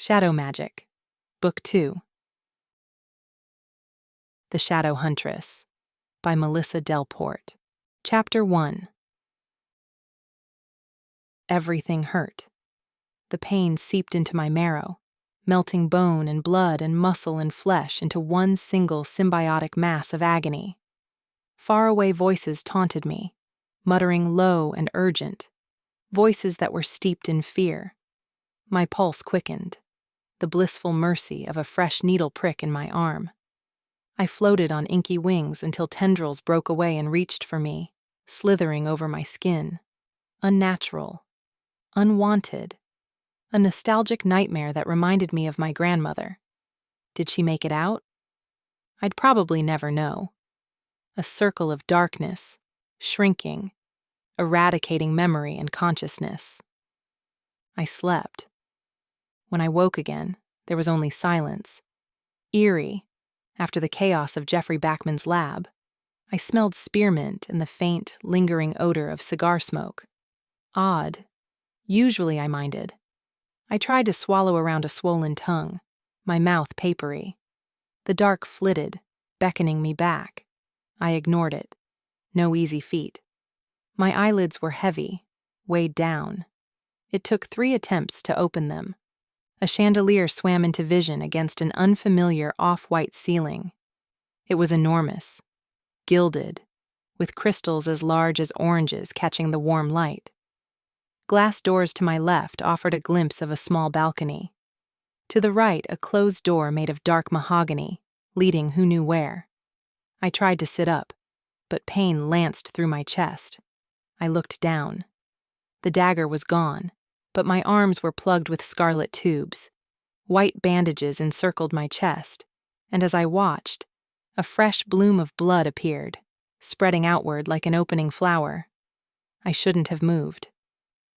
Shadow Magic, Book 2. The Shadow Huntress, by Melissa Delport. Chapter 1. Everything hurt. The pain seeped into my marrow, melting bone and blood and muscle and flesh into one single symbiotic mass of agony. Faraway voices taunted me, muttering low and urgent, voices that were steeped in fear. My pulse quickened, the blissful mercy of a fresh needle prick in my arm. I floated on inky wings until tendrils broke away and reached for me, slithering over my skin. Unnatural, unwanted, a nostalgic nightmare that reminded me of my grandmother. Did she make it out? I'd probably never know. A circle of darkness, shrinking, eradicating memory and consciousness. I slept. When I woke again, there was only silence. Eerie, after the chaos of Jeffrey Backman's lab, I smelled spearmint and the faint, lingering odor of cigar smoke. Odd. Usually I minded. I tried to swallow around a swollen tongue, my mouth papery. The dark flitted, beckoning me back. I ignored it. No easy feat. My eyelids were heavy, weighed down. It took 3 attempts to open them. A chandelier swam into vision against an unfamiliar off-white ceiling. It was enormous, gilded, with crystals as large as oranges catching the warm light. Glass doors to my left offered a glimpse of a small balcony. To the right, a closed door made of dark mahogany, leading who knew where. I tried to sit up, but pain lanced through my chest. I looked down. The dagger was gone, but my arms were plugged with scarlet tubes. White bandages encircled my chest, and as I watched, a fresh bloom of blood appeared, spreading outward like an opening flower. I shouldn't have moved.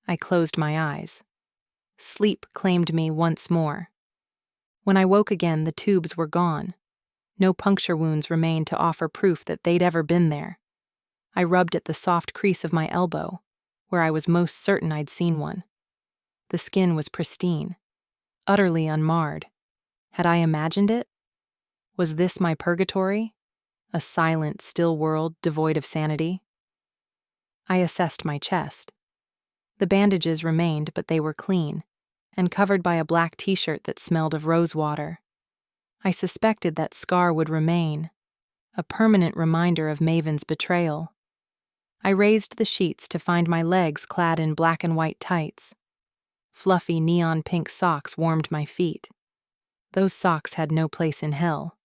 I closed my eyes. Sleep claimed me once more. When I woke again, the tubes were gone. No puncture wounds remained to offer proof that they'd ever been there. I rubbed at the soft crease of my elbow, where I was most certain I'd seen one. The skin was pristine, utterly unmarred. Had I imagined it? Was this my purgatory? A silent, still world devoid of sanity? I assessed my chest. The bandages remained, but they were clean, and covered by a black t-shirt that smelled of rosewater. I suspected that scar would remain, a permanent reminder of Maven's betrayal. I raised the sheets to find my legs clad in black and white tights. Fluffy neon pink socks warmed my feet. Those socks had no place in hell.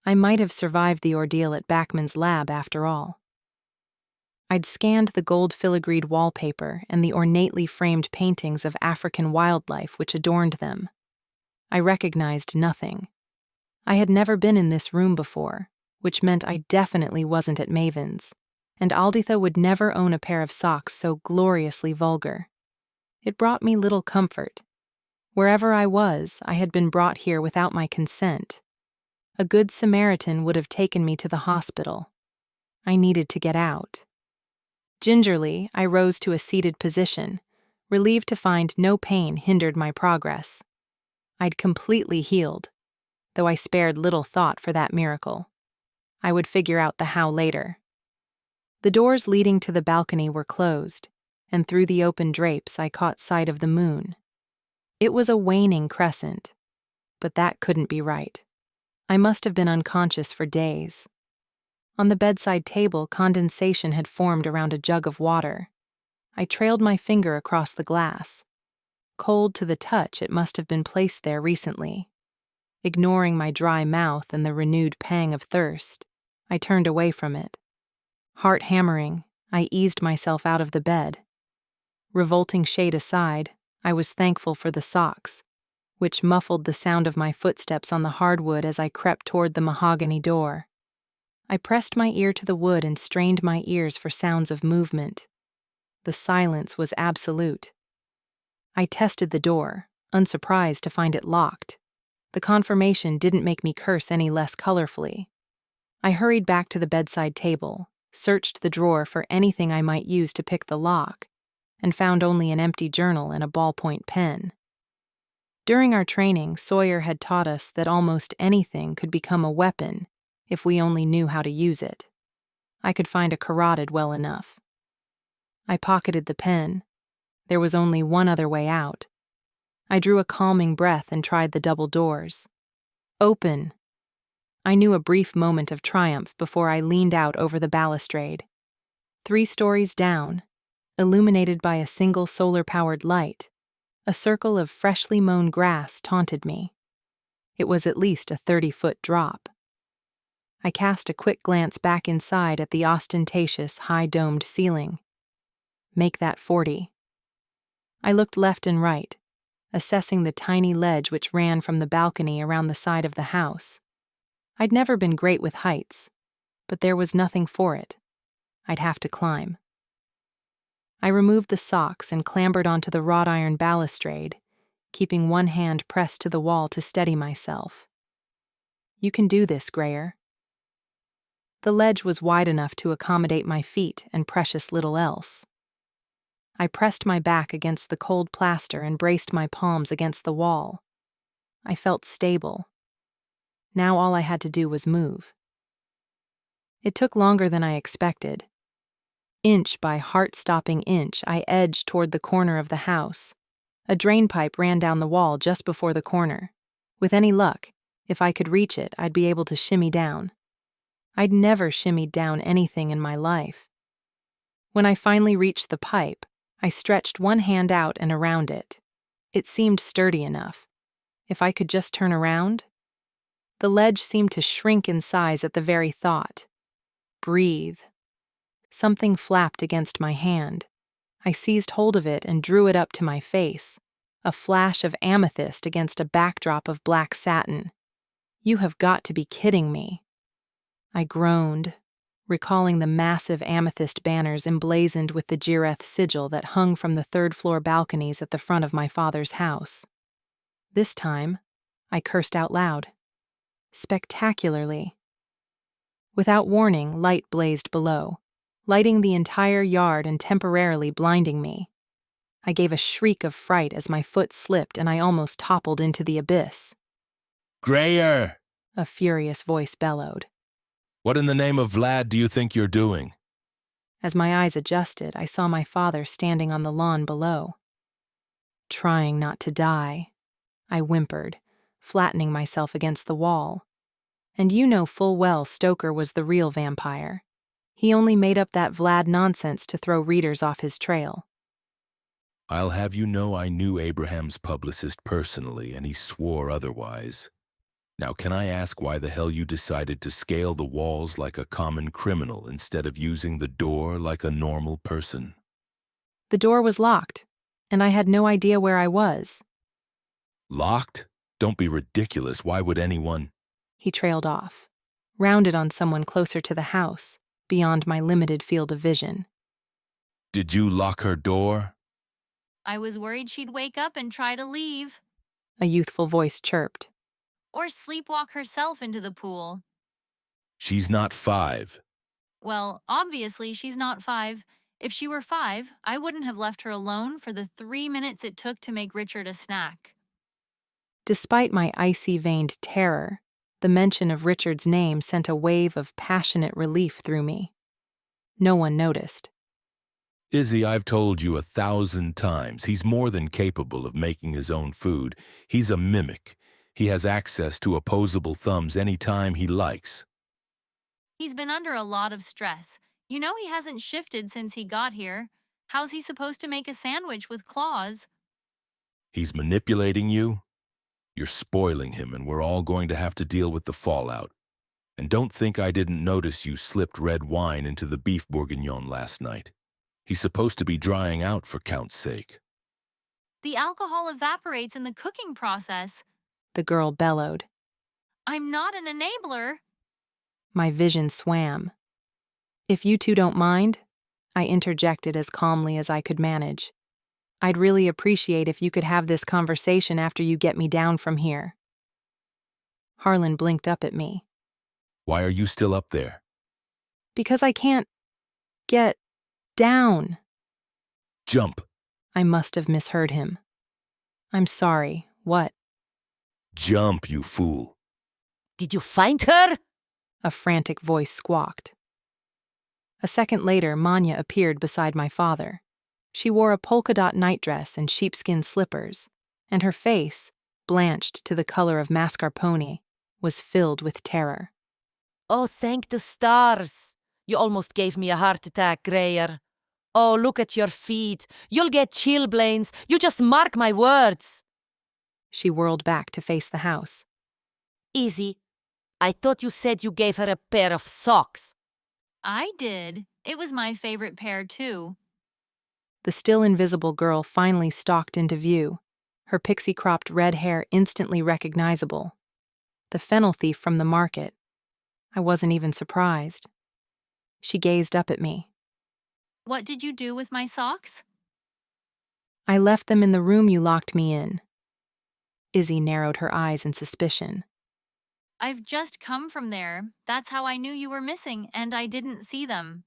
I might have survived the ordeal at Backman's lab after all. I'd scanned the gold filigreed wallpaper and the ornately framed paintings of African wildlife which adorned them. I recognized nothing. I had never been in this room before, which meant I definitely wasn't at Maven's, and Alditha would never own a pair of socks so gloriously vulgar. It brought me little comfort. Wherever I was, I had been brought here without my consent. A good Samaritan would have taken me to the hospital. I needed to get out. Gingerly, I rose to a seated position, relieved to find no pain hindered my progress. I'd completely healed, though I spared little thought for that miracle. I would figure out the how later. The doors leading to the balcony were closed, and through the open drapes I caught sight of the moon. It was a waning crescent, but that couldn't be right. I must have been unconscious for days. On the bedside table, condensation had formed around a jug of water. I trailed my finger across the glass. Cold to the touch, it must have been placed there recently. Ignoring my dry mouth and the renewed pang of thirst, I turned away from it. Heart hammering, I eased myself out of the bed. Revolting shade aside, I was thankful for the socks, which muffled the sound of my footsteps on the hardwood as I crept toward the mahogany door. I pressed my ear to the wood and strained my ears for sounds of movement. The silence was absolute. I tested the door, unsurprised to find it locked. The confirmation didn't make me curse any less colorfully. I hurried back to the bedside table, searched the drawer for anything I might use to pick the lock, and found only an empty journal and a ballpoint pen. During our training, Sawyer had taught us that almost anything could become a weapon if we only knew how to use it. I could find a carotid well enough. I pocketed the pen. There was only one other way out. I drew a calming breath and tried the double doors. Open! I knew a brief moment of triumph before I leaned out over the balustrade. 3 stories down, illuminated by a single solar-powered light, a circle of freshly mown grass taunted me. It was at least a 30-foot drop. I cast a quick glance back inside at the ostentatious, high-domed ceiling. Make that 40. I looked left and right, assessing the tiny ledge which ran from the balcony around the side of the house. I'd never been great with heights, but there was nothing for it. I'd have to climb. I removed the socks and clambered onto the wrought iron balustrade, keeping one hand pressed to the wall to steady myself. You can do this, Grayer. The ledge was wide enough to accommodate my feet and precious little else. I pressed my back against the cold plaster and braced my palms against the wall. I felt stable. Now all I had to do was move. It took longer than I expected. Inch by heart-stopping inch, I edged toward the corner of the house. A drain pipe ran down the wall just before the corner. With any luck, if I could reach it, I'd be able to shimmy down. I'd never shimmied down anything in my life. When I finally reached the pipe, I stretched one hand out and around it. It seemed sturdy enough. If I could just turn around? The ledge seemed to shrink in size at the very thought. Breathe. Something flapped against my hand. I seized hold of it and drew it up to my face, a flash of amethyst against a backdrop of black satin. You have got to be kidding me. I groaned, recalling the massive amethyst banners emblazoned with the Jireth sigil that hung from the third-floor balconies at the front of my father's house. This time, I cursed out loud. Spectacularly. Without warning, light blazed below, lighting the entire yard and temporarily blinding me. I gave a shriek of fright as my foot slipped and I almost toppled into the abyss. Grayer! A furious voice bellowed. What in the name of Vlad do you think you're doing? As my eyes adjusted, I saw my father standing on the lawn below. Trying not to die, I whimpered, flattening myself against the wall. And you know full well Stoker was the real vampire. He only made up that Vlad nonsense to throw readers off his trail. I'll have you know I knew Abraham's publicist personally, and he swore otherwise. Now, can I ask why the hell you decided to scale the walls like a common criminal instead of using the door like a normal person? The door was locked, and I had no idea where I was. Locked? Don't be ridiculous. Why would anyone? He trailed off, rounded on someone closer to the house, beyond my limited field of vision. Did you lock her door? I was worried she'd wake up and try to leave. A youthful voice chirped. Or sleepwalk herself into the pool. She's not 5. Well, obviously she's not 5. If she were 5, I wouldn't have left her alone for the 3 minutes it took to make Richard a snack. Despite my icy-veined terror, the mention of Richard's name sent a wave of passionate relief through me. No one noticed. Izzy, I've told you 1,000 times, he's more than capable of making his own food. He's a mimic. He has access to opposable thumbs anytime he likes. He's been under a lot of stress. You know he hasn't shifted since he got here. How's he supposed to make a sandwich with claws? He's manipulating you. You're spoiling him, and we're all going to have to deal with the fallout. And don't think I didn't notice you slipped red wine into the beef bourguignon last night. He's supposed to be drying out for Count's sake. The alcohol evaporates in the cooking process. The girl bellowed. I'm not an enabler. My vision swam. If you two don't mind, I interjected as calmly as I could manage. I'd really appreciate if you could have this conversation after you get me down from here. Harlan blinked up at me. Why are you still up there? Because I can't get down. Jump. I must have misheard him. I'm sorry. What? Jump, you fool. Did you find her? A frantic voice squawked. A second later, Manya appeared beside my father. She wore a polka-dot nightdress and sheepskin slippers, and her face, blanched to the color of mascarpone, was filled with terror. Oh, thank the stars. You almost gave me a heart attack, Greyer. Oh, look at your feet. You'll get chilblains. You just mark my words. She whirled back to face the house. Easy. I thought you said you gave her a pair of socks. I did. It was my favorite pair, too. The still invisible girl finally stalked into view, her pixie-cropped red hair instantly recognizable. The fennel thief from the market. I wasn't even surprised. She gazed up at me. What did you do with my socks? I left them in the room you locked me in. Izzy narrowed her eyes in suspicion. I've just come from there. That's how I knew you were missing, and I didn't see them.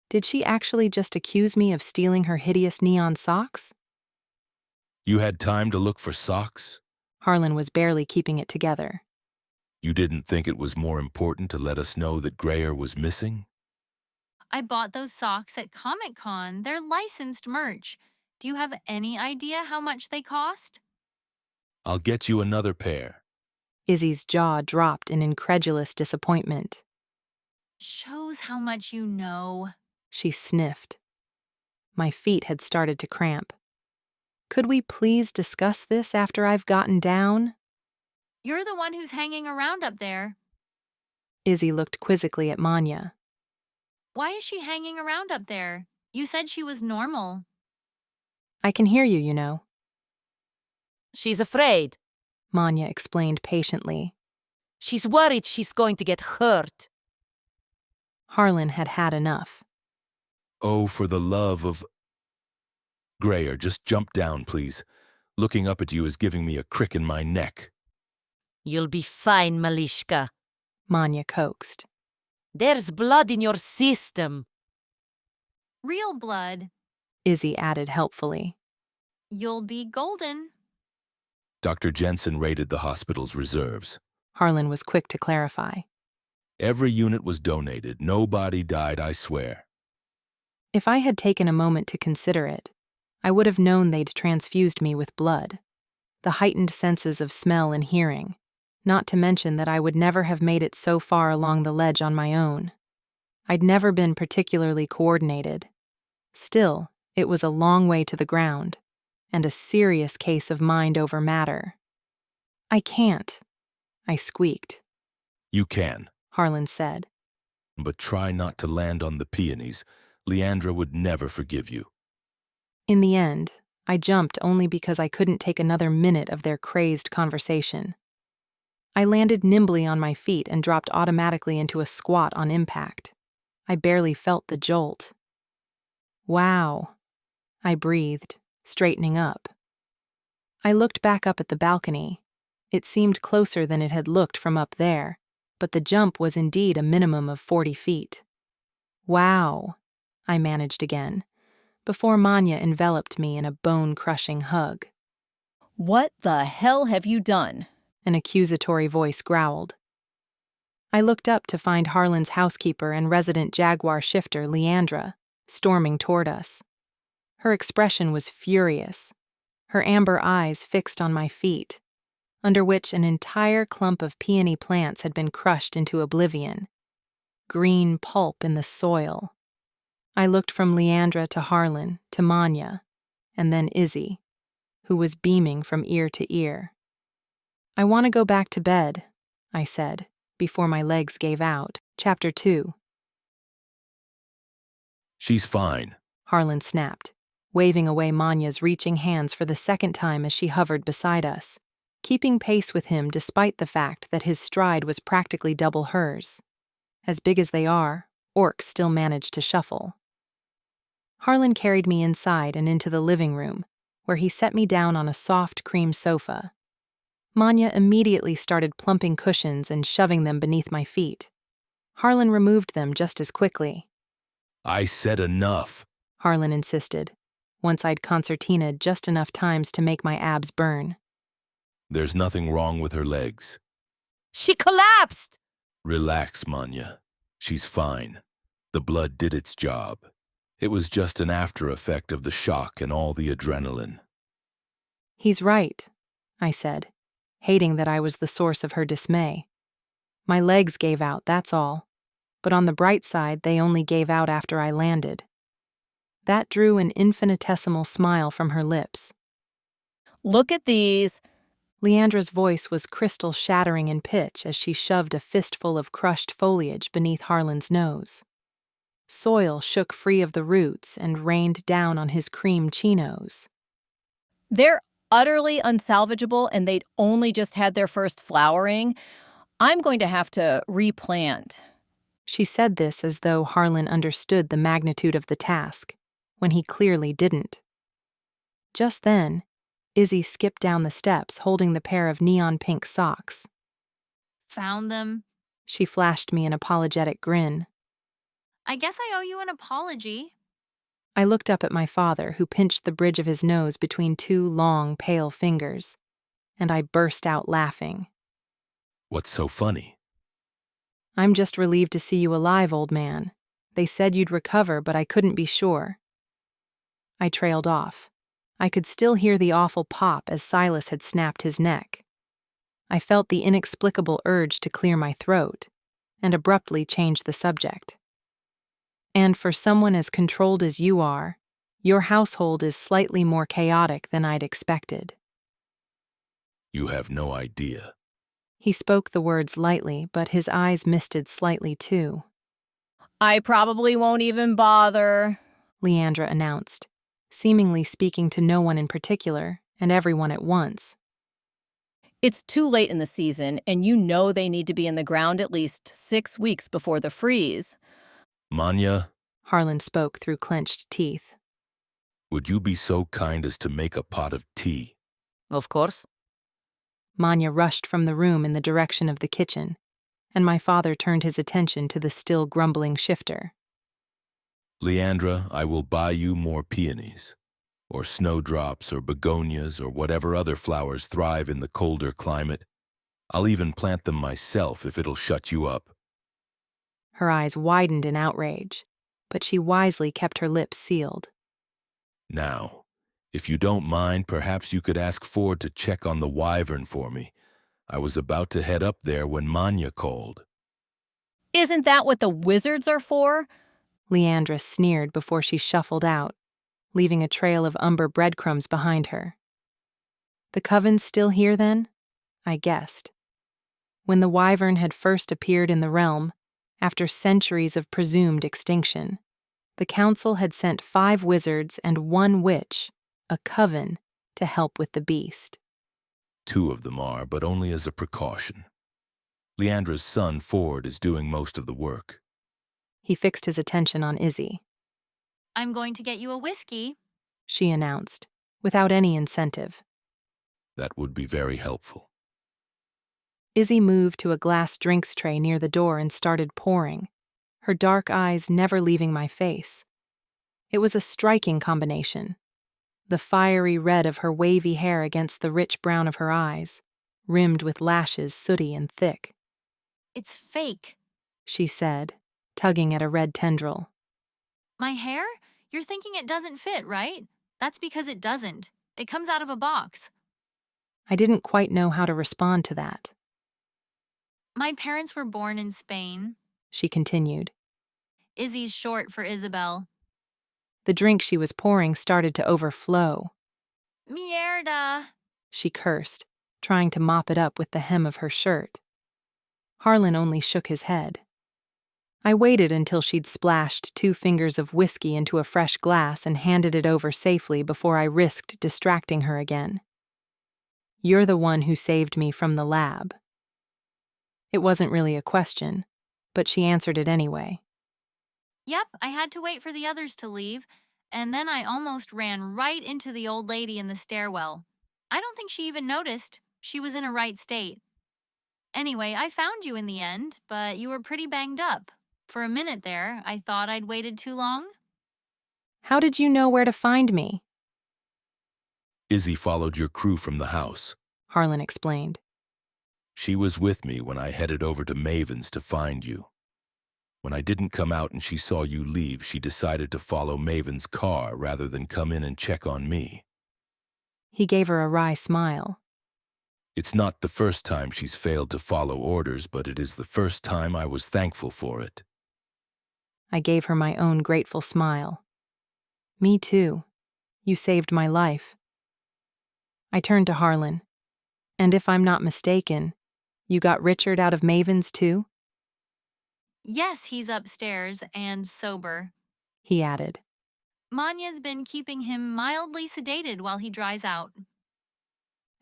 Did she actually just accuse me of stealing her hideous neon socks? You had time to look for socks? Harlan was barely keeping it together. You didn't think it was more important to let us know that Greyer was missing? I bought those socks at Comic-Con. They're licensed merch. Do you have any idea how much they cost? I'll get you another pair. Izzy's jaw dropped in incredulous disappointment. Shows how much you know. She sniffed. My feet had started to cramp. Could we please discuss this after I've gotten down? You're the one who's hanging around up there. Izzy looked quizzically at Manya. Why is she hanging around up there? You said she was normal. I can hear you, you know. She's afraid. Manya explained patiently. She's worried she's going to get hurt. Harlan had had enough. Oh, for the love of... Greyer, just jump down, please. Looking up at you is giving me a crick in my neck. You'll be fine, Malishka. Manya coaxed. There's blood in your system. Real blood. Izzy added helpfully. You'll be golden. Dr. Jensen raided the hospital's reserves. Harlan was quick to clarify. Every unit was donated. Nobody died, I swear. If I had taken a moment to consider it, I would have known they'd transfused me with blood. The heightened senses of smell and hearing, not to mention that I would never have made it so far along the ledge on my own. I'd never been particularly coordinated. Still, it was a long way to the ground, and a serious case of mind over matter. I can't, I squeaked. You can, Harlan said. but try not to land on the peonies. Leandra would never forgive you. In the end, I jumped only because I couldn't take another minute of their crazed conversation. I landed nimbly on my feet and dropped automatically into a squat on impact. I barely felt the jolt. Wow, I breathed, straightening up. I looked back up at the balcony. It seemed closer than it had looked from up there, but the jump was indeed a minimum of 40 feet. Wow, I managed again, before Manya enveloped me in a bone-crushing hug. What the hell have you done? An accusatory voice growled. I looked up to find Harlan's housekeeper and resident jaguar shifter, Leandra, storming toward us. Her expression was furious, her amber eyes fixed on my feet, under which an entire clump of peony plants had been crushed into oblivion. Green pulp in the soil. I looked from Leandra to Harlan to Manya, and then Izzy, who was beaming from ear to ear. I want to go back to bed, I said, before my legs gave out. Chapter 2. She's fine. Harlan snapped, waving away Manya's reaching hands for the second time as she hovered beside us, keeping pace with him despite the fact that his stride was practically double hers. As big as they are, orcs still manage to shuffle. Harlan carried me inside and into the living room, where he set me down on a soft cream sofa. Manya immediately started plumping cushions and shoving them beneath my feet. Harlan removed them just as quickly. I said enough. Harlan insisted, once I'd concertinaed just enough times to make my abs burn. There's nothing wrong with her legs. She collapsed! Relax, Manya. She's fine. The blood did its job. It was just an after effect of the shock and all the adrenaline. He's right, I said, hating that I was the source of her dismay. My legs gave out, that's all. But on the bright side, they only gave out after I landed. That drew an infinitesimal smile from her lips. Look at these. Leandra's voice was crystal-shattering in pitch as she shoved a fistful of crushed foliage beneath Harlan's nose. Soil shook free of the roots and rained down on his cream chinos. They're utterly unsalvageable and they'd only just had their first flowering. I'm going to have to replant. She said this as though Harlan understood the magnitude of the task, when he clearly didn't. Just then, Izzy skipped down the steps holding the pair of neon pink socks. Found them. She flashed me an apologetic grin. I guess I owe you an apology. I looked up at my father, who pinched the bridge of his nose between two long, pale fingers, and I burst out laughing. What's so funny? I'm just relieved to see you alive, old man. They said you'd recover, but I couldn't be sure. I trailed off. I could still hear the awful pop as Silas had snapped his neck. I felt the inexplicable urge to clear my throat, and abruptly changed the subject. And for someone as controlled as you are, your household is slightly more chaotic than I'd expected. You have no idea. He spoke the words lightly, but his eyes misted slightly too. I probably won't even bother, Leandra announced, seemingly speaking to no one in particular, and everyone at once. It's too late in the season, and you know they need to be in the ground at least 6 weeks before the freeze. Manya, Harlan spoke through clenched teeth. would you be so kind as to make a pot of tea? Of course. Manya rushed from the room in the direction of the kitchen, and my father turned his attention to the still grumbling shifter. Leandra, I will buy you more peonies, or snowdrops, or begonias, or whatever other flowers thrive in the colder climate. I'll even plant them myself if it'll shut you up. Her eyes widened in outrage, but she wisely kept her lips sealed. Now, if you don't mind, perhaps you could ask Ford to check on the wyvern for me. I was about to head up there when Manya called. Isn't that what the wizards are for? Leandra sneered before she shuffled out, leaving a trail of umber breadcrumbs behind her. The coven's still here, then? I guessed. When the wyvern had first appeared in the realm, after centuries of presumed extinction, the council had sent 5 wizards and 1 witch, a coven, to help with the beast. 2 of them are, but only as a precaution. Leandra's son, Ford, is doing most of the work. He fixed his attention on Izzy. I'm going to get you a whiskey. She announced, without any incentive. That would be very helpful. Izzy moved to a glass drinks tray near the door and started pouring, her dark eyes never leaving my face. It was a striking combination. The fiery red of her wavy hair against the rich brown of her eyes, rimmed with lashes sooty and thick. It's fake. She said, tugging at a red tendril. My hair? You're thinking it doesn't fit, right? That's because it doesn't. It comes out of a box. I didn't quite know how to respond to that. My parents were born in Spain. She continued. Izzy's short for Isabel. The drink she was pouring started to overflow. Mierda. She cursed, trying to mop it up with the hem of her shirt. Harlan only shook his head. I waited until she'd splashed 2 fingers of whiskey into a fresh glass and handed it over safely before I risked distracting her again. You're the one who saved me from the lab. It wasn't really a question, but she answered it anyway. Yep, I had to wait for the others to leave, and then I almost ran right into the old lady in the stairwell. I don't think she even noticed. She was in a right state. Anyway, I found you in the end, but you were pretty banged up. For a minute there, I thought I'd waited too long. How did you know where to find me? Izzy followed your crew from the house, Harlan explained. She was with me when I headed over to Maven's to find you. When I didn't come out and she saw you leave, she decided to follow Maven's car rather than come in and check on me. He gave her a wry smile. It's not the first time she's failed to follow orders, but it is the first time I was thankful for it. I gave her my own grateful smile. Me too. You saved my life. I turned to Harlan. And if I'm not mistaken, you got Richard out of Maven's too? Yes, he's upstairs and sober. He added. Manya's been keeping him mildly sedated while he dries out.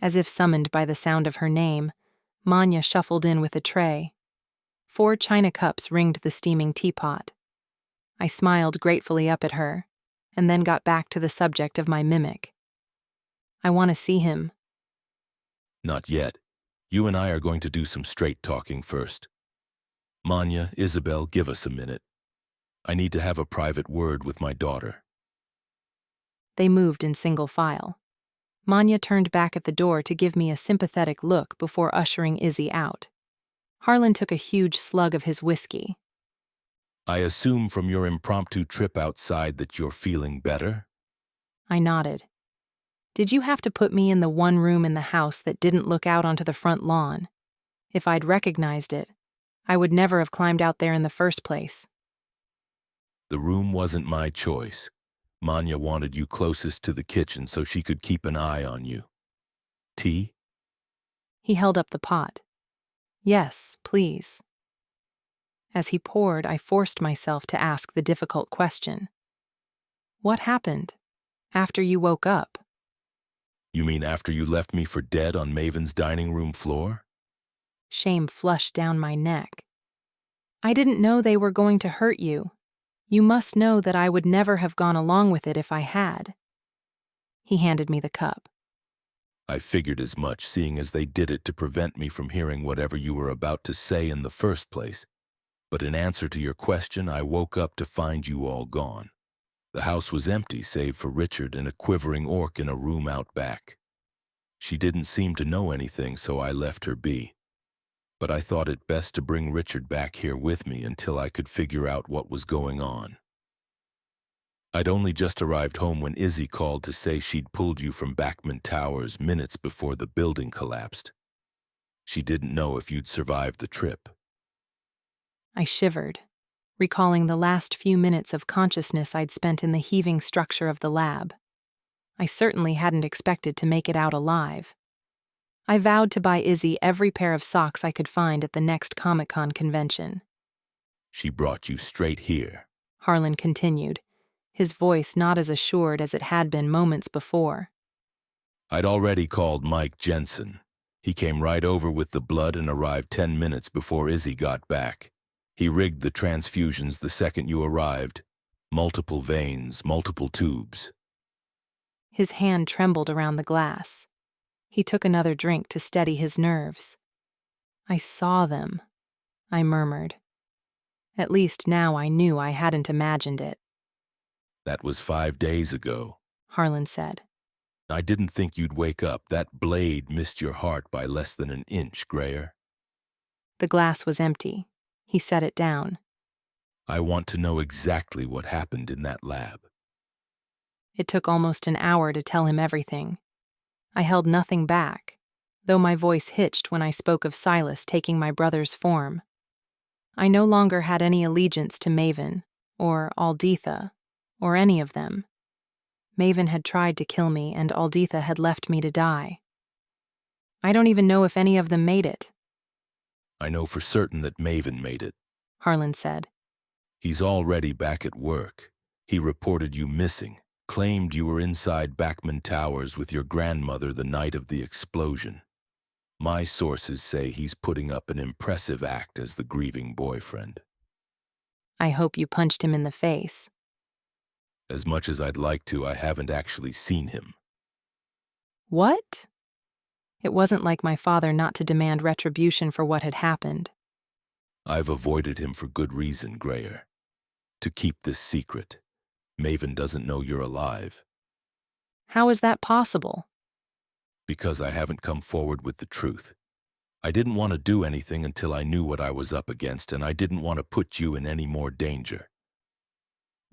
As if summoned by the sound of her name, Manya shuffled in with a tray. 4 china cups ringed the steaming teapot. I smiled gratefully up at her, and then got back to the subject of my mimic. I want to see him. Not yet. You and I are going to do some straight talking first. Manya, Isabel, give us a minute. I need to have a private word with my daughter. They moved in single file. Manya turned back at the door to give me a sympathetic look before ushering Izzy out. Harlan took a huge slug of his whiskey. I assume from your impromptu trip outside that you're feeling better? I nodded. Did you have to put me in the one room in the house that didn't look out onto the front lawn? If I'd recognized it, I would never have climbed out there in the first place. The room wasn't my choice. Manya wanted you closest to the kitchen so she could keep an eye on you. Tea? He held up the pot. Yes, please. As he poured, I forced myself to ask the difficult question. What happened after you woke up? You mean after you left me for dead on Maven's dining room floor? Shame flushed down my neck. I didn't know they were going to hurt you. You must know that I would never have gone along with it if I had. He handed me the cup. I figured as much, seeing as they did it to prevent me from hearing whatever you were about to say in the first place. But in answer to your question, I woke up to find you all gone. The house was empty save for Richard and a quivering orc in a room out back. She didn't seem to know anything, so I left her be. But I thought it best to bring Richard back here with me until I could figure out what was going on. I'd only just arrived home when Izzy called to say she'd pulled you from Backman Towers minutes before the building collapsed. She didn't know if you'd survived the trip. I shivered, recalling the last few minutes of consciousness I'd spent in the heaving structure of the lab. I certainly hadn't expected to make it out alive. I vowed to buy Izzy every pair of socks I could find at the next Comic-Con convention. She brought you straight here. Harlan continued, his voice not as assured as it had been moments before. I'd already called Mike Jensen. He came right over with the blood and arrived 10 minutes before Izzy got back. He rigged the transfusions the second you arrived. Multiple veins, multiple tubes. His hand trembled around the glass. He took another drink to steady his nerves. I saw them, I murmured. At least now I knew I hadn't imagined it. That was 5 days ago, Harlan said. I didn't think you'd wake up. That blade missed your heart by less than an inch, Grayer. The glass was empty. He set it down. I want to know exactly what happened in that lab. It took almost an hour to tell him everything. I held nothing back, though my voice hitched when I spoke of Silas taking my brother's form. I no longer had any allegiance to Maven, or Alditha, or any of them. Maven had tried to kill me, and Alditha had left me to die. I don't even know if any of them made it. I know for certain that Maven made it, Harlan said. He's already back at work. He reported you missing, claimed you were inside Backman Towers with your grandmother the night of the explosion. My sources say he's putting up an impressive act as the grieving boyfriend. I hope you punched him in the face. As much as I'd like to, I haven't actually seen him. What? It wasn't like my father not to demand retribution for what had happened. I've avoided him for good reason, Grayer. To keep this secret. Maven doesn't know you're alive. How is that possible? Because I haven't come forward with the truth. I didn't want to do anything until I knew what I was up against, and I didn't want to put you in any more danger.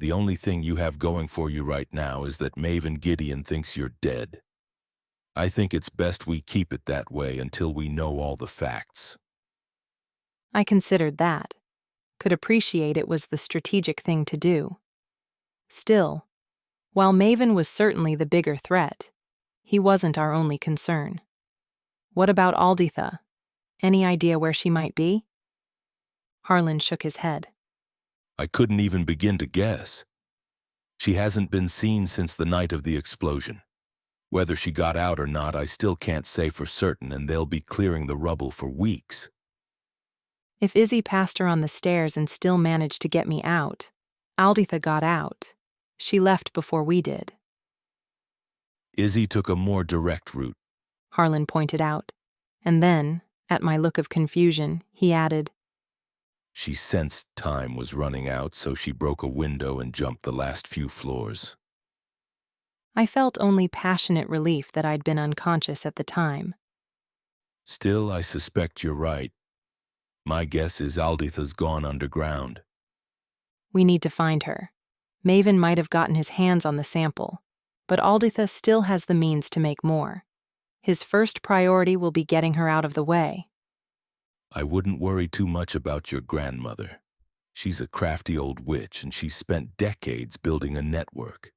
The only thing you have going for you right now is that Maven Gideon thinks you're dead. I think it's best we keep it that way until we know all the facts. I considered that. Could appreciate it was the strategic thing to do. Still, while Maven was certainly the bigger threat, he wasn't our only concern. What about Alditha? Any idea where she might be? Harlan shook his head. I couldn't even begin to guess. She hasn't been seen since the night of the explosion. Whether she got out or not, I still can't say for certain, and they'll be clearing the rubble for weeks. If Izzy passed her on the stairs and still managed to get me out, Alditha got out. She left before we did. Izzy took a more direct route, Harlan pointed out, and then, at my look of confusion, he added, She sensed time was running out, so she broke a window and jumped the last few floors. I felt only passionate relief that I'd been unconscious at the time. Still, I suspect you're right. My guess is Alditha's gone underground. We need to find her. Maven might have gotten his hands on the sample, but Alditha still has the means to make more. His first priority will be getting her out of the way. I wouldn't worry too much about your grandmother. She's a crafty old witch, and she's spent decades building a network.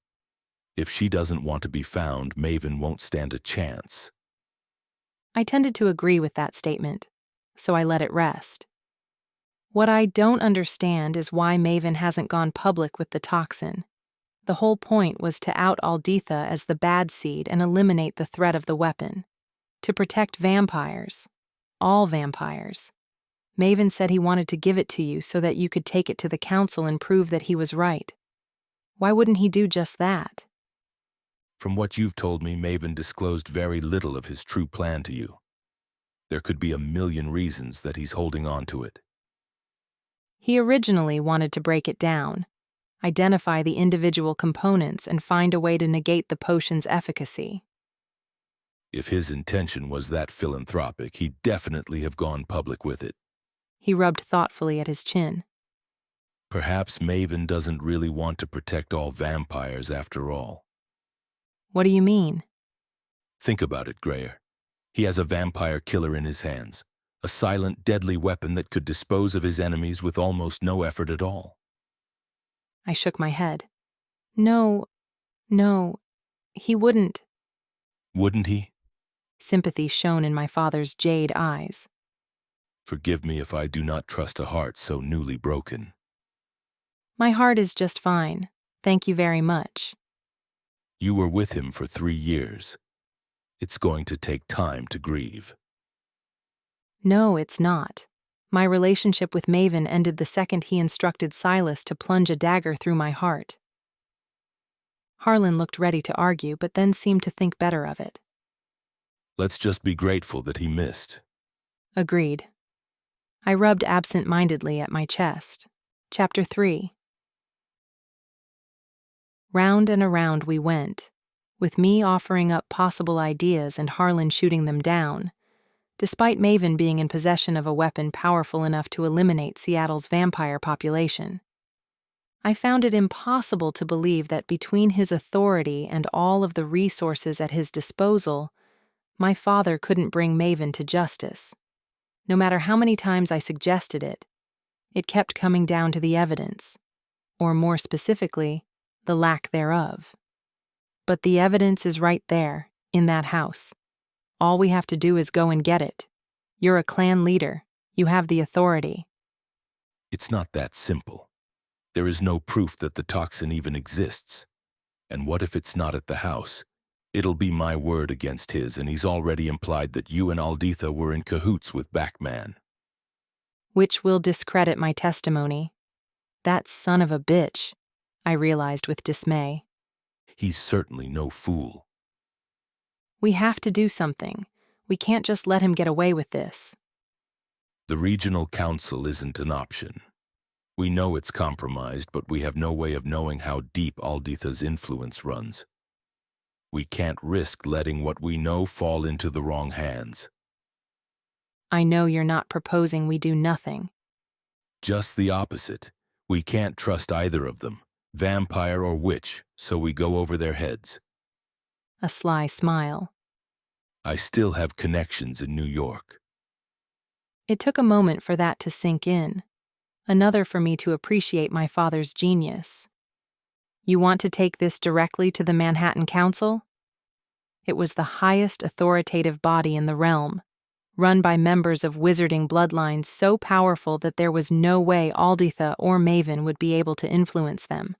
If she doesn't want to be found, Maven won't stand a chance. I tended to agree with that statement, so I let it rest. What I don't understand is why Maven hasn't gone public with the toxin. The whole point was to out Alditha as the bad seed and eliminate the threat of the weapon. To protect vampires. All vampires. Maven said he wanted to give it to you so that you could take it to the council and prove that he was right. Why wouldn't he do just that? From what you've told me, Maven disclosed very little of his true plan to you. There could be a million reasons that he's holding on to it. He originally wanted to break it down, identify the individual components, and find a way to negate the potion's efficacy. If his intention was that philanthropic, he'd definitely have gone public with it. He rubbed thoughtfully at his chin. Perhaps Maven doesn't really want to protect all vampires after all. What do you mean? Think about it, Greyer. He has a vampire killer in his hands, a silent, deadly weapon that could dispose of his enemies with almost no effort at all. I shook my head. No, he wouldn't. Wouldn't he? Sympathy shone in my father's jade eyes. Forgive me if I do not trust a heart so newly broken. My heart is just fine. Thank you very much. You were with him for 3 years. It's going to take time to grieve. No, it's not. My relationship with Maven ended the second he instructed Silas to plunge a dagger through my heart. Harlan looked ready to argue, but then seemed to think better of it. Let's just be grateful that he missed. Agreed. I rubbed absent-mindedly at my chest. Chapter 3. Round and around we went, with me offering up possible ideas and Harlan shooting them down, despite Maven being in possession of a weapon powerful enough to eliminate Seattle's vampire population. I found it impossible to believe that between his authority and all of the resources at his disposal, my father couldn't bring Maven to justice. No matter how many times I suggested it, it kept coming down to the evidence, or more specifically, the lack thereof. But the evidence is right there, in that house. All we have to do is go and get it. You're a clan leader. You have the authority. It's not that simple. There is no proof that the toxin even exists. And what if it's not at the house? It'll be my word against his, and he's already implied that you and Alditha were in cahoots with Backman. Which will discredit my testimony. That son of a bitch, I realized with dismay. He's certainly no fool. We have to do something. We can't just let him get away with this. The regional council isn't an option. We know it's compromised, but we have no way of knowing how deep Alditha's influence runs. We can't risk letting what we know fall into the wrong hands. I know you're not proposing we do nothing. Just the opposite. We can't trust either of them, vampire or witch, so we go over their heads. A sly smile. I still have connections in New York. It took a moment for that to sink in, another for me to appreciate my father's genius. You want to take this directly to the Manhattan Council? It was the highest authoritative body in the realm, run by members of wizarding bloodlines so powerful that there was no way Alditha or Maven would be able to influence them.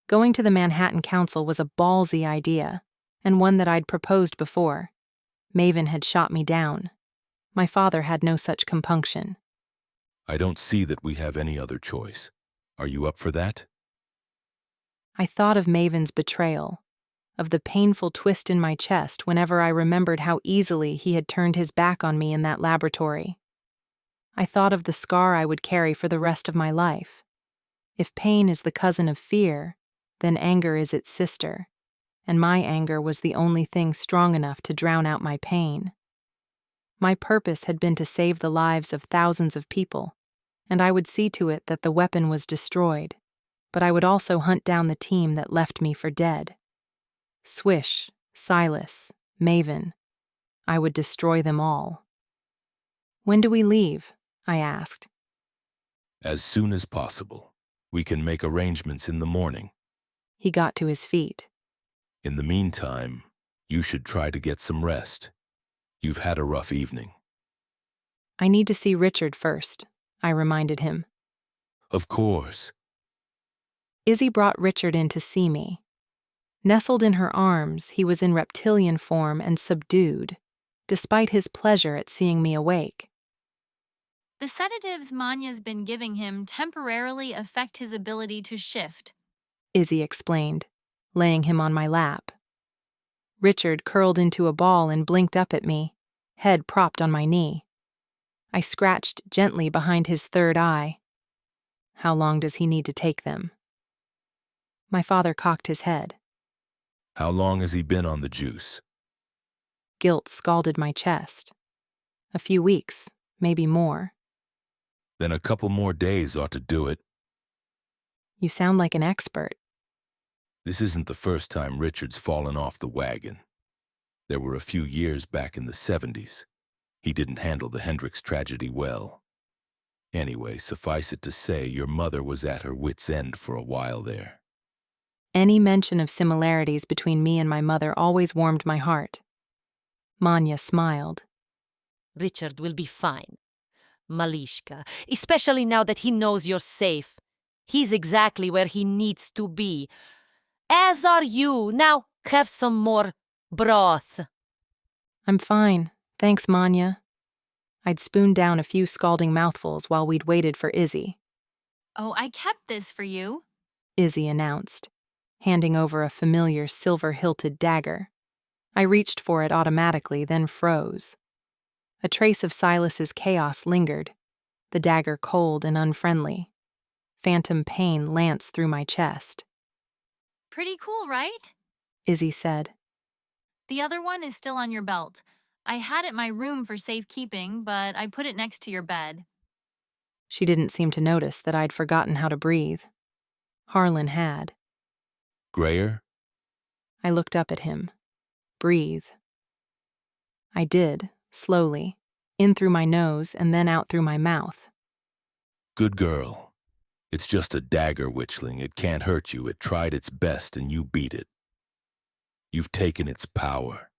Going to the Manhattan Council was a ballsy idea, and one that I'd proposed before. Maven had shot me down. My father had no such compunction. I don't see that we have any other choice. Are you up for that? I thought of Maven's betrayal, of the painful twist in my chest whenever I remembered how easily he had turned his back on me in that laboratory. I thought of the scar I would carry for the rest of my life. If pain is the cousin of fear, then anger is its sister, and my anger was the only thing strong enough to drown out my pain. My purpose had been to save the lives of thousands of people, and I would see to it that the weapon was destroyed, but I would also hunt down the team that left me for dead. Swish, Silas, Maven. I would destroy them all. When do we leave? I asked. As soon as possible. We can make arrangements in the morning. He got to his feet. In the meantime, you should try to get some rest. You've had a rough evening. I need to see Richard first, I reminded him. Of course. Izzy brought Richard in to see me. Nestled in her arms, he was in reptilian form and subdued, despite his pleasure at seeing me awake. The sedatives Manya's been giving him temporarily affect his ability to shift, Izzy explained, laying him on my lap. Richard curled into a ball and blinked up at me, head propped on my knee. I scratched gently behind his third eye. How long does he need to take them? My father cocked his head. How long has he been on the juice? Guilt scalded my chest. A few weeks, maybe more. Then a couple more days ought to do it. You sound like an expert. This isn't the first time Richard's fallen off the wagon. There were a few years back in the 70s. He didn't handle the Hendricks tragedy well. Anyway, suffice it to say, your mother was at her wit's end for a while there. Any mention of similarities between me and my mother always warmed my heart. Manya smiled. Richard will be fine. Malishka, especially now that he knows you're safe. He's exactly where he needs to be. As are you. Now have some more broth. I'm fine, thanks, Manya. I'd spooned down a few scalding mouthfuls while we'd waited for Izzy. Oh, I kept this for you, Izzy announced, handing over a familiar silver-hilted dagger. I reached for it automatically, then froze. A trace of Silas's chaos lingered, the dagger cold and unfriendly. Phantom pain lanced through my chest. Pretty cool, right? Izzy said. The other one is still on your belt. I had it in my room for safekeeping, but I put it next to your bed. She didn't seem to notice that I'd forgotten how to breathe. Harlan had. Grayer? I looked up at him. Breathe. I did, slowly, in through my nose and then out through my mouth. Good girl. It's just a dagger, witchling. It can't hurt you. It tried its best and you beat it. You've taken its power.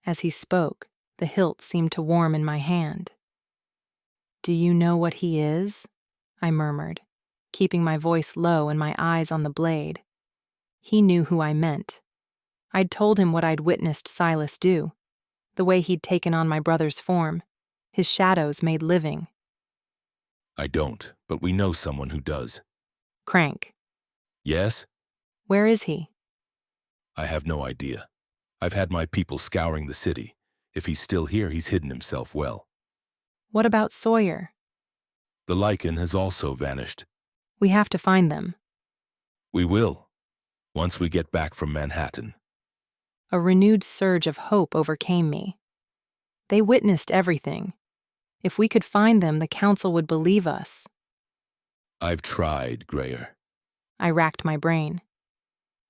As he spoke, the hilt seemed to warm in my hand. Do you know what he is? I murmured, keeping my voice low and my eyes on the blade. He knew who I meant. I'd told him what I'd witnessed Silas do, the way he'd taken on my brother's form, his shadows made living. I don't, but we know someone who does. Crank. Yes? Where is he? I have no idea. I've had my people scouring the city. If he's still here, he's hidden himself well. What about Sawyer? The lichen has also vanished. We have to find them. We will, once we get back from Manhattan. A renewed surge of hope overcame me. They witnessed everything. If we could find them, the council would believe us. I've tried, Grayer. I racked my brain.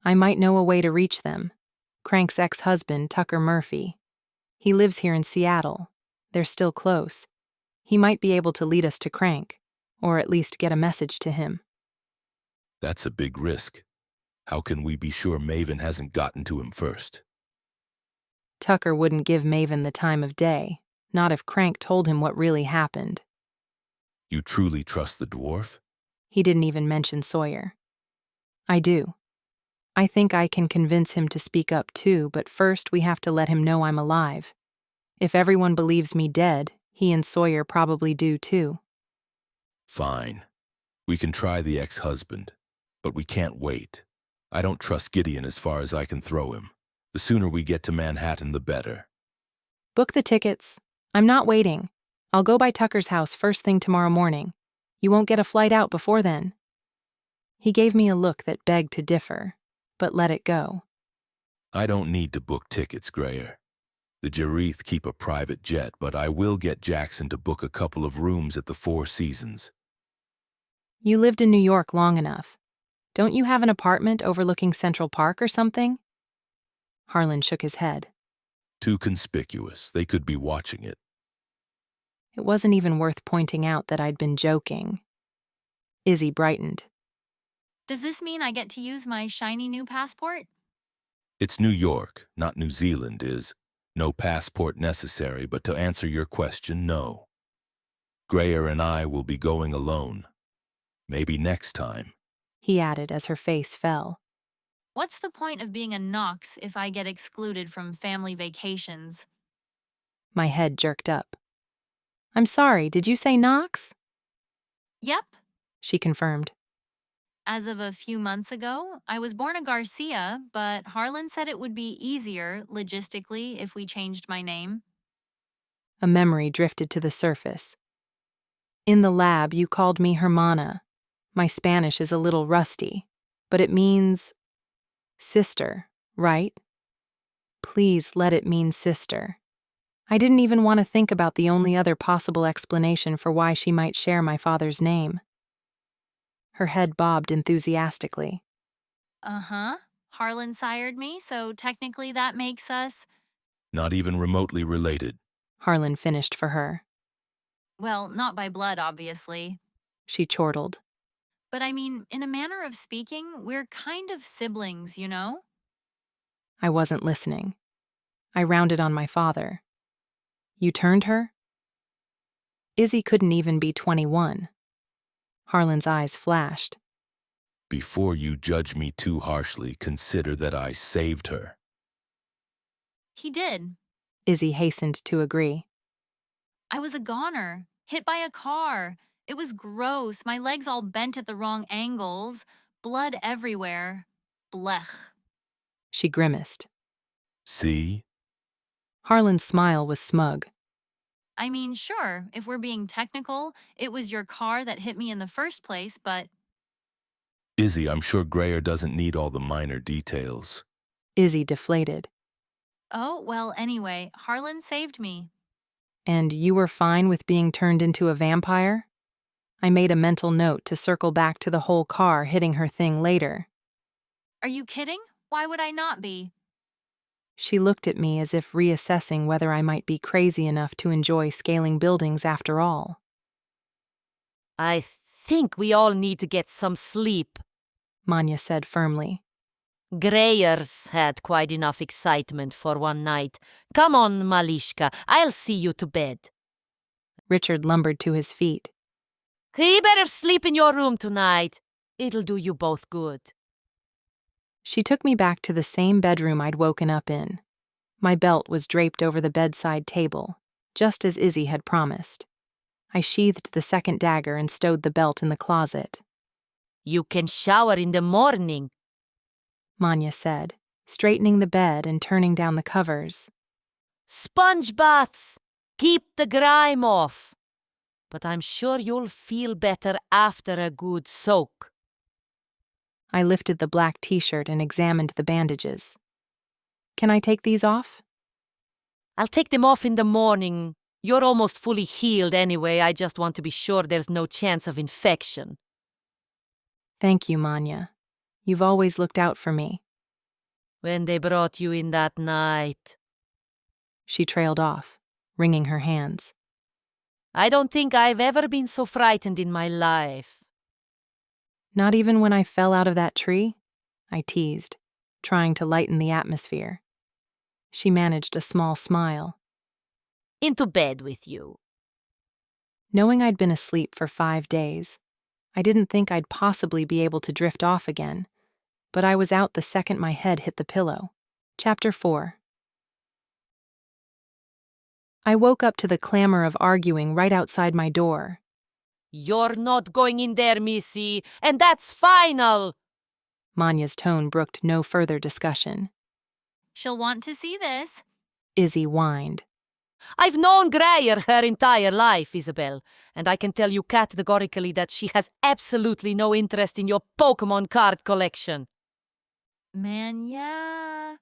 I might know a way to reach them. Crank's ex-husband, Tucker Murphy. He lives here in Seattle. They're still close. He might be able to lead us to Crank, or at least get a message to him. That's a big risk. How can we be sure Maven hasn't gotten to him first? Tucker wouldn't give Maven the time of day, not if Crank told him what really happened. You truly trust the dwarf? He didn't even mention Sawyer. I do. I think I can convince him to speak up too, but first we have to let him know I'm alive. If everyone believes me dead, he and Sawyer probably do too. Fine. We can try the ex-husband, but we can't wait. I don't trust Gideon as far as I can throw him. The sooner we get to Manhattan, the better. Book the tickets. I'm not waiting. I'll go by Tucker's house first thing tomorrow morning. You won't get a flight out before then. He gave me a look that begged to differ, but let it go. I don't need to book tickets, Grayer. The Jareth keep a private jet, but I will get Jackson to book a couple of rooms at the Four Seasons. You lived in New York long enough. Don't you have an apartment overlooking Central Park or something? Harlan shook his head. Too conspicuous. They could be watching it. It wasn't even worth pointing out that I'd been joking. Izzy brightened. Does this mean I get to use my shiny new passport? It's New York, not New Zealand, Iz. No passport necessary, but to answer your question, no. Grayer and I will be going alone. Maybe next time, He added as her face fell. What's the point of being a Knox if I get excluded from family vacations? My head jerked up. I'm sorry, did you say Knox? Yep. She confirmed. As of a few months ago, I was born a Garcia, but Harlan said it would be easier, logistically, if we changed my name. A memory drifted to the surface. In the lab, you called me Hermana. My Spanish is a little rusty, but it means sister, right? Please let it mean sister. I didn't even want to think about the only other possible explanation for why she might share my father's name. Her head bobbed enthusiastically. Uh-huh. Harlan sired me, so technically that makes us, not even remotely related. Harlan finished for her. well, not by blood, obviously. She chortled. But I mean, in a manner of speaking, we're kind of siblings, you know? I wasn't listening. I rounded on my father. You turned her? Izzy couldn't even be 21. Harlan's eyes flashed. Before you judge me too harshly, consider that I saved her. He did. Izzy hastened to agree. I was a goner, hit by a car. It was gross, my legs all bent at the wrong angles, blood everywhere. Blech. She grimaced. See? Harlan's smile was smug. I mean, sure, if we're being technical, it was your car that hit me in the first place, but Izzy, I'm sure Grayer doesn't need all the minor details. Izzy deflated. oh, well, anyway, Harlan saved me. And you were fine with being turned into a vampire? I made a mental note to circle back to the whole car hitting her thing later. Are you kidding? Why would I not be? She looked at me as if reassessing whether I might be crazy enough to enjoy scaling buildings after all. I think we all need to get some sleep. Manya said firmly. Grayer's had quite enough excitement for one night. Come on, Malishka, I'll see you to bed. Richard lumbered to his feet. He better sleep in your room tonight. It'll do you both good. She took me back to the same bedroom I'd woken up in. My belt was draped over the bedside table, just as Izzy had promised. I sheathed the second dagger and stowed the belt in the closet. You can shower in the morning. Manya said, straightening the bed and turning down the covers. Sponge baths. Keep the grime off. But I'm sure you'll feel better after a good soak. I lifted the black t-shirt and examined the bandages. Can I take these off? I'll take them off in the morning. You're almost fully healed anyway. I just want to be sure there's no chance of infection. Thank you, Manya. You've always looked out for me. When they brought you in that night, She trailed off, wringing her hands. I don't think I've ever been so frightened in my life. Not even when I fell out of that tree? I teased, trying to lighten the atmosphere. She managed a small smile. Into bed with you. Knowing I'd been asleep for 5 days, I didn't think I'd possibly be able to drift off again, but I was out the second my head hit the pillow. Chapter 4. I woke up to the clamor of arguing right outside my door. You're not going in there, Missy, and that's final. Manya's tone brooked no further discussion. She'll want to see this. Izzy whined. I've known Greyer her entire life, Isabel, and I can tell you categorically that she has absolutely no interest in your Pokemon card collection. Man, yeah.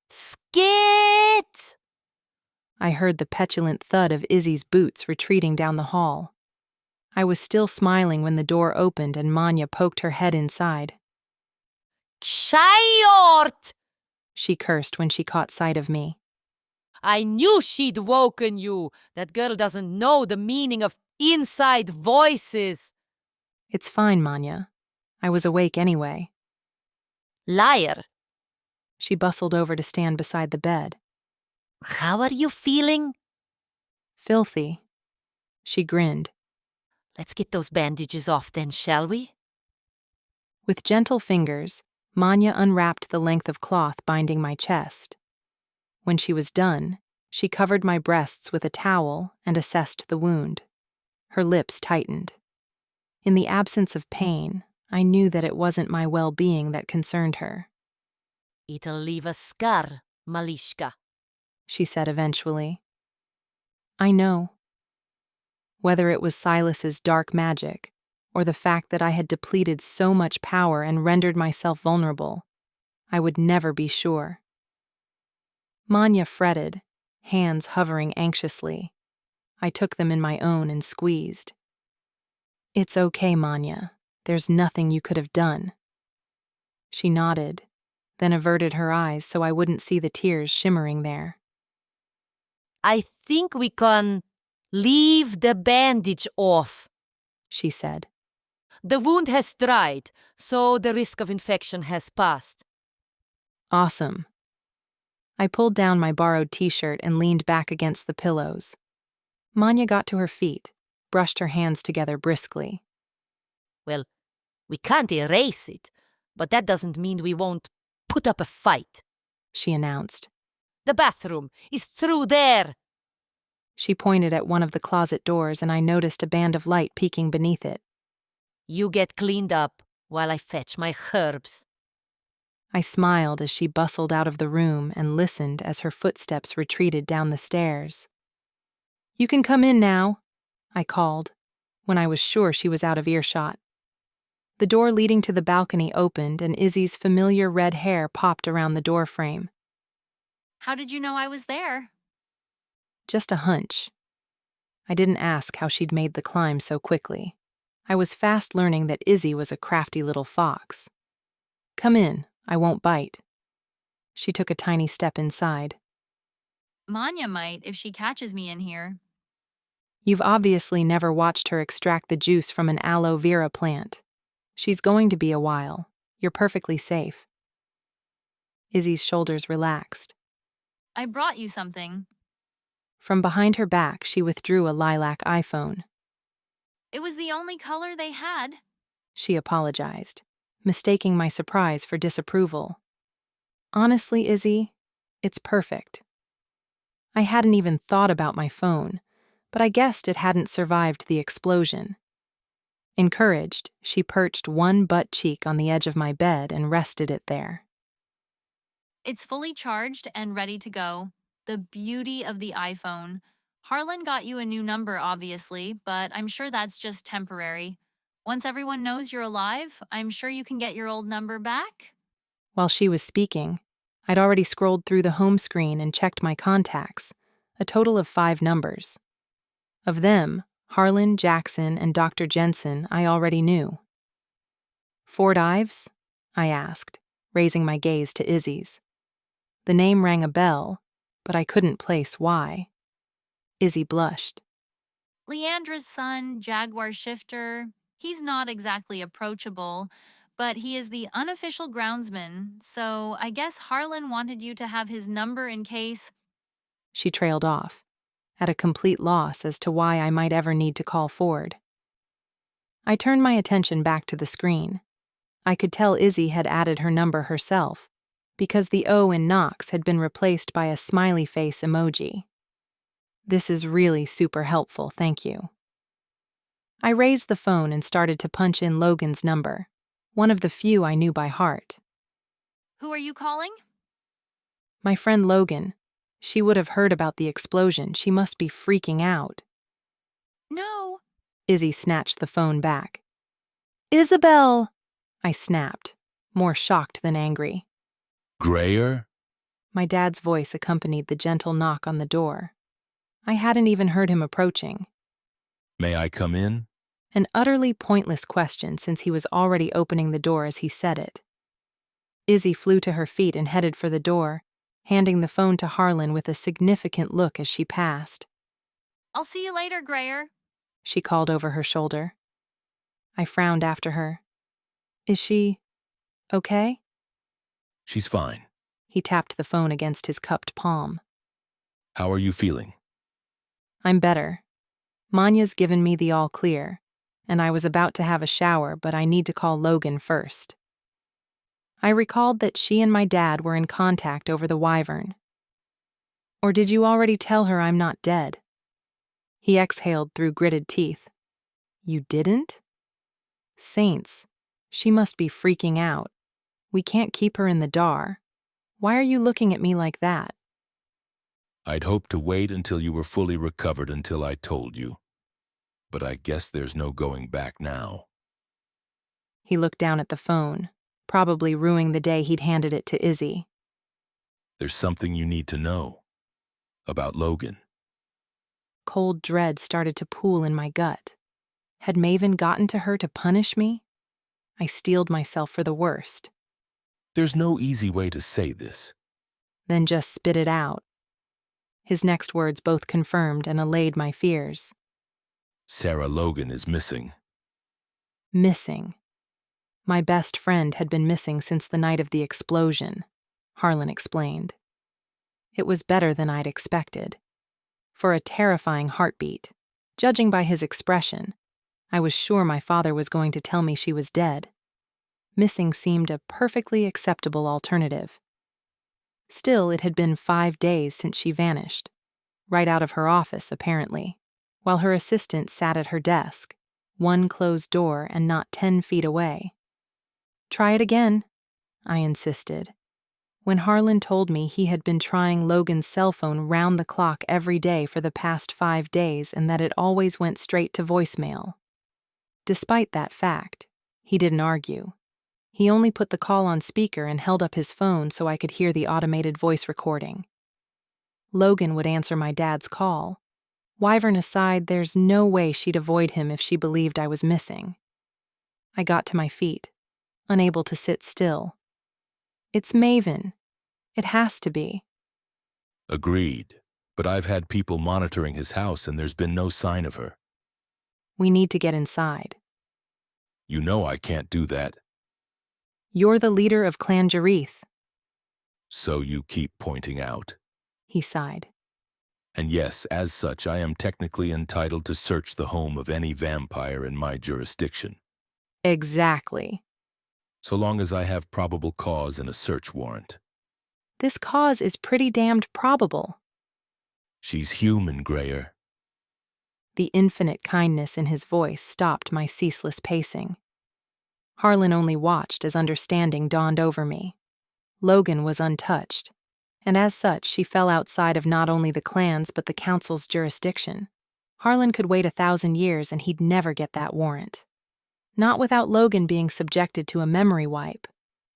Skit! I heard the petulant thud of Izzy's boots retreating down the hall. I was still smiling when the door opened and Manya poked her head inside. Chayort! She cursed when she caught sight of me. I knew she'd woken you. That girl doesn't know the meaning of inside voices. It's fine, Manya. I was awake anyway. Liar. She bustled over to stand beside the bed. How are you feeling? Filthy. She grinned. Let's get those bandages off then, shall we? With gentle fingers, Manya unwrapped the length of cloth binding my chest. When she was done, she covered my breasts with a towel and assessed the wound. Her lips tightened. In the absence of pain, I knew that it wasn't my well-being that concerned her. It'll leave a scar, Malishka, she said eventually. I know. Whether it was Silas's dark magic, or the fact that I had depleted so much power and rendered myself vulnerable, I would never be sure. Manya fretted, hands hovering anxiously. I took them in my own and squeezed. It's okay, Manya. There's nothing you could have done. She nodded, then averted her eyes so I wouldn't see the tears shimmering there. I think we can leave the bandage off, she said. The wound has dried, so the risk of infection has passed. Awesome. I pulled down my borrowed t-shirt and leaned back against the pillows. Manya got to her feet, brushed her hands together briskly. Well, we can't erase it, but that doesn't mean we won't put up a fight, she announced. The bathroom is through there. She pointed at one of the closet doors and I noticed a band of light peeking beneath it. You get cleaned up while I fetch my herbs. I smiled as she bustled out of the room and listened as her footsteps retreated down the stairs. You can come in now, I called, when I was sure she was out of earshot. The door leading to the balcony opened and Izzy's familiar red hair popped around the doorframe. How did you know I was there? Just a hunch. I didn't ask how she'd made the climb so quickly. I was fast learning that Izzy was a crafty little fox. Come in, I won't bite. She took a tiny step inside. Manya might if she catches me in here. You've obviously never watched her extract the juice from an aloe vera plant. She's going to be a while. You're perfectly safe. Izzy's shoulders relaxed. I brought you something. From behind her back, she withdrew a lilac iPhone. It was the only color they had. She apologized, mistaking my surprise for disapproval. Honestly, Izzy, it's perfect. I hadn't even thought about my phone, but I guessed it hadn't survived the explosion. Encouraged, she perched one butt cheek on the edge of my bed and rested it there. It's fully charged and ready to go. The beauty of the iPhone. Harlan got you a new number, obviously, but I'm sure that's just temporary. Once everyone knows you're alive, I'm sure you can get your old number back. While she was speaking, I'd already scrolled through the home screen and checked my contacts, a total of 5 numbers. Of them, Harlan, Jackson, and Dr. Jensen I already knew. Fort Ives? I asked, raising my gaze to Izzy's. The name rang a bell, but I couldn't place why. Izzy blushed. Leandra's son, Jaguar Shifter, he's not exactly approachable, but he is the unofficial groundsman, so I guess Harlan wanted you to have his number in case. She trailed off, at a complete loss as to why I might ever need to call Ford. I turned my attention back to the screen. I could tell Izzy had added her number herself, because the O in Knox had been replaced by a smiley face emoji. This is really super helpful, thank you. I raised the phone and started to punch in Logan's number, one of the few I knew by heart. Who are you calling? My friend Logan. She would have heard about the explosion. She must be freaking out. No. Izzy snatched the phone back. Isabel! I snapped, more shocked than angry. Grayer? My dad's voice accompanied the gentle knock on the door. I hadn't even heard him approaching. May I come in? An utterly pointless question since he was already opening the door as he said it. Izzy flew to her feet and headed for the door, handing the phone to Harlan with a significant look as she passed. I'll see you later, Grayer. She called over her shoulder. I frowned after her. Is she okay? She's fine. He tapped the phone against his cupped palm. How are you feeling? I'm better. Manya's given me the all clear, and I was about to have a shower, but I need to call Logan first. I recalled that she and my dad were in contact over the wyvern. Or did you already tell her I'm not dead? He exhaled through gritted teeth. You didn't? Saints, she must be freaking out. We can't keep her in the dar. Why are you looking at me like that? I'd hoped to wait until you were fully recovered until I told you. But I guess there's no going back now. He looked down at the phone, probably ruining the day he'd handed it to Izzy. There's something you need to know. About Logan. Cold dread started to pool in my gut. Had Maven gotten to her to punish me? I steeled myself for the worst. There's no easy way to say this. Then just spit it out. His next words both confirmed and allayed my fears. Sarah Logan is missing. Missing. My best friend had been missing since the night of the explosion, Harlan explained. It was better than I'd expected. For a terrifying heartbeat, judging by his expression, I was sure my father was going to tell me she was dead. Missing seemed a perfectly acceptable alternative. Still, it had been 5 days since she vanished, right out of her office, apparently, while her assistant sat at her desk, one closed door and not 10 feet away. Try it again, I insisted. When Harlan told me he had been trying Logan's cell phone round the clock every day for the past 5 days and that it always went straight to voicemail. Despite that fact, he didn't argue. He only put the call on speaker and held up his phone so I could hear the automated voice recording. Logan would answer my dad's call. Wyvern aside, there's no way she'd avoid him if she believed I was missing. I got to my feet, unable to sit still. It's Maven. It has to be. Agreed. But I've had people monitoring his house and there's been no sign of her. We need to get inside. You know I can't do that. You're the leader of Clan Jareth, So you keep pointing out. he sighed. And yes, as such, I am technically entitled to search the home of any vampire in my jurisdiction. Exactly. So long as I have probable cause and a search warrant. This cause is pretty damned probable. She's human, Grayer. The infinite kindness in his voice stopped my ceaseless pacing. Harlan only watched as understanding dawned over me. Logan was untouched, and as such she fell outside of not only the clan's but the council's jurisdiction. Harlan could wait 1,000 years and he'd never get that warrant. Not without Logan being subjected to a memory wipe.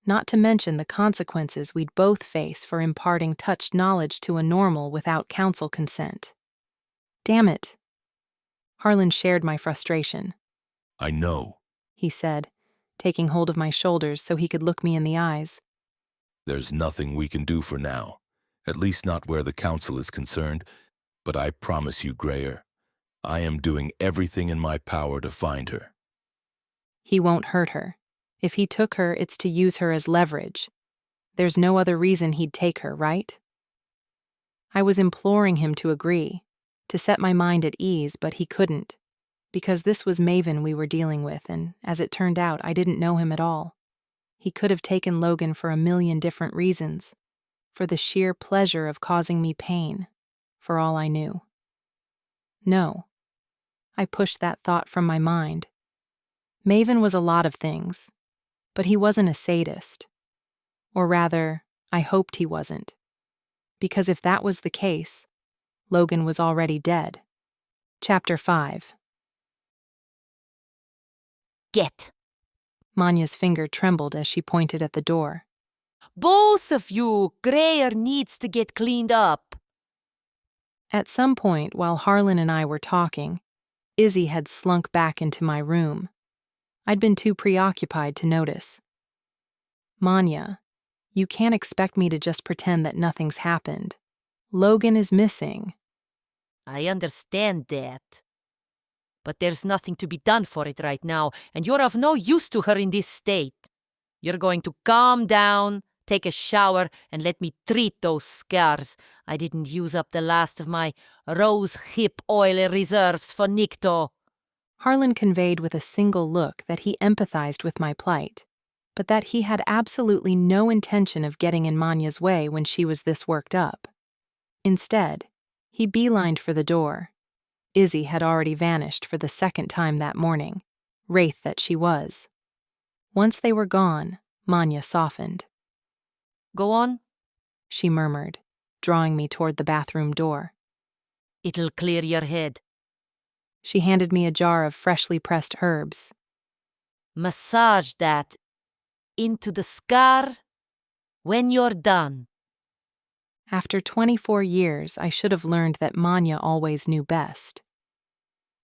not to mention the consequences we'd both face for imparting touched knowledge to a normal without council consent. Damn it. Harlan shared my frustration. I know. He said, taking hold of my shoulders so he could look me in the eyes. There's nothing we can do for now, at least not where the council is concerned, but I promise you, Grayer, I am doing everything in my power to find her. He won't hurt her. If he took her, it's to use her as leverage. There's no other reason he'd take her, right? I was imploring him to agree, to set my mind at ease, but he couldn't, because this was Maven we were dealing with, and as it turned out, I didn't know him at all. He could have taken Logan for a million different reasons, for the sheer pleasure of causing me pain, for all I knew. No. I pushed that thought from my mind. Maven was a lot of things, but he wasn't a sadist. Or rather, I hoped he wasn't. Because if that was the case, Logan was already dead. Chapter 5. Get. Manya's finger trembled as she pointed at the door. Both of you, Grayer needs to get cleaned up. At some point, while Harlan and I were talking, Izzy had slunk back into my room. I'd been too preoccupied to notice. Manya, you can't expect me to just pretend that nothing's happened. Logan is missing. I understand that. But there's nothing to be done for it right now, and you're of no use to her in this state. You're going to calm down, take a shower, and let me treat those scars. I didn't use up the last of my rose hip oil reserves for Nikto. Harlan conveyed with a single look that he empathized with my plight, but that he had absolutely no intention of getting in Manya's way when she was this worked up. Instead, he beelined for the door. Izzy had already vanished for the second time that morning, wraith that she was. Once they were gone, Manya softened. Go on, she murmured, drawing me toward the bathroom door. It'll clear your head. She handed me a jar of freshly pressed herbs. Massage that into the scar when you're done. After 24 years, I should have learned that Manya always knew best.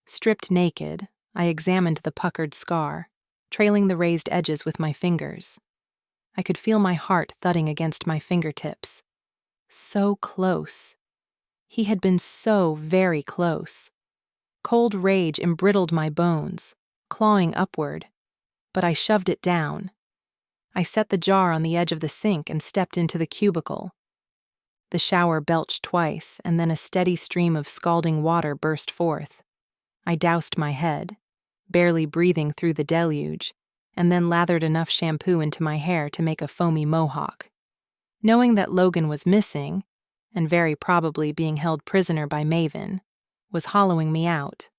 Stripped naked, I examined the puckered scar, trailing the raised edges with my fingers. I could feel my heart thudding against my fingertips. So close. He had been so very close. Cold rage embrittled my bones, clawing upward, but I shoved it down. I set the jar on the edge of the sink and stepped into the cubicle. The shower belched twice, and then a steady stream of scalding water burst forth. I doused my head, barely breathing through the deluge, and then lathered enough shampoo into my hair to make a foamy mohawk. Knowing that Logan was missing, and very probably being held prisoner by Maven, was hollowing me out.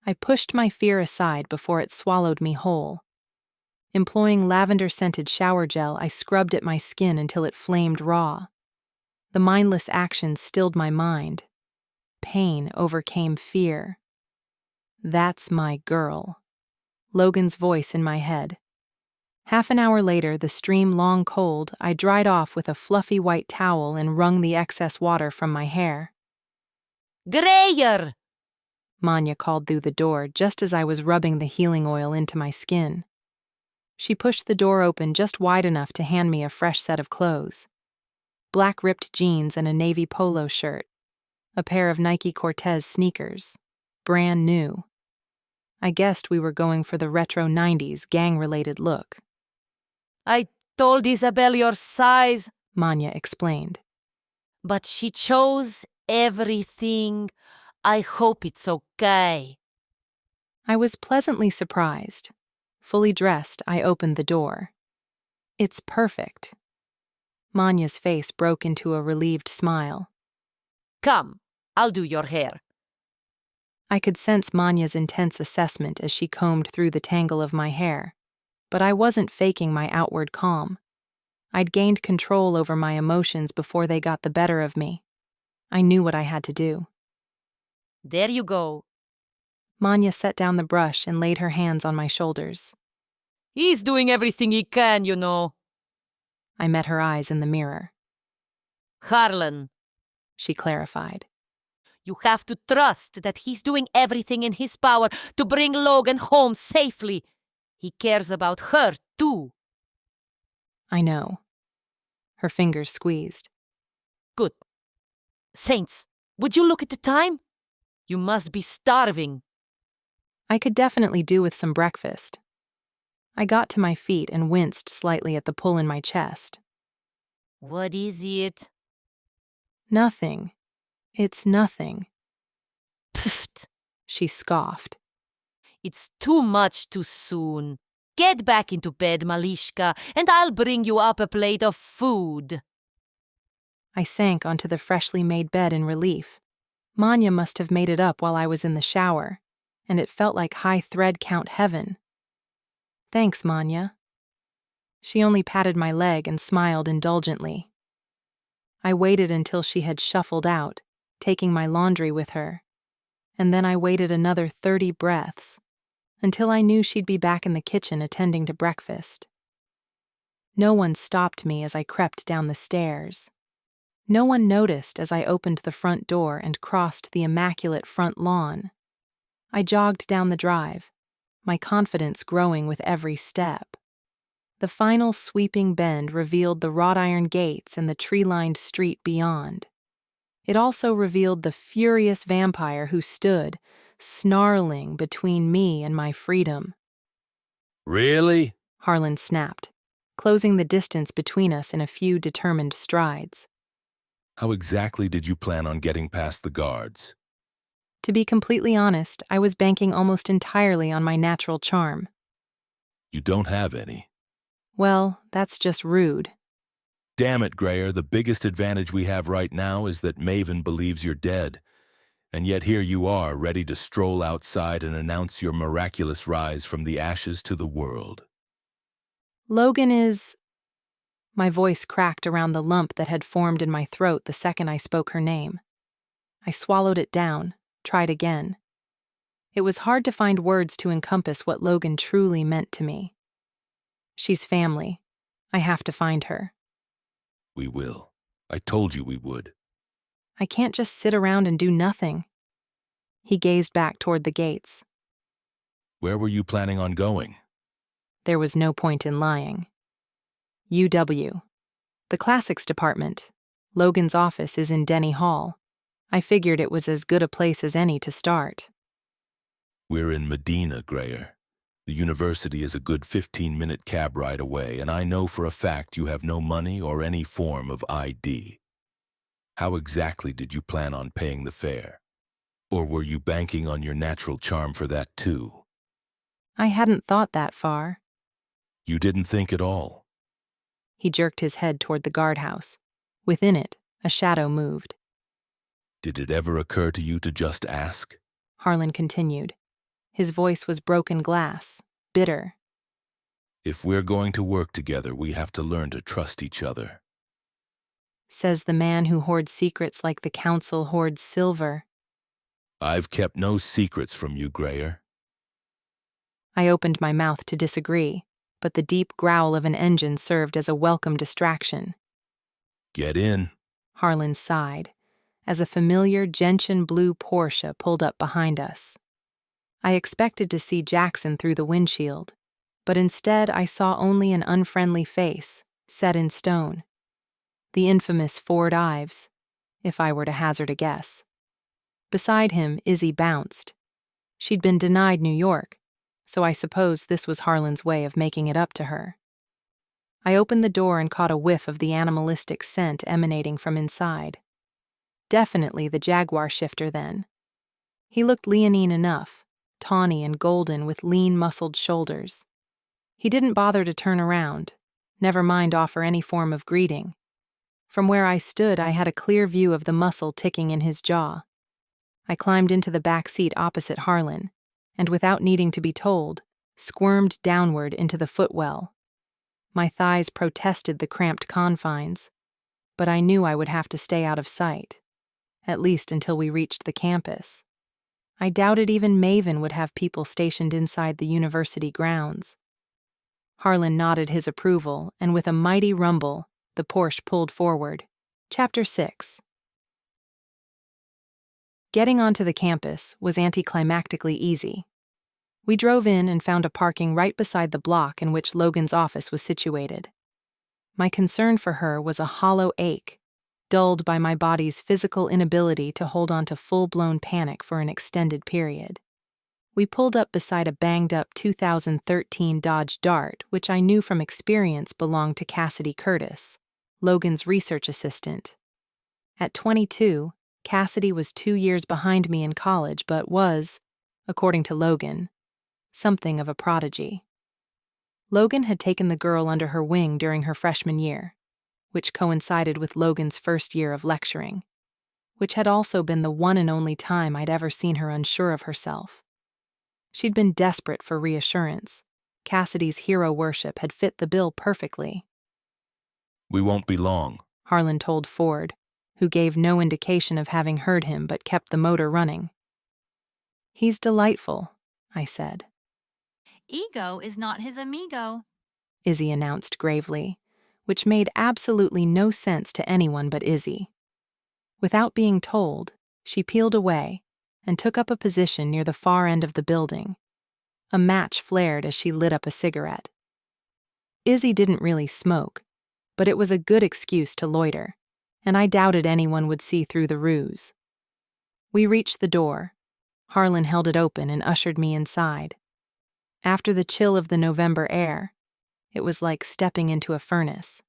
I pushed my fear aside before it swallowed me whole. Employing lavender-scented shower gel, I scrubbed at my skin until it flamed raw. The mindless action stilled my mind. Pain overcame fear. That's my girl. Logan's voice in my head. Half an hour later, the stream long cold, I dried off with a fluffy white towel and wrung the excess water from my hair. Grayer! Manya called through the door just as I was rubbing the healing oil into my skin. She pushed the door open just wide enough to hand me a fresh set of clothes. Black ripped jeans and a navy polo shirt. A pair of Nike Cortez sneakers. Brand new. I guessed we were going for the retro 90s gang-related look. I told Isabel your size, Manya explained. but she chose everything. I hope it's okay. I was pleasantly surprised. Fully dressed, I opened the door. It's perfect. Manya's face broke into a relieved smile. Come, I'll do your hair. I could sense Manya's intense assessment as she combed through the tangle of my hair, but I wasn't faking my outward calm. I'd gained control over my emotions before they got the better of me. I knew what I had to do. There you go. Manya set down the brush and laid her hands on my shoulders. He's doing everything he can, you know. I met her eyes in the mirror. Harlan, She clarified. you have to trust that he's doing everything in his power to bring Logan home safely. He cares about her, too. I know. Her fingers squeezed. Good. Saints, would you look at the time? You must be starving. I could definitely do with some breakfast. I got to my feet and winced slightly at the pull in my chest. What is it? Nothing. It's nothing, Pfft. she scoffed. It's too much too soon. Get back into bed, Malishka, and I'll bring you up a plate of food. I sank onto the freshly made bed in relief. Manya must have made it up while I was in the shower, and it felt like high thread count heaven. Thanks, Manya. She only patted my leg and smiled indulgently. I waited until she had shuffled out, taking my laundry with her, and then I waited another 30 breaths, until I knew she'd be back in the kitchen attending to breakfast. No one stopped me as I crept down the stairs. No one noticed as I opened the front door and crossed the immaculate front lawn. I jogged down the drive, my confidence growing with every step. The final sweeping bend revealed the wrought iron gates and the tree-lined street beyond. It also revealed the furious vampire who stood, snarling between me and my freedom. Really? Harlan snapped, closing the distance between us in a few determined strides. How exactly did you plan on getting past the guards? To be completely honest, I was banking almost entirely on my natural charm. You don't have any. Well, that's just rude. Damn it, Grayer, the biggest advantage we have right now is that Maven believes you're dead. And yet here you are, ready to stroll outside and announce your miraculous rise from the ashes to the world. Logan is... My voice cracked around the lump that had formed in my throat the second I spoke her name. I swallowed it down, tried again. It was hard to find words to encompass what Logan truly meant to me. She's family. I have to find her. We will. I told you we would. I can't just sit around and do nothing. He gazed back toward the gates. Where were you planning on going? There was no point in lying. UW. The classics department. Logan's office is in Denny Hall. I figured it was as good a place as any to start. We're in Medina, Grayer. The university is a good 15-minute cab ride away, and I know for a fact you have no money or any form of ID. How exactly did you plan on paying the fare? Or were you banking on your natural charm for that too? I hadn't thought that far. You didn't think at all? He jerked his head toward the guardhouse. Within it, a shadow moved. Did it ever occur to you to just ask? Harlan continued. His voice was broken glass, bitter. If we're going to work together, we have to learn to trust each other. Says the man who hoards secrets like the council hoards silver. I've kept no secrets from you, Grayer. I opened my mouth to disagree, but the deep growl of an engine served as a welcome distraction. Get in. Harlan sighed, as a familiar gentian blue Porsche pulled up behind us. I expected to see Jackson through the windshield, but instead I saw only an unfriendly face, set in stone. The infamous Ford Ives, if I were to hazard a guess. Beside him, Izzy bounced. She'd been denied New York, so I suppose this was Harlan's way of making it up to her. I opened the door and caught a whiff of the animalistic scent emanating from inside. Definitely the Jaguar shifter, then. He looked leonine enough, tawny and golden with lean, muscled shoulders. He didn't bother to turn around, never mind offer any form of greeting. From where I stood, I had a clear view of the muscle ticking in his jaw. I climbed into the back seat opposite Harlan, and without needing to be told, squirmed downward into the footwell. My thighs protested the cramped confines, but I knew I would have to stay out of sight, at least until we reached the campus. I doubted even Maven would have people stationed inside the university grounds. Harlan nodded his approval, and with a mighty rumble, the Porsche pulled forward. Chapter 6. Getting onto the campus was anticlimactically easy. We drove in and found a parking right beside the block in which Logan's office was situated. My concern for her was a hollow ache, dulled by my body's physical inability to hold on to full-blown panic for an extended period. We pulled up beside a banged-up 2013 Dodge Dart, which I knew from experience belonged to Cassidy Curtis, Logan's research assistant. At 22, Cassidy was 2 years behind me in college but was, according to Logan, something of a prodigy. Logan had taken the girl under her wing during her freshman year, which coincided with Logan's first year of lecturing, which had also been the one and only time I'd ever seen her unsure of herself. She'd been desperate for reassurance. Cassidy's hero worship had fit the bill perfectly. We won't be long, Harlan told Ford, who gave no indication of having heard him but kept the motor running. He's delightful, I said. Ego is not his amigo. Izzy announced gravely, which made absolutely no sense to anyone but Izzy. Without being told, she peeled away and took up a position near the far end of the building. A match flared as she lit up a cigarette. Izzy didn't really smoke, but it was a good excuse to loiter, and I doubted anyone would see through the ruse. We reached the door. Harlan held it open and ushered me inside. After the chill of the November air, it was like stepping into a furnace.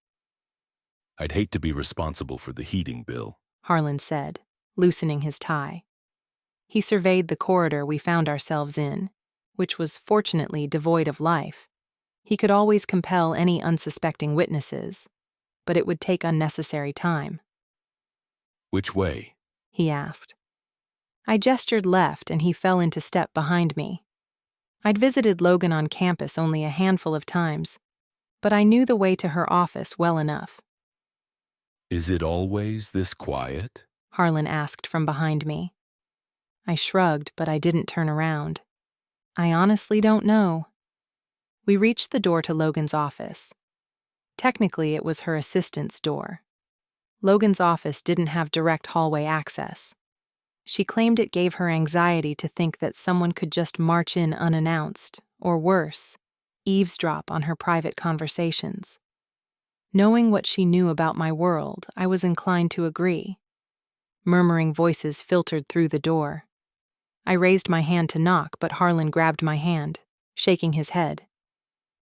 I'd hate to be responsible for the heating bill, Harlan said, loosening his tie. He surveyed the corridor we found ourselves in, which was fortunately devoid of life. He could always compel any unsuspecting witnesses, but it would take unnecessary time. Which way? He asked. I gestured left and he fell into step behind me. I'd visited Logan on campus only a handful of times, but I knew the way to her office well enough. Is it always this quiet? Harlan asked from behind me. I shrugged, but I didn't turn around. I honestly don't know. We reached the door to Logan's office. Technically, it was her assistant's door. Logan's office didn't have direct hallway access. She claimed it gave her anxiety to think that someone could just march in unannounced, or worse, eavesdrop on her private conversations. Knowing what she knew about my world, I was inclined to agree. Murmuring voices filtered through the door. I raised my hand to knock, but Harlan grabbed my hand, shaking his head.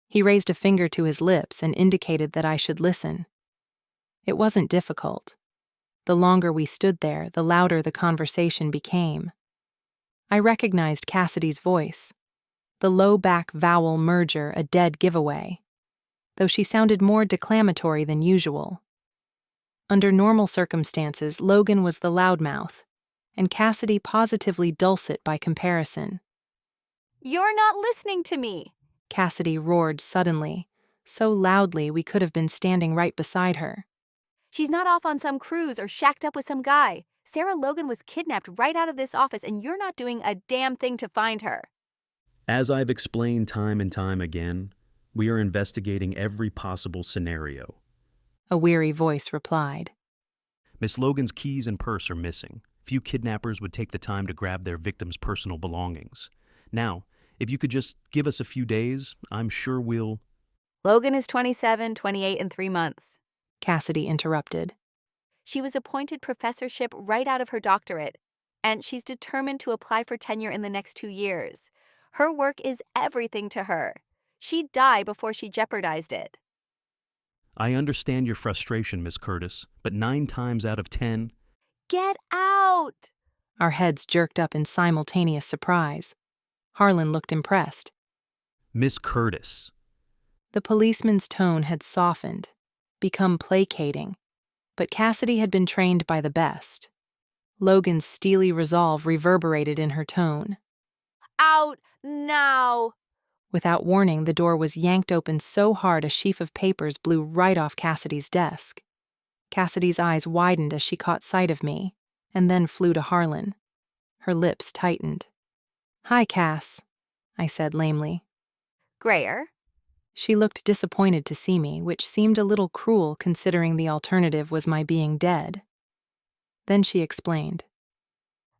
He raised a finger to his lips and indicated that I should listen. It wasn't difficult. The longer we stood there, the louder the conversation became. I recognized Cassidy's voice, the low-back vowel merger a dead giveaway, though she sounded more declamatory than usual. Under normal circumstances, Logan was the loudmouth, and Cassidy positively dulcet by comparison. You're not listening to me, Cassidy roared suddenly, so loudly we could have been standing right beside her. She's not off on some cruise or shacked up with some guy. Sarah Logan was kidnapped right out of this office, and you're not doing a damn thing to find her. As I've explained time and time again, we are investigating every possible scenario. A weary voice replied. Miss Logan's keys and purse are missing. Few kidnappers would take the time to grab their victim's personal belongings. Now, if you could just give us a few days, I'm sure we'll... Logan is 27, 28 in 3 months. Cassidy interrupted. She was appointed professorship right out of her doctorate, and she's determined to apply for tenure in the next 2 years. Her work is everything to her. She'd die before she jeopardized it. I understand your frustration, Miss Curtis, but 9 times out of 10... Get out! Our heads jerked up in simultaneous surprise. Harlan looked impressed. Miss Curtis. The policeman's tone had softened, become placating, but Cassidy had been trained by the best. Logan's steely resolve reverberated in her tone. Out now! Without warning, the door was yanked open so hard a sheaf of papers blew right off Cassidy's desk. Cassidy's eyes widened as she caught sight of me, and then flew to Harlan. Her lips tightened. "Hi, Cass," I said lamely. Grayer? She looked disappointed to see me, which seemed a little cruel considering the alternative was my being dead. Then she explained.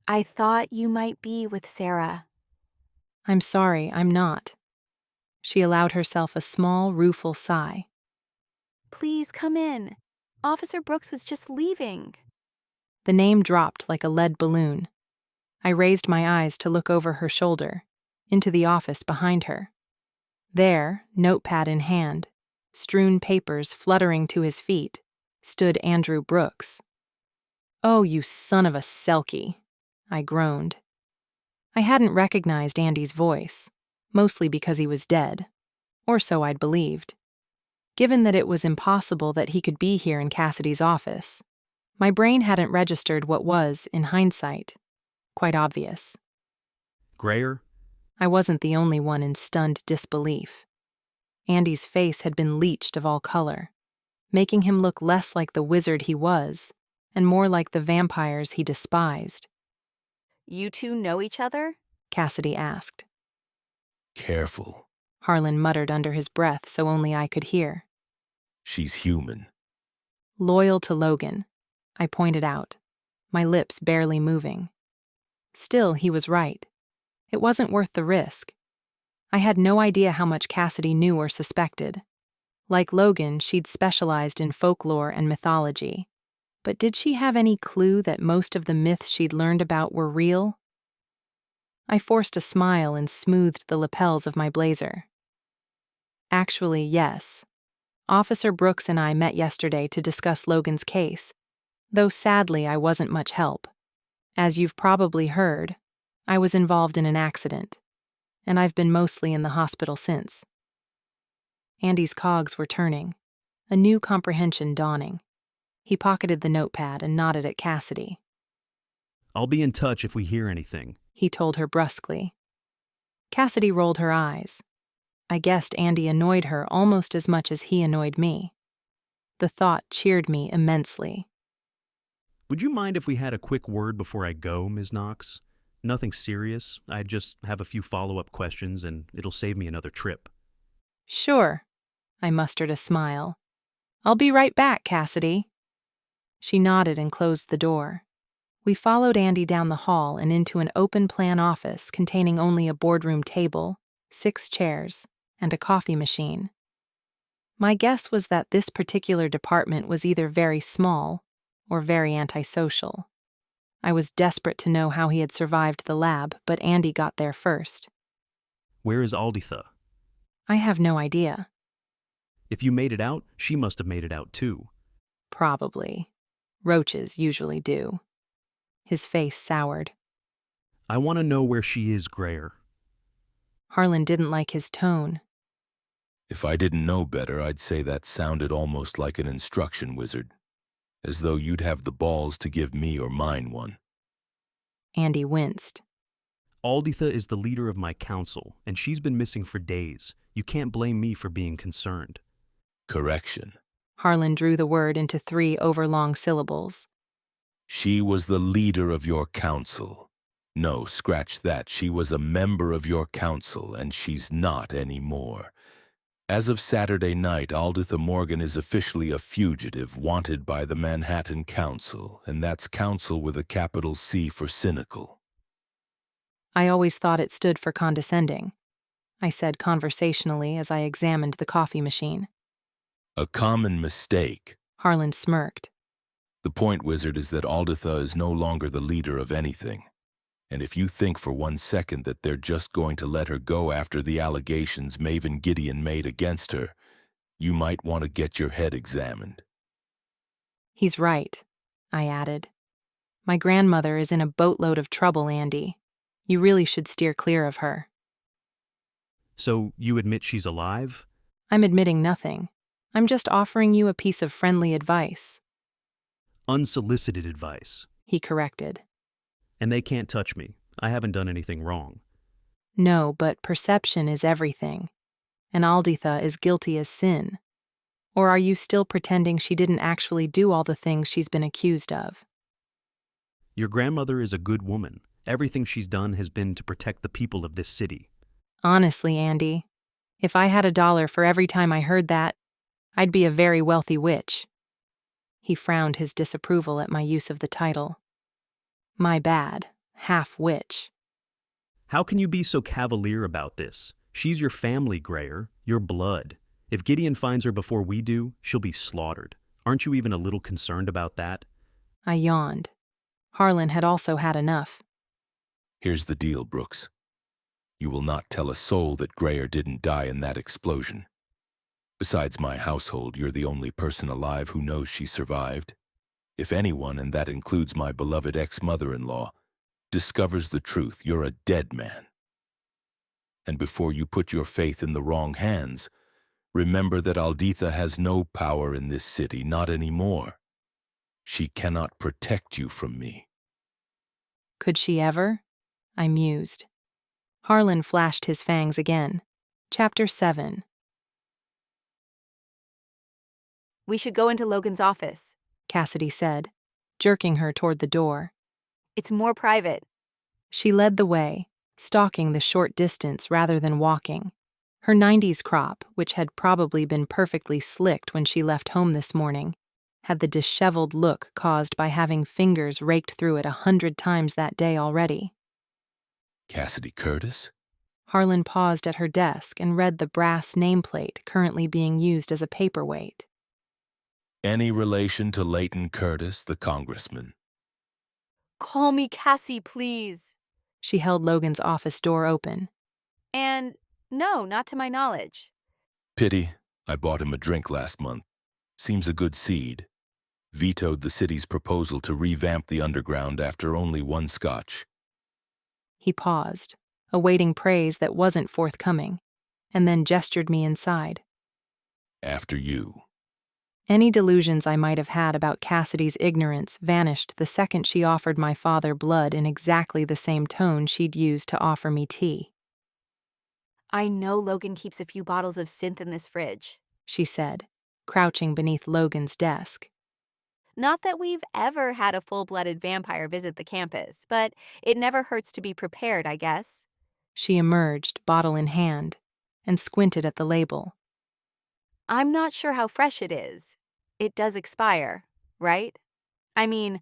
I thought you might be with Sarah. I'm sorry, I'm not. She allowed herself a small, rueful sigh. Please come in. Officer Brooks was just leaving. The name dropped like a lead balloon. I raised my eyes to look over her shoulder, into the office behind her. There, notepad in hand, strewn papers fluttering to his feet, stood Andrew Brooks. "Oh, you son of a selkie," I groaned. I hadn't recognized Andy's voice, mostly because he was dead, or so I'd believed. Given that it was impossible that he could be here in Cassidy's office, my brain hadn't registered what was, in hindsight, quite obvious. Grayer? I wasn't the only one in stunned disbelief. Andy's face had been leached of all color, making him look less like the wizard he was and more like the vampires he despised. You two know each other? Cassidy asked. Careful. Harlan muttered under his breath so only I could hear. She's human. Loyal to Logan, I pointed out, my lips barely moving. Still, he was right. It wasn't worth the risk. I had no idea how much Cassidy knew or suspected. Like Logan, she'd specialized in folklore and mythology. But did she have any clue that most of the myths she'd learned about were real? I forced a smile and smoothed the lapels of my blazer. Actually, yes. Officer Brooks and I met yesterday to discuss Logan's case, though sadly I wasn't much help. As you've probably heard, I was involved in an accident, and I've been mostly in the hospital since. Andy's cogs were turning, a new comprehension dawning. He pocketed the notepad and nodded at Cassidy. I'll be in touch if we hear anything, he told her brusquely. Cassidy rolled her eyes. I guessed Andy annoyed her almost as much as he annoyed me. The thought cheered me immensely. Would you mind if we had a quick word before I go, Ms. Knox? Nothing serious. I just have a few follow-up questions and it'll save me another trip. Sure. I mustered a smile. I'll be right back, Cassidy. She nodded and closed the door. We followed Andy down the hall and into an open-plan office containing only a boardroom table, 6 chairs, and a coffee machine. My guess was that this particular department was either very small or very antisocial. I was desperate to know how he had survived the lab, but Andy got there first. Where is Alditha? I have no idea. If you made it out, she must have made it out too. Probably. Roaches usually do. His face soured. I want to know where she is, Grayer. Harlan didn't like his tone. If I didn't know better, I'd say that sounded almost like an instruction wizard, as though you'd have the balls to give me or mine one. Andy winced. Alditha is the leader of my council, and she's been missing for days. You can't blame me for being concerned. Correction. Harlan drew the word into 3 overlong syllables. She was the leader of your council. No, scratch that. She was a member of your council, and she's not anymore. As of Saturday night, Alditha Morgan is officially a fugitive wanted by the Manhattan Council, and that's council with a capital C for cynical. I always thought it stood for condescending, I said conversationally as I examined the coffee machine. A common mistake. Harlan smirked. The point, Wizard, is that Alditha is no longer the leader of anything. And if you think for 1 second that they're just going to let her go after the allegations Maven Gideon made against her, you might want to get your head examined. He's right, I added. My grandmother is in a boatload of trouble, Andy. You really should steer clear of her. So you admit she's alive? I'm admitting nothing. I'm just offering you a piece of friendly advice. Unsolicited advice, he corrected. And they can't touch me. I haven't done anything wrong. No, but perception is everything. And Alditha is guilty as sin. Or are you still pretending she didn't actually do all the things she's been accused of? Your grandmother is a good woman. Everything she's done has been to protect the people of this city. Honestly, Andy, If I had $1 for every time I heard that, I'd be a very wealthy witch. He frowned his disapproval at my use of the title. My bad, half witch. How can you be so cavalier about this? She's your family, Grayer, your blood. If Gideon finds her before we do, she'll be slaughtered. Aren't you even a little concerned about that? I yawned. Harlan had also had enough. Here's the deal, Brooks. You will not tell a soul that Grayer didn't die in that explosion. Besides my household, you're the only person alive who knows she survived. If anyone, and that includes my beloved ex-mother-in-law, discovers the truth, you're a dead man. And before you put your faith in the wrong hands, remember that Alditha has no power in this city, not anymore. She cannot protect you from me. Could she ever? I mused. Harlan flashed his fangs again. Chapter 7. We should go into Logan's office. Cassidy said, jerking her toward the door. It's more private. She led the way, stalking the short distance rather than walking. Her 90s crop, which had probably been perfectly slicked when she left home this morning, had the disheveled look caused by having fingers raked through it 100 times that day already. Cassidy Curtis? Harlan paused at her desk and read the brass nameplate currently being used as a paperweight. Any relation to Leighton Curtis, the congressman? Call me Cassie, please. She held Logan's office door open. And no, not to my knowledge. Pity. I bought him a drink last month. Seems a good seed. Vetoed the city's proposal to revamp the underground after only one scotch. He paused, awaiting praise that wasn't forthcoming, and then gestured me inside. After you. Any delusions I might have had about Cassidy's ignorance vanished the second she offered my father blood in exactly the same tone she'd used to offer me tea. I know Logan keeps a few bottles of synth in this fridge, she said, crouching beneath Logan's desk. Not that we've ever had a full-blooded vampire visit the campus, but it never hurts to be prepared, I guess. She emerged, bottle in hand, and squinted at the label. I'm not sure how fresh it is. It does expire, right? I mean,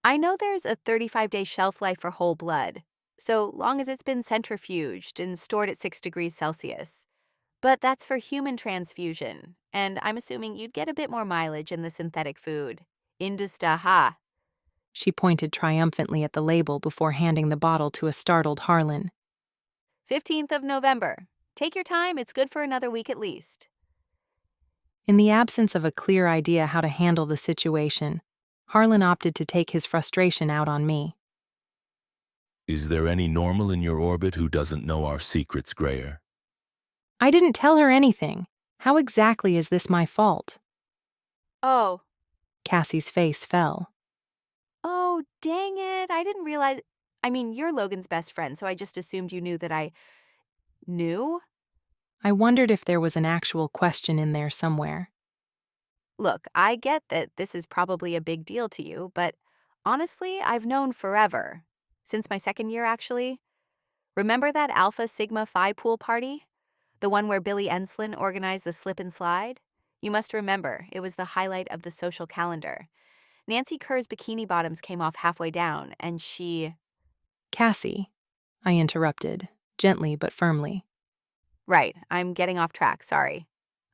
I know there's a 35-day shelf life for whole blood, so long as it's been centrifuged and stored at 6 degrees Celsius. But that's for human transfusion, and I'm assuming you'd get a bit more mileage in the synthetic food. Industa ha. She pointed triumphantly at the label before handing the bottle to a startled Harlan. 15th of November. Take your time, it's good for another week at least. In the absence of a clear idea how to handle the situation, Harlan opted to take his frustration out on me. Is there any normal in your orbit who doesn't know our secrets, Grayer? I didn't tell her anything. How exactly is this my fault? Oh. Cassie's face fell. Oh, dang it. I didn't realize. I mean, you're Logan's best friend, so I just assumed you knew that I knew? I wondered if there was an actual question in there somewhere. Look, I get that this is probably a big deal to you, but honestly, I've known forever. Since my second year, actually. Remember that Alpha Sigma Phi pool party? The one where Billy Enslin organized the slip and slide? You must remember, it was the highlight of the social calendar. Nancy Kerr's bikini bottoms came off halfway down, and she... Cassie, I interrupted, gently but firmly. Right, I'm getting off track, sorry.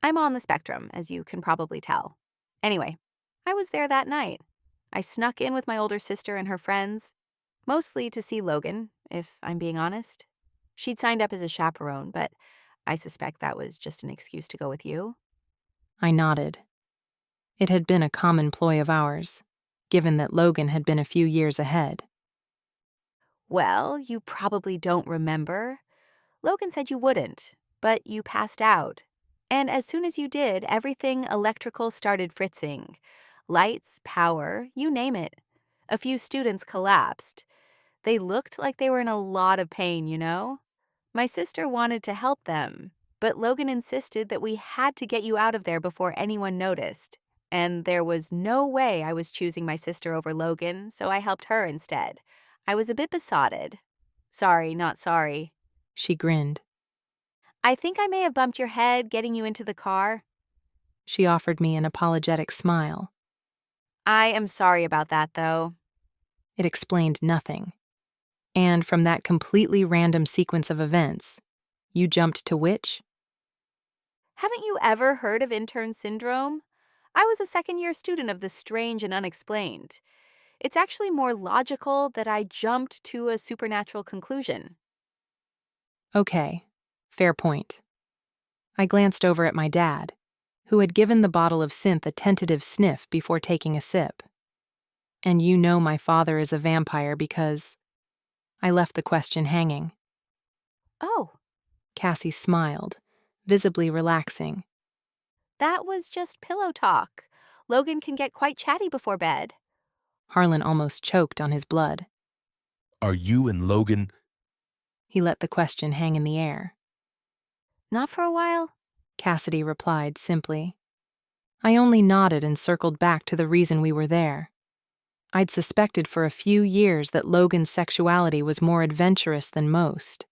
I'm on the spectrum, as you can probably tell. Anyway, I was there that night. I snuck in with my older sister and her friends, mostly to see Logan, if I'm being honest. She'd signed up as a chaperone, but I suspect that was just an excuse to go with you. I nodded. It had been a common ploy of ours, given that Logan had been a few years ahead. Well, you probably don't remember. Logan said you wouldn't, but you passed out. And as soon as you did, everything electrical started fritzing. Lights, power, you name it. A few students collapsed. They looked like they were in a lot of pain, you know? My sister wanted to help them, but Logan insisted that we had to get you out of there before anyone noticed. And there was no way I was choosing my sister over Logan, so I helped her instead. I was a bit besotted. Sorry, not sorry. She grinned. I think I may have bumped your head getting you into the car. She offered me an apologetic smile. I am sorry about that, though. It explained nothing. And from that completely random sequence of events, you jumped to which? Haven't you ever heard of intern syndrome? I was a second-year student of the strange and unexplained. It's actually more logical that I jumped to a supernatural conclusion. Okay, fair point. I glanced over at my dad, who had given the bottle of synth a tentative sniff before taking a sip. And you know my father is a vampire because... I left the question hanging. Oh, Cassie smiled, visibly relaxing. that was just pillow talk. Logan can get quite chatty before bed. Harlan almost choked on his blood. Are you and Logan? He let the question hang in the air. Not for a while. Cassidy replied simply. I only nodded and circled back to the reason we were there. I'd suspected for a few years that Logan's sexuality was more adventurous than most.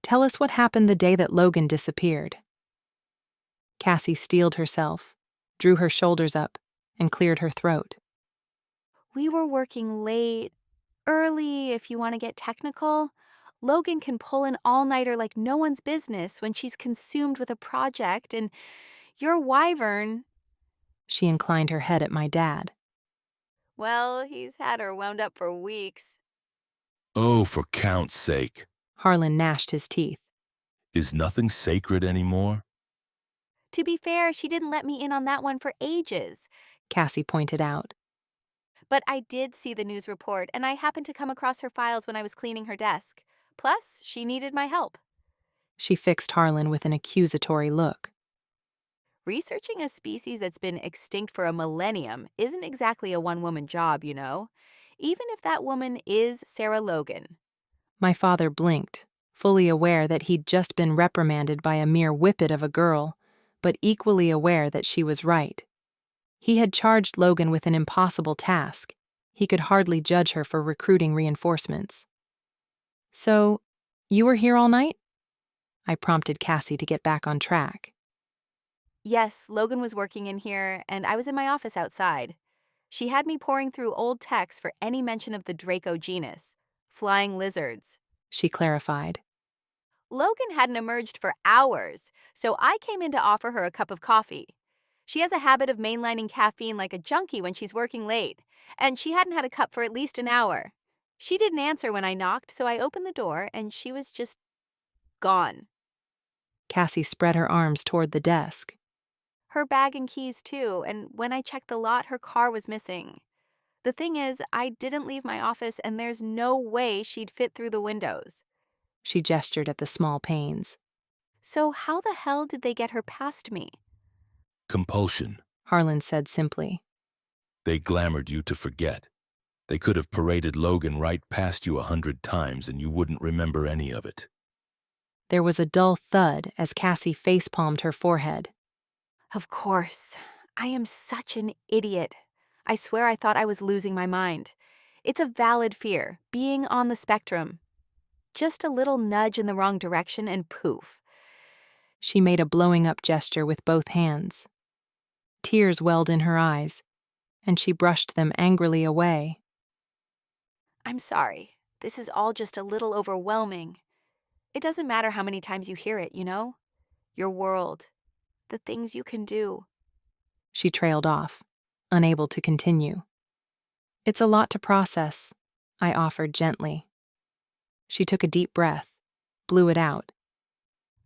Tell us what happened the day that Logan disappeared. Cassie steeled herself, drew her shoulders up, and cleared her throat. We were working late, early if you want to get technical. Logan can pull an all-nighter like no one's business when she's consumed with a project, and your wyvern... She inclined her head at my dad. Well, he's had her wound up for weeks. Oh, for count's sake. Harlan gnashed his teeth. Is nothing sacred anymore? To be fair, she didn't let me in on that one for ages. Cassie pointed out. But I did see the news report, and I happened to come across her files when I was cleaning her desk. Plus, she needed my help. She fixed Harlan with an accusatory look. Researching a species that's been extinct for a millennium isn't exactly a one-woman job, you know, even if that woman is Sarah Logan. My father blinked, fully aware that he'd just been reprimanded by a mere whippet of a girl, but equally aware that she was right. He had charged Logan with an impossible task. He could hardly judge her for recruiting reinforcements. So, you were here all night? I prompted Cassie to get back on track. Yes, Logan was working in here, and I was in my office outside. She had me poring through old texts for any mention of the Draco genus, flying lizards. She clarified. Logan hadn't emerged for hours, so I came in to offer her a cup of coffee. She has a habit of mainlining caffeine like a junkie when she's working late, and she hadn't had a cup for at least an hour. She didn't answer when I knocked, so I opened the door, and she was just gone. Cassie spread her arms toward the desk. Her bag and keys, too, and when I checked the lot, her car was missing. The thing is, I didn't leave my office, and there's no way she'd fit through the windows. She gestured at the small panes. So how the hell did they get her past me? Compulsion. Harlan said simply. They glamored you to forget. They could have paraded Logan right past you 100 times and you wouldn't remember any of it. There was a dull thud as Cassie facepalmed her forehead. Of course. I am such an idiot. I swear I thought I was losing my mind. It's a valid fear, being on the spectrum. Just a little nudge in the wrong direction and poof. She made a blowing-up gesture with both hands. Tears welled in her eyes, and she brushed them angrily away. I'm sorry. This is all just a little overwhelming. It doesn't matter how many times you hear it, you know? Your world. The things you can do. She trailed off, unable to continue. It's a lot to process, I offered gently. She took a deep breath, blew it out.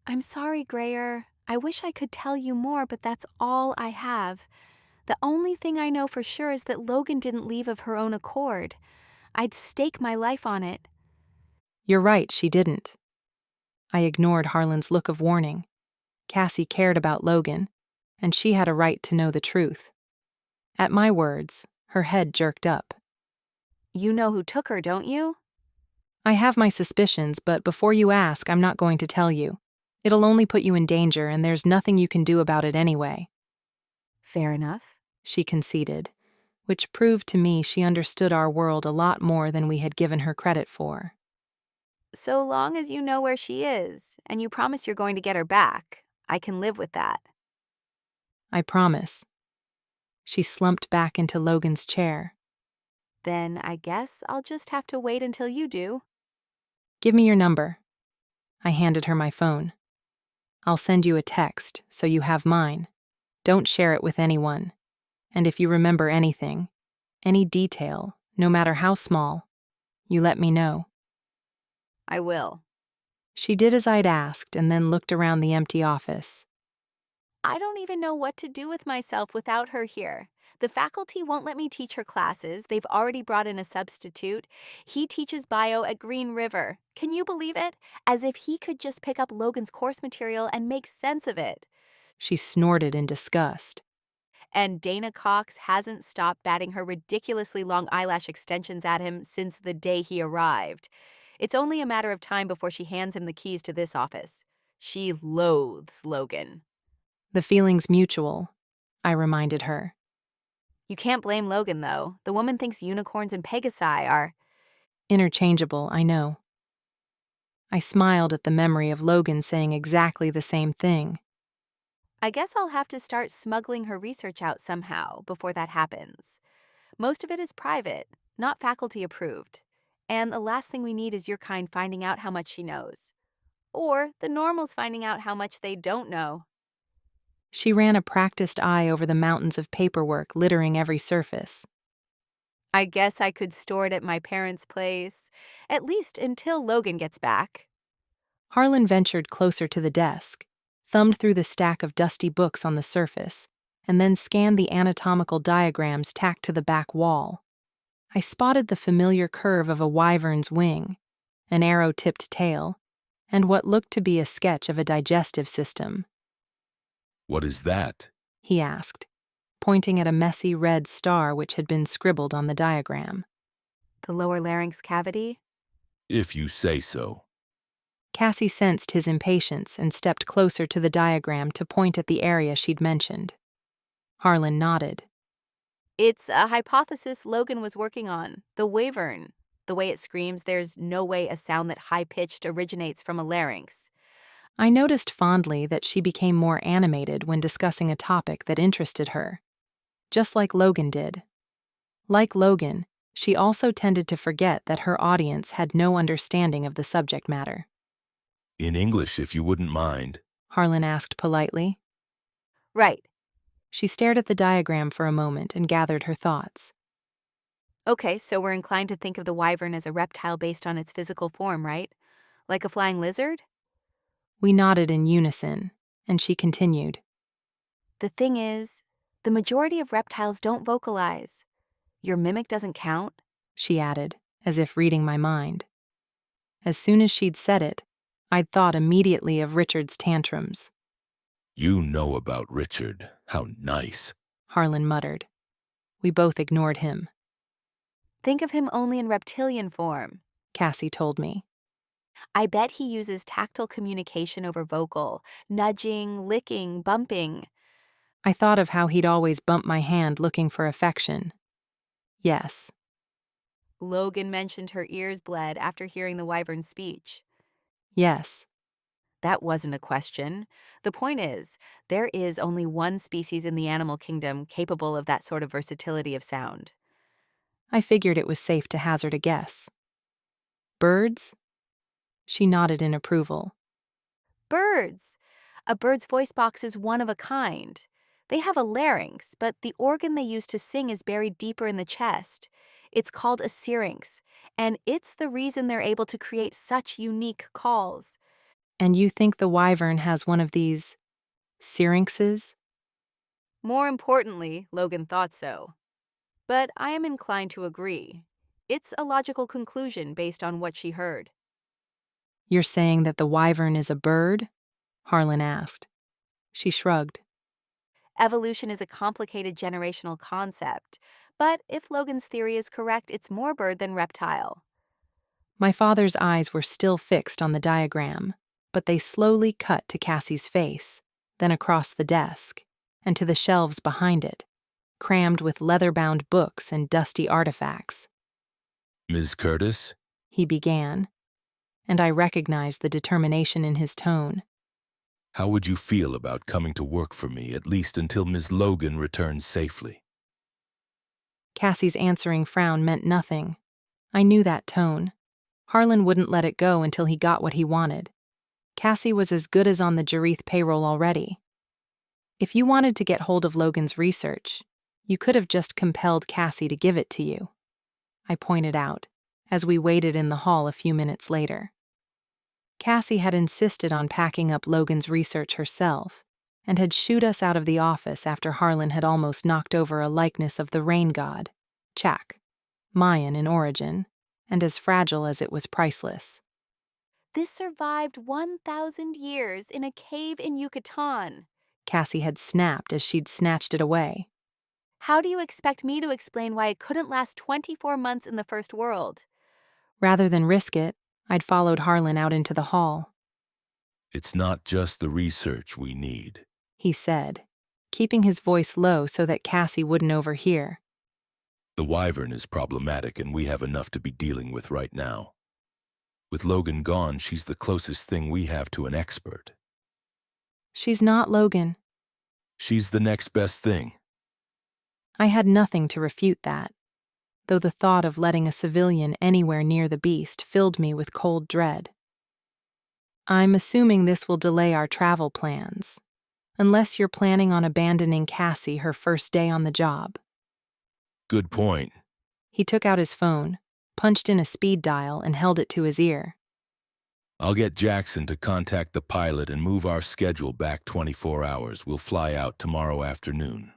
I'm sorry, Grayer. I wish I could tell you more, but that's all I have. The only thing I know for sure is that Logan didn't leave of her own accord. I'd stake my life on it. You're right, she didn't. I ignored Harlan's look of warning. Cassie cared about Logan, and she had a right to know the truth. At my words, her head jerked up. You know who took her, don't you? I have my suspicions, but before you ask, I'm not going to tell you. It'll only put you in danger, and there's nothing you can do about it anyway. Fair enough, she conceded, which proved to me she understood our world a lot more than we had given her credit for. So long as you know where she is, and you promise you're going to get her back, I can live with that. I promise. She slumped back into Logan's chair. Then I guess I'll just have to wait until you do. Give me your number. I handed her my phone. I'll send you a text, so you have mine. Don't share it with anyone. And if you remember anything, any detail, no matter how small, you let me know. I will. She did as I'd asked and then looked around the empty office. I don't even know what to do with myself without her here. The faculty won't let me teach her classes. They've already brought in a substitute. He teaches bio at Green River. Can you believe it? As if he could just pick up Logan's course material and make sense of it. She snorted in disgust. And Dana Cox hasn't stopped batting her ridiculously long eyelash extensions at him since the day he arrived. It's only a matter of time before she hands him the keys to this office. She loathes Logan. The feeling's mutual, I reminded her. You can't blame Logan, though. The woman thinks unicorns and pegasi are Interchangeable, I know. I smiled at the memory of Logan saying exactly the same thing. I guess I'll have to start smuggling her research out somehow before that happens. Most of it is private, not faculty approved. And the last thing we need is your kind finding out how much she knows. Or the normals finding out how much they don't know. She ran a practiced eye over the mountains of paperwork littering every surface. I guess I could store it at my parents' place, at least until Logan gets back. Harlan ventured closer to the desk, thumbed through the stack of dusty books on the surface, and then scanned the anatomical diagrams tacked to the back wall. I spotted the familiar curve of a wyvern's wing, an arrow-tipped tail, and what looked to be a sketch of a digestive system. What is that? He asked, pointing at a messy red star which had been scribbled on the diagram. The lower larynx cavity? If you say so. Cassie sensed his impatience and stepped closer to the diagram to point at the area she'd mentioned. Harlan nodded. It's a hypothesis Logan was working on, the wyvern. The way it screams, there's no way a sound that high-pitched originates from a larynx. I noticed fondly that she became more animated when discussing a topic that interested her, just like Logan did. Like Logan, she also tended to forget that her audience had no understanding of the subject matter. In English, if you wouldn't mind. Harlan asked politely. Right. She stared at the diagram for a moment and gathered her thoughts. Okay, so we're inclined to think of the wyvern as a reptile based on its physical form, right? Like a flying lizard? We nodded in unison, and she continued. The thing is, the majority of reptiles don't vocalize. Your mimic doesn't count? She added, as if reading my mind. As soon as she'd said it, I'd thought immediately of Richard's tantrums. You know about Richard. How nice. Harlan muttered. We both ignored him. Think of him only in reptilian form, Cassie told me. I bet he uses tactile communication over vocal, nudging, licking, bumping. I thought of how he'd always bump my hand looking for affection. Yes. Logan mentioned her ears bled after hearing the wyvern's speech. Yes. That wasn't a question. The point is, there is only one species in the animal kingdom capable of that sort of versatility of sound. I figured it was safe to hazard a guess. Birds? She nodded in approval. Birds! A bird's voice box is one of a kind. They have a larynx, but the organ they use to sing is buried deeper in the chest. It's called a syrinx, and it's the reason they're able to create such unique calls. And you think the wyvern has one of these syrinxes? More importantly, Logan thought so. But I am inclined to agree. It's a logical conclusion based on what she heard. You're saying that the wyvern is a bird? Harlan asked. She shrugged. Evolution is a complicated generational concept, but if Logan's theory is correct, it's more bird than reptile. My father's eyes were still fixed on the diagram, but they slowly cut to Cassie's face, then across the desk, and to the shelves behind it, crammed with leather-bound books and dusty artifacts. Ms. Curtis? He began, and I recognized the determination in his tone. How would you feel about coming to work for me, at least until Ms. Logan returns safely? Cassie's answering frown meant nothing. I knew that tone. Harlan wouldn't let it go until he got what he wanted. Cassie was as good as on the Jareth payroll already. If you wanted to get hold of Logan's research, you could have just compelled Cassie to give it to you, I pointed out, as we waited in the hall a few minutes later. Cassie had insisted on packing up Logan's research herself, and had shooed us out of the office after Harlan had almost knocked over a likeness of the rain god, Chak, Mayan in origin, and as fragile as it was priceless. This survived 1,000 years in a cave in Yucatan. Cassie had snapped as she'd snatched it away. How do you expect me to explain why it couldn't last 24 months in the First World? Rather than risk it, I'd followed Harlan out into the hall. It's not just the research we need, He said, keeping his voice low so that Cassie wouldn't overhear. The wyvern is problematic and we have enough to be dealing with right now. With Logan gone, she's the closest thing we have to an expert. She's not Logan. She's the next best thing. I had nothing to refute that, though the thought of letting a civilian anywhere near the beast filled me with cold dread. I'm assuming this will delay our travel plans, unless you're planning on abandoning Cassie her first day on the job. Good point. He took out his phone, punched in a speed dial, and held it to his ear. I'll get Jackson to contact the pilot and move our schedule back 24 hours. We'll fly out tomorrow afternoon.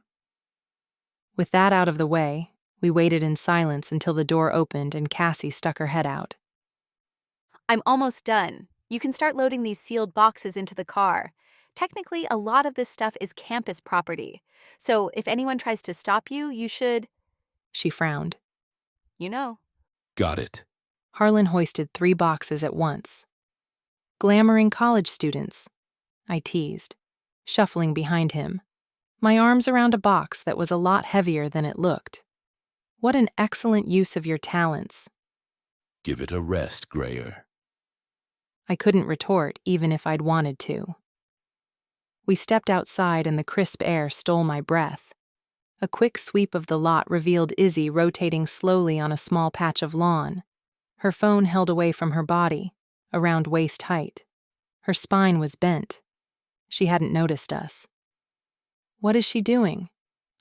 With that out of the way, we waited in silence until the door opened and Cassie stuck her head out. I'm almost done. You can start loading these sealed boxes into the car. Technically, a lot of this stuff is campus property. So if anyone tries to stop you, you should... She frowned. You know. Got it. Harlan hoisted 3 boxes at once. Glamoring college students, I teased, shuffling behind him, my arms around a box that was a lot heavier than it looked. What an excellent use of your talents. Give it a rest, Grayer. I couldn't retort even if I'd wanted to. We stepped outside and the crisp air stole my breath. A quick sweep of the lot revealed Izzy rotating slowly on a small patch of lawn, her phone held away from her body, around waist height. Her spine was bent. She hadn't noticed us. What is she doing?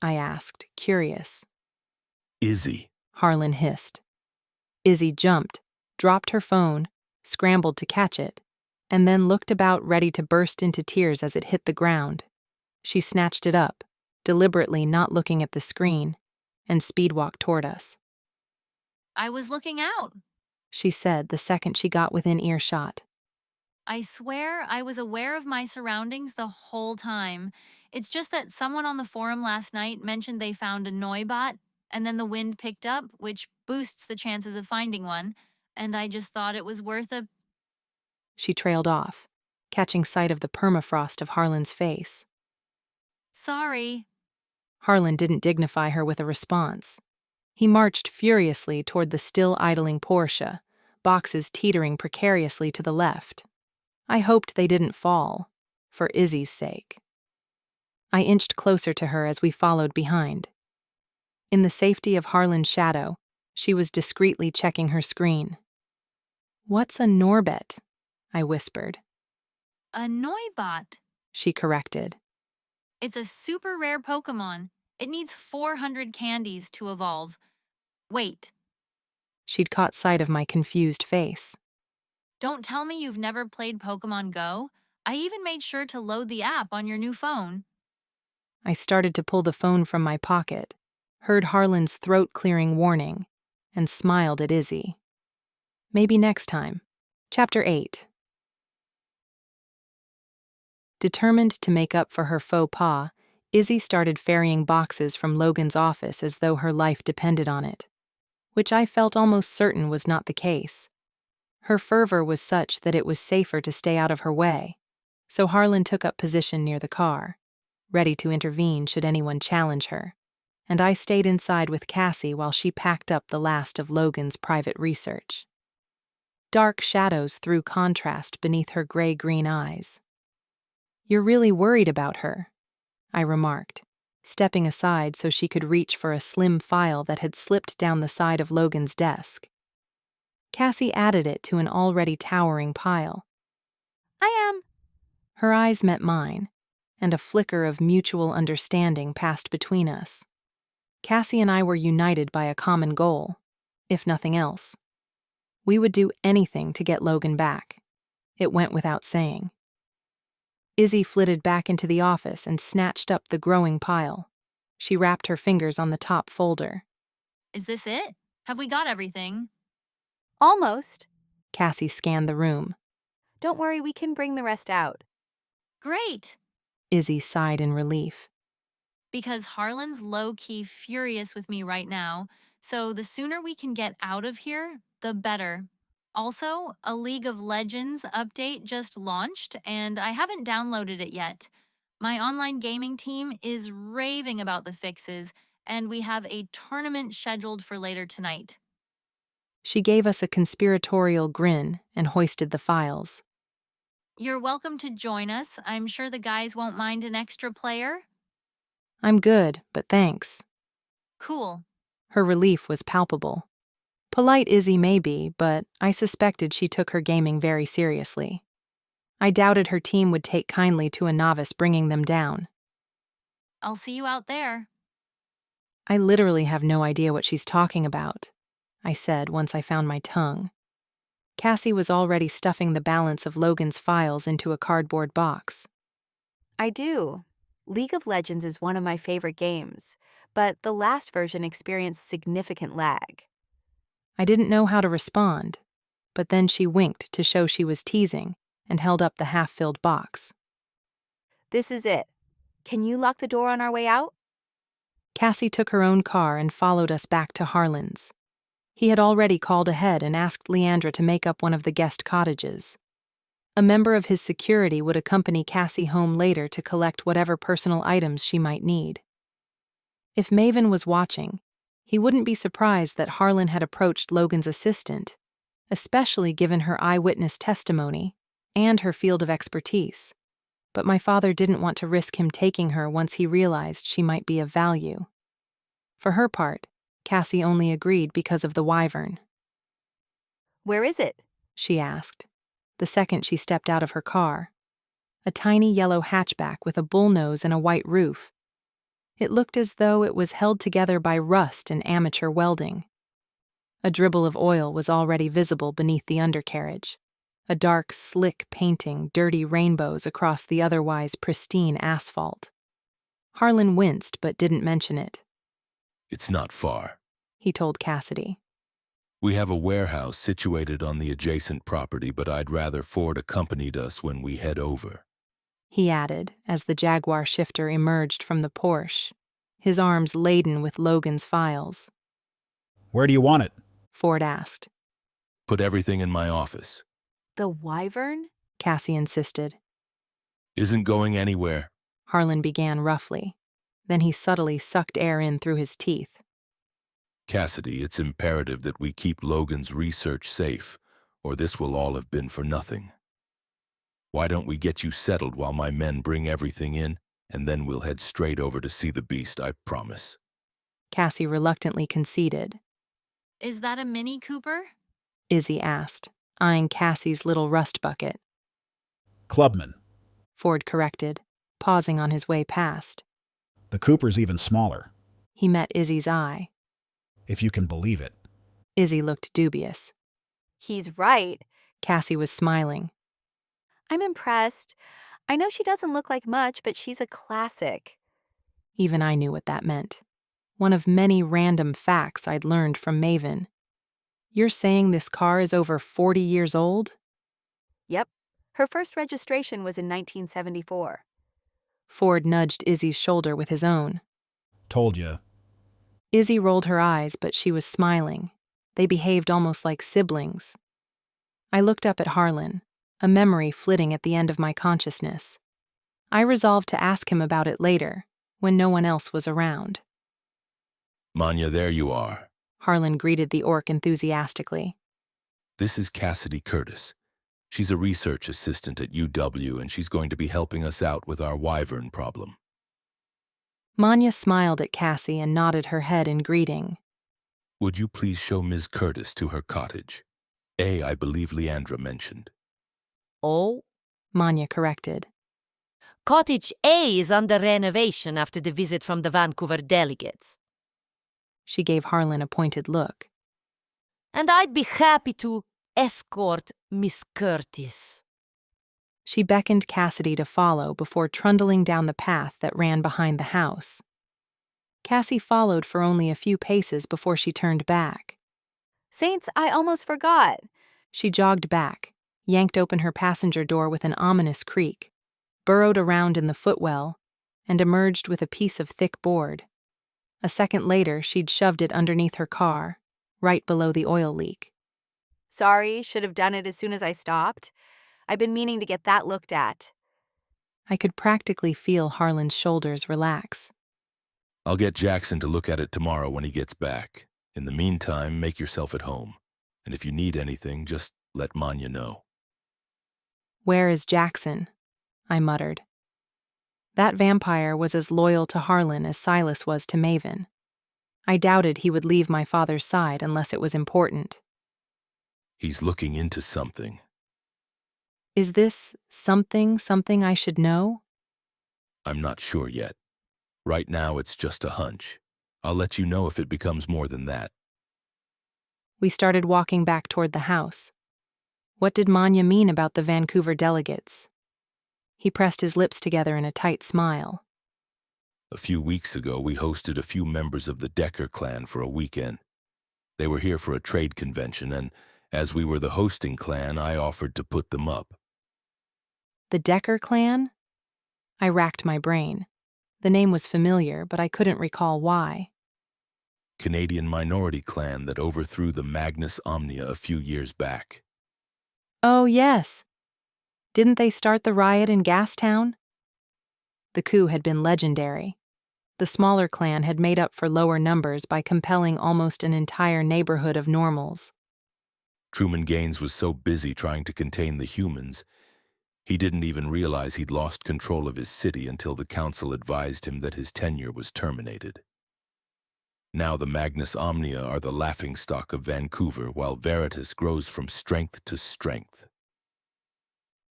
I asked, curious. Izzy. Harlan hissed. Izzy jumped, dropped her phone, scrambled to catch it, and then looked about ready to burst into tears as it hit the ground. She snatched it up, deliberately not looking at the screen, and speedwalked toward us. I was looking out. She said the second she got within earshot. I swear I was aware of my surroundings the whole time. It's just that someone on the forum last night mentioned they found a Noibot, and then the wind picked up, which boosts the chances of finding one, and I just thought it was worth a... She trailed off, catching sight of the permafrost of Harlan's face. Sorry. Harlan didn't dignify her with a response. He marched furiously toward the still idling Porsche, boxes teetering precariously to the left. I hoped they didn't fall, for Izzy's sake. I inched closer to her as we followed behind. In the safety of Harlan's shadow, she was discreetly checking her screen. "What's a Norbet?" I whispered. A Noibot. She corrected. It's a super rare Pokemon. It needs 400 candies to evolve. Wait. She'd caught sight of my confused face. Don't tell me you've never played Pokemon Go. I even made sure to load the app on your new phone. I started to pull the phone from my pocket, heard Harlan's throat-clearing warning, and smiled at Izzy. Maybe next time. Chapter 8. Determined to make up for her faux pas, Izzy started ferrying boxes from Logan's office as though her life depended on it, which I felt almost certain was not the case. Her fervor was such that it was safer to stay out of her way, so Harlan took up position near the car, ready to intervene should anyone challenge her, and I stayed inside with Cassie while she packed up the last of Logan's private research. dark shadows threw contrast beneath her gray-green eyes. "You're really worried about her," I remarked, stepping aside so she could reach for a slim file that had slipped down the side of Logan's desk. Cassie added it to an already towering pile. I am. Her eyes met mine, and a flicker of mutual understanding passed between us. Cassie and I were united by a common goal, if nothing else. We would do anything to get Logan back. It went without saying. Izzy flitted back into the office and snatched up the growing pile. She wrapped her fingers on the top folder. Is this it? Have we got everything? Almost. Cassie scanned the room. Don't worry, we can bring the rest out. Great! Izzy sighed in relief. Because Harlan's low-key furious with me right now, so the sooner we can get out of here, the better. Also, a League of Legends update just launched, and I haven't downloaded it yet. My online gaming team is raving about the fixes, and we have a tournament scheduled for later tonight. She gave us a conspiratorial grin and hoisted the files. You're welcome to join us. I'm sure the guys won't mind an extra player. I'm good, but thanks. Cool. Her relief was palpable. Polite Izzy may be, but I suspected she took her gaming very seriously. I doubted her team would take kindly to a novice bringing them down. I'll see you out there. I literally have no idea what she's talking about, I said once I found my tongue. Cassie was already stuffing the balance of Logan's files into a cardboard box. I do. League of Legends is one of my favorite games, but the last version experienced significant lag. I didn't know how to respond, but then she winked to show she was teasing and held up the half-filled box. This is it. Can you lock the door on our way out? Cassie took her own car and followed us back to Harlan's. He had already called ahead and asked Leandra to make up one of the guest cottages. A member of his security would accompany Cassie home later to collect whatever personal items she might need. If Maven was watching, he wouldn't be surprised that Harlan had approached Logan's assistant, especially given her eyewitness testimony and her field of expertise. But my father didn't want to risk him taking her once he realized she might be of value. For her part, Cassie only agreed because of the wyvern. Where is it? She asked, the second she stepped out of her car. A tiny yellow hatchback with a bullnose and a white roof. It looked as though it was held together by rust and amateur welding. A dribble of oil was already visible beneath the undercarriage. A dark, slick painting dirty rainbows across the otherwise pristine asphalt. Harlan winced but didn't mention it. It's not far, he told Cassidy. We have a warehouse situated on the adjacent property, but I'd rather Ford accompanied us when we head over, he added as the Jaguar shifter emerged from the Porsche, his arms laden with Logan's files. Where do you want it? Ford asked. Put everything in my office. The wyvern? Cassie insisted. Isn't going anywhere. Harlan began roughly. Then he subtly sucked air in through his teeth. Cassidy, it's imperative that we keep Logan's research safe, or this will all have been for nothing. Why don't we get you settled while my men bring everything in, and then we'll head straight over to see the beast, I promise. Cassie reluctantly conceded. Is that a Mini Cooper? Izzy asked, eyeing Cassie's little rust bucket. Clubman. Ford corrected, pausing on his way past. The Cooper's even smaller. He met Izzy's eye. If you can believe it. Izzy looked dubious. He's right. Cassie was smiling. I'm impressed. I know she doesn't look like much, but she's a classic. Even I knew what that meant. One of many random facts I'd learned from Maven. You're saying this car is over 40 years old? Yep. Her first registration was in 1974. Ford nudged Izzy's shoulder with his own. Told you. Izzy rolled her eyes, but she was smiling. They behaved almost like siblings. I looked up at Harlan, a memory flitting at the end of my consciousness. I resolved to ask him about it later, when no one else was around. Manya, there you are. Harlan greeted the orc enthusiastically. This is Cassidy Curtis. She's a research assistant at UW, and she's going to be helping us out with our wyvern problem. Manya smiled at Cassie and nodded her head in greeting. Would you please show Ms. Curtis to her cottage? I believe Leandra mentioned. Oh, Manya corrected. Cottage A is under renovation after the visit from the Vancouver delegates. She gave Harlan a pointed look. And I'd be happy to escort Miss Curtis. She beckoned Cassidy to follow before trundling down the path that ran behind the house. Cassie followed for only a few paces before she turned back. Saints, I almost forgot. She jogged back, yanked open her passenger door with an ominous creak, burrowed around in the footwell, and emerged with a piece of thick board. A second later, she'd shoved it underneath her car, right below the oil leak. Sorry, should have done it as soon as I stopped. I've been meaning to get that looked at. I could practically feel Harlan's shoulders relax. I'll get Jackson to look at it tomorrow when he gets back. In the meantime, make yourself at home. And if you need anything, just let Manya know. Where is Jackson? I muttered. That vampire was as loyal to Harlan as Silas was to Maven. I doubted he would leave my father's side unless it was important. He's looking into something. Is this something I should know? I'm not sure yet. Right now, it's just a hunch. I'll let you know if it becomes more than that. We started walking back toward the house. What did Manya mean about the Vancouver delegates? He pressed his lips together in a tight smile. A few weeks ago, we hosted a few members of the Decker clan for a weekend. They were here for a trade convention, and as we were the hosting clan, I offered to put them up. The Decker clan? I racked my brain. The name was familiar, but I couldn't recall why. Canadian minority clan that overthrew the Magnus Omnia a few years back. Oh, yes. Didn't they start the riot in Gastown? The coup had been legendary. The smaller clan had made up for lower numbers by compelling almost an entire neighborhood of normals. Truman Gaines was so busy trying to contain the humans, he didn't even realize he'd lost control of his city until the council advised him that his tenure was terminated. Now the Magnus Omnia are the laughingstock of Vancouver, while Veritas grows from strength to strength.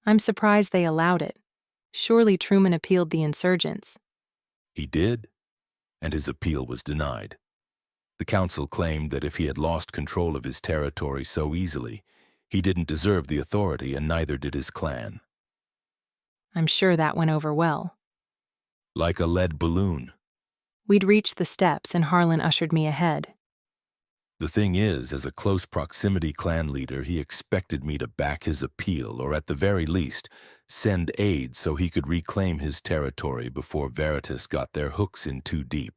I'm surprised they allowed it. Surely Truman appealed the insurgents. He did, and his appeal was denied. The council claimed that if he had lost control of his territory so easily, he didn't deserve the authority, and neither did his clan. I'm sure that went over well. Like a lead balloon. We'd reached the steps and Harlan ushered me ahead. The thing is, as a close proximity clan leader, he expected me to back his appeal, or at the very least, send aid so he could reclaim his territory before Veritas got their hooks in too deep.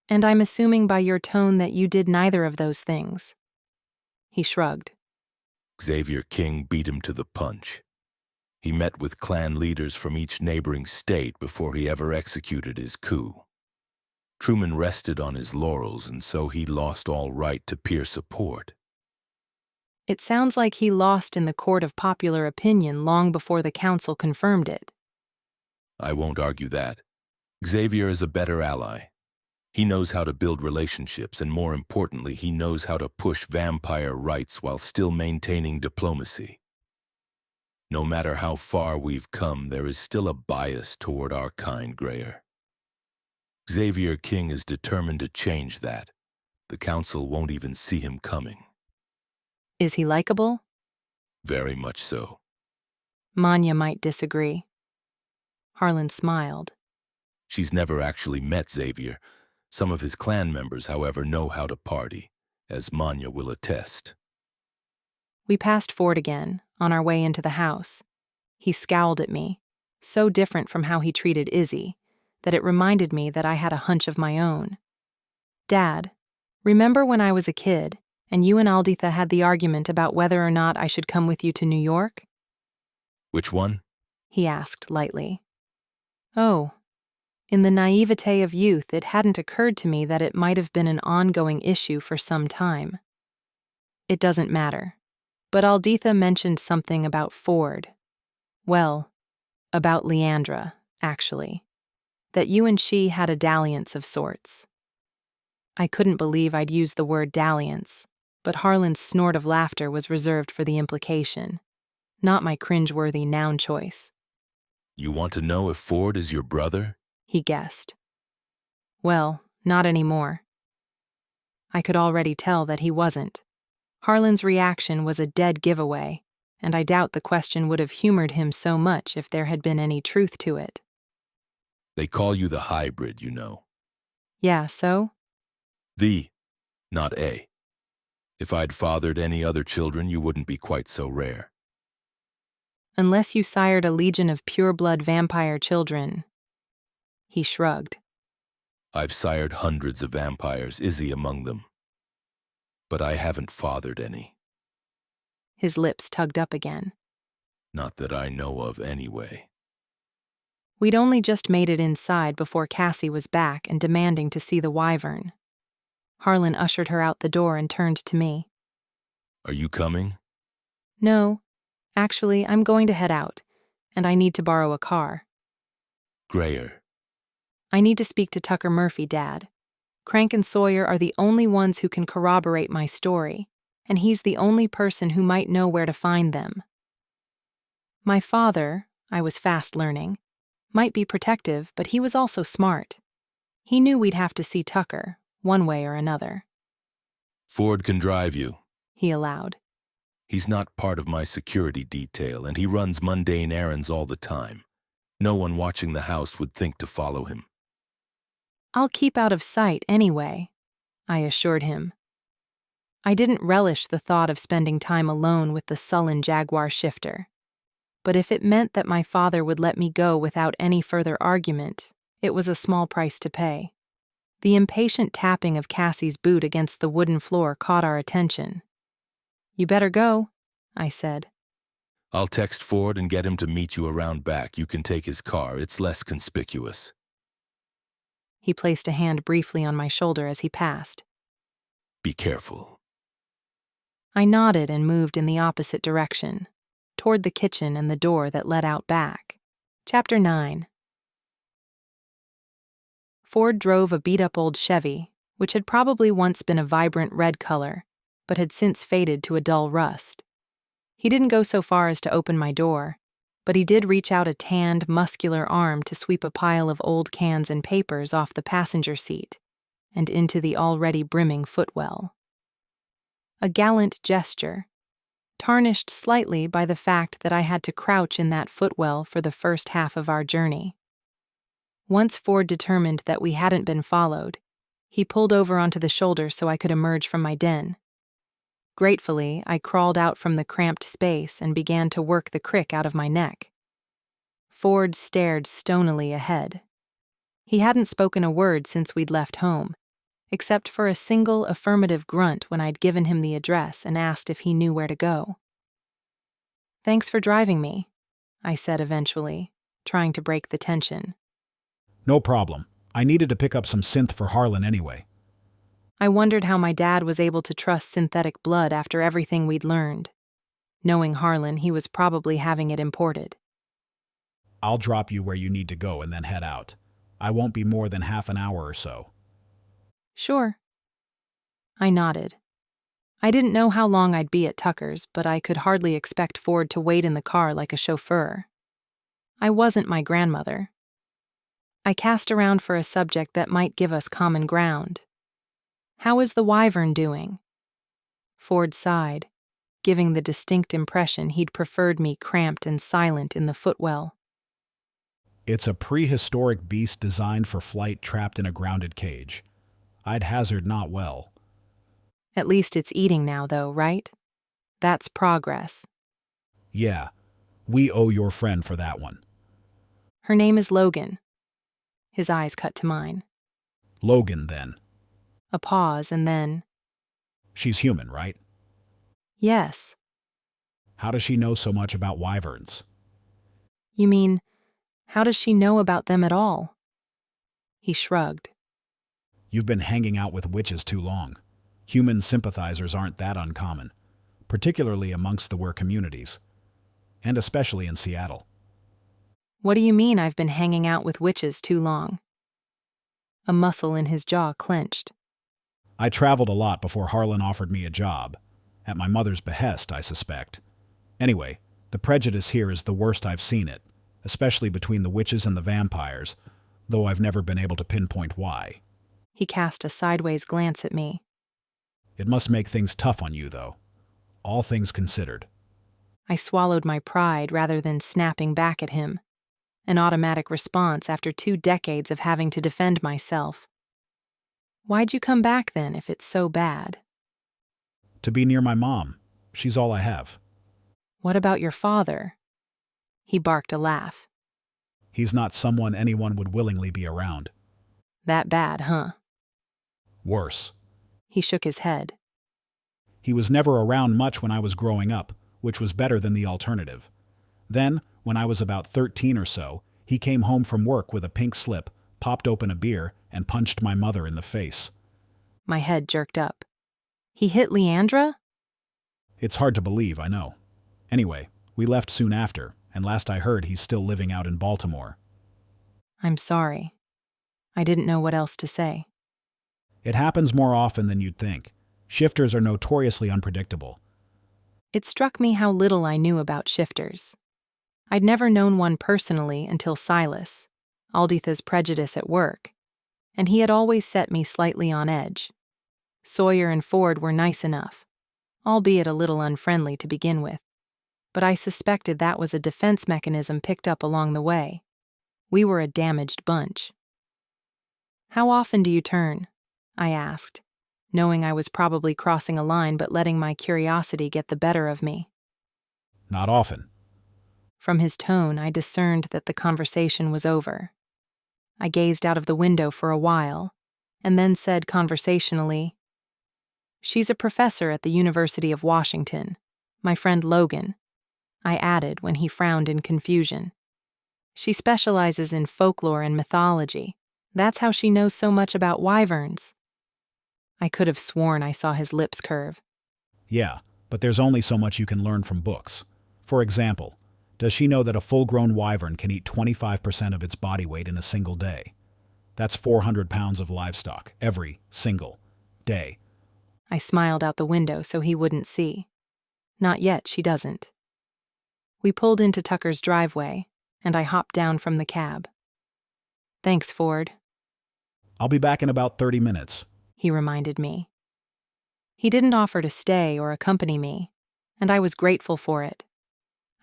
And I'm assuming by your tone that you did neither of those things. He shrugged. Xavier King beat him to the punch. He met with clan leaders from each neighboring state before he ever executed his coup. Truman rested on his laurels, and so he lost all right to peer support. It sounds like he lost in the court of popular opinion long before the council confirmed it. I won't argue that. Xavier is a better ally. He knows how to build relationships, and more importantly, he knows how to push vampire rights while still maintaining diplomacy. No matter how far we've come, there is still a bias toward our kind, Grayer. Xavier King is determined to change that. The council won't even see him coming. Is he likable? Very much so. Manya might disagree. Harlan smiled. She's never actually met Xavier. Some of his clan members, however, know how to party, as Manya will attest. We passed Ford again, on our way into the house. He scowled at me, so different from how he treated Izzy, that it reminded me that I had a hunch of my own. Dad, remember when I was a kid, and you and Alditha had the argument about whether or not I should come with you to New York? Which one? He asked lightly. Oh, in the naivete of youth, it hadn't occurred to me that it might have been an ongoing issue for some time. It doesn't matter. But Alditha mentioned something about Ford. Well, about Leandra, actually. That you and she had a dalliance of sorts. I couldn't believe I'd used the word dalliance, but Harlan's snort of laughter was reserved for the implication, not my cringeworthy noun choice. You want to know if Ford is your brother? He guessed. Well, not anymore. I could already tell that he wasn't. Harlan's reaction was a dead giveaway, and I doubt the question would have humored him so much if there had been any truth to it. They call you the hybrid, you know. Yeah, so? The, not a. If I'd fathered any other children, you wouldn't be quite so rare. Unless you sired a legion of pure-blood vampire children. He shrugged. I've sired hundreds of vampires, Izzy among them. But I haven't fathered any. His lips tugged up again. Not that I know of, anyway. We'd only just made it inside before Cassie was back and demanding to see the wyvern. Harlan ushered her out the door and turned to me. Are you coming? No. Actually, I'm going to head out, and I need to borrow a car. Grayer. I need to speak to Tucker Murphy, Dad. Crank and Sawyer are the only ones who can corroborate my story, and he's the only person who might know where to find them. My father, I was fast learning, might be protective, but he was also smart. He knew we'd have to see Tucker, one way or another. Ford can drive you, He allowed. He's not part of my security detail, and he runs mundane errands all the time. No one watching the house would think to follow him. I'll keep out of sight anyway, I assured him. I didn't relish the thought of spending time alone with the sullen Jaguar shifter. But if it meant that my father would let me go without any further argument, it was a small price to pay. The impatient tapping of Cassie's boot against the wooden floor caught our attention. You better go, I said. I'll text Ford and get him to meet you around back. You can take his car. It's less conspicuous. He placed a hand briefly on my shoulder as he passed. Be careful. I nodded and moved in the opposite direction, toward the kitchen and the door that led out back. Chapter 9. Ford drove a beat-up old Chevy, which had probably once been a vibrant red color, but had since faded to a dull rust. He didn't go so far as to open my door, but he did reach out a tanned, muscular arm to sweep a pile of old cans and papers off the passenger seat and into the already brimming footwell. A gallant gesture, tarnished slightly by the fact that I had to crouch in that footwell for the first half of our journey. Once Ford determined that we hadn't been followed, he pulled over onto the shoulder so I could emerge from my den. Gratefully, I crawled out from the cramped space and began to work the crick out of my neck. Ford stared stonily ahead. He hadn't spoken a word since we'd left home, except for a single affirmative grunt when I'd given him the address and asked if he knew where to go. Thanks for driving me, I said eventually, trying to break the tension. No problem. I needed to pick up some synth for Harlan anyway. I wondered how my dad was able to trust synthetic blood after everything we'd learned. Knowing Harlan, he was probably having it imported. I'll drop you where you need to go and then head out. I won't be more than half an hour or so. Sure. I nodded. I didn't know how long I'd be at Tucker's, but I could hardly expect Ford to wait in the car like a chauffeur. I wasn't my grandmother. I cast around for a subject that might give us common ground. How is the wyvern doing? Ford sighed, giving the distinct impression he'd preferred me cramped and silent in the footwell. It's a prehistoric beast designed for flight trapped in a grounded cage. I'd hazard not well. At least it's eating now, though, right? That's progress. Yeah, we owe your friend for that one. Her name is Logan. His eyes cut to mine. Logan, then. A pause, and then... She's human, right? Yes. How does she know so much about wyverns? You mean, how does she know about them at all? He shrugged. You've been hanging out with witches too long. Human sympathizers aren't that uncommon. particularly amongst the Were communities, and especially in Seattle. What do you mean I've been hanging out with witches too long? A muscle in his jaw clenched. I traveled a lot before Harlan offered me a job. At my mother's behest, I suspect. Anyway, the prejudice here is the worst I've seen it, especially between the witches and the vampires, though I've never been able to pinpoint why. He cast a sideways glance at me. It must make things tough on you, though. All things considered. I swallowed my pride rather than snapping back at him. An automatic response after 2 decades of having to defend myself. Why'd you come back then if it's so bad? To be near my mom. She's all I have. What about your father? He barked a laugh. He's not someone anyone would willingly be around. That bad, huh? Worse. He shook his head. He was never around much when I was growing up, which was better than the alternative. Then, when I was about 13 or so, he came home from work with a pink slip, popped open a beer, and punched my mother in the face. My head jerked up. He hit Leandra? It's hard to believe, I know. Anyway, we left soon after, and last I heard he's still living out in Baltimore. I'm sorry. I didn't know what else to say. It happens more often than you'd think. Shifters are notoriously unpredictable. It struck me how little I knew about shifters. I'd never known one personally until Silas, Alditha's prejudice at work, and he had always set me slightly on edge. Sawyer and Ford were nice enough, albeit a little unfriendly to begin with, but I suspected that was a defense mechanism picked up along the way. We were a damaged bunch. How often do you turn? I asked, knowing I was probably crossing a line but letting my curiosity get the better of me. Not often. From his tone, I discerned that the conversation was over. I gazed out of the window for a while, and then said conversationally, "She's a professor at the University of Washington, my friend Logan," I added when he frowned in confusion. "She specializes in folklore and mythology. That's how she knows so much about wyverns." I could have sworn I saw his lips curve. Yeah, but there's only so much you can learn from books. For example, does she know that a full-grown wyvern can eat 25% of its body weight in a single day? That's 400 pounds of livestock every single day. I smiled out the window so he wouldn't see. Not yet, she doesn't. We pulled into Tucker's driveway, and I hopped down from the cab. "Thanks, Ford," I'll be back in about 30 minutes. he reminded me. He didn't offer to stay or accompany me, and I was grateful for it.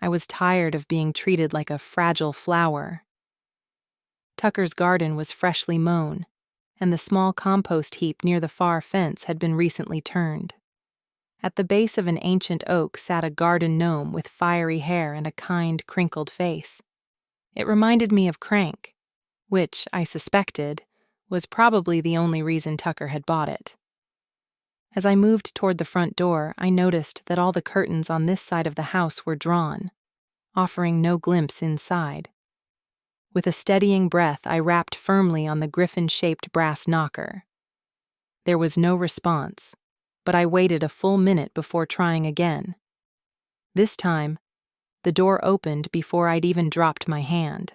I was tired of being treated like a fragile flower. Tucker's garden was freshly mown, and the small compost heap near the far fence had been recently turned. At the base of an ancient oak sat a garden gnome with fiery hair and a kind, crinkled face. It reminded me of Crank, which, I suspected, was probably the only reason Tucker had bought it. As I moved toward the front door, I noticed that all the curtains on this side of the house were drawn, offering no glimpse inside. With a steadying breath, I rapped firmly on the griffin-shaped brass knocker. There was no response, but I waited a full minute before trying again. This time, the door opened before I'd even dropped my hand.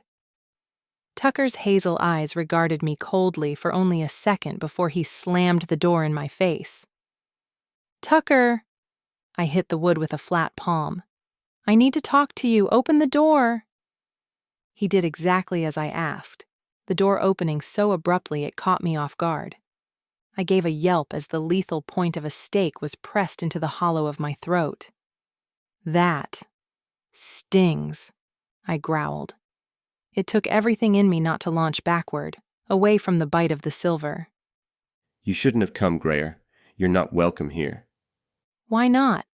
Tucker's hazel eyes regarded me coldly for only a second before he slammed the door in my face. "Tucker!" I hit the wood with a flat palm. "I need to talk to you. Open the door." He did exactly as I asked, the door opening so abruptly it caught me off guard. I gave a yelp as the lethal point of a stake was pressed into the hollow of my throat. "That stings," I growled. It took everything in me not to launch backward, away from the bite of the silver. You shouldn't have come, Grayer. You're not welcome here. "Why not?"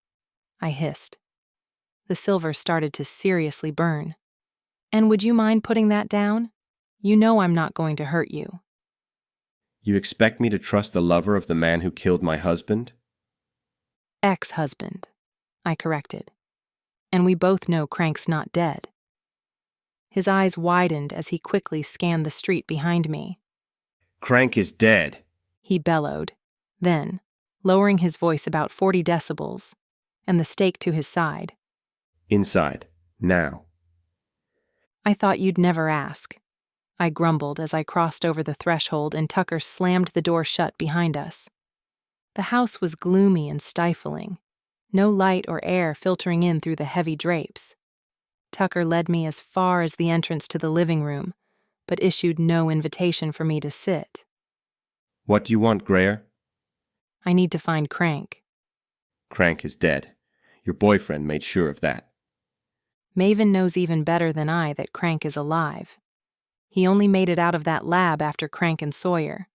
I hissed. The silver started to seriously burn. "And would you mind putting that down? You know I'm not going to hurt you." You expect me to trust the lover of the man who killed my husband? Ex-husband, I corrected. And we both know Crank's not dead. His eyes widened as he quickly scanned the street behind me. Crank is dead, he bellowed. Then, lowering his voice about 40 decibels, and the stake to his side. Inside. Now. I thought you'd never ask. I grumbled as I crossed over the threshold and Tucker slammed the door shut behind us. The house was gloomy and stifling, no light or air filtering in through the heavy drapes. Tucker led me as far as the entrance to the living room, but issued no invitation for me to sit. What do you want, Greer? I need to find Crank. Crank is dead. Your boyfriend made sure of that. Maven knows even better than I that Crank is alive. He only made it out of that lab after Crank and Sawyer,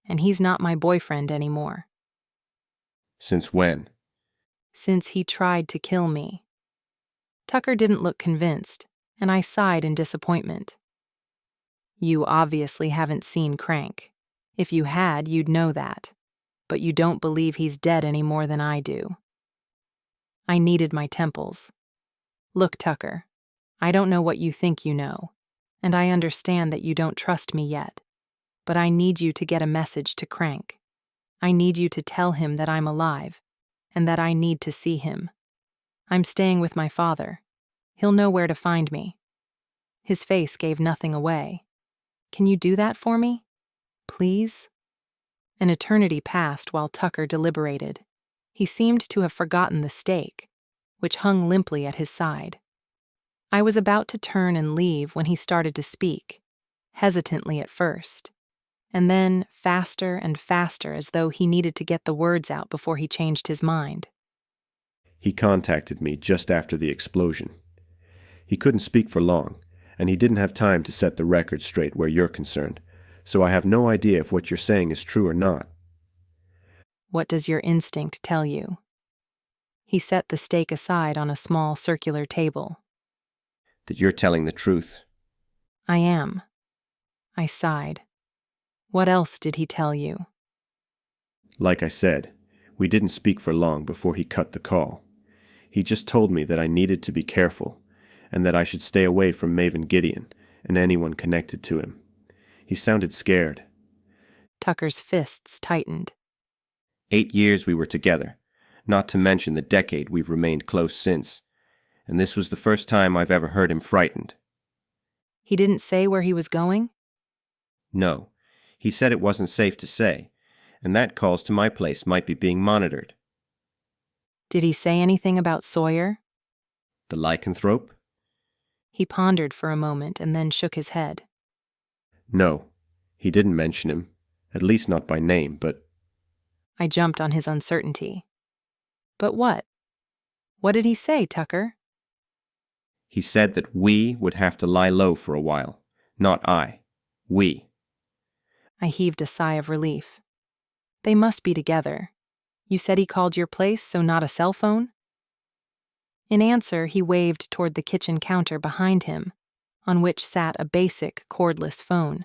and he's not my boyfriend anymore. Since when? Since he tried to kill me. Tucker didn't look convinced, and I sighed in disappointment. You obviously haven't seen Crank. If you had, you'd know that. But you don't believe he's dead any more than I do. I kneaded my temples. Look, Tucker, I don't know what you think you know, and I understand that you don't trust me yet, but I need you to get a message to Crank. I need you to tell him that I'm alive, and that I need to see him. I'm staying with my father. He'll know where to find me. His face gave nothing away. Can you do that for me? Please? An eternity passed while Tucker deliberated. He seemed to have forgotten the stake, which hung limply at his side. I was about to turn and leave when he started to speak, hesitantly at first, and then faster and faster as though he needed to get the words out before he changed his mind. He contacted me just after the explosion. He couldn't speak for long, and he didn't have time to set the record straight where you're concerned, so I have no idea if what you're saying is true or not. What does your instinct tell you? He set the stake aside on a small circular table. That you're telling the truth. I am. I sighed. What else did he tell you? Like I said, we didn't speak for long before he cut the call. He just told me that I needed to be careful, and that I should stay away from Maven Gideon and anyone connected to him. He sounded scared. Tucker's fists tightened. 8 years we were together, not to mention the decade we've remained close since, and this was the first time I've ever heard him frightened. He didn't say where he was going? No, he said it wasn't safe to say, and that calls to my place might be being monitored. Did he say anything about Sawyer? The lycanthrope? He pondered for a moment and then shook his head. No, he didn't mention him, at least not by name, but... I jumped on his uncertainty. But what? What did he say, Tucker? He said that we would have to lie low for a while. Not I. We. I heaved a sigh of relief. They must be together. You said he called your place, so not a cell phone? In answer, he waved toward the kitchen counter behind him, on which sat a basic cordless phone.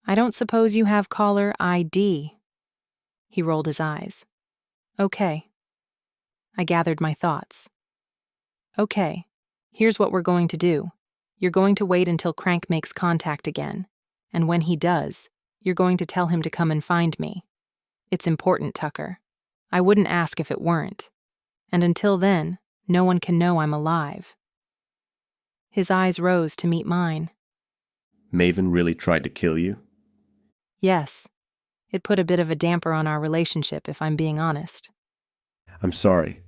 I don't suppose you have caller ID. He rolled his eyes. Okay. I gathered my thoughts. Okay, here's what we're going to do. You're going to wait until Crank makes contact again, and when he does, you're going to tell him to come and find me. It's important, Tucker. I wouldn't ask if it weren't. And until then, no one can know I'm alive. His eyes rose to meet mine. Maven really tried to kill you? Yes. It put a bit of a damper on our relationship, if I'm being honest. I'm sorry.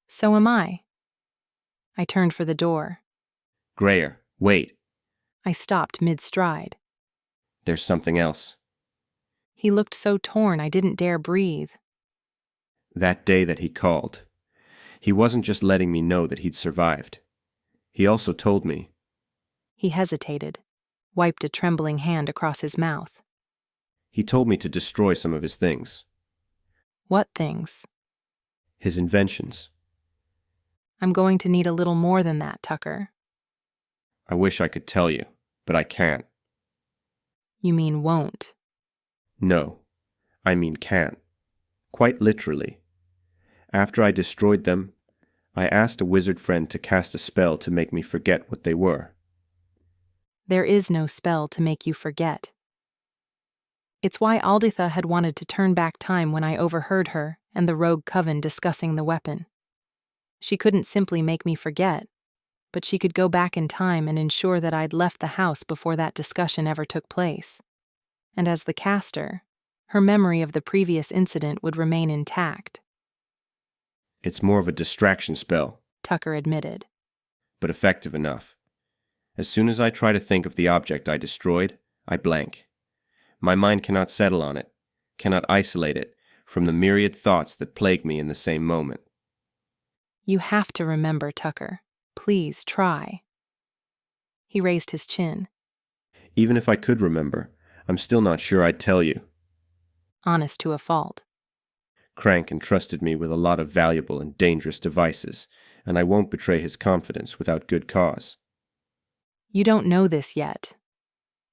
So am I. I turned for the door. Greer, wait. I stopped mid-stride. There's something else. He looked so torn I didn't dare breathe. That day that he called, he wasn't just letting me know that he'd survived. He also told me. He hesitated, wiped a trembling hand across his mouth. He told me to destroy some of his things. What things? His inventions. I'm going to need a little more than that, Tucker. I wish I could tell you, but I can't. You mean won't? No, I mean can't. Quite literally. After I destroyed them, I asked a wizard friend to cast a spell to make me forget what they were. There is no spell to make you forget. It's why Alditha had wanted to turn back time when I overheard her and the rogue coven discussing the weapon. She couldn't simply make me forget, but she could go back in time and ensure that I'd left the house before that discussion ever took place. And as the caster, her memory of the previous incident would remain intact. It's more of a distraction spell, Tucker admitted. but effective enough. As soon as I try to think of the object I destroyed, I blank. My mind cannot settle on it, cannot isolate it from the myriad thoughts that plague me in the same moment. You have to remember, Tucker. Please try. He raised his chin. Even if I could remember, I'm still not sure I'd tell you. Honest to a fault. Crank entrusted me with a lot of valuable and dangerous devices, and I won't betray his confidence without good cause. You don't know this yet.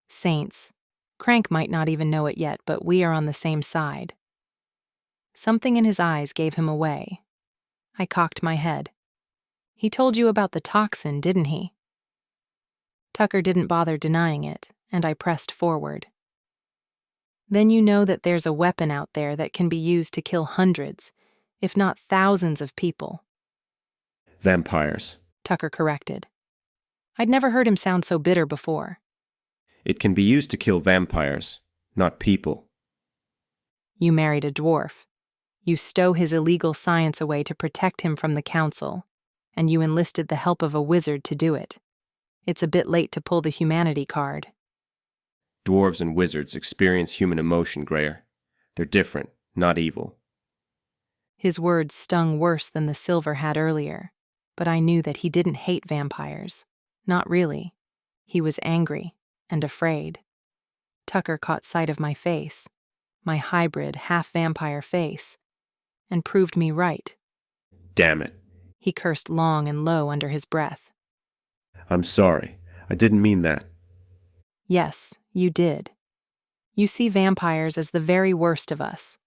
Saints, Crank might not even know it yet, but we are on the same side. Something in his eyes gave him away. I cocked my head. He told you about the toxin, didn't he? Tucker didn't bother denying it, and I pressed forward. Then you know that there's a weapon out there that can be used to kill hundreds, if not thousands of people. Vampires. Tucker corrected. I'd never heard him sound so bitter before. It can be used to kill vampires, not people. You married a dwarf. You stow his illegal science away to protect him from the council, and you enlisted the help of a wizard to do it. It's a bit late to pull the humanity card. Dwarves and wizards experience human emotion, Greyer. They're different, not evil. His words stung worse than the silver had earlier, but I knew that he didn't hate vampires. Not really. He was angry and afraid. Tucker caught sight of my face, my hybrid, half-vampire face, and proved me right. Damn it. He cursed long and low under his breath. I'm sorry. I didn't mean that. Yes, you did. You see vampires as the very worst of us.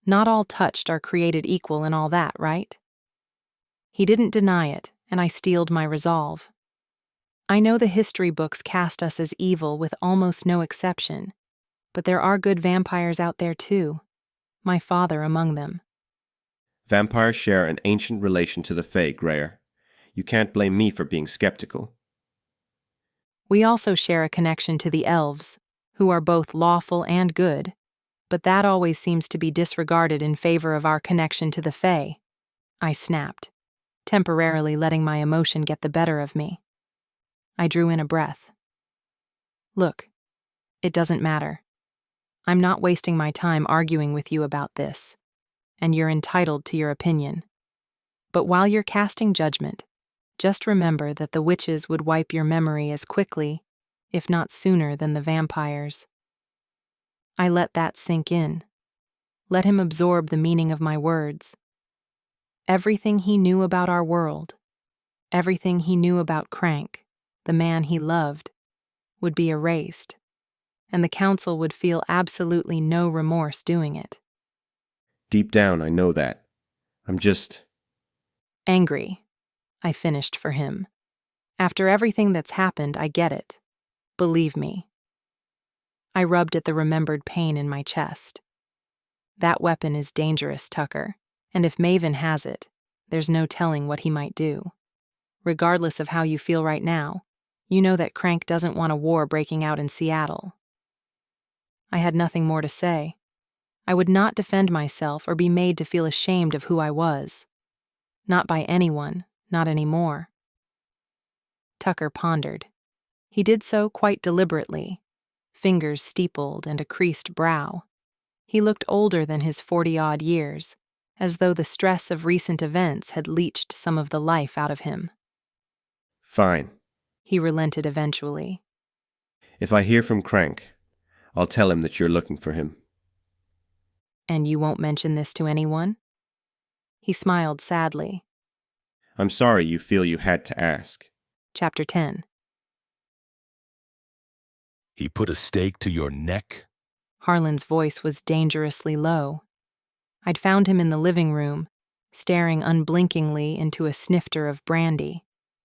Not all touched are created equal and all that, right? He didn't deny it, and I steeled my resolve. I know the history books cast us as evil with almost no exception, but there are good vampires out there too, my father among them. Vampires share an ancient relation to the Fae, Greyer. You can't blame me for being skeptical. We also share a connection to the elves, who are both lawful and good, but that always seems to be disregarded in favor of our connection to the Fae. I snapped, temporarily letting my emotion get the better of me. I drew in a breath. Look, it doesn't matter. I'm not wasting my time arguing with you about this, and you're entitled to your opinion. But while you're casting judgment, just remember that the witches would wipe your memory as quickly, if not sooner, than the vampires. I let that sink in. Let him absorb the meaning of my words. Everything he knew about our world, everything he knew about Crank, the man he loved, would be erased, and the council would feel absolutely no remorse doing it. Deep down, I know that. I'm just... Angry, I finished for him. After everything that's happened, I get it. Believe me. I rubbed at the remembered pain in my chest. That weapon is dangerous, Tucker, and if Maven has it, there's no telling what he might do. Regardless of how you feel right now, you know that Crank doesn't want a war breaking out in Seattle. I had nothing more to say. I would not defend myself or be made to feel ashamed of who I was. Not by anyone, not anymore. Tucker pondered. He did so quite deliberately, fingers steepled and a creased brow. He looked older than his 40-odd years, as though the stress of recent events had leached some of the life out of him. Fine. He relented eventually. If I hear from Crank, I'll tell him that you're looking for him. And you won't mention this to anyone? He smiled sadly. I'm sorry you feel you had to ask. Chapter 10. He put a stake to your neck? Harlan's voice was dangerously low. I'd found him in the living room, staring unblinkingly into a snifter of brandy,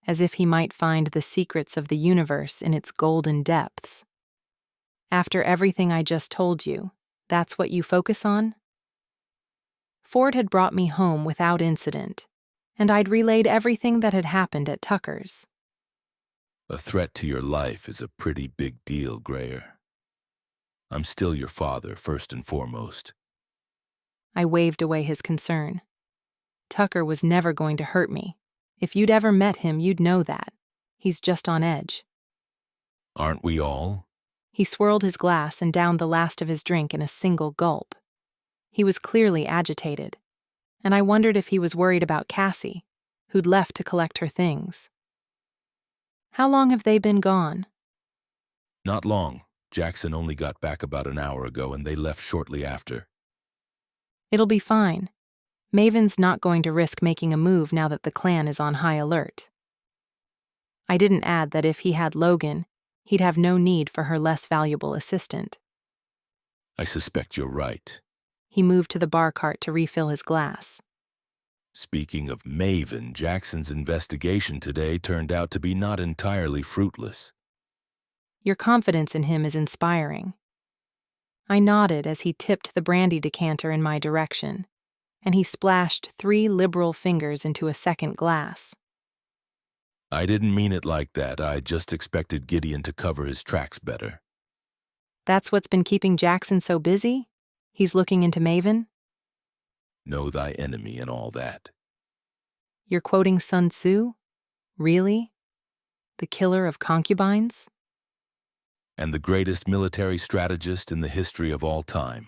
as if he might find the secrets of the universe in its golden depths. After everything I just told you, that's what you focus on? Ford had brought me home without incident, and I'd relayed everything that had happened at Tucker's. A threat to your life is a pretty big deal, Grayer. I'm still your father, first and foremost. I waved away his concern. Tucker was never going to hurt me. If you'd ever met him, you'd know that. He's just on edge. Aren't we all? He swirled his glass and downed the last of his drink in a single gulp. He was clearly agitated, and I wondered if he was worried about Cassie, who'd left to collect her things. How long have they been gone? Not long. Jackson only got back about an hour ago, and they left shortly after. It'll be fine. Maven's not going to risk making a move now that the clan is on high alert. I didn't add that if he had Logan, he'd have no need for her less valuable assistant. I suspect you're right. He moved to the bar cart to refill his glass. Speaking of Maven, Jackson's investigation today turned out to be not entirely fruitless. Your confidence in him is inspiring. I nodded as he tipped the brandy decanter in my direction, and he splashed 3 liberal fingers into a second glass. I didn't mean it like that. I just expected Gideon to cover his tracks better. That's what's been keeping Jackson so busy? He's looking into Maven? Know thy enemy and all that. You're quoting Sun Tzu? Really? The killer of concubines? And the greatest military strategist in the history of all time.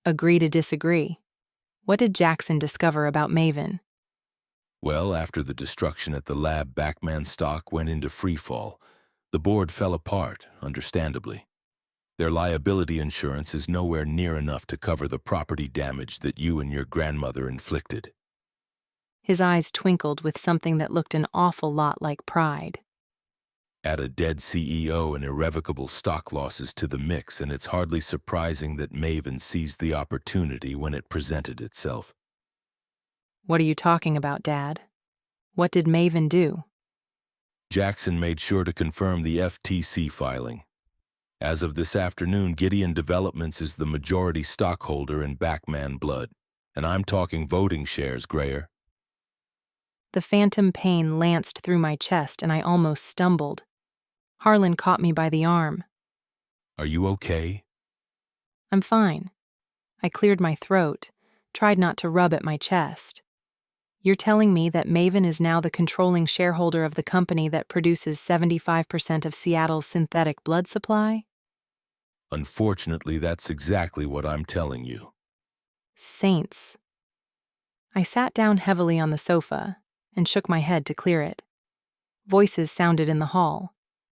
Agree to disagree. What did Jackson discover about Maven? Well, after the destruction at the lab, Backman stock went into freefall. The board fell apart, understandably. Their liability insurance is nowhere near enough to cover the property damage that you and your grandmother inflicted. His eyes twinkled with something that looked an awful lot like pride. Add a dead CEO and irrevocable stock losses to the mix, and it's hardly surprising that Maven seized the opportunity when it presented itself. What are you talking about, Dad? What did Maven do? Jackson made sure to confirm the FTC filing. As of this afternoon, Gideon Developments is the majority stockholder in Backman Blood, and I'm talking voting shares, Grayer. The phantom pain lanced through my chest and I almost stumbled. Harlan caught me by the arm. Are you okay? I'm fine. I cleared my throat, tried not to rub at my chest. You're telling me that Maven is now the controlling shareholder of the company that produces 75% of Seattle's synthetic blood supply? Unfortunately, that's exactly what I'm telling you. Saints. I sat down heavily on the sofa and shook my head to clear it. Voices sounded in the hall.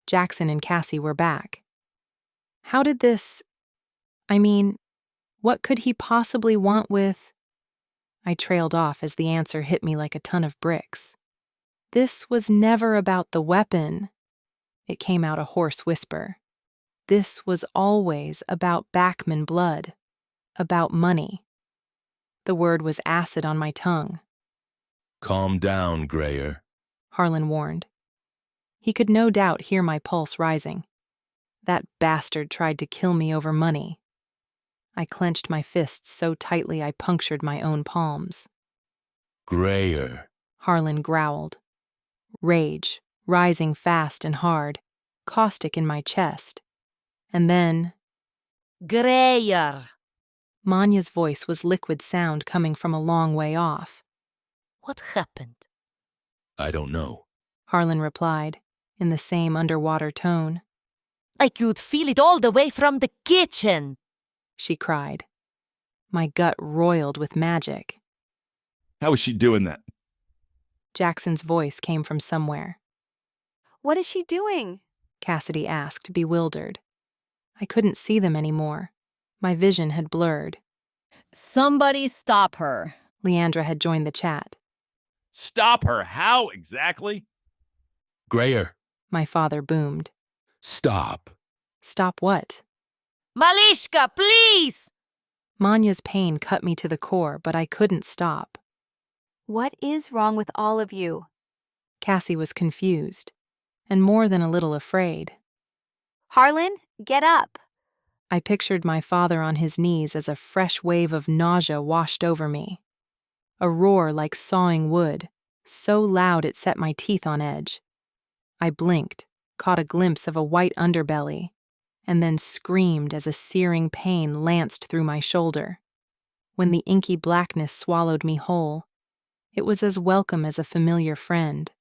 Jackson and Cassie were back. How did this... what could he possibly want with... I trailed off as the answer hit me like a ton of bricks. This was never about the weapon. It came out a hoarse whisper. This was always about Backman blood, about money. The word was acid on my tongue. Calm down, Grayer, Harlan warned. He could no doubt hear my pulse rising. That bastard tried to kill me over money. I clenched my fists so tightly I punctured my own palms. Grayer, Harlan growled. Rage, rising fast and hard, caustic in my chest. And then... Grayer! Manya's voice was liquid sound coming from a long way off. What happened? I don't know, Harlan replied, in the same underwater tone. I could feel it all the way from the kitchen! She cried. My gut roiled with magic. How is she doing that? Jackson's voice came from somewhere. What is she doing? Cassidy asked, bewildered. I couldn't see them anymore. My vision had blurred. Somebody stop her. Leandra had joined the chat. Stop her. How exactly? Grayer, My father boomed. stop. Stop what? Malishka, please! Manya's pain cut me to the core, but I couldn't stop. What is wrong with all of you? Cassie was confused, and more than a little afraid. Harlan, get up. I pictured my father on his knees as a fresh wave of nausea washed over me. a roar like sawing wood, so loud it set my teeth on edge. I blinked, caught a glimpse of a white underbelly, and then screamed as a searing pain lanced through my shoulder. When the inky blackness swallowed me whole, it was as welcome as a familiar friend.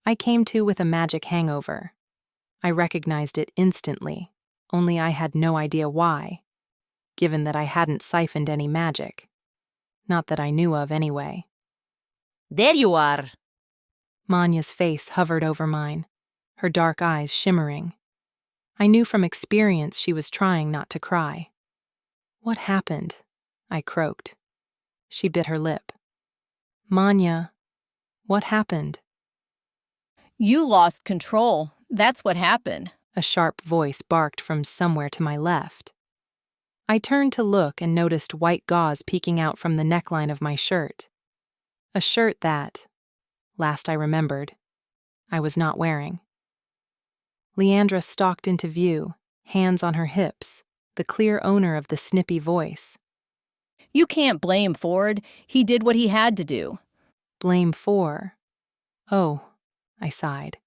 I came to with a magic hangover. I recognized it instantly, only I had no idea why, given that I hadn't siphoned any magic. Not that I knew of anyway. There you are. Manya's face hovered over mine, her dark eyes shimmering. I knew from experience she was trying not to cry. What happened? I croaked. She bit her lip. Manya, what happened? You lost control. That's what happened. A sharp voice barked from somewhere to my left. I turned to look and noticed white gauze peeking out from the neckline of my shirt. A shirt that, last I remembered, I was not wearing. Leandra stalked into view, hands on her hips, the clear owner of the snippy voice. You can't blame Ford. He did what he had to do. Blame for? Oh, I sighed,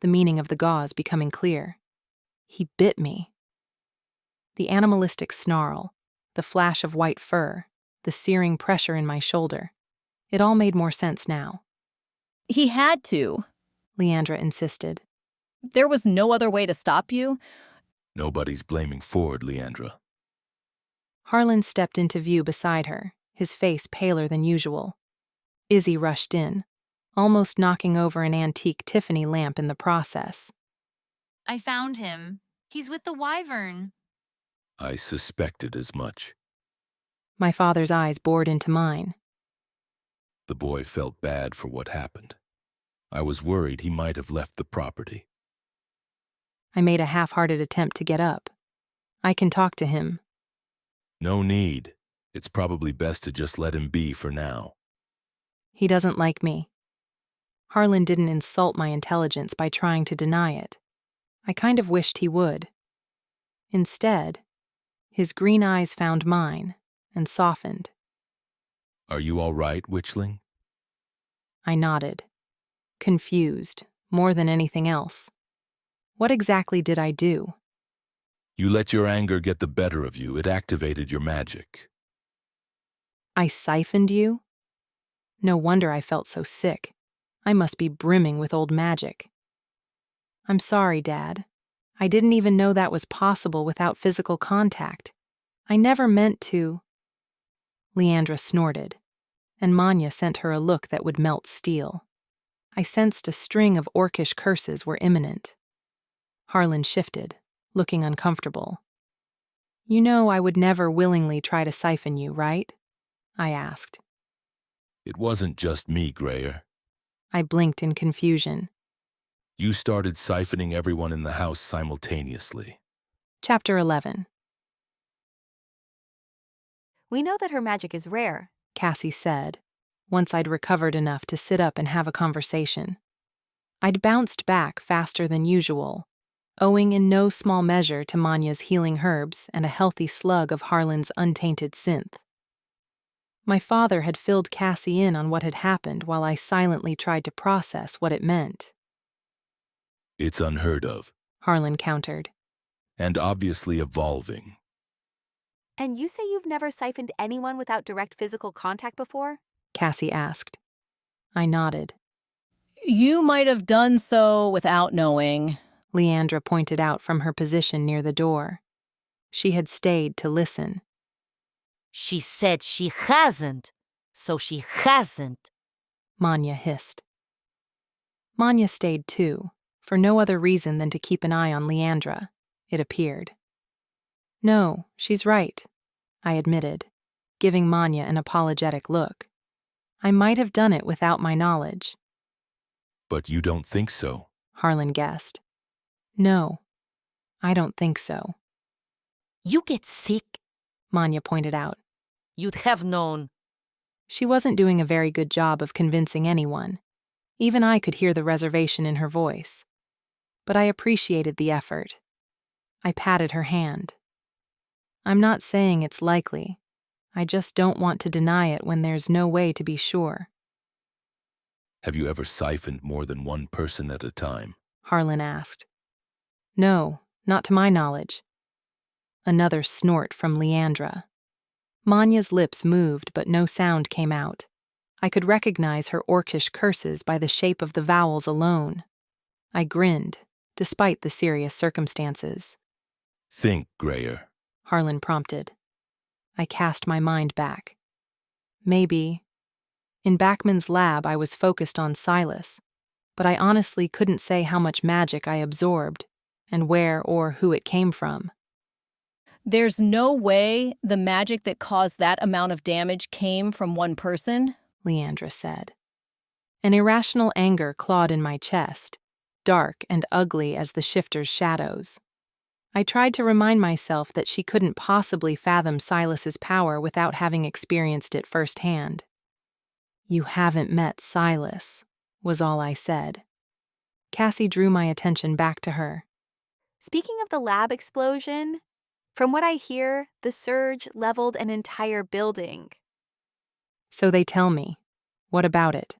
the meaning of the gauze becoming clear. He bit me. The animalistic snarl, the flash of white fur, the searing pressure in my shoulder. It all made more sense now. He had to. Leandra insisted. There was no other way to stop you. Nobody's blaming Ford, Leandra. Harlan stepped into view beside her, his face paler than usual. Izzy rushed in, almost knocking over an antique Tiffany lamp in the process. I found him. He's with the wyvern. I suspected as much. My father's eyes bored into mine. The boy felt bad for what happened. I was worried he might have left the property. I made a half-hearted attempt to get up. I can talk to him. No need. It's probably best to just let him be for now. He doesn't like me. Harlan didn't insult my intelligence by trying to deny it. I kind of wished he would. Instead, his green eyes found mine and softened. Are you all right, Witchling? I nodded, confused, more than anything else. What exactly did I do? You let your anger get the better of you. It activated your magic. I siphoned you? No wonder I felt so sick. I must be brimming with old magic. I'm sorry, Dad. I didn't even know that was possible without physical contact. I never meant to. Leandra snorted, and Manya sent her a look that would melt steel. I sensed a string of orcish curses were imminent. Harlan shifted, looking uncomfortable. You know I would never willingly try to siphon you, right? I asked. It wasn't just me, Grayer. I blinked in confusion. You started siphoning everyone in the house simultaneously. Chapter 11. We know that her magic is rare. Cassie said, once I'd recovered enough to sit up and have a conversation. I'd bounced back faster than usual, owing in no small measure to Manya's healing herbs and a healthy slug of Harlan's untainted synth. My father had filled Cassie in on what had happened while I silently tried to process what it meant. It's unheard of. Harlan countered. And obviously evolving. And you say you've never siphoned anyone without direct physical contact before? Cassie asked. I nodded. You might have done so without knowing. Leandra pointed out from her position near the door. She had stayed to listen. She said she hasn't, so she hasn't. Manya hissed. Manya stayed too, for no other reason than to keep an eye on Leandra, it appeared. No, she's right, I admitted, giving Manya an apologetic look. I might have done it without my knowledge. But you don't think so? Harlan guessed. No, I don't think so. You get sick, Manya pointed out. you'd have known. She wasn't doing a very good job of convincing anyone. Even I could hear the reservation in her voice. But I appreciated the effort. I patted her hand. I'm not saying it's likely. I just don't want to deny it when there's no way to be sure. Have you ever siphoned more than one person at a time? Harlan asked. No, not to my knowledge. Another snort from Leandra. Manya's lips moved, but no sound came out. I could recognize her orcish curses by the shape of the vowels alone. I grinned, despite the serious circumstances. Think, Grayer. Harlan prompted. I cast my mind back. Maybe. In Backman's lab, I was focused on Silas, but I honestly couldn't say how much magic I absorbed, and where or who it came from. There's no way the magic that caused that amount of damage came from one person, Leandra said. An irrational anger clawed in my chest, dark and ugly as the shifter's shadows. I tried to remind myself that she couldn't possibly fathom Silas's power without having experienced it firsthand. You haven't met Silas, was all I said. Cassie drew my attention back to her. Speaking of the lab explosion, from what I hear, the surge leveled an entire building. So they tell me. What about it?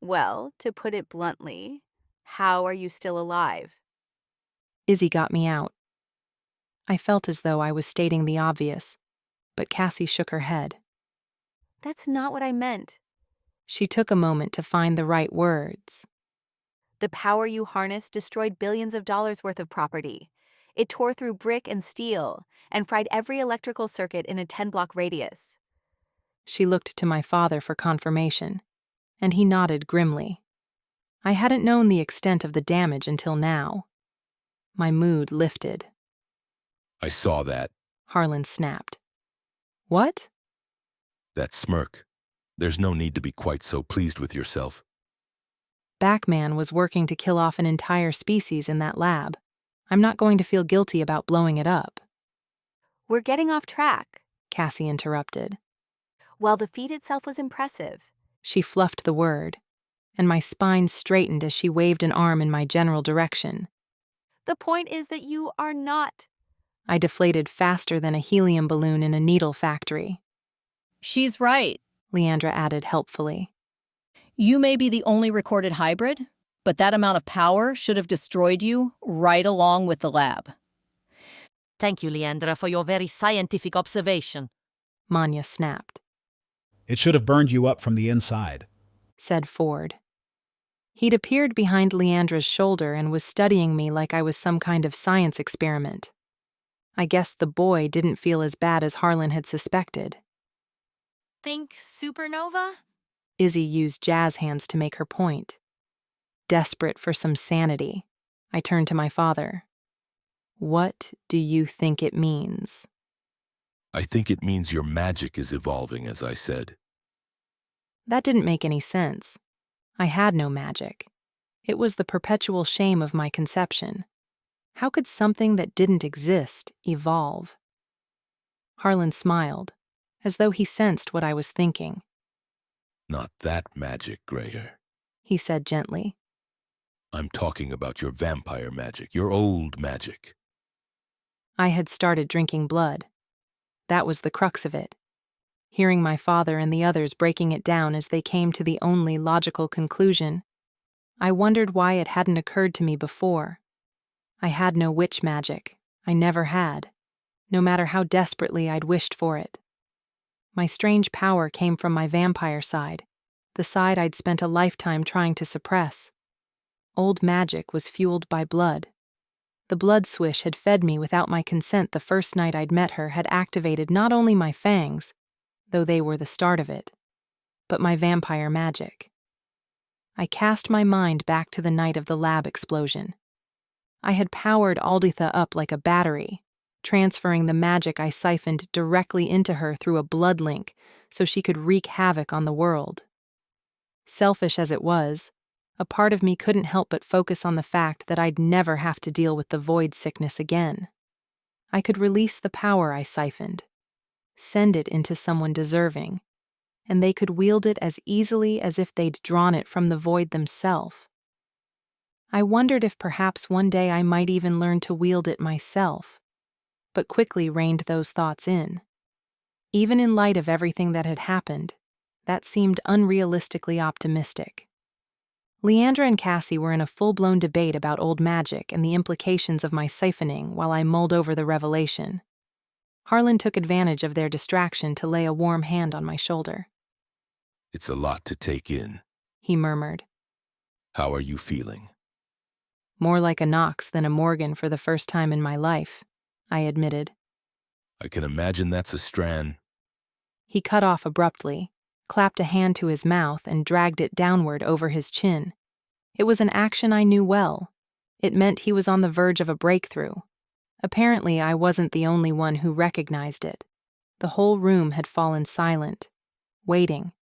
Well, to put it bluntly, how are you still alive? Izzy got me out. I felt as though I was stating the obvious, but Cassie shook her head. That's not what I meant. She took a moment to find the right words. The power you harnessed destroyed billions of dollars worth of property. It tore through brick and steel and fried every electrical circuit in a 10-block radius. She looked to my father for confirmation, and he nodded grimly. I hadn't known the extent of the damage until now. My mood lifted. I saw that. Harlan snapped. What? That smirk. There's no need to be quite so pleased with yourself. Backman was working to kill off an entire species in that lab. I'm not going to feel guilty about blowing it up. We're getting off track, Cassie interrupted. Well, the feat itself was impressive. She fluffed the word, and my spine straightened as she waved an arm in my general direction. The point is that you are not. I deflated faster than a helium balloon in a needle factory. She's right. Leandra added helpfully. You may be the only recorded hybrid, but that amount of power should have destroyed you right along with the lab. Thank you, Leandra, for your very scientific observation. Manya snapped. It should have burned you up from the inside, said Ford. He'd appeared behind Leandra's shoulder and was studying me like I was some kind of science experiment. I guess the boy didn't feel as bad as Harlan had suspected. Think supernova? Izzy used jazz hands to make her point. Desperate for some sanity, I turned to my father. What do you think it means? I think it means your magic is evolving, as I said. That didn't make any sense. I had no magic. It was the perpetual shame of my conception. How could something that didn't exist evolve? Harlan smiled, as though he sensed what I was thinking. Not that magic, Grayer, he said gently. I'm talking about your vampire magic, your old magic. I had started drinking blood. That was the crux of it. Hearing my father and the others breaking it down as they came to the only logical conclusion, I wondered why it hadn't occurred to me before. I had no witch magic. I never had, no matter how desperately I'd wished for it. My strange power came from my vampire side, the side I'd spent a lifetime trying to suppress. Old magic was fueled by blood. The blood swish had fed me without my consent the first night I'd met her had activated not only my fangs, though they were the start of it, but my vampire magic. I cast my mind back to the night of the lab explosion. I had powered Alditha up like a battery, transferring the magic I siphoned directly into her through a blood link so she could wreak havoc on the world. Selfish as it was, a part of me couldn't help but focus on the fact that I'd never have to deal with the void sickness again. I could release the power I siphoned, send it into someone deserving, and they could wield it as easily as if they'd drawn it from the void themselves. I wondered if perhaps one day I might even learn to wield it myself, but quickly reined those thoughts in. Even in light of everything that had happened, that seemed unrealistically optimistic. Leandra and Cassie were in a full-blown debate about old magic and the implications of my siphoning while I mulled over the revelation. Harlan took advantage of their distraction to lay a warm hand on my shoulder. It's a lot to take in, He murmured. How are you feeling? More like a Knox than a Morgan for the first time in my life, I admitted. I can imagine that's a Strand. He cut off abruptly, clapped a hand to his mouth, and dragged it downward over his chin. It was an action I knew well. It meant he was on the verge of a breakthrough. Apparently, I wasn't the only one who recognized it. The whole room had fallen silent, waiting.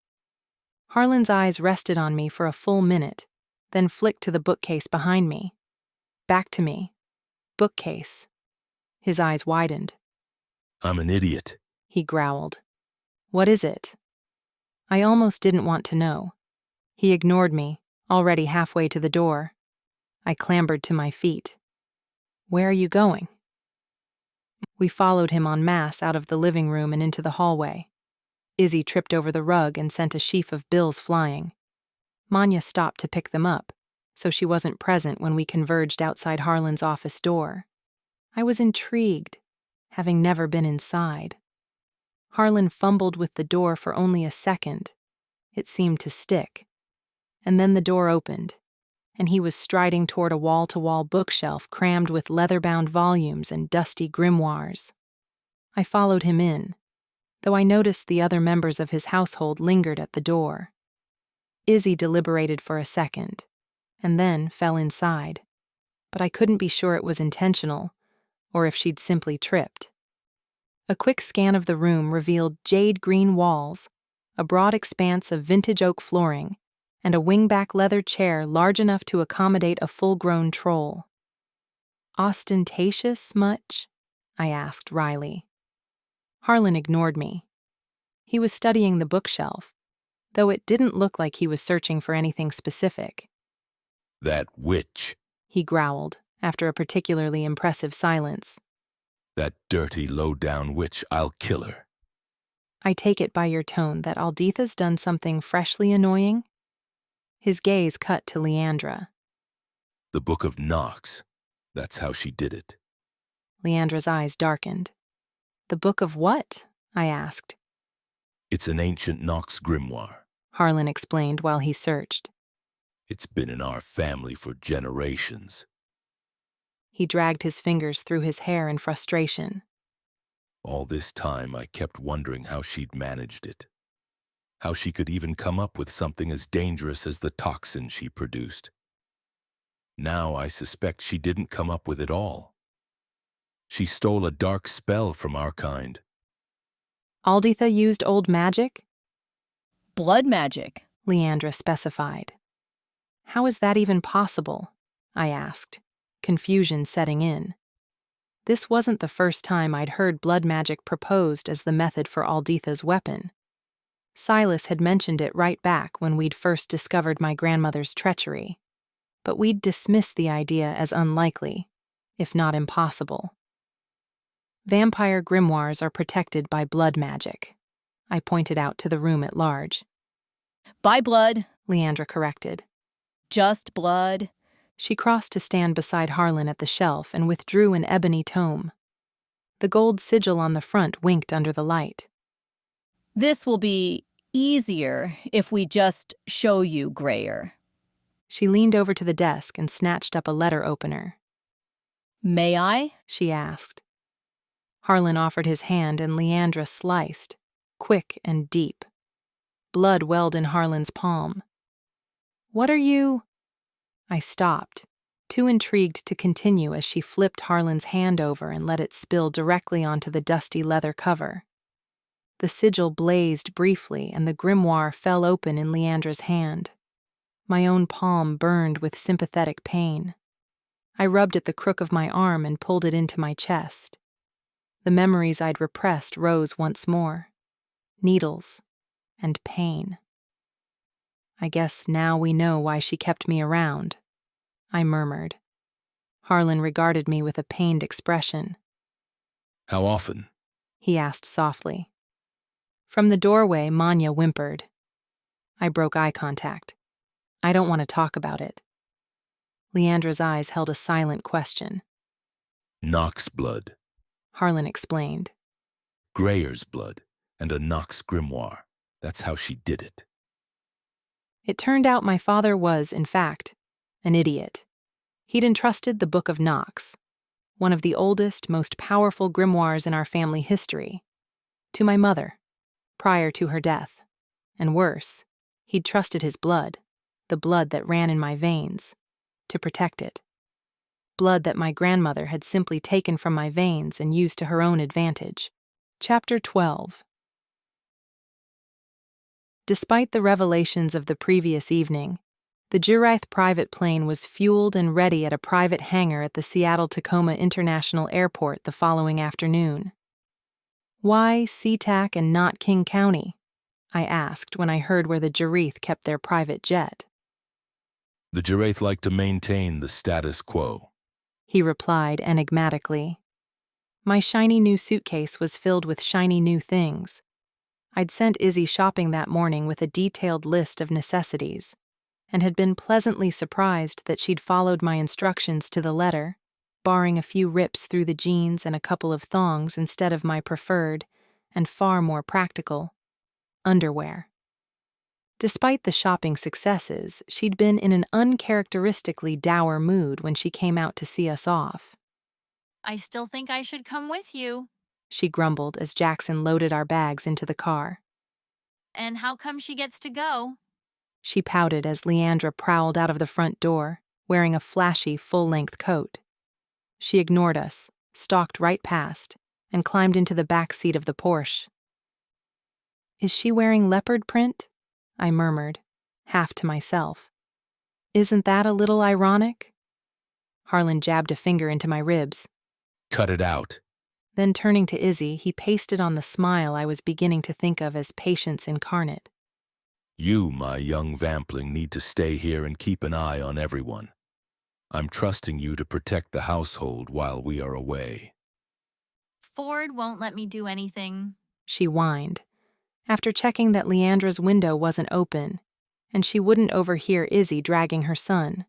Harlan's eyes rested on me for a full minute, then flicked to the bookcase behind me. Back to me. Bookcase. His eyes widened. I'm an idiot, He growled. What is it? I almost didn't want to know. He ignored me, already halfway to the door. I clambered to my feet. Where are you going? We followed him en masse out of the living room and into the hallway. Izzy tripped over the rug and sent a sheaf of bills flying. Manya stopped to pick them up, so she wasn't present when we converged outside Harlan's office door. I was intrigued, having never been inside. Harlan fumbled with the door for only a second. It seemed to stick. And then the door opened, and he was striding toward a wall-to-wall bookshelf crammed with leather-bound volumes and dusty grimoires. I followed him in, though I noticed the other members of his household lingered at the door. Izzy deliberated for a second, and then fell inside, but I couldn't be sure it was intentional, or if she'd simply tripped. A quick scan of the room revealed jade-green walls, a broad expanse of vintage oak flooring, and a wingback leather chair large enough to accommodate a full-grown troll. Ostentatious much? I asked wryly. Harlan ignored me. He was studying the bookshelf, though it didn't look like he was searching for anything specific. That witch, He growled, after a particularly impressive silence. that dirty, low-down witch, I'll kill her. I take it by your tone that Alditha's done something freshly annoying? His gaze cut to Leandra. The Book of Knox, that's how she did it. Leandra's eyes darkened. The book of what? I asked. It's an ancient Knox grimoire. Harlan explained while he searched. It's been in our family for generations. He dragged his fingers through his hair in frustration. All this time I kept wondering how she'd managed it. How she could even come up with something as dangerous as the toxin she produced. Now I suspect she didn't come up with it all. She stole a dark spell from our kind. Alditha used old magic? Blood magic. Leandra specified. How is that even possible? I asked, confusion setting in. This wasn't the first time I'd heard blood magic proposed as the method for Alditha's weapon. Silas had mentioned it right back when we'd first discovered my grandmother's treachery, but we'd dismissed the idea as unlikely, if not impossible. Vampire grimoires are protected by blood magic, I pointed out to the room at large. By blood. Leandra corrected. Just blood. She crossed to stand beside Harlan at the shelf and withdrew an ebony tome. The gold sigil on the front winked under the light. This will be easier if we just show you grayer. She leaned over to the desk and snatched up a letter opener. May I? She asked. Harlan offered his hand and Leandra sliced, quick and deep. Blood welled in Harlan's palm. What are you? I stopped, too intrigued to continue as she flipped Harlan's hand over and let it spill directly onto the dusty leather cover. The sigil blazed briefly and the grimoire fell open in Leandra's hand. My own palm burned with sympathetic pain. I rubbed at the crook of my arm and pulled it into my chest. The memories I'd repressed rose once more. Needles and pain. I guess now we know why she kept me around, I murmured. Harlan regarded me with a pained expression. How often? He asked softly. From the doorway, Manya whimpered. I broke eye contact. I don't want to talk about it. Leandra's eyes held a silent question. Nox blood. Harlan explained. Greyer's blood and a Nox grimoire. That's how she did it. It turned out my father was, in fact, an idiot. He'd entrusted the Book of Nox, one of the oldest, most powerful grimoires in our family history, to my mother, prior to her death. And worse, he'd trusted his blood, the blood that ran in my veins, to protect it. Blood that my grandmother had simply taken from my veins and used to her own advantage. Chapter 12. Despite the revelations of the previous evening, the Jurath private plane was fueled and ready at a private hangar at the Seattle-Tacoma International Airport the following afternoon. Why SeaTac and not King County? I asked when I heard where the Jurath kept their private jet. The Jurath like to maintain the status quo, he replied enigmatically. My shiny new suitcase was filled with shiny new things. I'd sent Izzy shopping that morning with a detailed list of necessities, and had been pleasantly surprised that she'd followed my instructions to the letter, barring a few rips through the jeans and a couple of thongs instead of my preferred, and far more practical, underwear. Despite the shopping successes, she'd been in an uncharacteristically dour mood when she came out to see us off. I still think I should come with you. She grumbled as Jackson loaded our bags into the car. And how come she gets to go? She pouted as Leandra prowled out of the front door, wearing a flashy, full-length coat. She ignored us, stalked right past, and climbed into the back seat of the Porsche. Is she wearing leopard print? I murmured, half to myself. Isn't that a little ironic? Harlan jabbed a finger into my ribs. Cut it out. Then turning to Izzy, he pasted on the smile I was beginning to think of as patience incarnate. You, my young vampling, need to stay here and keep an eye on everyone. I'm trusting you to protect the household while we are away. Ford won't let me do anything, she whined, after checking that Leandra's window wasn't open, and she wouldn't overhear Izzy dragging her son.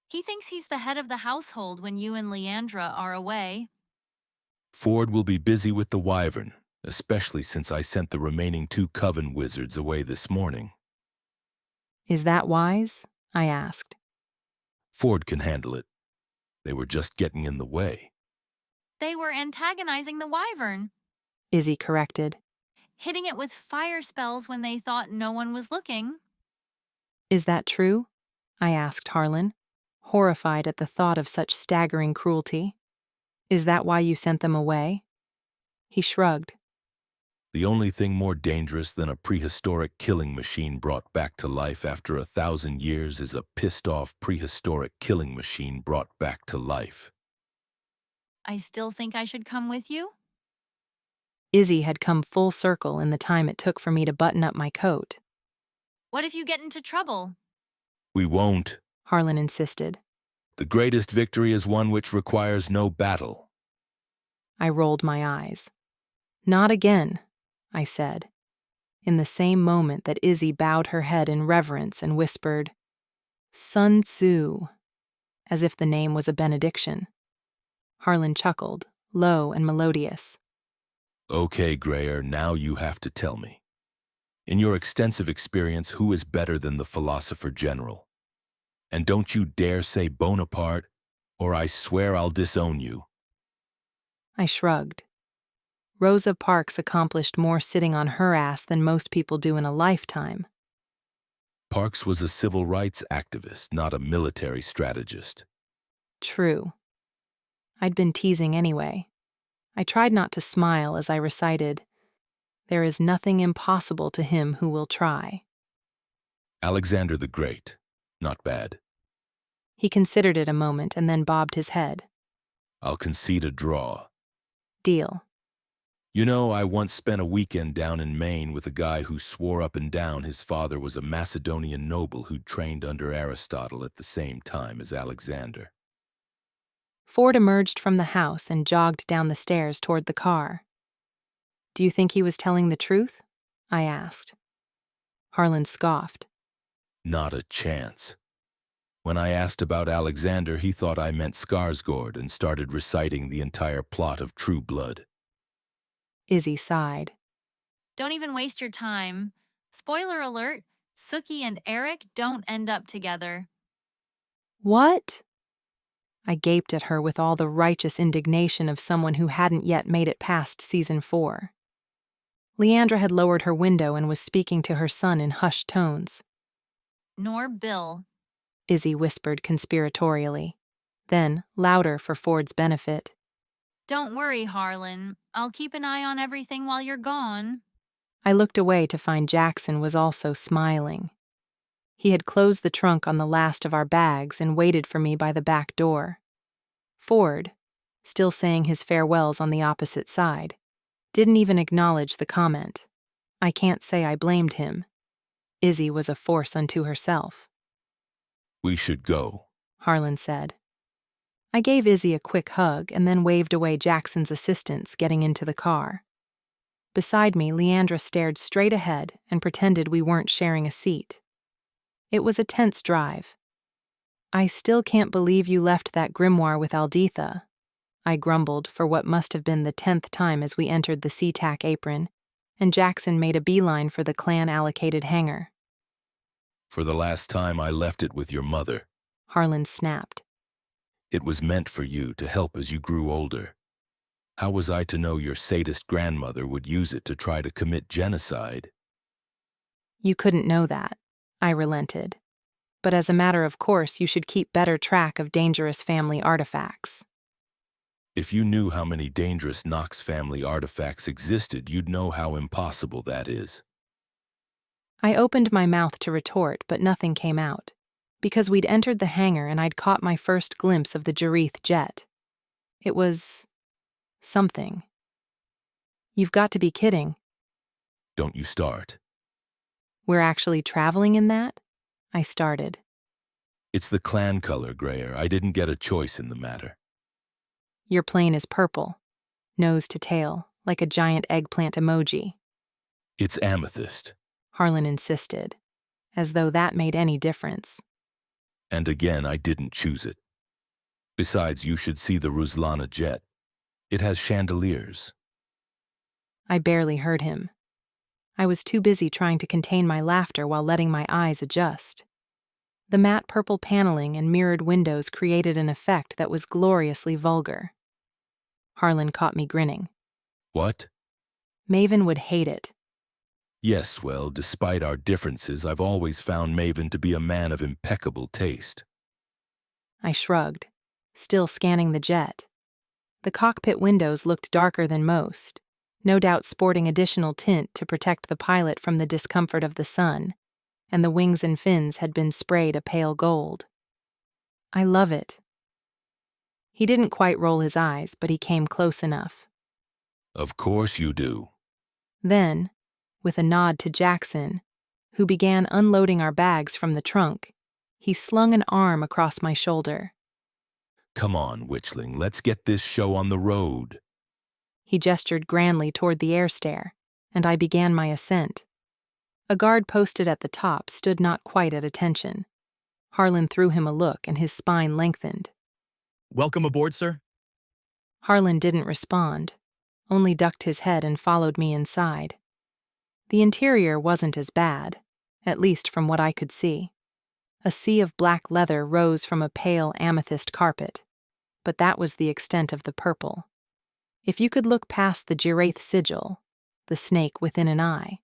He thinks he's the head of the household when you and Leandra are away. Ford will be busy with the wyvern, especially since I sent the remaining 2 coven wizards away this morning. Is that wise? I asked. Ford can handle it. They were just getting in the way. They were antagonizing the wyvern, Izzy corrected. hitting it with fire spells when they thought no one was looking. Is that true? I asked Harlan, horrified at the thought of such staggering cruelty. Is that why you sent them away? He shrugged. The only thing more dangerous than a prehistoric killing machine brought back to life after 1,000 years is a pissed-off prehistoric killing machine brought back to life. I still think I should come with you? Izzy had come full circle in the time it took for me to button up my coat. What if you get into trouble? We won't, Harlan insisted. The greatest victory is one which requires no battle. I rolled my eyes. Not again, I said, in the same moment that Izzy bowed her head in reverence and whispered, Sun Tzu, as if the name was a benediction. Harlan chuckled, low and melodious. Okay, Greyer, now you have to tell me. In your extensive experience, who is better than the philosopher general? And don't you dare say Bonaparte, or I swear I'll disown you. I shrugged. Rosa Parks accomplished more sitting on her ass than most people do in a lifetime. Parks was a civil rights activist, not a military strategist. True. I'd been teasing anyway. I tried not to smile as I recited, There is nothing impossible to him who will try. Alexander the Great. Not bad. He considered it a moment and then bobbed his head. I'll concede a draw. Deal. You know, I once spent a weekend down in Maine with a guy who swore up and down his father was a Macedonian noble who'd trained under Aristotle at the same time as Alexander. Ford emerged from the house and jogged down the stairs toward the car. Do you think he was telling the truth? I asked. Harlan scoffed. Not a chance. When I asked about Alexander, he thought I meant Skarsgård and started reciting the entire plot of True Blood. Izzy sighed. Don't even waste your time. Spoiler alert, Sookie and Eric don't end up together. What? I gaped at her with all the righteous indignation of someone who hadn't yet made it past season 4. Leandra had lowered her window and was speaking to her son in hushed tones. Nor Bill. Izzy whispered conspiratorially. Then, louder for Ford's benefit. Don't worry, Harlan. I'll keep an eye on everything while you're gone. I looked away to find Jackson was also smiling. He had closed the trunk on the last of our bags and waited for me by the back door. Ford, still saying his farewells on the opposite side, didn't even acknowledge the comment. I can't say I blamed him. Izzy was a force unto herself. We should go, Harlan said. I gave Izzy a quick hug and then waved away Jackson's assistants getting into the car. Beside me, Leandra stared straight ahead and pretended we weren't sharing a seat. It was a tense drive. I still can't believe you left that grimoire with Alditha, I grumbled for what must have been the 10th time as we entered the SeaTac apron, and Jackson made a beeline for the clan-allocated hangar. For the last time I left it with your mother. Harlan snapped. It was meant for you to help as you grew older. How was I to know your sadist grandmother would use it to try to commit genocide? You couldn't know that, I relented. But as a matter of course, you should keep better track of dangerous family artifacts. If you knew how many dangerous Knox family artifacts existed, you'd know how impossible that is. I opened my mouth to retort, but nothing came out, because we'd entered the hangar and I'd caught my first glimpse of the Jareth jet. It was something. You've got to be kidding. Don't you start. We're actually traveling in that? I started. It's the clan color, Grayer. I didn't get a choice in the matter. Your plane is purple, nose to tail, like a giant eggplant emoji. It's amethyst. Harlan insisted, as though that made any difference. And again, I didn't choose it. Besides, you should see the Ruslana jet. It has chandeliers. I barely heard him. I was too busy trying to contain my laughter while letting my eyes adjust. The matte purple paneling and mirrored windows created an effect that was gloriously vulgar. Harlan caught me grinning. What? Maven would hate it. Yes, well, despite our differences, I've always found Maven to be a man of impeccable taste. I shrugged, still scanning the jet. The cockpit windows looked darker than most, no doubt sporting additional tint to protect the pilot from the discomfort of the sun, and the wings and fins had been sprayed a pale gold. I love it. He didn't quite roll his eyes, but he came close enough. Of course you do. Then, with a nod to Jackson, who began unloading our bags from the trunk, he slung an arm across my shoulder. Come on, Witchling, let's get this show on the road. He gestured grandly toward the air stair, and I began my ascent. A guard posted at the top stood not quite at attention. Harlan threw him a look, and his spine lengthened. Welcome aboard, sir. Harlan didn't respond, only ducked his head and followed me inside. The interior wasn't as bad, at least from what I could see. A sea of black leather rose from a pale amethyst carpet, but that was the extent of the purple. If you could look past the Jareth sigil, the snake within an eye,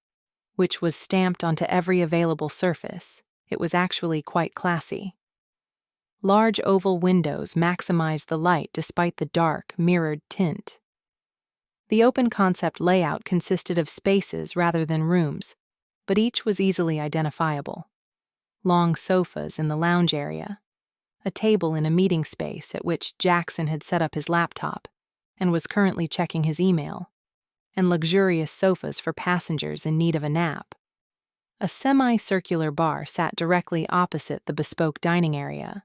which was stamped onto every available surface, it was actually quite classy. Large oval windows maximized the light despite the dark, mirrored tint. The open-concept layout consisted of spaces rather than rooms, but each was easily identifiable. Long sofas in the lounge area, a table in a meeting space at which Jackson had set up his laptop and was currently checking his email, and luxurious sofas for passengers in need of a nap. A semi-circular bar sat directly opposite the bespoke dining area.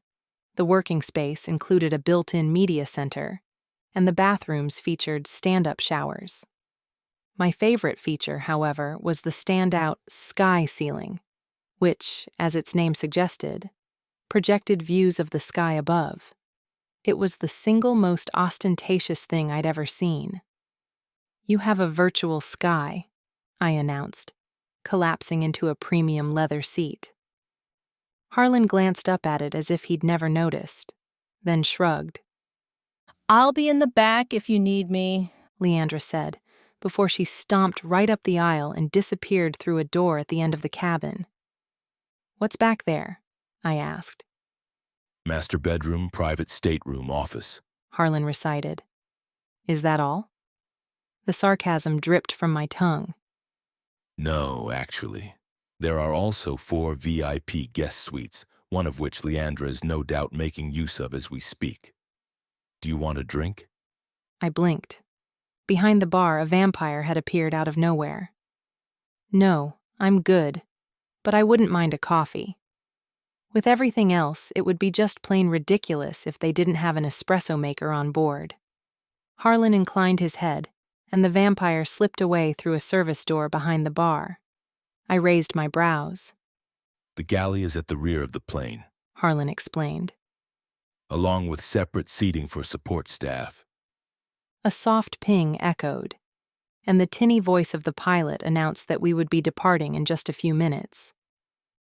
The working space included a built-in media center, and the bathrooms featured stand-up showers. My favorite feature, however, was the standout sky ceiling, which, as its name suggested, projected views of the sky above. It was the single most ostentatious thing I'd ever seen. "You have a virtual sky," I announced, collapsing into a premium leather seat. Harlan glanced up at it as if he'd never noticed, then shrugged. "I'll be in the back if you need me," Leandra said, before she stomped right up the aisle and disappeared through a door at the end of the cabin. "What's back there?" I asked. Master bedroom, private stateroom, office. Harlan recited. "Is that all?" The sarcasm dripped from my tongue. No, actually. There are also 4 VIP guest suites, one of which Leandra is no doubt making use of as we speak. Do you want a drink? I blinked. Behind the bar, a vampire had appeared out of nowhere. "No, I'm good, but I wouldn't mind a coffee." With everything else, it would be just plain ridiculous if they didn't have an espresso maker on board. Harlan inclined his head, and the vampire slipped away through a service door behind the bar. I raised my brows. The galley is at the rear of the plane, Harlan explained. along with separate seating for support staff. A soft ping echoed, and the tinny voice of the pilot announced that we would be departing in just a few minutes.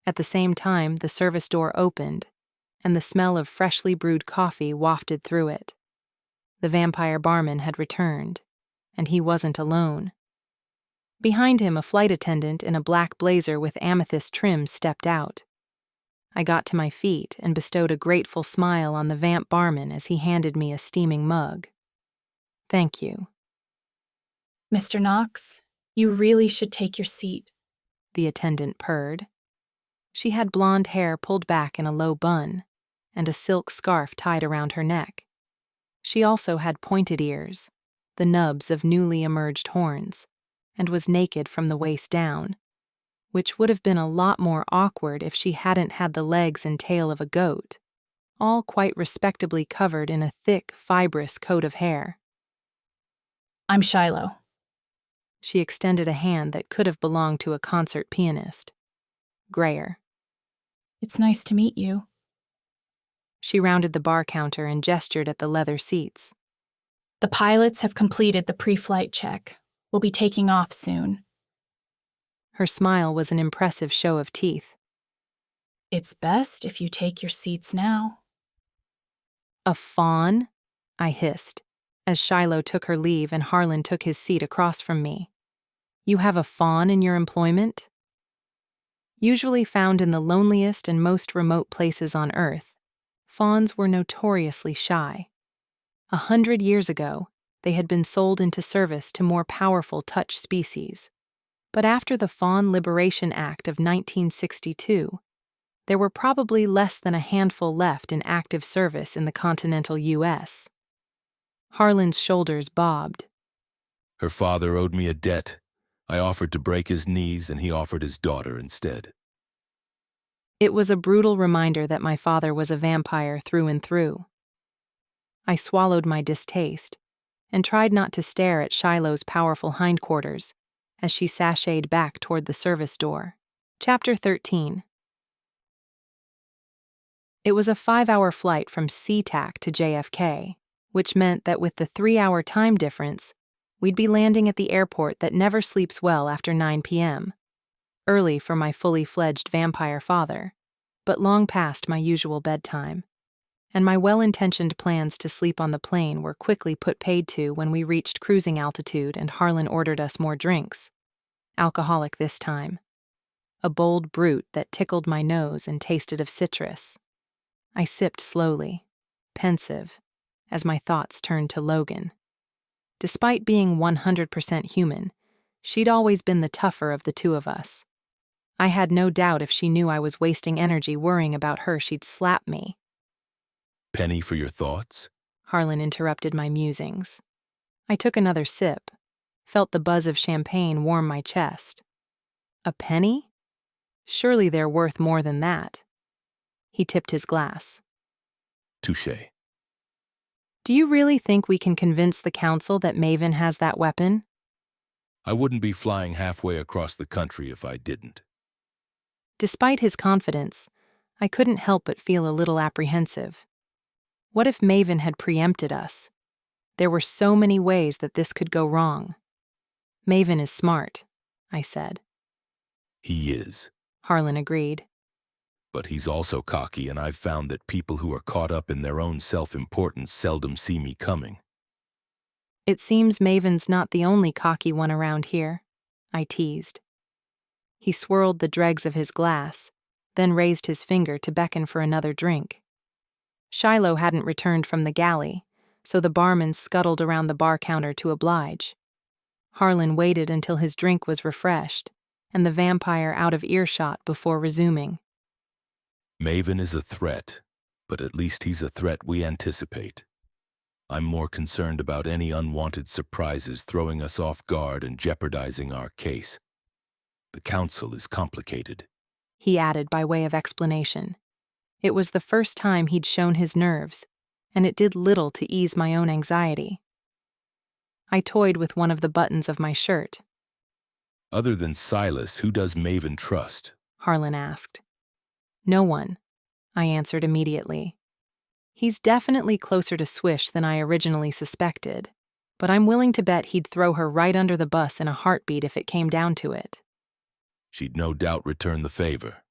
At the same time, the service door opened, and the smell of freshly brewed coffee wafted through it. The vampire barman had returned, and he wasn't alone. Behind him, a flight attendant in a black blazer with amethyst trim stepped out. I got to my feet and bestowed a grateful smile on the vamp barman as he handed me a steaming mug. "Thank you." "Mr. Knox, you really should take your seat," the attendant purred. She had blonde hair pulled back in a low bun, and a silk scarf tied around her neck. She also had pointed ears, the nubs of newly emerged horns, and was naked from the waist down, which would have been a lot more awkward if she hadn't had the legs and tail of a goat, all quite respectably covered in a thick, fibrous coat of hair. "I'm Shiloh." She extended a hand that could have belonged to a concert pianist. Grayer. "It's nice to meet you." She rounded the bar counter and gestured at the leather seats. "The pilots have completed the pre-flight check. We'll be taking off soon." Her smile was an impressive show of teeth. "It's best if you take your seats now." "A fawn?" I hissed, as Shiloh took her leave and Harlan took his seat across from me. "You have a fawn in your employment?" Usually found in the loneliest and most remote places on Earth, fawns were notoriously shy. 100 years ago, they had been sold into service to more powerful touch species. But after the Fawn Liberation Act of 1962, there were probably less than a handful left in active service in the continental U.S. Harlan's shoulders bobbed. Her father owed me a debt. I offered to break his knees, and he offered his daughter instead. It was a brutal reminder that my father was a vampire through and through. I swallowed my distaste and tried not to stare at Shiloh's powerful hindquarters as she sashayed back toward the service door. Chapter 13. It was a 5-hour flight from SeaTac to JFK, which meant that with the 3-hour time difference, we'd be landing at the airport that never sleeps well after 9 p.m. Early for my fully fledged vampire father, but long past my usual bedtime. And my well-intentioned plans to sleep on the plane were quickly put paid to when we reached cruising altitude and Harlan ordered us more drinks. Alcoholic this time. A bold brute that tickled my nose and tasted of citrus. I sipped slowly, pensive, as my thoughts turned to Logan. Despite being 100% human, she'd always been the tougher of the two of us. I had no doubt if she knew I was wasting energy worrying about her, she'd slap me. Penny for your thoughts? Harlan interrupted my musings. I took another sip, felt the buzz of champagne warm my chest. A penny? Surely they're worth more than that. He tipped his glass. Touché. Do you really think we can convince the council that Maven has that weapon? I wouldn't be flying halfway across the country if I didn't. Despite his confidence, I couldn't help but feel a little apprehensive. What if Maven had preempted us? There were so many ways that this could go wrong. Maven is smart, I said. He is. Harlan agreed. But he's also cocky, and I've found that people who are caught up in their own self-importance seldom see me coming. It seems Maven's not the only cocky one around here, I teased. He swirled the dregs of his glass, then raised his finger to beckon for another drink. Shiloh hadn't returned from the galley, so the barman scuttled around the bar counter to oblige. Harlan waited until his drink was refreshed, and the vampire out of earshot before resuming. Maven is a threat, but at least he's a threat we anticipate. I'm more concerned about any unwanted surprises throwing us off guard and jeopardizing our case. The council is complicated, he added by way of explanation. It was the first time he'd shown his nerves, and it did little to ease my own anxiety. I toyed with one of the buttons of my shirt. Other than Silas, who does Maven trust? Harlan asked. No one, I answered immediately. He's definitely closer to Swish than I originally suspected, but I'm willing to bet he'd throw her right under the bus in a heartbeat if it came down to it. She'd no doubt return the favor.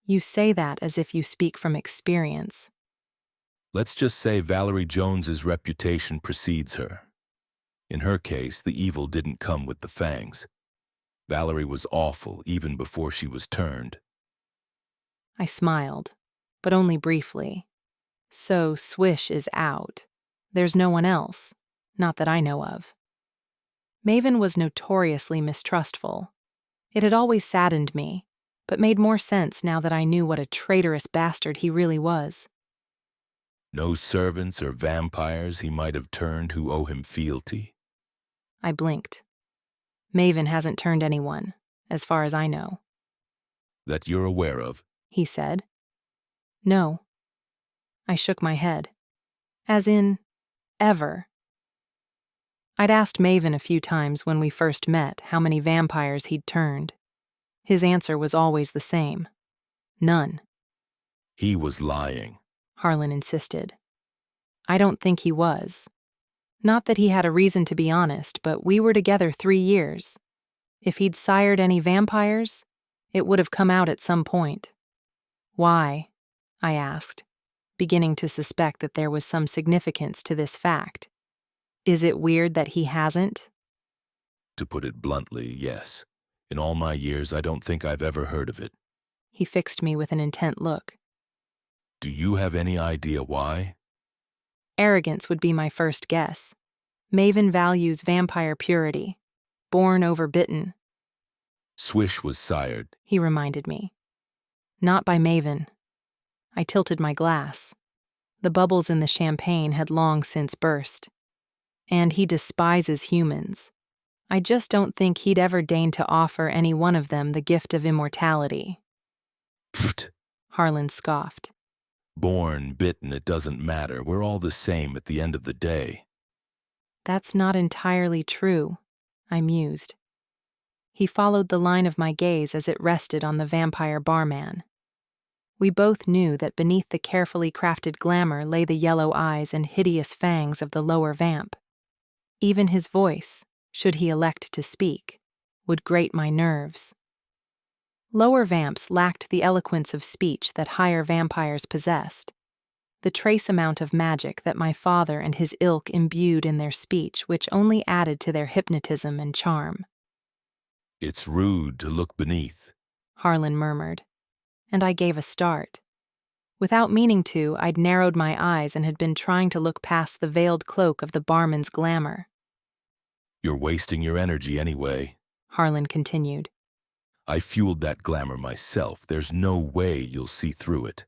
You say that as if you speak from experience. Let's just say Valerie Jones's reputation precedes her. In her case, the evil didn't come with the fangs. Valerie was awful even before she was turned. I smiled, but only briefly. So Swish is out. There's no one else, not that I know of. Maven was notoriously mistrustful. It had always saddened me, but made more sense now that I knew what a traitorous bastard he really was. No servants or vampires he might have turned who owe him fealty? I blinked. Maven hasn't turned anyone, as far as I know. That you're aware of? He said. No. I shook my head. As in, ever. I'd asked Maven a few times when we first met how many vampires he'd turned. His answer was always the same. None. He was lying, Harlan insisted. I don't think he was. Not that he had a reason to be honest, but we were together 3 years. If he'd sired any vampires, it would have come out at some point. Why? I asked, beginning to suspect that there was some significance to this fact. Is it weird that he hasn't? To put it bluntly, yes. In all my years, I don't think I've ever heard of it. He fixed me with an intent look. Do you have any idea why? Arrogance would be my first guess. Maven values vampire purity. Born over bitten. Swish was sired, he reminded me. Not by Maven. I tilted my glass. The bubbles in the champagne had long since burst. And he despises humans. I just don't think he'd ever deign to offer any one of them the gift of immortality. Pfft, Harlan scoffed. Born, bitten, it doesn't matter. We're all the same at the end of the day. That's not entirely true, I mused. He followed the line of my gaze as it rested on the vampire barman. We both knew that beneath the carefully crafted glamour lay the yellow eyes and hideous fangs of the lower vamp. Even his voice, should he elect to speak, would grate my nerves. Lower vamps lacked the eloquence of speech that higher vampires possessed, the trace amount of magic that my father and his ilk imbued in their speech, which only added to their hypnotism and charm. It's rude to look beneath, Harlan murmured, and I gave a start. Without meaning to, I'd narrowed my eyes and had been trying to look past the veiled cloak of the barman's glamour. You're wasting your energy anyway, Harlan continued. I fueled that glamour myself. There's no way you'll see through it.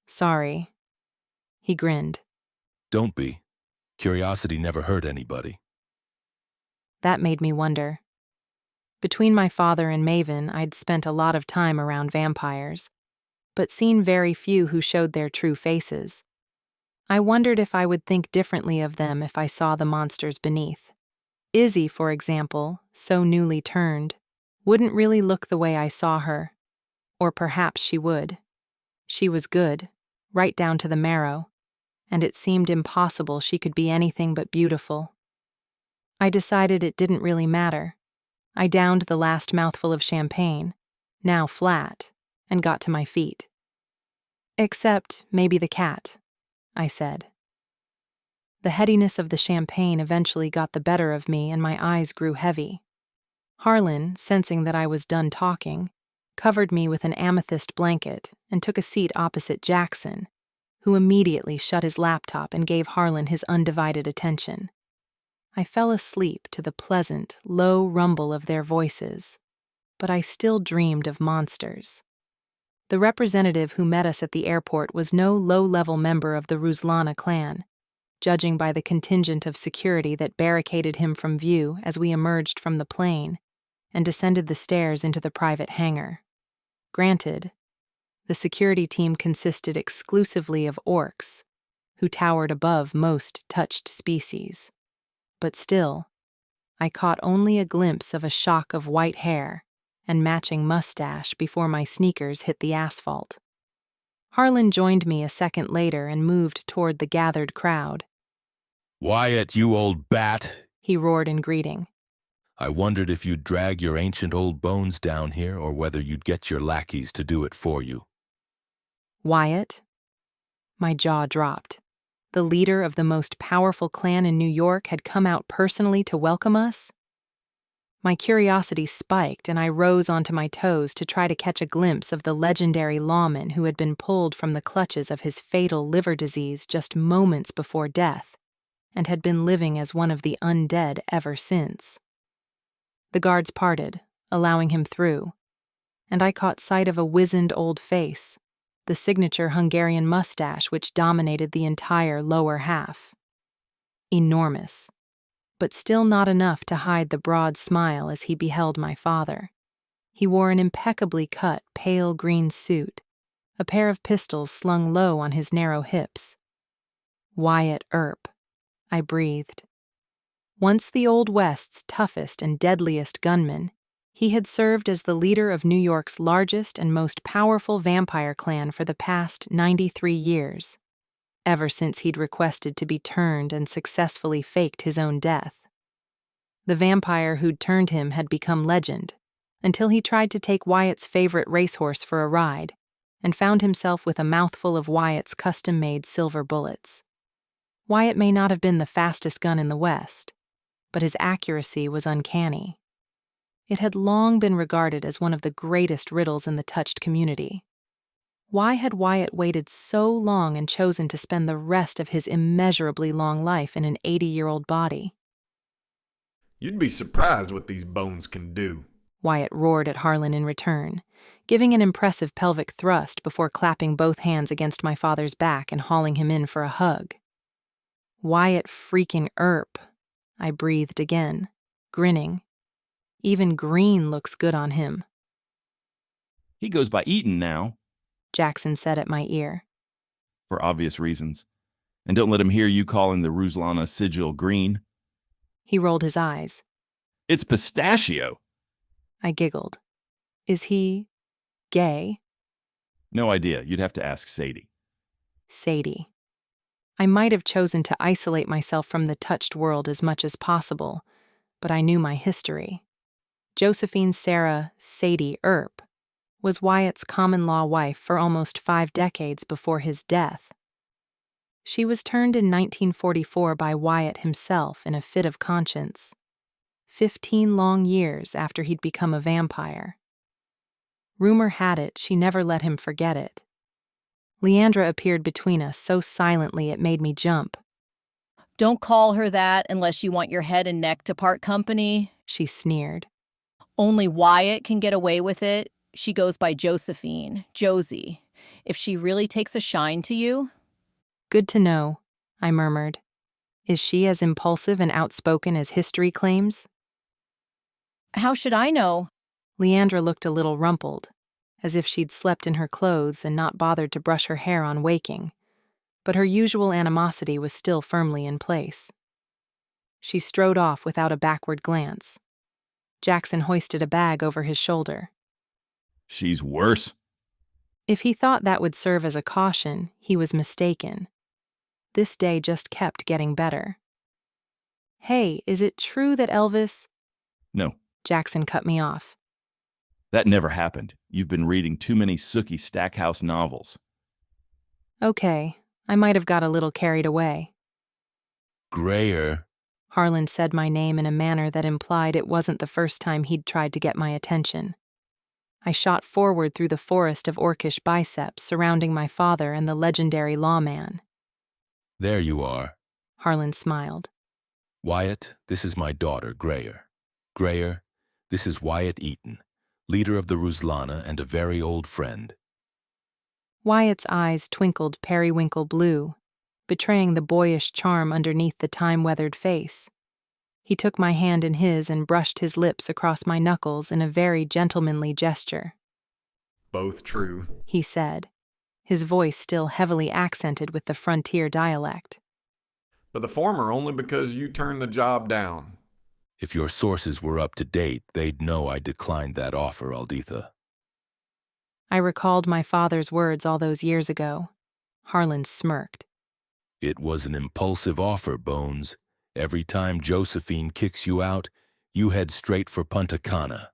Sorry. He grinned. Don't be. Curiosity never hurt anybody. That made me wonder. Between my father and Maven, I'd spent a lot of time around vampires, but seen very few who showed their true faces. I wondered if I would think differently of them if I saw the monsters beneath. Izzy, for example, so newly turned, wouldn't really look the way I saw her. Or perhaps she would. She was good, right down to the marrow, and it seemed impossible she could be anything but beautiful. I decided it didn't really matter. I downed the last mouthful of champagne, now flat, and got to my feet. "Except maybe the cat," I said. The headiness of the champagne eventually got the better of me and my eyes grew heavy. Harlan, sensing that I was done talking, covered me with an amethyst blanket and took a seat opposite Jackson, who immediately shut his laptop and gave Harlan his undivided attention. I fell asleep to the pleasant, low rumble of their voices, but I still dreamed of monsters. The representative who met us at the airport was no low-level member of the Ruslana clan, judging by the contingent of security that barricaded him from view as we emerged from the plane and descended the stairs into the private hangar. Granted, the security team consisted exclusively of orcs, who towered above most touched species. But still, I caught only a glimpse of a shock of white hair and matching mustache before my sneakers hit the asphalt. Harlan joined me a second later and moved toward the gathered crowd. "Wyatt, you old bat!" he roared in greeting. "I wondered if you'd drag your ancient old bones down here or whether you'd get your lackeys to do it for you." Wyatt? My jaw dropped. The leader of the most powerful clan in New York had come out personally to welcome us? My curiosity spiked and I rose onto my toes to try to catch a glimpse of the legendary lawman who had been pulled from the clutches of his fatal liver disease just moments before death and had been living as one of the undead ever since. The guards parted, allowing him through, and I caught sight of a wizened old face, the signature Hungarian mustache which dominated the entire lower half. Enormous, but still not enough to hide the broad smile as he beheld my father. He wore an impeccably cut, pale green suit, a pair of pistols slung low on his narrow hips. Wyatt Earp, I breathed. Once the Old West's toughest and deadliest gunman, he had served as the leader of New York's largest and most powerful vampire clan for the past 93 years, ever since he'd requested to be turned and successfully faked his own death. The vampire who'd turned him had become legend, until he tried to take Wyatt's favorite racehorse for a ride, and found himself with a mouthful of Wyatt's custom-made silver bullets. Wyatt may not have been the fastest gun in the West, but his accuracy was uncanny. It had long been regarded as one of the greatest riddles in the touched community. Why had Wyatt waited so long and chosen to spend the rest of his immeasurably long life in an 80-year-old body? "You'd be surprised what these bones can do," Wyatt roared at Harlan in return, giving an impressive pelvic thrust before clapping both hands against my father's back and hauling him in for a hug. "Wyatt freaking Earp," I breathed again, grinning. Even green looks good on him. "He goes by Eaton now," Jackson said at my ear. "for obvious reasons. And don't let him hear you calling the Ruslana sigil green." He rolled his eyes. "It's pistachio." I giggled. Is he gay? "No idea. You'd have to ask Sadie." Sadie. I might have chosen to isolate myself from the touched world as much as possible, but I knew my history. Josephine Sarah Sadie Earp was Wyatt's common-law wife for almost 5 decades before his death. She was turned in 1944 by Wyatt himself in a fit of conscience, 15 long years after he'd become a vampire. Rumor had it she never let him forget it. Leandra appeared between us so silently it made me jump. "Don't call her that unless you want your head and neck to part company," she sneered. "Only Wyatt can get away with it. She goes by Josephine, Josie. If she really takes a shine to you..." "Good to know," I murmured. "Is she as impulsive and outspoken as history claims?" "How should I know?" Leandra looked a little rumpled, as if she'd slept in her clothes and not bothered to brush her hair on waking, but her usual animosity was still firmly in place. She strode off without a backward glance. Jackson hoisted a bag over his shoulder. She's worse. If he thought that would serve as a caution, he was mistaken. This day just kept getting better. Hey, is it true that Elvis— No, Jackson cut me off. that never happened. You've been reading too many Sookie Stackhouse novels. Okay, I might have got a little carried away. Grayer. Harlan said my name in a manner that implied it wasn't the first time he'd tried to get my attention. I shot forward through the forest of orcish biceps surrounding my father and the legendary lawman. There you are. Harlan smiled. Wyatt, this is my daughter, Grayer. Grayer, this is Wyatt Eaton, leader of the Ruslana and a very old friend. Wyatt's eyes twinkled periwinkle blue, betraying the boyish charm underneath the time-weathered face. He took my hand in his and brushed his lips across my knuckles in a very gentlemanly gesture. Both true, He said, his voice still heavily accented with the frontier dialect. but the former only because you turned the job down. If your sources were up to date, they'd know I declined that offer, Alditha. I recalled my father's words all those years ago. Harlan smirked. It was an impulsive offer, Bones. Every time Josephine kicks you out, you head straight for Punta Cana,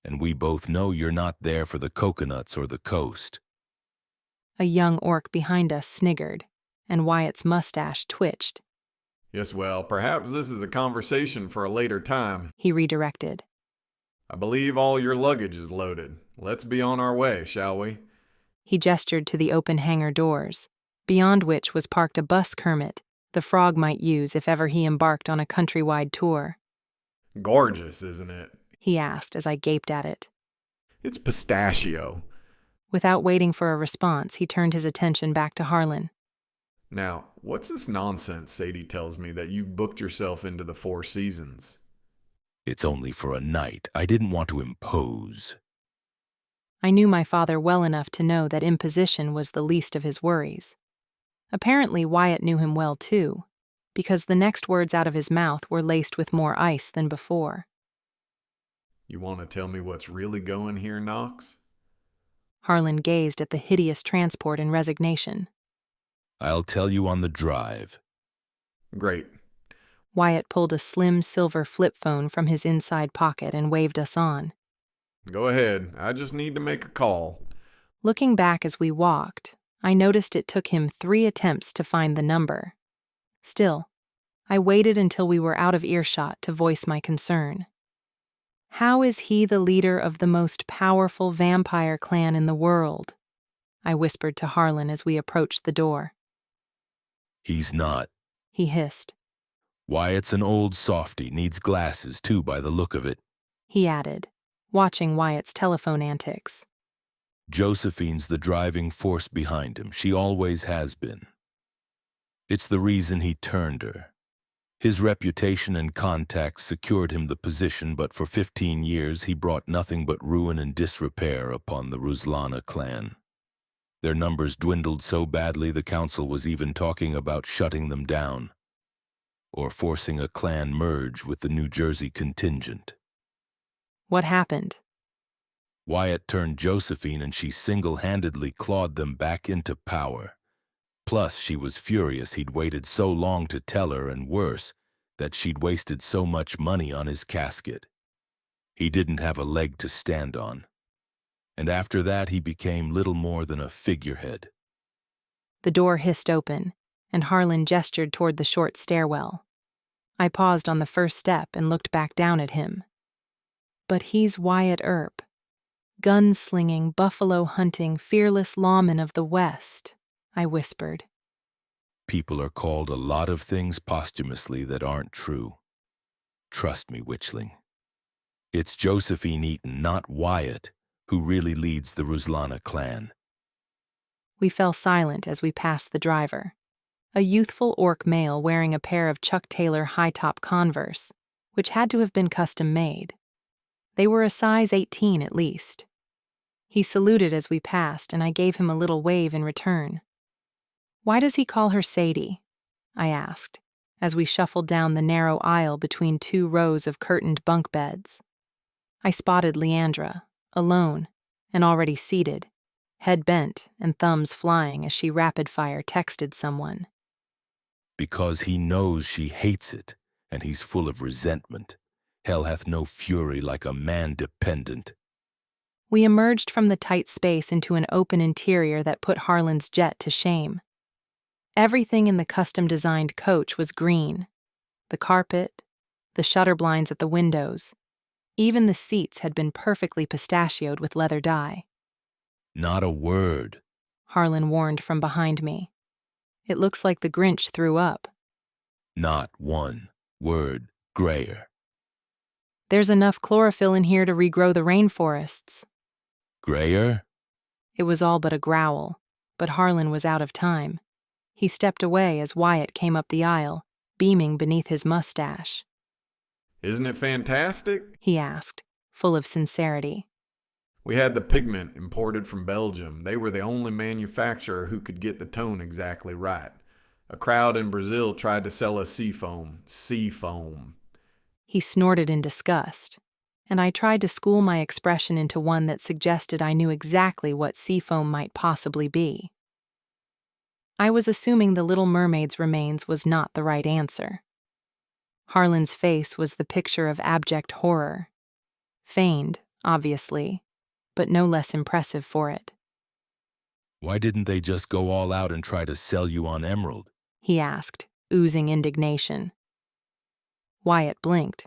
and we both know you're not there for the coconuts or the coast. A young orc behind us sniggered, and Wyatt's mustache twitched. Yes, well, perhaps this is a conversation for a later time. He redirected. I believe all your luggage is loaded. Let's be on our way, shall we? He gestured to the open hangar doors, beyond which was parked a bus Kermit the frog might use if ever he embarked on a countrywide tour. Gorgeous, isn't it? He asked as I gaped at it. It's pistachio. Without waiting for a response, he turned his attention back to Harlan. Now, what's this nonsense Sadie tells me that you've booked yourself into the Four Seasons? It's only for a night. I didn't want to impose. I knew my father well enough to know that imposition was the least of his worries. Apparently, Wyatt knew him well, too, because the next words out of his mouth were laced with more ice than before. You want to tell me what's really going here, Knox? Harlan gazed at the hideous transport in resignation. I'll tell you on the drive. Great. Wyatt pulled a slim silver flip phone from his inside pocket and waved us on. Go ahead. I just need to make a call. Looking back as we walked, I noticed it took him 3 attempts to find the number. Still, I waited until we were out of earshot to voice my concern. How is he the leader of the most powerful vampire clan in the world? I whispered to Harlan as we approached the door. He's not. He hissed. Wyatt's an old softy, needs glasses too by the look of it. He added, watching Wyatt's telephone antics. Josephine's the driving force behind him. She always has been. It's the reason he turned her. His reputation and contacts secured him the position, but for 15 years he brought nothing but ruin and disrepair upon the Ruslana clan. Their numbers dwindled so badly the council was even talking about shutting them down, or forcing a clan merge with the New Jersey contingent. What happened? Wyatt turned Josephine and she single-handedly clawed them back into power. Plus, she was furious he'd waited so long to tell her, and worse, that she'd wasted so much money on his casket. He didn't have a leg to stand on. And after that, he became little more than a figurehead. The door hissed open, and Harlan gestured toward the short stairwell. I paused on the first step and looked back down at him. But he's Wyatt Earp, gun-slinging, buffalo-hunting, fearless lawman of the West, I whispered. People are called a lot of things posthumously that aren't true. Trust me, Witchling. It's Josephine Eaton, not Wyatt, who really leads the Ruslana clan. We fell silent as we passed the driver, a youthful orc male wearing a pair of Chuck Taylor high-top Converse, which had to have been custom-made. They were a size 18 at least. He saluted as we passed, and I gave him a little wave in return. Why does he call her Sadie? I asked, as we shuffled down the narrow aisle between two rows of curtained bunk beds. I spotted Leandra, alone, and already seated, head bent and thumbs flying as she rapid-fire texted someone. Because he knows she hates it, and he's full of resentment. Hell hath no fury like a man dependent. We emerged from the tight space into an open interior that put Harlan's jet to shame. Everything in the custom-designed coach was green. The carpet, the shutter blinds at the windows, even the seats had been perfectly pistachioed with leather dye. Not a word, Harlan warned from behind me. It looks like the Grinch threw up. Not one word grayer. There's enough chlorophyll in here to regrow the rainforests. Grayer? It was all but a growl, but Harlan was out of time. He stepped away as Wyatt came up the aisle, beaming beneath his mustache. Isn't it fantastic? He asked, full of sincerity. We had the pigment imported from Belgium. They were the only manufacturer who could get the tone exactly right. A crowd in Brazil tried to sell us seafoam. Seafoam. He snorted in disgust, and I tried to school my expression into one that suggested I knew exactly what seafoam might possibly be. I was assuming the Little Mermaid's remains was not the right answer. Harlan's face was the picture of abject horror. Feigned, obviously, but no less impressive for it. Why didn't they just go all out and try to sell you on Emerald? He asked, oozing indignation. Wyatt blinked.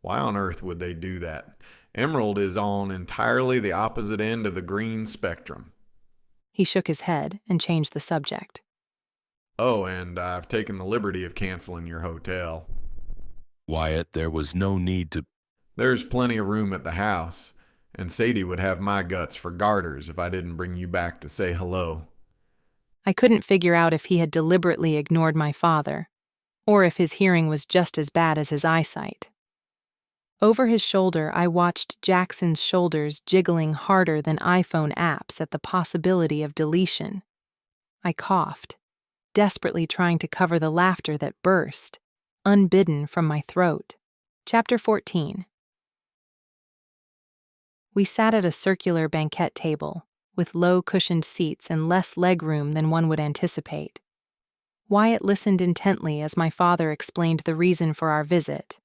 Why on earth would they do that? Emerald is on entirely the opposite end of the green spectrum. He shook his head and changed the subject. Oh, and I've taken the liberty of canceling your hotel. Wyatt, there was no need to... There's plenty of room at the house, and Sadie would have my guts for garters if I didn't bring you back to say hello. I couldn't figure out if he had deliberately ignored my father, or if his hearing was just as bad as his eyesight. Over his shoulder, I watched Jackson's shoulders jiggling harder than iPhone apps at the possibility of deletion. I coughed, desperately trying to cover the laughter that burst, unbidden, from my throat. Chapter 14. We sat at a circular banquet table, with low-cushioned seats and less legroom than one would anticipate. Wyatt listened intently as my father explained the reason for our visit,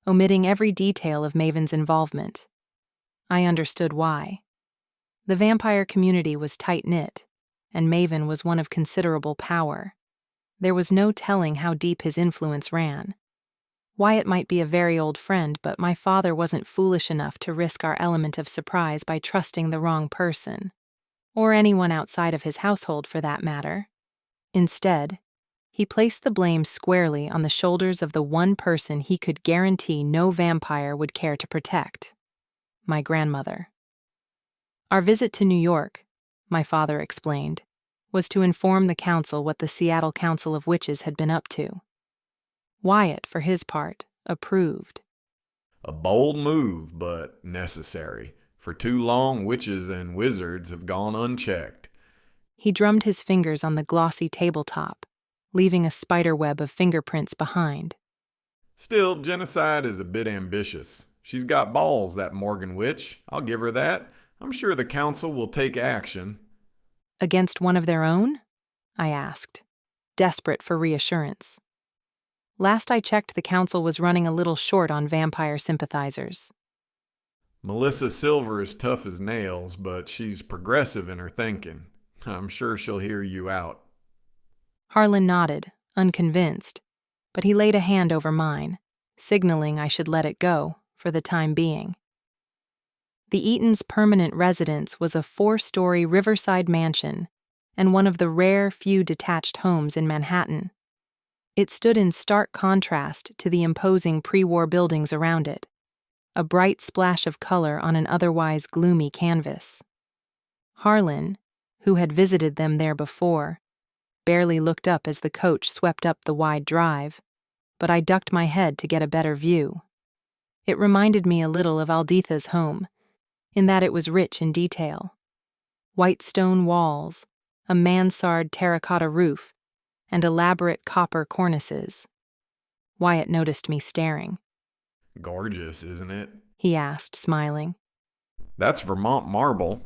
omitting every detail of Maven's involvement. I understood why. The vampire community was tight-knit, and Maven was one of considerable power. There was no telling how deep his influence ran. Wyatt might be a very old friend, but my father wasn't foolish enough to risk our element of surprise by trusting the wrong person, or anyone outside of his household for that matter. Instead, he placed the blame squarely on the shoulders of the one person he could guarantee no vampire would care to protect: my grandmother. Our visit to New York, my father explained, was to inform the council what the Seattle Council of Witches had been up to. Wyatt, for his part, approved. A bold move, but necessary. For too long, witches and wizards have gone unchecked. He drummed his fingers on the glossy tabletop, leaving a spiderweb of fingerprints behind. Still, genocide is a bit ambitious. She's got balls, that Morgan witch. I'll give her that. I'm sure the council will take action. Against one of their own? I asked, desperate for reassurance. Last I checked, the council was running a little short on vampire sympathizers. Melissa Silver is tough as nails, but she's progressive in her thinking. I'm sure she'll hear you out. Harlan nodded, unconvinced, but he laid a hand over mine, signaling I should let it go for the time being. The Eaton's permanent residence was a 4-story riverside mansion and one of the rare few detached homes in Manhattan. It stood in stark contrast to the imposing pre-war buildings around it, a bright splash of color on an otherwise gloomy canvas. Harlan, who had visited them there before, barely looked up as the coach swept up the wide drive, but I ducked my head to get a better view. It reminded me a little of Alditha's home, in that it was rich in detail. White stone walls, a mansard terracotta roof, and elaborate copper cornices. Wyatt noticed me staring. Gorgeous, isn't it? He asked, smiling. That's Vermont marble.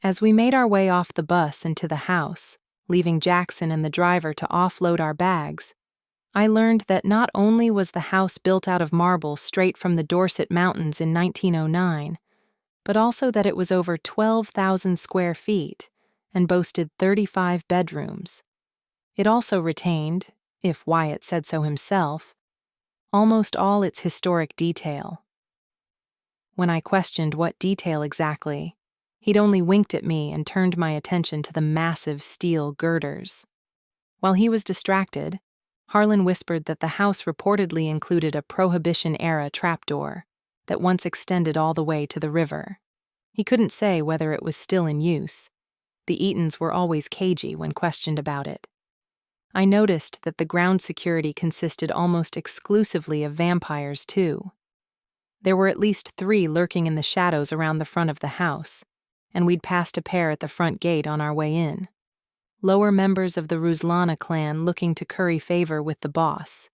As we made our way off the bus and to the house, leaving Jackson and the driver to offload our bags, I learned that not only was the house built out of marble straight from the Dorset Mountains in 1909, but also that it was over 12,000 square feet and boasted 35 bedrooms. It also retained, if Wyatt said so himself, almost all its historic detail. When I questioned what detail exactly, he'd only winked at me and turned my attention to the massive steel girders. While he was distracted, Harlan whispered that the house reportedly included a Prohibition-era trapdoor that once extended all the way to the river. He couldn't say whether it was still in use. The Eatons were always cagey when questioned about it. I noticed that the ground security consisted almost exclusively of vampires, too. There were at least 3 lurking in the shadows around the front of the house, and we'd passed a pair at the front gate on our way in. Lower members of the Ruslana clan looking to curry favor with the boss,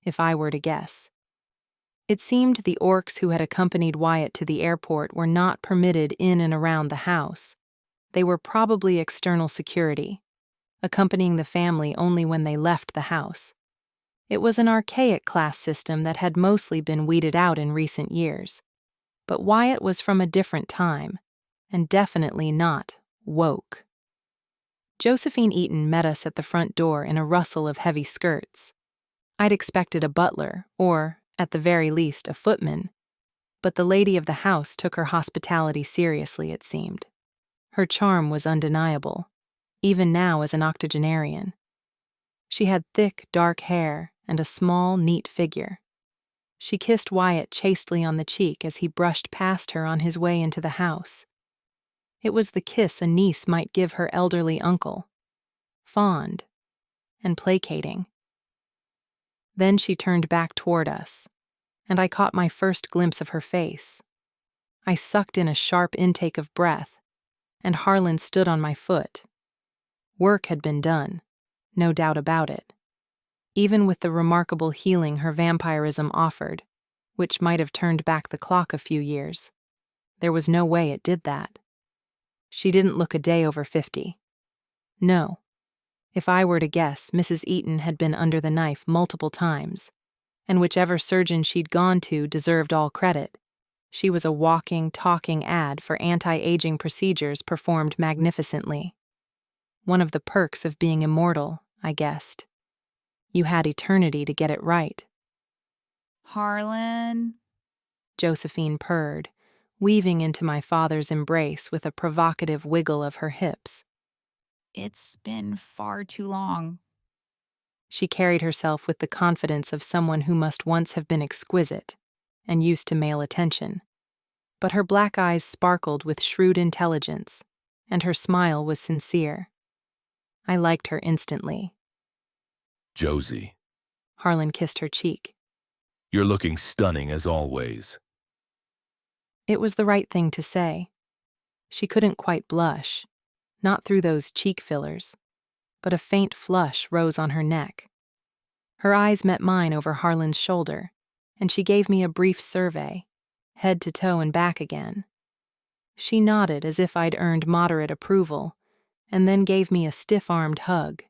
if I were to guess. It seemed the orcs who had accompanied Wyatt to the airport were not permitted in and around the house. They were probably external security, accompanying the family only when they left the house. It was an archaic class system that had mostly been weeded out in recent years. But Wyatt was from a different time, and definitely not woke. Josephine Eaton met us at the front door in a rustle of heavy skirts. I'd expected a butler, or, at the very least, a footman, but the lady of the house took her hospitality seriously, it seemed. Her charm was undeniable, even now as an octogenarian. She had thick, dark hair and a small, neat figure. She kissed Wyatt chastely on the cheek as he brushed past her on his way into the house. It was the kiss a niece might give her elderly uncle, fond and placating. Then she turned back toward us, and I caught my first glimpse of her face. I sucked in a sharp intake of breath, and Harlan stood on my foot. Work had been done, no doubt about it. Even with the remarkable healing her vampirism offered, which might have turned back the clock a few years, there was no way it did that. She didn't look a day over 50. No. If I were to guess, Mrs. Eaton had been under the knife multiple times, and whichever surgeon she'd gone to deserved all credit. She was a walking, talking ad for anti-aging procedures performed magnificently. One of the perks of being immortal, I guessed. You had eternity to get it right. Harlan, Josephine purred, weaving into my father's embrace with a provocative wiggle of her hips. it's been far too long. She carried herself with the confidence of someone who must once have been exquisite and used to male attention. But her black eyes sparkled with shrewd intelligence, and her smile was sincere. I liked her instantly. Josie, Harlan kissed her cheek. you're looking stunning as always. It was the right thing to say. She couldn't quite blush, not through those cheek fillers, but a faint flush rose on her neck. Her eyes met mine over Harlan's shoulder, and she gave me a brief survey, head to toe and back again. She nodded as if I'd earned moderate approval, and then gave me a stiff-armed hug.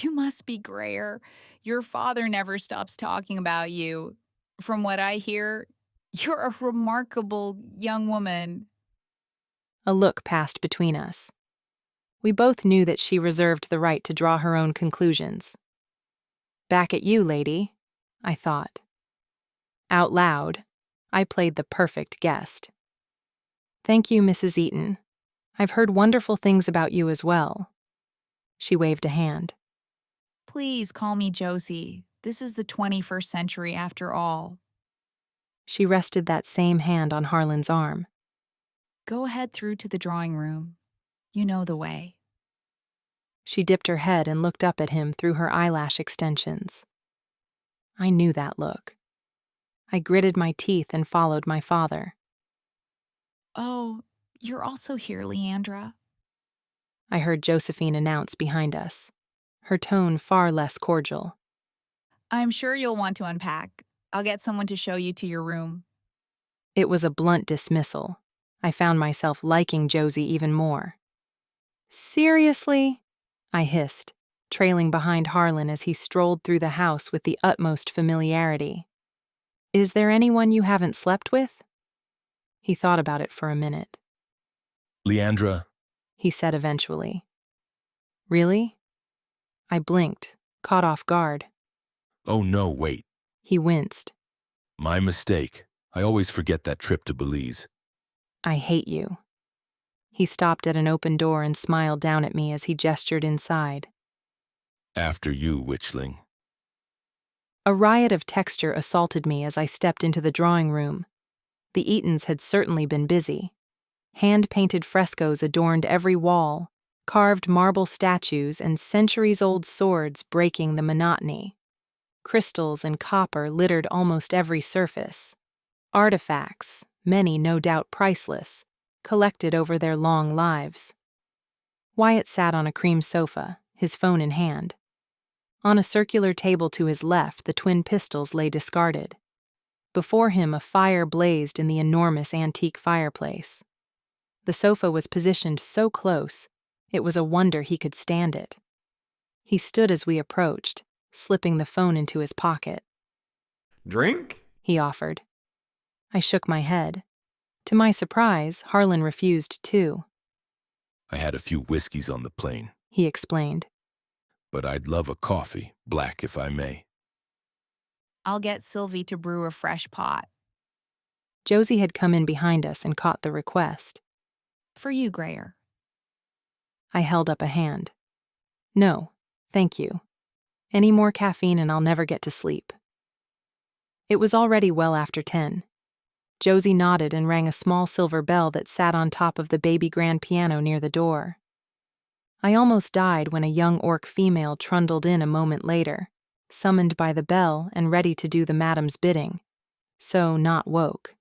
You must be grayer. Your father never stops talking about you. From what I hear, you're a remarkable young woman. A look passed between us. We both knew that she reserved the right to draw her own conclusions. Back at you, lady, I thought. Out loud, I played the perfect guest. Thank you, Mrs. Eaton. I've heard wonderful things about you as well. She waved a hand. Please call me Josie. This is the 21st century after all. She rested that same hand on Harlan's arm. Go ahead through to the drawing room. You know the way. She dipped her head and looked up at him through her eyelash extensions. I knew that look. I gritted my teeth and followed my father. Oh, you're also here, Leandra. I heard Josephine announce behind us, her tone far less cordial. I'm sure you'll want to unpack. I'll get someone to show you to your room. It was a blunt dismissal. I found myself liking Josie even more. Seriously? I hissed, trailing behind Harlan as he strolled through the house with the utmost familiarity. Is there anyone you haven't slept with? He thought about it for a minute. Leandra, He said eventually. Really? I blinked, caught off guard. oh no, wait. He winced. My mistake. I always forget that trip to Belize. I hate you. He stopped at an open door and smiled down at me as he gestured inside. After you, witchling. A riot of texture assaulted me as I stepped into the drawing room. The Eatons had certainly been busy. Hand-painted frescoes adorned every wall, carved marble statues and centuries-old swords breaking the monotony. Crystals and copper littered almost every surface. Artifacts, many no doubt priceless, collected over their long lives. Wyatt sat on a cream sofa, his phone in hand. On a circular table to his left, the twin pistols lay discarded. Before him, a fire blazed in the enormous antique fireplace. The sofa was positioned so close, it was a wonder he could stand it. He stood as we approached, slipping the phone into his pocket. Drink? He offered. I shook my head. To my surprise, Harlan refused too. I had a few whiskeys on the plane, He explained. but I'd love a coffee, black if I may. I'll get Sylvie to brew a fresh pot. Josie had come in behind us and caught the request. For you, Grayer. I held up a hand. No, thank you. Any more caffeine and I'll never get to sleep. It was already well after 10. Josie nodded and rang a small silver bell that sat on top of the baby grand piano near the door. I almost died when a young orc female trundled in a moment later, summoned by the bell and ready to do the madam's bidding, so not woke.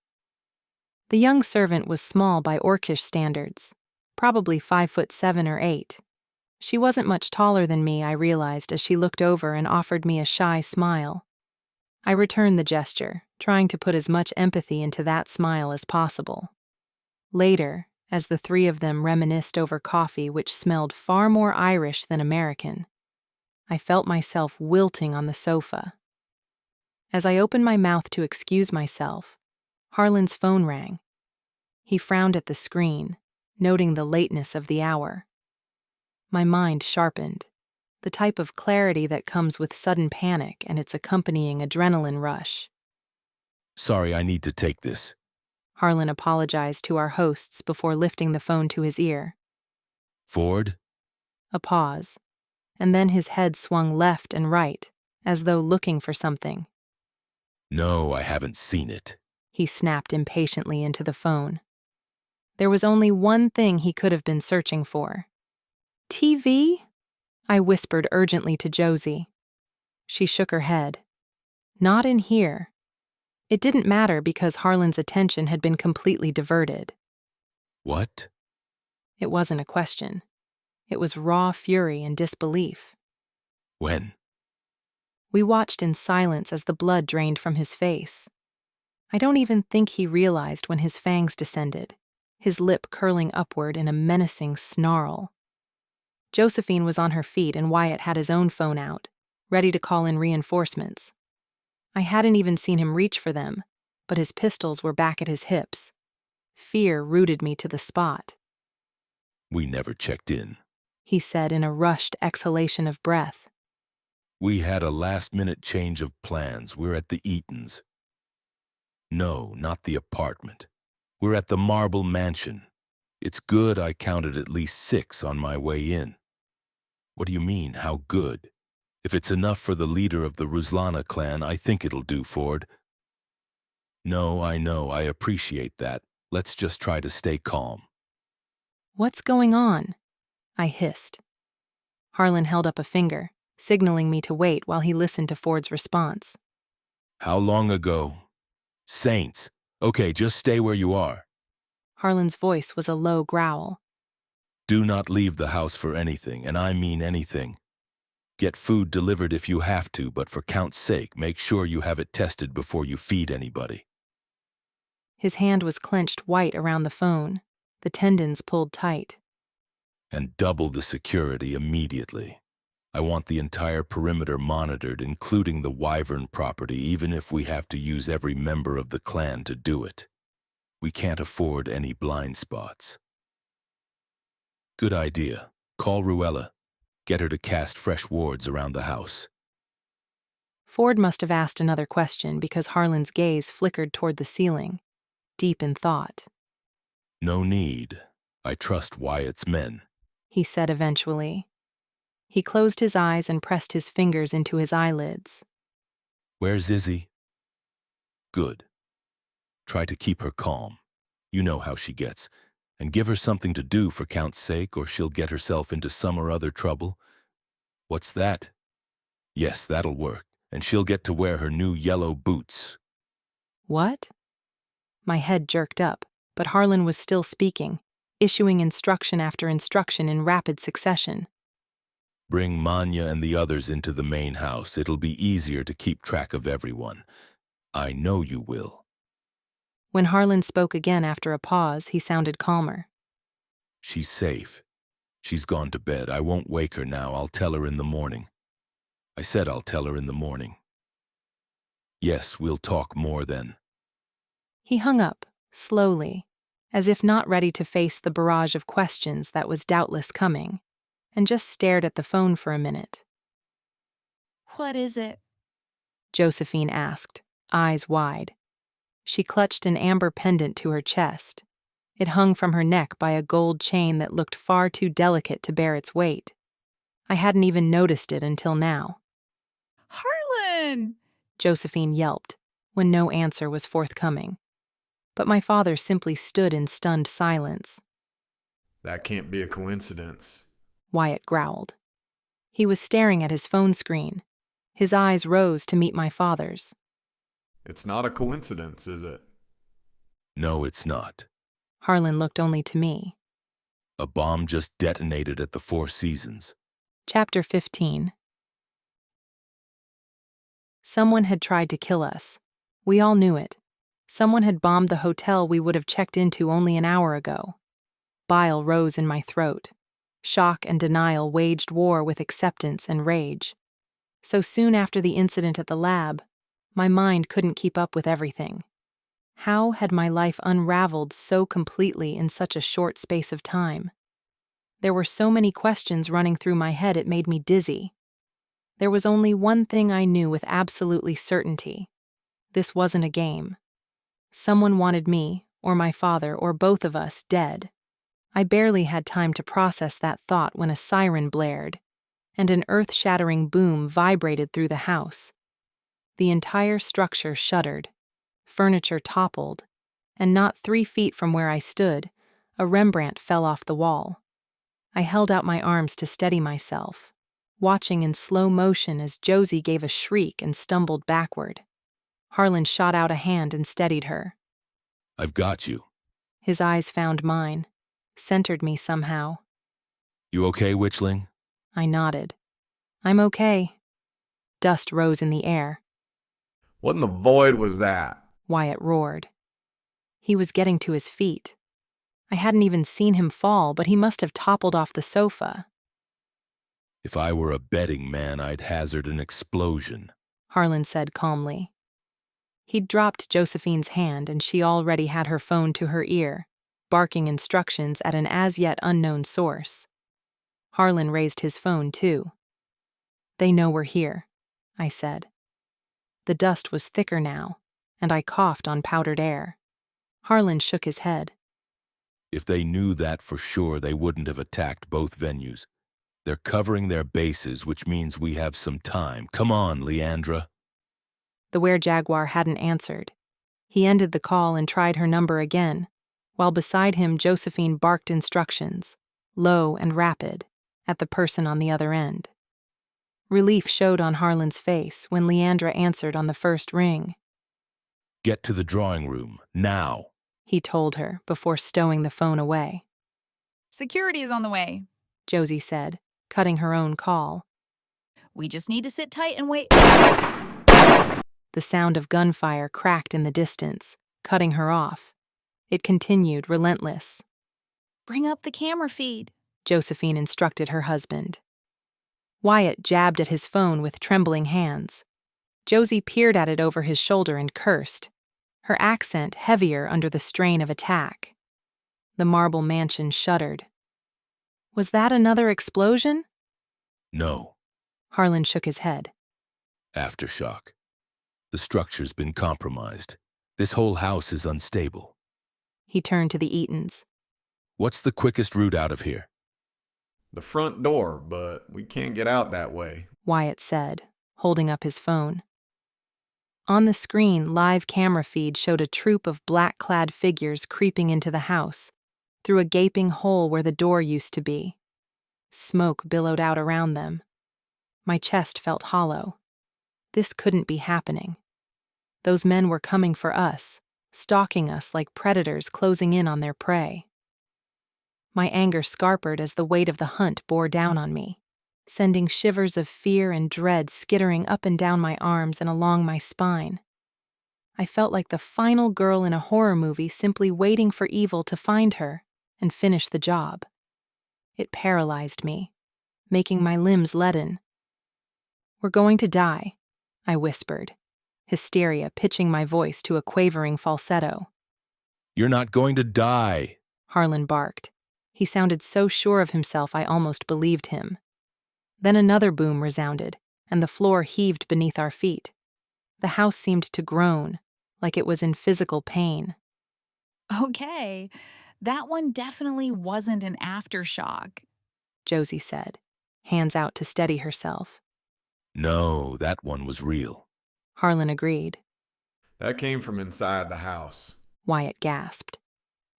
The young servant was small by orcish standards, probably 5'7" or 8. She wasn't much taller than me, I realized as she looked over and offered me a shy smile. I returned the gesture, trying to put as much empathy into that smile as possible. Later, as the three of them reminisced over coffee which smelled far more Irish than American, I felt myself wilting on the sofa. As I opened my mouth to excuse myself, Harlan's phone rang. He frowned at the screen, noting the lateness of the hour. My mind sharpened, the type of clarity that comes with sudden panic and its accompanying adrenaline rush. Sorry, I need to take this. Harlan apologized to our hosts before lifting the phone to his ear. Ford? A pause, and then his head swung left and right, as though looking for something. No, I haven't seen it. He snapped impatiently into the phone. There was only one thing he could have been searching for. TV? I whispered urgently to Josie. She shook her head. Not in here. It didn't matter because Harlan's attention had been completely diverted. What? It wasn't a question. It was raw fury and disbelief. When? We watched in silence as the blood drained from his face. I don't even think he realized when his fangs descended, his lip curling upward in a menacing snarl. Josephine was on her feet and Wyatt had his own phone out, ready to call in reinforcements. I hadn't even seen him reach for them, but his pistols were back at his hips. Fear rooted me to the spot. We never checked in, He said in a rushed exhalation of breath. We had a last-minute change of plans. We're at the Eatons. No, not the apartment. We're at the Marble Mansion. It's good I counted at least 6 on my way in. What do you mean, how good? If it's enough for the leader of the Ruslana clan, I think it'll do, Ford. No, I know, I appreciate that. Let's just try to stay calm. What's going on? I hissed. Harlan held up a finger, signaling me to wait while he listened to Ford's response. How long ago? Saints. Okay, just stay where you are. Harlan's voice was a low growl. Do not leave the house for anything, and I mean anything. Get food delivered if you have to, but for Count's sake, make sure you have it tested before you feed anybody. His hand was clenched white around the phone, the tendons pulled tight. And double the security immediately. I want the entire perimeter monitored, including the wyvern property, even if we have to use every member of the clan to do it. We can't afford any blind spots. Good idea. Call Ruella. Get her to cast fresh wards around the house. Ford must have asked another question because Harlan's gaze flickered toward the ceiling, deep in thought. No need. I trust Wyatt's men, he said eventually. He closed his eyes and pressed his fingers into his eyelids. Where's Izzy? Good. Try to keep her calm. You know how she gets. And give her something to do for Count's sake, or she'll get herself into some or other trouble. What's that? Yes, that'll work, and she'll get to wear her new yellow boots. What? My head jerked up, but Harlan was still speaking, issuing instruction after instruction in rapid succession. Bring Manya and the others into the main house. It'll be easier to keep track of everyone. I know you will. When Harlan spoke again after a pause, he sounded calmer. She's safe. She's gone to bed. I won't wake her now. I'll tell her in the morning. I said I'll tell her in the morning. Yes, we'll talk more then. He hung up, slowly, as if not ready to face the barrage of questions that was doubtless coming, and just stared at the phone for a minute. What is it? Josephine asked, eyes wide. She clutched an amber pendant to her chest. It hung from her neck by a gold chain that looked far too delicate to bear its weight. I hadn't even noticed it until now. Harlan! Josephine yelped, when no answer was forthcoming. But my father simply stood in stunned silence. That can't be a coincidence, Wyatt growled. He was staring at his phone screen. His eyes rose to meet my father's. It's not a coincidence, is it? No, it's not. Harlan looked only to me. A bomb just detonated at the Four Seasons. Chapter 15. Someone had tried to kill us. We all knew it. Someone had bombed the hotel we would have checked into only an hour ago. Bile rose in my throat. Shock and denial waged war with acceptance and rage. So soon after the incident at the lab, my mind couldn't keep up with everything. How had my life unraveled so completely in such a short space of time? There were so many questions running through my head it made me dizzy. There was only one thing I knew with absolutely certainty. This wasn't a game. Someone wanted me, or my father, or both of us, dead. I barely had time to process that thought when a siren blared, and an earth-shattering boom vibrated through the house. The entire structure shuddered, furniture toppled, and not 3 feet from where I stood, a Rembrandt fell off the wall. I held out my arms to steady myself, watching in slow motion as Josie gave a shriek and stumbled backward. Harlan shot out a hand and steadied her. I've got you. His eyes found mine, centered me somehow. You okay, Witchling? I nodded. I'm okay. Dust rose in the air. What in the void was that? Wyatt roared. He was getting to his feet. I hadn't even seen him fall, but he must have toppled off the sofa. If I were a betting man, I'd hazard an explosion, Harlan said calmly. He'd dropped Josephine's hand, and she already had her phone to her ear, barking instructions at an as-yet unknown source. Harlan raised his phone, too. They know we're here, I said. The dust was thicker now, and I coughed on powdered air. Harlan shook his head. If they knew that for sure, they wouldn't have attacked both venues. They're covering their bases, which means we have some time. Come on, Leandra. The were-jaguar hadn't answered. He ended the call and tried her number again, while beside him Josephine barked instructions, low and rapid, at the person on the other end. Relief showed on Harlan's face when Leandra answered on the first ring. Get to the drawing room, now, he told her before stowing the phone away. Security is on the way, Josie said, cutting her own call. We just need to sit tight and wait. The sound of gunfire cracked in the distance, cutting her off. It continued, relentless. Bring up the camera feed, Josephine instructed her husband. Wyatt jabbed at his phone with trembling hands. Josie peered at it over his shoulder and cursed, her accent heavier under the strain of attack. The marble mansion shuddered. Was that another explosion? No. Harlan shook his head. Aftershock. The structure's been compromised. This whole house is unstable. He turned to the Eatons. What's the quickest route out of here? The front door, but we can't get out that way, Wyatt said, holding up his phone. On the screen, live camera feed showed a troop of black-clad figures creeping into the house, through a gaping hole where the door used to be. Smoke billowed out around them. My chest felt hollow. This couldn't be happening. Those men were coming for us, stalking us like predators closing in on their prey. My anger scarpered as the weight of the hunt bore down on me, sending shivers of fear and dread skittering up and down my arms and along my spine. I felt like the final girl in a horror movie simply waiting for evil to find her and finish the job. It paralyzed me, making my limbs leaden. We're going to die, I whispered, hysteria pitching my voice to a quavering falsetto. You're not going to die, Harlan barked. He sounded so sure of himself I almost believed him. Then another boom resounded, and the floor heaved beneath our feet. The house seemed to groan, like it was in physical pain. Okay, that one definitely wasn't an aftershock, Josie said, hands out to steady herself. No, that one was real, Harlan agreed. That came from inside the house, Wyatt gasped.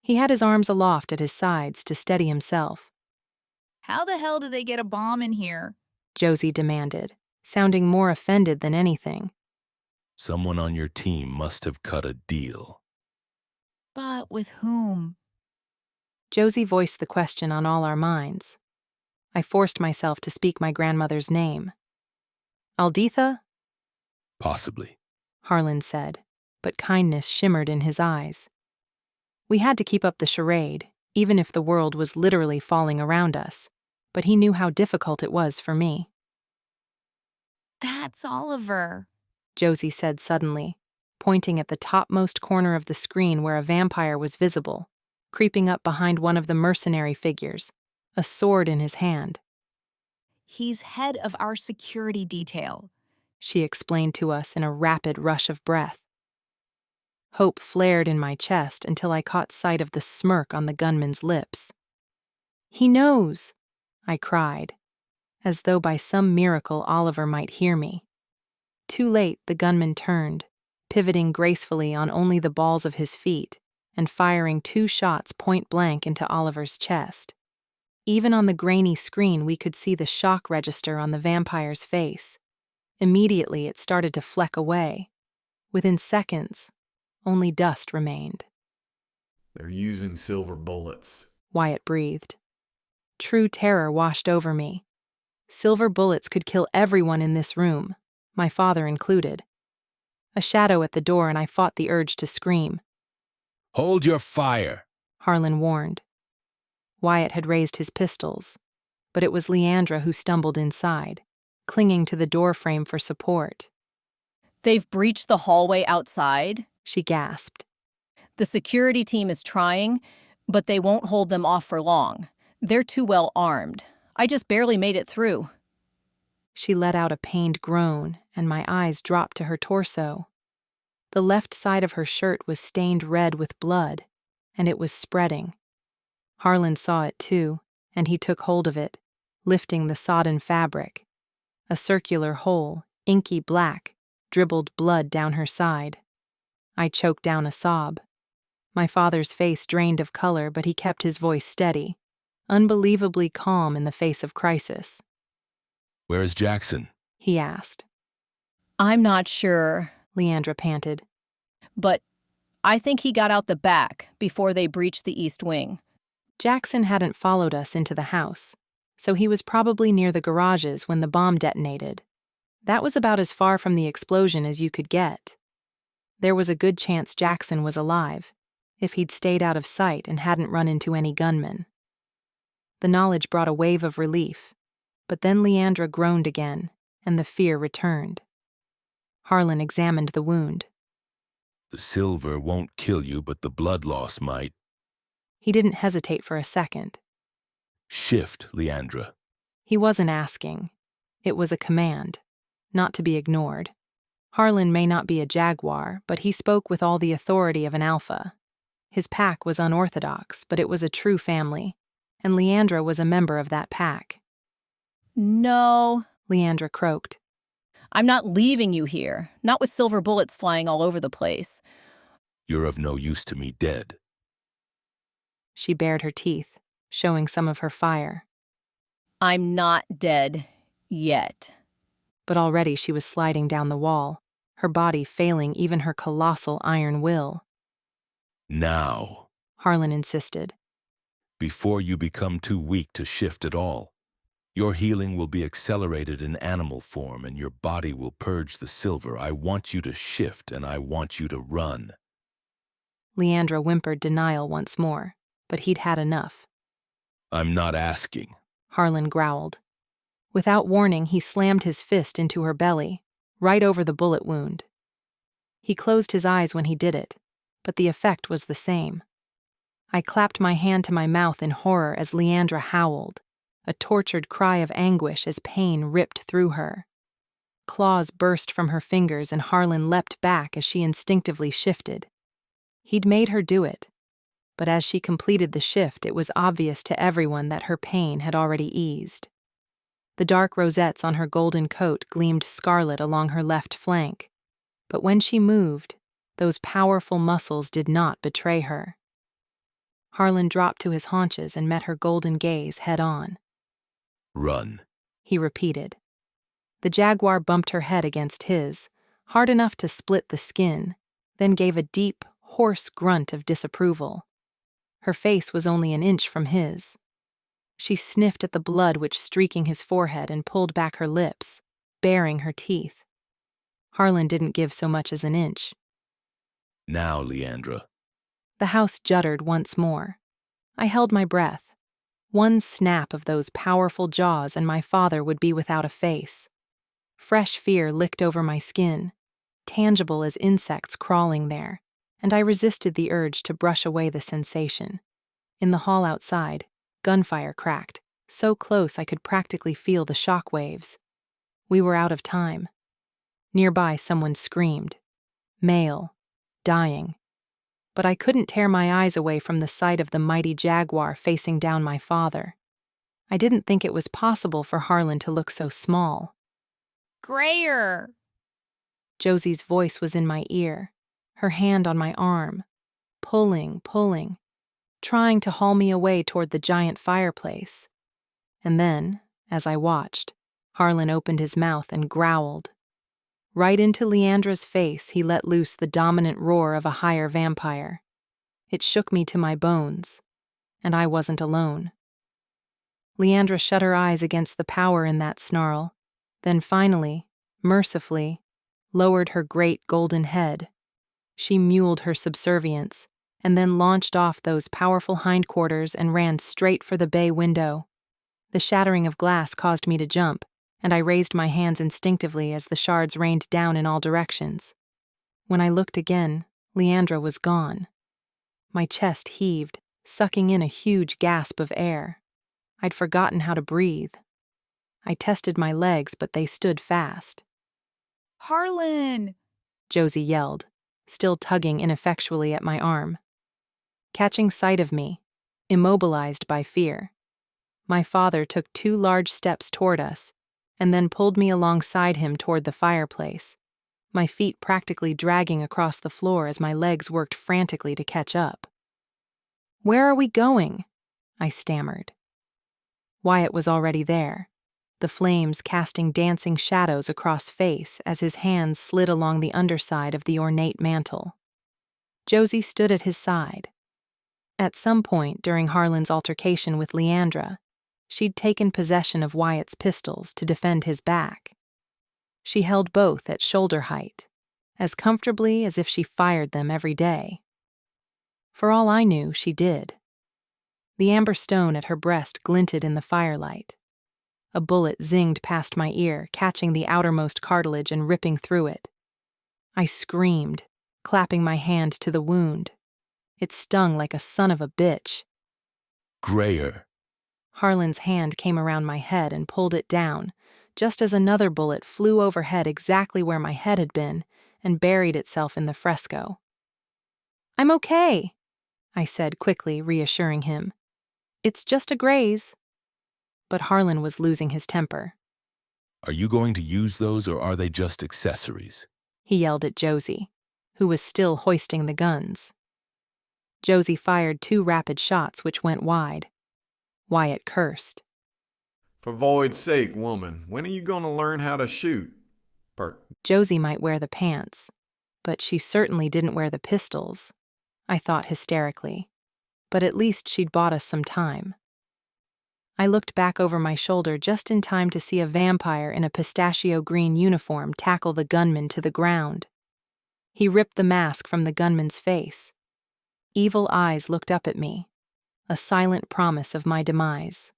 He had his arms aloft at his sides to steady himself. How the hell did they get a bomb in here? Josie demanded, sounding more offended than anything. Someone on your team must have cut a deal. But with whom? Josie voiced the question on all our minds. I forced myself to speak my grandmother's name. Alditha? Possibly, Harlan said, but kindness shimmered in his eyes. We had to keep up the charade, even if the world was literally falling around us, but he knew how difficult it was for me. That's Oliver, Josie said suddenly, pointing at the topmost corner of the screen where a vampire was visible, creeping up behind one of the mercenary figures, a sword in his hand. He's head of our security detail, she explained to us in a rapid rush of breath. Hope flared in my chest until I caught sight of the smirk on the gunman's lips. He knows, I cried, as though by some miracle Oliver might hear me. Too late, the gunman turned, pivoting gracefully on only the balls of his feet, and firing 2 shots point blank into Oliver's chest. Even on the grainy screen, we could see the shock register on the vampire's face. Immediately, it started to fleck away. Within seconds, only dust remained. They're using silver bullets, Wyatt breathed. True terror washed over me. Silver bullets could kill everyone in this room, my father included. A shadow at the door and I fought the urge to scream. Hold your fire, Harlan warned. Wyatt had raised his pistols, but it was Leandra who stumbled inside, clinging to the doorframe for support. They've breached the hallway outside, she gasped. The security team is trying, but they won't hold them off for long. They're too well armed. I just barely made it through. She let out a pained groan, and my eyes dropped to her torso. The left side of her shirt was stained red with blood, and it was spreading. Harlan saw it too, and he took hold of it, lifting the sodden fabric. A circular hole, inky black, dribbled blood down her side. I choked down a sob. My father's face drained of color, but he kept his voice steady, unbelievably calm in the face of crisis. Where is Jackson? He asked. I'm not sure, Leandra panted. But I think he got out the back before they breached the east wing. Jackson hadn't followed us into the house, so he was probably near the garages when the bomb detonated. That was about as far from the explosion as you could get. There was a good chance Jackson was alive, if he'd stayed out of sight and hadn't run into any gunmen. The knowledge brought a wave of relief, but then Leandra groaned again, and the fear returned. Harlan examined the wound. The silver won't kill you, but the blood loss might. He didn't hesitate for a second. Shift, Leandra. He wasn't asking. It was a command, not to be ignored. Harlan may not be a jaguar, but he spoke with all the authority of an alpha. His pack was unorthodox, but it was a true family, and Leandra was a member of that pack. No, Leandra croaked. I'm not leaving you here, not with silver bullets flying all over the place. You're of no use to me dead. She bared her teeth, showing some of her fire. I'm not dead yet. But already she was sliding down the wall, her body failing even her colossal iron will. Now, Harlan insisted. Before you become too weak to shift at all. Your healing will be accelerated in animal form and your body will purge the silver. I want you to shift and I want you to run. Leandra whimpered denial once more, but he'd had enough. I'm not asking, Harlan growled. Without warning, he slammed his fist into her belly, right over the bullet wound. He closed his eyes when he did it, but the effect was the same. I clapped my hand to my mouth in horror as Leandra howled, a tortured cry of anguish as pain ripped through her. Claws burst from her fingers and Harlan leapt back as she instinctively shifted. He'd made her do it, but as she completed the shift, it was obvious to everyone that her pain had already eased. The dark rosettes on her golden coat gleamed scarlet along her left flank, but when she moved, those powerful muscles did not betray her. Harlan dropped to his haunches and met her golden gaze head-on. Run, he repeated. The jaguar bumped her head against his, hard enough to split the skin, then gave a deep, hoarse grunt of disapproval. Her face was only an inch from his. She sniffed at the blood which streaking his forehead and pulled back her lips, baring her teeth. Harlan didn't give so much as an inch. Now, Leandra. The house juddered once more. I held my breath. One snap of those powerful jaws and my father would be without a face. Fresh fear licked over my skin, tangible as insects crawling there, and I resisted the urge to brush away the sensation. In the hall outside, gunfire cracked, so close I could practically feel the shock waves. We were out of time. Nearby, someone screamed. Male. Dying. But I couldn't tear my eyes away from the sight of the mighty jaguar facing down my father. I didn't think it was possible for Harlan to look so small. Grayer! Josie's voice was in my ear, her hand on my arm, pulling, trying to haul me away toward the giant fireplace. And then, as I watched, Harlan opened his mouth and growled. Right into Leandra's face, he let loose the dominant roar of a higher vampire. It shook me to my bones, and I wasn't alone. Leandra shut her eyes against the power in that snarl, then finally, mercifully, lowered her great golden head. She muled her subservience, and then launched off those powerful hindquarters and ran straight for the bay window. The shattering of glass caused me to jump, and I raised my hands instinctively as the shards rained down in all directions. When I looked again, Leandra was gone. My chest heaved, sucking in a huge gasp of air. I'd forgotten how to breathe. I tested my legs, but they stood fast. Harlan! Josie yelled, still tugging ineffectually at my arm. Catching sight of me, immobilized by fear, my father took 2 large steps toward us, and then pulled me alongside him toward the fireplace, my feet practically dragging across the floor as my legs worked frantically to catch up. "Where are we going?" I stammered. Wyatt was already there, the flames casting dancing shadows across face as his hands slid along the underside of the ornate mantle. Josie stood at his side. At some point during Harlan's altercation with Leandra, She'd taken possession of Wyatt's pistols to defend his back. She held both at shoulder height, as comfortably as if she fired them every day. For all I knew, she did. The amber stone at her breast glinted in the firelight. A bullet zinged past my ear, catching the outermost cartilage and ripping through it. I screamed, clapping my hand to the wound. It stung like a son of a bitch. Grayer. Harlan's hand came around my head and pulled it down, just as another bullet flew overhead exactly where my head had been and buried itself in the fresco. "I'm okay," I said quickly, reassuring him. "It's just a graze." But Harlan was losing his temper. Are you going to use those, or are they just accessories? He yelled at Josie, who was still hoisting the guns. Josie fired 2 rapid shots which went wide. Wyatt cursed. For void's sake, woman, when are you going to learn how to shoot? Josie might wear the pants, but she certainly didn't wear the pistols, I thought hysterically. But at least she'd bought us some time. I looked back over my shoulder just in time to see a vampire in a pistachio-green uniform tackle the gunman to the ground. He ripped the mask from the gunman's face. Evil eyes looked up at me, a silent promise of my demise.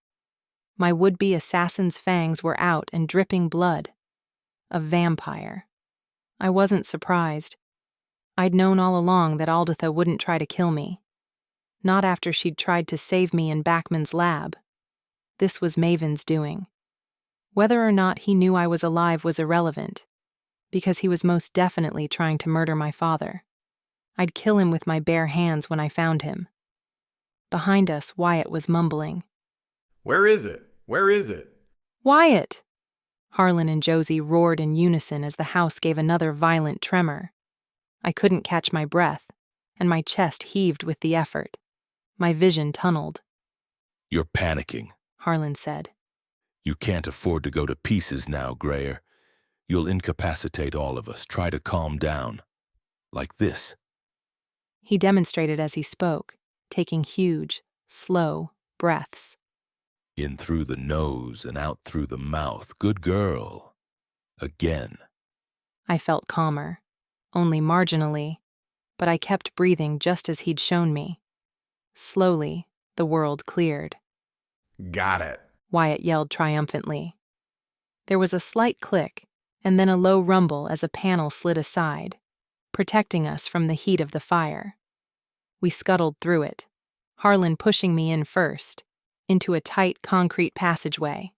My would-be assassin's fangs were out and dripping blood. A vampire. I wasn't surprised. I'd known all along that Alditha wouldn't try to kill me. Not after she'd tried to save me in Backman's lab. This was Maven's doing. Whether or not he knew I was alive was irrelevant, because he was most definitely trying to murder my father. I'd kill him with my bare hands when I found him. Behind us, Wyatt was mumbling. Where is it? Where is it? "Wyatt!" Harlan and Josie roared in unison as the house gave another violent tremor. I couldn't catch my breath, and my chest heaved with the effort. My vision tunneled. You're panicking, Harlan said. You can't afford to go to pieces now, Grayer. You'll incapacitate all of us. Try to calm down. Like this. He demonstrated as he spoke, taking huge, slow breaths. In through the nose and out through the mouth. Good girl. Again. I felt calmer, only marginally, but I kept breathing just as he'd shown me. Slowly, the world cleared. Got it, Wyatt yelled triumphantly. There was a slight click, and then a low rumble as a panel slid aside, protecting us from the heat of the fire. We scuttled through it, Harlan pushing me in first, into a tight concrete passageway.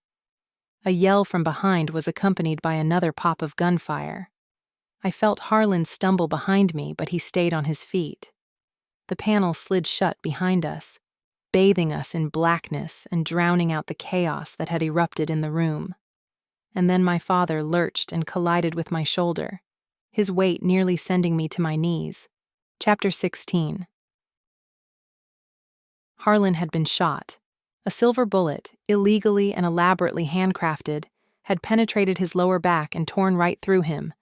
A yell from behind was accompanied by another pop of gunfire. I felt Harlan stumble behind me, but he stayed on his feet. The panel slid shut behind us, bathing us in blackness and drowning out the chaos that had erupted in the room. And then my father lurched and collided with my shoulder, his weight nearly sending me to my knees. Chapter 16. Harlan had been shot. A silver bullet, illegally and elaborately handcrafted, had penetrated his lower back and torn right through him,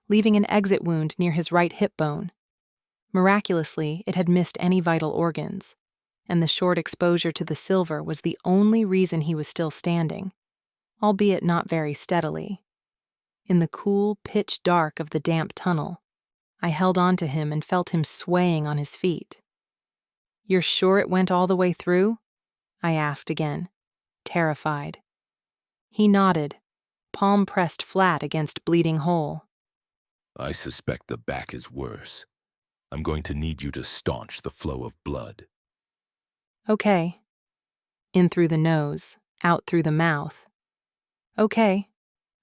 leaving an exit wound near his right hip bone. Miraculously, it had missed any vital organs, and the short exposure to the silver was the only reason he was still standing, albeit not very steadily. In the cool, pitch dark of the damp tunnel, I held on to him and felt him swaying on his feet. "You're sure it went all the way through?" I asked again, terrified. He nodded, palm pressed flat against bleeding hole. I suspect the back is worse. I'm going to need you to staunch the flow of blood. Okay. In through the nose, out through the mouth. Okay,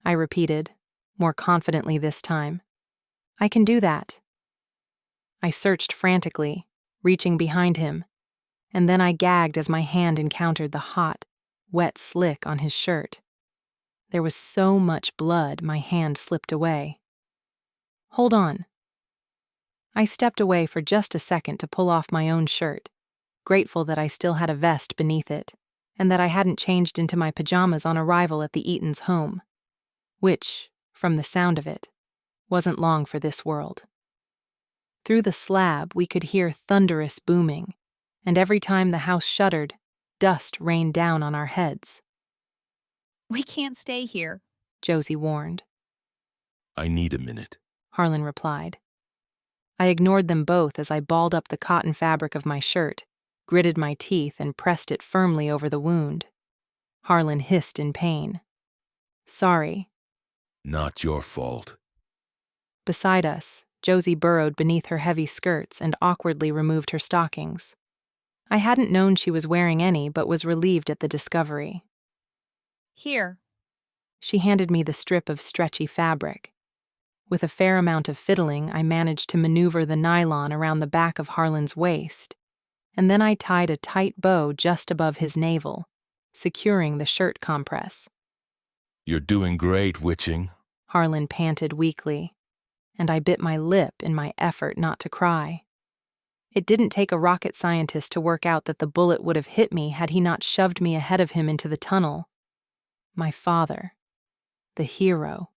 I repeated, more confidently this time. I can do that. I searched frantically, reaching behind him, and then I gagged as my hand encountered the hot, wet slick on his shirt. There was so much blood, my hand slipped away. Hold on. I stepped away for just a second to pull off my own shirt, grateful that I still had a vest beneath it, and that I hadn't changed into my pajamas on arrival at the Eaton's home, which, from the sound of it, wasn't long for this world. Through the slab, we could hear thunderous booming, and every time the house shuddered, dust rained down on our heads. We can't stay here. Josie warned. I need a minute. Harlan replied. I ignored them both as I balled up the cotton fabric of my shirt, gritted my teeth, and pressed it firmly over the wound. Harlan hissed in pain. Sorry. Not your fault. Beside us, Josie burrowed beneath her heavy skirts and awkwardly removed her stockings. I hadn't known she was wearing any, but was relieved at the discovery. Here. She handed me the strip of stretchy fabric. With a fair amount of fiddling, I managed to maneuver the nylon around the back of Harlan's waist, and then I tied a tight bow just above his navel, securing the shirt compress. You're doing great, Witching. Harlan panted weakly, and I bit my lip in my effort not to cry. It didn't take a rocket scientist to work out that the bullet would have hit me had he not shoved me ahead of him into the tunnel. My father. The hero.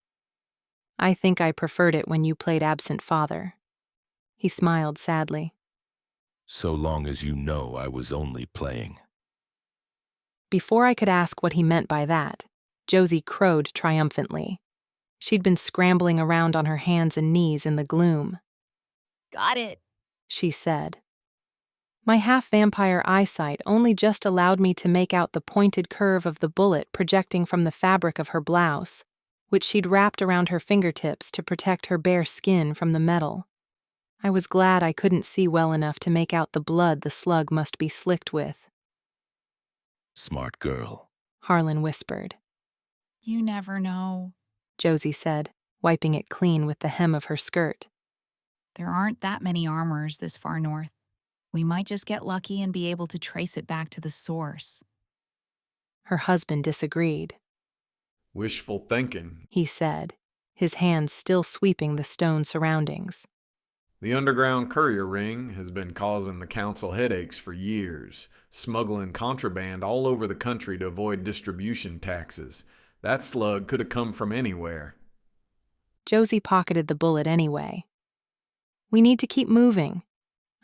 I think I preferred it when you played absent father. He smiled sadly. So long as you know I was only playing. Before I could ask what he meant by that, Josie crowed triumphantly. She'd been scrambling around on her hands and knees in the gloom. Got it, she said. My half-vampire eyesight only just allowed me to make out the pointed curve of the bullet projecting from the fabric of her blouse, which she'd wrapped around her fingertips to protect her bare skin from the metal. I was glad I couldn't see well enough to make out the blood the slug must be slicked with. Smart girl, Harlan whispered. You never know, Josie said, wiping it clean with the hem of her skirt. There aren't that many armors this far north. We might just get lucky and be able to trace it back to the source. Her husband disagreed. Wishful thinking, he said, his hands still sweeping the stone surroundings. The underground courier ring has been causing the council headaches for years, smuggling contraband all over the country to avoid distribution taxes. That slug could have come from anywhere. Josie pocketed the bullet anyway. We need to keep moving,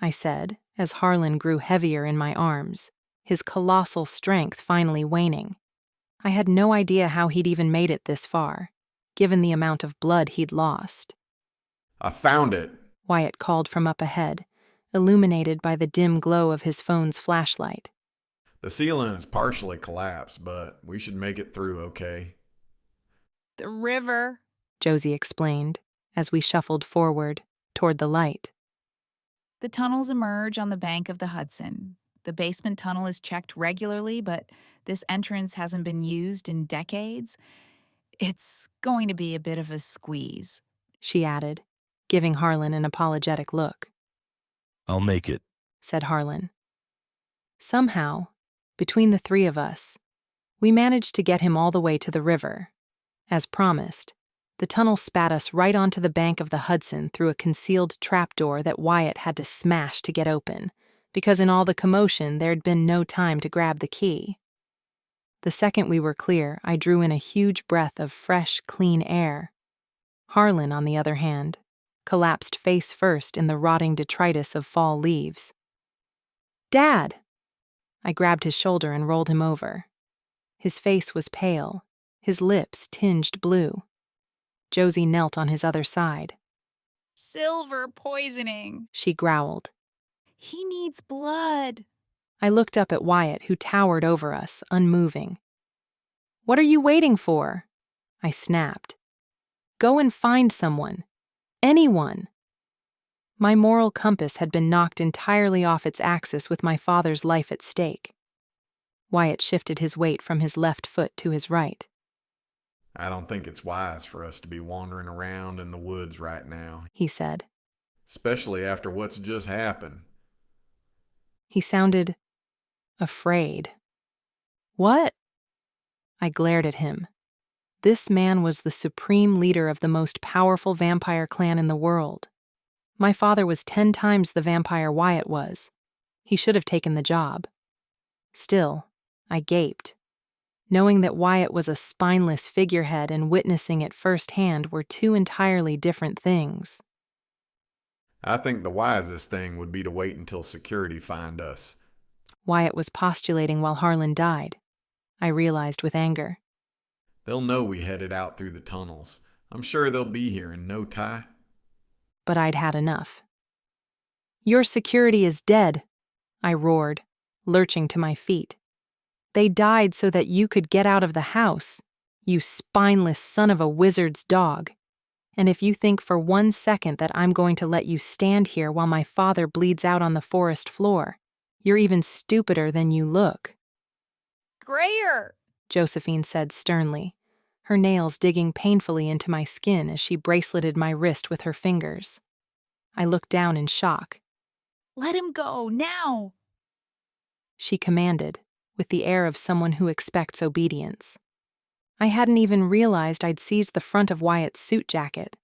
I said, as Harlan grew heavier in my arms, his colossal strength finally waning. I had no idea how he'd even made it this far, given the amount of blood he'd lost. I found it, Wyatt called from up ahead, illuminated by the dim glow of his phone's flashlight. The ceiling is partially collapsed, but we should make it through okay. The river, Josie explained, as we shuffled forward toward the light. The tunnels emerge on the bank of the Hudson. The basement tunnel is checked regularly, but this entrance hasn't been used in decades. It's going to be a bit of a squeeze, she added, giving Harlan an apologetic look. I'll make it, said Harlan. Somehow, between the three of us, we managed to get him all the way to the river. As promised, the tunnel spat us right onto the bank of the Hudson through a concealed trapdoor that Wyatt had to smash to get open, because in all the commotion there'd been no time to grab the key. The second we were clear, I drew in a huge breath of fresh, clean air. Harlan, on the other hand, collapsed face first in the rotting detritus of fall leaves. Dad! I grabbed his shoulder and rolled him over. His face was pale, his lips tinged blue. Josie knelt on his other side. Silver poisoning, she growled. He needs blood. I looked up at Wyatt, who towered over us, unmoving. What are you waiting for? I snapped. Go and find someone. Anyone. My moral compass had been knocked entirely off its axis with my father's life at stake. Wyatt shifted his weight from his left foot to his right. I don't think it's wise for us to be wandering around in the woods right now, he said. Especially after what's just happened. He sounded afraid. What? I glared at him. This man was the supreme leader of the most powerful vampire clan in the world. My father was 10 times the vampire Wyatt was. He should have taken the job. Still, I gaped. Knowing that Wyatt was a spineless figurehead and witnessing it firsthand were two entirely different things. I think the wisest thing would be to wait until security find us. Wyatt was postulating while Harlan died. I realized with anger. They'll know we headed out through the tunnels. I'm sure they'll be here in no time. But I'd had enough. Your security is dead, I roared, lurching to my feet. They died so that you could get out of the house, you spineless son of a wizard's dog. And if you think for 1 second that I'm going to let you stand here while my father bleeds out on the forest floor, you're even stupider than you look. Grayer! Josephine said sternly, her nails digging painfully into my skin as she braceleted my wrist with her fingers. I looked down in shock. Let him go, now! She commanded, with the air of someone who expects obedience. I hadn't even realized I'd seized the front of Wyatt's suit jacket.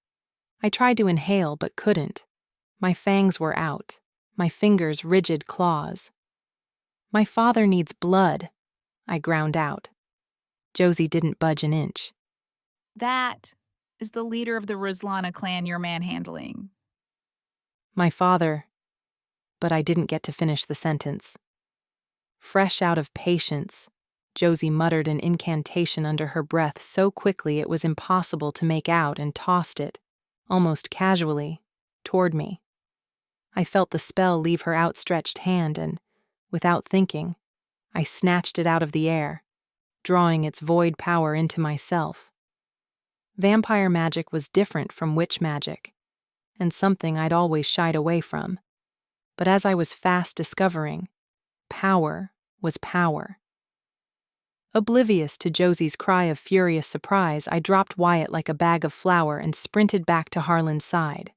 I tried to inhale but couldn't. My fangs were out, my fingers rigid claws. My father needs blood, I ground out. Josie didn't budge an inch. That is the leader of the Ruslana clan you're manhandling. My father... But I didn't get to finish the sentence. Fresh out of patience, Josie muttered an incantation under her breath so quickly it was impossible to make out and tossed it, almost casually, toward me. I felt the spell leave her outstretched hand and, without thinking, I snatched it out of the air, drawing its void power into myself. Vampire magic was different from witch magic, and something I'd always shied away from. But as I was fast discovering, power was power. Oblivious to Josie's cry of furious surprise, I dropped Wyatt like a bag of flour and sprinted back to Harlan's side.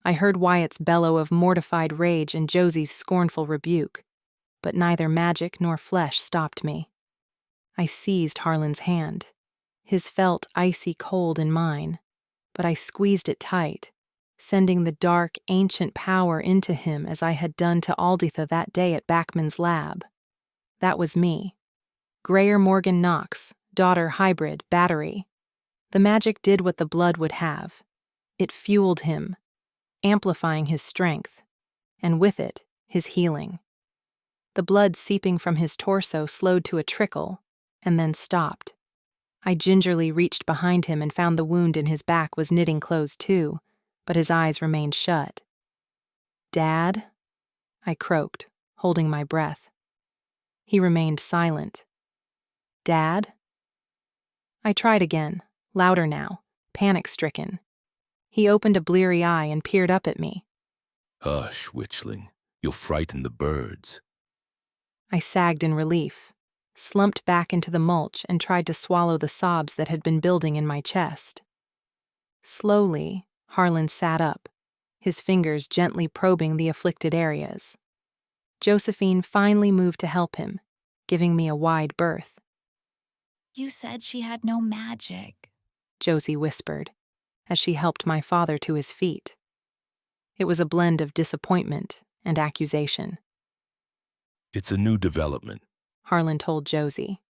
I heard Wyatt's bellow of mortified rage and Josie's scornful rebuke, but neither magic nor flesh stopped me. I seized Harlan's hand. His felt icy cold in mine, but I squeezed it tight, sending the dark, ancient power into him as I had done to Alditha that day at Backman's lab. That was me. Grayer Morgan Knox, daughter hybrid, battery. The magic did what the blood would have. It fueled him, amplifying his strength, and with it, his healing. The blood seeping from his torso slowed to a trickle, and then stopped. I gingerly reached behind him and found the wound in his back was knitting closed too, but his eyes remained shut. "Dad?" I croaked, holding my breath. He remained silent. "Dad?" I tried again, louder now, panic-stricken. He opened a bleary eye and peered up at me. "Hush, witchling. You'll frighten the birds." I sagged in relief, slumped back into the mulch and tried to swallow the sobs that had been building in my chest. Slowly, Harlan sat up, his fingers gently probing the afflicted areas. Josephine finally moved to help him, giving me a wide berth. You said she had no magic, Josie whispered, as she helped my father to his feet. It was a blend of disappointment and accusation. "It's a new development," Harlan told Josie.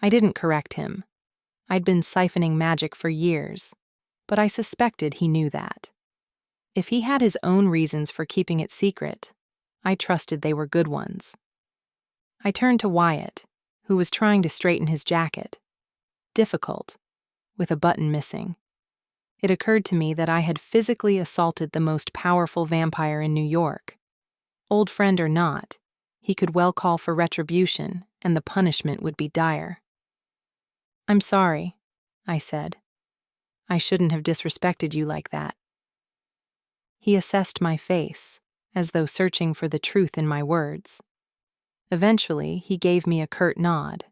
I didn't correct him. I'd been siphoning magic for years, but I suspected he knew that. If he had his own reasons for keeping it secret, I trusted they were good ones. I turned to Wyatt, who was trying to straighten his jacket. Difficult, with a button missing. It occurred to me that I had physically assaulted the most powerful vampire in New York. Old friend or not, he could well call for retribution, and the punishment would be dire. "I'm sorry," I said. "I shouldn't have disrespected you like that." He assessed my face, as though searching for the truth in my words. Eventually, he gave me a curt nod.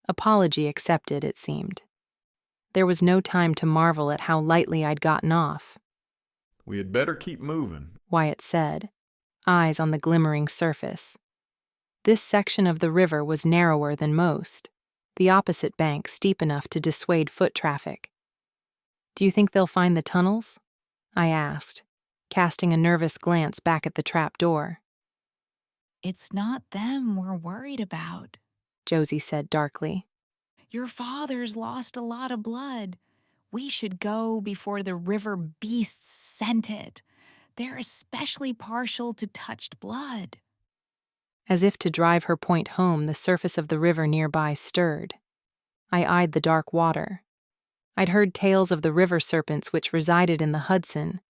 Apology accepted, it seemed. There was no time to marvel at how lightly I'd gotten off. "We had better keep moving," Wyatt said, eyes on the glimmering surface. This section of the river was narrower than most, the opposite bank steep enough to dissuade foot traffic. "Do you think they'll find the tunnels?" I asked, casting a nervous glance back at the trap door. It's not them we're worried about, Josie said darkly. Your father's lost a lot of blood. We should go before the river beasts scent it. They're especially partial to touched blood. As if to drive her point home, the surface of the river nearby stirred. I eyed the dark water. I'd heard tales of the river serpents which resided in the Hudson,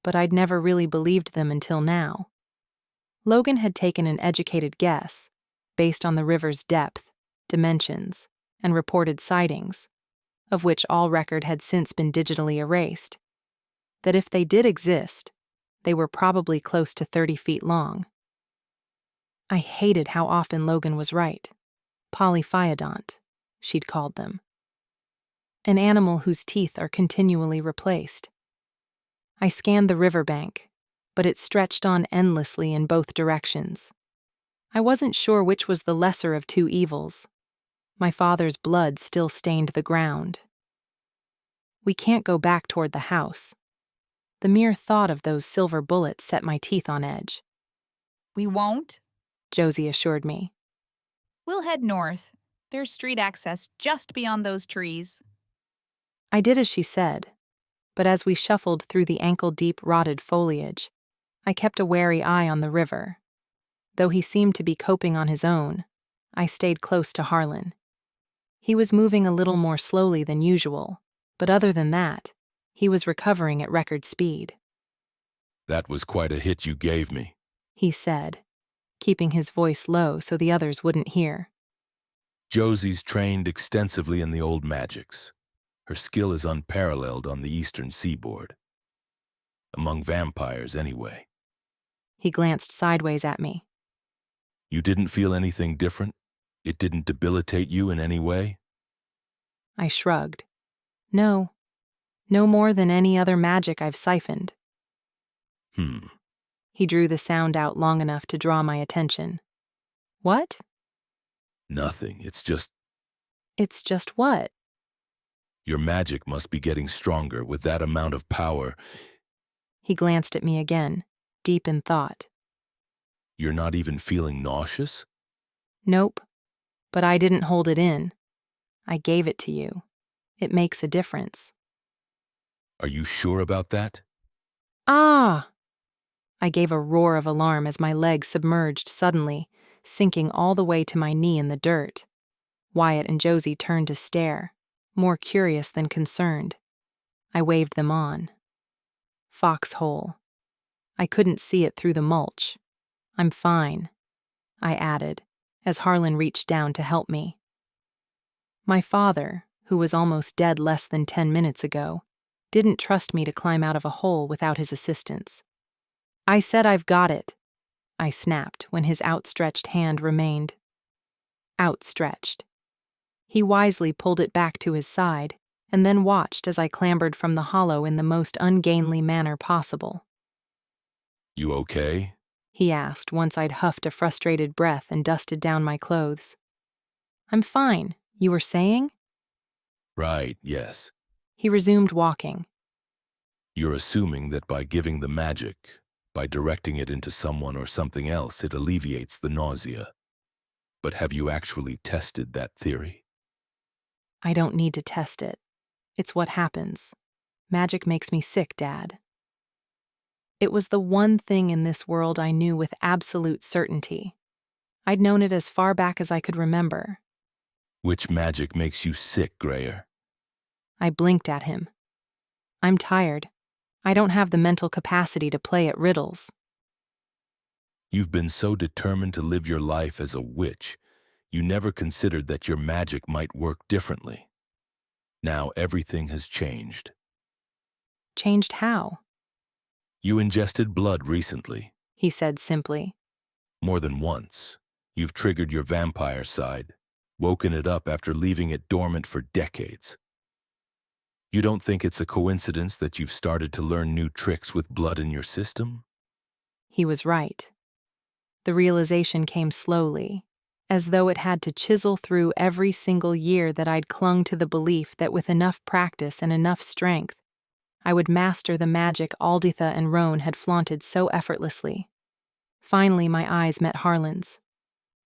but I'd never really believed them until now. Logan had taken an educated guess, based on the river's depth, dimensions, and reported sightings, of which all record had since been digitally erased, that if they did exist, they were probably close to 30 feet long. I hated how often Logan was right. Polyphyodont, she'd called them. An animal whose teeth are continually replaced. I scanned the riverbank, but it stretched on endlessly in both directions. I wasn't sure which was the lesser of two evils. My father's blood still stained the ground. We can't go back toward the house. The mere thought of those silver bullets set my teeth on edge. We won't? Josie assured me. We'll head north. There's street access just beyond those trees. I did as she said, but as we shuffled through the ankle-deep rotted foliage, I kept a wary eye on the river. Though he seemed to be coping on his own, I stayed close to Harlan. He was moving a little more slowly than usual, but other than that, he was recovering at record speed. That was quite a hit you gave me, he said, keeping his voice low so the others wouldn't hear. Josie's trained extensively in the old magics. Her skill is unparalleled on the eastern seaboard. Among vampires, anyway. He glanced sideways at me. You didn't feel anything different? It didn't debilitate you in any way? I shrugged. No. No more than any other magic I've siphoned. He drew the sound out long enough to draw my attention. What? Nothing. It's just... It's just what? Your magic must be getting stronger with that amount of power. He glanced at me again, deep in thought. You're not even feeling nauseous? Nope. But I didn't hold it in. I gave it to you. It makes a difference. Are you sure about that? Ah! I gave a roar of alarm as my leg submerged suddenly, sinking all the way to my knee in the dirt. Wyatt and Josie turned to stare, more curious than concerned. I waved them on. Foxhole. I couldn't see it through the mulch. I'm fine, I added, as Harlan reached down to help me. My father, who was almost dead less than 10 minutes ago, didn't trust me to climb out of a hole without his assistance. I said I've got it, I snapped when his outstretched hand remained outstretched. He wisely pulled it back to his side and then watched as I clambered from the hollow in the most ungainly manner possible. You okay? He asked once I'd huffed a frustrated breath and dusted down my clothes. I'm fine, you were saying? Right, yes. He resumed walking. You're assuming that by giving the magic, by directing it into someone or something else, it alleviates the nausea. But have you actually tested that theory? I don't need to test it. It's what happens. Magic makes me sick, Dad. It was the one thing in this world I knew with absolute certainty. I'd known it as far back as I could remember. Which magic makes you sick, Grayer? I blinked at him. I'm tired. I don't have the mental capacity to play at riddles. You've been so determined to live your life as a witch, you never considered that your magic might work differently. Now everything has changed. Changed how? You ingested blood recently, he said simply. More than once. You've triggered your vampire side, woken it up after leaving it dormant for decades. You don't think it's a coincidence that you've started to learn new tricks with blood in your system? He was right. The realization came slowly, as though it had to chisel through every single year that I'd clung to the belief that with enough practice and enough strength, I would master the magic Alditha and Roan had flaunted so effortlessly. Finally, my eyes met Harlan's.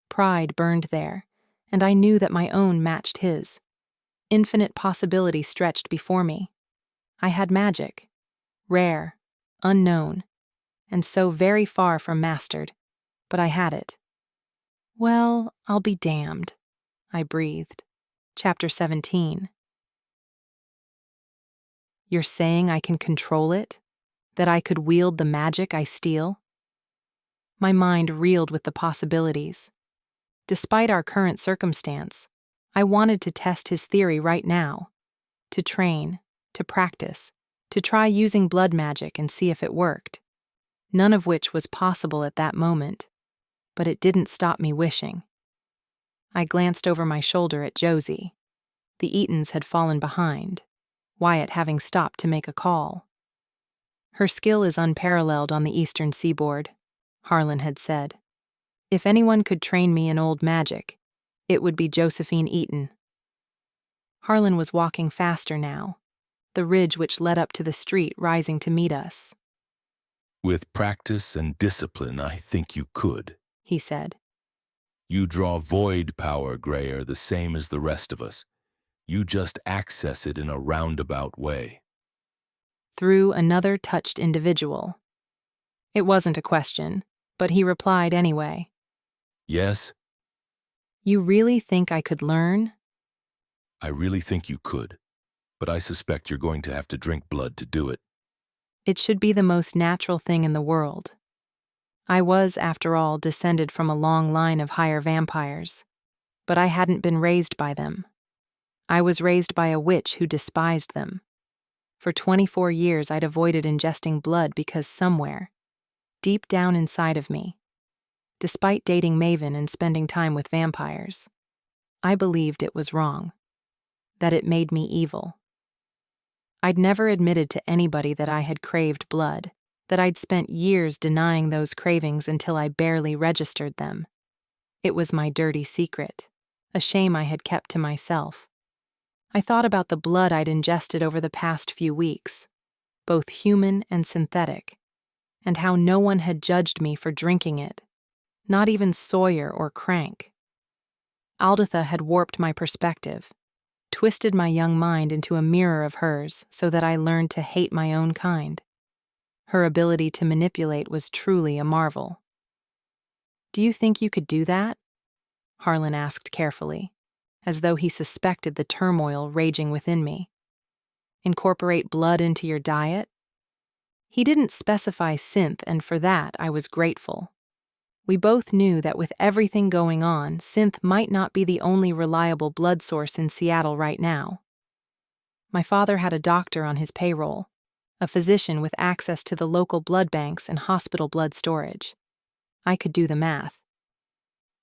Pride burned there, and I knew that my own matched his. Infinite possibility stretched before me. I had magic, rare, unknown, and so very far from mastered, but I had it. Well, I'll be damned, I breathed. Chapter 17. You're saying I can control it? That I could wield the magic I steal? My mind reeled with the possibilities. Despite our current circumstance, I wanted to test his theory right now. To train, to practice, to try using blood magic and see if it worked. None of which was possible at that moment, but it didn't stop me wishing. I glanced over my shoulder at Josie. The Eatons had fallen behind, Wyatt having stopped to make a call. Her skill is unparalleled on the eastern seaboard, Harlan had said. If anyone could train me in old magic, it would be Josephine Eaton. Harlan was walking faster now, the ridge which led up to the street rising to meet us. With practice and discipline, I think you could, he said. You draw void power, Grayer, the same as the rest of us. You just access it in a roundabout way. Through another touched individual. It wasn't a question, but he replied anyway. Yes? You really think I could learn? I really think you could, but I suspect you're going to have to drink blood to do it. It should be the most natural thing in the world. I was, after all, descended from a long line of higher vampires, but I hadn't been raised by them. I was raised by a witch who despised them. For 24 years I'd avoided ingesting blood because somewhere, deep down inside of me, despite dating Maven and spending time with vampires, I believed it was wrong, that it made me evil. I'd never admitted to anybody that I had craved blood, that I'd spent years denying those cravings until I barely registered them. It was my dirty secret, a shame I had kept to myself. I thought about the blood I'd ingested over the past few weeks, both human and synthetic, and how no one had judged me for drinking it, not even Sawyer or Crank. Aldatha had warped my perspective, twisted my young mind into a mirror of hers so that I learned to hate my own kind. Her ability to manipulate was truly a marvel. Do you think you could do that? Harlan asked carefully, as though he suspected the turmoil raging within me. Incorporate blood into your diet? He didn't specify synth, and for that I was grateful. We both knew that with everything going on, synth might not be the only reliable blood source in Seattle right now. My father had a doctor on his payroll, a physician with access to the local blood banks and hospital blood storage. I could do the math.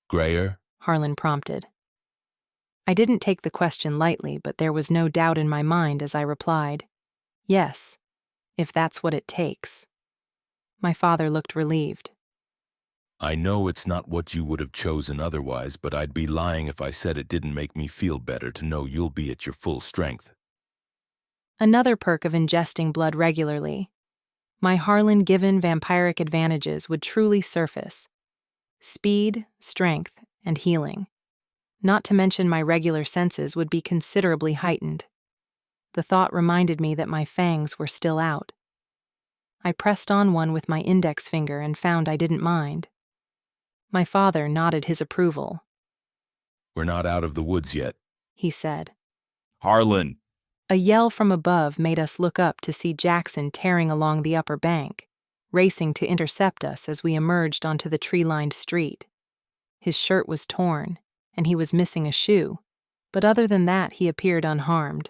Grayer? Harlan prompted. I didn't take the question lightly, but there was no doubt in my mind as I replied, yes, if that's what it takes. My father looked relieved. I know it's not what you would have chosen otherwise, but I'd be lying if I said it didn't make me feel better to know you'll be at your full strength. Another perk of ingesting blood regularly. My Harlan-given vampiric advantages would truly surface. Speed, strength, and healing. Not to mention my regular senses would be considerably heightened. The thought reminded me that my fangs were still out. I pressed on one with my index finger and found I didn't mind. My father nodded his approval. We're not out of the woods yet, he said. Harlan! A yell from above made us look up to see Jackson tearing along the upper bank, racing to intercept us as we emerged onto the tree-lined street. His shirt was torn, and he was missing a shoe, but other than that he appeared unharmed.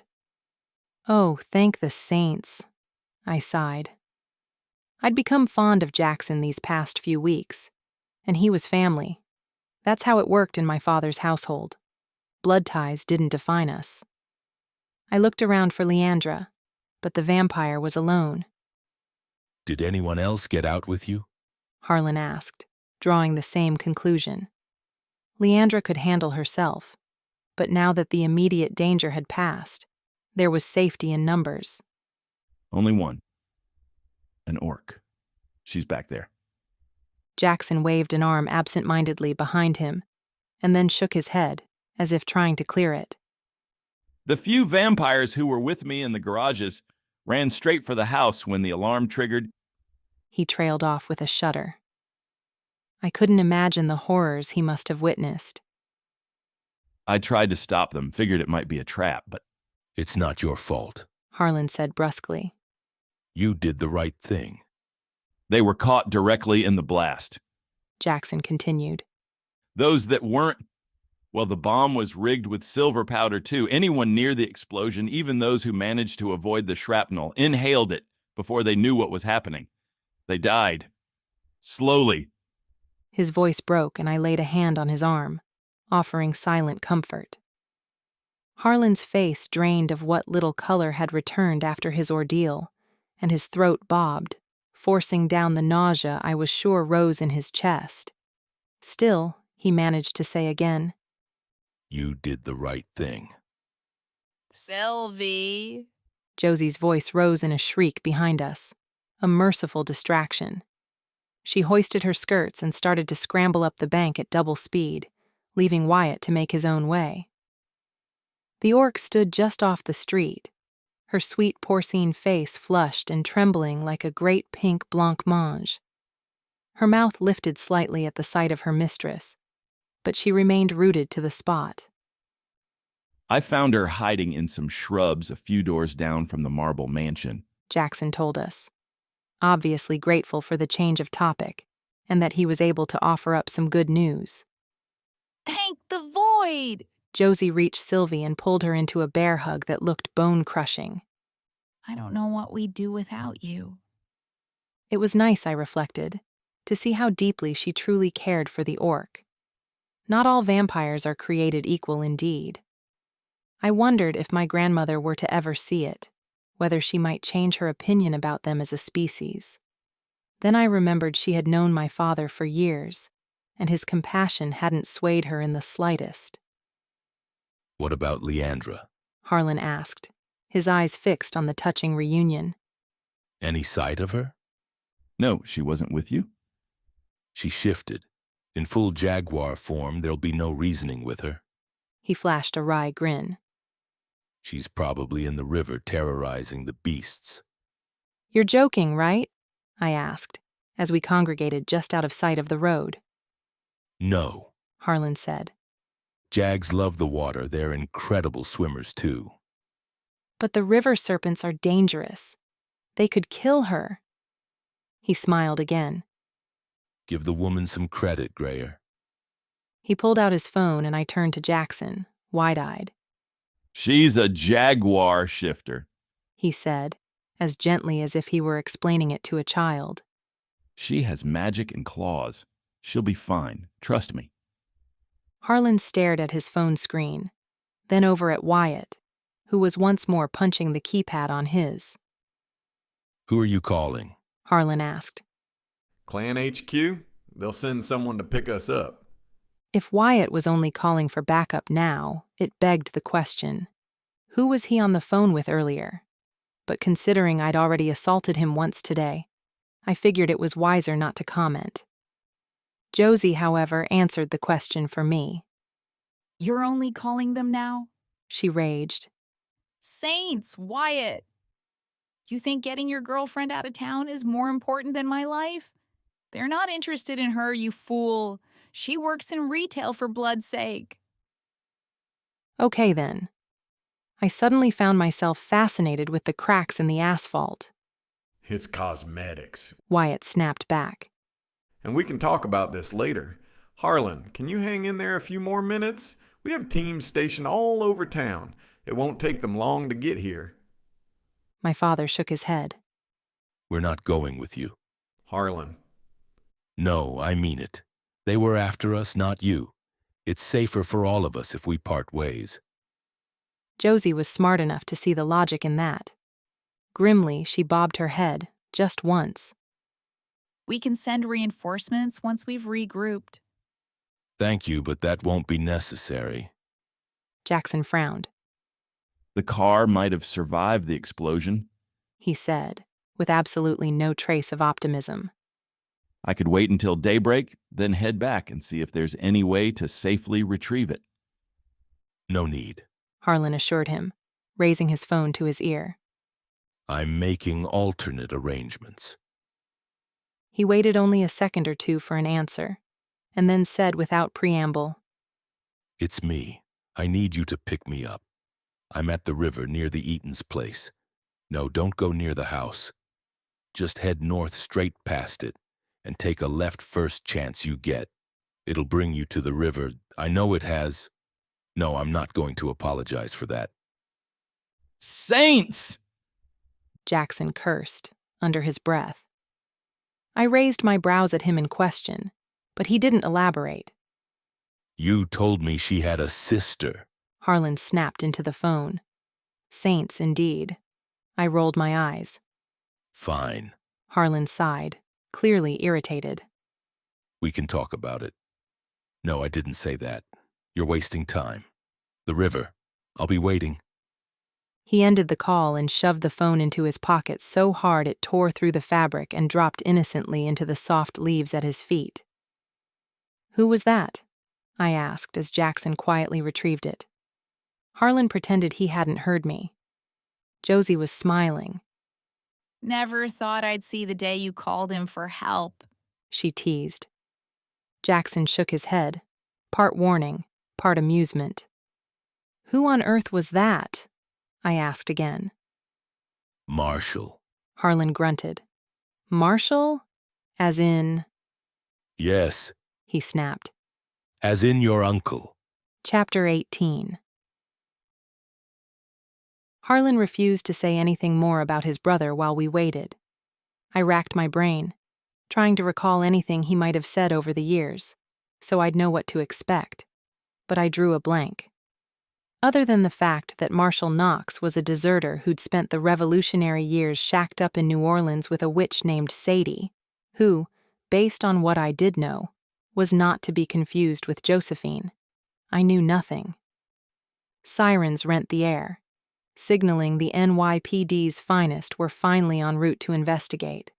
Oh, thank the saints, I sighed. I'd become fond of Jackson these past few weeks, and he was family. That's how it worked in my father's household. Blood ties didn't define us. I looked around for Leandra, but the vampire was alone. Did anyone else get out with you? Harlan asked, drawing the same conclusion. Leandra could handle herself, but now that the immediate danger had passed, there was safety in numbers. Only one. An orc. She's back there. Jackson waved an arm absent-mindedly behind him, and then shook his head, as if trying to clear it. The few vampires who were with me in the garages ran straight for the house when the alarm triggered. He trailed off with a shudder. I couldn't imagine the horrors he must have witnessed. I tried to stop them, figured it might be a trap, but It's not your fault. Harlan said brusquely. You did the right thing. they were caught directly in the blast. Jackson continued. Those that weren't, well, the bomb was rigged with silver powder too. Anyone near the explosion, even those who managed to avoid the shrapnel, inhaled it before they knew what was happening. They died. Slowly. His voice broke and I laid a hand on his arm, offering silent comfort. Harlan's face drained of what little color had returned after his ordeal, and his throat bobbed, forcing down the nausea I was sure rose in his chest. Still, he managed to say again, You did the right thing. Sylvie. Josie's voice rose in a shriek behind us, a merciful distraction. She hoisted her skirts and started to scramble up the bank at double speed, leaving Wyatt to make his own way. The orc stood just off the street, her sweet porcine face flushed and trembling like a great pink blancmange. Her mouth lifted slightly at the sight of her mistress, but she remained rooted to the spot. I found her hiding in some shrubs a few doors down from the marble mansion, Jackson told us, obviously grateful for the change of topic and that he was able to offer up some good news. Thank the void! Josie reached Sylvie and pulled her into a bear hug that looked bone-crushing. I don't know what we'd do without you. It was nice, I reflected, to see how deeply she truly cared for the orc. Not all vampires are created equal indeed. I wondered if my grandmother were to ever see it, whether she might change her opinion about them as a species. Then I remembered she had known my father for years, and his compassion hadn't swayed her in the slightest. What about Leandra? Harlan asked, his eyes fixed on the touching reunion. Any sight of her? No, she wasn't with you? She shifted. In full jaguar form, there'll be no reasoning with her. He flashed a wry grin. She's probably in the river terrorizing the beasts. You're joking, right? I asked, as we congregated just out of sight of the road. No, Harlan said. Jags love the water. They're incredible swimmers, too. But the river serpents are dangerous. They could kill her. He smiled again. Give the woman some credit, Grayer. He pulled out his phone and I turned to Jackson, wide-eyed. She's a jaguar shifter, he said, as gently as if he were explaining it to a child. She has magic and claws. She'll be fine. Trust me. Harlan stared at his phone screen, then over at Wyatt, who was once more punching the keypad on his. Who are you calling? Harlan asked. Clan HQ? They'll send someone to pick us up. If Wyatt was only calling for backup now, it begged the question. Who was he on the phone with earlier? But considering I'd already assaulted him once today, I figured it was wiser not to comment. Josie, however, answered the question for me. You're only calling them now? She raged. Saints, Wyatt! You think getting your girlfriend out of town is more important than my life? They're not interested in her, you fool. She works in retail for blood's sake. Okay, then. I suddenly found myself fascinated with the cracks in the asphalt. It's cosmetics. Wyatt snapped back. And we can talk about this later. Harlan, can you hang in there a few more minutes? We have teams stationed all over town. It won't take them long to get here. My father shook his head. We're not going with you. Harlan. No, I mean it. They were after us, not you. It's safer for all of us if we part ways. Josie was smart enough to see the logic in that. Grimly, she bobbed her head, just once. We can send reinforcements once we've regrouped. Thank you, but that won't be necessary. Jackson frowned. The car might have survived the explosion, he said, with absolutely no trace of optimism. I could wait until daybreak, then head back and see if there's any way to safely retrieve it. No need, Harlan assured him, raising his phone to his ear. I'm making alternate arrangements. He waited only a second or two for an answer, and then said without preamble, It's me. I need you to pick me up. I'm at the river near the Eaton's place. No, don't go near the house. Just head north straight past it and take a left first chance you get. It'll bring you to the river. I know it has. No, I'm not going to apologize for that. Saints! Jackson cursed, under his breath. I raised my brows at him in question, but he didn't elaborate. You told me she had a sister. Harlan snapped into the phone. Saints, indeed. I rolled my eyes. Fine. Harlan sighed, clearly irritated. We can talk about it. No, I didn't say that. You're wasting time. The river. I'll be waiting. He ended the call and shoved the phone into his pocket so hard it tore through the fabric and dropped innocently into the soft leaves at his feet. Who was that? I asked as Jackson quietly retrieved it. Harlan pretended he hadn't heard me. Josie was smiling. Never thought I'd see the day you called him for help, she teased. Jackson shook his head, part warning, part amusement. Who on earth was that? I asked again. Marshall. Harlan grunted. Marshall? As in? Yes, he snapped. as in your uncle. Chapter 18. Harlan refused to say anything more about his brother while we waited. I racked my brain, trying to recall anything he might have said over the years, so I'd know what to expect, but I drew a blank. Other than the fact that Marshall Knox was a deserter who'd spent the Revolutionary years shacked up in New Orleans with a witch named Sadie, who, based on what I did know, was not to be confused with Josephine, I knew nothing. Sirens rent the air, signaling the NYPD's finest were finally en route to investigate.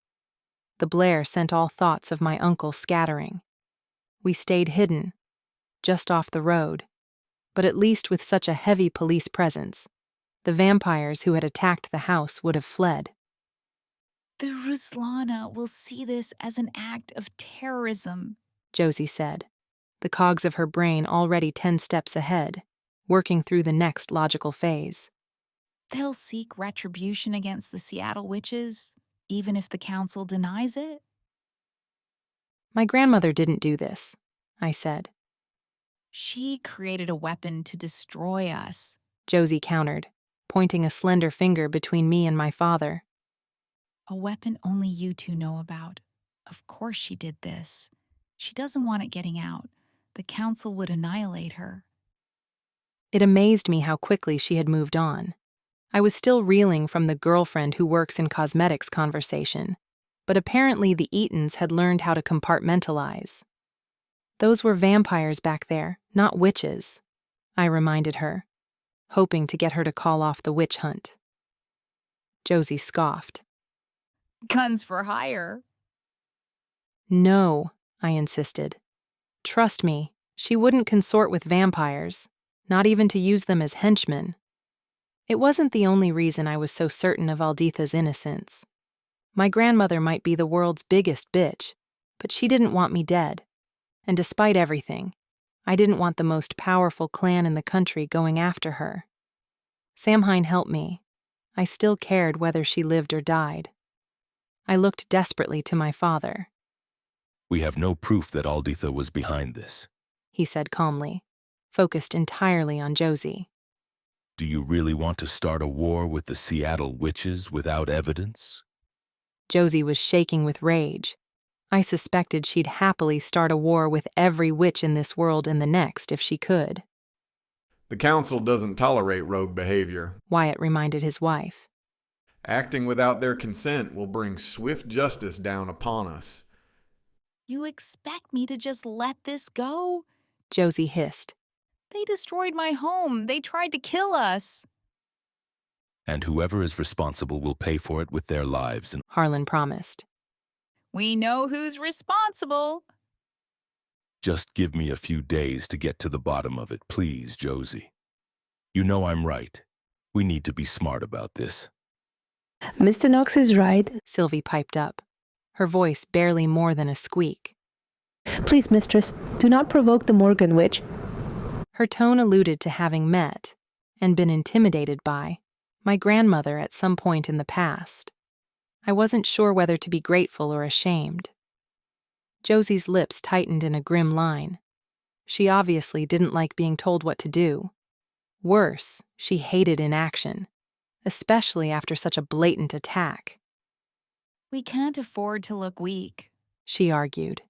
The blare sent all thoughts of my uncle scattering. We stayed hidden, just off the road, but at least with such a heavy police presence, the vampires who had attacked the house would have fled. The Ruslana will see this as an act of terrorism, Josie said, the cogs of her brain already 10 steps ahead, working through the next logical phase. They'll seek retribution against the Seattle witches, even if the council denies it. My grandmother didn't do this, I said. She created a weapon to destroy us, Josie countered, pointing a slender finger between me and my father. A weapon only you two know about. Of course she did this. She doesn't want it getting out. The council would annihilate her. It amazed me how quickly she had moved on. I was still reeling from the girlfriend who works in cosmetics conversation, but apparently the Eatons had learned how to compartmentalize. Those were vampires back there, not witches, I reminded her, hoping to get her to call off the witch hunt. Josie scoffed. Guns for hire. No, I insisted. Trust me, she wouldn't consort with vampires, not even to use them as henchmen. It wasn't the only reason I was so certain of Alditha's innocence. My grandmother might be the world's biggest bitch, but she didn't want me dead. And despite everything, I didn't want the most powerful clan in the country going after her. Samhain helped me. I still cared whether she lived or died. I looked desperately to my father. We have no proof that Alditha was behind this, he said calmly, focused entirely on Josie. Do you really want to start a war with the Seattle witches without evidence? Josie was shaking with rage. I suspected she'd happily start a war with every witch in this world and the next if she could. The council doesn't tolerate rogue behavior, Wyatt reminded his wife. Acting without their consent will bring swift justice down upon us. You expect me to just let this go? Josie hissed. They destroyed my home. They tried to kill us. And whoever is responsible will pay for it with their lives, Harlan promised. We know who's responsible. Just give me a few days to get to the bottom of it, please, Josie. You know I'm right. We need to be smart about this. Mr. Knox is right, Sylvie piped up, her voice barely more than a squeak. Please, mistress, do not provoke the Morgan witch. Her tone alluded to having met, and been intimidated by, my grandmother at some point in the past. I wasn't sure whether to be grateful or ashamed. Josie's lips tightened in a grim line. She obviously didn't like being told what to do. Worse, she hated inaction, especially after such a blatant attack. We can't afford to look weak, She argued.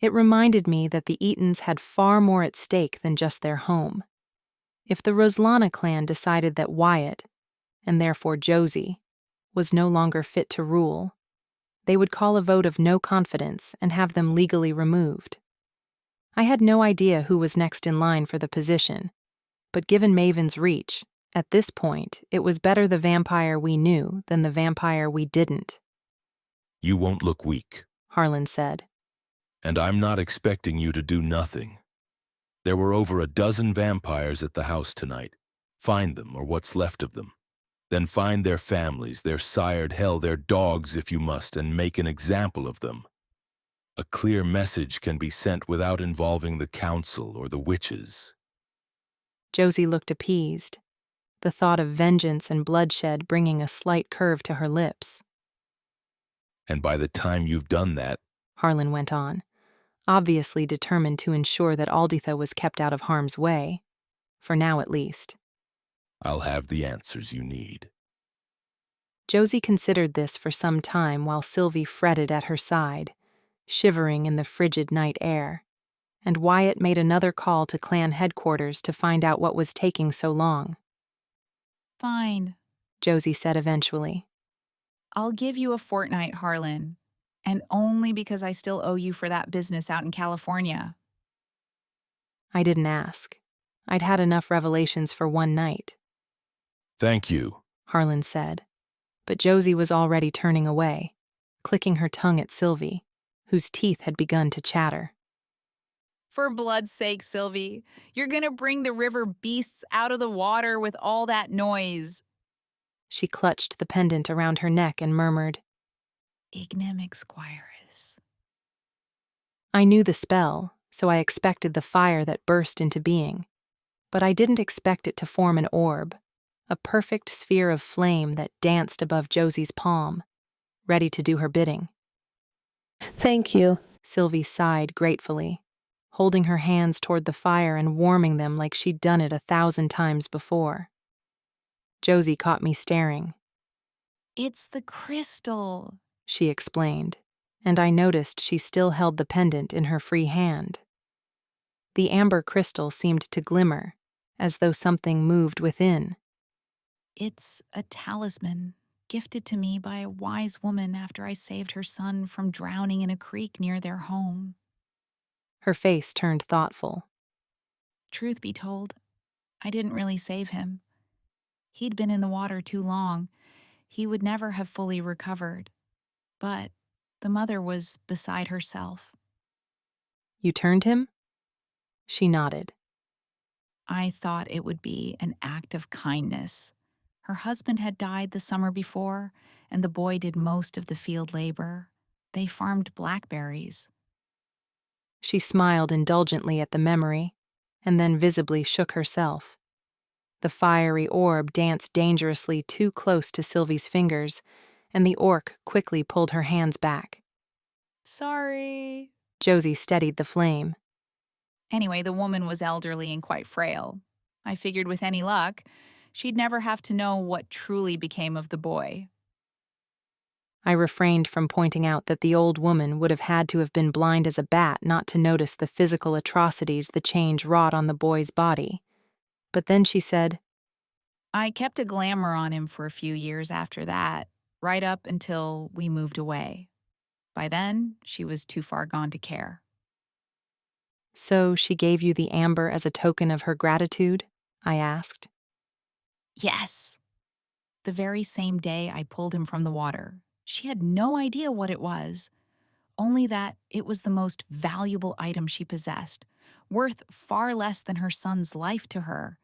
It reminded me that the Eatons had far more at stake than just their home. If the Roslana clan decided that Wyatt, and therefore Josie, was no longer fit to rule, they would call a vote of no confidence and have them legally removed. I had no idea who was next in line for the position, but given Maven's reach, at this point, it was better the vampire we knew than the vampire we didn't. You won't look weak, Harlan said. and I'm not expecting you to do nothing. There were over a dozen vampires at the house tonight. Find them, or what's left of them. Then find their families, their sired, hell, their dogs if you must, and make an example of them. A clear message can be sent without involving the council or the witches. Josie looked appeased, the thought of vengeance and bloodshed bringing a slight curve to her lips. And by the time you've done that, Harlan went on, obviously determined to ensure that Alditha was kept out of harm's way, for now at least. I'll have the answers you need. Josie considered this for some time while Sylvie fretted at her side, shivering in the frigid night air, and Wyatt made another call to clan headquarters to find out what was taking so long. Fine. Josie said eventually. I'll give you a fortnight, Harlan. And only because I still owe you for that business out in California. I didn't ask. I'd had enough revelations for one night. Thank you, Harlan said. But Josie was already turning away, clicking her tongue at Sylvie, whose teeth had begun to chatter. For blood's sake, Sylvie, you're gonna bring the river beasts out of the water with all that noise. She clutched the pendant around her neck and murmured, Ignem exquires. I knew the spell, so I expected the fire that burst into being. But I didn't expect it to form an orb, a perfect sphere of flame that danced above Josie's palm, ready to do her bidding. Thank you. Sylvie sighed gratefully, holding her hands toward the fire and warming them like she'd done it 1,000 times before. Josie caught me staring. It's the crystal, she explained, and I noticed she still held the pendant in her free hand. The amber crystal seemed to glimmer, as though something moved within. It's a talisman, gifted to me by a wise woman after I saved her son from drowning in a creek near their home. Her face turned thoughtful. Truth be told, I didn't really save him. He'd been in the water too long. He would never have fully recovered. But the mother was beside herself. You turned him? She nodded. I thought it would be an act of kindness. Her husband had died the summer before, and the boy did most of the field labor. They farmed blackberries. She smiled indulgently at the memory, and then visibly shook herself. The fiery orb danced dangerously too close to Sylvie's fingers, and the orc quickly pulled her hands back. Sorry. Josie steadied the flame. Anyway, the woman was elderly and quite frail. I figured with any luck, she'd never have to know what truly became of the boy. I refrained from pointing out that the old woman would have had to have been blind as a bat not to notice the physical atrocities the change wrought on the boy's body. But then she said, I kept a glamour on him for a few years after that, right up until we moved away. By then, she was too far gone to care. So she gave you the amber as a token of her gratitude? I asked. Yes. The very same day I pulled him from the water. She had no idea what it was, only that it was the most valuable item she possessed, worth far less than her son's life to her.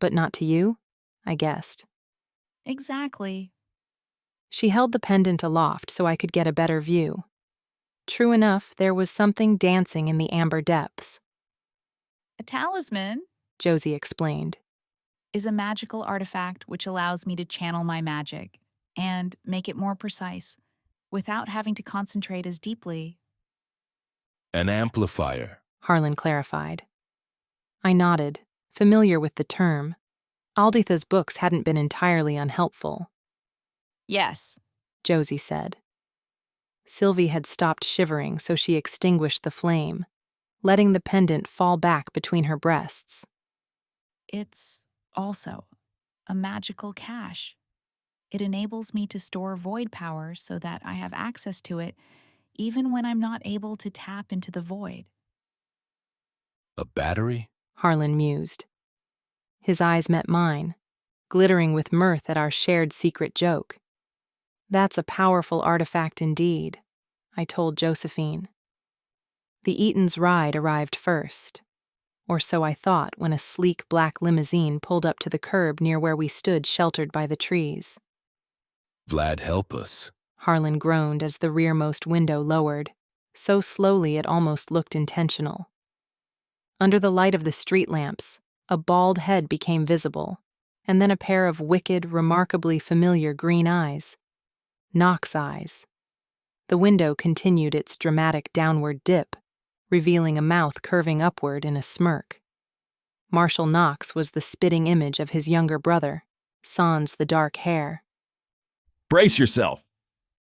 But not to you? I guessed. Exactly. She held the pendant aloft so I could get a better view. True enough, there was something dancing in the amber depths. A talisman Josie explained. is a magical artifact which allows me to channel my magic and make it more precise without having to concentrate as deeply. An amplifier. Harlan clarified. I nodded, familiar with the term. Alditha's books hadn't been entirely unhelpful. Yes. Josie said. Sylvie had stopped shivering, so she extinguished the flame, letting the pendant fall back between her breasts. It's also a magical cache. It enables me to store void power so that I have access to it even when I'm not able to tap into the void. A battery? Harlan mused. His eyes met mine, glittering with mirth at our shared secret joke. That's a powerful artifact indeed, I told Josephine. The Eaton's ride arrived first, or so I thought when a sleek black limousine pulled up to the curb near where we stood sheltered by the trees. Vlad, help us. Harlan groaned as the rearmost window lowered, so slowly it almost looked intentional. Under the light of the street lamps, a bald head became visible, and then a pair of wicked, remarkably familiar green eyes. Knox's eyes. The window continued its dramatic downward dip, revealing a mouth curving upward in a smirk. Marshall Knox was the spitting image of his younger brother, sans the dark hair. Brace yourself,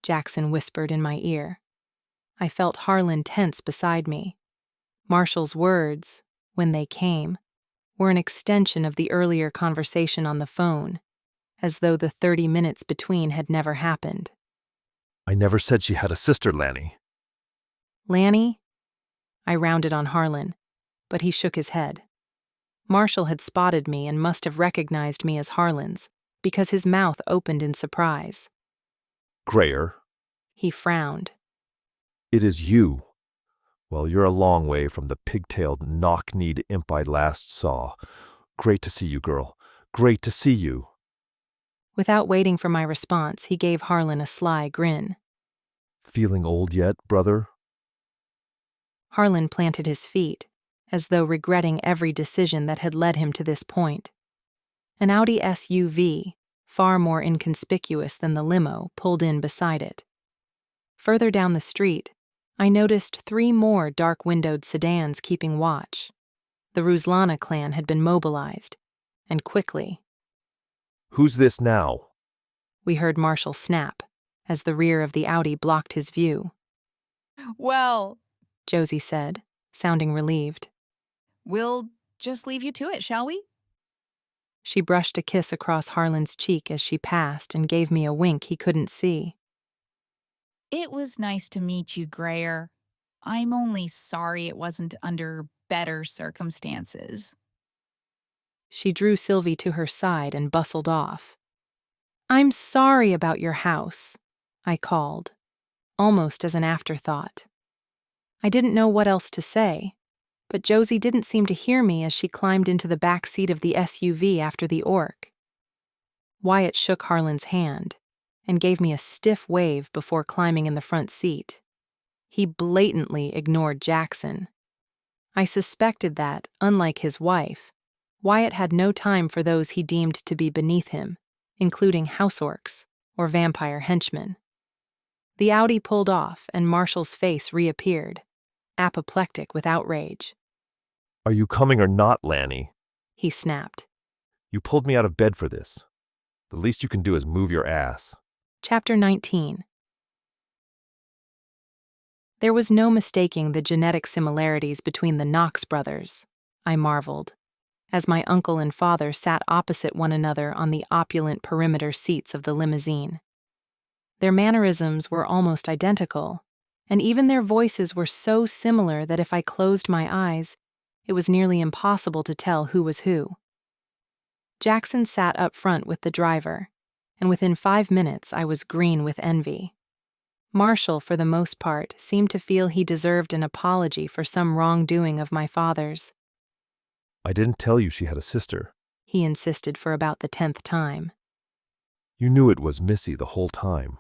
Jackson whispered in my ear. I felt Harlan tense beside me. Marshall's words, when they came, were an extension of the earlier conversation on the phone, as though the 30 minutes between had never happened. I never said she had a sister, Lanny. Lanny? I rounded on Harlan, but he shook his head. Marshall had spotted me and must have recognized me as Harlan's, because his mouth opened in surprise. Grayer. He frowned. It is you. Well, you're a long way from the pigtailed, knock-kneed imp I last saw. Great to see you, girl. Great to see you. Without waiting for my response, he gave Harlan a sly grin. Feeling old yet, brother? Harlan planted his feet, as though regretting every decision that had led him to this point. An Audi SUV, far more inconspicuous than the limo, pulled in beside it. Further down the street, I noticed 3 more dark-windowed sedans keeping watch. The Ruslana clan had been mobilized, and quickly. Who's this now? We heard Marshall snap, as the rear of the Audi blocked his view. Well, Josie said, sounding relieved. We'll just leave you to it, shall we? She brushed a kiss across Harlan's cheek as she passed and gave me a wink he couldn't see. It was nice to meet you, Grayer. I'm only sorry it wasn't under better circumstances. She drew Sylvie to her side and bustled off. I'm sorry about your house, I called, almost as an afterthought. I didn't know what else to say, but Josie didn't seem to hear me as she climbed into the back seat of the SUV after the orc. Wyatt shook Harlan's hand and gave me a stiff wave before climbing in the front seat. He blatantly ignored Jackson. I suspected that, unlike his wife, Wyatt had no time for those he deemed to be beneath him, including house orcs or vampire henchmen. The Audi pulled off and Marshall's face reappeared, apoplectic with outrage. Are you coming or not, Lanny? He snapped. You pulled me out of bed for this. The least you can do is move your ass. Chapter 19. There was no mistaking the genetic similarities between the Knox brothers, I marveled, as my uncle and father sat opposite one another on the opulent perimeter seats of the limousine. Their mannerisms were almost identical, and even their voices were so similar that if I closed my eyes, it was nearly impossible to tell who was who. Jackson sat up front with the driver, and within 5 minutes I was green with envy. Marshall, for the most part, seemed to feel he deserved an apology for some wrongdoing of my father's. I didn't tell you she had a sister, he insisted for about the 10th time. You knew it was Missy the whole time.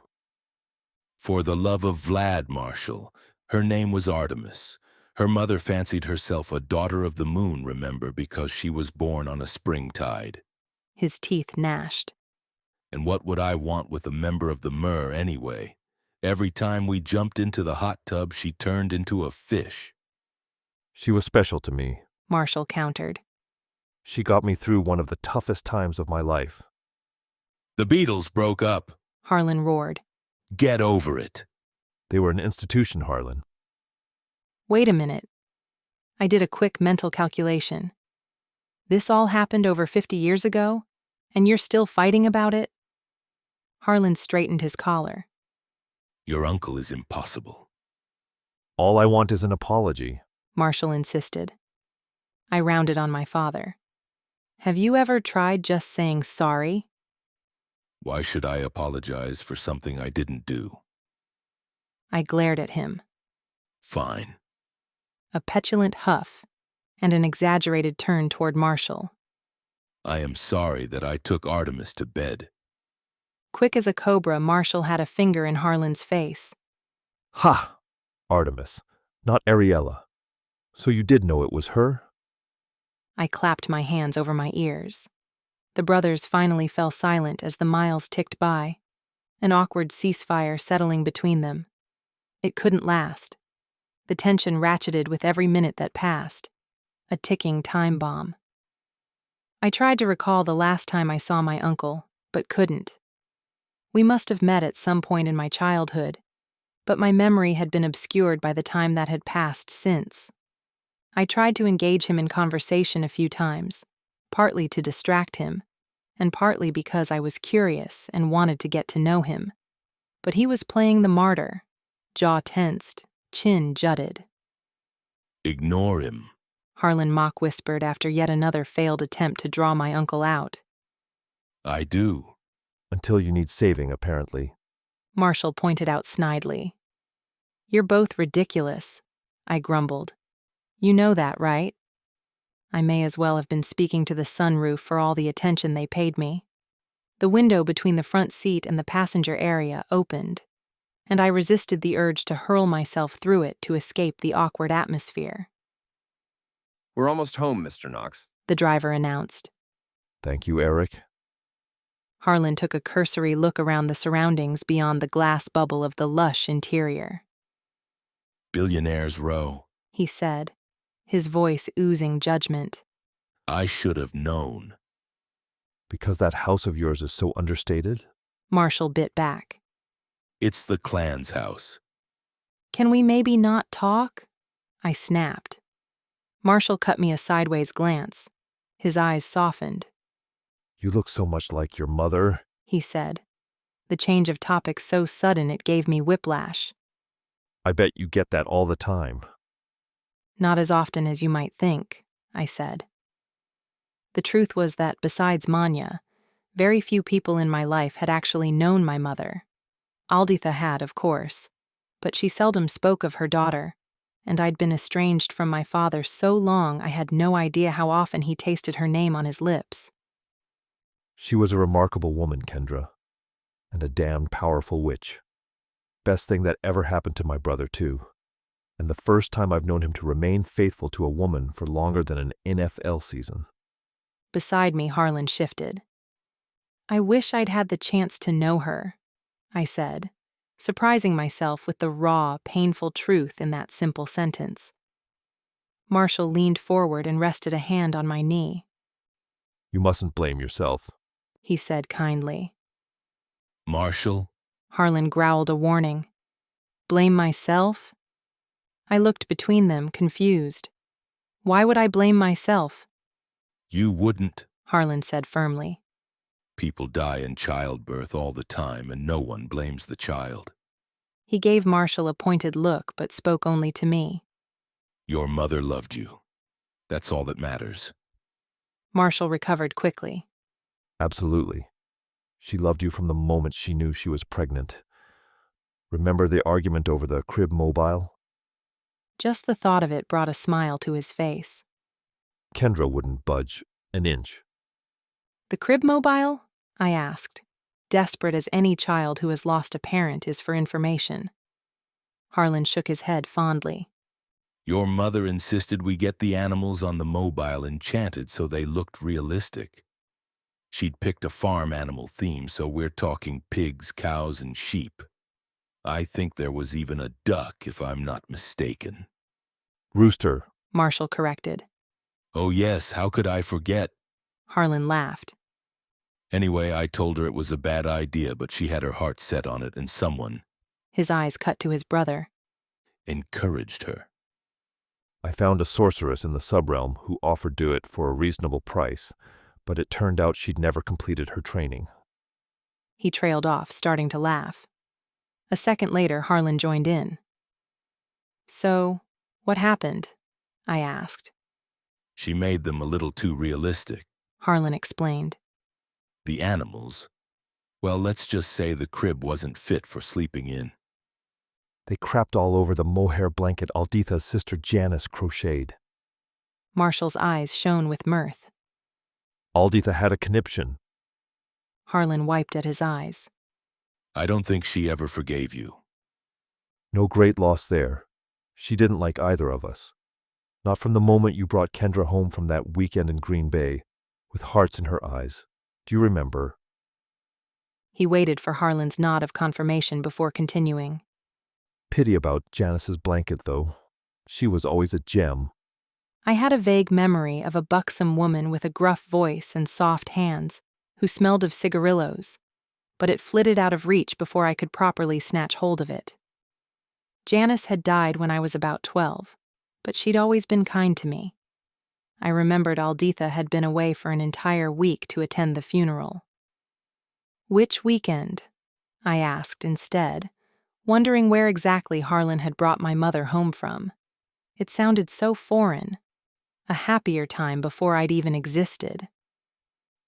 For the love of Vlad, Marshall. Her name was Artemis. Her mother fancied herself a daughter of the moon, remember, because she was born on a spring tide. His teeth gnashed. And what would I want with a member of the Mer anyway? Every time we jumped into the hot tub, she turned into a fish. She was special to me. Marshall countered. She got me through one of the toughest times of my life. The Beatles broke up. Harlan roared. Get over it. They were an institution, Harlan. Wait a minute. I did a quick mental calculation. This all happened over 50 years ago, and you're still fighting about it? Harlan straightened his collar. Your uncle is impossible. All I want is an apology, Marshall insisted. I rounded on my father. Have you ever tried just saying sorry? Why should I apologize for something I didn't do? I glared at him. Fine. A petulant huff and an exaggerated turn toward Marshall. I am sorry that I took Artemis to bed. Quick as a cobra, Marshall had a finger in Harlan's face. Ha! Artemis, not Ariella. So you did know it was her? I clapped my hands over my ears. The brothers finally fell silent as the miles ticked by, an awkward ceasefire settling between them. It couldn't last. The tension ratcheted with every minute that passed, a ticking time bomb. I tried to recall the last time I saw my uncle, but couldn't. We must have met at some point in my childhood, but my memory had been obscured by the time that had passed since. I tried to engage him in conversation a few times, partly to distract him, and partly because I was curious and wanted to get to know him. But he was playing the martyr, jaw tensed, chin jutted. Ignore him, Harlan mock whispered after yet another failed attempt to draw my uncle out. I do. Until you need saving, apparently. Marshall pointed out snidely. You're both ridiculous, I grumbled. You know that, right? I may as well have been speaking to the sunroof for all the attention they paid me. The window between the front seat and the passenger area opened, and I resisted the urge to hurl myself through it to escape the awkward atmosphere. We're almost home, Mr. Knox, the driver announced. Thank you, Eric. Harlan took a cursory look around the surroundings beyond the glass bubble of the lush interior. Billionaire's Row, he said, his voice oozing judgment. I should have known. Because that house of yours is so understated? Marshall bit back. It's the clan's house. Can we maybe not talk? I snapped. Marshall cut me a sideways glance. His eyes softened. You look so much like your mother, he said. The change of topic so sudden it gave me whiplash. I bet you get that all the time. Not as often as you might think, I said. The truth was that besides Manya, very few people in my life had actually known my mother. Alditha had, of course, but she seldom spoke of her daughter, and I'd been estranged from my father so long I had no idea how often he tasted her name on his lips. She was a remarkable woman, Kendra, and a damned powerful witch. Best thing that ever happened to my brother, too. And the first time I've known him to remain faithful to a woman for longer than an NFL season. Beside me, Harlan shifted. I wish I'd had the chance to know her, I said, surprising myself with the raw, painful truth in that simple sentence. Marshall leaned forward and rested a hand on my knee. You mustn't blame yourself, he said kindly. Marshall? Harlan growled a warning. Blame myself? I looked between them, confused. Why would I blame myself? You wouldn't, Harlan said firmly. People die in childbirth all the time, and no one blames the child. He gave Marshall a pointed look, but spoke only to me. Your mother loved you. That's all that matters. Marshall recovered quickly. Absolutely. She loved you from the moment she knew she was pregnant. Remember the argument over the crib mobile? Just the thought of it brought a smile to his face. Kendra wouldn't budge an inch. The crib mobile? I asked, desperate as any child who has lost a parent is for information. Harlan shook his head fondly. Your mother insisted we get the animals on the mobile enchanted so they looked realistic. She'd picked a farm animal theme, so we're talking pigs, cows, and sheep. I think there was even a duck, if I'm not mistaken. Rooster. Marshall corrected. Oh yes, how could I forget? Harlan laughed. Anyway, I told her it was a bad idea, but she had her heart set on it, and someone, His eyes cut to his brother, encouraged her. I found a sorceress in the subrealm who offered to do it for a reasonable price, but it turned out she'd never completed her training. He trailed off, starting to laugh. A second later, Harlan joined in. So, what happened? I asked. She made them a little too realistic. Harlan explained. The animals, well, let's just say the crib wasn't fit for sleeping in. They crapped all over the mohair blanket Alditha's sister Janice crocheted. Marshall's eyes shone with mirth. Alditha had a conniption. Harlan wiped at his eyes. I don't think she ever forgave you. No great loss there. She didn't like either of us. Not from the moment you brought Kendra home from that weekend in Green Bay, with hearts in her eyes. Do you remember? He waited for Harlan's nod of confirmation before continuing. Pity about Janice's blanket, though. She was always a gem. I had a vague memory of a buxom woman with a gruff voice and soft hands, who smelled of cigarillos, but it flitted out of reach before I could properly snatch hold of it. Janice had died when I was about 12, but she'd always been kind to me. I remembered Alditha had been away for an entire week to attend the funeral. Which weekend? I asked instead, wondering where exactly Harlan had brought my mother home from. It sounded so foreign, a happier time before I'd even existed.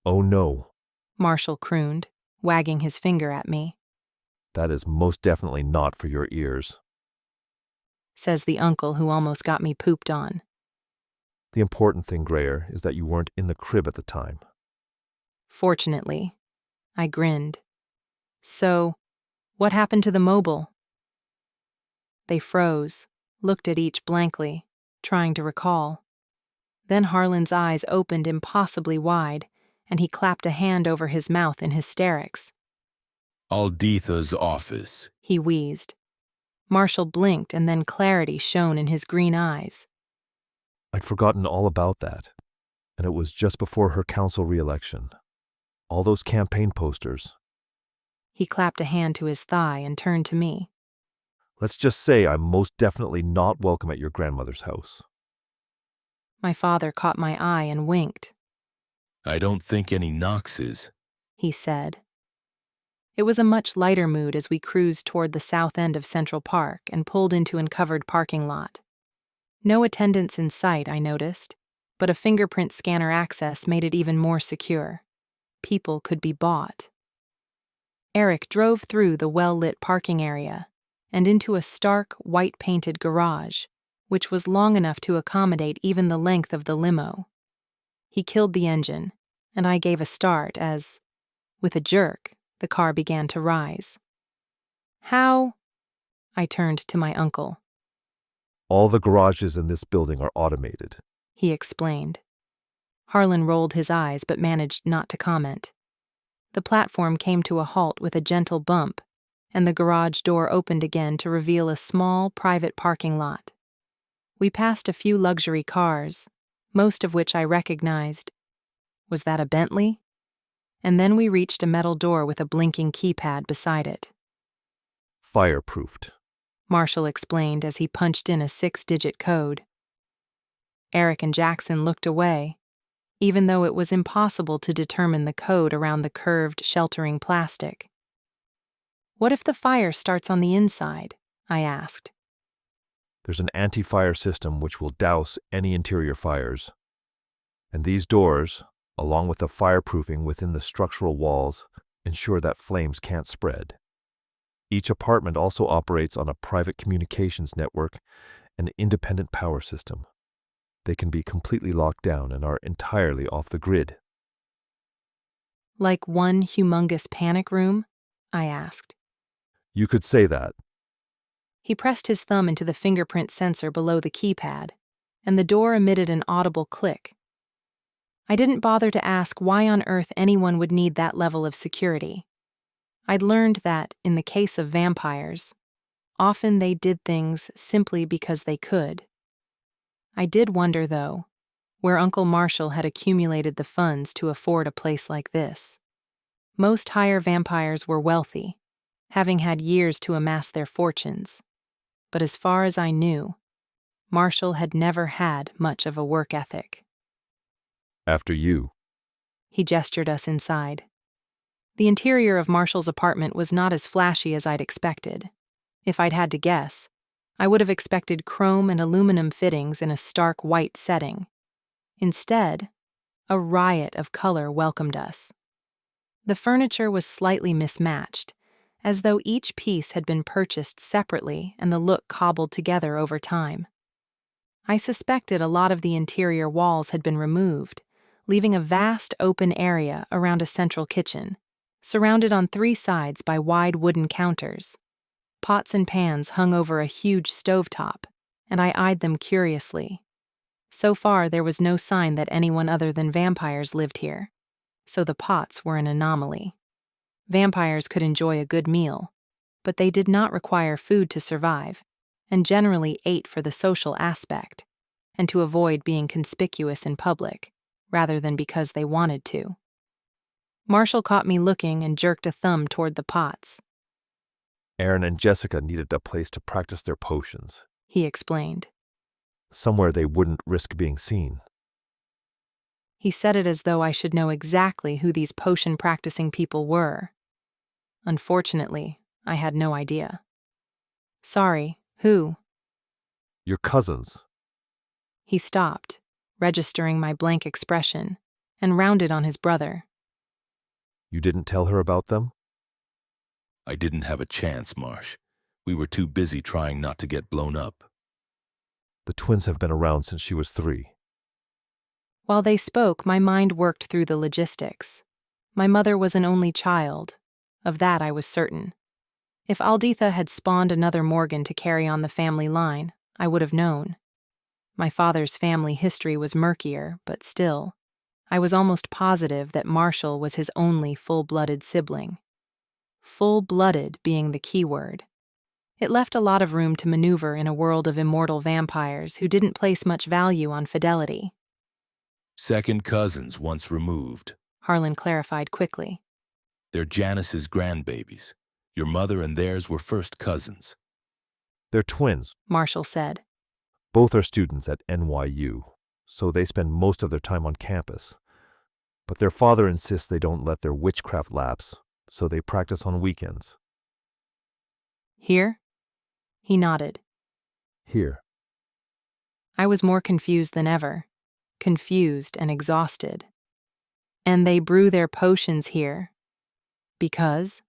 Oh no, Marshall crooned, wagging his finger at me. that is most definitely not for your ears. Says the uncle who almost got me pooped on. The important thing, Grayer, is that you weren't in the crib at the time. Fortunately, I grinned. So, what happened to the mobile? They froze, looked at each blankly, trying to recall. Then Harlan's eyes opened impossibly wide, and he clapped a hand over his mouth in hysterics. Alditha's office, He wheezed. Marshall blinked, and then clarity shone in his green eyes. I'd forgotten all about that, and it was just before her council re-election. All those campaign posters. He clapped a hand to his thigh and turned to me. Let's just say I'm most definitely not welcome at your grandmother's house. My father caught my eye and winked. I don't think any Knox is, He said. It was a much lighter mood as we cruised toward the south end of Central Park and pulled into an covered parking lot. No attendants in sight, I noticed, but a fingerprint scanner access made it even more secure. People could be bought. Eric drove through the well-lit parking area and into a stark, white-painted garage, which was long enough to accommodate even the length of the limo. He killed the engine, and I gave a start as, with a jerk, the car began to rise. How? I turned to my uncle. All the garages in this building are automated. He explained. Harlan rolled his eyes but managed not to comment. The platform came to a halt with a gentle bump, and the garage door opened again to reveal a small, private parking lot. We passed a few luxury cars, most of which I recognized. Was that a Bentley? And then we reached a metal door with a blinking keypad beside it. Fireproofed. Marshall explained as he punched in a 6-digit code. Eric and Jackson looked away, even though it was impossible to determine the code around the curved, sheltering plastic. What if the fire starts on the inside? I asked. There's an anti-fire system which will douse any interior fires. And these doors, along with the fireproofing within the structural walls, ensure that flames can't spread. Each apartment also operates on a private communications network and independent power system. They can be completely locked down and are entirely off the grid. Like one humongous panic room? I asked. You could say that. He pressed his thumb into the fingerprint sensor below the keypad, and the door emitted an audible click. I didn't bother to ask why on earth anyone would need that level of security. I'd learned that, in the case of vampires, often they did things simply because they could. I did wonder, though, where Uncle Marshall had accumulated the funds to afford a place like this. Most higher vampires were wealthy, having had years to amass their fortunes. But as far as I knew, Marshall had never had much of a work ethic. After you. He gestured us inside. The interior of Marshall's apartment was not as flashy as I'd expected. If I'd had to guess, I would have expected chrome and aluminum fittings in a stark white setting. Instead, a riot of color welcomed us. The furniture was slightly mismatched, as though each piece had been purchased separately and the look cobbled together over time. I suspected a lot of the interior walls had been removed, leaving a vast open area around a central kitchen, surrounded on 3 sides by wide wooden counters. Pots and pans hung over a huge stovetop, and I eyed them curiously. So far, there was no sign that anyone other than vampires lived here, so the pots were an anomaly. Vampires could enjoy a good meal, but they did not require food to survive, and generally ate for the social aspect, and to avoid being conspicuous in public, rather than because they wanted to. Marshall caught me looking and jerked a thumb toward the pots. Aaron and Jessica needed a place to practice their potions, he explained. Somewhere they wouldn't risk being seen. He said it as though I should know exactly who these potion-practicing people were. Unfortunately, I had no idea. Sorry, who? Your cousins. He stopped, registering my blank expression, and rounded on his brother. You didn't tell her about them? I didn't have a chance, Marsh. We were too busy trying not to get blown up. The twins have been around since she was 3. While they spoke, my mind worked through the logistics. My mother was an only child. Of that I was certain. If Alditha had spawned another Morgan to carry on the family line, I would have known. My father's family history was murkier, but still, I was almost positive that Marshall was his only full-blooded sibling. Full-blooded being the key word. It left a lot of room to maneuver in a world of immortal vampires who didn't place much value on fidelity. Second cousins once removed. Harlan clarified quickly. They're Janice's grandbabies. Your mother and theirs were first cousins. They're twins, Marshall said. Both are students at NYU, so they spend most of their time on campus. But their father insists they don't let their witchcraft lapse, so they practice on weekends. Here? He nodded. Here. I was more confused than ever. Confused and exhausted. And they brew their potions here. Because?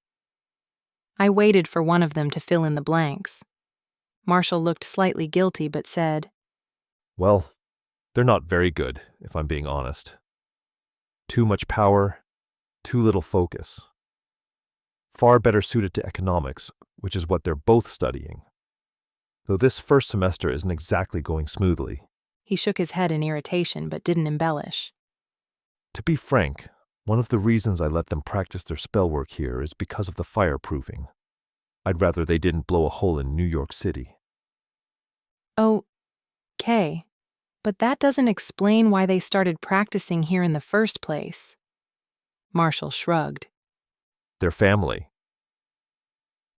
I waited for one of them to fill in the blanks. Marshall looked slightly guilty but said, Well, they're not very good, if I'm being honest. Too much power, too little focus. Far better suited to economics, which is what they're both studying. Though this first semester isn't exactly going smoothly. He shook his head in irritation but didn't embellish. To be frank, one of the reasons I let them practice their spell work here is because of the fireproofing. I'd rather they didn't blow a hole in New York City. Oh, okay. But that doesn't explain why they started practicing here in the first place. Marshall shrugged. Their family.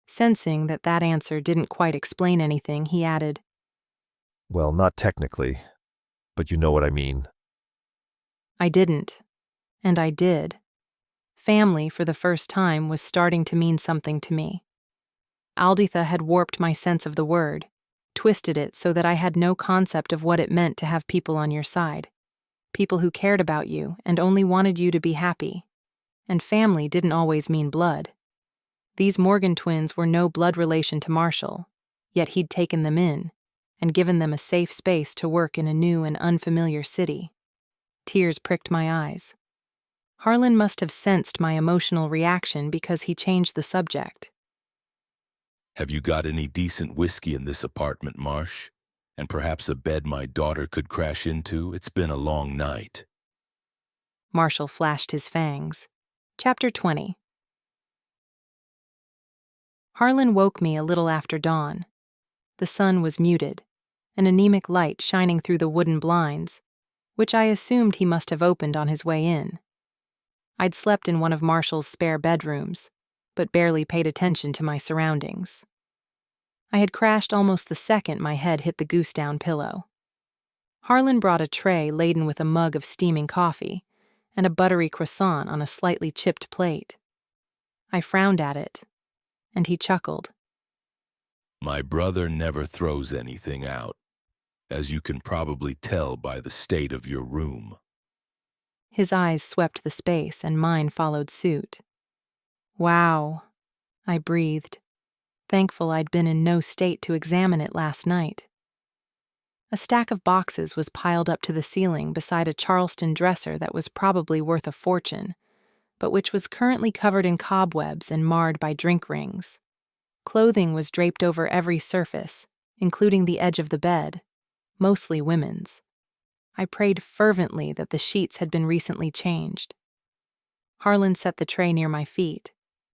Sensing that that answer didn't quite explain anything, he added, Well, not technically, but you know what I mean. I didn't. And I did. Family, for the first time, was starting to mean something to me. Alditha had warped my sense of the word, twisted it so that I had no concept of what it meant to have people on your side. People who cared about you and only wanted you to be happy. And family didn't always mean blood. These Morgan twins were no blood relation to Marshall, yet he'd taken them in and given them a safe space to work in a new and unfamiliar city. Tears pricked my eyes. Harlan must have sensed my emotional reaction because he changed the subject. Have you got any decent whiskey in this apartment, Marsh? And perhaps a bed my daughter could crash into? It's been a long night. Marshall flashed his fangs. Chapter 20. Harlan woke me a little after dawn. The sun was muted, an anemic light shining through the wooden blinds, which I assumed he must have opened on his way in. I'd slept in one of Marshall's spare bedrooms, but barely paid attention to my surroundings. I had crashed almost the second my head hit the goose-down pillow. Harlan brought a tray laden with a mug of steaming coffee and a buttery croissant on a slightly chipped plate. I frowned at it, and he chuckled. My brother never throws anything out, as you can probably tell by the state of your room. His eyes swept the space, and mine followed suit. Wow, I breathed, thankful I'd been in no state to examine it last night. A stack of boxes was piled up to the ceiling beside a Charleston dresser that was probably worth a fortune, but which was currently covered in cobwebs and marred by drink rings. Clothing was draped over every surface, including the edge of the bed, mostly women's. I prayed fervently that the sheets had been recently changed. Harlan set the tray near my feet,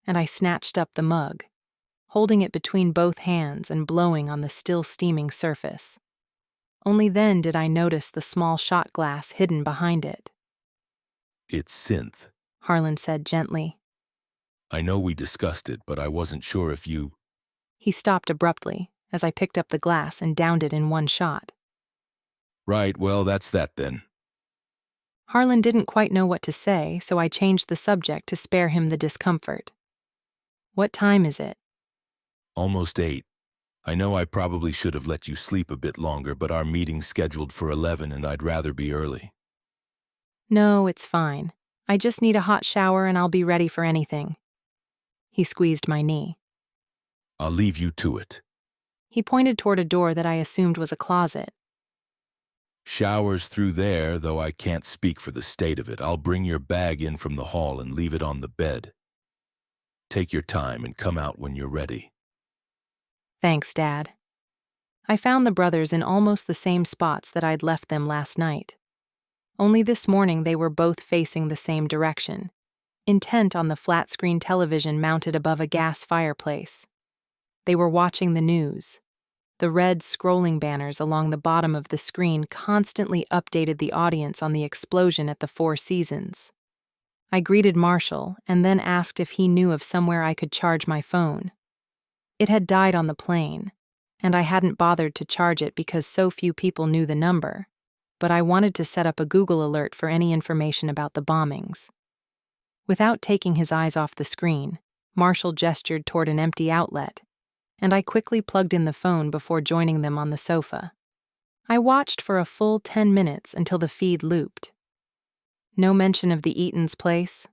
and I snatched up the mug, holding it between both hands and blowing on the still steaming surface. Only then did I notice the small shot glass hidden behind it. It's synth, Harlan said gently. I know we discussed it, but I wasn't sure if you... He stopped abruptly as I picked up the glass and downed it in one shot. Right, well, that's that then. Harlan didn't quite know what to say, so I changed the subject to spare him the discomfort. What time is it? Almost 8. I know I probably should have let you sleep a bit longer, but our meeting's scheduled for 11 and I'd rather be early. No, it's fine. I just need a hot shower and I'll be ready for anything. He squeezed my knee. I'll leave you to it. He pointed toward a door that I assumed was a closet. Shower's through there, though I can't speak for the state of it. I'll bring your bag in from the hall and leave it on the bed. Take your time and come out when you're ready. Thanks, Dad. I found the brothers in almost the same spots that I'd left them last night. Only this morning they were both facing the same direction, intent on the flat-screen television mounted above a gas fireplace. They were watching the news. The red scrolling banners along the bottom of the screen constantly updated the audience on the explosion at the Four Seasons. I greeted Marshall and then asked if he knew of somewhere I could charge my phone. It had died on the plane, and I hadn't bothered to charge it because so few people knew the number, but I wanted to set up a Google alert for any information about the bombings. Without taking his eyes off the screen, Marshall gestured toward an empty outlet, and I quickly plugged in the phone before joining them on the sofa. I watched for a full 10 minutes until the feed looped. No mention of the Eaton's place,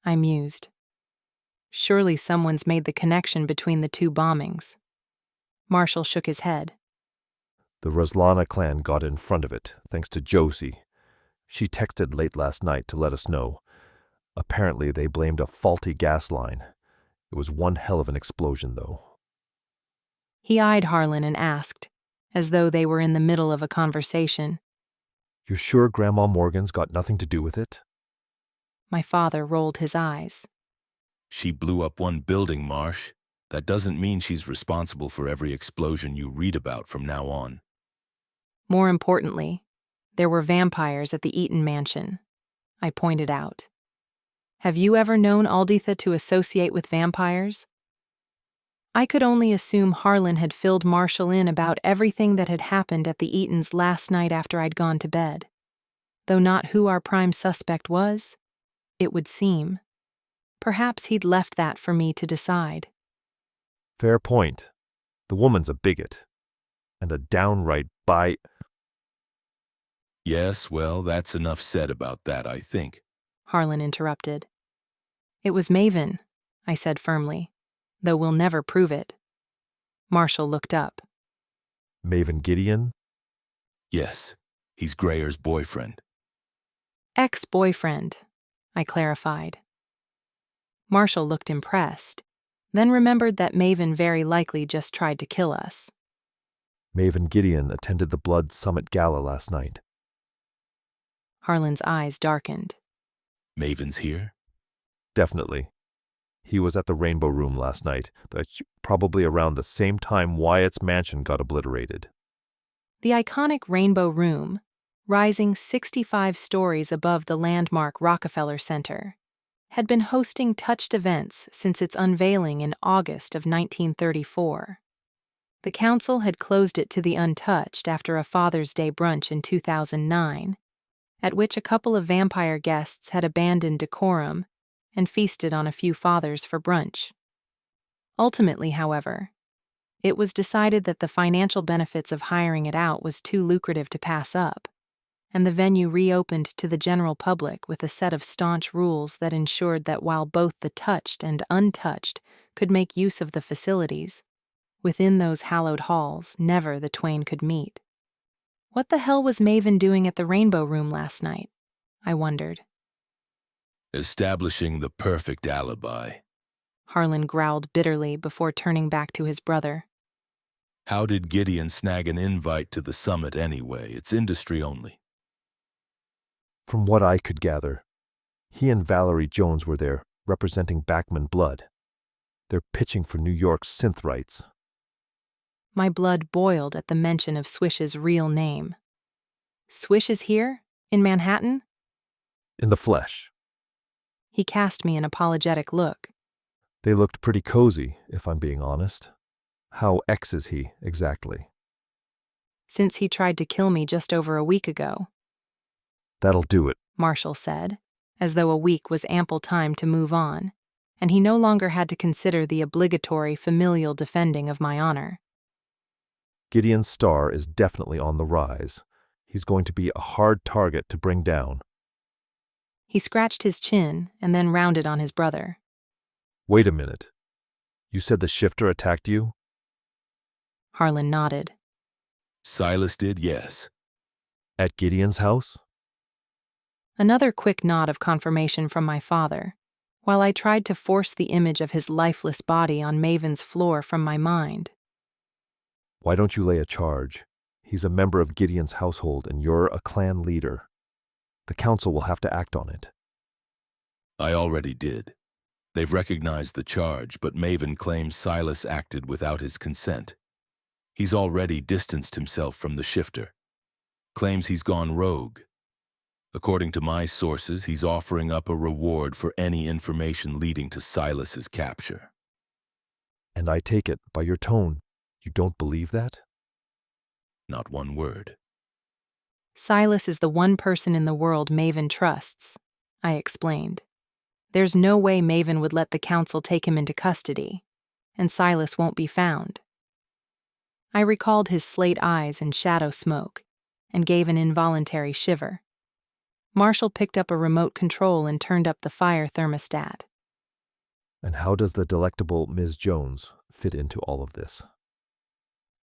I mused. Surely someone's made the connection between the two bombings. Marshall shook his head. The Ruslana clan got in front of it, thanks to Josie. She texted late last night to let us know. Apparently they blamed a faulty gas line. It was one hell of an explosion, though. He eyed Harlan and asked, as though they were in the middle of a conversation. You're sure Grandma Morgan's got nothing to do with it? My father rolled his eyes. She blew up one building, Marsh. That doesn't mean she's responsible for every explosion you read about from now on. More importantly, there were vampires at the Eaton mansion, I pointed out. Have you ever known Alditha to associate with vampires? I could only assume Harlan had filled Marshall in about everything that had happened at the Eatons last night after I'd gone to bed. Though not who our prime suspect was, it would seem. Perhaps he'd left that for me to decide. Fair point. The woman's a bigot. And a downright Yes, well, that's enough said about that, I think. Harlan interrupted. It was Maven, I said firmly, though we'll never prove it. Marshall looked up. Maven Gideon? Yes, he's Grayer's boyfriend. Ex-boyfriend, I clarified. Marshall looked impressed, then remembered that Maven very likely just tried to kill us. Maven Gideon attended the Blood Summit Gala last night. Harlan's eyes darkened. Maven's here? Definitely. He was at the Rainbow Room last night, probably around the same time Wyatt's mansion got obliterated. The iconic Rainbow Room, rising 65 stories above the landmark Rockefeller Center, had been hosting touched events since its unveiling in August of 1934. The council had closed it to the untouched after a Father's Day brunch in 2009, at which a couple of vampire guests had abandoned decorum and feasted on a few fathers for brunch. Ultimately, however, it was decided that the financial benefits of hiring it out was too lucrative to pass up, and the venue reopened to the general public with a set of staunch rules that ensured that while both the touched and untouched could make use of the facilities, within those hallowed halls never the twain could meet. What the hell was Maven doing at the Rainbow Room last night? I wondered. Establishing the perfect alibi. Harlan growled bitterly before turning back to his brother. How did Gideon snag an invite to the summit anyway? It's industry only. From what I could gather, he and Valerie Jones were there, representing Backman Blood. They're pitching for New York's synth rights. My blood boiled at the mention of Swish's real name. Swish is here? In Manhattan? In the flesh. He cast me an apologetic look. They looked pretty cozy, if I'm being honest. How X is he, exactly? Since he tried to kill me just over a week ago. That'll do it, Marshall said, as though a week was ample time to move on, and he no longer had to consider the obligatory familial defending of my honor. Gideon's star is definitely on the rise. He's going to be a hard target to bring down. He scratched his chin and then rounded on his brother. Wait a minute. You said the shifter attacked you? Harlan nodded. Silas did, yes. At Gideon's house? Another quick nod of confirmation from my father, while I tried to force the image of his lifeless body on Maven's floor from my mind. Why don't you lay a charge? He's a member of Gideon's household and you're a clan leader. The council will have to act on it. I already did. They've recognized the charge, but Maven claims Silas acted without his consent. He's already distanced himself from the shifter. Claims he's gone rogue. According to my sources, he's offering up a reward for any information leading to Silas's capture. And I take it, by your tone, you don't believe that? Not one word. Silas is the one person in the world Maven trusts, I explained. There's no way Maven would let the council take him into custody, and Silas won't be found. I recalled his slate eyes and shadow smoke, and gave an involuntary shiver. Marshall picked up a remote control and turned up the fire thermostat. And how does the delectable Ms. Jones fit into all of this?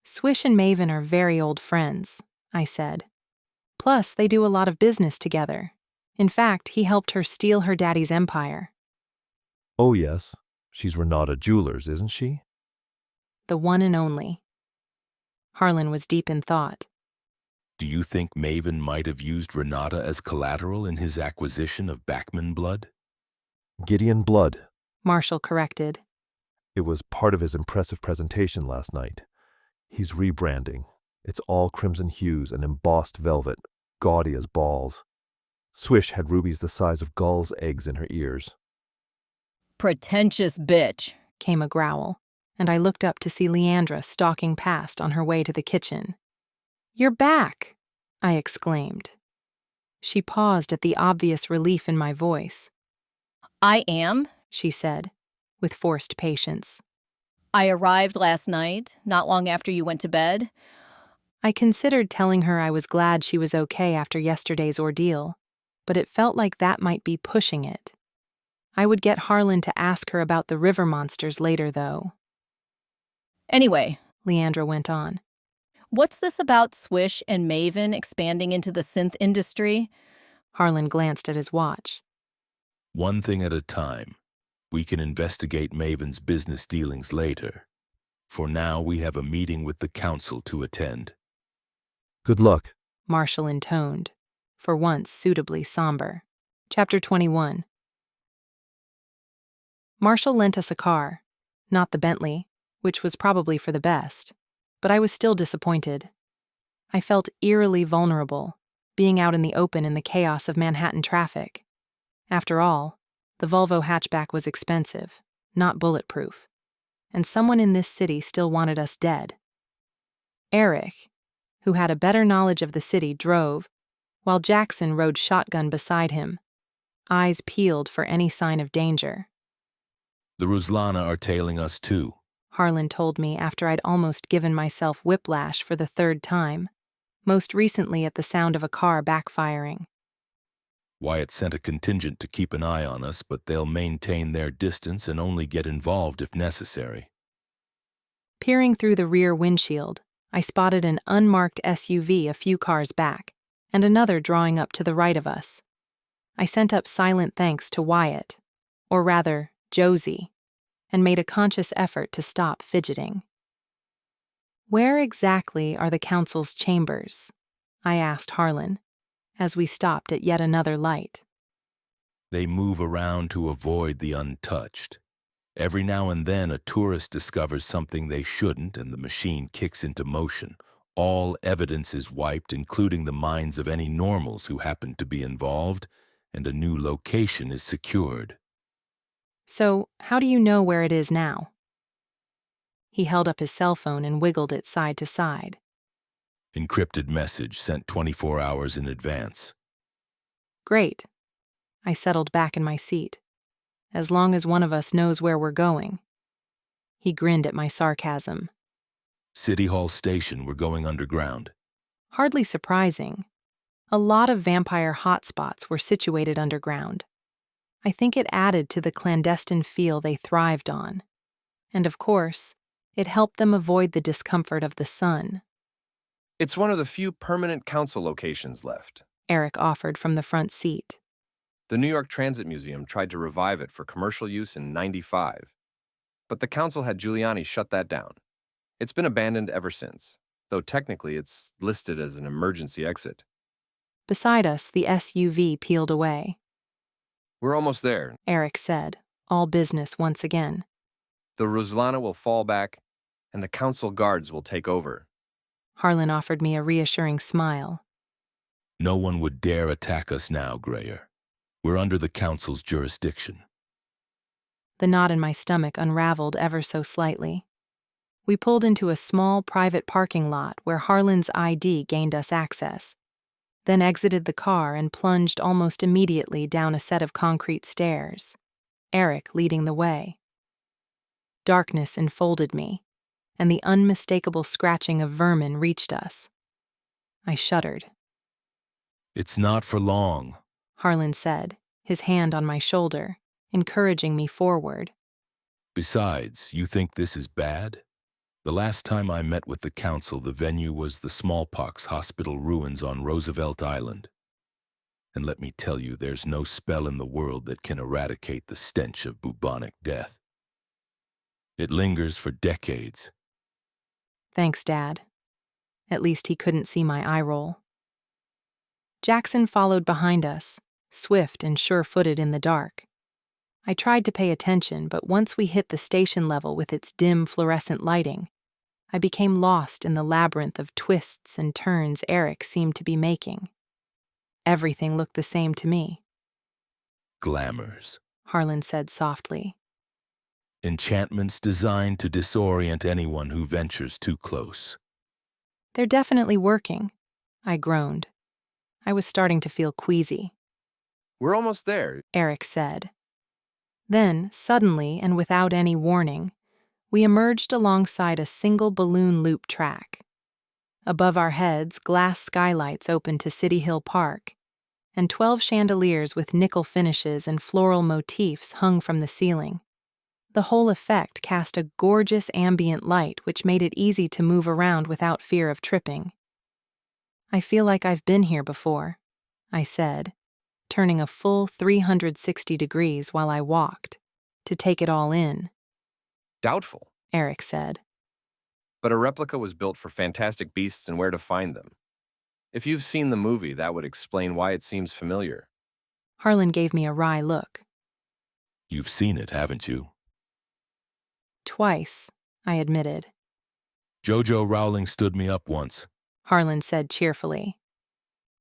Swish and Maven are very old friends, I said. Plus, they do a lot of business together. In fact, he helped her steal her daddy's empire. Oh yes, she's Renata Jewelers, isn't she? The one and only. Harlan was deep in thought. Do you think Maven might have used Renata as collateral in his acquisition of Backman Blood? Gideon Blood, Marshall corrected. It was part of his impressive presentation last night. He's rebranding. It's all crimson hues and embossed velvet, gaudy as balls. Swish had rubies the size of gulls' eggs in her ears. Pretentious bitch, came a growl, and I looked up to see Leandra stalking past on her way to the kitchen. You're back, I exclaimed. She paused at the obvious relief in my voice. I am, she said, with forced patience. I arrived last night, not long after you went to bed. I considered telling her I was glad she was okay after yesterday's ordeal, but it felt like that might be pushing it. I would get Harlan to ask her about the river monsters later, though. Anyway, Leandra went on. What's this about Swish and Maven expanding into the synth industry? Harlan glanced at his watch. One thing at a time. We can investigate Maven's business dealings later. For now, we have a meeting with the council to attend. Good luck. Marshall intoned, for once suitably somber. Chapter 21. Marshall lent us a car, not the Bentley, which was probably for the best, but I was still disappointed. I felt eerily vulnerable, being out in the open in the chaos of Manhattan traffic. After all, the Volvo hatchback was expensive, not bulletproof, and someone in this city still wanted us dead. Eric, who had a better knowledge of the city, drove, while Jackson rode shotgun beside him, eyes peeled for any sign of danger. The Ruslana are tailing us too, Harlan told me after I'd almost given myself whiplash for the third time, most recently at the sound of a car backfiring. Wyatt sent a contingent to keep an eye on us, but they'll maintain their distance and only get involved if necessary. Peering through the rear windshield, I spotted an unmarked SUV a few cars back, and another drawing up to the right of us. I sent up silent thanks to Wyatt, or rather, Josie, and made a conscious effort to stop fidgeting. "Where exactly are the council's chambers?" I asked Harlan, as we stopped at yet another light. They move around to avoid the untouched. Every now and then a tourist discovers something they shouldn't and the machine kicks into motion. All evidence is wiped, including the minds of any normals who happen to be involved, and a new location is secured. "So, how do you know where it is now?" He held up his cell phone and wiggled it side to side. Encrypted message sent 24 hours in advance. "Great." I settled back in my seat. "As long as one of us knows where we're going." He grinned at my sarcasm. City Hall Station, we're going underground. Hardly surprising. A lot of vampire hotspots were situated underground. I think it added to the clandestine feel they thrived on. And of course, it helped them avoid the discomfort of the sun. It's one of the few permanent council locations left. Eric offered from the front seat. The New York Transit Museum tried to revive it for commercial use in '95, but the council had Giuliani shut that down. It's been abandoned ever since, though technically it's listed as an emergency exit. Beside us, the SUV peeled away. We're almost there, Eric said, all business once again. The Ruslana will fall back, and the council guards will take over. Harlan offered me a reassuring smile. No one would dare attack us now, Grayer. We're under the council's jurisdiction. The knot in my stomach unraveled ever so slightly. We pulled into a small private parking lot where Harlan's ID gained us access, then exited the car and plunged almost immediately down a set of concrete stairs, Eric leading the way. Darkness enfolded me, and the unmistakable scratching of vermin reached us. I shuddered. It's not for long, Harlan said, his hand on my shoulder, encouraging me forward. Besides, you think this is bad? The last time I met with the council, the venue was the smallpox hospital ruins on Roosevelt Island. And let me tell you, there's no spell in the world that can eradicate the stench of bubonic death. It lingers for decades. Thanks, Dad. At least he couldn't see my eye roll. Jackson followed behind us, swift and sure-footed in the dark. I tried to pay attention, but once we hit the station level with its dim fluorescent lighting, I became lost in the labyrinth of twists and turns Eric seemed to be making. Everything looked the same to me. Glamours, Harlan said softly. Enchantments designed to disorient anyone who ventures too close. They're definitely working, I groaned. I was starting to feel queasy. We're almost there, Eric said. Then, suddenly and without any warning, we emerged alongside a single balloon loop track. Above our heads, glass skylights opened to City Hill Park, and 12 chandeliers with nickel finishes and floral motifs hung from the ceiling. The whole effect cast a gorgeous ambient light which made it easy to move around without fear of tripping. I feel like I've been here before, I said, turning a full 360 degrees while I walked, to take it all in, Doubtful. Eric said. But a replica was built for fantastic beasts and where to find them. If you've seen the movie, that would explain why it seems familiar. Harlan gave me a wry look. You've seen it, haven't you? Twice, I admitted. Jojo Rowling stood me up once. Harlan said cheerfully.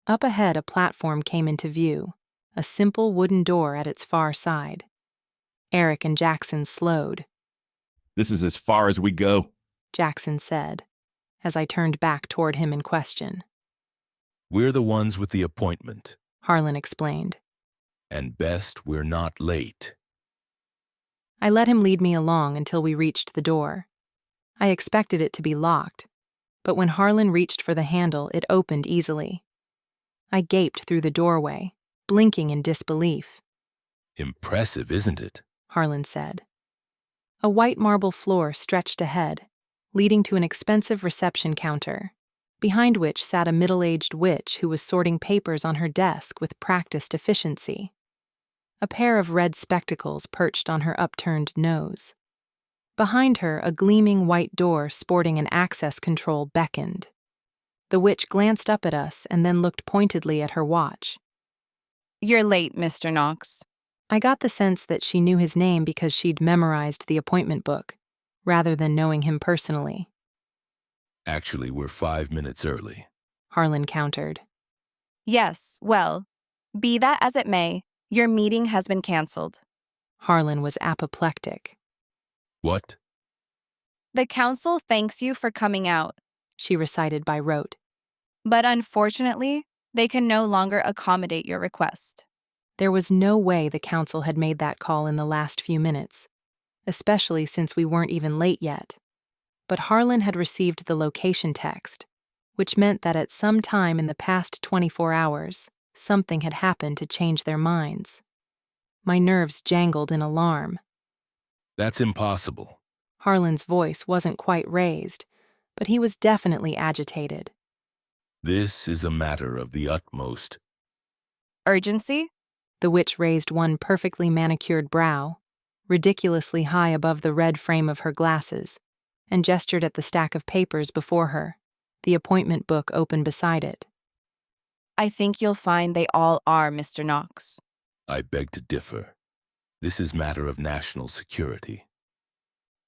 Up ahead, a platform came into view, a simple wooden door at its far side. Eric and Jackson slowed. This is as far as we go, Jackson said, as I turned back toward him in question. We're the ones with the appointment. Harlan explained. And best, we're not late. I let him lead me along until we reached the door. I expected it to be locked, but when Harlan reached for the handle, it opened easily. I gaped through the doorway, blinking in disbelief. Impressive, isn't it? Harlan said. A white marble floor stretched ahead, leading to an expensive reception counter, behind which sat a middle-aged witch who was sorting papers on her desk with practiced efficiency. A pair of red spectacles perched on her upturned nose. Behind her, a gleaming white door sporting an access control beckoned. The witch glanced up at us and then looked pointedly at her watch. You're late, Mr. Knox. I got the sense that she knew his name because she'd memorized the appointment book, rather than knowing him personally. Actually, we're 5 minutes early, Harlan countered. Yes, well, be that as it may, your meeting has been canceled. Harlan was apoplectic. What? The council thanks you for coming out, she recited by rote. But unfortunately, they can no longer accommodate your request. There was no way the council had made that call in the last few minutes, especially since we weren't even late yet. But Harlan had received the location text, which meant that at some time in the past 24 hours, something had happened to change their minds. My nerves jangled in alarm. That's impossible. Harlan's voice wasn't quite raised, but he was definitely agitated. This is a matter of the utmost urgency? The witch raised one perfectly manicured brow, ridiculously high above the red frame of her glasses, and gestured at the stack of papers before her, the appointment book open beside it. I think you'll find they all are, Mr. Knox. I beg to differ. This is matter of national security.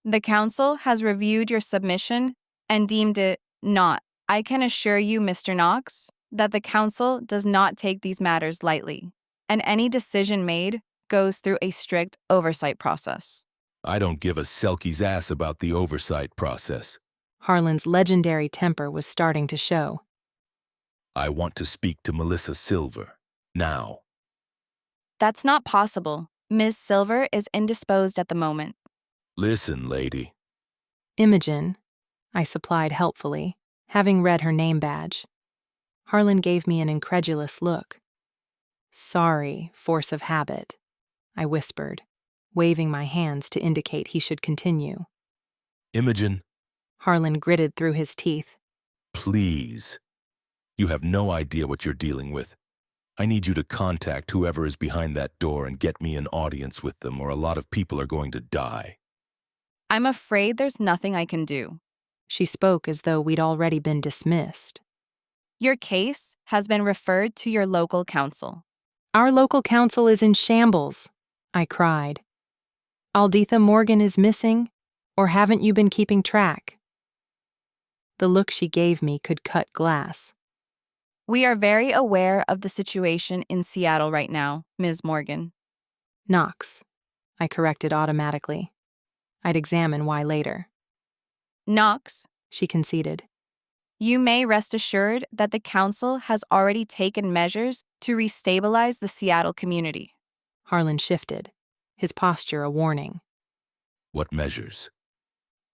The council has reviewed your submission and deemed it not. I can assure you, Mr. Knox, that the council does not take these matters lightly, and any decision made goes through a strict oversight process. I don't give a Selkie's ass about the oversight process. Harlan's legendary temper was starting to show. I want to speak to Melissa Silver, now. That's not possible. Ms. Silver is indisposed at the moment. Listen, lady. Imogen, I supplied helpfully, having read her name badge. Harlan gave me an incredulous look. Sorry, force of habit, I whispered, waving my hands to indicate he should continue. Imogen. Harlan gritted through his teeth. Please. You have no idea what you're dealing with. I need you to contact whoever is behind that door and get me an audience with them, or a lot of people are going to die. I'm afraid there's nothing I can do. She spoke as though we'd already been dismissed. Your case has been referred to your local council. Our local council is in shambles, I cried. Aldetha Morgan is missing, or haven't you been keeping track? The look she gave me could cut glass. We are very aware of the situation in Seattle right now, Ms. Morgan. Knox, I corrected automatically. I'd examine why later. Knox, she conceded. You may rest assured that the council has already taken measures to restabilize the Seattle community. Harlan shifted, his posture a warning. What measures?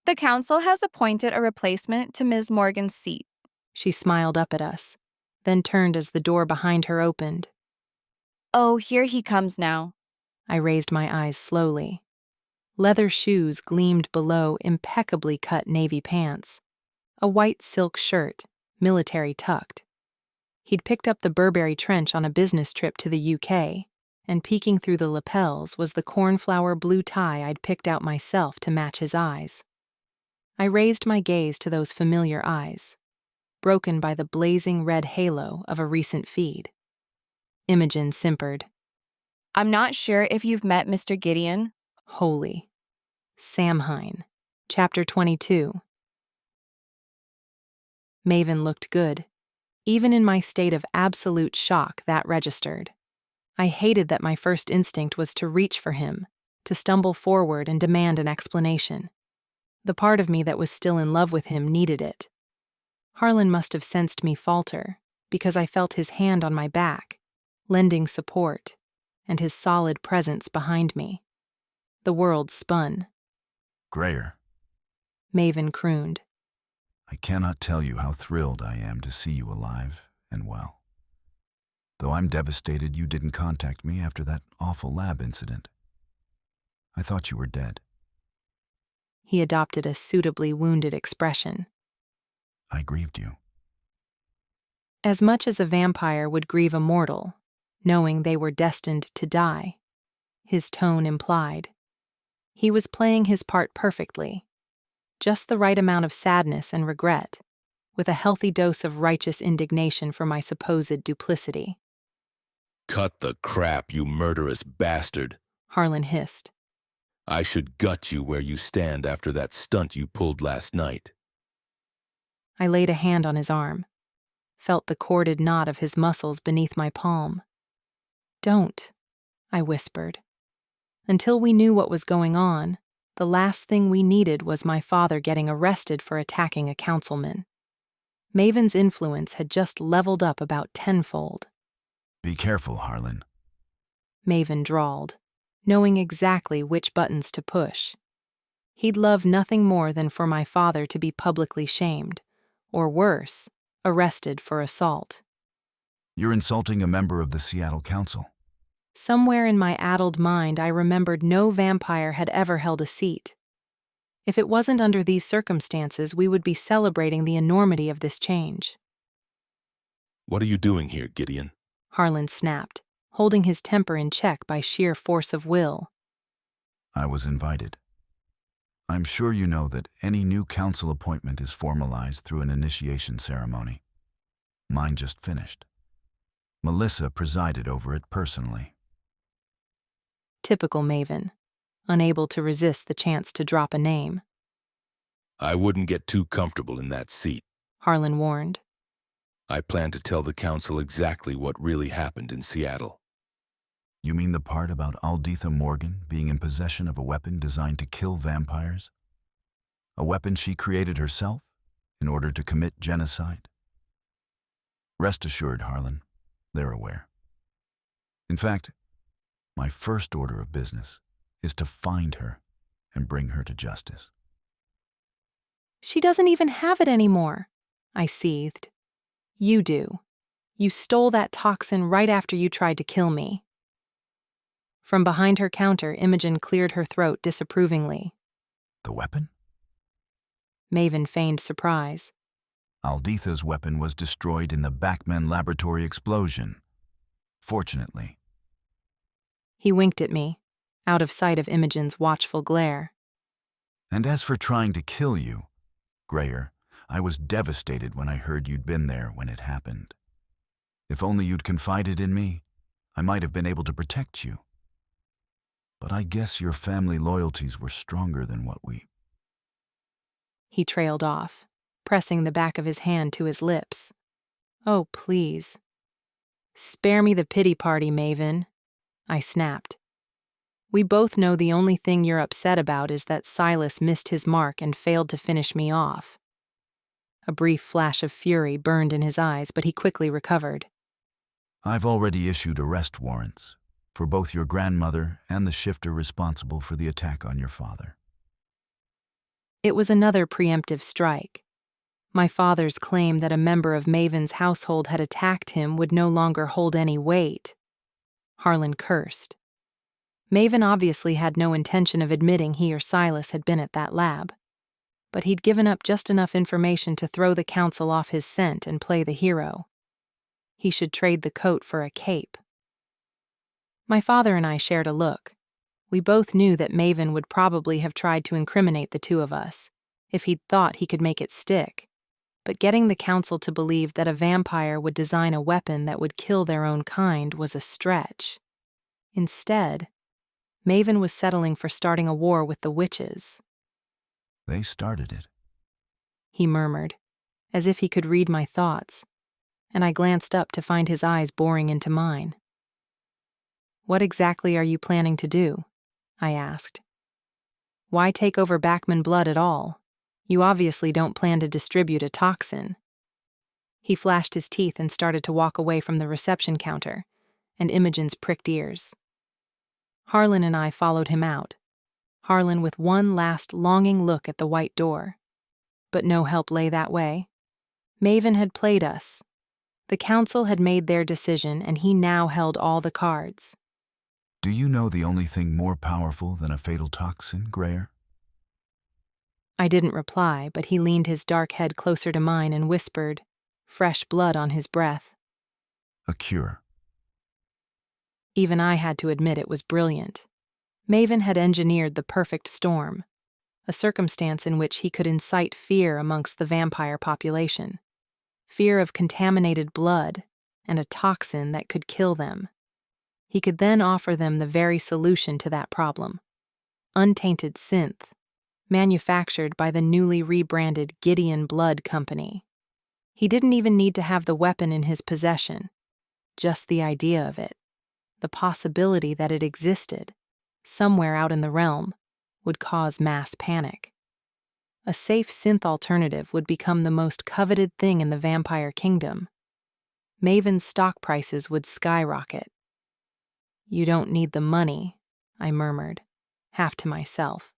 The council has appointed a replacement to Ms. Morgan's seat. She smiled up at us, then turned as the door behind her opened. Oh, here he comes now. I raised my eyes slowly. Leather shoes gleamed below impeccably cut navy pants. A white silk shirt, military tucked. He'd picked up the Burberry trench on a business trip to the UK, and peeking through the lapels was the cornflower blue tie I'd picked out myself to match his eyes. I raised my gaze to those familiar eyes, broken by the blazing red halo of a recent feed. Imogen simpered. I'm not sure if you've met Mr. Gideon. Holy. Samhain. Chapter 22. Maven looked good. Even in my state of absolute shock, that registered. I hated that my first instinct was to reach for him, to stumble forward and demand an explanation. The part of me that was still in love with him needed it. Harlan must have sensed me falter, because I felt his hand on my back, lending support, and his solid presence behind me. The world spun. Grayer. Maven crooned. I cannot tell you how thrilled I am to see you alive and well. Though I'm devastated you didn't contact me after that awful lab incident. I thought you were dead. He adopted a suitably wounded expression. I grieved you. As much as a vampire would grieve a mortal, knowing they were destined to die, his tone implied. He was playing his part perfectly. Just the right amount of sadness and regret, with a healthy dose of righteous indignation for my supposed duplicity. Cut the crap, you murderous bastard, Harlan hissed. I should gut you where you stand after that stunt you pulled last night. I laid a hand on his arm, felt the corded knot of his muscles beneath my palm. Don't, I whispered. Until we knew what was going on, the last thing we needed was my father getting arrested for attacking a councilman. Maven's influence had just leveled up about tenfold. Be careful, Harlan. Maven drawled, knowing exactly which buttons to push. He'd love nothing more than for my father to be publicly shamed, or worse, arrested for assault. You're insulting a member of the Seattle Council. Somewhere in my addled mind, I remembered no vampire had ever held a seat. If it wasn't under these circumstances, we would be celebrating the enormity of this change. What are you doing here, Gideon? Harlan snapped, holding his temper in check by sheer force of will. I was invited. I'm sure you know that any new council appointment is formalized through an initiation ceremony. Mine just finished. Melissa presided over it personally. Typical Maven, unable to resist the chance to drop a name. I wouldn't get too comfortable in that seat, Harlan warned. I plan to tell the council exactly what really happened in Seattle. You mean the part about Aldetha Morgan being in possession of a weapon designed to kill vampires? A weapon she created herself in order to commit genocide? Rest assured, Harlan, they're aware. In fact, my first order of business is to find her and bring her to justice. She doesn't even have it anymore, I seethed. You do. You stole that toxin right after you tried to kill me. From behind her counter, Imogen cleared her throat disapprovingly. The weapon? Maven feigned surprise. Aldetha's weapon was destroyed in the Backman laboratory explosion. Fortunately. He winked at me, out of sight of Imogen's watchful glare. And as for trying to kill you, Grayer, I was devastated when I heard you'd been there when it happened. If only you'd confided in me, I might have been able to protect you. But I guess your family loyalties were stronger than what we... He trailed off, pressing the back of his hand to his lips. Oh, please. Spare me the pity party, Maven, I snapped. We both know the only thing you're upset about is that Silas missed his mark and failed to finish me off. A brief flash of fury burned in his eyes, but he quickly recovered. I've already issued arrest warrants for both your grandmother and the shifter responsible for the attack on your father. It was another preemptive strike. My father's claim that a member of Maven's household had attacked him would no longer hold any weight. Harlan cursed. Maven obviously had no intention of admitting he or Silas had been at that lab, but he'd given up just enough information to throw the council off his scent and play the hero. He should trade the coat for a cape. My father and I shared a look. We both knew that Maven would probably have tried to incriminate the two of us, if he'd thought he could make it stick. But getting the council to believe that a vampire would design a weapon that would kill their own kind was a stretch. Instead, Maven was settling for starting a war with the witches. They started it, He murmured, as if he could read my thoughts, and I glanced up to find his eyes boring into mine. What exactly are you planning to do? I asked. Why take over Backman blood at all? You obviously don't plan to distribute a toxin. He flashed his teeth and started to walk away from the reception counter, and Imogen's pricked ears. Harlan and I followed him out, Harlan with one last longing look at the white door. But no help lay that way. Maven had played us. The council had made their decision, and he now held all the cards. Do you know the only thing more powerful than a fatal toxin, Greyer? I didn't reply, but he leaned his dark head closer to mine and whispered, fresh blood on his breath. A cure. Even I had to admit it was brilliant. Maven had engineered the perfect storm, a circumstance in which he could incite fear amongst the vampire population. Fear of contaminated blood and a toxin that could kill them. He could then offer them the very solution to that problem. Untainted synth, manufactured by the newly rebranded Gideon Blood Company. He didn't even need to have the weapon in his possession. Just the idea of it, the possibility that it existed, somewhere out in the realm, would cause mass panic. A safe synth alternative would become the most coveted thing in the vampire kingdom. Maven's stock prices would skyrocket. You don't need the money, I murmured, half to myself.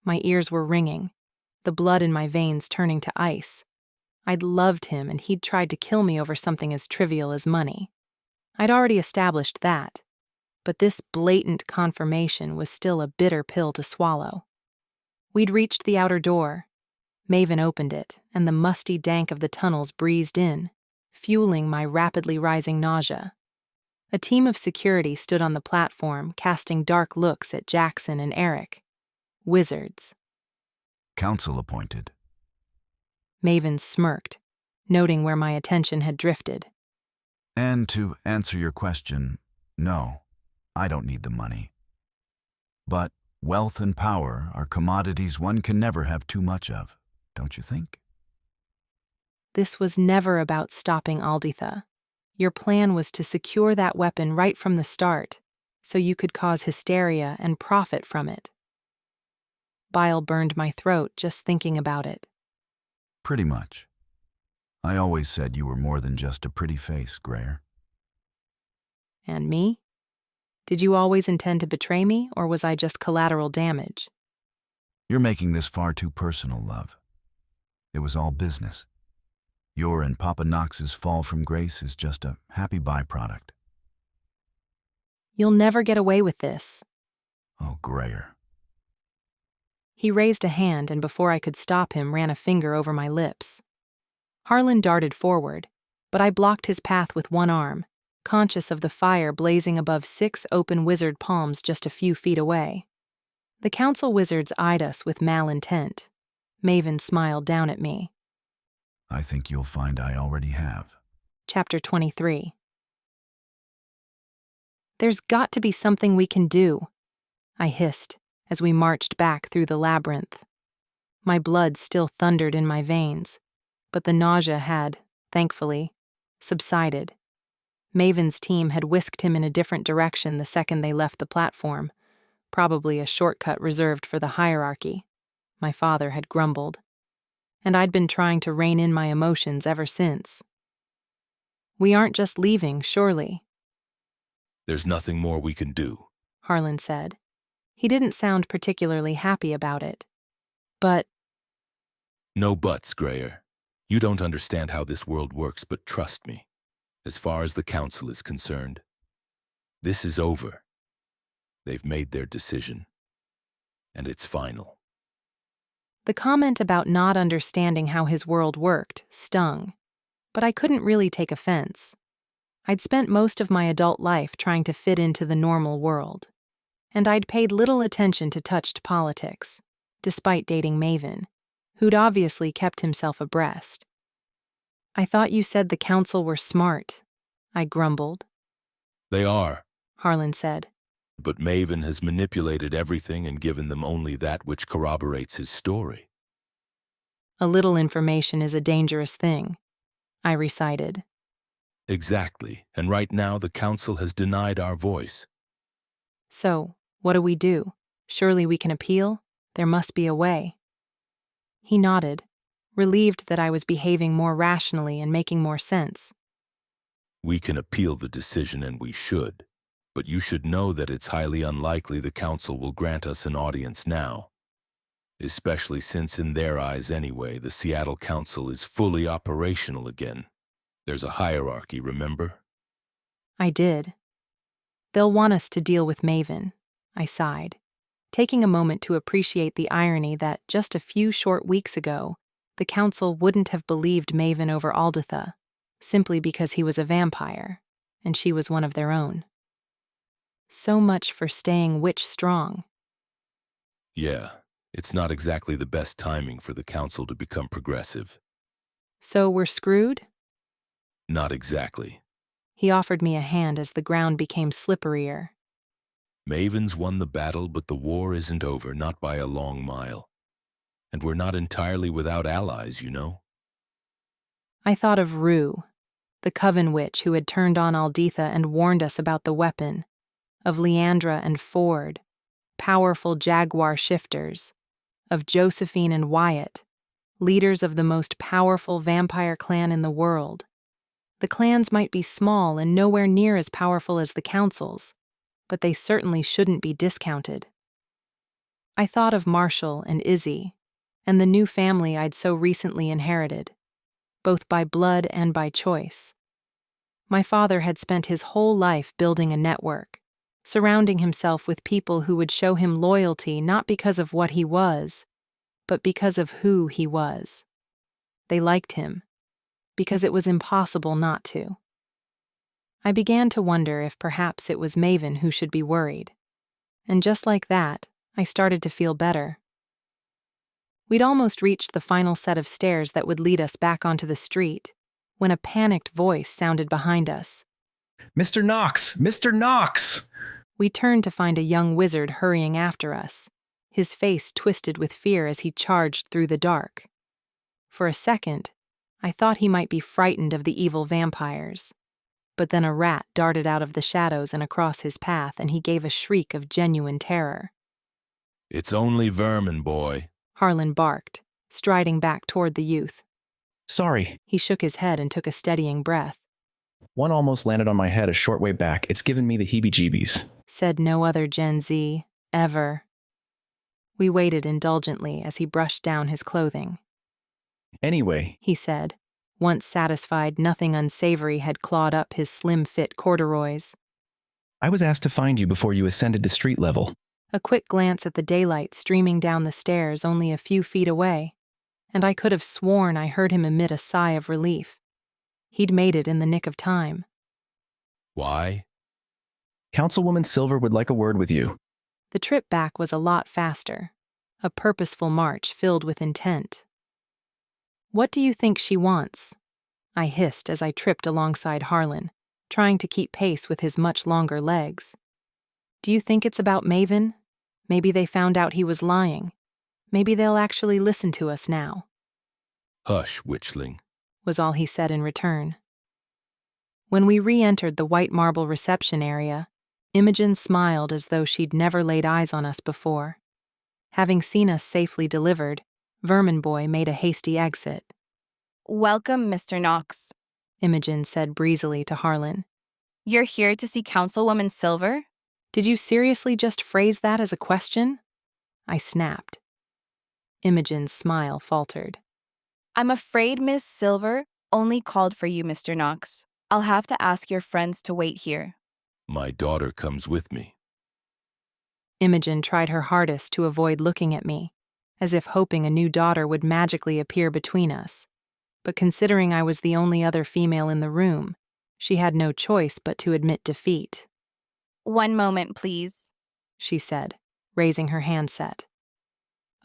My ears were ringing, the blood in my veins turning to ice. I'd loved him, and he'd tried to kill me over something as trivial as money. I'd already established that, but this blatant confirmation was still a bitter pill to swallow. We'd reached the outer door. Maven opened it, and the musty dank of the tunnels breezed in, fueling my rapidly rising nausea. A team of security stood on the platform, casting dark looks at Jackson and Eric. Wizards. Council appointed. Maven smirked, noting where my attention had drifted. And to answer your question, no, I don't need the money. But wealth and power are commodities one can never have too much of, don't you think? This was never about stopping Alditha. Your plan was to secure that weapon right from the start, so you could cause hysteria and profit from it. Bile burned my throat just thinking about it. Pretty much. I always said you were more than just a pretty face, Greyer. And me? Did you always intend to betray me, or was I just collateral damage? You're making this far too personal, love. It was all business. Your and Papa Knox's fall from grace is just a happy byproduct. You'll never get away with this. Oh, Greyer. He raised a hand, and before I could stop him, ran a finger over my lips. Harlan darted forward, but I blocked his path with one arm, conscious of the fire blazing above 6 open wizard palms just a few feet away. The council wizards eyed us with malintent. Maven smiled down at me. I think you'll find I already have. Chapter 23. There's got to be something we can do, I hissed as we marched back through the labyrinth. My blood still thundered in my veins, but the nausea had, thankfully, subsided. Maven's team had whisked him in a different direction the second they left the platform, probably a shortcut reserved for the hierarchy, my father had grumbled. And I'd been trying to rein in my emotions ever since. We aren't just leaving, surely. There's nothing more we can do, Harlan said. He didn't sound particularly happy about it. But... No buts, Greyer. You don't understand how this world works, but trust me. As far as the council is concerned, this is over. They've made their decision. And it's final. The comment about not understanding how his world worked stung, but I couldn't really take offense. I'd spent most of my adult life trying to fit into the normal world, and I'd paid little attention to touched politics, despite dating Maven, who'd obviously kept himself abreast. I thought you said the council were smart, I grumbled. They are, Harlan said. but Maven has manipulated everything and given them only that which corroborates his story. A little information is a dangerous thing, I recited. Exactly, and right now the council has denied our voice. So, what do we do? Surely we can appeal? There must be a way. He nodded, relieved that I was behaving more rationally and making more sense. We can appeal the decision, and we should. But you should know that it's highly unlikely the council will grant us an audience now. Especially since, in their eyes anyway, the Seattle Council is fully operational again. There's a hierarchy, remember? I did. They'll want us to deal with Maven, I sighed, taking a moment to appreciate the irony that just a few short weeks ago, the council wouldn't have believed Maven over Alditha, simply because he was a vampire, and she was one of their own. So much for staying witch strong. Yeah, it's not exactly the best timing for the council to become progressive. So we're screwed? Not exactly. He offered me a hand as the ground became slipperier. Maven's won the battle, but the war isn't over, not by a long mile. And we're not entirely without allies, you know? I thought of Rue, the coven witch who had turned on Alditha and warned us about the weapon, of Leandra and Ford, powerful jaguar shifters, of Josephine and Wyatt, leaders of the most powerful vampire clan in the world. The clans might be small and nowhere near as powerful as the councils, but they certainly shouldn't be discounted. I thought of Marshall and Izzy, and the new family I'd so recently inherited, both by blood and by choice. My father had spent his whole life building a network, surrounding himself with people who would show him loyalty not because of what he was, but because of who he was. They liked him, because it was impossible not to. I began to wonder if perhaps it was Maven who should be worried. And just like that, I started to feel better. We'd almost reached the final set of stairs that would lead us back onto the street, when a panicked voice sounded behind us. Mr. Knox! Mr. Knox! We turned to find a young wizard hurrying after us, his face twisted with fear as he charged through the dark. For a second, I thought he might be frightened of the evil vampires. But then a rat darted out of the shadows and across his path, and he gave a shriek of genuine terror. It's only vermin, boy, Harlan barked, striding back toward the youth. Sorry. He shook his head and took a steadying breath. One almost landed on my head a short way back. It's given me the heebie-jeebies. Said no other Gen Z, ever. We waited indulgently as he brushed down his clothing. Anyway, he said, once satisfied nothing unsavory had clawed up his slim-fit corduroys. I was asked to find you before you ascended to street level. A quick glance at the daylight streaming down the stairs only a few feet away, and I could have sworn I heard him emit a sigh of relief. He'd made it in the nick of time. Why? Councilwoman Silver would like a word with you. The trip back was a lot faster, a purposeful march filled with intent. What do you think she wants? I hissed as I tripped alongside Harlan, trying to keep pace with his much longer legs. Do you think it's about Maven? Maybe they found out he was lying. Maybe they'll actually listen to us now. Hush, witchling, was all he said in return. When we re-entered the white marble reception area, Imogen smiled as though she'd never laid eyes on us before. Having seen us safely delivered, Vermin Boy made a hasty exit. Welcome, Mr. Knox, Imogen said breezily to Harlan. You're here to see Councilwoman Silver? Did you seriously just phrase that as a question? I snapped. Imogen's smile faltered. I'm afraid Miss Silver only called for you, Mr. Knox. I'll have to ask your friends to wait here. My daughter comes with me. Imogen tried her hardest to avoid looking at me, as if hoping a new daughter would magically appear between us. But considering I was the only other female in the room, She had no choice but to admit defeat. "One moment, please," she said, raising her handset.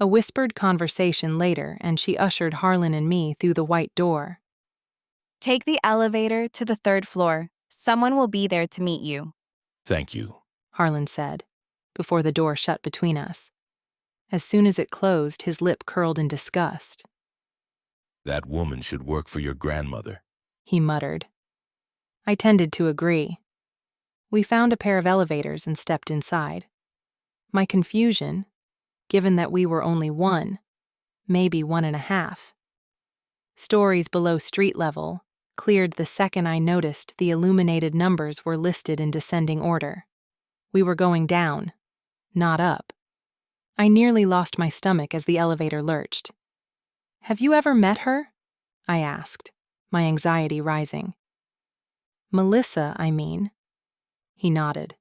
A whispered conversation later, and she ushered Harlan and me through the white door. "Take the elevator to the 3rd floor. Someone will be there to meet you." Thank you, Harlan said, before the door shut between us. As soon as it closed, his lip curled in disgust. That woman should work for your grandmother, he muttered. I tended to agree. We found a pair of elevators and stepped inside. My confusion, given that we were only 1, maybe 1.5 stories below street level, cleared the second I noticed the illuminated numbers were listed in descending order. We were going down, not up. I nearly lost my stomach as the elevator lurched. "Have you ever met her?" I asked, my anxiety rising. "Melissa, I mean." He nodded.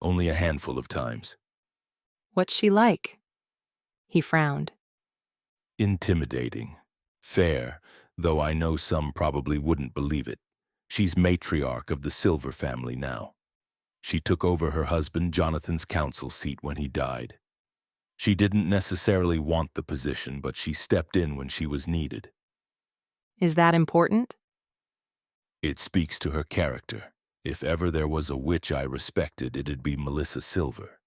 only a handful of times. "What's she like?" He frowned. Intimidating. Fair, though I know some probably wouldn't believe it. She's matriarch of the Silver family now. She took over her husband Jonathan's council seat when he died. She didn't necessarily want the position, but she stepped in when she was needed. Is that important? It speaks to her character. If ever there was a witch I respected, it'd be Melissa Silver.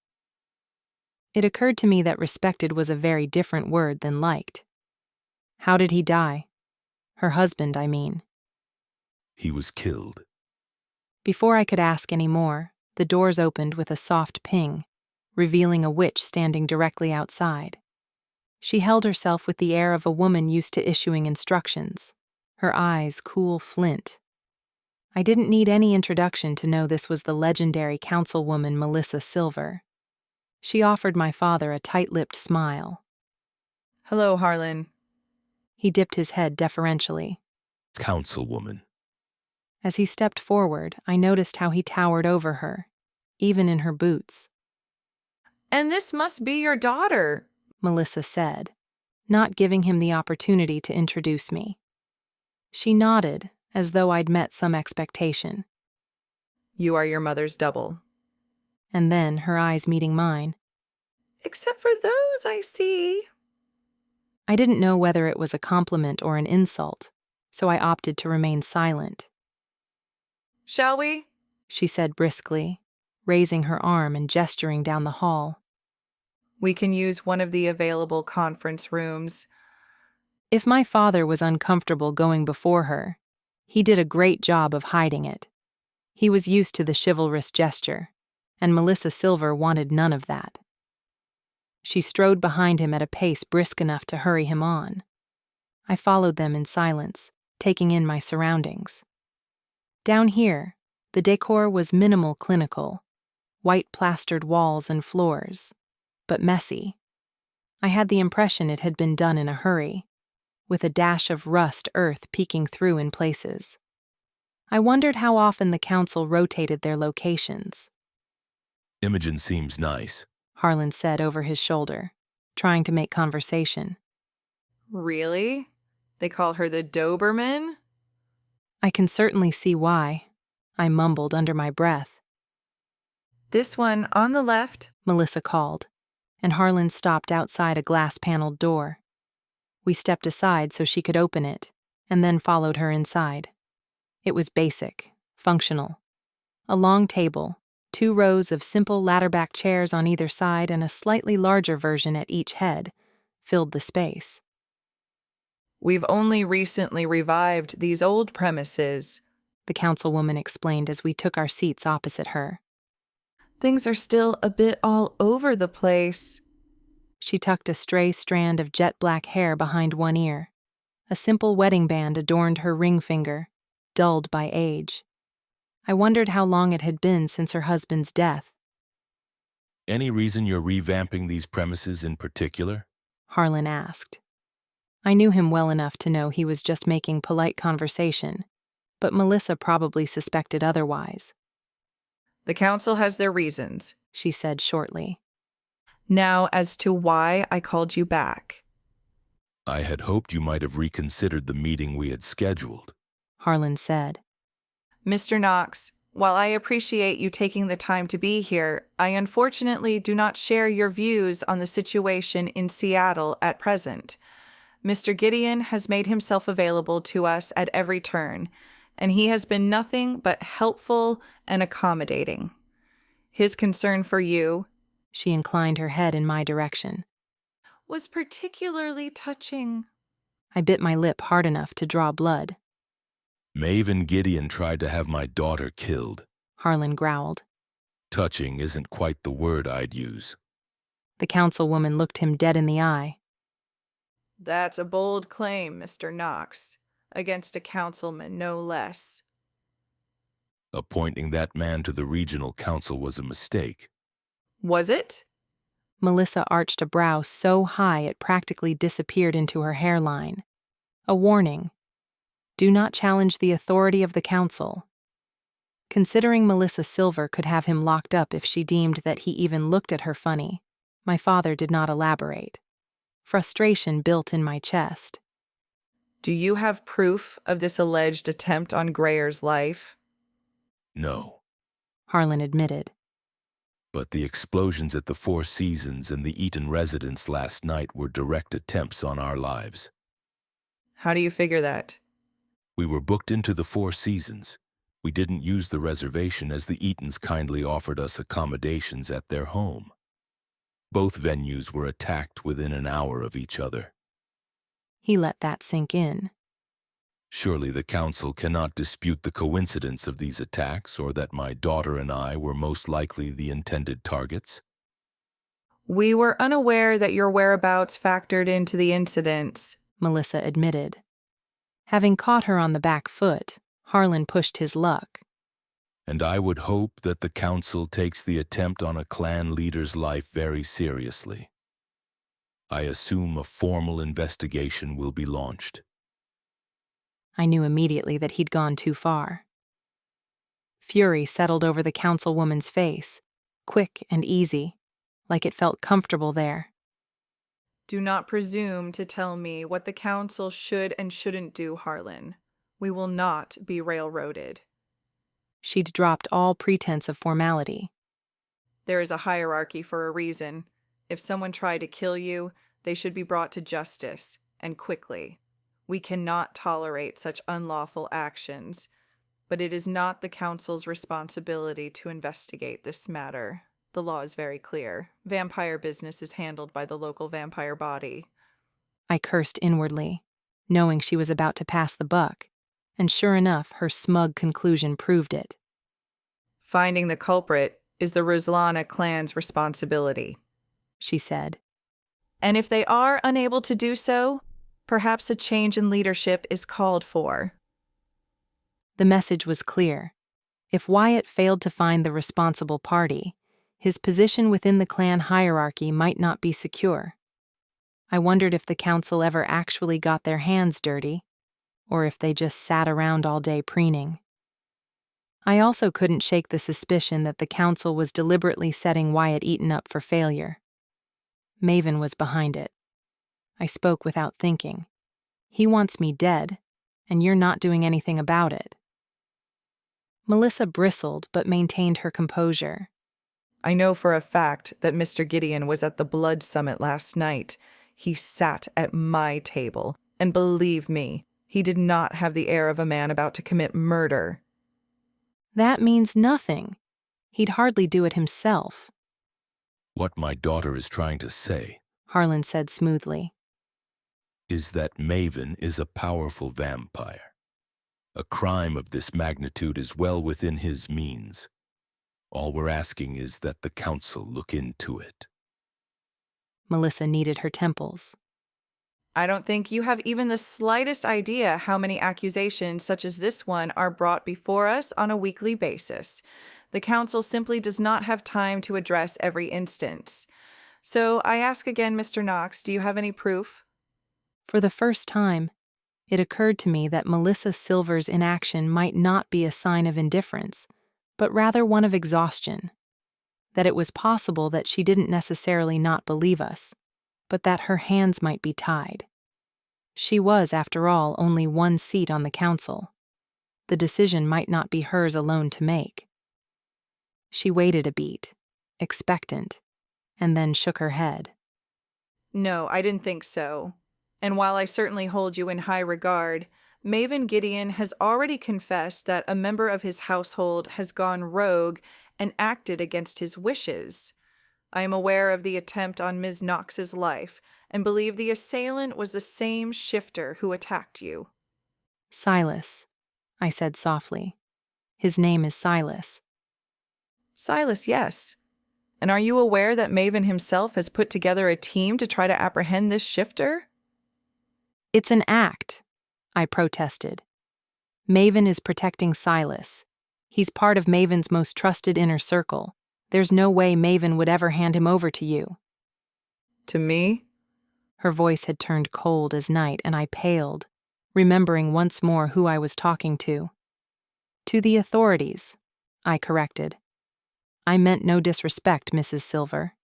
It occurred to me that respected was a very different word than liked. How did he die? Her husband, I mean. He was killed. Before I could ask any more, the doors opened with a soft ping, revealing a witch standing directly outside. She held herself with the air of a woman used to issuing instructions, her eyes cool flint. I didn't need any introduction to know this was the legendary councilwoman Melissa Silver. She offered my father a tight-lipped smile. "Hello, Harlan." He dipped his head deferentially. Councilwoman. As he stepped forward, I noticed how he towered over her, even in her boots. "And this must be your daughter," Melissa said, not giving him the opportunity to introduce me. She nodded, as though I'd met some expectation. "You are your mother's double." And then, her eyes meeting mine. "Except for those, I see." I didn't know whether it was a compliment or an insult, so I opted to remain silent. "Shall we?" she said briskly, raising her arm and gesturing down the hall. "We can use one of the available conference rooms." If my father was uncomfortable going before her, he did a great job of hiding it. He was used to the chivalrous gesture, and Melissa Silver wanted none of that. She strode behind him at a pace brisk enough to hurry him on. I followed them in silence, taking in my surroundings. Down here, the decor was minimal clinical, white plastered walls and floors, but messy. I had the impression it had been done in a hurry, with a dash of rust earth peeking through in places. I wondered how often the council rotated their locations. Imogen seems nice, Harlan said over his shoulder, trying to make conversation. "Really? They call her the Doberman?" I can certainly see why, I mumbled under my breath. "This one on the left," Melissa called, and Harlan stopped outside a glass-paneled door. We stepped aside so she could open it, and then followed her inside. It was basic, functional. A long table, 2 rows of simple ladder-back chairs on either side, and a slightly larger version at each head filled the space. "We've only recently revived these old premises," the councilwoman explained as we took our seats opposite her. "Things are still a bit all over the place." She tucked a stray strand of jet-black hair behind one ear. A simple wedding band adorned her ring finger, dulled by age. I wondered how long it had been since her husband's death. Any reason you're revamping these premises in particular? Harlan asked. I knew him well enough to know he was just making polite conversation, but Melissa probably suspected otherwise. "The council has their reasons," she said shortly. "Now, as to why I called you back." I had hoped you might have reconsidered the meeting we had scheduled, Harlan said. Mr. Knox, while I appreciate you taking the time to be here, I unfortunately do not share your views on the situation in Seattle at present. Mr. Gideon has made himself available to us at every turn, and he has been nothing but helpful and accommodating. His concern for you, she inclined her head in my direction, was particularly touching. I bit my lip hard enough to draw blood. Maven Gideon tried to have my daughter killed, Harlan growled. Touching isn't quite the word I'd use. The councilwoman looked him dead in the eye. That's a bold claim, Mr. Knox, against a councilman, no less. Appointing that man to the regional council was a mistake. Was it? Melissa arched a brow so high it practically disappeared into her hairline. A warning. Do not challenge the authority of the council. Considering Melissa Silver could have him locked up if she deemed that he even looked at her funny, my father did not elaborate. Frustration built in my chest. Do you have proof of this alleged attempt on Grayer's life? No. Harlan admitted. But the explosions at the Four Seasons and the Eaton residence last night were direct attempts on our lives. How do you figure that? We were booked into the Four Seasons. We didn't use the reservation as the Eatons kindly offered us accommodations at their home. Both venues were attacked within an hour of each other. He let that sink in. Surely the council cannot dispute the coincidence of these attacks or that my daughter and I were most likely the intended targets. We were unaware that your whereabouts factored into the incidents, Melissa admitted. Having caught her on the back foot, Harlan pushed his luck. And I would hope that the council takes the attempt on a clan leader's life very seriously. I assume a formal investigation will be launched. I knew immediately that he'd gone too far. Fury settled over the councilwoman's face, quick and easy, like it felt comfortable there. Do not presume to tell me what the council should and shouldn't do, Harlan. We will not be railroaded. She'd dropped all pretense of formality. There is a hierarchy for a reason. If someone tried to kill you, they should be brought to justice, and quickly. We cannot tolerate such unlawful actions, but it is not the council's responsibility to investigate this matter. The law is very clear. Vampire business is handled by the local vampire body. I cursed inwardly, knowing she was about to pass the buck, and sure enough, her smug conclusion proved it. Finding the culprit is the Ruslana clan's responsibility, she said. And if they are unable to do so, perhaps a change in leadership is called for. The message was clear. If Wyatt failed to find the responsible party, his position within the clan hierarchy might not be secure. I wondered if the council ever actually got their hands dirty, or if they just sat around all day preening. I also couldn't shake the suspicion that the council was deliberately setting Wyatt Eaton up for failure. Maven was behind it. I spoke without thinking. He wants me dead, and you're not doing anything about it. Melissa bristled but maintained her composure. I know for a fact that Mr. Gideon was at the Blood Summit last night. He sat at my table, and believe me, he did not have the air of a man about to commit murder. That means nothing. He'd hardly do it himself. What my daughter is trying to say, Harlan said smoothly, is that Maven is a powerful vampire. A crime of this magnitude is well within his means. All we're asking is that the council look into it. Melissa kneaded her temples. I don't think you have even the slightest idea how many accusations such as this one are brought before us on a weekly basis. The council simply does not have time to address every instance. So I ask again, Mr. Knox, do you have any proof? For the first time, it occurred to me that Melissa Silver's inaction might not be a sign of indifference, but rather one of exhaustion. That it was possible that she didn't necessarily not believe us, but that her hands might be tied. She was, after all, only one seat on the council. the decision might not be hers alone to make. She waited a beat, expectant, and then shook her head. No, I didn't think so. And while I certainly hold you in high regard, Maven Gideon has already confessed that a member of his household has gone rogue and acted against his wishes. I am aware of the attempt on Ms. Knox's life and believe the assailant was the same shifter who attacked you. Silas, I said softly. His name is Silas. Silas, yes. And are you aware that Maven himself has put together a team to try to apprehend this shifter? It's an act, I protested. Maven is protecting Silas. He's part of Maven's most trusted inner circle. There's no way Maven would ever hand him over to you. To me? Her voice had turned cold as night, and I paled, remembering once more who I was talking to. To the authorities, I corrected. I meant no disrespect, Mrs. Silver.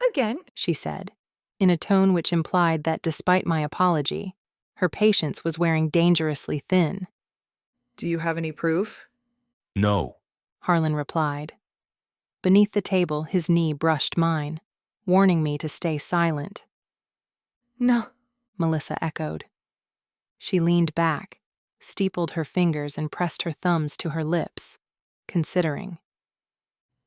Again, she said, in a tone which implied that despite my apology, her patience was wearing dangerously thin. Do you have any proof? No, Harlan replied. Beneath the table, his knee brushed mine, warning me to stay silent. No, Melissa echoed. She leaned back, steepled her fingers, and pressed her thumbs to her lips, considering.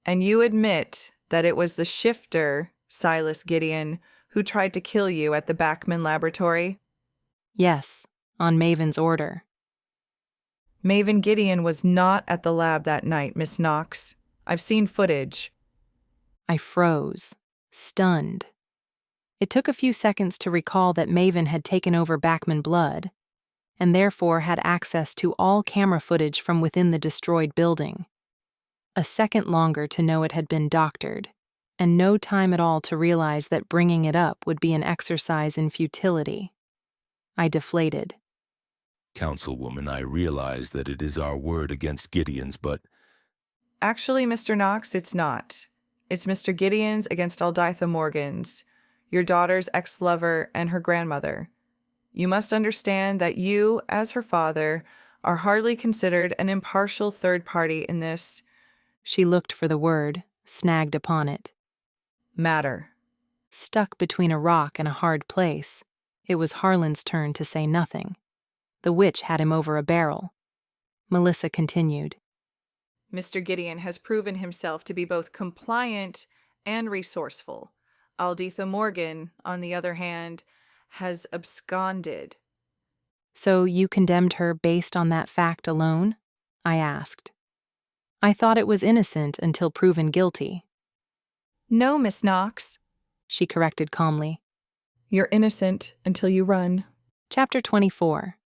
And you admit that it was the shifter, Silas Gideon, who tried to kill you at the Bachman laboratory? Yes, on Maven's order. Maven Gideon was not at the lab that night, Miss Knox. I've seen footage. I froze, stunned. It took a few seconds to recall that Maven had taken over Bachman blood, and therefore had access to all camera footage from within the destroyed building. A second longer to know it had been doctored, and no time at all to realize that bringing it up would be an exercise in futility. I deflated. Councilwoman, I realize that it is our word against Gideon's, but... Actually, Mr. Knox, it's not. It's Mr. Gideon's against Alditha Morgan's, your daughter's ex-lover and her grandmother. You must understand that you, as her father, are hardly considered an impartial third party in this... She looked for the word, snagged upon it. Matter. Stuck between a rock and a hard place, it was Harlan's turn to say nothing. The witch had him over a barrel. Melissa continued. Mr. Gideon has proven himself to be both compliant and resourceful. Alditha Morgan, on the other hand, has absconded. So you condemned her based on that fact alone? I asked. I thought it was innocent until proven guilty. No, Miss Knox, she corrected calmly. You're innocent until you run. Chapter 24.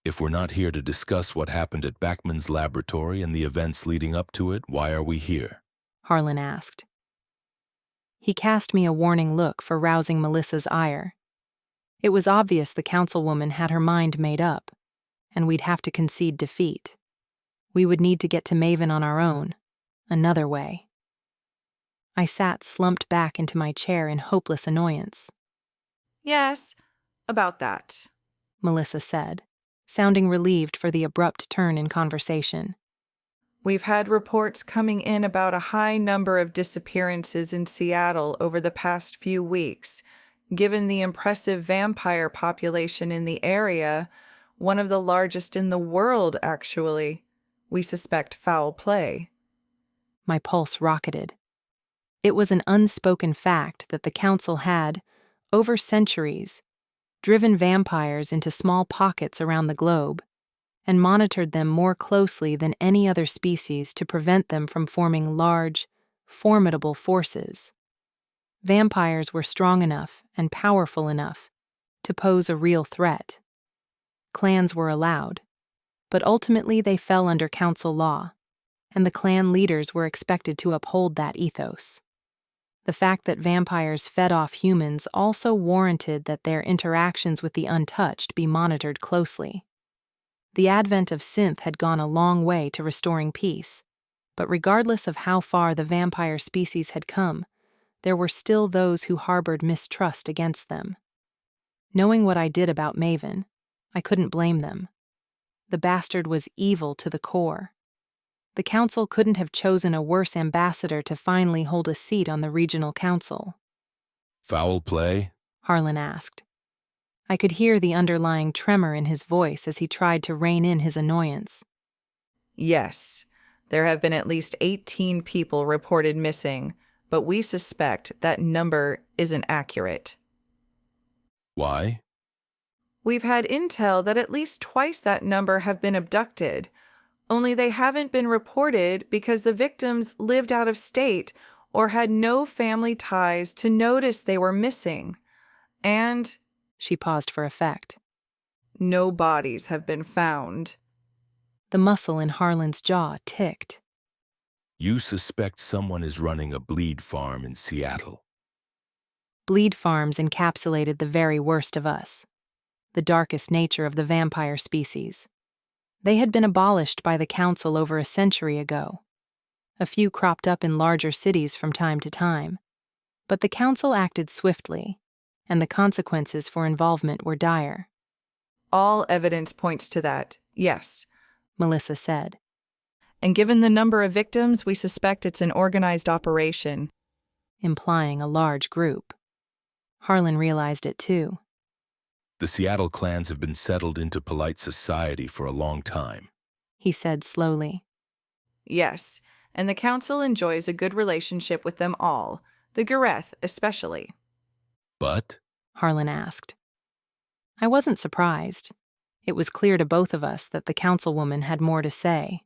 If we're not here to discuss what happened at Bachman's laboratory and the events leading up to it, why are we here? Harlan asked. He cast me a warning look for rousing Melissa's ire. It was obvious the councilwoman had her mind made up, and we'd have to concede defeat. We would need to get to Maven on our own, another way. I sat slumped back into my chair in hopeless annoyance. Yes, about that, Melissa said, sounding relieved for the abrupt turn in conversation. We've had reports coming in about a high number of disappearances in Seattle over the past few weeks. Given the impressive vampire population in the area, one of the largest in the world, actually, we suspect foul play. My pulse rocketed. It was an unspoken fact that the council had, over centuries, driven vampires into small pockets around the globe and monitored them more closely than any other species to prevent them from forming large, formidable forces. Vampires were strong enough and powerful enough to pose a real threat. Clans were allowed, but ultimately they fell under council law, and the clan leaders were expected to uphold that ethos. The fact that vampires fed off humans also warranted that their interactions with the untouched be monitored closely. The advent of synth had gone a long way to restoring peace, but regardless of how far the vampire species had come, there were still those who harbored mistrust against them. Knowing what I did about Maven, I couldn't blame them. The bastard was evil to the core. The council couldn't have chosen a worse ambassador to finally hold a seat on the regional council. Foul play? Harlan asked. I could hear the underlying tremor in his voice as he tried to rein in his annoyance. Yes, there have been at least 18 people reported missing, but we suspect that number isn't accurate. Why? We've had intel that at least twice that number have been abducted, only they haven't been reported because the victims lived out of state or had no family ties to notice they were missing. And she paused for effect. No bodies have been found. The muscle in Harlan's jaw ticked. You suspect someone is running a bleed farm in Seattle. Bleed farms encapsulated the very worst of us, the darkest nature of the vampire species. They had been abolished by the council over a century ago. A few cropped up in larger cities from time to time. But the council acted swiftly, and the consequences for involvement were dire. All evidence points to that, yes, Melissa said. And given the number of victims, we suspect it's an organized operation. Implying a large group. Harlan realized it too. The Seattle clans have been settled into polite society for a long time, he said slowly. Yes, and the council enjoys a good relationship with them all, the Gareth especially. But? Harlan asked. I wasn't surprised. It was clear to both of us that the councilwoman had more to say.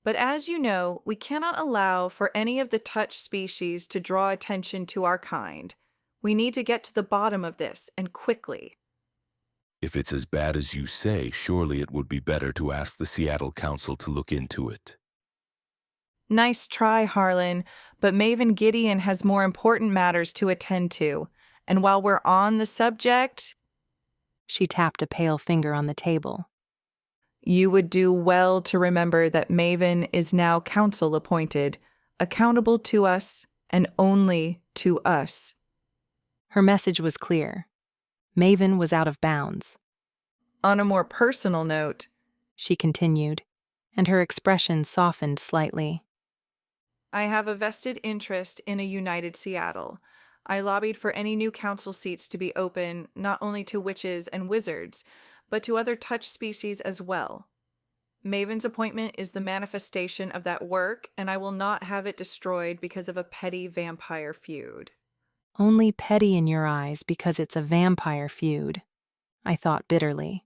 But as you know, we cannot allow for any of the touch species to draw attention to our kind. We need to get to the bottom of this, and quickly. If it's as bad as you say, surely it would be better to ask the Seattle Council to look into it. Nice try, Harlan, but Maven Gideon has more important matters to attend to. And while we're on the subject... She tapped a pale finger on the table. You would do well to remember that Maven is now council appointed, accountable to us, and only to us. Her message was clear. Maven was out of bounds. On a more personal note, she continued, and her expression softened slightly. I have a vested interest in a united Seattle. I lobbied for any new council seats to be open not only to witches and wizards, but to other touch species as well. Maven's appointment is the manifestation of that work, and I will not have it destroyed because of a petty vampire feud. Only petty in your eyes because it's a vampire feud, I thought bitterly.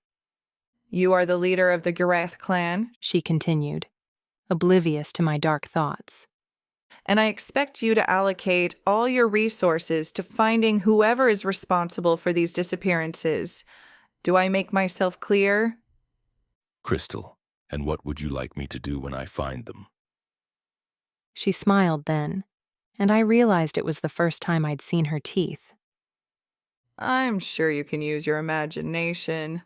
You are the leader of the Gareth clan, she continued, oblivious to my dark thoughts. And I expect you to allocate all your resources to finding whoever is responsible for these disappearances. Do I make myself clear? Crystal, and what would you like me to do when I find them? She smiled then, and I realized it was the first time I'd seen her teeth. I'm sure you can use your imagination.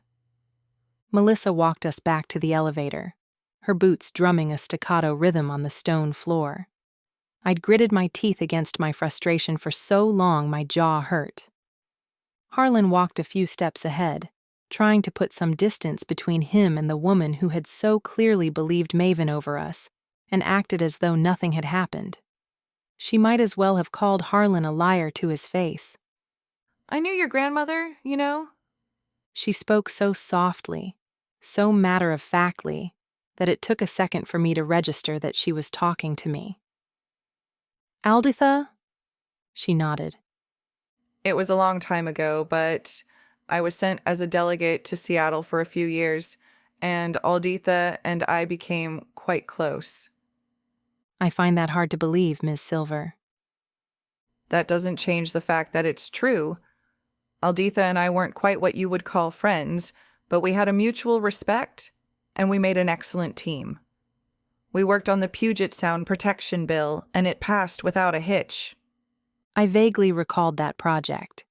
Melissa walked us back to the elevator, her boots drumming a staccato rhythm on the stone floor. I'd gritted my teeth against my frustration for so long my jaw hurt. Harlan walked a few steps ahead, trying to put some distance between him and the woman who had so clearly believed Maven over us and acted as though nothing had happened. She might as well have called Harlan a liar to his face. I knew your grandmother, you know. She spoke so softly, so matter-of-factly, that it took a second for me to register that she was talking to me. Alditha? She nodded. It was a long time ago, but I was sent as a delegate to Seattle for a few years, and Alditha and I became quite close. I find that hard to believe, Ms. Silver. That doesn't change the fact that it's true. Alditha and I weren't quite what you would call friends, but we had a mutual respect, and we made an excellent team. We worked on the Puget Sound Protection Bill, and it passed without a hitch. I vaguely recalled that project.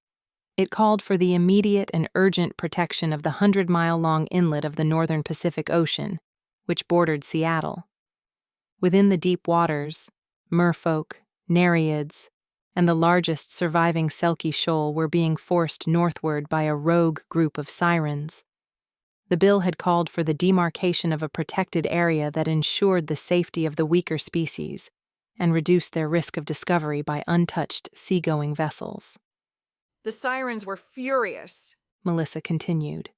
It called for the immediate and urgent protection of the 100-mile-long inlet of the northern Pacific Ocean, which bordered Seattle. Within the deep waters, merfolk, nereids, and the largest surviving Selkie shoal were being forced northward by a rogue group of sirens. The bill had called for the demarcation of a protected area that ensured the safety of the weaker species and reduced their risk of discovery by untouched seagoing vessels. The sirens were furious. Melissa continued,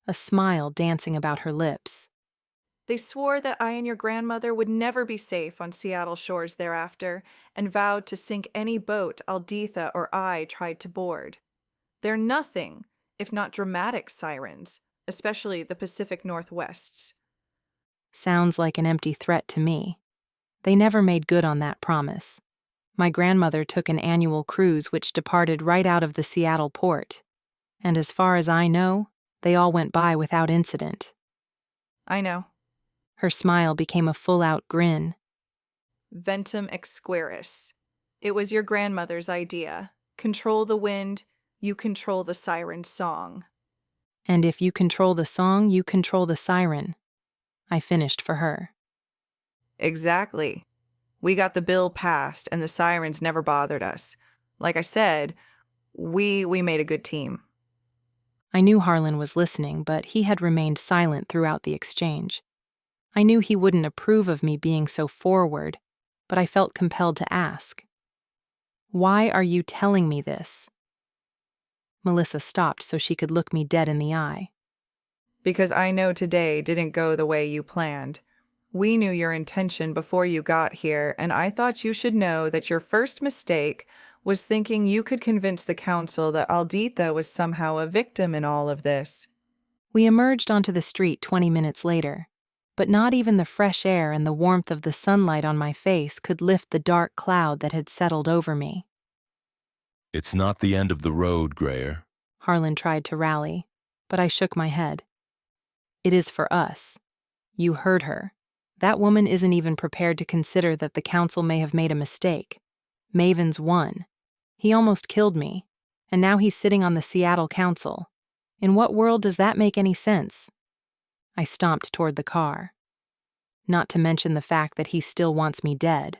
a smile dancing about her lips. They swore that I and your grandmother would never be safe on Seattle shores thereafter, and vowed to sink any boat Alditha or I tried to board. They're nothing if not dramatic sirens, especially the Pacific Northwest's. Sounds like an empty threat to me. They never made good on that promise. My grandmother took an annual cruise which departed right out of the Seattle port, and as far as I know, they all went by without incident. I know. Her smile became a full-out grin. Ventum exqueris. It was your grandmother's idea. Control the wind, you control the siren's song. And if you control the song, you control the siren. I finished for her. Exactly. We got the bill passed, and the sirens never bothered us. Like I said, we made a good team. I knew Harlan was listening, but he had remained silent throughout the exchange. I knew he wouldn't approve of me being so forward, but I felt compelled to ask. Why are you telling me this? Melissa stopped so she could look me dead in the eye. Because I know today didn't go the way you planned. We knew your intention before you got here, and I thought you should know that your first mistake was thinking you could convince the council that Alditha was somehow a victim in all of this. We emerged onto the street 20 minutes later, but not even the fresh air and the warmth of the sunlight on my face could lift the dark cloud that had settled over me. It's not the end of the road, Grayer. Harlan tried to rally, but I shook my head. It is for us. You heard her. That woman isn't even prepared to consider that the council may have made a mistake. Maven's won. He almost killed me, and now he's sitting on the Seattle Council. In what world does that make any sense? I stomped toward the car. Not to mention the fact that he still wants me dead.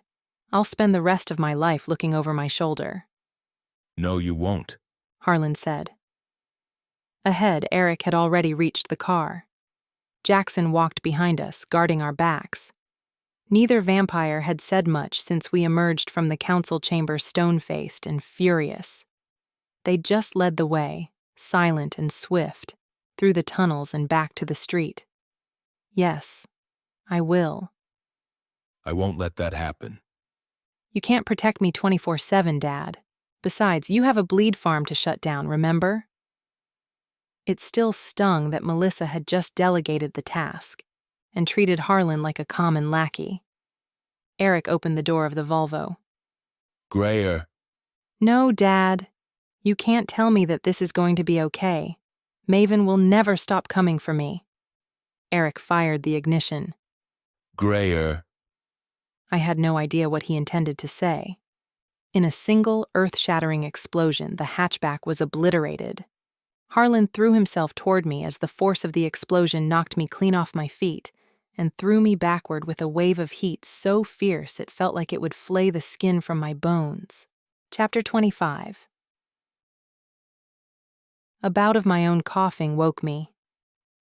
I'll spend the rest of my life looking over my shoulder. No, you won't, Harlan said. Ahead, Eric had already reached the car. Jackson walked behind us, guarding our backs. Neither vampire had said much since we emerged from the council chamber stone-faced and furious. They just led the way, silent and swift, through the tunnels and back to the street. Yes, I will. I won't let that happen. You can't protect me 24/7, Dad. Besides, you have a bleed farm to shut down, remember? It still stung that Melissa had just delegated the task and treated Harlan like a common lackey. Eric opened the door of the Volvo. Grayer. No, Dad. You can't tell me that this is going to be okay. Maven will never stop coming for me. Eric fired the ignition. Grayer. I had no idea what he intended to say. In a single earth-shattering explosion, the hatchback was obliterated. Harlan threw himself toward me as the force of the explosion knocked me clean off my feet and threw me backward with a wave of heat so fierce it felt like it would flay the skin from my bones. Chapter 25. A bout of my own coughing woke me.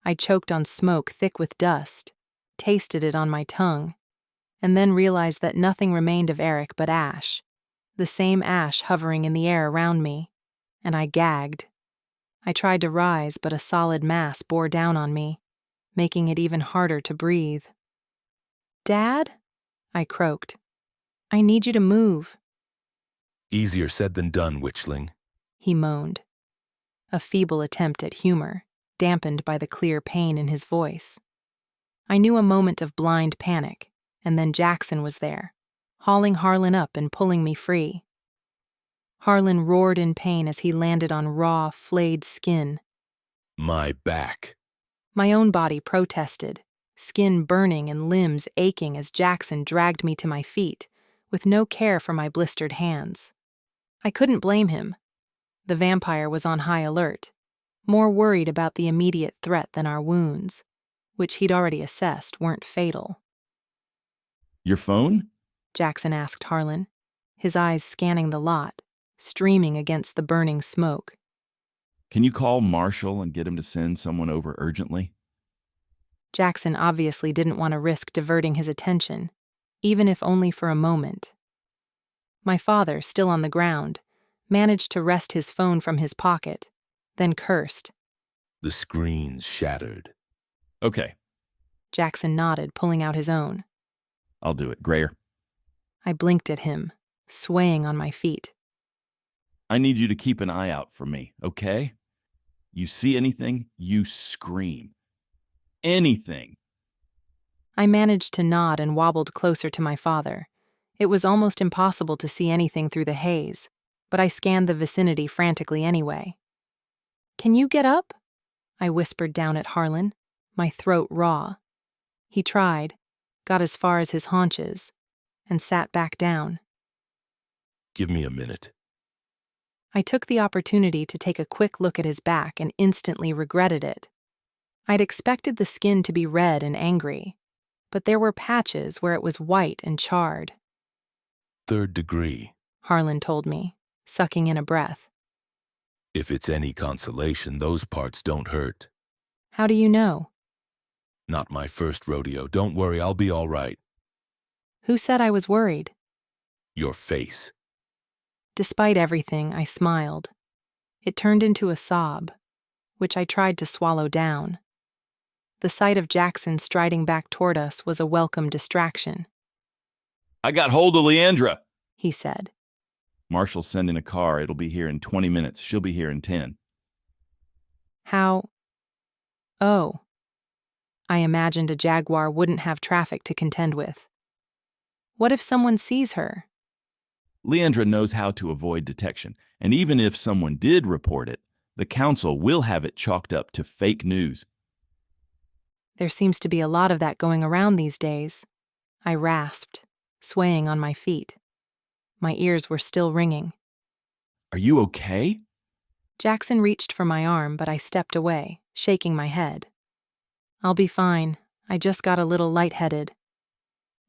I choked on smoke thick with dust, tasted it on my tongue, and then realized that nothing remained of Eric but ash, the same ash hovering in the air around me, and I gagged. I tried to rise, but a solid mass bore down on me, making it even harder to breathe. Dad? I croaked. I need you to move. Easier said than done, witchling, He moaned. A feeble attempt at humor, dampened by the clear pain in his voice. I knew a moment of blind panic, and then Jackson was there, hauling Harlan up and pulling me free. Harlan roared in pain as he landed on raw, flayed skin. My back. My own body protested, skin burning and limbs aching as Jackson dragged me to my feet, with no care for my blistered hands. I couldn't blame him. The vampire was on high alert, more worried about the immediate threat than our wounds, which he'd already assessed weren't fatal. Your phone? Jackson asked Harlan, his eyes scanning the lot, streaming against the burning smoke. Can you call Marshall and get him to send someone over urgently? Jackson obviously didn't want to risk diverting his attention, even if only for a moment. My father, still on the ground, managed to wrest his phone from his pocket, then cursed. The screen's shattered. Okay, Jackson nodded, pulling out his own. I'll do it. Grayer, I blinked at him, swaying on my feet. I need you to keep an eye out for me, okay? You see anything, you scream. Anything. I managed to nod and wobbled closer to my father. It was almost impossible to see anything through the haze, but I scanned the vicinity frantically anyway. Can you get up? I whispered down at Harlan, my throat raw. He tried, got as far as his haunches, and sat back down. Give me a minute. I took the opportunity to take a quick look at his back and instantly regretted it. I'd expected the skin to be red and angry, but there were patches where it was white and charred. 3rd degree. Harlan told me, sucking in a breath. If it's any consolation, those parts don't hurt. How do you know? Not my first rodeo. Don't worry, I'll be all right. Who said I was worried? Your face. Despite everything, I smiled. It turned into a sob, which I tried to swallow down. The sight of Jackson striding back toward us was a welcome distraction. I got hold of Leandra, he said. Marshall's sending a car. It'll be here in 20 minutes. She'll be here in 10. How? Oh. I imagined a Jaguar wouldn't have traffic to contend with. What if someone sees her? Leandra knows how to avoid detection, and even if someone did report it, the council will have it chalked up to fake news. There seems to be a lot of that going around these days, I rasped, swaying on my feet. My ears were still ringing. Are you okay? Jackson reached for my arm, but I stepped away, shaking my head. I'll be fine. I just got a little lightheaded.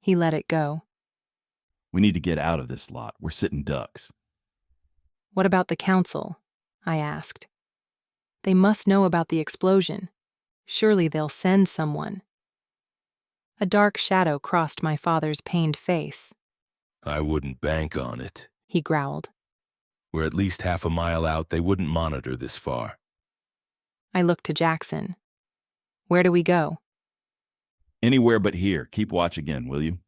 He let it go. We need to get out of this lot. We're sitting ducks. What about the council? I asked. They must know about the explosion. Surely they'll send someone. A dark shadow crossed my father's pained face. I wouldn't bank on it. He growled. We're at least half a mile out. They wouldn't monitor this far. I looked to Jackson. Where do we go? Anywhere but here. Keep watch again, will you?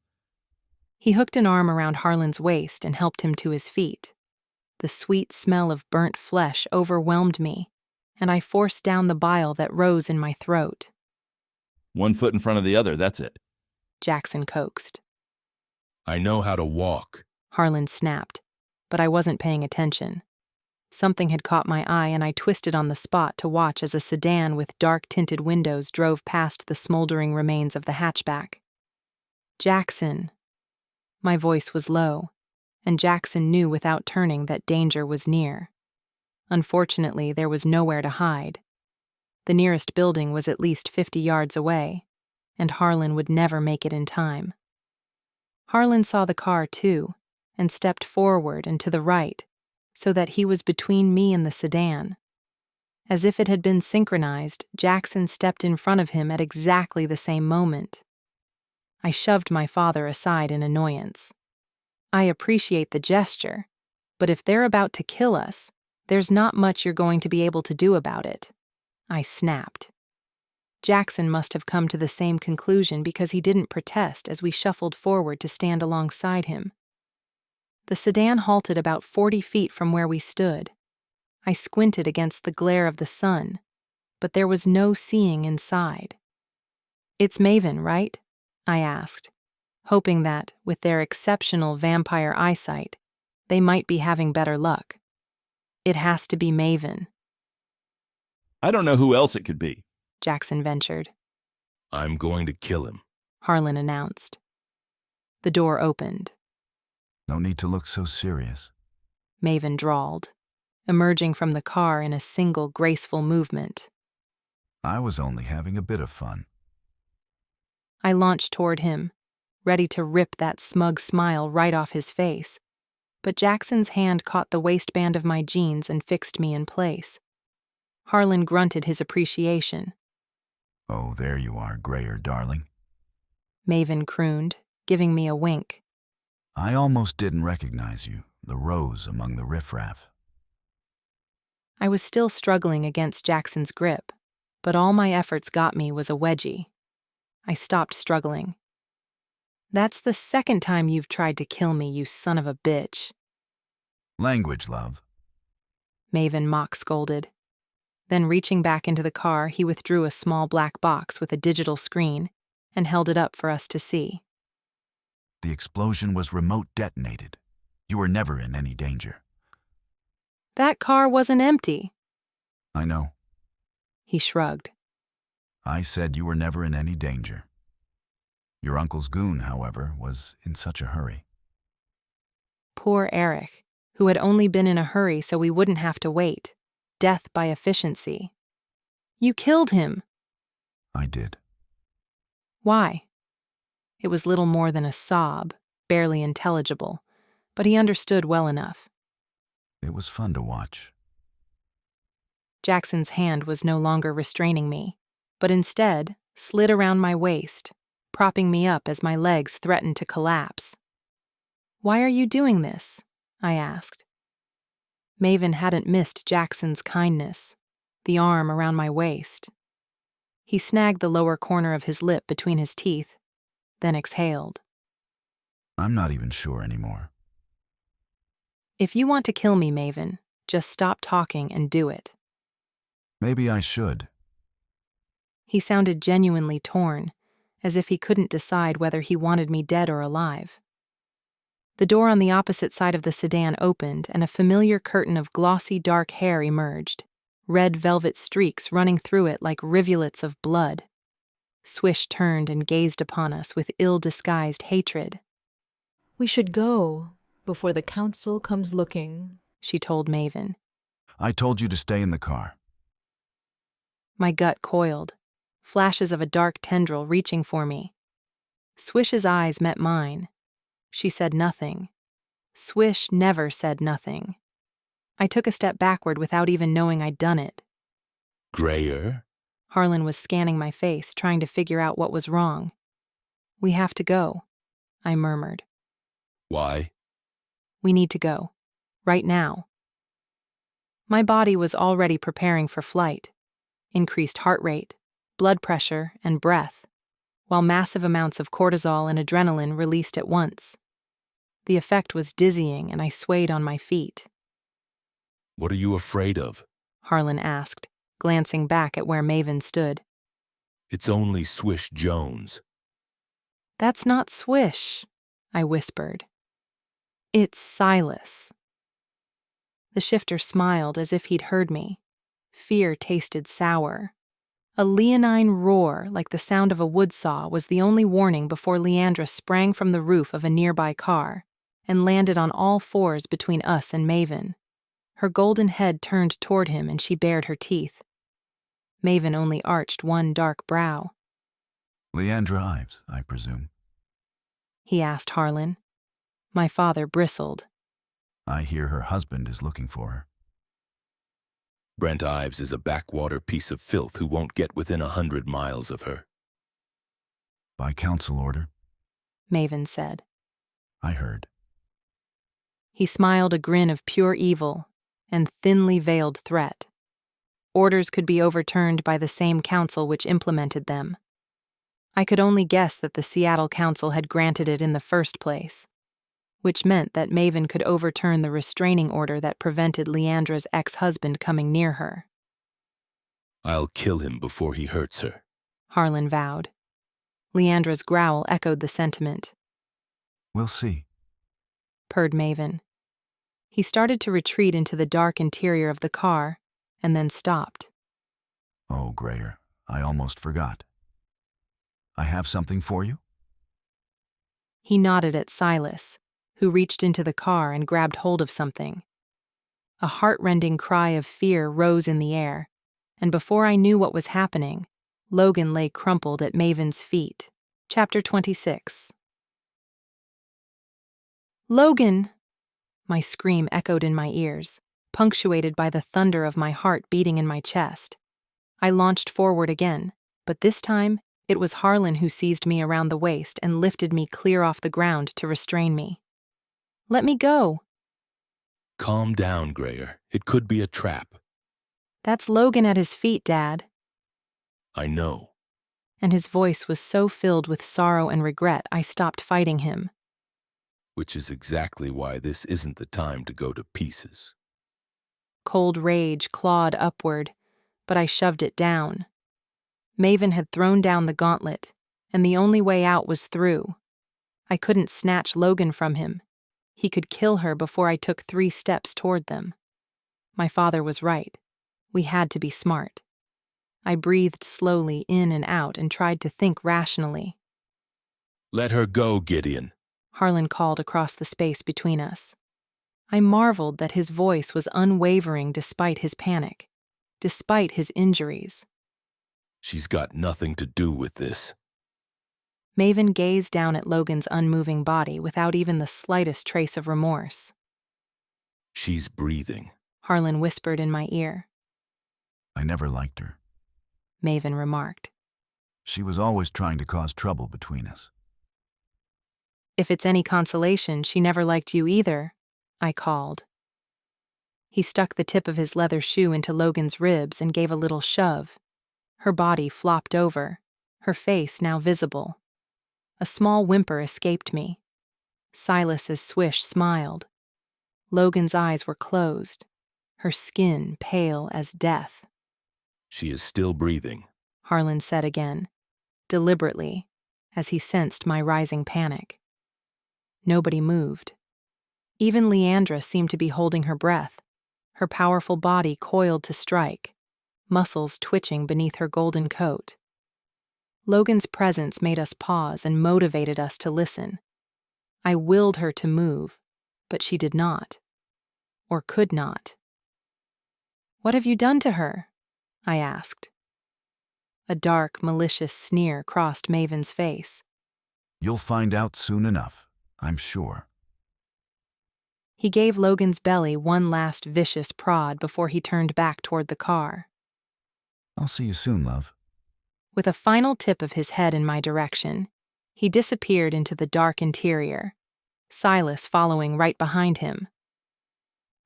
He hooked an arm around Harlan's waist and helped him to his feet. The sweet smell of burnt flesh overwhelmed me, and I forced down the bile that rose in my throat. 1 foot in front of the other, that's it. Jackson coaxed. I know how to walk, Harlan snapped, but I wasn't paying attention. Something had caught my eye and I twisted on the spot to watch as a sedan with dark-tinted windows drove past the smoldering remains of the hatchback. Jackson. My voice was low, and Jackson knew without turning that danger was near. Unfortunately, there was nowhere to hide. The nearest building was at least 50 yards away, and Harlan would never make it in time. Harlan saw the car too, and stepped forward and to the right, so that he was between me and the sedan. As if it had been synchronized, Jackson stepped in front of him at exactly the same moment. I shoved my father aside in annoyance. I appreciate the gesture, but if they're about to kill us, there's not much you're going to be able to do about it. I snapped. Jackson must have come to the same conclusion because he didn't protest as we shuffled forward to stand alongside him. The sedan halted about 40 feet from where we stood. I squinted against the glare of the sun, but there was no seeing inside. "It's Maven, right?" I asked, hoping that, with their exceptional vampire eyesight, they might be having better luck. "It has to be Maven," I don't know who else it could be, Jackson ventured. I'm going to kill him, Harlan announced. The door opened. No need to look so serious, Maven drawled, emerging from the car in a single graceful movement. I was only having a bit of fun. I launched toward him, ready to rip that smug smile right off his face, but Jackson's hand caught the waistband of my jeans and fixed me in place. Harlan grunted his appreciation. Oh, there you are, Grayer, darling. Maven crooned, giving me a wink. I almost didn't recognize you, the rose among the riffraff. I was still struggling against Jackson's grip, but all my efforts got me was a wedgie. I stopped struggling. That's the second time you've tried to kill me, you son of a bitch. Language, love. Maven mock-scolded. Then reaching back into the car, he withdrew a small black box with a digital screen and held it up for us to see. The explosion was remote detonated. You were never in any danger. That car wasn't empty. I know. He shrugged. I said you were never in any danger. Your uncle's goon, however, was in such a hurry. Poor Eric, who had only been in a hurry so we wouldn't have to wait. Death by efficiency. You killed him. I did. Why? It was little more than a sob, barely intelligible, but he understood well enough. It was fun to watch. Jackson's hand was no longer restraining me, but instead slid around my waist, propping me up as my legs threatened to collapse. Why are you doing this? I asked. Maven hadn't missed Jackson's kindness, the arm around my waist. He snagged the lower corner of his lip between his teeth, then exhaled. I'm not even sure anymore. If you want to kill me, Maven, just stop talking and do it. Maybe I should. He sounded genuinely torn, as if he couldn't decide whether he wanted me dead or alive. The door on the opposite side of the sedan opened and a familiar curtain of glossy dark hair emerged, red velvet streaks running through it like rivulets of blood. Swish turned and gazed upon us with ill-disguised hatred. We should go before the council comes looking, she told Maven. I told you to stay in the car. My gut coiled, flashes of a dark tendril reaching for me. Swish's eyes met mine. She said nothing. Swish never said nothing. I took a step backward without even knowing I'd done it. Grayer? Harlan was scanning my face, trying to figure out what was wrong. We have to go, I murmured. Why? We need to go. Right now. My body was already preparing for flight. Increased heart rate, blood pressure, and breath, while massive amounts of cortisol and adrenaline released at once. The effect was dizzying, and I swayed on my feet. What are you afraid of? Harlan asked, glancing back at where Maven stood. It's only Swish Jones. That's not Swish, I whispered. It's Silas. The shifter smiled as if he'd heard me. Fear tasted sour. A leonine roar, like the sound of a wood saw, was the only warning before Leandra sprang from the roof of a nearby car and landed on all fours between us and Maven. Her golden head turned toward him and she bared her teeth. Maven only arched one dark brow. Leandra Ives, I presume? He asked Harlan. My father bristled. I hear her husband is looking for her. Brent Ives is a backwater piece of filth who won't get within 100 miles of her. By council order? Maven said. I heard. He smiled a grin of pure evil and thinly veiled threat. Orders could be overturned by the same council which implemented them. I could only guess that the Seattle Council had granted it in the first place, which meant that Maven could overturn the restraining order that prevented Leandra's ex-husband coming near her. I'll kill him before he hurts her, Harlan vowed. Leandra's growl echoed the sentiment. We'll see, purred Maven. He started to retreat into the dark interior of the car, and then stopped. Oh, Grayer, I almost forgot. I have something for you? He nodded at Silas, who reached into the car and grabbed hold of something. A heart-rending cry of fear rose in the air, and before I knew what was happening, Logan lay crumpled at Maven's feet. Chapter 26. Logan! My scream echoed in my ears, punctuated by the thunder of my heart beating in my chest. I launched forward again, but this time, it was Harlan who seized me around the waist and lifted me clear off the ground to restrain me. "Let me go." Calm down, Grayer. It could be a trap. "That's Logan at his feet, Dad." I know. And his voice was so filled with sorrow and regret I stopped fighting him. Which is exactly why this isn't the time to go to pieces. Cold rage clawed upward, but I shoved it down. Maven had thrown down the gauntlet, and the only way out was through. I couldn't snatch Logan from him. He could kill her before I took 3 steps toward them. My father was right. We had to be smart. I breathed slowly in and out and tried to think rationally. Let her go, Gideon, Harlan called across the space between us. I marveled that his voice was unwavering despite his panic, despite his injuries. She's got nothing to do with this. Maven gazed down at Logan's unmoving body without even the slightest trace of remorse. She's breathing, Harlan whispered in my ear. I never liked her. Maven remarked. She was always trying to cause trouble between us. If it's any consolation, she never liked you either, I called. He stuck the tip of his leather shoe into Logan's ribs and gave a little shove. Her body flopped over, her face now visible. A small whimper escaped me. Silas's swish smiled. Logan's eyes were closed, her skin pale as death. She is still breathing, Harlan said again, deliberately, as he sensed my rising panic. Nobody moved. Even Leandra seemed to be holding her breath, her powerful body coiled to strike, muscles twitching beneath her golden coat. Logan's presence made us pause and motivated us to listen. I willed her to move, but she did not. Or could not. "What have you done to her?" I asked. A dark, malicious sneer crossed Maven's face. You'll find out soon enough, I'm sure. He gave Logan's belly one last vicious prod before he turned back toward the car. I'll see you soon, love. With a final tip of his head in my direction, he disappeared into the dark interior, Silas following right behind him.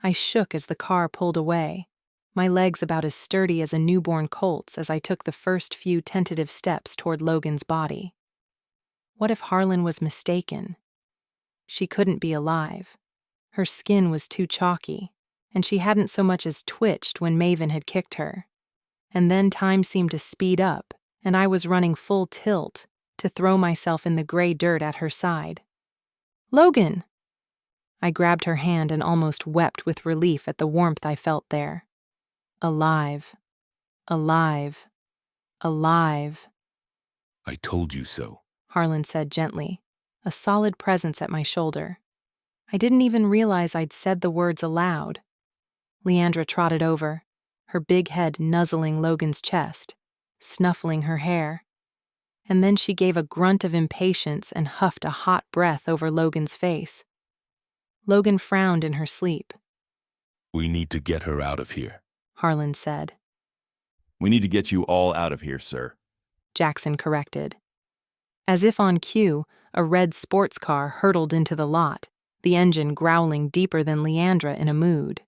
I shook as the car pulled away, my legs about as sturdy as a newborn colt's as I took the first few tentative steps toward Logan's body. What if Harlan was mistaken? She couldn't be alive. Her skin was too chalky, and she hadn't so much as twitched when Maven had kicked her. And then time seemed to speed up, and I was running full tilt to throw myself in the gray dirt at her side. "Logan!" I grabbed her hand and almost wept with relief at the warmth I felt there. Alive. Alive. Alive. I told you so, Harlan said gently, a solid presence at my shoulder. I didn't even realize I'd said the words aloud. Leandra trotted over, her big head nuzzling Logan's chest, snuffling her hair. And then she gave a grunt of impatience and huffed a hot breath over Logan's face. Logan frowned in her sleep. We need to get her out of here, Harlan said. We need to get you all out of here, sir, Jackson corrected. As if on cue, a red sports car hurtled into the lot, the engine growling deeper than Leandra in a mood.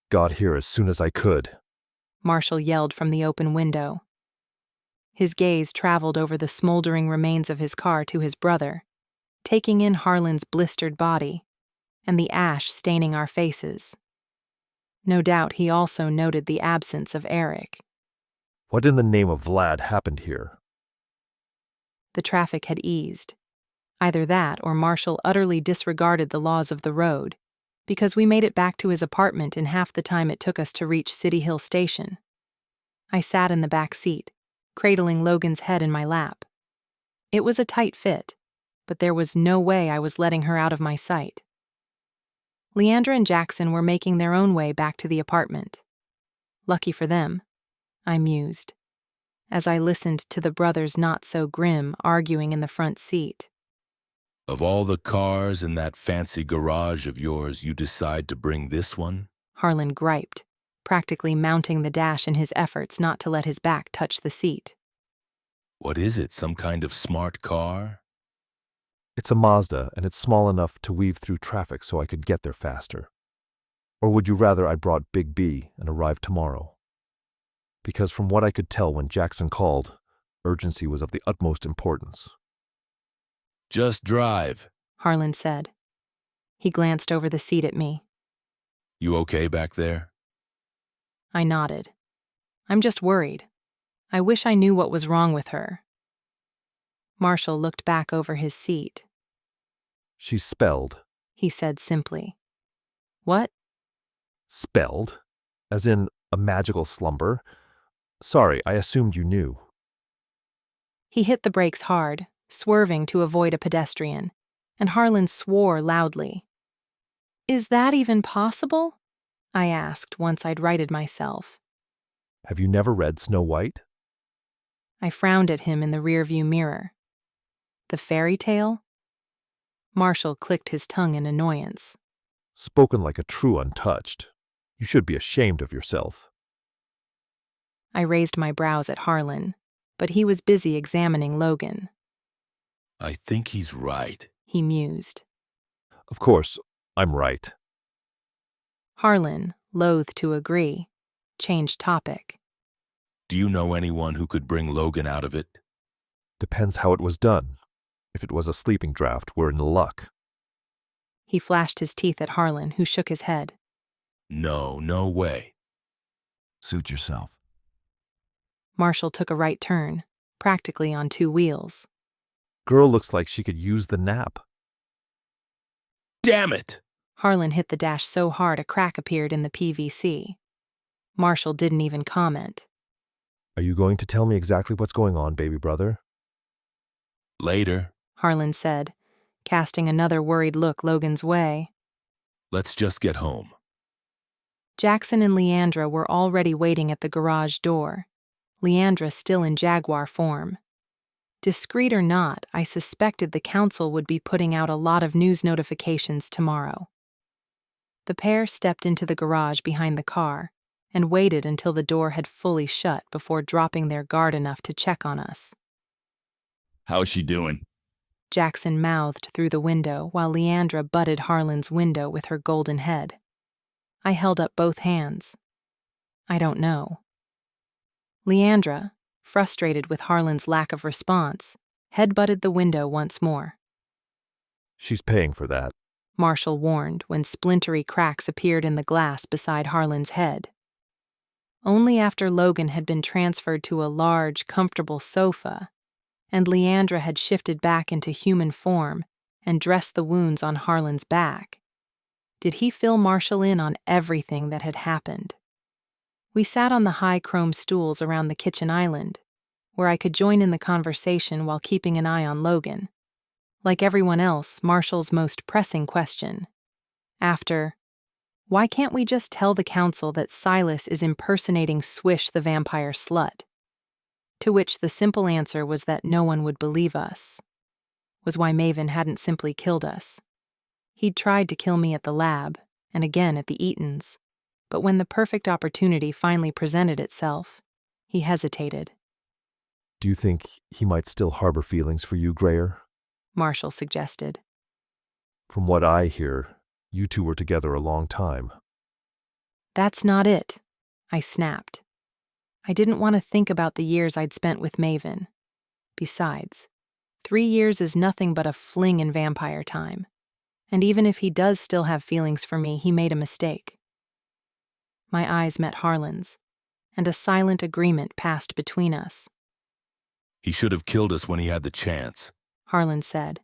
Got here as soon as I could, Marshall yelled from the open window. His gaze traveled over the smoldering remains of his car to his brother, taking in Harlan's blistered body, and the ash staining our faces. No doubt he also noted the absence of Eric. What in the name of Vlad happened here? The traffic had eased. Either that or Marshall utterly disregarded the laws of the road, because we made it back to his apartment in half the time it took us to reach City Hill Station. I sat in the back seat, cradling Logan's head in my lap. It was a tight fit, but there was no way I was letting her out of my sight. Leandra and Jackson were making their own way back to the apartment. Lucky for them, I mused, as I listened to the brothers not so grim arguing in the front seat. Of all the cars in that fancy garage of yours, you decide to bring this one? Harlan griped, practically mounting the dash in his efforts not to let his back touch the seat. What is it, some kind of smart car? It's a Mazda, and it's small enough to weave through traffic so I could get there faster. Or would you rather I brought Big B and arrived tomorrow? Because from what I could tell when Jackson called, urgency was of the utmost importance. Just drive, Harlan said. He glanced over the seat at me. You okay back there? I nodded. I'm just worried. I wish I knew what was wrong with her. Marshall looked back over his seat. She's spelled. He said simply. What? Spelled? As in a magical slumber? Sorry, I assumed you knew. He hit the brakes hard, swerving to avoid a pedestrian, and Harlan swore loudly. Is that even possible? I asked once I'd righted myself. Have you never read Snow White? I frowned at him in the rearview mirror. The fairy tale? Marshall clicked his tongue in annoyance. Spoken like a true untouched. You should be ashamed of yourself. I raised my brows at Harlan, but he was busy examining Logan. I think he's right, he mused. Of course, I'm right. Harlan, loath to agree, changed topic. Do you know anyone who could bring Logan out of it? Depends how it was done. If it was a sleeping draft, we're in luck. He flashed his teeth at Harlan, who shook his head. No way. Suit yourself. Marshall took a right turn, practically on two wheels. Girl looks like she could use the nap. Damn it! Harlan hit the dash so hard a crack appeared in the PVC. Marshall didn't even comment. Are you going to tell me exactly what's going on, baby brother? Later, Harlan said, casting another worried look Logan's way. Let's just get home. Jackson and Leandra were already waiting at the garage door, Leandra still in jaguar form. Discreet or not, I suspected the council would be putting out a lot of news notifications tomorrow. The pair stepped into the garage behind the car and waited until the door had fully shut before dropping their guard enough to check on us. How's she doing? Jackson mouthed through the window while Leandra butted Harlan's window with her golden head. I held up both hands. I don't know. Leandra, frustrated with Harlan's lack of response, headbutted the window once more. She's paying for that, Marshall warned when splintery cracks appeared in the glass beside Harlan's head. Only after Logan had been transferred to a large, comfortable sofa, and Leandra had shifted back into human form and dressed the wounds on Harlan's back, did he fill Marshall in on everything that had happened. We sat on the high chrome stools around the kitchen island, where I could join in the conversation while keeping an eye on Logan. Like everyone else, Marshall's most pressing question. After, why can't we just tell the council that Silas is impersonating Swish the vampire slut? To which the simple answer was that no one would believe us. Was why Maven hadn't simply killed us. He'd tried to kill me at the lab, and again at the Eatons, but when the perfect opportunity finally presented itself, he hesitated. Do you think he might still harbor feelings for you, Grayer? Marshall suggested. From what I hear, you two were together a long time. That's not it, I snapped. I didn't want to think about the years I'd spent with Maven. Besides, 3 years is nothing but a fling in vampire time. And even if he does still have feelings for me, he made a mistake. My eyes met Harlan's, and a silent agreement passed between us. He should have killed us when he had the chance, Harlan said.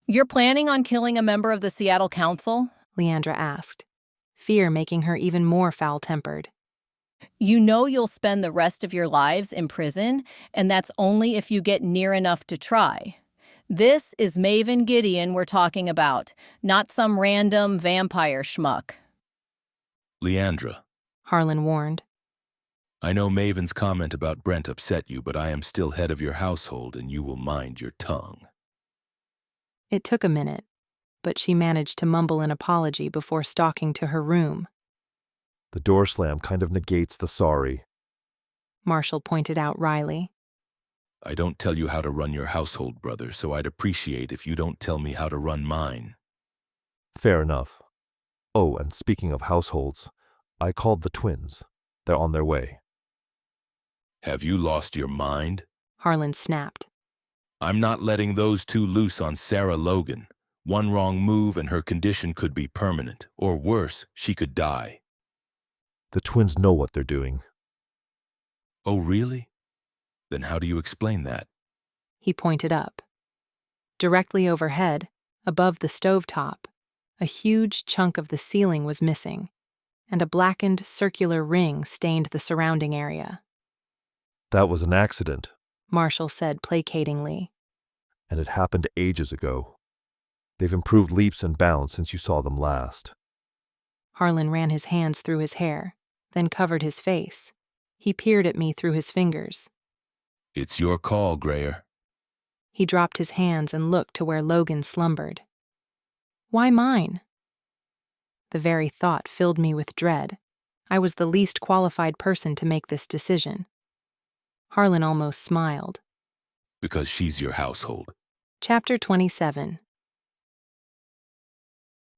You're planning on killing a member of the Seattle Council? Leandra asked, fear making her even more foul-tempered. You know you'll spend the rest of your lives in prison, and that's only if you get near enough to try. This is Maven Gideon we're talking about, not some random vampire schmuck. Leandra, Harlan warned. I know Maven's comment about Brent upset you, but I am still head of your household and you will mind your tongue. It took a minute, but she managed to mumble an apology before stalking to her room. The door slam kind of negates the sorry. Marshall pointed out wryly. I don't tell you how to run your household, brother, so I'd appreciate if you don't tell me how to run mine. Fair enough. Oh, and speaking of households, I called the twins. They're on their way. Have you lost your mind? Harlan snapped. I'm not letting those two loose on Sarah Logan. One wrong move and her condition could be permanent, or worse, she could die. The twins know what they're doing. Oh, really? Then how do you explain that? He pointed up. Directly overhead, above the stovetop, a huge chunk of the ceiling was missing, and a blackened circular ring stained the surrounding area. That was an accident, Marshall said placatingly. and it happened ages ago. They've improved leaps and bounds since you saw them last. Harlan ran his hands through his hair, then covered his face. He peered at me through his fingers. It's your call, Grayer. He dropped his hands and looked to where Logan slumbered. Why mine? The very thought filled me with dread. I was the least qualified person to make this decision. Harlan almost smiled. Because she's your household. Chapter 27.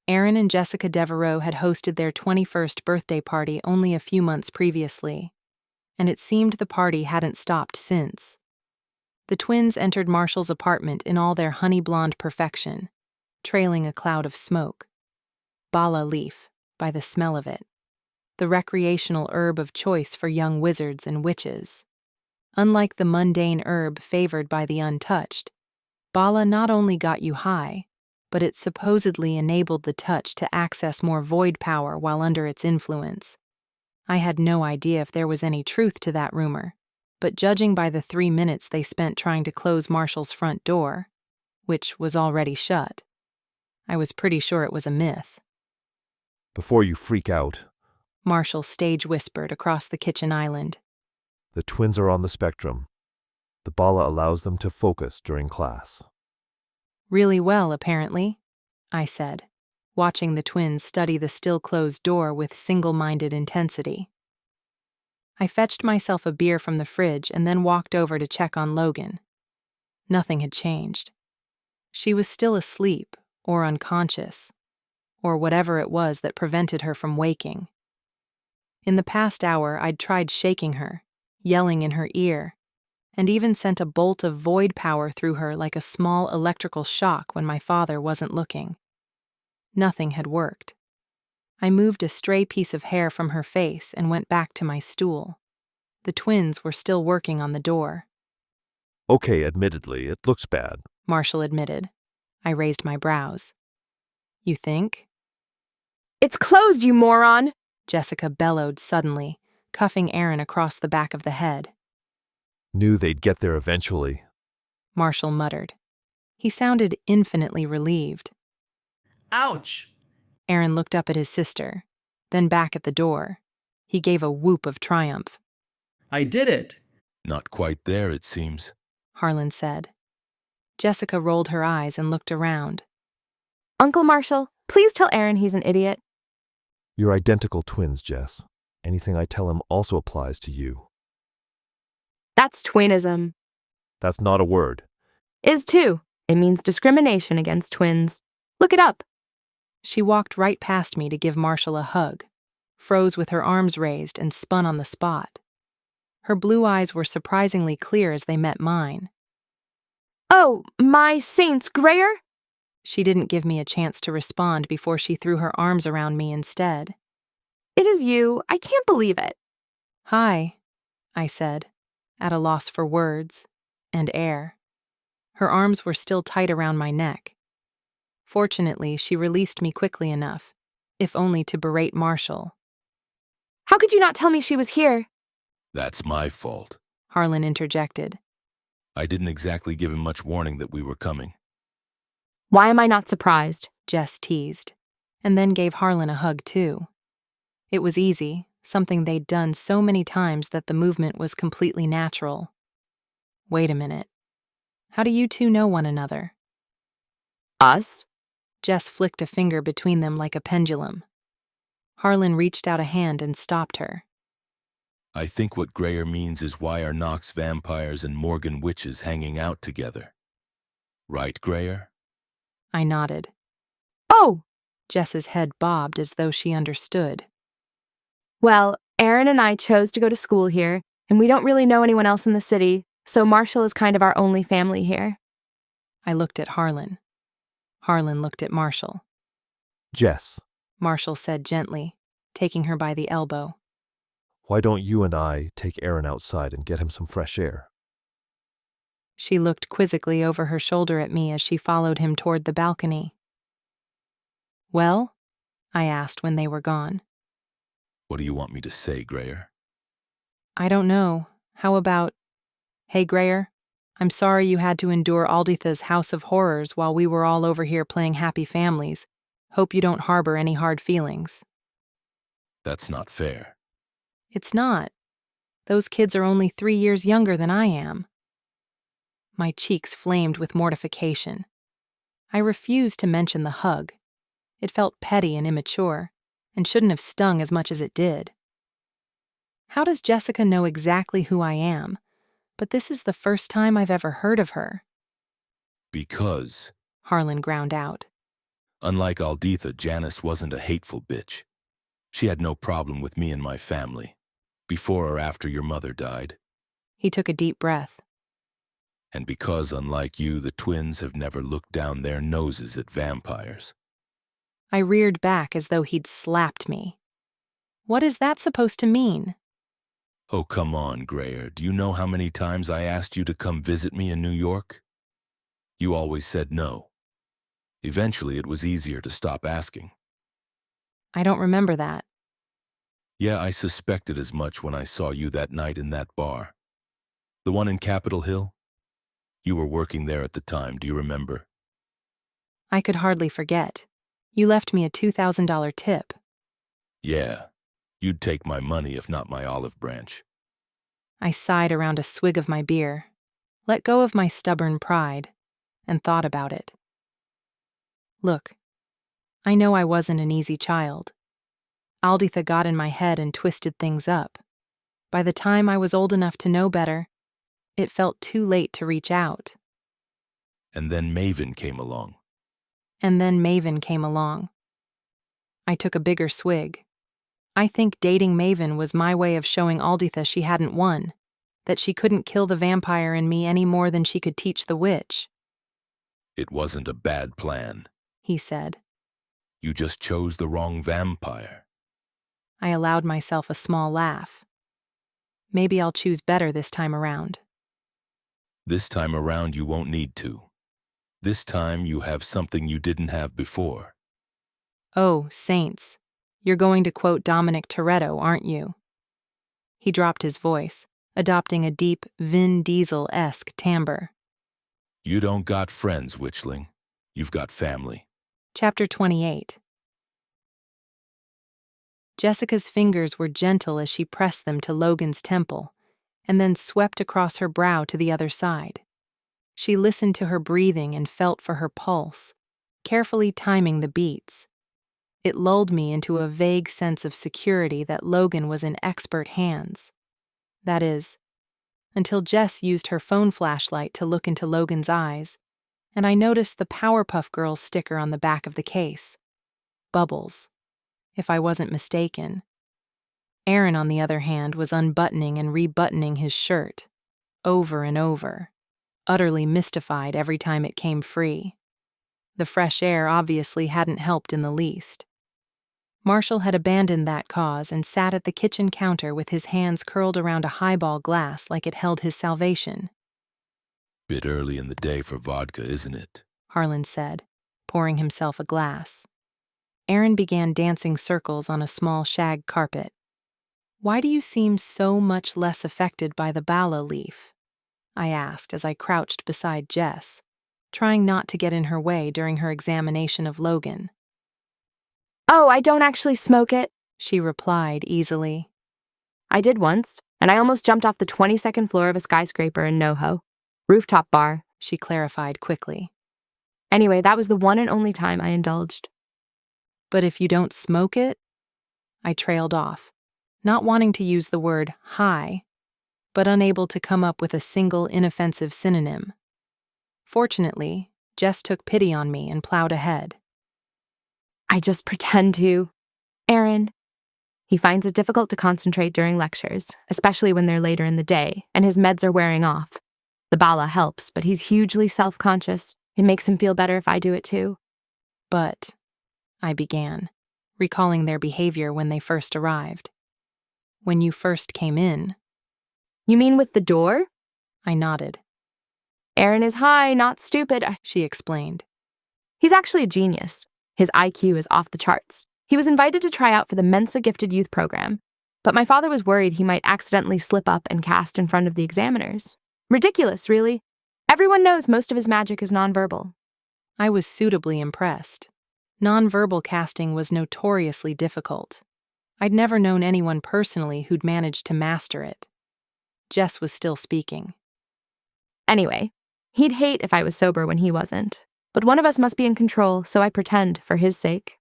Aaron and Jessica Devereaux had hosted their 21st birthday party only a few months previously, and it seemed the party hadn't stopped since. The twins entered Marshall's apartment in all their honey-blonde perfection, trailing a cloud of smoke. Bala leaf, by the smell of it. The recreational herb of choice for young wizards and witches. Unlike the mundane herb favored by the untouched, Bala not only got you high, but it supposedly enabled the touch to access more void power while under its influence. I had no idea if there was any truth to that rumor, but judging by the 3 minutes they spent trying to close Marshall's front door, which was already shut, I was pretty sure it was a myth. Before you freak out, Marshall stage whispered across the kitchen island. the twins are on the spectrum. The Bala allows them to focus during class. Really well, apparently, I said, watching the twins study the still-closed door with single-minded intensity. I fetched myself a beer from the fridge and then walked over to check on Logan. Nothing had changed. She was still asleep, or unconscious, or whatever it was that prevented her from waking. In the past hour, I'd tried shaking her, yelling in her ear, and even sent a bolt of void power through her like a small electrical shock when my father wasn't looking. Nothing had worked. I moved a stray piece of hair from her face and went back to my stool. The twins were still working on the door. Okay, admittedly, it looks bad, Marshall admitted. I raised my brows. You think? It's closed, you moron! Jessica bellowed suddenly, cuffing Aaron across the back of the head. Knew they'd get there eventually, Marshall muttered. He sounded infinitely relieved. Ouch! Aaron looked up at his sister, then back at the door. He gave a whoop of triumph. I did it! Not quite there, it seems, Harlan said. Jessica rolled her eyes and looked around. Uncle Marshall, please tell Aaron he's an idiot. You're identical twins, Jess. Anything I tell him also applies to you. That's twinism. That's not a word. Is too. It means discrimination against twins. Look it up. She walked right past me to give Marshall a hug, froze with her arms raised and spun on the spot. Her blue eyes were surprisingly clear as they met mine. Oh, my saints, Grayer! She didn't give me a chance to respond before she threw her arms around me instead. It is you. I can't believe it. Hi, I said, at a loss for words and air. Her arms were still tight around my neck. Fortunately, she released me quickly enough, if only to berate Marshall. How could you not tell me she was here? That's my fault, Harlan interjected. I didn't exactly give him much warning that we were coming. Why am I not surprised? Jess teased, and then gave Harlan a hug too. It was easy, something they'd done so many times that the movement was completely natural. Wait a minute. How do you two know one another? Us? Jess flicked a finger between them like a pendulum. Harlan reached out a hand and stopped her. I think what Greyer means is why are Knox vampires and Morgan witches hanging out together? Right, Greyer? I nodded. Oh! Jess's head bobbed as though she understood. Well, Aaron and I chose to go to school here, and we don't really know anyone else in the city, so Marshall is kind of our only family here. I looked at Harlan. Harlan looked at Marshall. Jess, Marshall said gently, taking her by the elbow. why don't you and I take Aaron outside and get him some fresh air? She looked quizzically over her shoulder at me as she followed him toward the balcony. Well? I asked when they were gone. What do you want me to say, Greyer? I don't know. How about, hey, Greyer, I'm sorry you had to endure Alditha's House of Horrors while we were all over here playing happy families. Hope you don't harbor any hard feelings. That's not fair. It's not. Those kids are only 3 years younger than I am. My cheeks flamed with mortification. I refused to mention the hug. It felt petty and immature, and shouldn't have stung as much as it did. How does Jessica know exactly who I am? But this is the first time I've ever heard of her. Because, Harlan ground out. Unlike Alditha, Janice wasn't a hateful bitch. She had no problem with me and my family, before or after your mother died. He took a deep breath. And because, unlike you, the twins have never looked down their noses at vampires. I reared back as though he'd slapped me. What is that supposed to mean? Oh, come on, Greyer. Do you know how many times I asked you to come visit me in New York? You always said no. Eventually, it was easier to stop asking. I don't remember that. Yeah, I suspected as much when I saw you that night in that bar. The one in Capitol Hill? You were working there at the time, do you remember? I could hardly forget. You left me a $2,000 tip. Yeah, you'd take my money if not my olive branch. I sighed around a swig of my beer, let go of my stubborn pride, and thought about it. Look, I know I wasn't an easy child. Alditha got in my head and twisted things up. By the time I was old enough to know better, it felt too late to reach out. And then Maven came along. And then Maven came along. I took a bigger swig. I think dating Maven was my way of showing Alditha she hadn't won, that she couldn't kill the vampire in me any more than she could teach the witch. It wasn't a bad plan, he said. You just chose the wrong vampire. I allowed myself a small laugh. Maybe I'll choose better this time around. This time around you won't need to. This time you have something you didn't have before. Oh, saints. You're going to quote Dominic Toretto, aren't you? He dropped his voice, adopting a deep Vin Diesel-esque timbre. You don't got friends, witchling. You've got family. Chapter 28. Jessica's fingers were gentle as she pressed them to Logan's temple, and then swept across her brow to the other side. She listened to her breathing and felt for her pulse, carefully timing the beats. It lulled me into a vague sense of security that Logan was in expert hands. That is, until Jess used her phone flashlight to look into Logan's eyes, and I noticed the Powerpuff Girls sticker on the back of the case. Bubbles, if I wasn't mistaken. Aaron, on the other hand, was unbuttoning and rebuttoning his shirt, over and over, utterly mystified every time it came free. The fresh air obviously hadn't helped in the least. Marshall had abandoned that cause and sat at the kitchen counter with his hands curled around a highball glass like it held his salvation. Bit early in the day for vodka, isn't it? Harlan said, pouring himself a glass. Aaron began dancing circles on a small shag carpet. Why do you seem so much less affected by the bala leaf? I asked as I crouched beside Jess, trying not to get in her way during her examination of Logan. Oh, I don't actually smoke it, she replied easily. I did once, and I almost jumped off the 22nd floor of a skyscraper in NoHo. Rooftop bar, she clarified quickly. Anyway, that was the one and only time I indulged. But if you don't smoke it? I trailed off, not wanting to use the word high, but unable to come up with a single inoffensive synonym. Fortunately, Jess took pity on me and plowed ahead. I just pretend to. Aaron. He finds it difficult to concentrate during lectures, especially when they're later in the day, and his meds are wearing off. The bala helps, but he's hugely self-conscious. It makes him feel better if I do it too. But, I began, recalling their behavior when they first arrived. When you first came in. You mean with the door? I nodded. Aaron is high, not stupid, she explained. He's actually a genius. His IQ is off the charts. He was invited to try out for the Mensa Gifted Youth Program, but my father was worried he might accidentally slip up and cast in front of the examiners. Ridiculous, really. Everyone knows most of his magic is nonverbal. I was suitably impressed. Nonverbal casting was notoriously difficult. I'd never known anyone personally who'd managed to master it. Jess was still speaking. Anyway, he'd hate if I was sober when he wasn't, but one of us must be in control, so I pretend for his sake.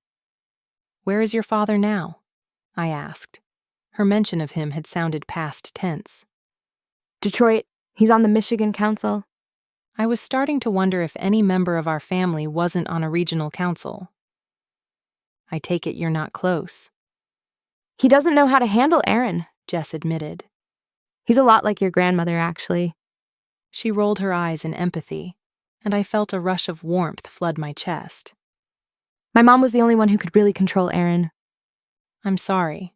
Where is your father now? I asked. Her mention of him had sounded past tense. Detroit. He's on the Michigan Council. I was starting to wonder if any member of our family wasn't on a regional council. I take it you're not close. He doesn't know how to handle Aaron, Jess admitted. He's a lot like your grandmother, actually. She rolled her eyes in empathy, and I felt a rush of warmth flood my chest. My mom was the only one who could really control Aaron. I'm sorry.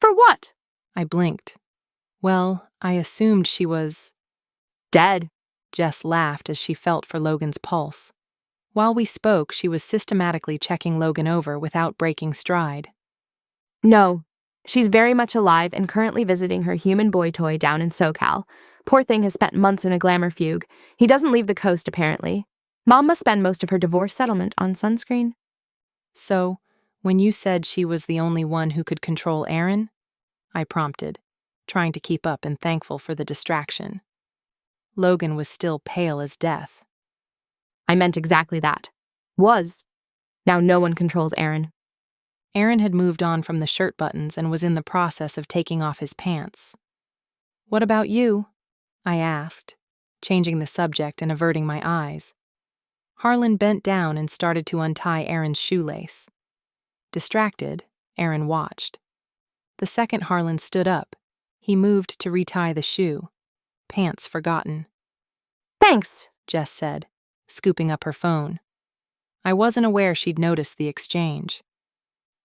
For what? I blinked. Well, I assumed she was... dead. Jess laughed as she felt for Logan's pulse. While we spoke, she was systematically checking Logan over without breaking stride. No, she's very much alive and currently visiting her human boy toy down in SoCal. Poor thing has spent months in a glamour fugue. He doesn't leave the coast, apparently. Mom must spend most of her divorce settlement on sunscreen. So, when you said she was the only one who could control Aaron, I prompted, trying to keep up and thankful for the distraction. Logan was still pale as death. I meant exactly that. Was. Now no one controls Aaron. Aaron had moved on from the shirt buttons and was in the process of taking off his pants. What about you? I asked, changing the subject and averting my eyes. Harlan bent down and started to untie Aaron's shoelace. Distracted, Aaron watched. The second Harlan stood up, he moved to retie the shoe. Pants forgotten. Thanks, Jess said, scooping up her phone. I wasn't aware she'd noticed the exchange.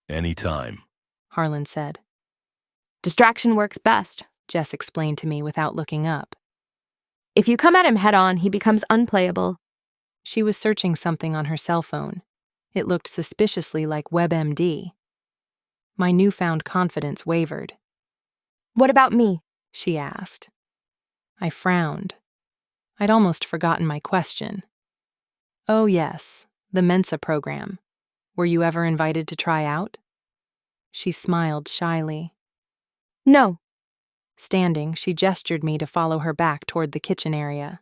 Anytime, Harlan said. Distraction works best, Jess explained to me without looking up. If you come at him head-on, he becomes unplayable. She was searching something on her cell phone. It looked suspiciously like WebMD. My newfound confidence wavered. What about me? She asked. I frowned. I'd almost forgotten my question. Oh yes, the Mensa program. Were you ever invited to try out? She smiled shyly. No. Standing, she gestured me to follow her back toward the kitchen area.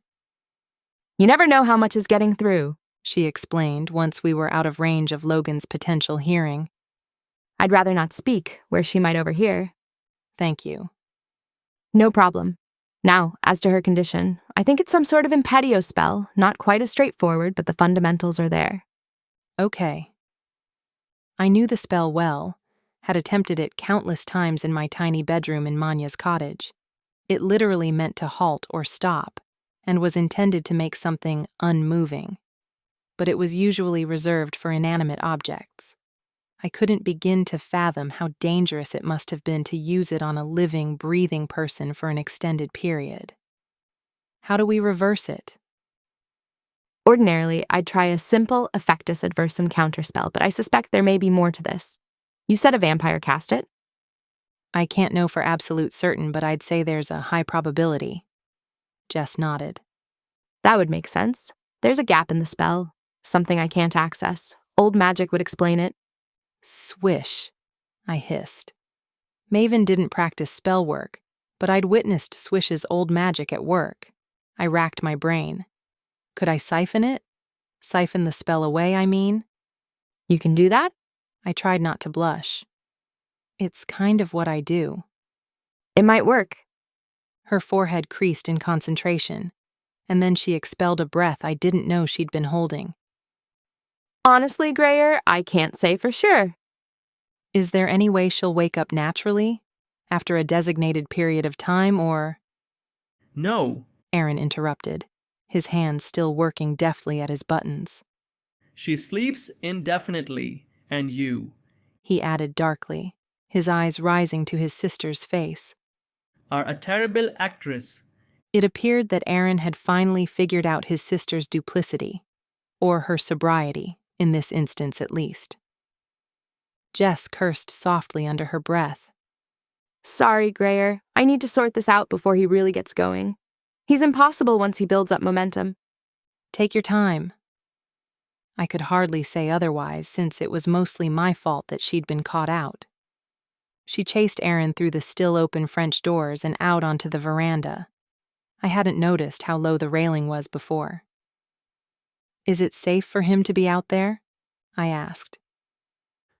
You never know how much is getting through, she explained once we were out of range of Logan's potential hearing. I'd rather not speak where she might overhear. Thank you. No problem. Now, as to her condition, I think it's some sort of impedio spell, not quite as straightforward, but the fundamentals are there. Okay. I knew the spell well, had attempted it countless times in my tiny bedroom in Manya's cottage. It literally meant to halt or stop, and was intended to make something unmoving. But it was usually reserved for inanimate objects. I couldn't begin to fathom how dangerous it must have been to use it on a living, breathing person for an extended period. How do we reverse it? Ordinarily, I'd try a simple effectus adversum counterspell, but I suspect there may be more to this. You said a vampire cast it? I can't know for absolute certain, but I'd say there's a high probability. Jess nodded. That would make sense. There's a gap in the spell, something I can't access. Old magic would explain it. Swish, I hissed. Maven didn't practice spell work, but I'd witnessed Swish's old magic at work. I racked my brain. Could I siphon it? Siphon the spell away, I mean? You can do that? I tried not to blush. It's kind of what I do. It might work. Her forehead creased in concentration, and then she expelled a breath I didn't know she'd been holding. Honestly, Grayer, I can't say for sure. Is there any way she'll wake up naturally, after a designated period of time, or… No. Aaron interrupted, his hands still working deftly at his buttons. She sleeps indefinitely, and you, he added darkly, his eyes rising to his sister's face, are a terrible actress. It appeared that Aaron had finally figured out his sister's duplicity, or her sobriety, in this instance at least. Jess cursed softly under her breath. Sorry, Grayer. I need to sort this out before he really gets going. He's impossible once he builds up momentum. Take your time. I could hardly say otherwise, since it was mostly my fault that she'd been caught out. She chased Aaron through the still-open French doors and out onto the veranda. I hadn't noticed how low the railing was before. Is it safe for him to be out there? I asked.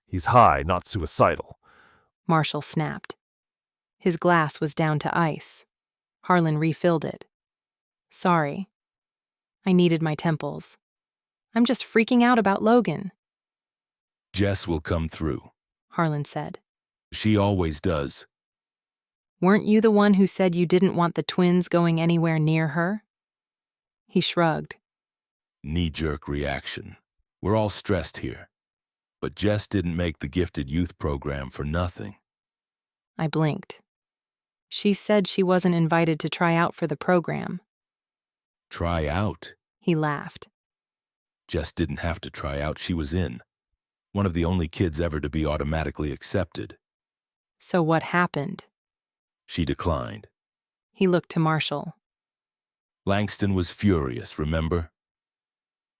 He's high, not suicidal, Marshall snapped. His glass was down to ice. Harlan refilled it. Sorry. I kneaded my temples. I'm just freaking out about Logan. Jess will come through, Harlan said. She always does. Weren't you the one who said you didn't want the twins going anywhere near her? He shrugged. Knee-jerk reaction. We're all stressed here. But Jess didn't make the gifted youth program for nothing. I blinked. She said she wasn't invited to try out for the program. Try out? He laughed. Jess didn't have to try out, she was in. One of the only kids ever to be automatically accepted. So what happened? She declined. He looked to Marshall. Langston was furious, remember?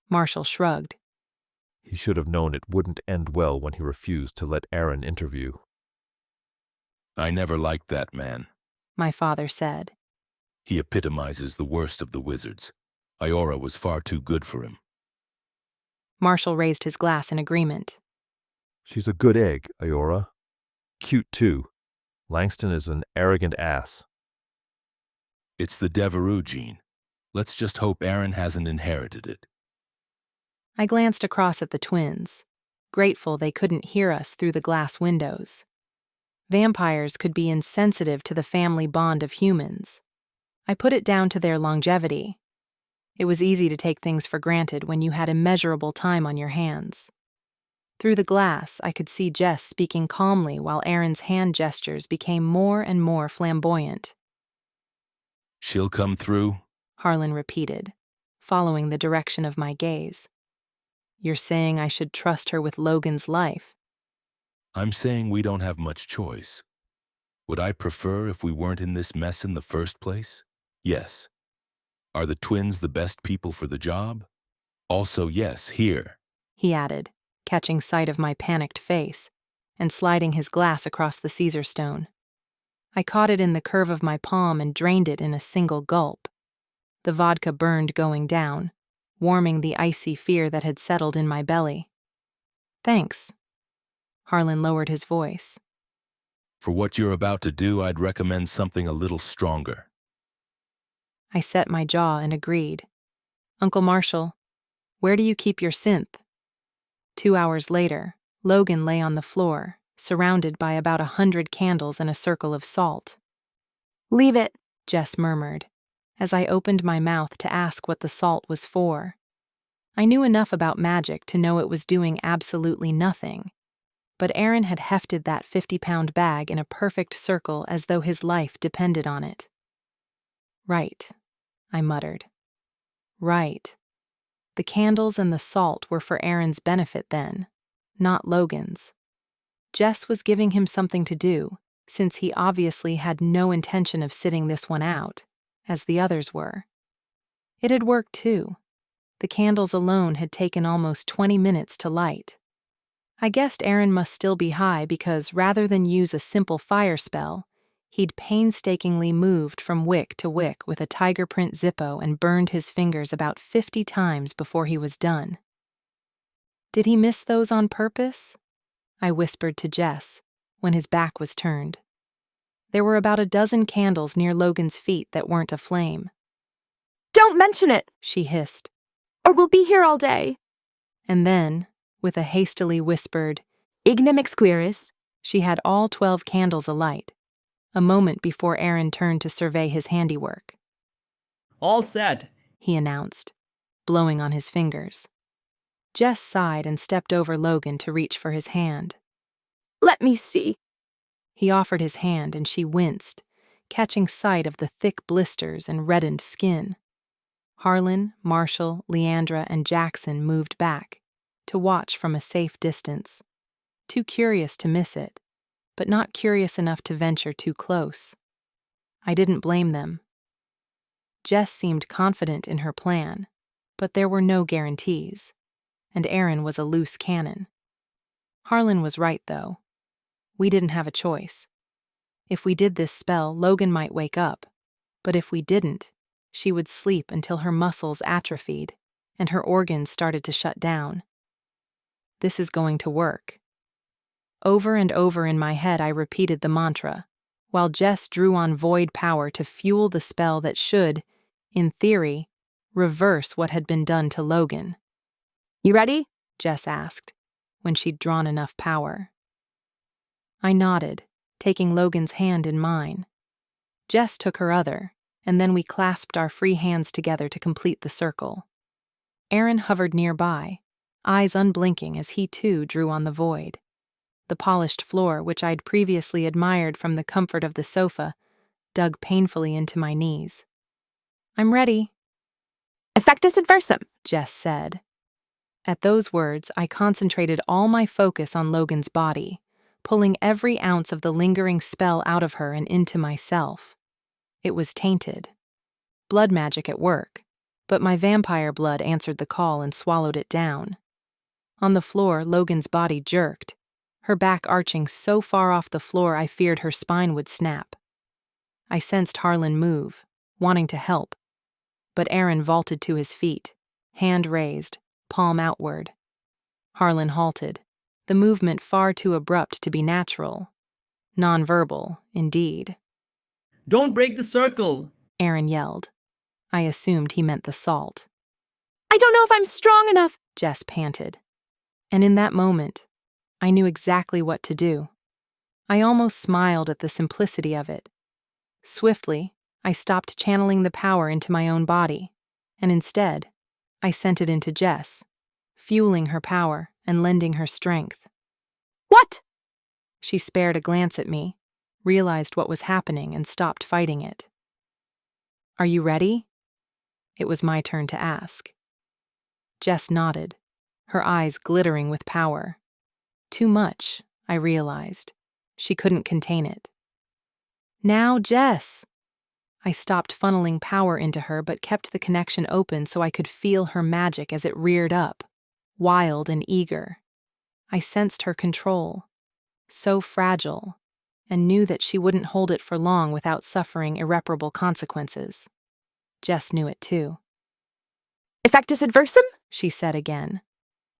Marshall shrugged. He should have known it wouldn't end well when he refused to let Aaron interview. I never liked that man, my father said. He epitomizes the worst of the wizards. Iora was far too good for him. Marshall raised his glass in agreement. She's a good egg, Iora. Cute, too. Langston is an arrogant ass. It's the Devereux gene. Let's just hope Aaron hasn't inherited it. I glanced across at the twins, grateful they couldn't hear us through the glass windows. Vampires could be insensitive to the family bond of humans. I put it down to their longevity. It was easy to take things for granted when you had immeasurable time on your hands. Through the glass, I could see Jess speaking calmly while Aaron's hand gestures became more and more flamboyant. She'll come through, Harlan repeated, following the direction of my gaze. You're saying I should trust her with Logan's life? I'm saying we don't have much choice. Would I prefer if we weren't in this mess in the first place? Yes. Are the twins the best people for the job? Also, yes, here, he added, catching sight of my panicked face and sliding his glass across the Caesar stone. I caught it in the curve of my palm and drained it in a single gulp. The vodka burned going down, warming the icy fear that had settled in my belly. Thanks. Harlan lowered his voice. For what you're about to do, I'd recommend something a little stronger. I set my jaw and agreed. Uncle Marshall, where do you keep your synth? 2 hours later, Logan lay on the floor, surrounded by about 100 candles and a circle of salt. Leave it, Jess murmured, as I opened my mouth to ask what the salt was for. I knew enough about magic to know it was doing absolutely nothing, but Aaron had hefted that 50-pound bag in a perfect circle as though his life depended on it. Right, I muttered. Right. The candles and the salt were for Aaron's benefit then, not Logan's. Jess was giving him something to do, since he obviously had no intention of sitting this one out, as the others were. It had worked too. The candles alone had taken almost 20 minutes to light. I guessed Aaron must still be high because rather than use a simple fire spell, He'd painstakingly moved from wick to wick with a tiger print Zippo and burned his fingers about 50 times before he was done. Did he miss those on purpose? I whispered to Jess when his back was turned. There were about a dozen candles near Logan's feet that weren't aflame. "Don't mention it," she hissed, "or we'll be here all day." And then, with a hastily whispered, "Ignem exquiris," she had all 12 candles alight, a moment before Aaron turned to survey his handiwork. "All set," he announced, blowing on his fingers. Jess sighed and stepped over Logan to reach for his hand. "Let me see." He offered his hand and she winced, catching sight of the thick blisters and reddened skin. Harlan, Marshall, Leandra, and Jackson moved back to watch from a safe distance, too curious to miss it, but not curious enough to venture too close. I didn't blame them. Jess seemed confident in her plan, but there were no guarantees, and Aaron was a loose cannon. Harlan was right, though. We didn't have a choice. If we did this spell, Logan might wake up, but if we didn't, she would sleep until her muscles atrophied and her organs started to shut down. This is going to work. Over and over in my head I repeated the mantra, while Jess drew on void power to fuel the spell that should, in theory, reverse what had been done to Logan. "You ready?" Jess asked, when she'd drawn enough power. I nodded, taking Logan's hand in mine. Jess took her other, and then we clasped our free hands together to complete the circle. Aaron hovered nearby, eyes unblinking as he too drew on the void. The polished floor, which I'd previously admired from the comfort of the sofa, dug painfully into my knees. "I'm ready." "Effectus adversum," Jess said. At those words, I concentrated all my focus on Logan's body, pulling every ounce of the lingering spell out of her and into myself. It was tainted. Blood magic at work, but my vampire blood answered the call and swallowed it down. On the floor, Logan's body jerked, her back arching so far off the floor I feared her spine would snap. I sensed Harlan move, wanting to help, but Aaron vaulted to his feet, hand raised, palm outward. Harlan halted, the movement far too abrupt to be natural. Nonverbal, indeed. "Don't break the circle," Aaron yelled. I assumed he meant the salt. "I don't know if I'm strong enough," Jess panted. And in that moment, I knew exactly what to do. I almost smiled at the simplicity of it. Swiftly, I stopped channeling the power into my own body, and instead, I sent it into Jess, fueling her power and lending her strength. "What?" She spared a glance at me, realized what was happening, and stopped fighting it. "Are you ready?" It was my turn to ask. Jess nodded, her eyes glittering with power. Too much, I realized. She couldn't contain it. "Now, Jess!" I stopped funneling power into her but kept the connection open so I could feel her magic as it reared up, wild and eager. I sensed her control, so fragile, and knew that she wouldn't hold it for long without suffering irreparable consequences. Jess knew it too. "Effectus adversum?" she said again.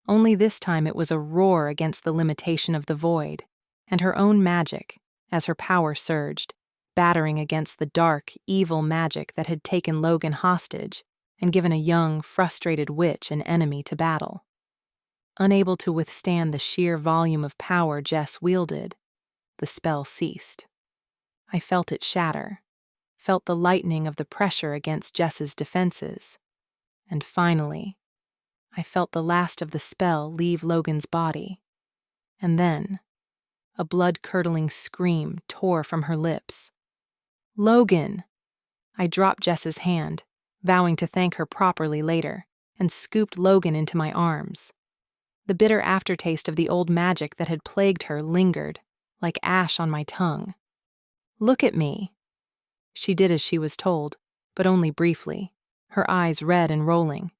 Only this time it was a roar against the limitation of the void, and her own magic, as her power surged, battering against the dark, evil magic that had taken Logan hostage and given a young, frustrated witch an enemy to battle. Unable to withstand the sheer volume of power Jess wielded, the spell ceased. I felt it shatter, felt the lightening of the pressure against Jess's defenses, and finally, I felt the last of the spell leave Logan's body. And then, a blood-curdling scream tore from her lips. "Logan!" I dropped Jess's hand, vowing to thank her properly later, and scooped Logan into my arms. The bitter aftertaste of the old magic that had plagued her lingered, like ash on my tongue. "Look at me." She did as she was told, but only briefly, her eyes red and rolling.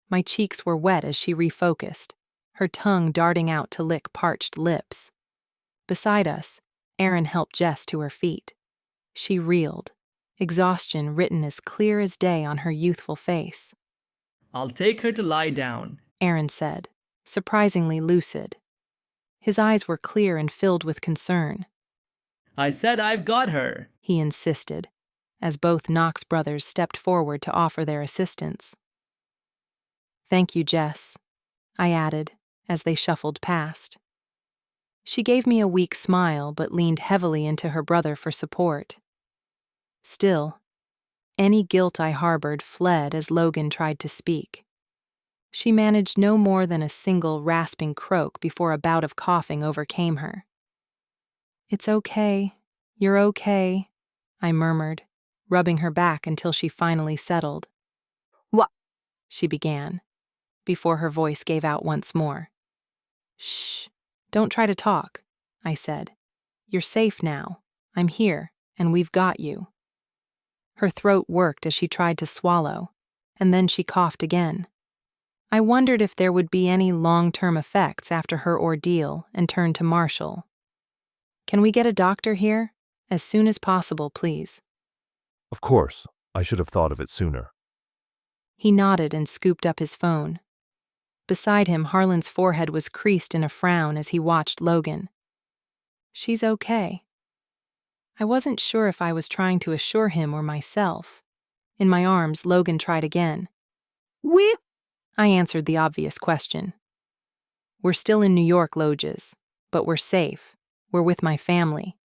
My cheeks were wet as she refocused, her tongue darting out to lick parched lips. Beside us, Aaron helped Jess to her feet. She reeled, exhaustion written as clear as day on her youthful face. I'll take her to lie down, Aaron said, surprisingly lucid. His eyes were clear and filled with concern. I said I've got her, he insisted, as both Knox brothers stepped forward to offer their assistance. Thank you, Jess, I added, as they shuffled past. She gave me a weak smile but leaned heavily into her brother for support. Still, any guilt I harbored fled as Logan tried to speak. She managed no more than a single rasping croak before a bout of coughing overcame her. It's okay, you're okay, I murmured, rubbing her back until she finally settled. What? She began, before her voice gave out once more. Shh, don't try to talk, I said. You're safe now. I'm here, and we've got you. Her throat worked as she tried to swallow, and then she coughed again. I wondered if there would be any long-term effects after her ordeal and turned to Marshall. Can we get a doctor here? As soon as possible, please. Of course. I should have thought of it sooner. He nodded and scooped up his phone. Beside him, Harlan's forehead was creased in a frown as he watched Logan. She's okay. I wasn't sure if I was trying to assure him or myself. In my arms, Logan tried again. I answered the obvious question. We're still in New York, Loges, but we're safe. We're with my family,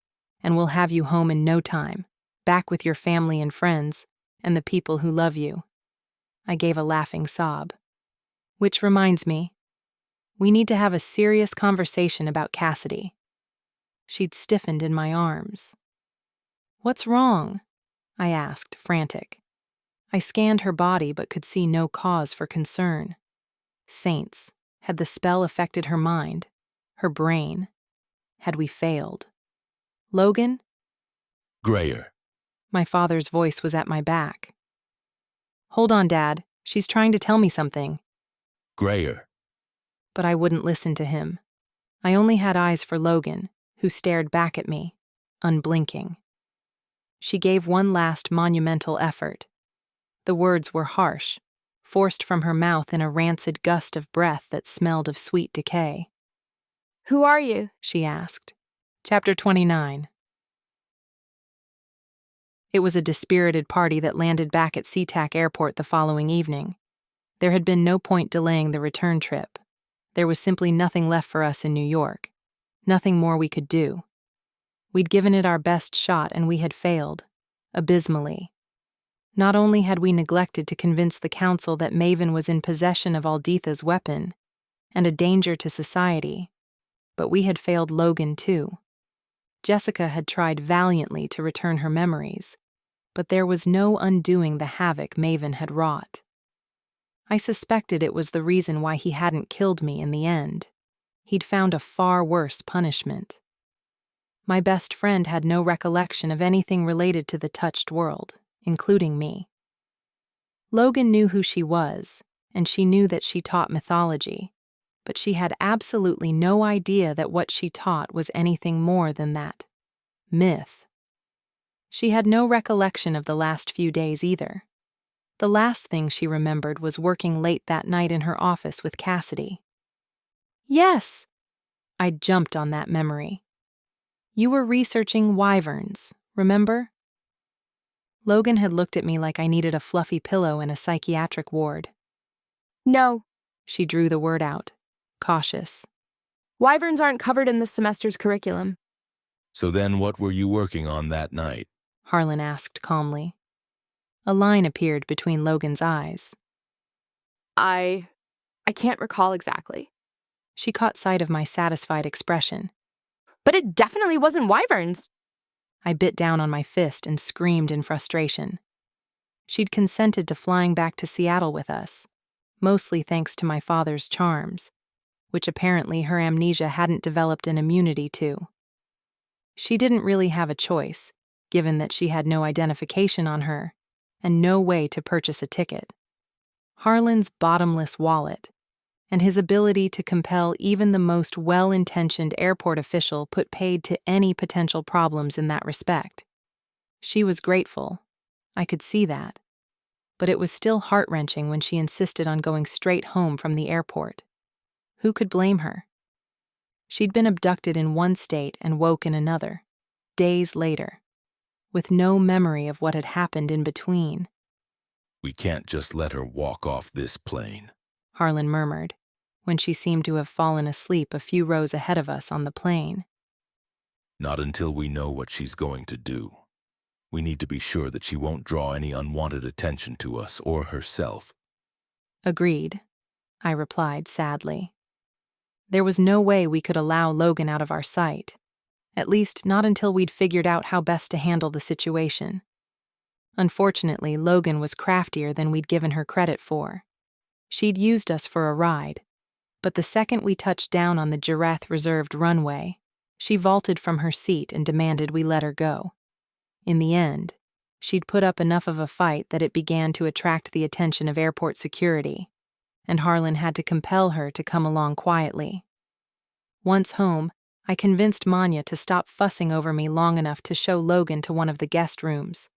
and we'll have you home in no time, back with your family and friends, and the people who love you. I gave a laughing sob. Which reminds me, we need to have a serious conversation about Cassidy. She'd stiffened in my arms. What's wrong? I asked, frantic. I scanned her body but could see no cause for concern. Saints, had the spell affected her mind, her brain? Had we failed? Logan? Grayer. My father's voice was at my back. Hold on, Dad. She's trying to tell me something. Grayer. But I wouldn't listen to him. I only had eyes for Logan, who stared back at me, unblinking. She gave one last monumental effort. The words were harsh, forced from her mouth in a rancid gust of breath that smelled of sweet decay. Who are you? She asked. Chapter 29. It was a dispirited party that landed back at SeaTac Airport the following evening. There had been no point delaying the return trip. There was simply nothing left for us in New York. Nothing more we could do. We'd given it our best shot and we had failed, abysmally. Not only had we neglected to convince the council that Maven was in possession of Alditha's weapon and a danger to society, but we had failed Logan too. Jessica had tried valiantly to return her memories, but there was no undoing the havoc Maven had wrought. I suspected it was the reason why he hadn't killed me in the end. He'd found a far worse punishment. My best friend had no recollection of anything related to the touched world, including me. Logan knew who she was, and she knew that she taught mythology, but she had absolutely no idea that what she taught was anything more than that. Myth. She had no recollection of the last few days either. The last thing she remembered was working late that night in her office with Cassidy. Yes! I jumped on that memory. You were researching wyverns, remember? Logan had looked at me like I needed a fluffy pillow in a psychiatric ward. No. She drew the word out, cautious. Wyverns aren't covered in this semester's curriculum. So then what were you working on that night? Harlan asked calmly. A line appeared between Logan's eyes. I can't recall exactly. She caught sight of my satisfied expression. But it definitely wasn't wyverns. I bit down on my fist and screamed in frustration. She'd consented to flying back to Seattle with us, mostly thanks to my father's charms, which apparently her amnesia hadn't developed an immunity to. She didn't really have a choice, given that she had no identification on her and no way to purchase a ticket. Harlan's bottomless wallet and his ability to compel even the most well-intentioned airport official put paid to any potential problems in that respect. She was grateful. I could see that. But it was still heart-wrenching when she insisted on going straight home from the airport. Who could blame her? She'd been abducted in one state and woke in another, days later, with no memory of what had happened in between. We can't just let her walk off this plane, Harlan murmured, when she seemed to have fallen asleep a few rows ahead of us on the plane. Not until we know what she's going to do. We need to be sure that she won't draw any unwanted attention to us or herself. Agreed, I replied sadly. There was no way we could allow Logan out of our sight, at least not until we'd figured out how best to handle the situation. Unfortunately, Logan was craftier than we'd given her credit for. She'd used us for a ride, but the second we touched down on the Giraffe-reserved runway, she vaulted from her seat and demanded we let her go. In the end, she'd put up enough of a fight that it began to attract the attention of airport security, and Harlan had to compel her to come along quietly. Once home, I convinced Manya to stop fussing over me long enough to show Logan to one of the guest rooms.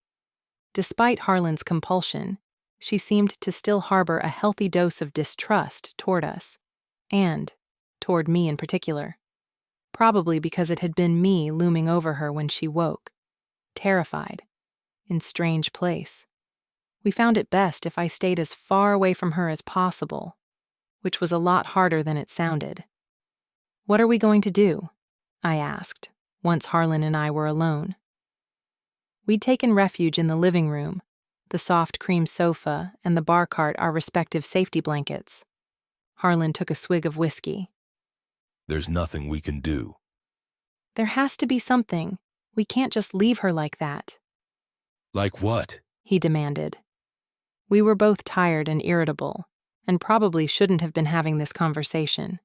Despite Harlan's compulsion, she seemed to still harbor a healthy dose of distrust toward us, and toward me in particular. Probably because it had been me looming over her when she woke, terrified, in strange place. We found it best if I stayed as far away from her as possible, which was a lot harder than it sounded. "What are we going to do?" I asked, once Harlan and I were alone. We'd taken refuge in the living room, the soft cream sofa and the bar cart our respective safety blankets. Harlan took a swig of whiskey. There's nothing we can do. There has to be something. We can't just leave her like that. Like what? He demanded. We were both tired and irritable, and probably shouldn't have been having this conversation.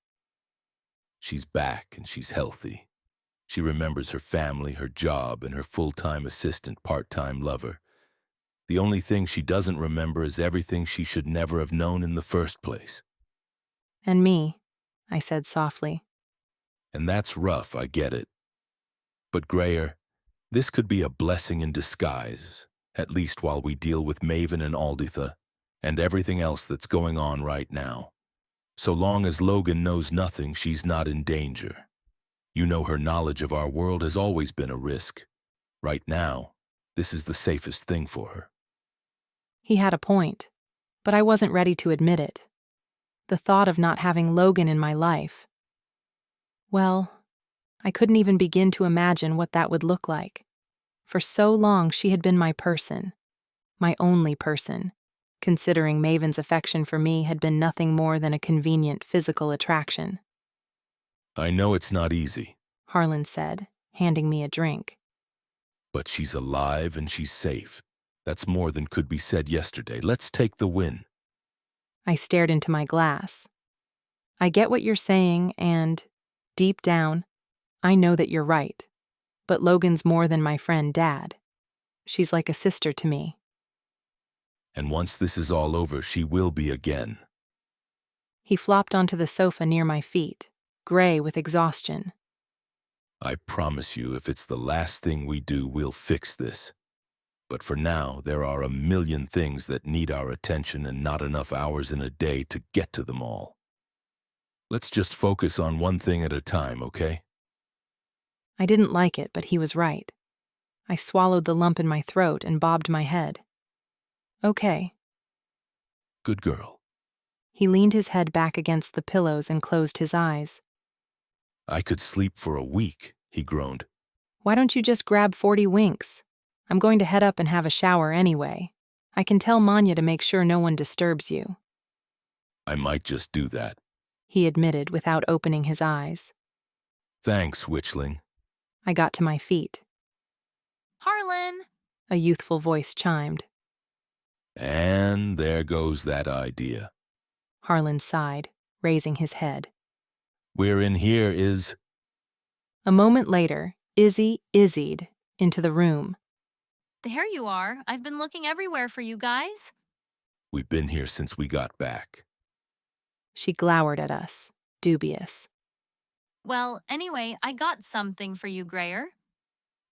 She's back and she's healthy. She remembers her family, her job, and her full-time assistant, part-time lover. The only thing she doesn't remember is everything she should never have known in the first place. And me, I said softly. And that's rough, I get it. But Grayer, this could be a blessing in disguise, at least while we deal with Maven and Alditha, and everything else that's going on right now. So long as Logan knows nothing, she's not in danger. You know her knowledge of our world has always been a risk. Right now, this is the safest thing for her. He had a point, but I wasn't ready to admit it. The thought of not having Logan in my life. Well, I couldn't even begin to imagine what that would look like. For so long, she had been my person, my only person, considering Maven's affection for me had been nothing more than a convenient physical attraction. I know it's not easy, Harlan said, handing me a drink. But she's alive and she's safe. That's more than could be said yesterday. Let's take the win. I stared into my glass. I get what you're saying, and, deep down, I know that you're right. But Logan's more than my friend Dad. She's like a sister to me. And once this is all over, she will be again. He flopped onto the sofa near my feet, gray with exhaustion. I promise you, if it's the last thing we do, we'll fix this. But for now, there are a million things that need our attention and not enough hours in a day to get to them all. Let's just focus on one thing at a time, okay? I didn't like it, but he was right. I swallowed the lump in my throat and bobbed my head. Okay. Good girl. He leaned his head back against the pillows and closed his eyes. I could sleep for a week, he groaned. Why don't you just grab 40 winks? I'm going to head up and have a shower anyway. I can tell Manya to make sure no one disturbs you. I might just do that, he admitted without opening his eyes. Thanks, witchling. I got to my feet. Harlan! A youthful voice chimed. And there goes that idea. Harlan sighed, raising his head. We're in here is... A moment later, Izzy Izzy'd into the room. There you are. I've been looking everywhere for you guys. We've been here since we got back. She glowered at us, dubious. Well, anyway, I got something for you, Grayer.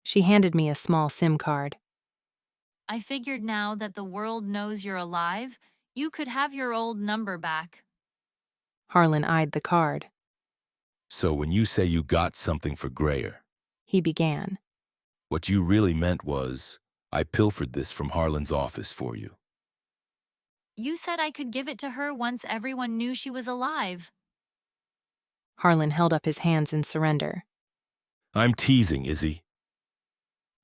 She handed me a small SIM card. I figured now that the world knows you're alive, you could have your old number back. Harlan eyed the card. So when you say you got something for Grayer, He began. what you really meant was, I pilfered this from Harlan's office for you. You said I could give it to her once everyone knew she was alive. Harlan held up his hands in surrender. I'm teasing, Izzy.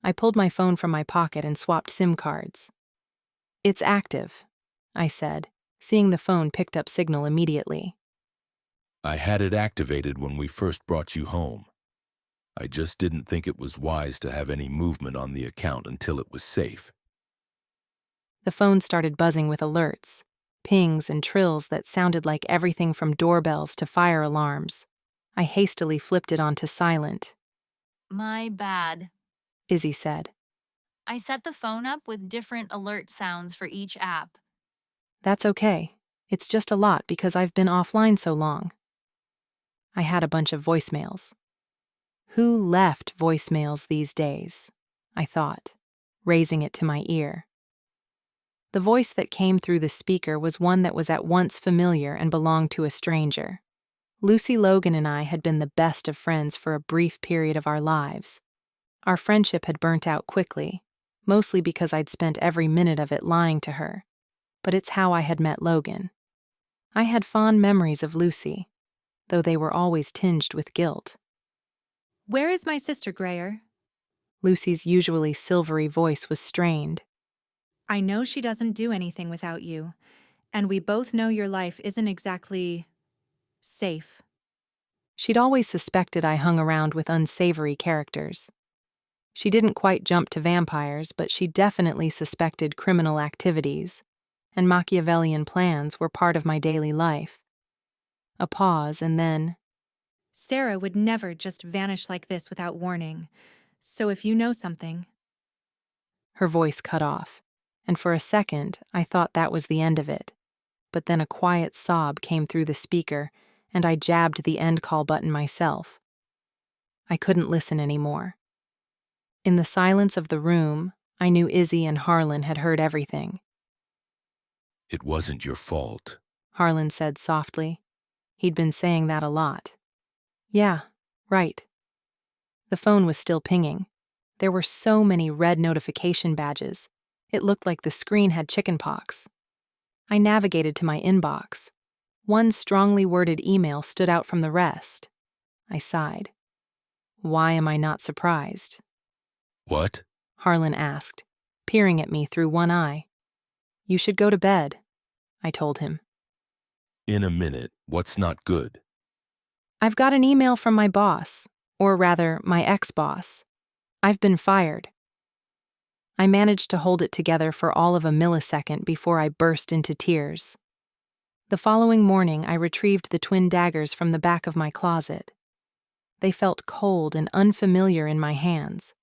I pulled my phone from my pocket and swapped SIM cards. It's active, I said, seeing the phone picked up signal immediately. I had it activated when we first brought you home. I just didn't think it was wise to have any movement on the account until it was safe. The phone started buzzing with alerts, pings and trills that sounded like everything from doorbells to fire alarms. I hastily flipped it onto silent. My bad. Izzy said. I set the phone up with different alert sounds for each app. That's okay. It's just a lot because I've been offline so long. I had a bunch of voicemails. Who left voicemails these days? I thought, raising it to my ear. The voice that came through the speaker was one that was at once familiar and belonged to a stranger. Lucy Logan and I had been the best of friends for a brief period of our lives. Our friendship had burnt out quickly, mostly because I'd spent every minute of it lying to her. But it's how I had met Logan. I had fond memories of Lucy, though they were always tinged with guilt. Where is my sister, Grayer? Lucy's usually silvery voice was strained. I know she doesn't do anything without you, and we both know your life isn't exactly safe. She'd always suspected I hung around with unsavory characters. She didn't quite jump to vampires, but she definitely suspected criminal activities, and Machiavellian plans were part of my daily life. A pause, and then, Sarah would never just vanish like this without warning, so if you know something... Her voice cut off, and for a second I thought that was the end of it. But then a quiet sob came through the speaker, and I jabbed the end call button myself. I couldn't listen anymore. In the silence of the room, I knew Izzy and Harlan had heard everything. It wasn't your fault, Harlan said softly. He'd been saying that a lot. Yeah, right. The phone was still pinging. There were so many red notification badges. It looked like the screen had chickenpox. I navigated to my inbox. One strongly worded email stood out from the rest. I sighed. Why am I not surprised? What? Harlan asked, peering at me through one eye. You should go to bed, I told him. In a minute, what's not good? I've got an email from my boss, or rather, my ex-boss. I've been fired. I managed to hold it together for all of a millisecond before I burst into tears. The following morning, I retrieved the twin daggers from the back of my closet. They felt cold and unfamiliar in my hands,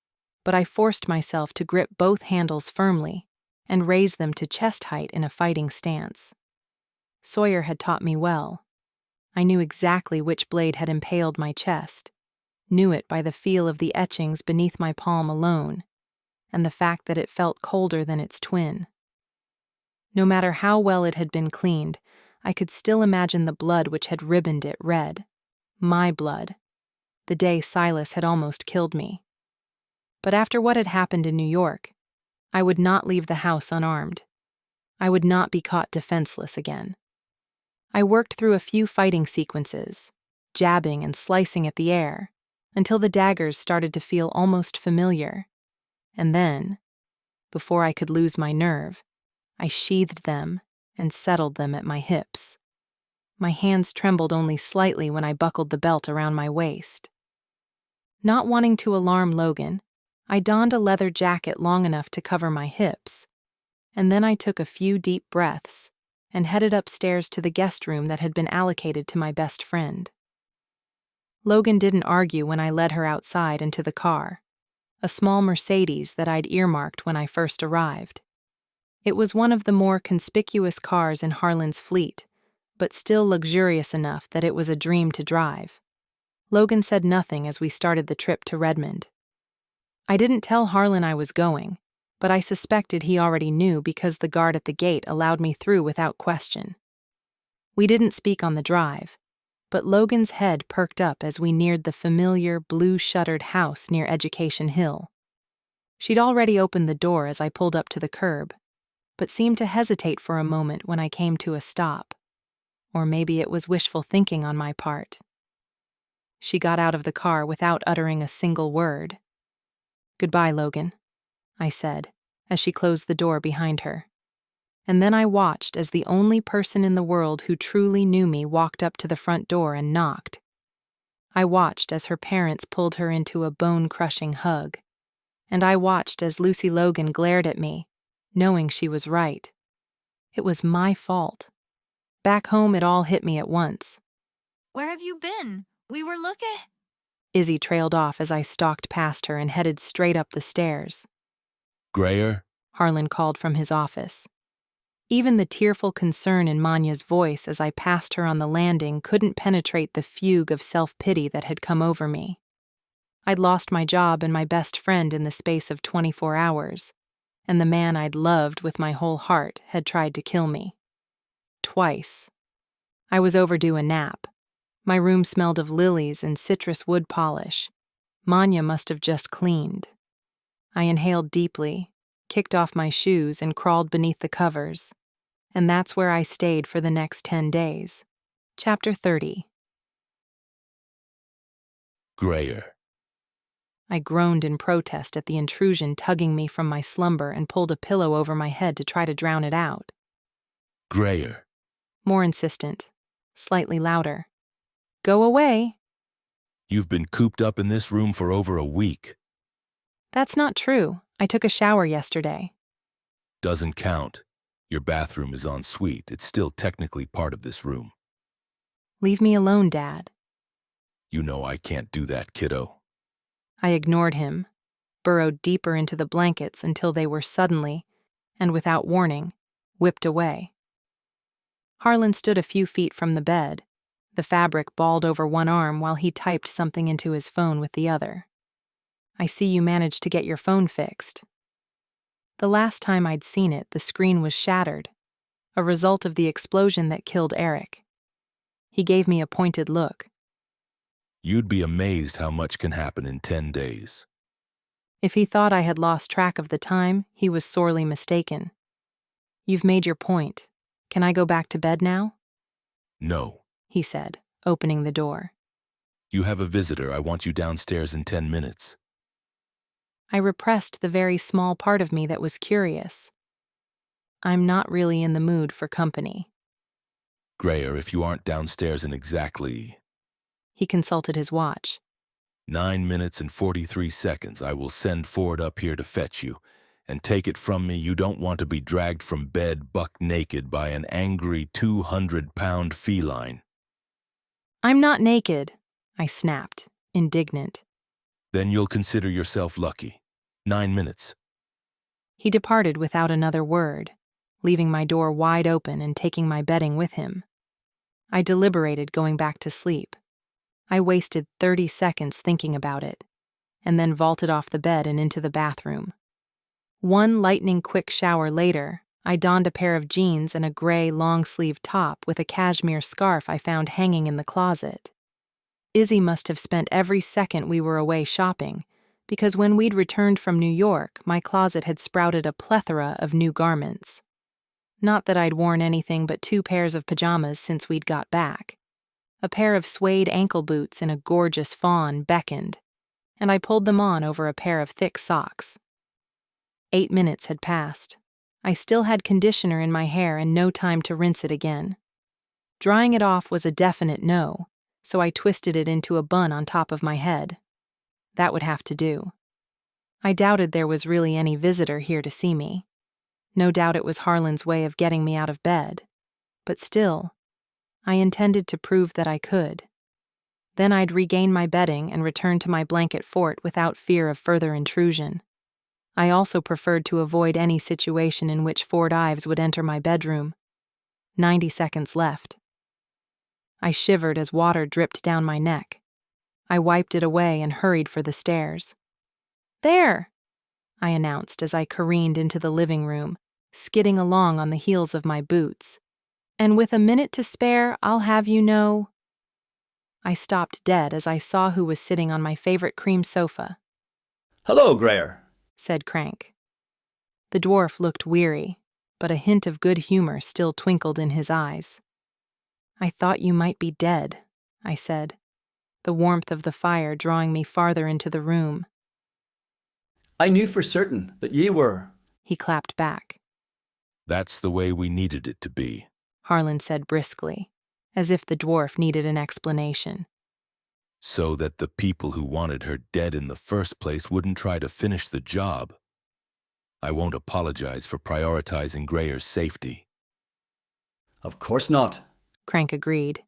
but I forced myself to grip both handles firmly and raise them to chest height in a fighting stance. Sawyer had taught me well. I knew exactly which blade had impaled my chest, knew it by the feel of the etchings beneath my palm alone, and the fact that it felt colder than its twin. No matter how well it had been cleaned, I could still imagine the blood which had ribboned it red. My blood. The day Silas had almost killed me. But after what had happened in New York, I would not leave the house unarmed. I would not be caught defenseless again. I worked through a few fighting sequences, jabbing and slicing at the air, until the daggers started to feel almost familiar. And then, before I could lose my nerve, I sheathed them and settled them at my hips. My hands trembled only slightly when I buckled the belt around my waist. Not wanting to alarm Logan, I donned a leather jacket long enough to cover my hips, and then I took a few deep breaths and headed upstairs to the guest room that had been allocated to my best friend. Logan didn't argue when I led her outside and to the car, a small Mercedes that I'd earmarked when I first arrived. It was one of the more conspicuous cars in Harlan's fleet, but still luxurious enough that it was a dream to drive. Logan said nothing as we started the trip to Redmond. I didn't tell Harlan I was going, but I suspected he already knew because the guard at the gate allowed me through without question. We didn't speak on the drive, but Logan's head perked up as we neared the familiar blue-shuttered house near Education Hill. She'd already opened the door as I pulled up to the curb, but seemed to hesitate for a moment when I came to a stop. Or maybe it was wishful thinking on my part. She got out of the car without uttering a single word. "Goodbye, Logan," I said, as she closed the door behind her. And then I watched as the only person in the world who truly knew me walked up to the front door and knocked. I watched as her parents pulled her into a bone-crushing hug. And I watched as Lucy Logan glared at me, knowing she was right. It was my fault. Back home, it all hit me at once. "Where have you been? We were looking." Izzy trailed off as I stalked past her and headed straight up the stairs. "Grayer?" Harlan called from his office. Even the tearful concern in Manya's voice as I passed her on the landing couldn't penetrate the fugue of self-pity that had come over me. I'd lost my job and my best friend in the space of 24 hours, and the man I'd loved with my whole heart had tried to kill me. Twice. I was overdue a nap. My room smelled of lilies and citrus wood polish. Manya must have just cleaned. I inhaled deeply, kicked off my shoes, and crawled beneath the covers. And that's where I stayed for the next 10 days. Chapter 30. Grayer. I groaned in protest at the intrusion tugging me from my slumber and pulled a pillow over my head to try to drown it out. Grayer. More insistent, slightly louder. "Go away." You've been cooped up in this room for over a week. That's not true. I took a shower yesterday. Doesn't count. Your bathroom is en suite. It's still technically part of this room. Leave me alone, Dad. You know I can't do that, kiddo. I ignored him, burrowed deeper into the blankets until they were suddenly, and without warning, whipped away. Harlan stood a few feet from the bed, the fabric balled over one arm while he typed something into his phone with the other. "I see you managed to get your phone fixed." The last time I'd seen it, the screen was shattered, a result of the explosion that killed Eric. He gave me a pointed look. You'd be amazed how much can happen in 10 days. If he thought I had lost track of the time, he was sorely mistaken. "You've made your point. Can I go back to bed now?" No. He said, opening the door. You have a visitor. I want you downstairs in 10 minutes. I repressed the very small part of me that was curious. I'm not really in the mood for company. Grayer, if you aren't downstairs in exactly... He consulted his watch. 9 minutes and 43 seconds, I will send Ford up here to fetch you. And take it from me, you don't want to be dragged from bed buck naked by an angry 200-pound feline. I'm not naked, I snapped, indignant. Then you'll consider yourself lucky. 9 minutes. He departed without another word, leaving my door wide open and taking my bedding with him. I deliberated going back to sleep. I wasted 30 seconds thinking about it, and then vaulted off the bed and into the bathroom. One lightning-quick shower later, I donned a pair of jeans and a gray long-sleeved top with a cashmere scarf I found hanging in the closet. Izzy must have spent every second we were away shopping, because when we'd returned from New York, my closet had sprouted a plethora of new garments. Not that I'd worn anything but 2 pairs of pajamas since we'd got back. A pair of suede ankle boots in a gorgeous fawn beckoned, and I pulled them on over a pair of thick socks. 8 minutes had passed. I still had conditioner in my hair and no time to rinse it again. Drying it off was a definite no, so I twisted it into a bun on top of my head. That would have to do. I doubted there was really any visitor here to see me. No doubt it was Harlan's way of getting me out of bed. But still, I intended to prove that I could. Then I'd regain my bedding and return to my blanket fort without fear of further intrusion. I also preferred to avoid any situation in which Ford Ives would enter my bedroom. 90 seconds left. I shivered as water dripped down my neck. I wiped it away and hurried for the stairs. There! I announced as I careened into the living room, skidding along on the heels of my boots. And with a minute to spare, I'll have you know. I stopped dead as I saw who was sitting on my favorite cream sofa. "Hello, Greyer," said Crank. The dwarf looked weary, but a hint of good humor still twinkled in his eyes. "I thought you might be dead," I said, the warmth of the fire drawing me farther into the room. "I knew for certain that ye were," he clapped back. "That's the way we needed it to be," Harlan said briskly, as if the dwarf needed an explanation. "So that the people who wanted her dead in the first place wouldn't try to finish the job. I won't apologize for prioritizing Greyer's safety." "Of course not," Crank agreed.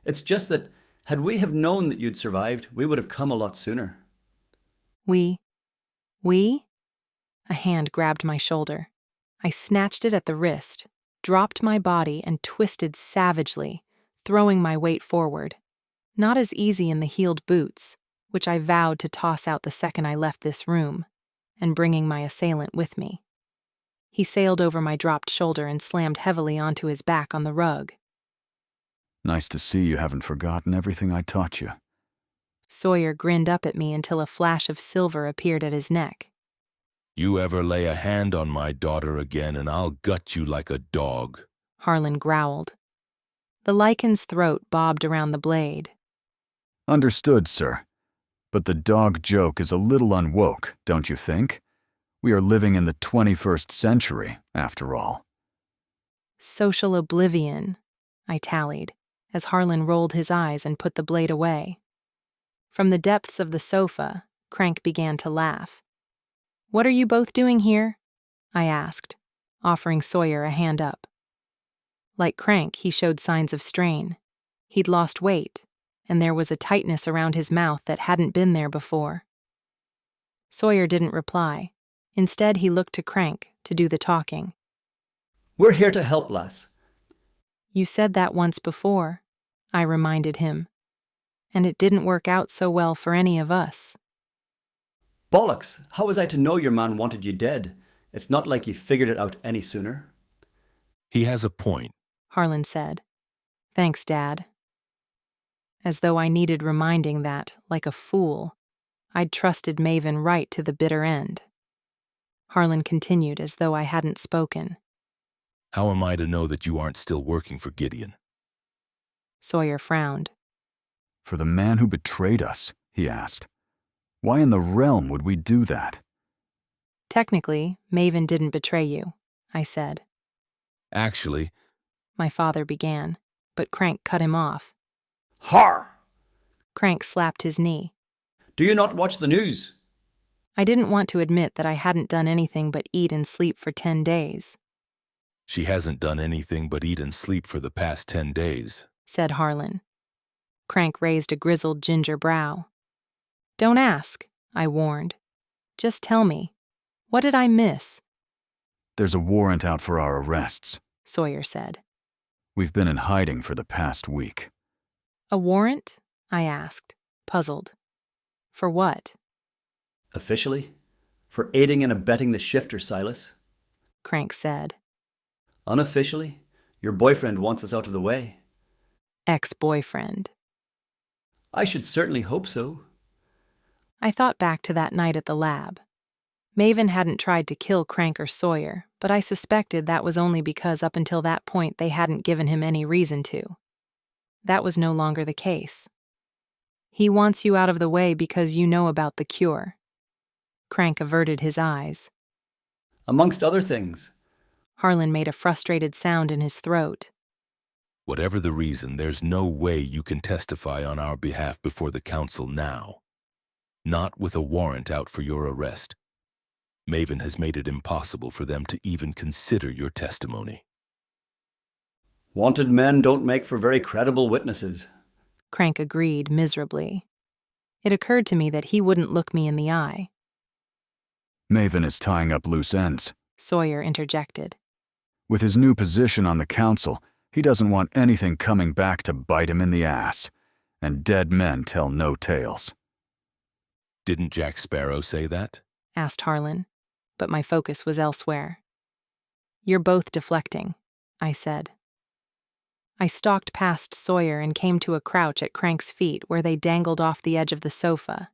"It's just that had we have known that you'd survived, we would have come a lot sooner." We? A hand grabbed my shoulder. I snatched it at the wrist, dropped my body, and twisted savagely, throwing my weight forward. Not as easy in the heeled boots, which I vowed to toss out the second I left this room, and bringing my assailant with me. He sailed over my dropped shoulder and slammed heavily onto his back on the rug. "Nice to see you haven't forgotten everything I taught you." Sawyer grinned up at me until a flash of silver appeared at his neck. "You ever lay a hand on my daughter again and I'll gut you like a dog," Harlan growled. The lycan's throat bobbed around the blade. "Understood, sir. But the dog joke is a little unwoke, don't you think? We are living in the 21st century, after all." "Social oblivion," I tallied, as Harlan rolled his eyes and put the blade away. From the depths of the sofa, Crank began to laugh. "What are you both doing here?" I asked, offering Sawyer a hand up. Like Crank, he showed signs of strain. He'd lost weight, and there was a tightness around his mouth that hadn't been there before. Sawyer didn't reply. Instead, he looked to Crank to do the talking. "We're here to help, lass." "You said that once before," I reminded him. "And it didn't work out so well for any of us." "Bollocks, how was I to know your man wanted you dead? It's not like you figured it out any sooner." "He has a point," Harlan said. "Thanks, Dad." As though I needed reminding that, like a fool, I'd trusted Maven right to the bitter end. Harlan continued as though I hadn't spoken. "How am I to know that you aren't still working for Gideon?" Sawyer frowned. "For the man who betrayed us," he asked. "Why in the realm would we do that?" "Technically, Maven didn't betray you," I said. "Actually," my father began, but Crank cut him off. "Har!" Crank slapped his knee. "Do you not watch the news?" I didn't want to admit that I hadn't done anything but eat and sleep for 10 days. "She hasn't done anything but eat and sleep for the past 10 days, said Harlan. Crank raised a grizzled ginger brow. "Don't ask," I warned. "Just tell me. What did I miss?" "There's a warrant out for our arrests," Sawyer said. "We've been in hiding for the past week." "A warrant?" I asked, puzzled. "For what?" "Officially, for aiding and abetting the shifter, Silas," Crank said. "Unofficially, your boyfriend wants us out of the way." Ex-boyfriend. "I should certainly hope so." I thought back to that night at the lab. Maven hadn't tried to kill Crank or Sawyer, but I suspected that was only because up until that point they hadn't given him any reason to. That was no longer the case. "He wants you out of the way because you know about the cure." Crank averted his eyes. "Amongst other things." Harlan made a frustrated sound in his throat. "Whatever the reason, there's no way you can testify on our behalf before the council now. Not with a warrant out for your arrest. Maven has made it impossible for them to even consider your testimony." "Wanted men don't make for very credible witnesses." Crank agreed miserably. It occurred to me that he wouldn't look me in the eye. "Maven is tying up loose ends," Sawyer interjected. "With his new position on the council, he doesn't want anything coming back to bite him in the ass. And dead men tell no tales." "Didn't Jack Sparrow say that?" asked Harlan. but my focus was elsewhere. "You're both deflecting," I said. I stalked past Sawyer and came to a crouch at Crank's feet where they dangled off the edge of the sofa.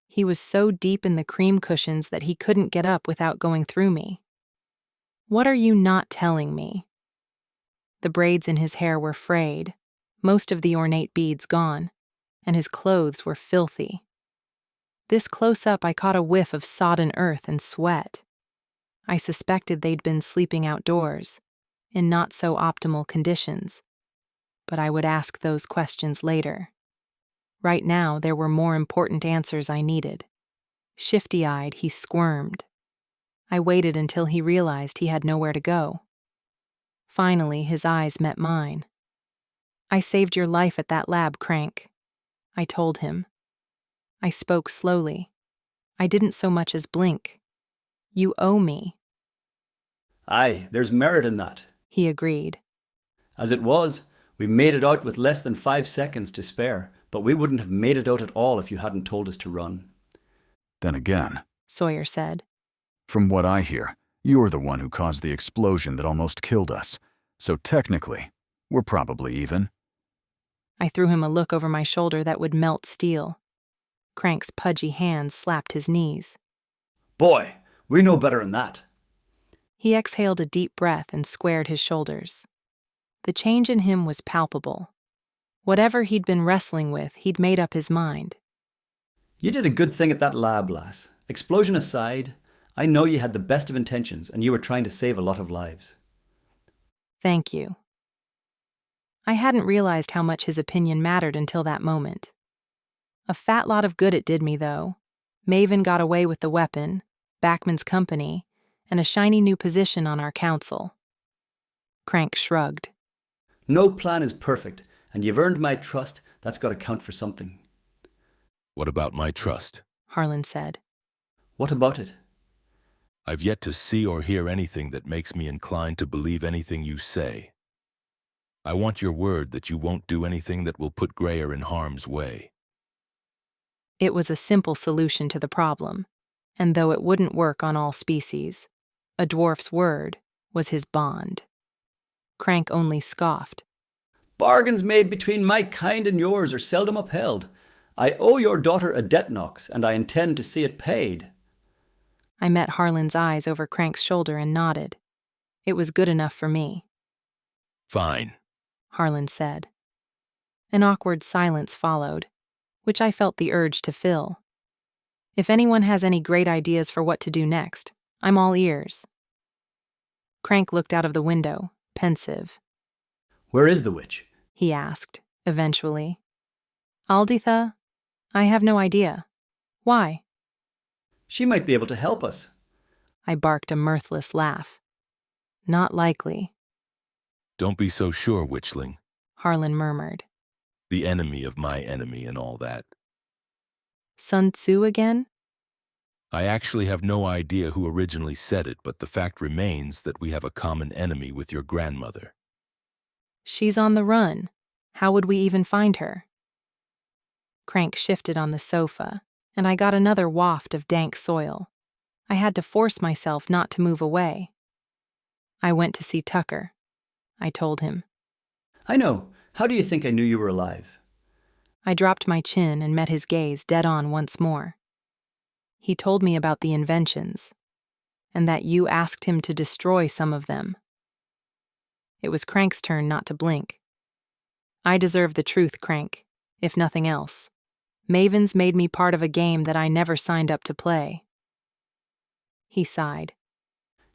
He was so deep in the cream cushions that he couldn't get up without going through me. "What are you not telling me?" The braids in his hair were frayed, most of the ornate beads gone, and his clothes were filthy. This close-up I caught a whiff of sodden earth and sweat. I suspected they'd been sleeping outdoors, in not-so-optimal conditions, but I would ask those questions later. Right now, there were more important answers I needed. Shifty-eyed, he squirmed. I waited until he realized he had nowhere to go. Finally, his eyes met mine. "I saved your life at that lab, Crank," I told him. I spoke slowly. I didn't so much as blink. "You owe me." Aye, there's merit in that, he agreed. As it was, we made it out with less than 5 seconds to spare, but we wouldn't have made it out at all if you hadn't told us to run. Then again, Sawyer said, from what I hear, you're the one who caused the explosion that almost killed us. So technically, we're probably even. I threw him a look over my shoulder that would melt steel. Crank's pudgy hands slapped his knees. "Boy, we know better than that." He exhaled a deep breath and squared his shoulders. The change in him was palpable. Whatever he'd been wrestling with, he'd made up his mind. "You did a good thing at that lab, lass. Explosion aside, I know you had the best of intentions and you were trying to save a lot of lives." "Thank you." I hadn't realized how much his opinion mattered until that moment. A fat lot of good it did me, though. Maven got away with the weapon, Backman's company, and a shiny new position on our council. Crank shrugged. "No plan is perfect, and you've earned my trust. That's got to count for something." What about my trust? Harlan said. "What about it?" I've yet to see or hear anything that makes me inclined to believe anything you say. I want your word that you won't do anything that will put Greyer in harm's way." It was a simple solution to the problem, and though it wouldn't work on all species, a dwarf's word was his bond. Crank only scoffed. "Bargains made between my kind and yours are seldom upheld. I owe your daughter a debt, Knox, and I intend to see it paid." I met Harlan's eyes over Crank's shoulder and nodded. It was good enough for me. "Fine," Harlan said. An awkward silence followed, which I felt the urge to fill. If anyone has any great ideas for what to do next, I'm all ears. Crank looked out of the window, pensive. "Where is the witch?" he asked, eventually. "Alditha? I have no idea. Why?" "She might be able to help us." I barked a mirthless laugh. "Not likely," "Don't be so sure, witchling. Harlan murmured. The enemy of my enemy and all that." Sun Tzu again? I actually have no idea who originally said it, but the fact remains that we have a common enemy with your grandmother. She's on the run. How would we even find her? Crank shifted on the sofa, and I got another waft of dank soil. I had to force myself not to move away. "I went to see Tucker," I told him. "I know. How do you think I knew you were alive?" I dropped my chin and met his gaze dead on once more. "He told me about the inventions, and that you asked him to destroy some of them." It was Crank's turn not to blink. "I deserve the truth, Crank, if nothing else. Maven's made me part of a game that I never signed up to play." He sighed.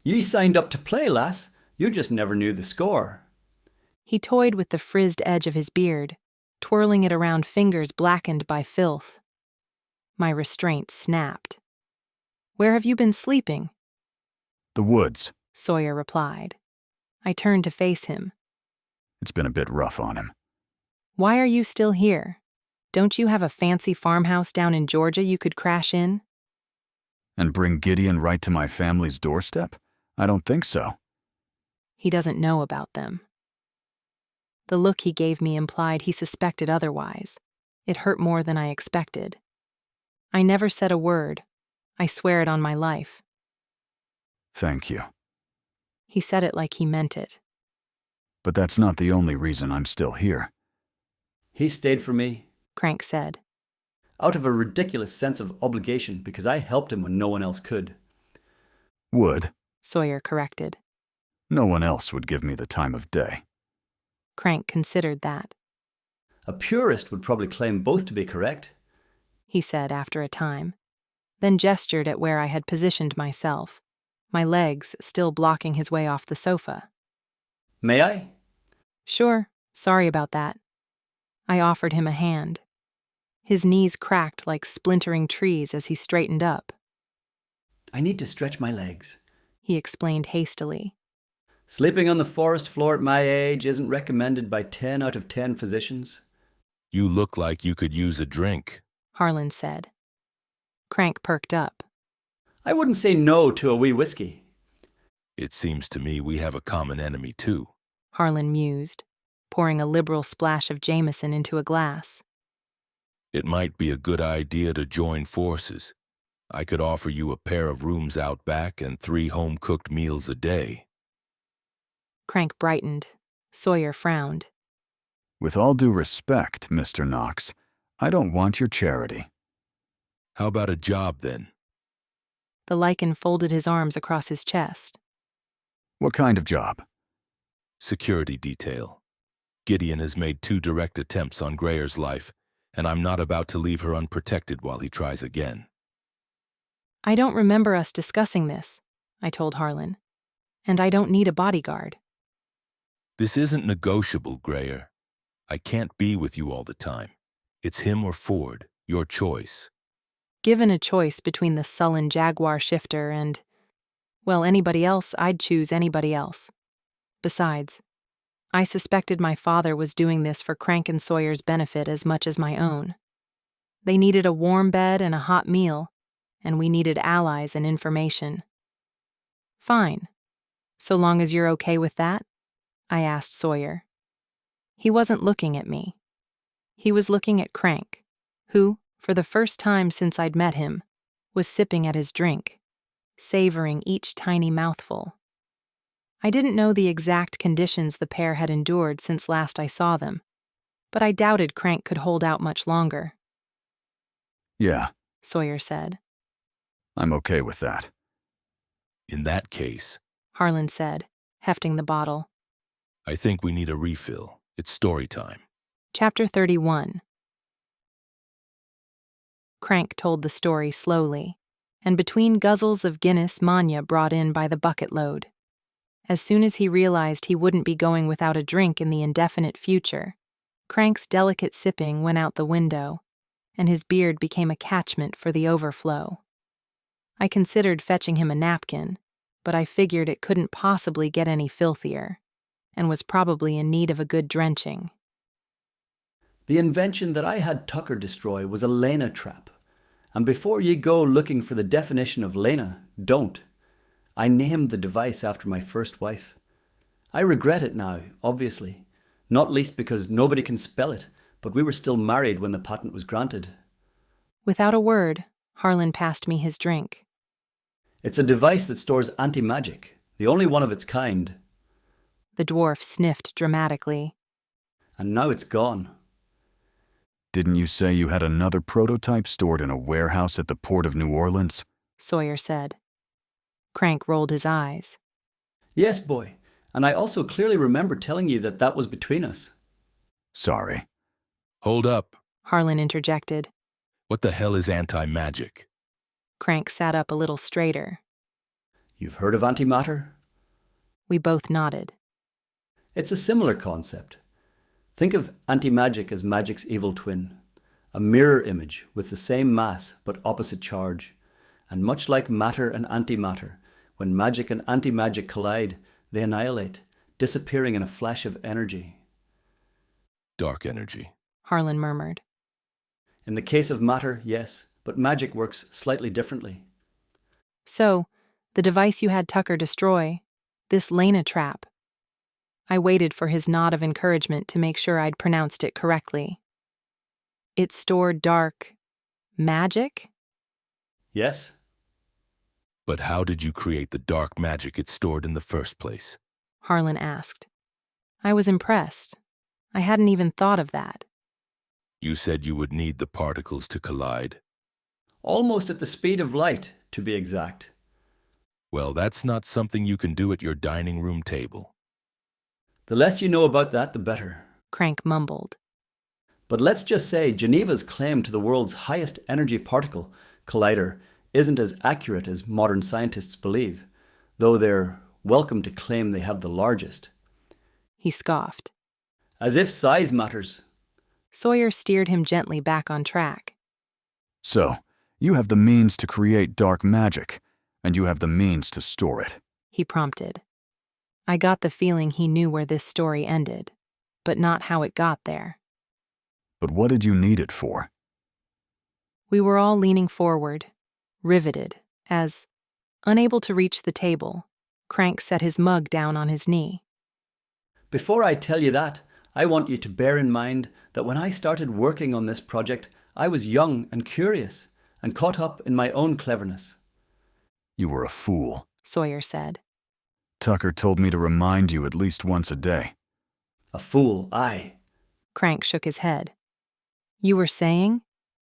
"You signed up to play, lass. You just never knew the score." He toyed with the frizzed edge of his beard, twirling it around fingers blackened by filth. My restraint snapped. "Where have you been sleeping?" The woods. Sawyer replied. I turned to face him. It's been a bit rough on him. "Why are you still here? Don't you have a fancy farmhouse down in Georgia you could crash in?" And bring Gideon right to my family's doorstep? I don't think so. He doesn't know about them. The look he gave me implied he suspected otherwise. It hurt more than I expected. I never said a word. I swear it on my life. Thank you. He said it like he meant it. But that's not the only reason I'm still here. He stayed for me, Crank said. out of a ridiculous sense of obligation because I helped him when no one else could. Would. Sawyer corrected. No one else would give me the time of day. Crank considered that. A purist would probably claim both to be correct, he said after a time, then gestured at where I had positioned myself, my legs still blocking his way off the sofa. May I? Sure, sorry about that. I offered him a hand. His knees cracked like splintering trees as he straightened up. I need to stretch my legs, he explained hastily. Sleeping on the forest floor at my age isn't recommended by 10 out of 10 physicians. You look like you could use a drink, Harlan said. Crank perked up. I wouldn't say no to a wee whiskey. It seems to me we have a common enemy too, Harlan mused, pouring a liberal splash of Jameson into a glass. It might be a good idea to join forces. I could offer you a pair of rooms out back and 3 home-cooked meals a day. Crank brightened. Sawyer frowned. With all due respect, Mr. Knox, I don't want your charity. How about a job, then? The lichen folded his arms across his chest. What kind of job? Security detail. Gideon has made 2 direct attempts on Grayer's life, and I'm not about to leave her unprotected while he tries again. I don't remember us discussing this, I told Harlan. And I don't need a bodyguard. This isn't negotiable, Grayer. I can't be with you all the time. It's him or Ford, your choice. Given a choice between the sullen Jaguar shifter and, well, anybody else, I'd choose anybody else. Besides, I suspected my father was doing this for Crank and Sawyer's benefit as much as my own. They needed a warm bed and a hot meal, and we needed allies and information. Fine. So long as you're okay with that? I asked Sawyer. He wasn't looking at me. He was looking at Crank, who, for the first time since I'd met him, was sipping at his drink, savoring each tiny mouthful. I didn't know the exact conditions the pair had endured since last I saw them, but I doubted Crank could hold out much longer. Yeah, Sawyer said. I'm okay with that. In that case, Harlan said, hefting the bottle. I think we need a refill. It's story time. Chapter 31. Crank told the story slowly, and between guzzles of Guinness Manya brought in by the bucket load. As soon as he realized he wouldn't be going without a drink in the indefinite future, Crank's delicate sipping went out the window, and his beard became a catchment for the overflow. I considered fetching him a napkin, but I figured it couldn't possibly get any filthier, and was probably in need of a good drenching. The invention that I had Tucker destroy was a Lena trap. And before ye go looking for the definition of Lena, don't. I named the device after my first wife. I regret it now, obviously, not least because nobody can spell it, but we were still married when the patent was granted. Without a word, Harlan passed me his drink. It's a device that stores anti-magic, the only one of its kind. The dwarf sniffed dramatically. And now it's gone. Didn't you say you had another prototype stored in a warehouse at the port of New Orleans? Sawyer said. Crank rolled his eyes. Yes, boy, and I also clearly remember telling you that was between us. Sorry. Hold up, Harlan interjected. What the hell is anti-magic? Crank sat up a little straighter. You've heard of antimatter? We both nodded. It's a similar concept. Think of anti-magic as magic's evil twin, a mirror image with the same mass but opposite charge. And much like matter and antimatter, when magic and anti-magic collide, they annihilate, disappearing in a flash of energy. Dark energy, Harlan murmured. In the case of matter, yes, but magic works slightly differently. So, the device you had Tucker destroy, this Lena trap. I waited for his nod of encouragement to make sure I'd pronounced it correctly. It stored dark magic? Yes. But how did you create the dark magic it stored in the first place? Harlan asked. I was impressed. I hadn't even thought of that. You said you would need the particles to collide. Almost at the speed of light, to be exact. Well, that's not something you can do at your dining room table. The less you know about that, the better, Crank mumbled. But let's just say Geneva's claim to the world's highest energy particle collider isn't as accurate as modern scientists believe, though they're welcome to claim they have the largest. He scoffed. As if size matters. Sawyer steered him gently back on track. So, you have the means to create dark magic, and you have the means to store it. He prompted. I got the feeling he knew where this story ended, but not how it got there. But what did you need it for? We were all leaning forward, riveted, as, unable to reach the table, Crank set his mug down on his knee. Before I tell you that, I want you to bear in mind that when I started working on this project, I was young and curious and caught up in my own cleverness. You were a fool, Sawyer said. Tucker told me to remind you at least once a day. A fool, aye. Crank shook his head. You were saying?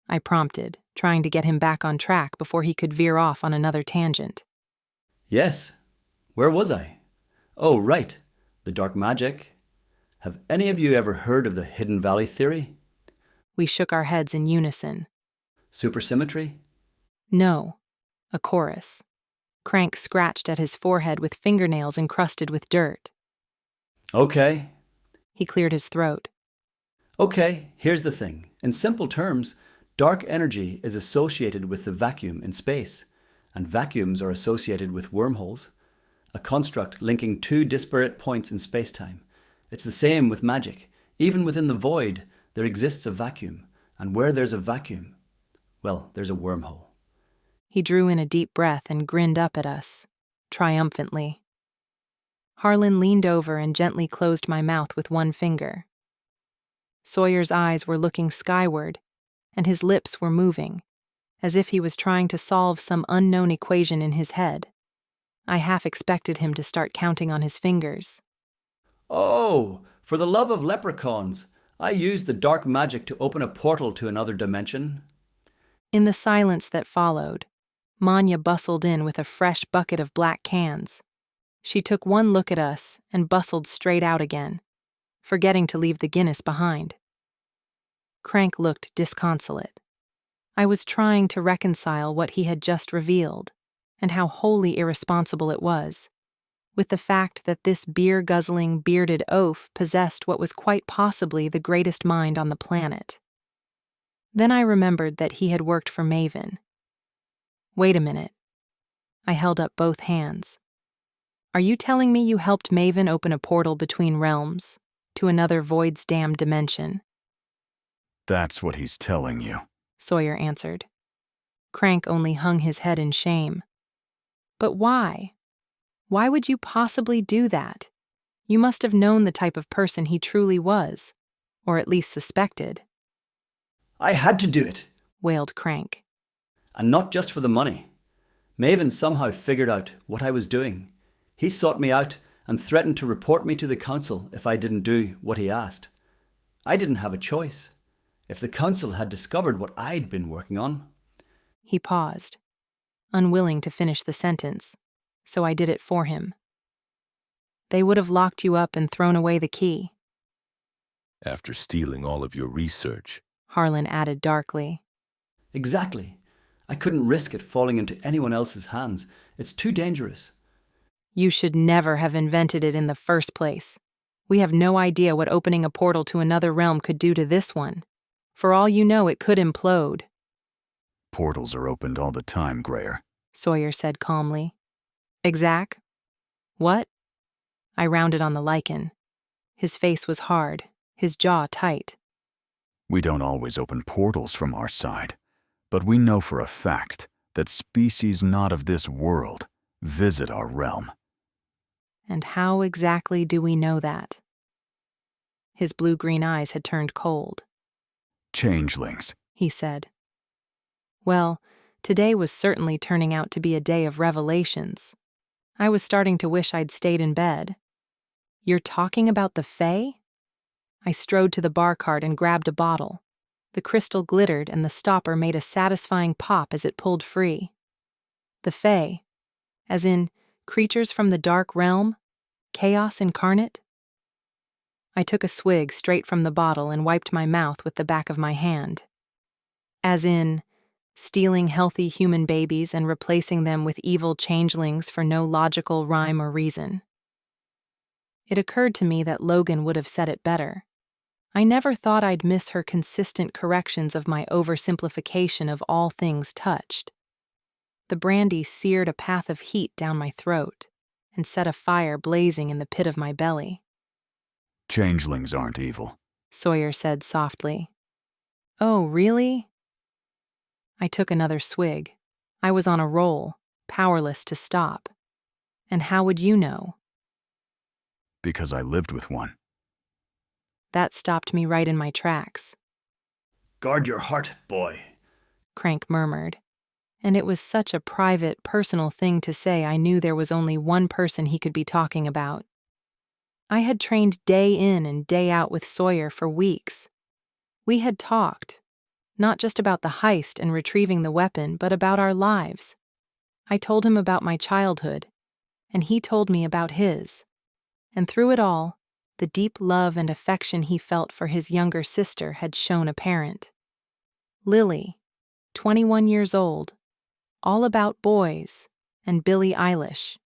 I prompted, trying to get him back on track before he could veer off on another tangent. Yes. Where was I? Oh, right. The dark magic. Have any of you ever heard of the Hidden Valley theory? We shook our heads in unison. Supersymmetry? No. A chorus. Crank scratched at his forehead with fingernails encrusted with dirt. Okay. He cleared his throat. Okay, here's the thing. In simple terms, dark energy is associated with the vacuum in space, and vacuums are associated with wormholes, a construct linking two disparate points in space-time. It's the same with magic. Even within the void, there exists a vacuum, and where there's a vacuum, well, there's a wormhole. He drew in a deep breath and grinned up at us, triumphantly. Harlan leaned over and gently closed my mouth with one finger. Sawyer's eyes were looking skyward, and his lips were moving, as if he was trying to solve some unknown equation in his head. I half expected him to start counting on his fingers. Oh, for the love of leprechauns, I used the dark magic to open a portal to another dimension. In the silence that followed, Manya bustled in with a fresh bucket of black cans. She took one look at us and bustled straight out again, forgetting to leave the Guinness behind. Crank looked disconsolate. I was trying to reconcile what he had just revealed, and how wholly irresponsible it was, with the fact that this beer-guzzling, bearded oaf possessed what was quite possibly the greatest mind on the planet. Then I remembered that he had worked for Maven. Wait a minute. I held up both hands. Are you telling me you helped Maven open a portal between realms, to another void's damned dimension? That's what he's telling you, Sawyer answered. Crank only hung his head in shame. But why? Why would you possibly do that? You must have known the type of person he truly was, or at least suspected. I had to do it, wailed Crank. And not just for the money. Maven somehow figured out what I was doing. He sought me out and threatened to report me to the council if I didn't do what he asked. I didn't have a choice. If the council had discovered what I'd been working on. He paused, unwilling to finish the sentence, so I did it for him. They would have locked you up and thrown away the key. After stealing all of your research, Harlan added darkly. Exactly. I couldn't risk it falling into anyone else's hands. It's too dangerous. You should never have invented it in the first place. We have no idea what opening a portal to another realm could do to this one. For all you know, it could implode. Portals are opened all the time, Grayer, Sawyer said calmly. Exact? What? I rounded on the lichen. His face was hard, his jaw tight. We don't always open portals from our side, but we know for a fact that species not of this world visit our realm. And how exactly do we know that? His blue-green eyes had turned cold. Changelings, he said. Well, Today was certainly turning out to be a day of revelations. I was starting to wish I'd stayed in bed. You're talking about the Fae? I strode to the bar cart and grabbed a bottle. The crystal glittered and the stopper made a satisfying pop as it pulled free. The Fae, as in creatures from the dark realm, chaos incarnate? I took a swig straight from the bottle and wiped my mouth with the back of my hand. As in, stealing healthy human babies and replacing them with evil changelings for no logical rhyme or reason. It occurred to me that Logan would have said it better. I never thought I'd miss her consistent corrections of my oversimplification of all things touched. The brandy seared a path of heat down my throat and set a fire blazing in the pit of my belly. Changelings aren't evil, Sawyer said softly. Oh, really? I took another swig. I was on a roll, powerless to stop. And how would you know? because I lived with one. That stopped me right in my tracks. Guard your heart, boy, Crank murmured. And it was such a private, personal thing to say I knew there was only one person he could be talking about. I had trained day in and day out with Sawyer for weeks. We had talked, not just about the heist and retrieving the weapon, but about our lives. I told him about my childhood, and he told me about his. And through it all, the deep love and affection he felt for his younger sister had shown apparent. Lily, 21 years old, all about boys, and Billie Eilish.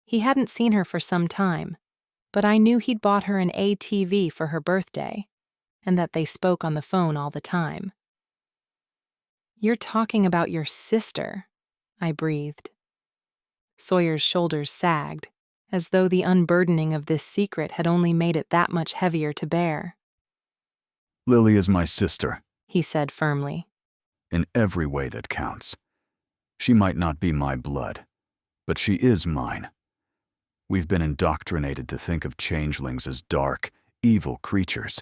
He hadn't seen her for some time, but I knew he'd bought her an ATV for her birthday, and that they spoke on the phone all the time. You're talking about your sister, I breathed. Sawyer's shoulders sagged, as though the unburdening of this secret had only made it that much heavier to bear. Lily is my sister, he said firmly. In every way that counts. She might not be my blood, but she is mine. We've been indoctrinated to think of changelings as dark, evil creatures.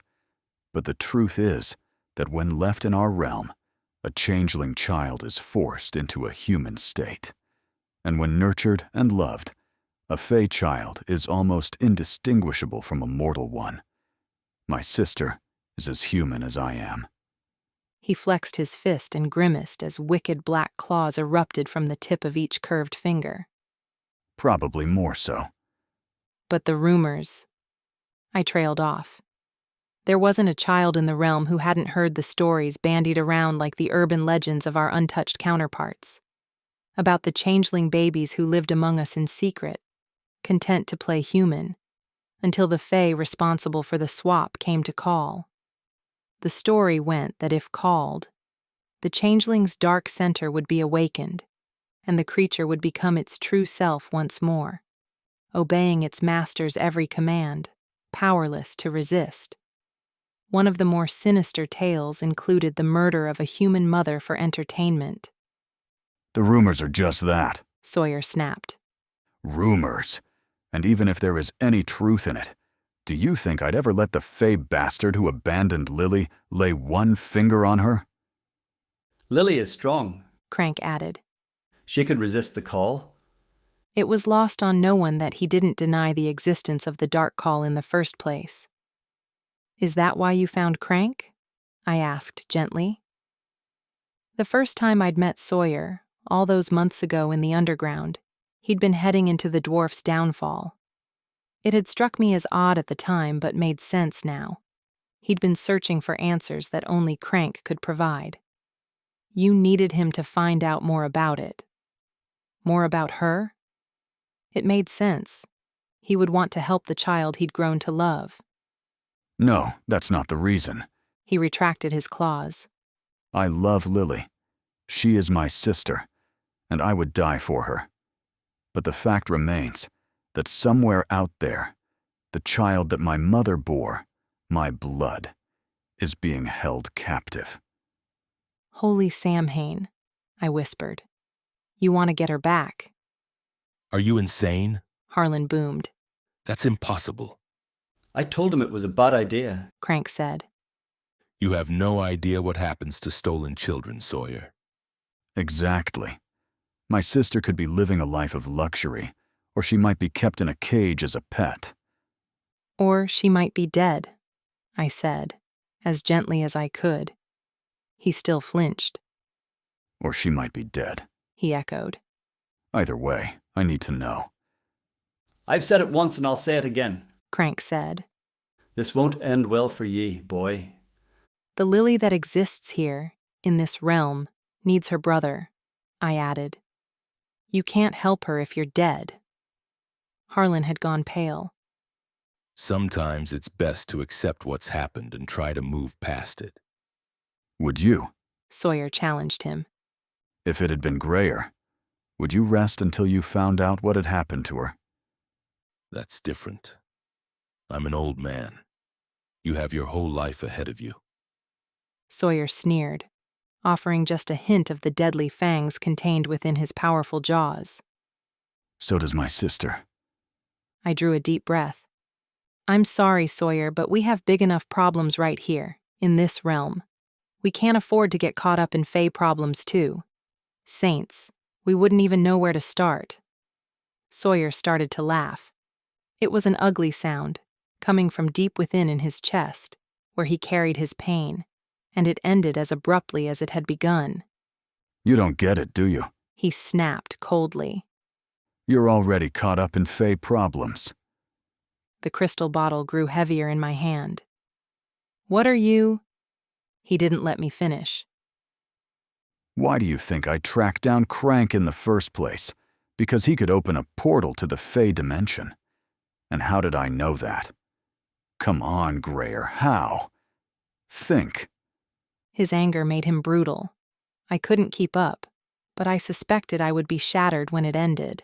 But the truth is that when left in our realm, a changeling child is forced into a human state. And when nurtured and loved, a fey child is almost indistinguishable from a mortal one. My sister is as human as I am. He flexed his fist and grimaced as wicked black claws erupted from the tip of each curved finger. Probably more so. But the rumors... I trailed off. There wasn't a child in the realm who hadn't heard the stories bandied around like the urban legends of our untouched counterparts. About the changeling babies who lived among us in secret, content to play human, until the fae responsible for the swap came to call. The story went that if called, the changeling's dark center would be awakened, and the creature would become its true self once more, obeying its master's every command, powerless to resist. One of the more sinister tales included the murder of a human mother for entertainment. The rumors are just that. Sawyer snapped. Rumors. And even if there is any truth in it, do you think I'd ever let the fey bastard who abandoned Lily lay one finger on her? Lily is strong, Crank added. She could resist the call. It was lost on no one that he didn't deny the existence of the dark call in the first place. Is that why you found Crank? I asked gently. The first time I'd met Sawyer, all those months ago in the underground, he'd been heading into the dwarf's downfall. It had struck me as odd at the time, but made sense now. He'd been searching for answers that only Crank could provide. You needed him to find out more about it. More about her? It made sense. He would want to help the child he'd grown to love. No, that's not the reason. He retracted his claws. I love Lily. She is my sister, and I would die for her. But the fact remains that somewhere out there, the child that my mother bore, my blood, is being held captive. Holy Samhain, I whispered. You want to get her back? Are you insane? Harlan boomed. That's impossible. I told him it was a bad idea, Crank said. You have no idea what happens to stolen children, Sawyer. Exactly. My sister could be living a life of luxury, or she might be kept in a cage as a pet. Or she might be dead, I said, as gently as I could. He still flinched. Or she might be dead, he echoed. Either way, I need to know. I've said it once and I'll say it again, Crank said. This won't end well for ye, boy. The Lily that exists here, in this realm, needs her brother, I added. You can't help her if you're dead. Harlan had gone pale. Sometimes it's best to accept what's happened and try to move past it. Would you? Sawyer challenged him. If it had been Grayer, would you rest until you found out what had happened to her? That's different. I'm an old man. You have your whole life ahead of you. Sawyer sneered, offering just a hint of the deadly fangs contained within his powerful jaws. So does my sister. I drew a deep breath. I'm sorry, Sawyer, but we have big enough problems right here, in this realm. We can't afford to get caught up in Fae problems, too. Saints, we wouldn't even know where to start. Sawyer started to laugh. It was an ugly sound, coming from deep within in his chest, where he carried his pain, and it ended as abruptly as it had begun. You don't get it, do you? He snapped coldly. You're already caught up in Fae problems. The crystal bottle grew heavier in my hand. What are you? He didn't let me finish. Why do you think I tracked down Crank in the first place? Because he could open a portal to the Fae dimension. And how did I know that? Come on, Grayer, how? Think. His anger made him brutal. I couldn't keep up, but I suspected I would be shattered when it ended.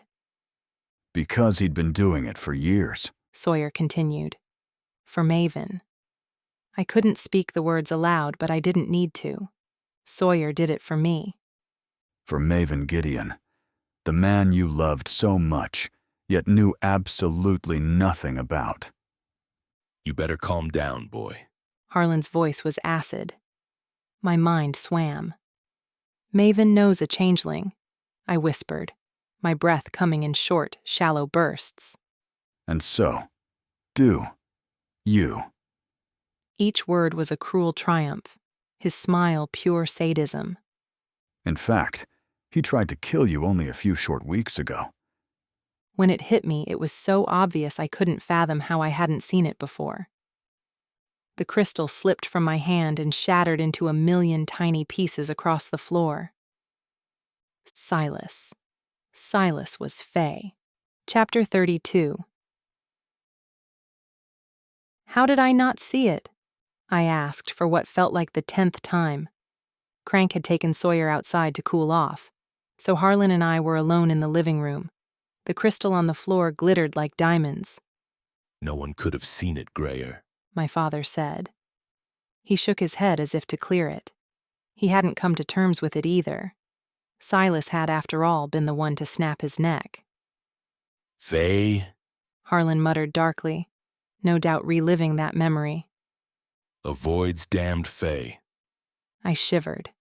Because he'd been doing it for years, Sawyer continued. For Maven. I couldn't speak the words aloud, but I didn't need to. Sawyer did it for me. For Maven Gideon, the man you loved so much, yet knew absolutely nothing about. You better calm down, boy. Harlan's voice was acid. My mind swam. Maven knows a changeling, I whispered, my breath coming in short, shallow bursts. And so, do you? Each word was a cruel triumph, his smile pure sadism. In fact, he tried to kill you only a few short weeks ago. When it hit me, it was so obvious I couldn't fathom how I hadn't seen it before. The crystal slipped from my hand and shattered into a million tiny pieces across the floor. Silas. Silas was Fae. Chapter 32. How did I not see it? I asked for what felt like the 10th time. Crank had taken Sawyer outside to cool off, so Harlan and I were alone in the living room. The crystal on the floor glittered like diamonds. No one could have seen it, Grayer, my father said. He shook his head as if to clear it. He hadn't come to terms with it either. Silas had, after all, been the one to snap his neck. Fae? Harlan muttered darkly, no doubt reliving that memory. Avoids damned Fae. I shivered.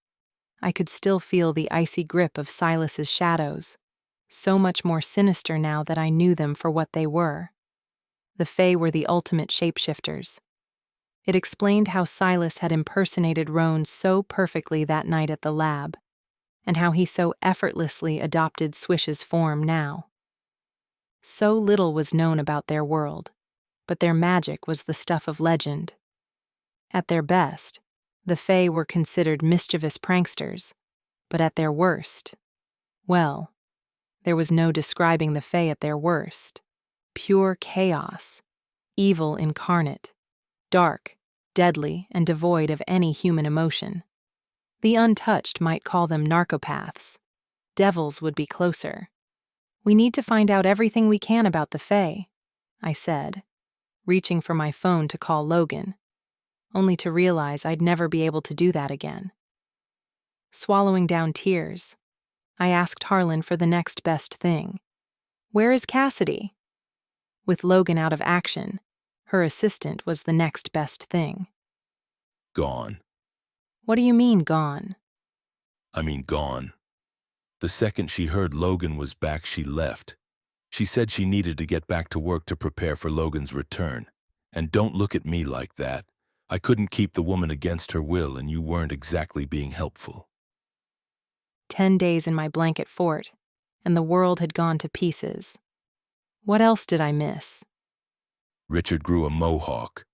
I could still feel the icy grip of Silas's shadows, so much more sinister now that I knew them for what they were. The Fae were the ultimate shapeshifters. It explained how Silas had impersonated Roan so perfectly that night at the lab, and how he so effortlessly adopted Swish's form now. So little was known about their world, but their magic was the stuff of legend. At their best, the Fae were considered mischievous pranksters, but at their worst, well, there was no describing the Fae at their worst. Pure chaos, evil incarnate, dark, deadly, and devoid of any human emotion. The untouched might call them narcopaths. Devils would be closer. We need to find out everything we can about the Fae, I said, reaching for my phone to call Logan, only to realize I'd never be able to do that again. Swallowing down tears, I asked Harlan for the next best thing. Where is Cassidy? With Logan out of action, her assistant was the next best thing. Gone. What do you mean, gone? I mean gone. The second she heard Logan was back, she left. She said she needed to get back to work to prepare for Logan's return. And don't look at me like that. I couldn't keep the woman against her will, and you weren't exactly being helpful. 10 days in my blanket fort, and the world had gone to pieces. What else did I miss? Richard grew a mohawk.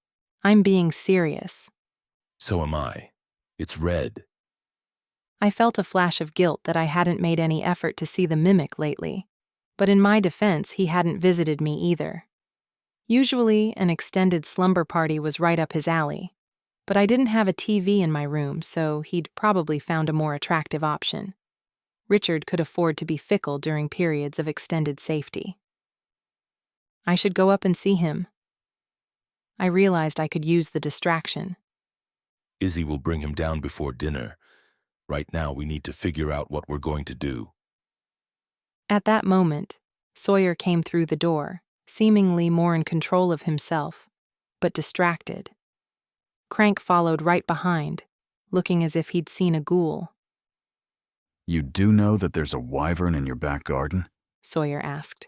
I'm being serious. So am I. It's red. I felt a flash of guilt that I hadn't made any effort to see the mimic lately, but in my defense, he hadn't visited me either. Usually, an extended slumber party was right up his alley, but I didn't have a TV in my room, so he'd probably found a more attractive option. Richard could afford to be fickle during periods of extended safety. I should go up and see him. I realized I could use the distraction. Izzy will bring him down before dinner. Right now, we need to figure out what we're going to do. At that moment, Sawyer came through the door, seemingly more in control of himself, but distracted. Crank followed right behind, looking as if he'd seen a ghoul. You do know that there's a wyvern in your back garden? Sawyer asked.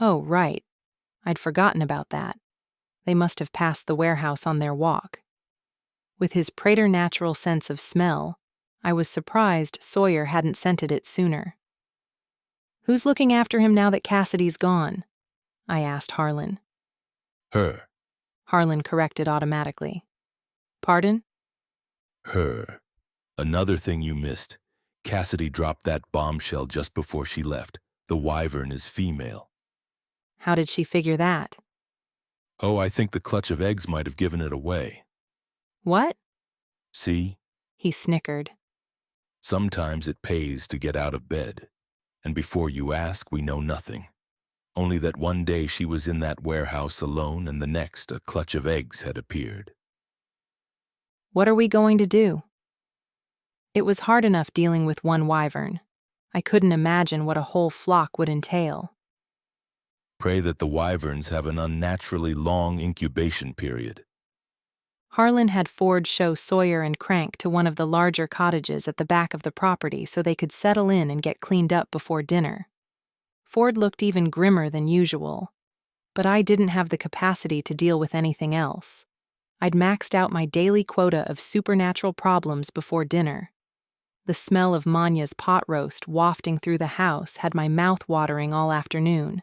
Oh, right. I'd forgotten about that. They must have passed the warehouse on their walk. With his preternatural sense of smell, I was surprised Sawyer hadn't scented it sooner. Who's looking after him now that Cassidy's gone? I asked Harlan. Her. Harlan corrected automatically. Pardon? Her. Another thing you missed. Cassidy dropped that bombshell just before she left. The wyvern is female. How did she figure that? Oh, I think the clutch of eggs might have given it away. What? See? He snickered. Sometimes it pays to get out of bed. And before you ask, we know nothing. Only that one day she was in that warehouse alone, and the next a clutch of eggs had appeared. What are we going to do? It was hard enough dealing with one wyvern. I couldn't imagine what a whole flock would entail. Pray that the wyverns have an unnaturally long incubation period. Harlan had Ford show Sawyer and Crank to one of the larger cottages at the back of the property so they could settle in and get cleaned up before dinner. Ford looked even grimmer than usual, but I didn't have the capacity to deal with anything else. I'd maxed out my daily quota of supernatural problems before dinner. The smell of Manya's pot roast wafting through the house had my mouth watering all afternoon,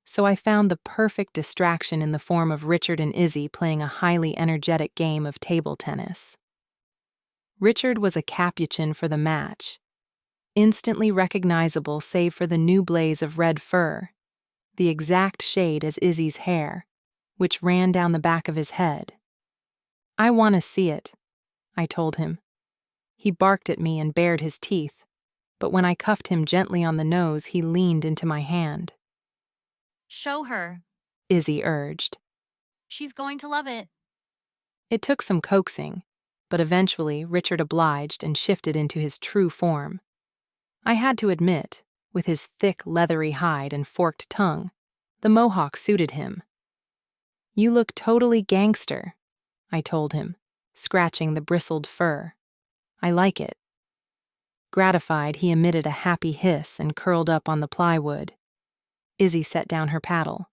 so I found the perfect distraction in the form of Richard and Izzy playing a highly energetic game of table tennis. Richard was a Capuchin for the match, instantly recognizable save for the new blaze of red fur, the exact shade as Izzy's hair, which ran down the back of his head. I want to see it, I told him. He barked at me and bared his teeth, but when I cuffed him gently on the nose, he leaned into my hand. Show her, Izzy urged. She's going to love it. It took some coaxing, but eventually Richard obliged and shifted into his true form. I had to admit, with his thick, leathery hide and forked tongue, the mohawk suited him. You look totally gangster, I told him, scratching the bristled fur. I like it. Gratified, he emitted a happy hiss and curled up on the plywood. Izzy set down her paddle.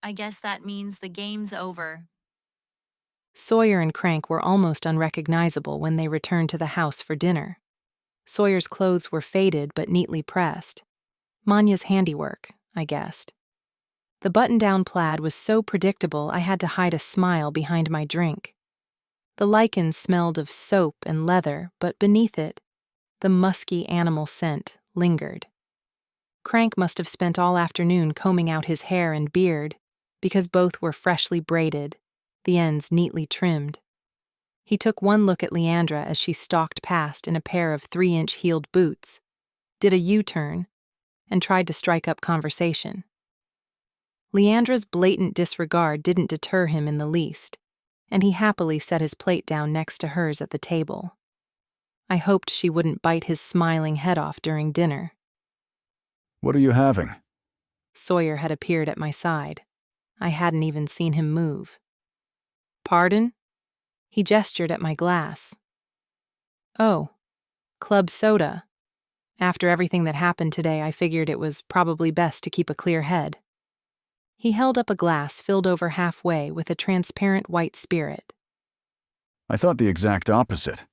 I guess that means the game's over. Sawyer and Crank were almost unrecognizable when they returned to the house for dinner. Sawyer's clothes were faded but neatly pressed. Manya's handiwork, I guessed. The button-down plaid was so predictable I had to hide a smile behind my drink. The lichens smelled of soap and leather, but beneath it, the musky animal scent lingered. Crank must have spent all afternoon combing out his hair and beard, because both were freshly braided, the ends neatly trimmed. He took one look at Leandra as she stalked past in a pair of 3-inch heeled boots, did a U-turn, and tried to strike up conversation. Leandra's blatant disregard didn't deter him in the least, and he happily set his plate down next to hers at the table. I hoped she wouldn't bite his smiling head off during dinner. What are you having? Sawyer had appeared at my side. I hadn't even seen him move. Pardon? He gestured at my glass. Oh, club soda. After everything that happened today, I figured it was probably best to keep a clear head. He held up a glass filled over halfway with a transparent white spirit. I thought the exact opposite.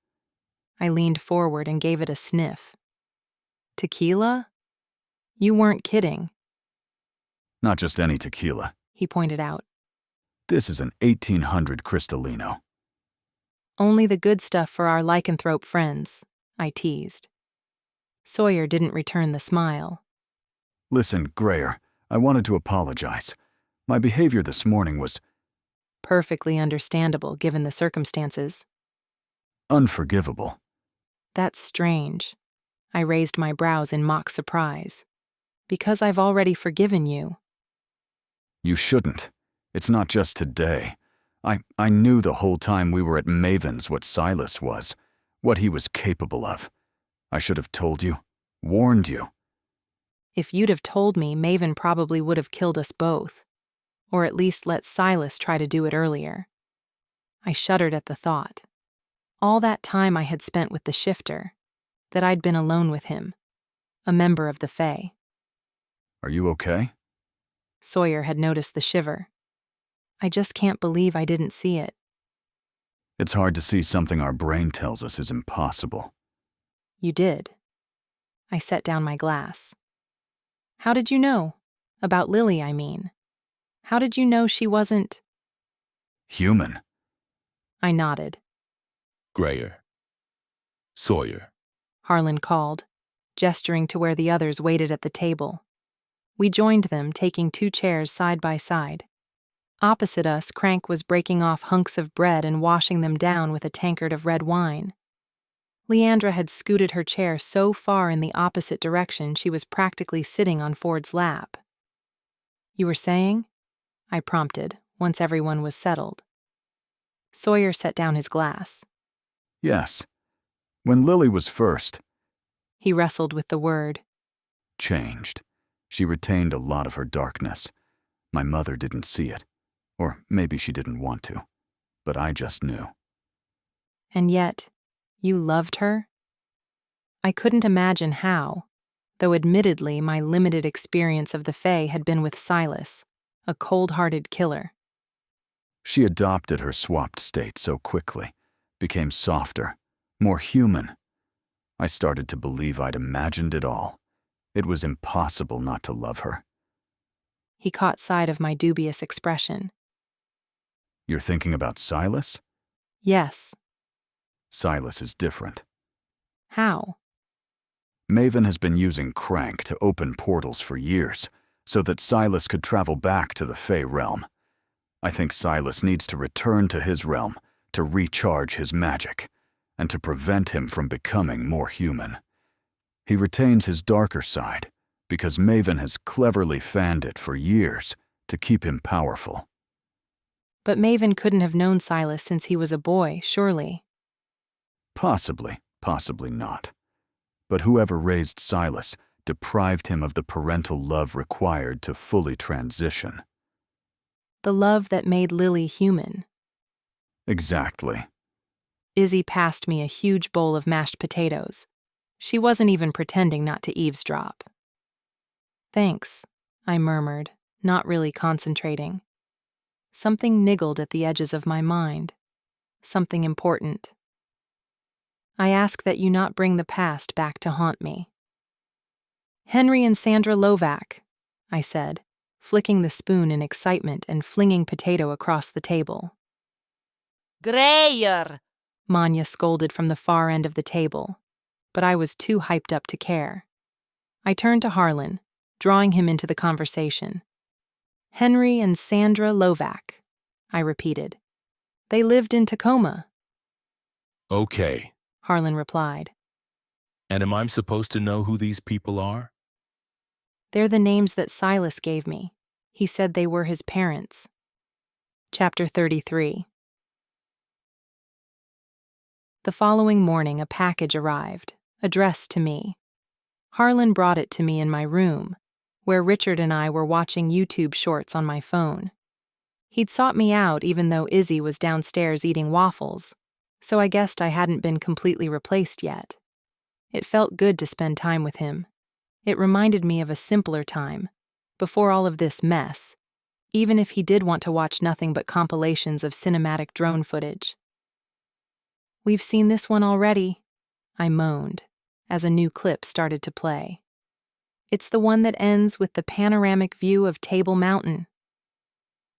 I leaned forward and gave it a sniff. Tequila? You weren't kidding. Not just any tequila. He pointed out. This is an 1800 Cristalino. Only the good stuff for our lycanthrope friends, I teased. Sawyer didn't return the smile. Listen, Grayer, I wanted to apologize. My behavior this morning was perfectly understandable given the circumstances. Unforgivable. That's strange. I raised my brows in mock surprise. Because I've already forgiven you. You shouldn't. It's not just today. I knew the whole time we were at Maven's what Silas was, what he was capable of. I should have told you, warned you. If you'd have told me, Maven probably would have killed us both. Or at least let Silas try to do it earlier. I shuddered at the thought. All that time I had spent with the shifter, that I'd been alone with him, a member of the Fae. Are you okay? Sawyer had noticed the shiver. I just can't believe I didn't see it. It's hard to see something our brain tells us is impossible. You did. I set down my glass. How did you know? About Lily, I mean. How did you know she wasn't... human? I nodded. Grayer. Sawyer. Harlan called, gesturing to where the others waited at the table. We joined them, taking 2 chairs side by side. Opposite us, Crank was breaking off hunks of bread and washing them down with a tankard of red wine. Leandra had scooted her chair so far in the opposite direction she was practically sitting on Ford's lap. You were saying? I prompted, once everyone was settled. Sawyer set down his glass. Yes. When Lily was first... He wrestled with the word. Changed. She retained a lot of her darkness. My mother didn't see it. Or maybe she didn't want to. But I just knew. And yet, you loved her? I couldn't imagine how, though admittedly my limited experience of the Fae had been with Silas, a cold-hearted killer. She adopted her swapped state so quickly, became softer, more human. I started to believe I'd imagined it all. It was impossible not to love her. He caught sight of my dubious expression. You're thinking about Silas? Yes. Silas is different. How? Maven has been using Crank to open portals for years, so that Silas could travel back to the Fae realm. I think Silas needs to return to his realm to recharge his magic, and to prevent him from becoming more human. He retains his darker side, because Maven has cleverly fanned it for years to keep him powerful. But Maven couldn't have known Silas since he was a boy, surely. Possibly, possibly not. But whoever raised Silas deprived him of the parental love required to fully transition. The love that made Lily human. Exactly. Izzy passed me a huge bowl of mashed potatoes. She wasn't even pretending not to eavesdrop. Thanks, I murmured, not really concentrating. Something niggled at the edges of my mind. Something important. I ask that you not bring the past back to haunt me. Henry and Sandra Lovac, I said, flicking the spoon in excitement and flinging potato across the table. Grayer! Manya scolded from the far end of the table, but I was too hyped up to care. I turned to Harlan, drawing him into the conversation. Henry and Sandra Lovac, I repeated. They lived in Tacoma. Okay. Harlan replied. And am I supposed to know who these people are? They're the names that Silas gave me. He said they were his parents. Chapter 33. The following morning, a package arrived, addressed to me. Harlan brought it to me in my room, where Richard and I were watching YouTube shorts on my phone. He'd sought me out even though Izzy was downstairs eating waffles, so I guessed I hadn't been completely replaced yet. It felt good to spend time with him. It reminded me of a simpler time, before all of this mess, even if he did want to watch nothing but compilations of cinematic drone footage. "We've seen this one already," I moaned, as a new clip started to play. "It's the one that ends with the panoramic view of Table Mountain."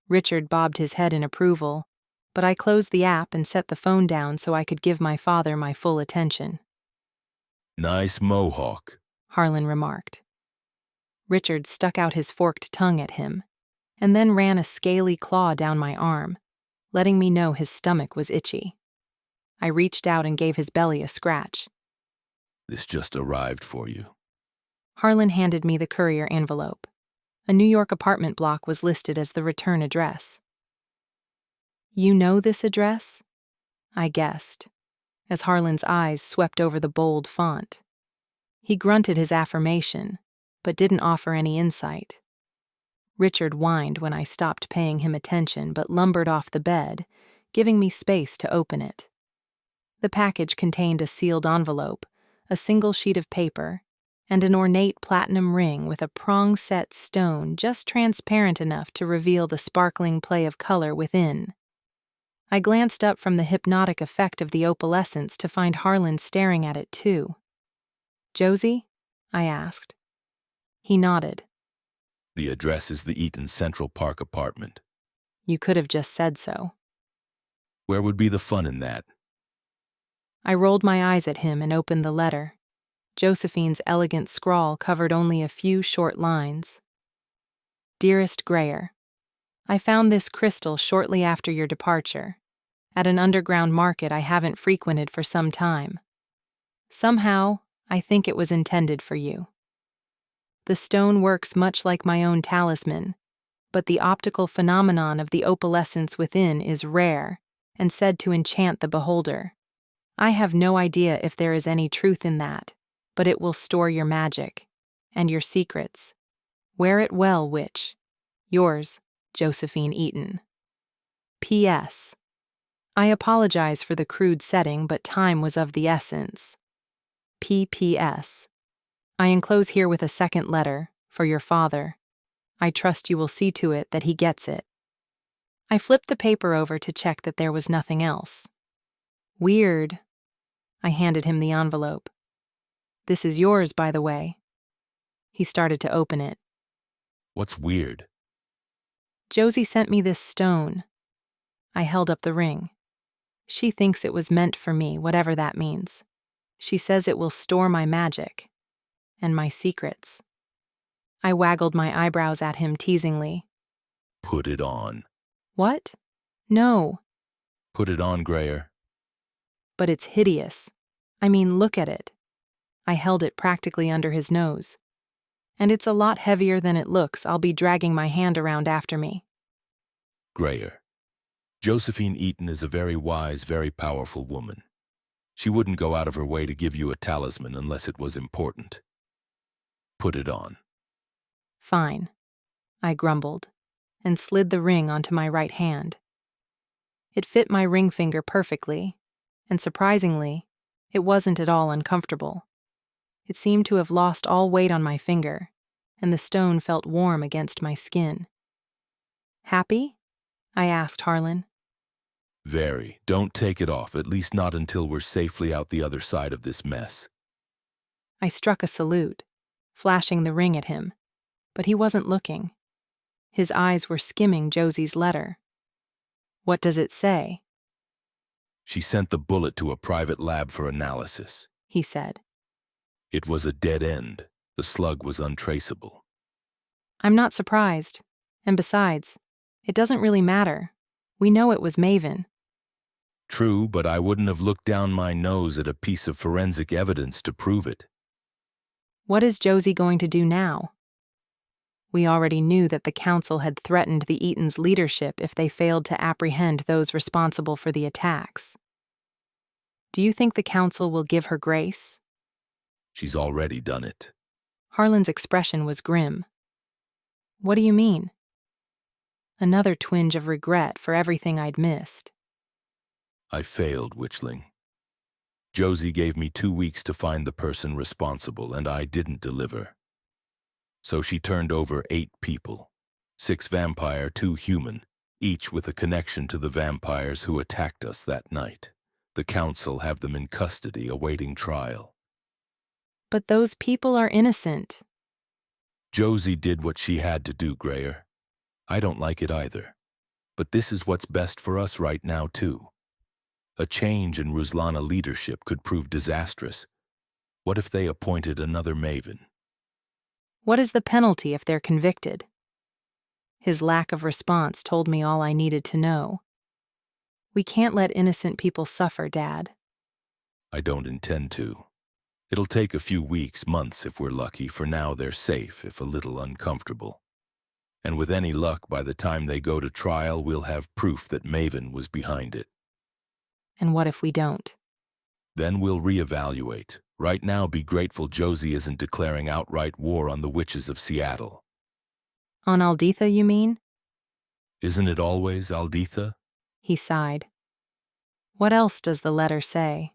Richard bobbed his head in approval, but I closed the app and set the phone down so I could give my father my full attention. "Nice mohawk," Harlan remarked. Richard stuck out his forked tongue at him, and then ran a scaly claw down my arm, letting me know his stomach was itchy. I reached out and gave his belly a scratch. "This just arrived for you." Harlan handed me the courier envelope. A New York apartment block was listed as the return address. "You know this address?" I guessed, as Harlan's eyes swept over the bold font. He grunted his affirmation, but didn't offer any insight. Richard whined when I stopped paying him attention but lumbered off the bed, giving me space to open it. The package contained a sealed envelope, a single sheet of paper, and an ornate platinum ring with a prong-set stone just transparent enough to reveal the sparkling play of color within. I glanced up from the hypnotic effect of the opalescence to find Harlan staring at it too. "Josie?" I asked. He nodded. "The address is the Eaton Central Park apartment." "You could have just said so." "Where would be the fun in that?" I rolled my eyes at him and opened the letter. Josephine's elegant scrawl covered only a few short lines. "Dearest Grayer, I found this crystal shortly after your departure, at an underground market I haven't frequented for some time. Somehow, I think it was intended for you. The stone works much like my own talisman, but the optical phenomenon of the opalescence within is rare and said to enchant the beholder. I have no idea if there is any truth in that, but it will store your magic and your secrets. Wear it well, witch. Yours, Josephine Eaton. P.S. I apologize for the crude setting, but time was of the essence. P.P.S. I enclose here with a second letter, for your father. I trust you will see to it that he gets it." I flipped the paper over to check that there was nothing else. "Weird." I handed him the envelope. "This is yours, by the way." He started to open it. "What's weird?" "Josie sent me this stone." I held up the ring. "She thinks it was meant for me, whatever that means. She says it will store my magic and my secrets." I waggled my eyebrows at him teasingly. "Put it on." "What? No." "Put it on, Grayer." "But it's hideous. I mean, look at it." I held it practically under his nose. "And it's a lot heavier than it looks. I'll be dragging my hand around after me." "Grayer, Josephine Eaton is a very wise, very powerful woman. She wouldn't go out of her way to give you a talisman unless it was important. Put it on." "Fine," I grumbled, and slid the ring onto my right hand. It fit my ring finger perfectly, and surprisingly, it wasn't at all uncomfortable. It seemed to have lost all weight on my finger, and the stone felt warm against my skin. "Happy?" I asked Harlan. "Very. Don't take it off, at least not until we're safely out the other side of this mess." I struck a salute, flashing the ring at him, but he wasn't looking. His eyes were skimming Josie's letter. "What does it say?" "She sent the bullet to a private lab for analysis," he said. "It was a dead end. The slug was untraceable." I'm not surprised. And besides, it doesn't really matter. We know it was Maven. "True, but I wouldn't have looked down my nose at a piece of forensic evidence to prove it." What is Josie going to do now? We already knew that the council had threatened the Eaton's leadership if they failed to apprehend those responsible for the attacks. Do you think the council will give her grace? "She's already done it." Harlan's expression was grim. What do you mean? Another twinge of regret for everything I'd missed. "I failed, Witchling. Josie gave me 2 weeks to find the person responsible, and I didn't deliver. So she turned over 8 people, 6 vampire, 2 human, each with a connection to the vampires who attacked us that night. The council have them in custody awaiting trial. But those people are innocent. Josie did what she had to do, Grayer. I don't like it either. But this is what's best for us right now, too. A change in Ruslana leadership could prove disastrous. What if they appointed another Maven? What is the penalty if they're convicted? His lack of response told me all I needed to know. We can't let innocent people suffer, Dad. I don't intend to. It'll take a few weeks, months if we're lucky. For now, they're safe, if a little uncomfortable. And with any luck, by the time they go to trial, we'll have proof that Maven was behind it. And what if we don't? Then we'll reevaluate. Right now, be grateful Josie isn't declaring outright war on the witches of Seattle. On Alditha, you mean? Isn't it always Alditha? He sighed. What else does the letter say?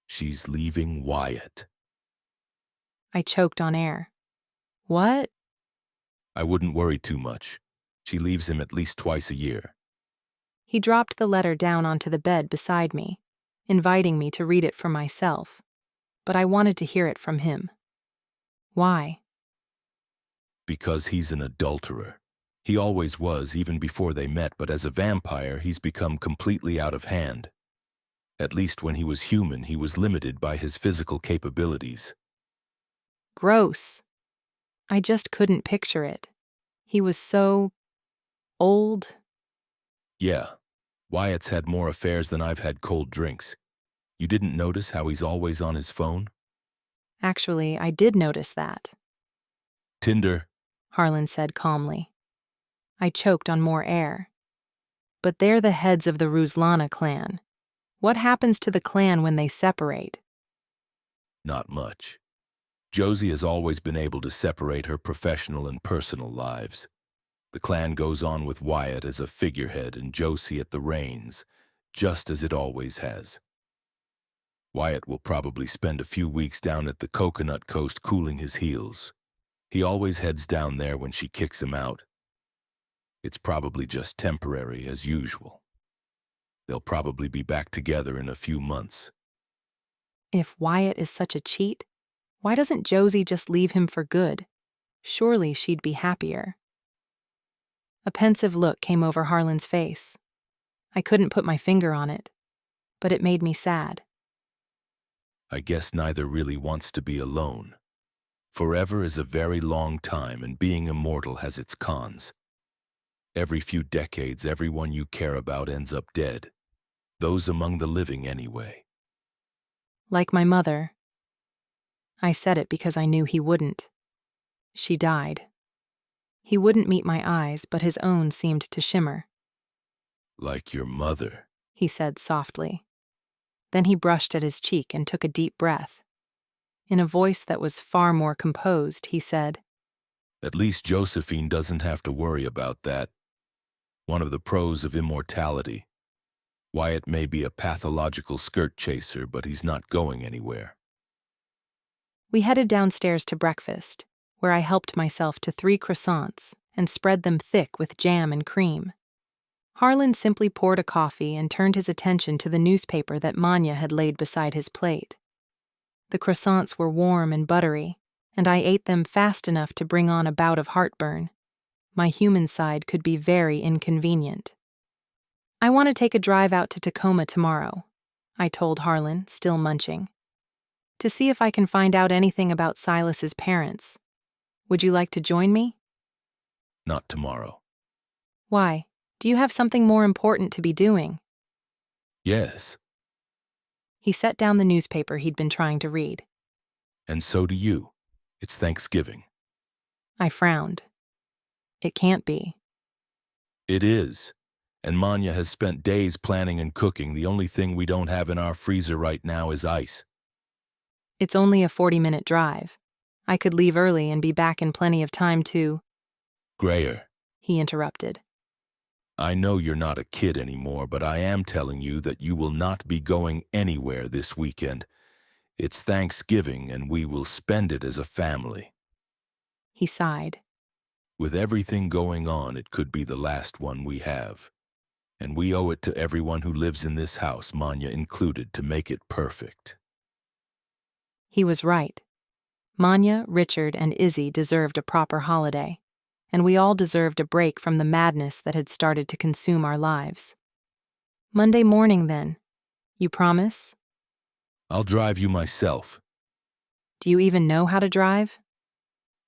She's leaving Wyatt. I choked on air. What? I wouldn't worry too much. She leaves him at least twice a year. He dropped the letter down onto the bed beside me, inviting me to read it for myself, but I wanted to hear it from him. Why? Because he's an adulterer. He always was, even before they met, but as a vampire, he's become completely out of hand. At least when he was human, he was limited by his physical capabilities. Gross. I just couldn't picture it. He was so old. Yeah, Wyatt's had more affairs than I've had cold drinks. You didn't notice how he's always on his phone? Actually, I did notice that. Tinder, Harlan said calmly. I choked on more air. But they're the heads of the Ruslana clan. What happens to the clan when they separate? not much. Josie has always been able to separate her professional and personal lives. The clan goes on with Wyatt as a figurehead and Josie at the reins, just as it always has. Wyatt will probably spend a few weeks down at the Coconut Coast cooling his heels. He always heads down there when she kicks him out. It's probably just temporary, as usual. They'll probably be back together in a few months. If Wyatt is such a cheat, why doesn't Josie just leave him for good? Surely she'd be happier. A pensive look came over Harlan's face. I couldn't put my finger on it, but it made me sad. I guess neither really wants to be alone. Forever is a very long time, and being immortal has its cons. Every few decades, everyone you care about ends up dead. Those among the living, anyway. Like my mother. I said it because I knew he wouldn't. She died. He wouldn't meet my eyes, but his own seemed to shimmer. Like your mother, he said softly. Then he brushed at his cheek and took a deep breath. In a voice that was far more composed, he said, At least Josephine doesn't have to worry about that. One of the pros of immortality. Wyatt may be a pathological skirt chaser, but he's not going anywhere. We headed downstairs to breakfast, where I helped myself to 3 croissants and spread them thick with jam and cream. Harlan simply poured a coffee and turned his attention to the newspaper that Manya had laid beside his plate. The croissants were warm and buttery, and I ate them fast enough to bring on a bout of heartburn. My human side could be very inconvenient. I want to take a drive out to Tacoma tomorrow, I told Harlan, still munching, to see if I can find out anything about Silas's parents. Would you like to join me? Not tomorrow. Why? Do you have something more important to be doing? Yes. He set down the newspaper he'd been trying to read. And so do you. It's Thanksgiving. I frowned. It can't be. It is. And Manya has spent days planning and cooking. The only thing we don't have in our freezer right now is ice. It's only a 40-minute drive. I could leave early and be back in plenty of time to... Grayer, he interrupted. I know you're not a kid anymore, but I am telling you that you will not be going anywhere this weekend. It's Thanksgiving, and we will spend it as a family. He sighed. With everything going on, it could be the last one we have. And we owe it to everyone who lives in this house, Manya included, to make it perfect. He was right. Manya, Richard, and Izzy deserved a proper holiday, and we all deserved a break from the madness that had started to consume our lives. Monday morning, then. You promise? I'll drive you myself. Do you even know how to drive?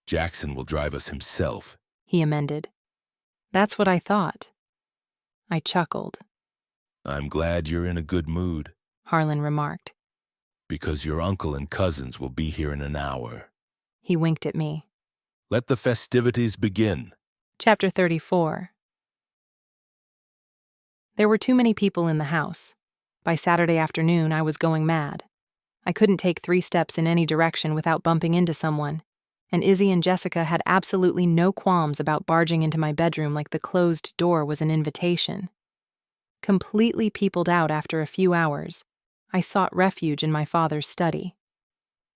Jackson will drive us himself, he amended. That's what I thought. I chuckled. I'm glad you're in a good mood, Harlan remarked. Because your uncle and cousins will be here in an hour. He winked at me. Let the festivities begin. Chapter 34. There were too many people in the house. By Saturday afternoon, I was going mad. I couldn't take 3 steps in any direction without bumping into someone, and Izzy and Jessica had absolutely no qualms about barging into my bedroom like the closed door was an invitation. Completely peopled out after a few hours, I sought refuge in my father's study.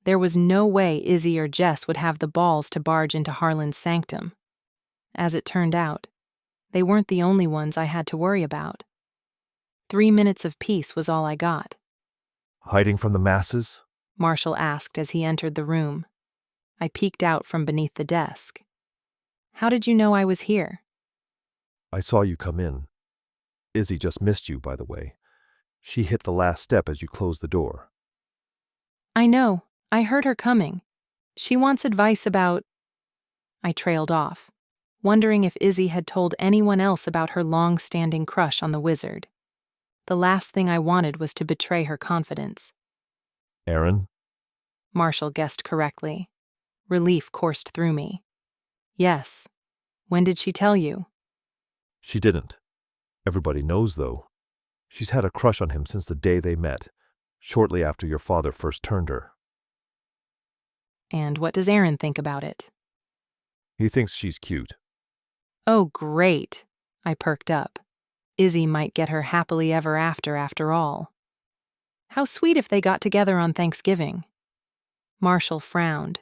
There was no way Izzy or Jess would have the balls to barge into Harlan's sanctum. As it turned out, they weren't the only ones I had to worry about. 3 minutes of peace was all I got. Hiding from the masses? Marshall asked as he entered the room. I peeked out from beneath the desk. How did you know I was here? I saw you come in. Izzy just missed you, by the way. She hit the last step as you closed the door. I know. I heard her coming. She wants advice about... I trailed off, wondering if Izzy had told anyone else about her long-standing crush on the wizard. The last thing I wanted was to betray her confidence. Aaron? Marshall guessed correctly. Relief coursed through me. Yes. When did she tell you? She didn't. Everybody knows, though. She's had a crush on him since the day they met, shortly after your father first turned her. And what does Aaron think about it? He thinks she's cute. Oh, great. I perked up. Izzy might get her happily ever after all. How sweet if they got together on Thanksgiving. Marshall frowned.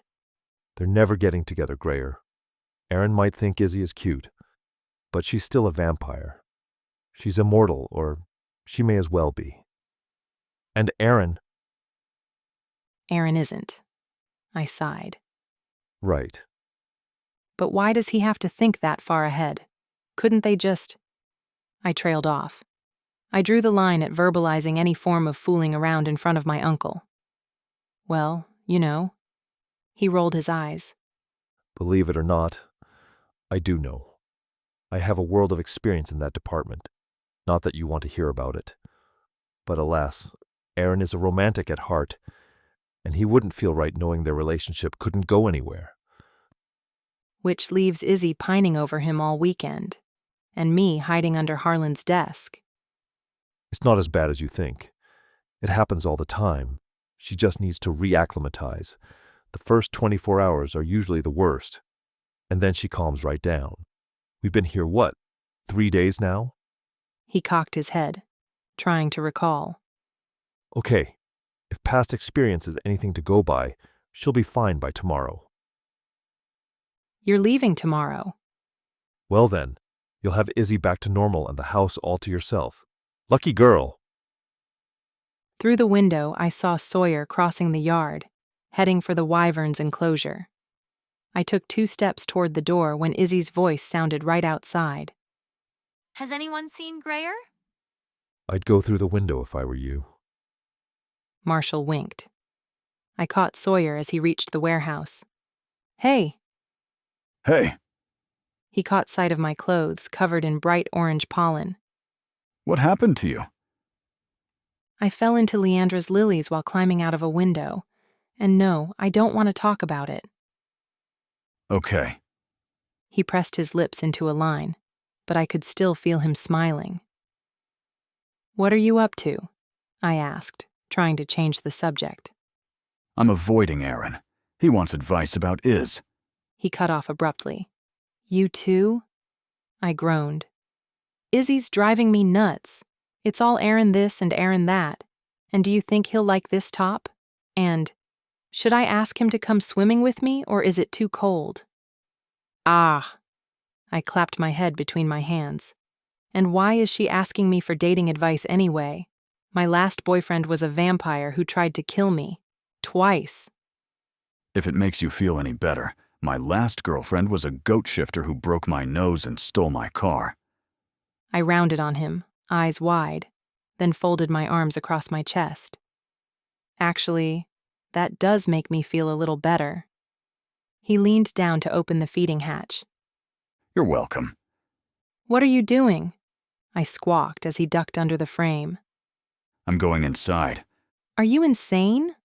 They're never getting together, Grayer. Aaron might think Izzy is cute, but she's still a vampire. She's immortal, or she may as well be. And Aaron... Aaron isn't. I sighed. Right. But why does he have to think that far ahead? Couldn't they just... I trailed off. I drew the line at verbalizing any form of fooling around in front of my uncle. Well, you know. He rolled his eyes. Believe it or not, I do know. I have a world of experience in that department. Not that you want to hear about it. But alas, Aaron is a romantic at heart, and he wouldn't feel right knowing their relationship couldn't go anywhere. Which leaves Izzy pining over him all weekend, and me hiding under Harlan's desk. It's not as bad as you think. It happens all the time. She just needs to reacclimatize. The first 24 hours are usually the worst, and then she calms right down. We've been here, 3 days now? He cocked his head, trying to recall. Okay, if past experience is anything to go by, she'll be fine by tomorrow. You're leaving tomorrow. Well then, you'll have Izzy back to normal and the house all to yourself. Lucky girl. Through the window, I saw Sawyer crossing the yard, heading for the wyvern's enclosure. I took 2 steps toward the door when Izzy's voice sounded right outside. Has anyone seen Grayer? I'd go through the window if I were you. Marshall winked. I caught Sawyer as he reached the warehouse. Hey. Hey. He caught sight of my clothes covered in bright orange pollen. What happened to you? I fell into Leandra's lilies while climbing out of a window. And no, I don't want to talk about it. Okay. He pressed his lips into a line, but I could still feel him smiling. What are you up to? I asked, trying to change the subject. I'm avoiding Aaron. He wants advice about Iz. He cut off abruptly. You too? I groaned. Izzy's driving me nuts. It's all Aaron this and Aaron that. And do you think he'll like this top? And should I ask him to come swimming with me, or is it too cold? Ah! I clapped my head between my hands. And why is she asking me for dating advice anyway? My last boyfriend was a vampire who tried to kill me. Twice. If it makes you feel any better, my last girlfriend was a goat shifter who broke my nose and stole my car. I rounded on him, eyes wide, then folded my arms across my chest. Actually, that does make me feel a little better. He leaned down to open the feeding hatch. You're welcome. What are you doing? I squawked as he ducked under the frame. I'm going inside. Are you insane?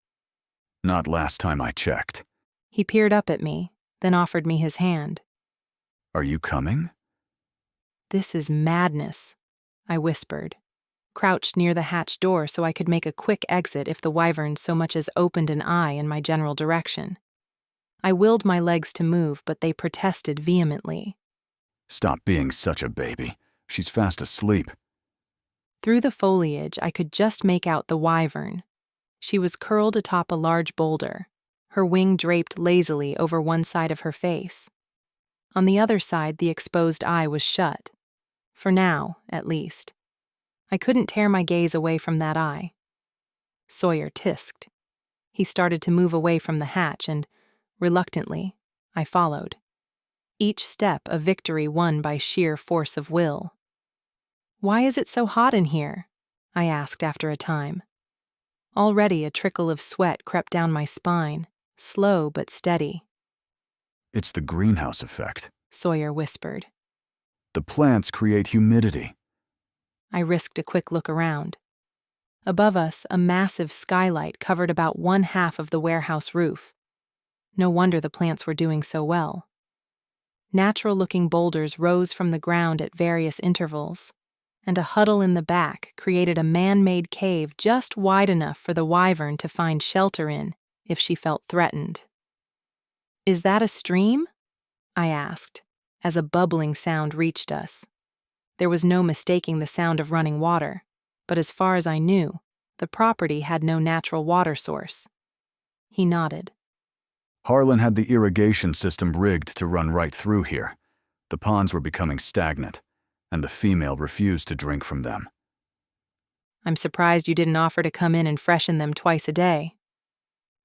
Not last time I checked. He peered up at me, then offered me his hand. Are you coming? This is madness, I whispered, crouched near the hatch door so I could make a quick exit if the wyvern so much as opened an eye in my general direction. I willed my legs to move, but they protested vehemently. Stop being such a baby. She's fast asleep. Through the foliage, I could just make out the wyvern. She was curled atop a large boulder, her wing draped lazily over one side of her face. On the other side, the exposed eye was shut. For now, at least. I couldn't tear my gaze away from that eye. Sawyer tisked. He started to move away from the hatch, and, reluctantly, I followed. Each step a victory won by sheer force of will. Why is it so hot in here? I asked after a time. Already a trickle of sweat crept down my spine, slow but steady. It's the greenhouse effect, Sawyer whispered. The plants create humidity. I risked a quick look around. Above us, a massive skylight covered about one half of the warehouse roof. No wonder the plants were doing so well. Natural-looking boulders rose from the ground at various intervals, and a huddle in the back created a man-made cave just wide enough for the wyvern to find shelter in if she felt threatened. Is that a stream? I asked, as a bubbling sound reached us. There was no mistaking the sound of running water, but as far as I knew, the property had no natural water source. He nodded. Harlan had the irrigation system rigged to run right through here. The ponds were becoming stagnant, and the female refused to drink from them. I'm surprised you didn't offer to come in and freshen them twice a day.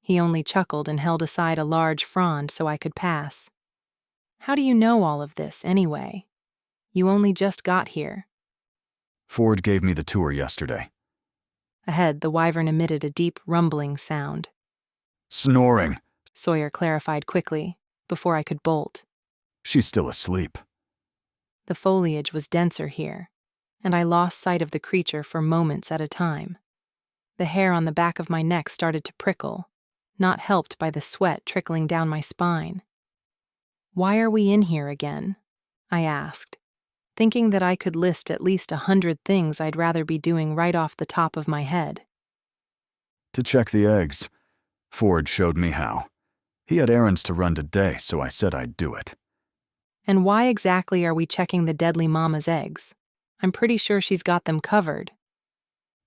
He only chuckled and held aside a large frond so I could pass. How do you know all of this, anyway? You only just got here. Ford gave me the tour yesterday. Ahead, the wyvern emitted a deep rumbling sound. Snoring, Sawyer clarified quickly, before I could bolt. She's still asleep. The foliage was denser here, and I lost sight of the creature for moments at a time. The hair on the back of my neck started to prickle, not helped by the sweat trickling down my spine. Why are we in here again? I asked, thinking that I could list at least 100 things I'd rather be doing right off the top of my head. To check the eggs. Ford showed me how. He had errands to run today, so I said I'd do it. And why exactly are we checking the deadly mama's eggs? I'm pretty sure she's got them covered.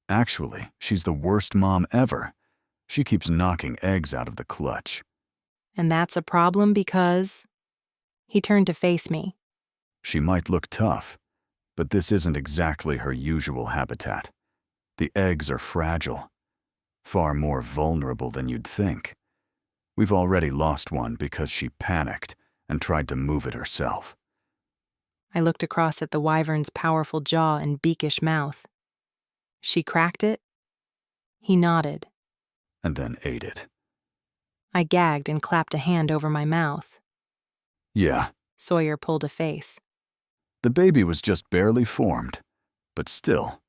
Actually, she's the worst mom ever. She keeps knocking eggs out of the clutch. And that's a problem because... He turned to face me. She might look tough, but this isn't exactly her usual habitat. The eggs are fragile, far more vulnerable than you'd think. We've already lost one because she panicked and tried to move it herself. I looked across at the wyvern's powerful jaw and beakish mouth. She cracked it? He nodded. And then ate it. I gagged and clapped a hand over my mouth. Yeah. Sawyer pulled a face. The baby was just barely formed, but still,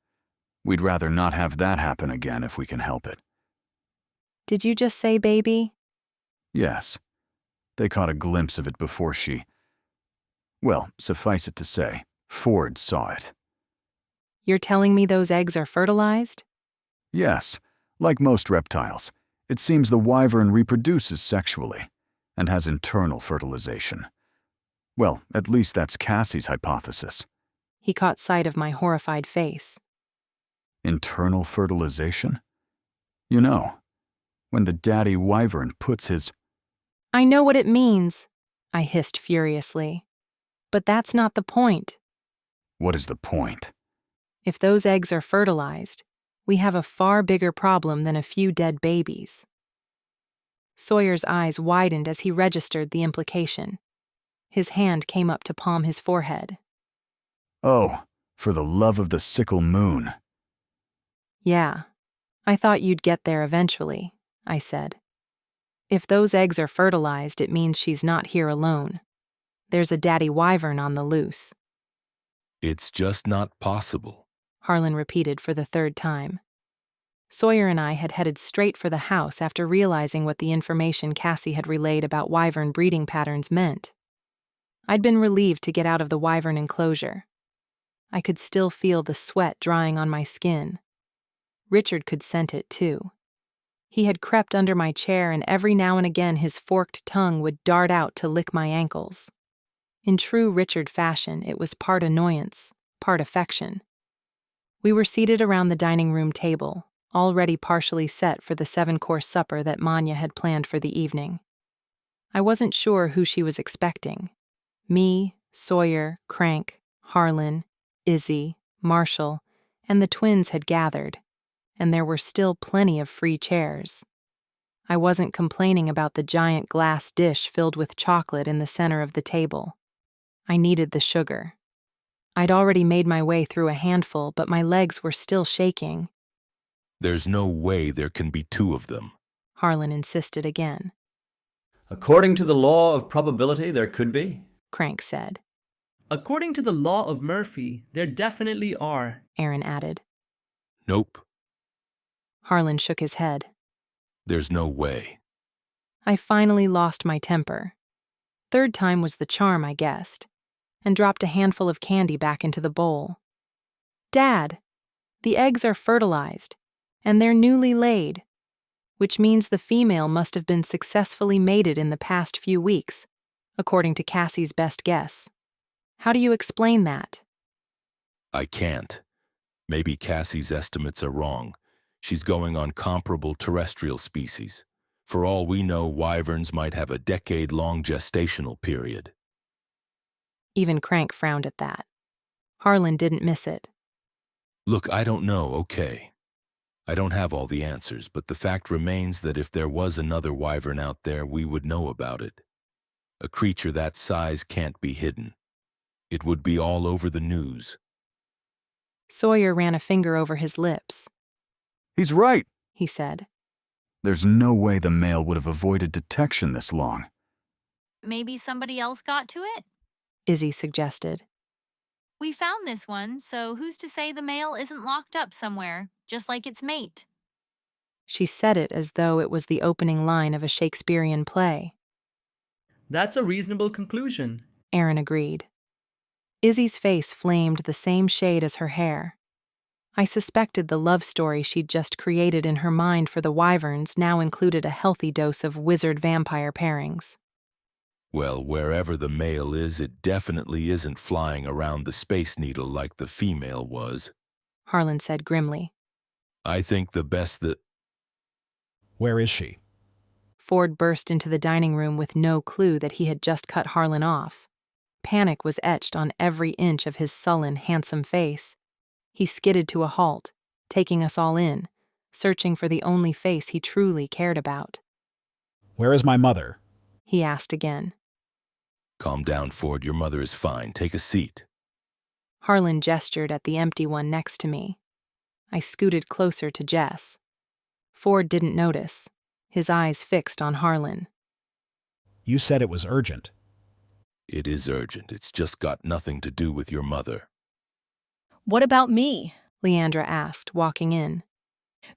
we'd rather not have that happen again if we can help it. Did you just say baby? Yes. They caught a glimpse of it before she... Well, suffice it to say, Ford saw it. You're telling me those eggs are fertilized? Yes. Like most reptiles, it seems the wyvern reproduces sexually and has internal fertilization. Well, at least that's Cassie's hypothesis. He caught sight of my horrified face. Internal fertilization? You know, when the daddy wyvern puts his... I know what it means, I hissed furiously. But that's not the point. What is the point? If those eggs are fertilized, we have a far bigger problem than a few dead babies. Sawyer's eyes widened as he registered the implication. His hand came up to palm his forehead. Oh, for the love of the sickle moon. Yeah, I thought you'd get there eventually, I said. If those eggs are fertilized, it means she's not here alone. There's a daddy wyvern on the loose. It's just not possible, Harlan repeated for the third time. Sawyer and I had headed straight for the house after realizing what the information Cassie had relayed about wyvern breeding patterns meant. I'd been relieved to get out of the wyvern enclosure. I could still feel the sweat drying on my skin. Richard could scent it too. He had crept under my chair, and every now and again his forked tongue would dart out to lick my ankles. In true Richard fashion, it was part annoyance, part affection. We were seated around the dining room table, already partially set for the 7-course supper that Manya had planned for the evening. I wasn't sure who she was expecting. Me, Sawyer, Crank, Harlan, Izzy, Marshall, and the twins had gathered, and there were still plenty of free chairs. I wasn't complaining about the giant glass dish filled with chocolate in the center of the table. I needed the sugar. I'd already made my way through a handful, but my legs were still shaking. There's no way there can be 2 of them, Harlan insisted again. According to the law of probability, there could be, Crank said. According to the law of Murphy, there definitely are, Aaron added. Nope. Harlan shook his head. There's no way. I finally lost my temper. Third time was the charm, I guessed, and dropped a handful of candy back into the bowl. Dad, the eggs are fertilized, and they're newly laid, which means the female must have been successfully mated in the past few weeks, according to Cassie's best guess. How do you explain that? I can't. Maybe Cassie's estimates are wrong. She's going on comparable terrestrial species. For all we know, wyverns might have a decade-long gestational period. Even Crank frowned at that. Harlan didn't miss it. Look, I don't know, okay. I don't have all the answers, but the fact remains that if there was another wyvern out there, we would know about it. A creature that size can't be hidden. It would be all over the news. Sawyer ran a finger over his lips. He's right, he said. There's no way the male would have avoided detection this long. Maybe somebody else got to it? Izzy suggested. We found this one, so who's to say the male isn't locked up somewhere, just like its mate? She said it as though it was the opening line of a Shakespearean play. That's a reasonable conclusion, Aaron agreed. Izzy's face flamed the same shade as her hair. I suspected the love story she'd just created in her mind for the wyverns now included a healthy dose of wizard-vampire pairings. Well, wherever the male is, it definitely isn't flying around the Space Needle like the female was, Harlan said grimly. I think the best that... Where is she? Ford burst into the dining room with no clue that he had just cut Harlan off. Panic was etched on every inch of his sullen, handsome face. He skidded to a halt, taking us all in, searching for the only face he truly cared about. Where is my mother? He asked again. Calm down, Ford. Your mother is fine. Take a seat. Harlan gestured at the empty one next to me. I scooted closer to Jess. Ford didn't notice, his eyes fixed on Harlan. You said it was urgent. It is urgent. It's just got nothing to do with your mother. What about me? Leandra asked, walking in.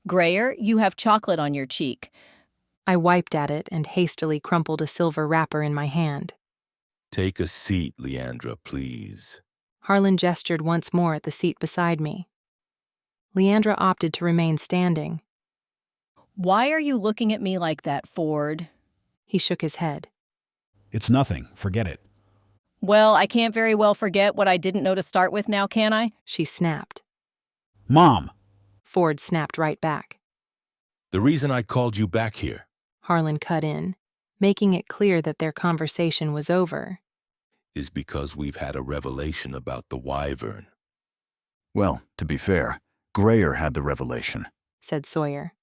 Grayer, you have chocolate on your cheek. I wiped at it and hastily crumpled a silver wrapper in my hand. Take a seat, Leandra, please. Harlan gestured once more at the seat beside me. Leandra opted to remain standing. Why are you looking at me like that, Ford? He shook his head. It's nothing. Forget it. Well, I can't very well forget what I didn't know to start with now, can I? She snapped. Mom! Ford snapped right back. The reason I called you back here Harlan cut in, making it clear that their conversation was over, is because we've had a revelation about the wyvern. Well, to be fair, Grayer had the revelation, said Sawyer.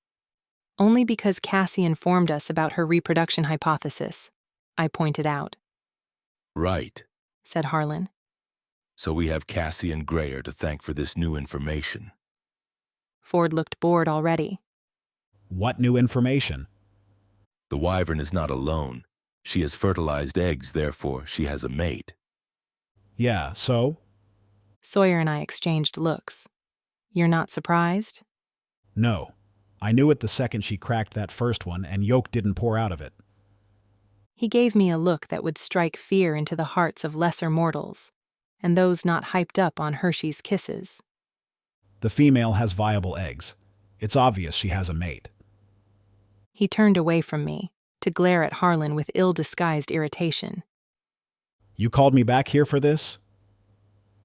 Only because Cassie informed us about her reproduction hypothesis, I pointed out. Right, said Harlan. So we have Cassie and Grayer to thank for this new information. Ford looked bored already. What new information? The wyvern is not alone. She has fertilized eggs, therefore she has a mate. Yeah, so? Sawyer and I exchanged looks. You're not surprised? No. I knew it the second she cracked that first one, and yolk didn't pour out of it. He gave me a look that would strike fear into the hearts of lesser mortals, and those not hyped up on Hershey's Kisses. The female has viable eggs. It's obvious she has a mate. He turned away from me, to glare at Harlan with ill-disguised irritation. You called me back here for this?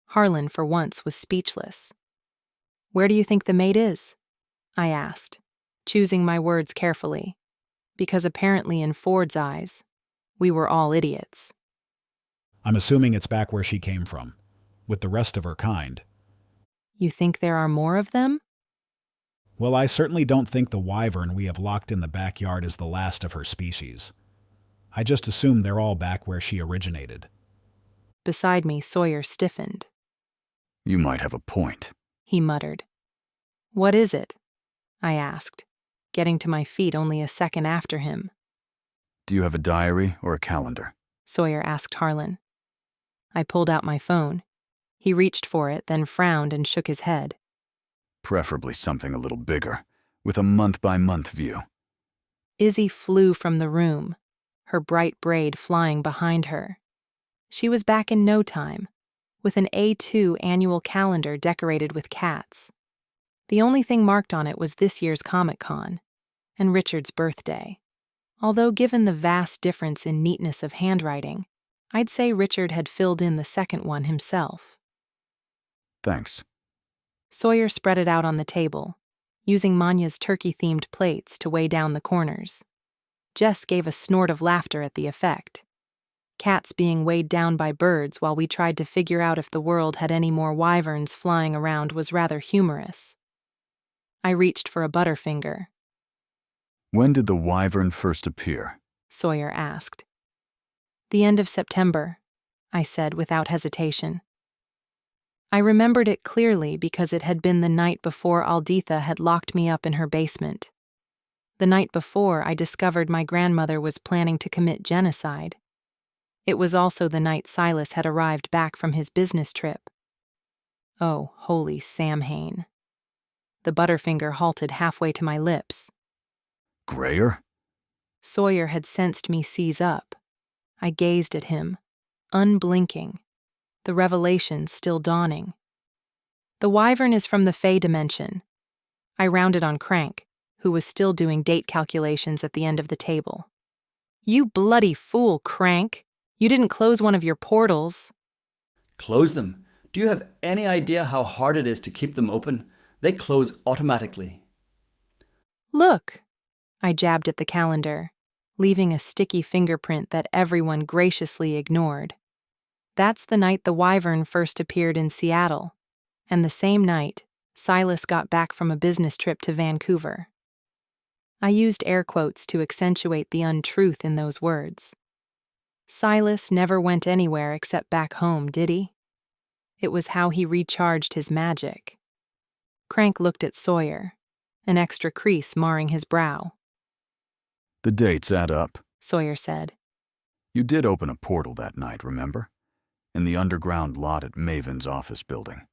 Harlan, for once, was speechless. Where do you think the mate is? I asked, choosing my words carefully, because apparently in Ford's eyes, we were all idiots. I'm assuming it's back where she came from, with the rest of her kind. You think there are more of them? Well, I certainly don't think the wyvern we have locked in the backyard is the last of her species. I just assume they're all back where she originated. Beside me, Sawyer stiffened. You might have a point, he muttered. What is it? I asked, getting to my feet only a second after him. Do you have a diary or a calendar? Sawyer asked Harlan. I pulled out my phone. He reached for it, then frowned and shook his head. Preferably something a little bigger, with a month-by-month view. Izzy flew from the room, her bright braid flying behind her. She was back in no time, with an A2 annual calendar decorated with cats. The only thing marked on it was this year's Comic-Con, and Richard's birthday. Although given the vast difference in neatness of handwriting, I'd say Richard had filled in the second one himself. Thanks. Sawyer spread it out on the table, using Manya's turkey-themed plates to weigh down the corners. Jess gave a snort of laughter at the effect. Cats being weighed down by birds while we tried to figure out if the world had any more wyverns flying around was rather humorous. I reached for a Butterfinger. When did the wyvern first appear? Sawyer asked. The end of September, I said without hesitation. I remembered it clearly because it had been the night before Alditha had locked me up in her basement. The night before, I discovered my grandmother was planning to commit genocide. It was also the night Silas had arrived back from his business trip. Oh, holy Samhain. The Butterfinger halted halfway to my lips. Grayer? Sawyer had sensed me seize up. I gazed at him, unblinking, the revelation still dawning. The wyvern is from the Fey dimension. I rounded on Crank, who was still doing date calculations at the end of the table. You bloody fool, Crank! You didn't close one of your portals. Close them? Do you have any idea how hard it is to keep them open? They close automatically. Look! I jabbed at the calendar, leaving a sticky fingerprint that everyone graciously ignored. That's the night the wyvern first appeared in Seattle, and the same night, Silas got back from a business trip to Vancouver. I used air quotes to accentuate the untruth in those words. Silas never went anywhere except back home, did he? It was how he recharged his magic. Crank looked at Sawyer, an extra crease marring his brow. The dates add up, Sawyer said. You did open a portal that night, remember? In the underground lot at Maven's office building.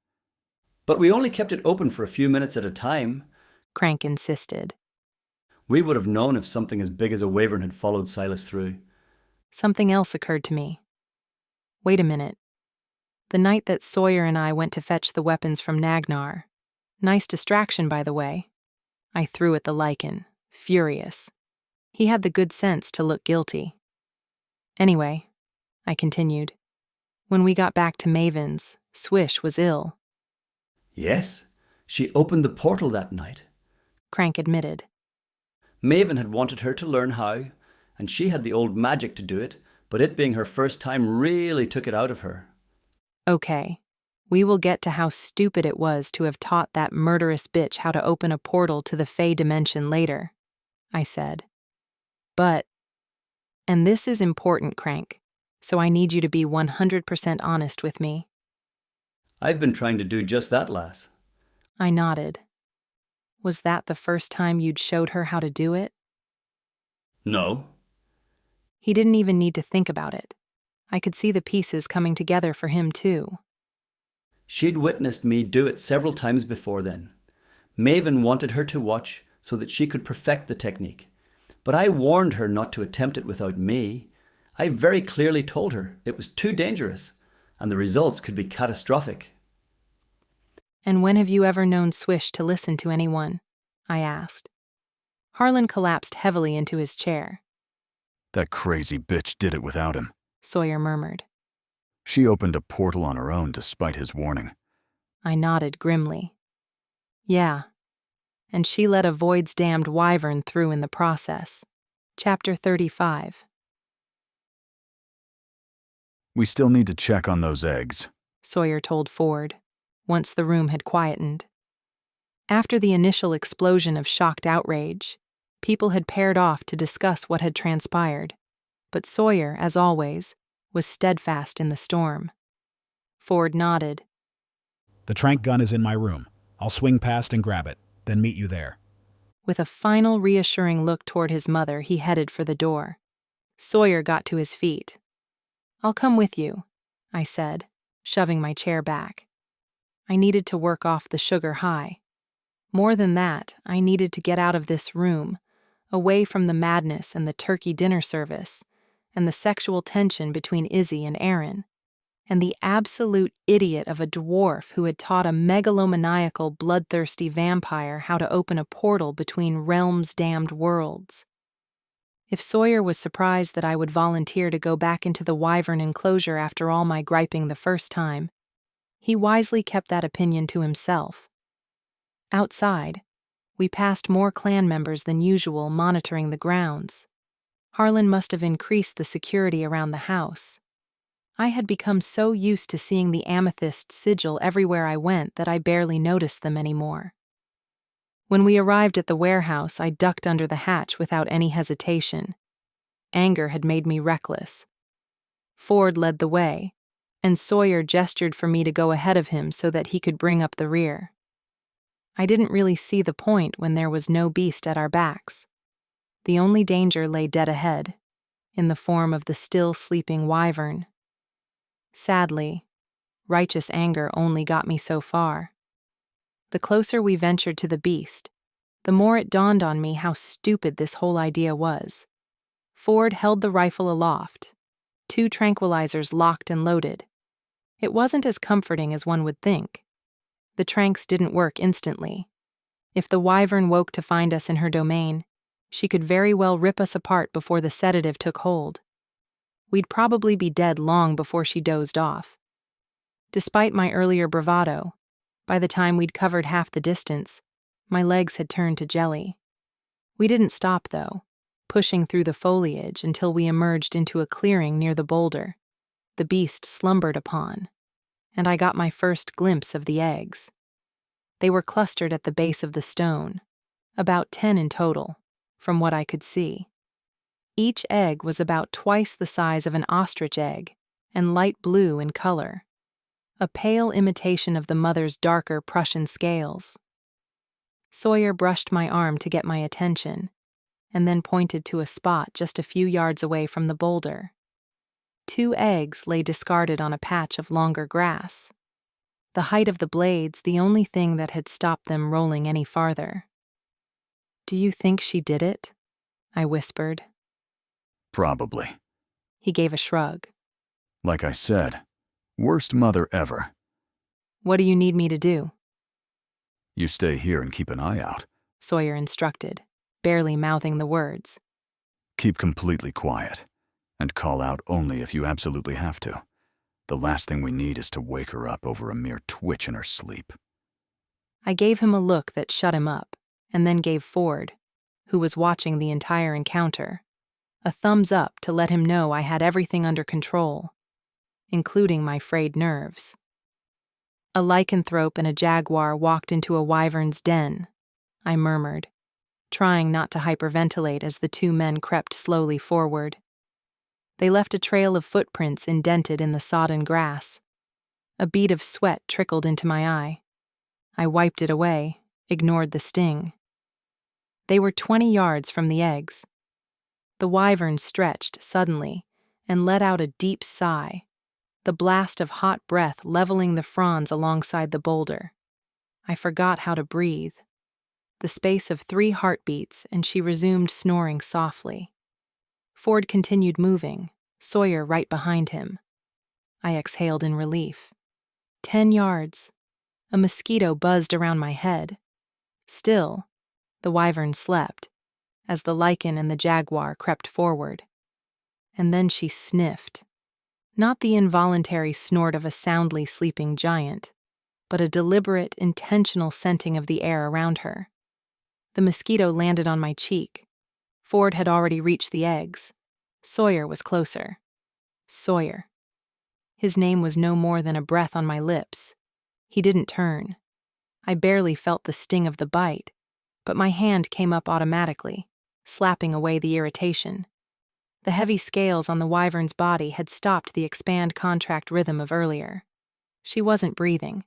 But we only kept it open for a few minutes at a time, Crank insisted. We would have known if something as big as a wyvern had followed Silas through. Something else occurred to me. Wait a minute. The night that Sawyer and I went to fetch the weapons from Nagnar. Nice distraction, by the way. I threw at the lichen, furious. He had the good sense to look guilty. Anyway, I continued, When we got back to Maven's, Swish was ill. Yes, she opened the portal that night, Crank admitted. Maven had wanted her to learn how, and she had the old magic to do it, but it being her first time really took it out of her. Okay, we will get to how stupid it was to have taught that murderous bitch how to open a portal to the Fey dimension later, I said. But, and this is important, Crank, so I need you to be 100% honest with me. I've been trying to do just that, lass. I nodded. Was that the first time you'd showed her how to do it? No. He didn't even need to think about it. I could see the pieces coming together for him, too. She'd witnessed me do it several times before then. Maven wanted her to watch so that she could perfect the technique. But I warned her not to attempt it without me. I very clearly told her it was too dangerous, and the results could be catastrophic. And when have you ever known Swish to listen to anyone? I asked. Harlan collapsed heavily into his chair. That crazy bitch did it without him, Sawyer murmured. She opened a portal on her own despite his warning. I nodded grimly. Yeah, and she let a Void's damned wyvern through in the process. Chapter 35. We still need to check on those eggs, Sawyer told Ford, once the room had quietened. After the initial explosion of shocked outrage, people had paired off to discuss what had transpired, but Sawyer, as always, was steadfast in the storm. Ford nodded. The trank gun is in my room. I'll swing past and grab it, then meet you there. With a final reassuring look toward his mother, he headed for the door. Sawyer got to his feet. I'll come with you, I said, shoving my chair back. I needed to work off the sugar high. More than that, I needed to get out of this room, away from the madness and the turkey dinner service, and the sexual tension between Izzy and Aaron, and the absolute idiot of a dwarf who had taught a megalomaniacal, bloodthirsty vampire how to open a portal between realms-damned worlds. If Sawyer was surprised that I would volunteer to go back into the wyvern enclosure after all my griping the first time, he wisely kept that opinion to himself. Outside, we passed more clan members than usual monitoring the grounds. Harlan must have increased the security around the house. I had become so used to seeing the amethyst sigil everywhere I went that I barely noticed them anymore. When we arrived at the warehouse, I ducked under the hatch without any hesitation. Anger had made me reckless. Ford led the way, and Sawyer gestured for me to go ahead of him so that he could bring up the rear. I didn't really see the point when there was no beast at our backs. The only danger lay dead ahead, in the form of the still sleeping wyvern. Sadly, righteous anger only got me so far. The closer we ventured to the beast, the more it dawned on me how stupid this whole idea was. Ford held the rifle aloft, 2 tranquilizers locked and loaded. It wasn't as comforting as one would think. The tranks didn't work instantly. If the wyvern woke to find us in her domain, she could very well rip us apart before the sedative took hold. We'd probably be dead long before she dozed off. Despite my earlier bravado, by the time we'd covered half the distance, my legs had turned to jelly. We didn't stop, though, pushing through the foliage until we emerged into a clearing near the boulder the beast slumbered upon, and I got my first glimpse of the eggs. They were clustered at the base of the stone, about 10 in total, from what I could see. Each egg was about twice the size of an ostrich egg and light blue in color, a pale imitation of the mother's darker Prussian scales. Sawyer brushed my arm to get my attention, and then pointed to a spot just a few yards away from the boulder. 2 eggs lay discarded on a patch of longer grass. The height of the blades the only thing that had stopped them rolling any farther. "Do you think she did it?" I whispered. Probably. He gave a shrug. Like I said, worst mother ever. "What do you need me to do?" You stay here and keep an eye out. Sawyer instructed, barely mouthing the words. Keep completely quiet, and call out only if you absolutely have to. The last thing we need is to wake her up over a mere twitch in her sleep. I gave him a look that shut him up, and then gave Ford, who was watching the entire encounter, a thumbs up to let him know I had everything under control, including my frayed nerves. A lycanthrope and a jaguar walked into a wyvern's den, I murmured, trying not to hyperventilate as the two men crept slowly forward. They left a trail of footprints indented in the sodden grass. A bead of sweat trickled into my eye. I wiped it away, ignored the sting. They were 20 yards from the eggs. The wyvern stretched suddenly and let out a deep sigh, the blast of hot breath leveling the fronds alongside the boulder. I forgot how to breathe. The space of 3 heartbeats, and she resumed snoring softly. Ford continued moving, Sawyer right behind him. I exhaled in relief. 10 yards. A mosquito buzzed around my head. Still, the wyvern slept, as the lichen and the jaguar crept forward. And then she sniffed. Not the involuntary snort of a soundly sleeping giant, but a deliberate, intentional scenting of the air around her. The mosquito landed on my cheek. Ford had already reached the eggs. Sawyer was closer. Sawyer. His name was no more than a breath on my lips. He didn't turn. I barely felt the sting of the bite, but my hand came up automatically, slapping away the irritation. The heavy scales on the wyvern's body had stopped the expand-contract rhythm of earlier. She wasn't breathing.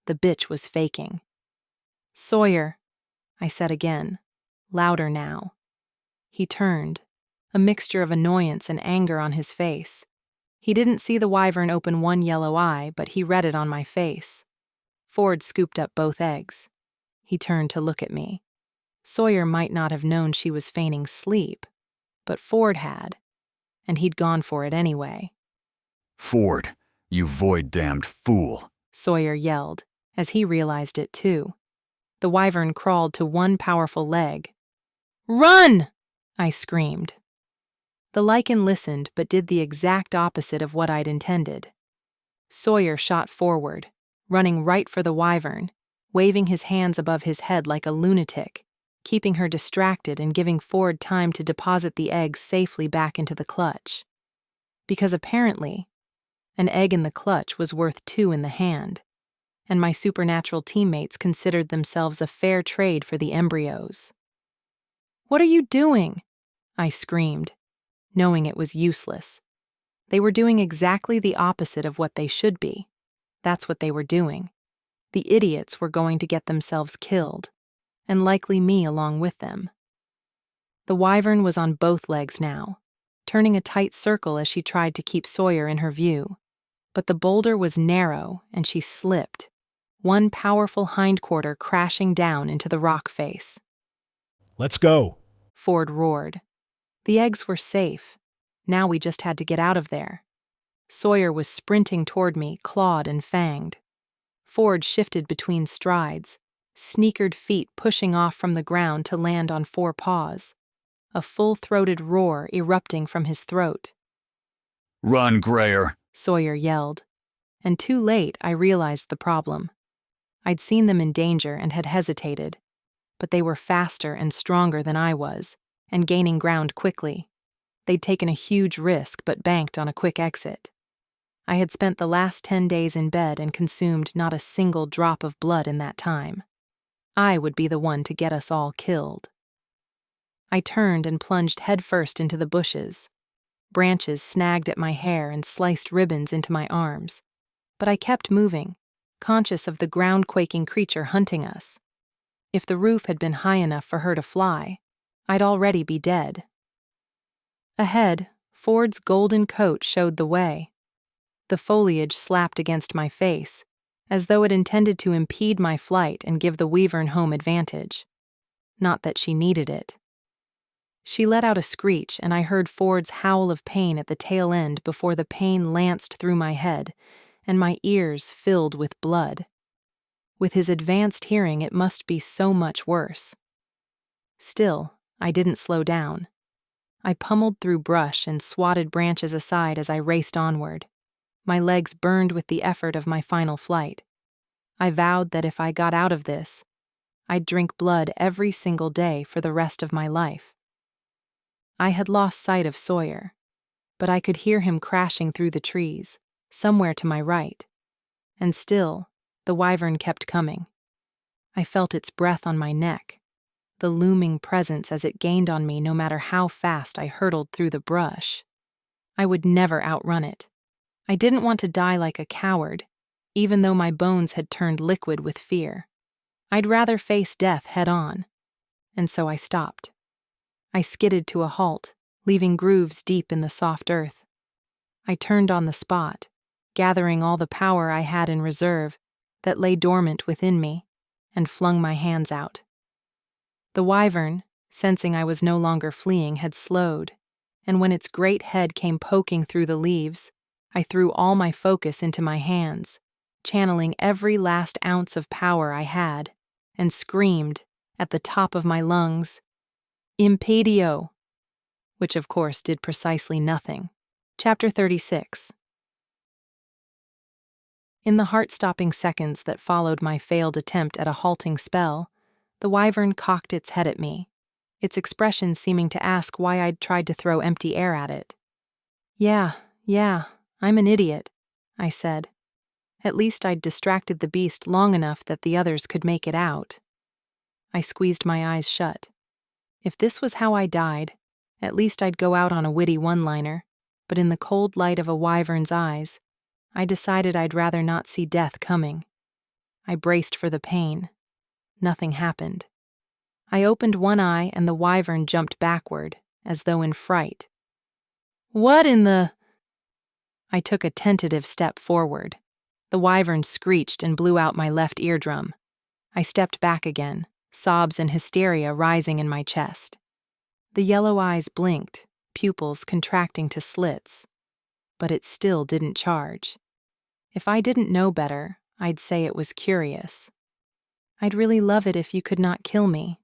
The bitch was faking. "Sawyer," I said again, louder now. He turned, a mixture of annoyance and anger on his face. He didn't see the wyvern open one yellow eye, but he read it on my face. Ford scooped up both eggs. He turned to look at me. Sawyer might not have known she was feigning sleep, but Ford had, and he'd gone for it anyway. "Ford, you void-damned fool," Sawyer yelled, as he realized it too. The wyvern crawled to one powerful leg. "Run!" I screamed. The lichen listened but did the exact opposite of what I'd intended. Sawyer shot forward, running right for the wyvern, waving his hands above his head like a lunatic, keeping her distracted and giving Ford time to deposit the eggs safely back into the clutch. Because apparently, an egg in the clutch was worth 2 in the hand, and my supernatural teammates considered themselves a fair trade for the embryos. "What are you doing?" I screamed, knowing it was useless. They were doing exactly the opposite of what they should be. That's what they were doing. The idiots were going to get themselves killed, and likely me along with them. The wyvern was on both legs now, turning a tight circle as she tried to keep Sawyer in her view. But the boulder was narrow, and she slipped, one powerful hindquarter crashing down into the rock face. "Let's go," Ford roared. The eggs were safe. Now we just had to get out of there. Sawyer was sprinting toward me, clawed and fanged. Ford shifted between strides, sneakered feet pushing off from the ground to land on 4 paws, a full-throated roar erupting from his throat. "Run, Grayer," Sawyer yelled, and too late I realized the problem. I'd seen them in danger and had hesitated, but they were faster and stronger than I was, and gaining ground quickly. They'd taken a huge risk but banked on a quick exit. I had spent the last 10 days in bed and consumed not a single drop of blood in that time. I would be the one to get us all killed. I turned and plunged headfirst into the bushes. Branches snagged at my hair and sliced ribbons into my arms. But I kept moving, conscious of the ground-quaking creature hunting us. If the roof had been high enough for her to fly, I'd already be dead. Ahead, Ford's golden coat showed the way. The foliage slapped against my face, as though it intended to impede my flight and give the wyvern home advantage. Not that she needed it. She let out a screech, and I heard Ford's howl of pain at the tail end before the pain lanced through my head, and my ears filled with blood. With his advanced hearing, it must be so much worse. Still, I didn't slow down. I pummeled through brush and swatted branches aside as I raced onward. My legs burned with the effort of my final flight. I vowed that if I got out of this, I'd drink blood every single day for the rest of my life. I had lost sight of Sawyer, but I could hear him crashing through the trees, somewhere to my right. And still, the wyvern kept coming. I felt its breath on my neck, the looming presence as it gained on me no matter how fast I hurtled through the brush. I would never outrun it. I didn't want to die like a coward, even though my bones had turned liquid with fear. I'd rather face death head-on, and so I stopped. I skidded to a halt, leaving grooves deep in the soft earth. I turned on the spot, gathering all the power I had in reserve that lay dormant within me, and flung my hands out. The wyvern, sensing I was no longer fleeing, had slowed, and when its great head came poking through the leaves, I threw all my focus into my hands, channeling every last ounce of power I had, and screamed, at the top of my lungs, "Impedio!" which of course did precisely nothing. Chapter 36. In the heart-stopping seconds that followed my failed attempt at a halting spell, the wyvern cocked its head at me, its expression seeming to ask why I'd tried to throw empty air at it. Yeah, I'm an idiot," I said. At least I'd distracted the beast long enough that the others could make it out. I squeezed my eyes shut. If this was how I died, at least I'd go out on a witty one-liner, but in the cold light of a wyvern's eyes, I decided I'd rather not see death coming. I braced for the pain. Nothing happened. I opened one eye and the wyvern jumped backward, as though in fright. "What in the—" I took a tentative step forward. The wyvern screeched and blew out my left eardrum. I stepped back again, sobs and hysteria rising in my chest. The yellow eyes blinked, pupils contracting to slits. But it still didn't charge. If I didn't know better, I'd say it was curious. "I'd really love it if you could not kill me,"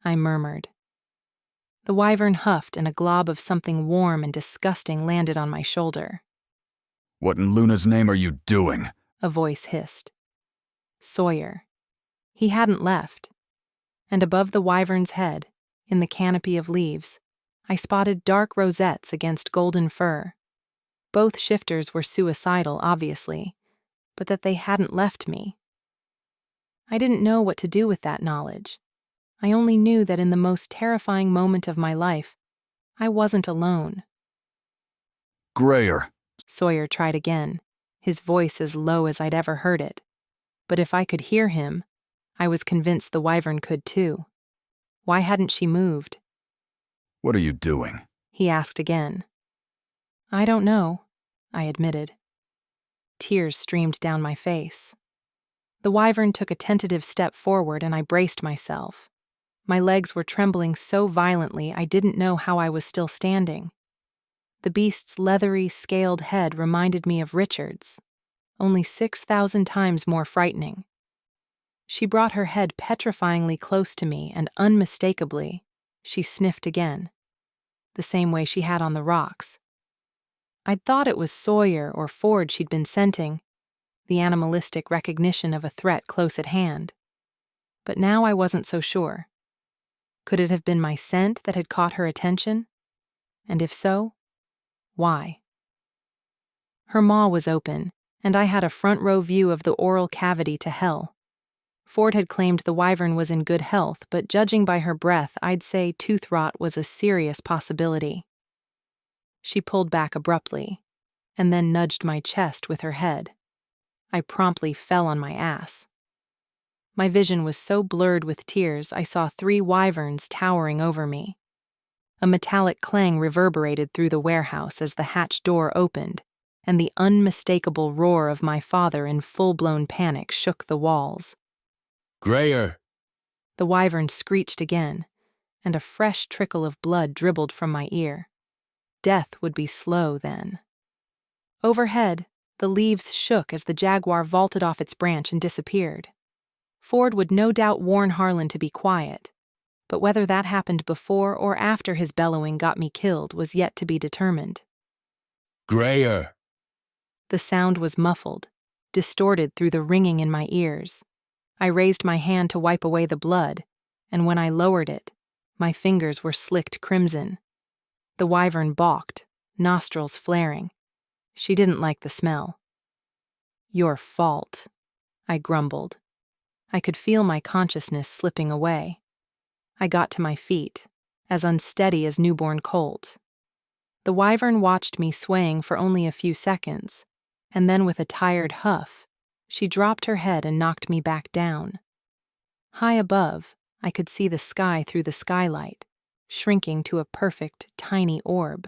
I murmured. The wyvern huffed and a glob of something warm and disgusting landed on my shoulder. "What in Luna's name are you doing?" A voice hissed. Sawyer. He hadn't left. And above the wyvern's head, in the canopy of leaves, I spotted dark rosettes against golden fur. Both shifters were suicidal, obviously, but that they hadn't left me. I didn't know what to do with that knowledge. I only knew that in the most terrifying moment of my life, I wasn't alone. "Grayer," Sawyer tried again, his voice as low as I'd ever heard it. But if I could hear him, I was convinced the wyvern could too. Why hadn't she moved? "What are you doing?" He asked again. "I don't know," I admitted. Tears streamed down my face. The wyvern took a tentative step forward and I braced myself. My legs were trembling so violently I didn't know how I was still standing. The beast's leathery, scaled head reminded me of Richard's, only 6,000 times more frightening. She brought her head petrifyingly close to me and unmistakably, she sniffed again, the same way she had on the rocks. I'd thought it was Sawyer or Ford she'd been scenting, the animalistic recognition of a threat close at hand. But now I wasn't so sure. Could it have been my scent that had caught her attention? And if so, why? Her maw was open, and I had a front-row view of the oral cavity to hell. Ford had claimed the wyvern was in good health, but judging by her breath, I'd say tooth rot was a serious possibility. She pulled back abruptly, and then nudged my chest with her head. I promptly fell on my ass. My vision was so blurred with tears, I saw 3 wyverns towering over me. A metallic clang reverberated through the warehouse as the hatch door opened, and the unmistakable roar of my father in full-blown panic shook the walls. "Grayer!" The wyvern screeched again, and a fresh trickle of blood dribbled from my ear. Death would be slow then. Overhead, the leaves shook as the jaguar vaulted off its branch and disappeared. Ford would no doubt warn Harlan to be quiet, but whether that happened before or after his bellowing got me killed was yet to be determined. "Grayer!" The sound was muffled, distorted through the ringing in my ears. I raised my hand to wipe away the blood, and when I lowered it, my fingers were slicked crimson. The wyvern balked, nostrils flaring. She didn't like the smell. "Your fault," I grumbled. I could feel my consciousness slipping away. I got to my feet, as unsteady as newborn colt. The wyvern watched me swaying for only a few seconds, and then with a tired huff, she dropped her head and knocked me back down. High above, I could see the sky through the skylight, shrinking to a perfect, tiny orb.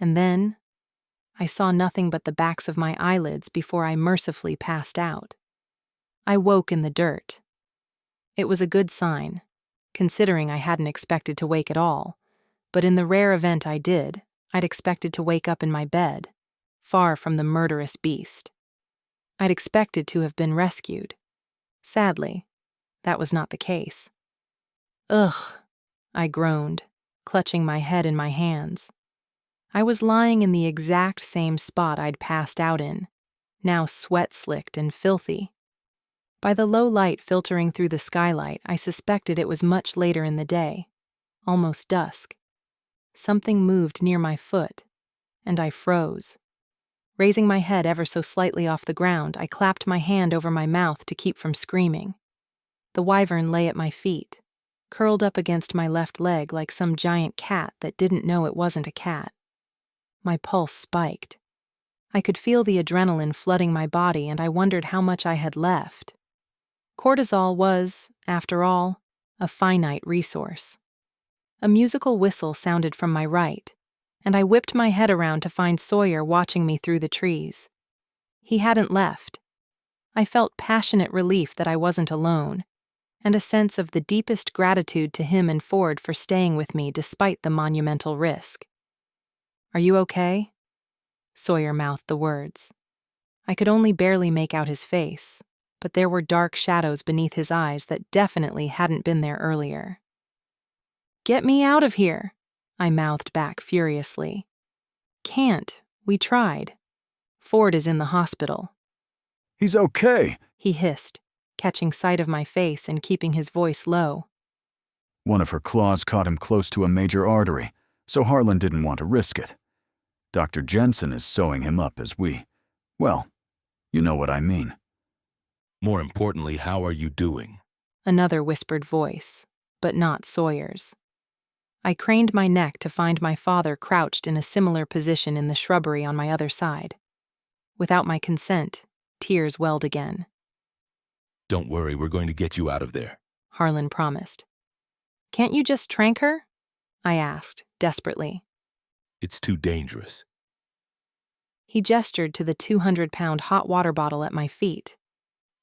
And then, I saw nothing but the backs of my eyelids before I mercifully passed out. I woke in the dirt. It was a good sign, considering I hadn't expected to wake at all, but in the rare event I did, I'd expected to wake up in my bed, far from the murderous beast. I'd expected to have been rescued. Sadly, that was not the case. "Ugh," I groaned, clutching my head in my hands. I was lying in the exact same spot I'd passed out in, now sweat-slicked and filthy. By the low light filtering through the skylight, I suspected it was much later in the day, almost dusk. Something moved near my foot, and I froze. Raising my head ever so slightly off the ground, I clapped my hand over my mouth to keep from screaming. The wyvern lay at my feet, curled up against my left leg like some giant cat that didn't know it wasn't a cat. My pulse spiked. I could feel the adrenaline flooding my body, and I wondered how much I had left. Cortisol was, after all, a finite resource. A musical whistle sounded from my right, and I whipped my head around to find Sawyer watching me through the trees. He hadn't left. I felt passionate relief that I wasn't alone, and a sense of the deepest gratitude to him and Ford for staying with me despite the monumental risk. "Are you okay?" Sawyer mouthed the words. I could only barely make out his face, but there were dark shadows beneath his eyes that definitely hadn't been there earlier. "Get me out of here," I mouthed back furiously. "Can't. We tried. Ford is in the hospital." "He's okay," he hissed, catching sight of my face and keeping his voice low. "One of her claws caught him close to a major artery, so Harlan didn't want to risk it. Dr. Jensen is sewing him up as well, you know what I mean." More importantly, how are you doing? Another whispered voice, but not Sawyer's. I craned my neck to find my father crouched in a similar position in the shrubbery on my other side. Without my consent, tears welled again. "Don't worry, we're going to get you out of there," Harlan promised. "Can't you just trank her?" I asked, desperately. "It's too dangerous." He gestured to the 200-pound hot water bottle at my feet.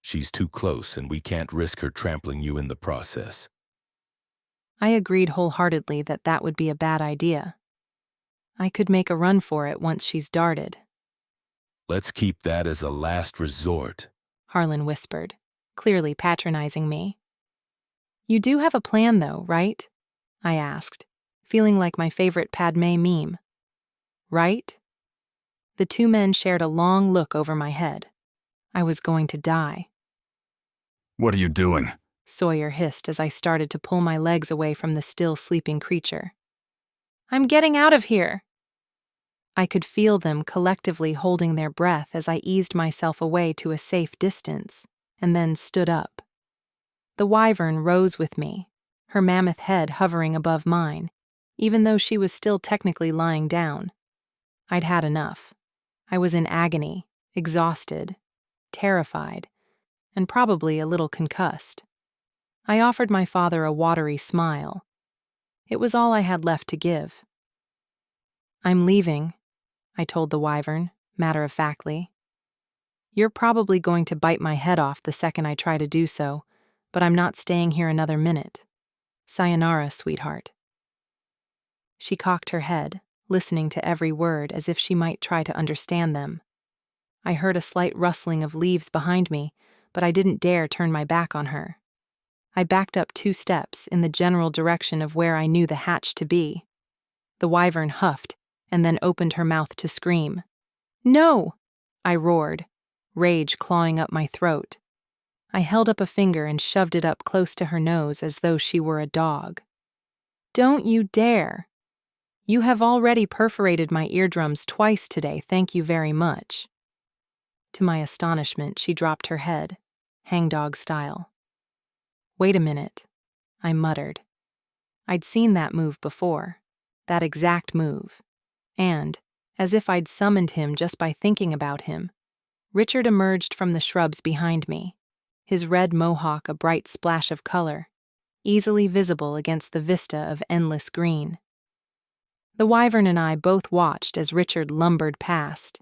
"She's too close, and we can't risk her trampling you in the process." I agreed wholeheartedly that that would be a bad idea. I could make a run for it once she's darted. "Let's keep that as a last resort," Harlan whispered, clearly patronizing me. "You do have a plan, though, right?" I asked, feeling like my favorite Padme meme. "Right?" The two men shared a long look over my head. I was going to die. "What are you doing?" Sawyer hissed as I started to pull my legs away from the still sleeping creature. "I'm getting out of here!" I could feel them collectively holding their breath as I eased myself away to a safe distance, and then stood up. The wyvern rose with me, her mammoth head hovering above mine, even though she was still technically lying down. I'd had enough. I was in agony, exhausted, terrified, and probably a little concussed. I offered my father a watery smile. It was all I had left to give. "I'm leaving," I told the wyvern, matter-of-factly. "You're probably going to bite my head off the second I try to do so, but I'm not staying here another minute. Sayonara, sweetheart." She cocked her head, listening to every word as if she might try to understand them. I heard a slight rustling of leaves behind me, but I didn't dare turn my back on her. I backed up 2 steps in the general direction of where I knew the hatch to be. The wyvern huffed and then opened her mouth to scream. "No!" I roared, rage clawing up my throat. I held up a finger and shoved it up close to her nose as though she were a dog. "Don't you dare! You have already perforated my eardrums twice today, thank you very much." To my astonishment, she dropped her head, hangdog style. "Wait a minute," I muttered. I'd seen that move before, that exact move. And, as if I'd summoned him just by thinking about him, Richard emerged from the shrubs behind me, his red mohawk a bright splash of color, easily visible against the vista of endless green. The wyvern and I both watched as Richard lumbered past.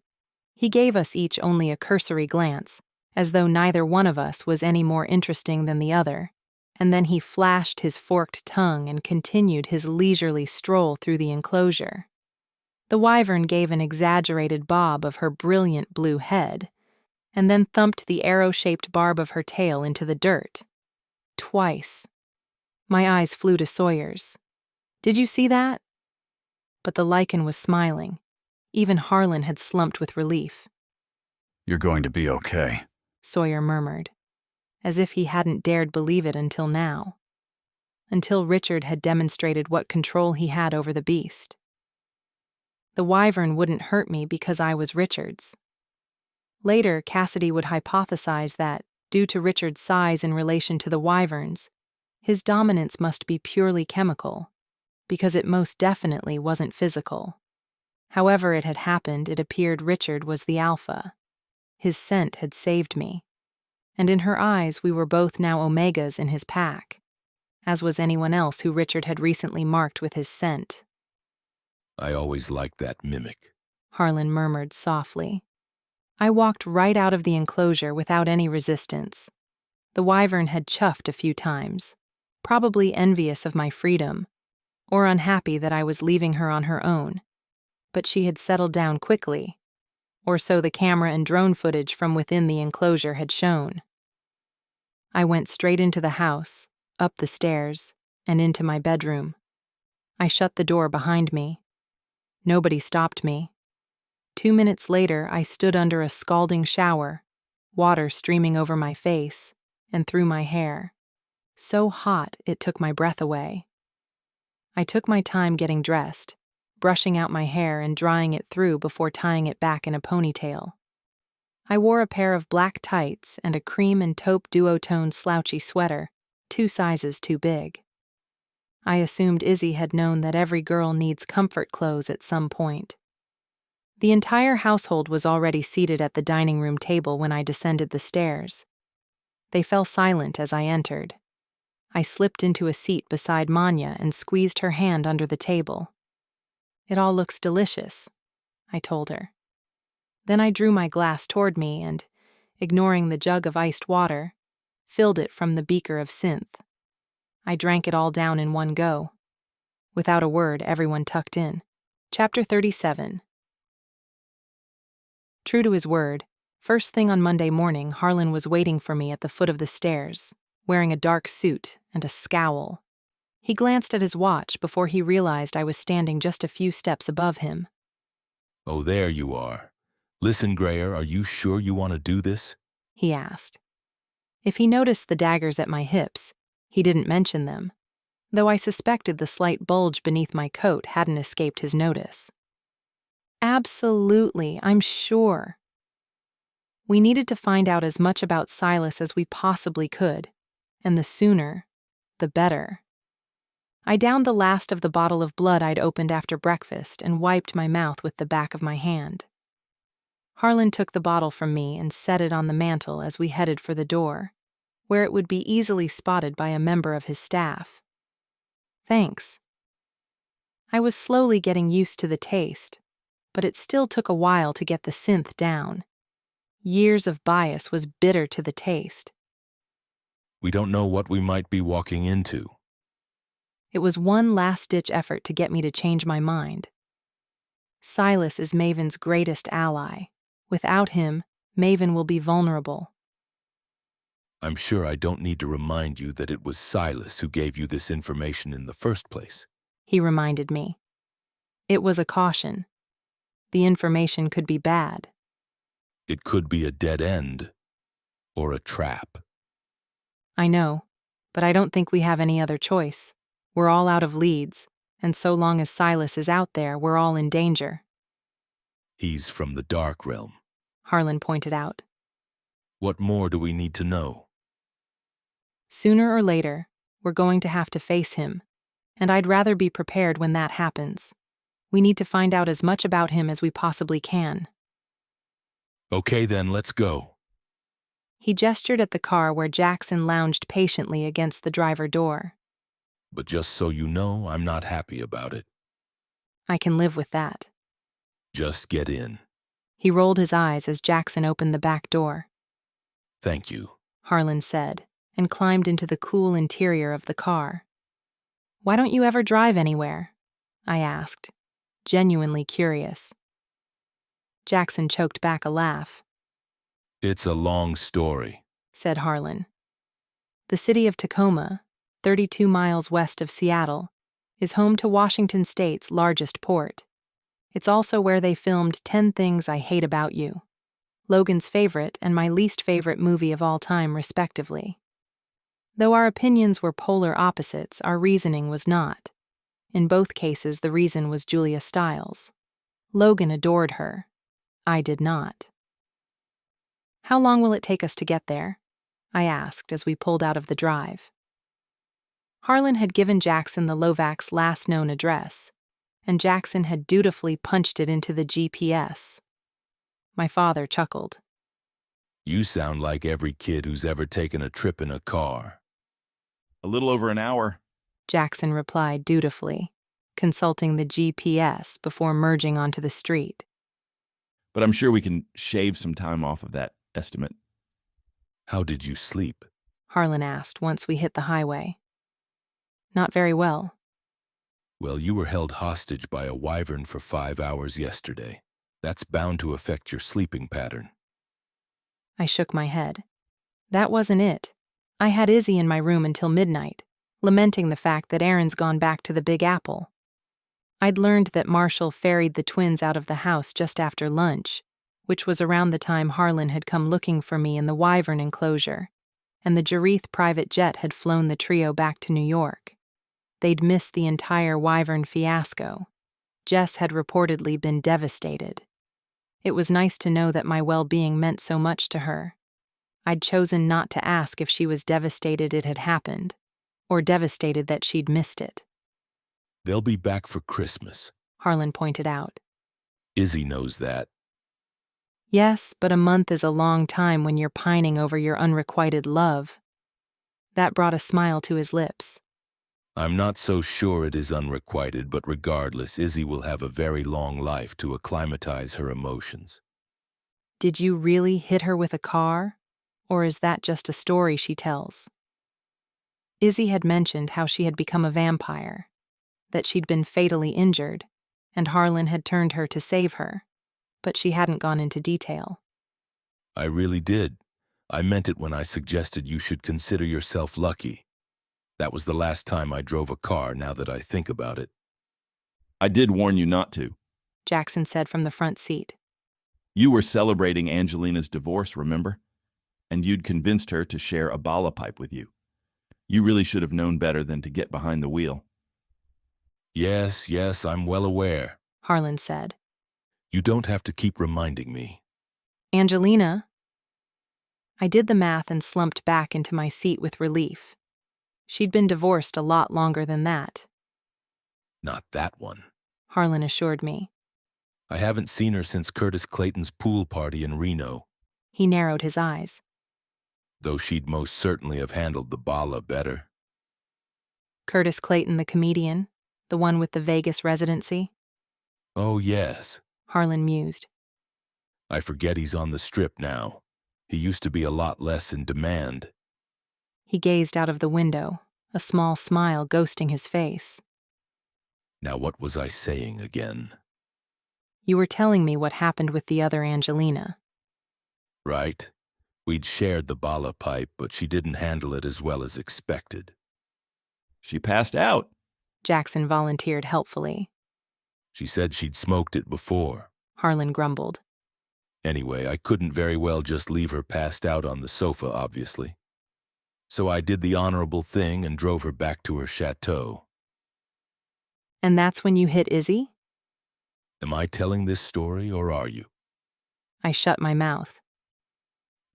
He gave us each only a cursory glance, as though neither one of us was any more interesting than the other, and then he flashed his forked tongue and continued his leisurely stroll through the enclosure. The wyvern gave an exaggerated bob of her brilliant blue head, and then thumped the arrow-shaped barb of her tail into the dirt. Twice. My eyes flew to Sawyer's. "Did you see that?" But the lichen was smiling. Even Harlan had slumped with relief. "You're going to be okay," Sawyer murmured, as if he hadn't dared believe it until now. Until Richard had demonstrated what control he had over the beast. The wyvern wouldn't hurt me because I was Richard's. Later, Cassidy would hypothesize that, due to Richard's size in relation to the wyvern's, his dominance must be purely chemical, because it most definitely wasn't physical. However it had happened, it appeared Richard was the alpha. His scent had saved me. And in her eyes, we were both now omegas in his pack, as was anyone else who Richard had recently marked with his scent. "I always liked that mimic," Harlan murmured softly. I walked right out of the enclosure without any resistance. The wyvern had chuffed a few times, probably envious of my freedom, or unhappy that I was leaving her on her own. But she had settled down quickly, or so the camera and drone footage from within the enclosure had shown. I went straight into the house, up the stairs, and into my bedroom. I shut the door behind me. Nobody stopped me. 2 minutes later, I stood under a scalding shower, water streaming over my face and through my hair, so hot it took my breath away. I took my time getting dressed, brushing out my hair and drying it through before tying it back in a ponytail. I wore a pair of black tights and a cream and taupe duotone slouchy sweater, 2 sizes too big. I assumed Izzy had known that every girl needs comfort clothes at some point. The entire household was already seated at the dining room table when I descended the stairs. They fell silent as I entered. I slipped into a seat beside Manya and squeezed her hand under the table. "It all looks delicious," I told her. Then I drew my glass toward me and, ignoring the jug of iced water, filled it from the beaker of synth. I drank it all down in one go. Without a word, everyone tucked in. Chapter 37. True to his word, first thing on Monday morning, Harlan was waiting for me at the foot of the stairs, wearing a dark suit and a scowl. He glanced at his watch before he realized I was standing just a few steps above him. "Oh, there you are. Listen, Grayer, are you sure you want to do this?" He asked. If he noticed the daggers at my hips, he didn't mention them, though I suspected the slight bulge beneath my coat hadn't escaped his notice. Absolutely, I'm sure. We needed to find out as much about Silas as we possibly could, and the sooner, the better. I downed the last of the bottle of blood I'd opened after breakfast and wiped my mouth with the back of my hand. Harlan took the bottle from me and set it on the mantel as we headed for the door, where it would be easily spotted by a member of his staff. Thanks. I was slowly getting used to the taste, but it still took a while to get the synth down. Years of bias was bitter to the taste. "We don't know what we might be walking into." It was one last-ditch effort to get me to change my mind. Silas is Maven's greatest ally. Without him, Maven will be vulnerable. "I'm sure I don't need to remind you that it was Silas who gave you this information in the first place," he reminded me. It was a caution. The information could be bad. It could be a dead end or a trap. I know, but I don't think we have any other choice. We're all out of leads, and so long as Silas is out there, we're all in danger. He's from the Dark Realm. Harlan pointed out. What more do we need to know? Sooner or later, we're going to have to face him, and I'd rather be prepared when that happens. We need to find out as much about him as we possibly can. Okay then, let's go. He gestured at the car where Jackson lounged patiently against the driver door. But just so you know, I'm not happy about it. I can live with that. Just get in. He rolled his eyes as Jackson opened the back door. Thank you, Harlan said, and climbed into the cool interior of the car. Why don't you ever drive anywhere? I asked, genuinely curious. Jackson choked back a laugh. It's a long story, said Harlan. The city of Tacoma, 32 miles west of Seattle, is home to Washington State's largest port. It's also where they filmed 10 Things I Hate About You, Logan's favorite and my least favorite movie of all time, respectively. Though our opinions were polar opposites, our reasoning was not. In both cases, the reason was Julia Stiles. Logan adored her. I did not. How long will it take us to get there? I asked as we pulled out of the drive. Harlan had given Jackson the Lovac's last known address, and Jackson had dutifully punched it into the GPS. My father chuckled. You sound like every kid who's ever taken a trip in a car. A little over an hour, Jackson replied dutifully, consulting the GPS before merging onto the street. but I'm sure we can shave some time off of that estimate. How did you sleep? Harlan asked once we hit the highway. Not very well. Well, you were held hostage by a wyvern for 5 hours yesterday. That's bound to affect your sleeping pattern. I shook my head. That wasn't it. I had Izzy in my room until midnight, lamenting the fact that Aaron's gone back to the Big Apple. I'd learned that Marshall ferried the twins out of the house just after lunch, which was around the time Harlan had come looking for me in the wyvern enclosure, and the Jareth private jet had flown the trio back to New York. They'd missed the entire wyvern fiasco. Jess had reportedly been devastated. It was nice to know that my well-being meant so much to her. I'd chosen not to ask if she was devastated it had happened, or devastated that she'd missed it. They'll be back for Christmas, Harlan pointed out. Izzy knows that. Yes, but a month is a long time when you're pining over your unrequited love. That brought a smile to his lips. I'm not so sure it is unrequited, but regardless, Izzy will have a very long life to acclimatize her emotions. Did you really hit her with a car? Or is that just a story she tells? Izzy had mentioned how she had become a vampire, that she'd been fatally injured, and Harlan had turned her to save her, but she hadn't gone into detail. I really did. I meant it when I suggested you should consider yourself lucky. That was the last time I drove a car, now that I think about it. I did warn you not to. Jackson said from the front seat. You were celebrating Angelina's divorce, remember? And you'd convinced her to share a bala pipe with you. You really should have known better than to get behind the wheel. Yes, I'm well aware, Harlan said. You don't have to keep reminding me. Angelina? I did the math and slumped back into my seat with relief. She'd been divorced a lot longer than that. Not that one, Harlan assured me. I haven't seen her since Curtis Clayton's pool party in Reno. He narrowed his eyes. Though she'd most certainly have handled the bala better. Curtis Clayton, the comedian, the one with the Vegas residency? Oh, yes, Harlan mused. I forget he's on the Strip now. He used to be a lot less in demand. He gazed out of the window, a small smile ghosting his face. Now what was I saying again? You were telling me what happened with the other Angelina. Right. We'd shared the bala pipe, but she didn't handle it as well as expected. She passed out, Jackson volunteered helpfully. She said she'd smoked it before, Harlan grumbled. Anyway, I couldn't very well just leave her passed out on the sofa, obviously. So I did the honorable thing and drove her back to her chateau. And that's when you hit Izzy? Am I telling this story, or are you? I shut my mouth.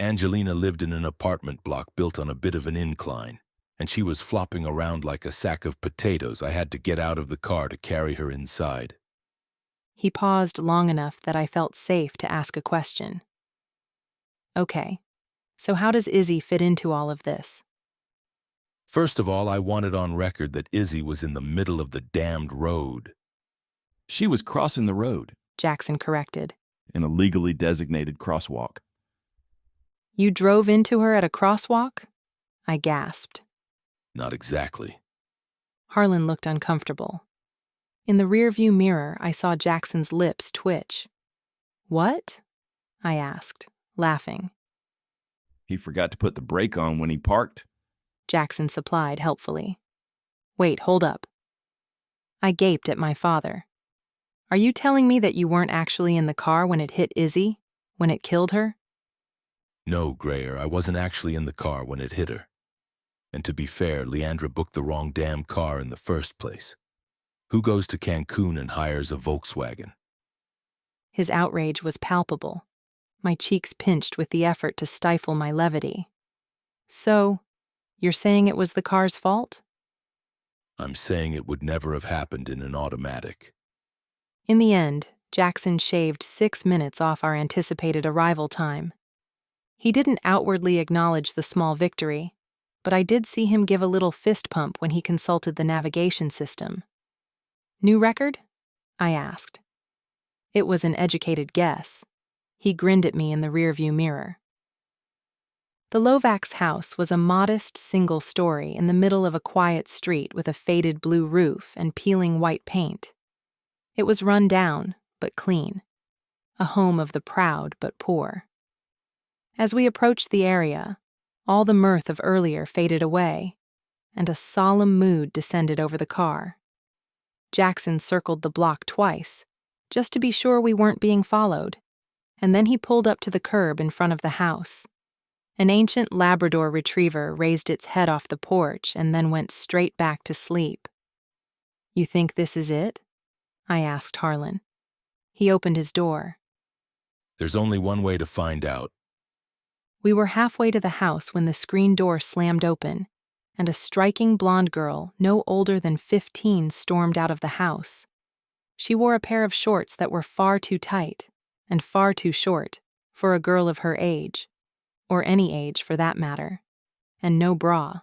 Angelina lived in an apartment block built on a bit of an incline, and she was flopping around like a sack of potatoes. I had to get out of the car to carry her inside. He paused long enough that I felt safe to ask a question. Okay, so how does Izzy fit into all of this? First of all, I wanted on record that Izzy was in the middle of the damned road. She was crossing the road. Jackson corrected. In a legally designated crosswalk. You drove into her at a crosswalk? I gasped. Not exactly. Harlan looked uncomfortable. In the rearview mirror, I saw Jackson's lips twitch. What? I asked, laughing. He forgot to put the brake on when he parked. Jackson supplied helpfully. Wait, hold up. I gaped at my father. Are you telling me that you weren't actually in the car when it hit Izzy? When it killed her? No, Grayer, I wasn't actually in the car when it hit her. And to be fair, Leandra booked the wrong damn car in the first place. Who goes to Cancun and hires a Volkswagen? His outrage was palpable. My cheeks pinched with the effort to stifle my levity. So, you're saying it was the car's fault? I'm saying it would never have happened in an automatic. In the end, Jackson shaved 6 minutes off our anticipated arrival time. He didn't outwardly acknowledge the small victory, but I did see him give a little fist pump when he consulted the navigation system. New record? I asked. It was an educated guess. He grinned at me in the rearview mirror. The Lovak's house was a modest single story in the middle of a quiet street with a faded blue roof and peeling white paint. It was run down, but clean. A home of the proud but poor. As we approached the area, all the mirth of earlier faded away, and a solemn mood descended over the car. Jackson circled the block twice, just to be sure we weren't being followed, and then he pulled up to the curb in front of the house. An ancient Labrador retriever raised its head off the porch and then went straight back to sleep. You think this is it? I asked Harlan. He opened his door. There's only one way to find out. We were halfway to the house when the screen door slammed open, and a striking blonde girl, no older than 15, stormed out of the house. She wore a pair of shorts that were far too tight and far too short for a girl of her age, or any age for that matter, and no bra.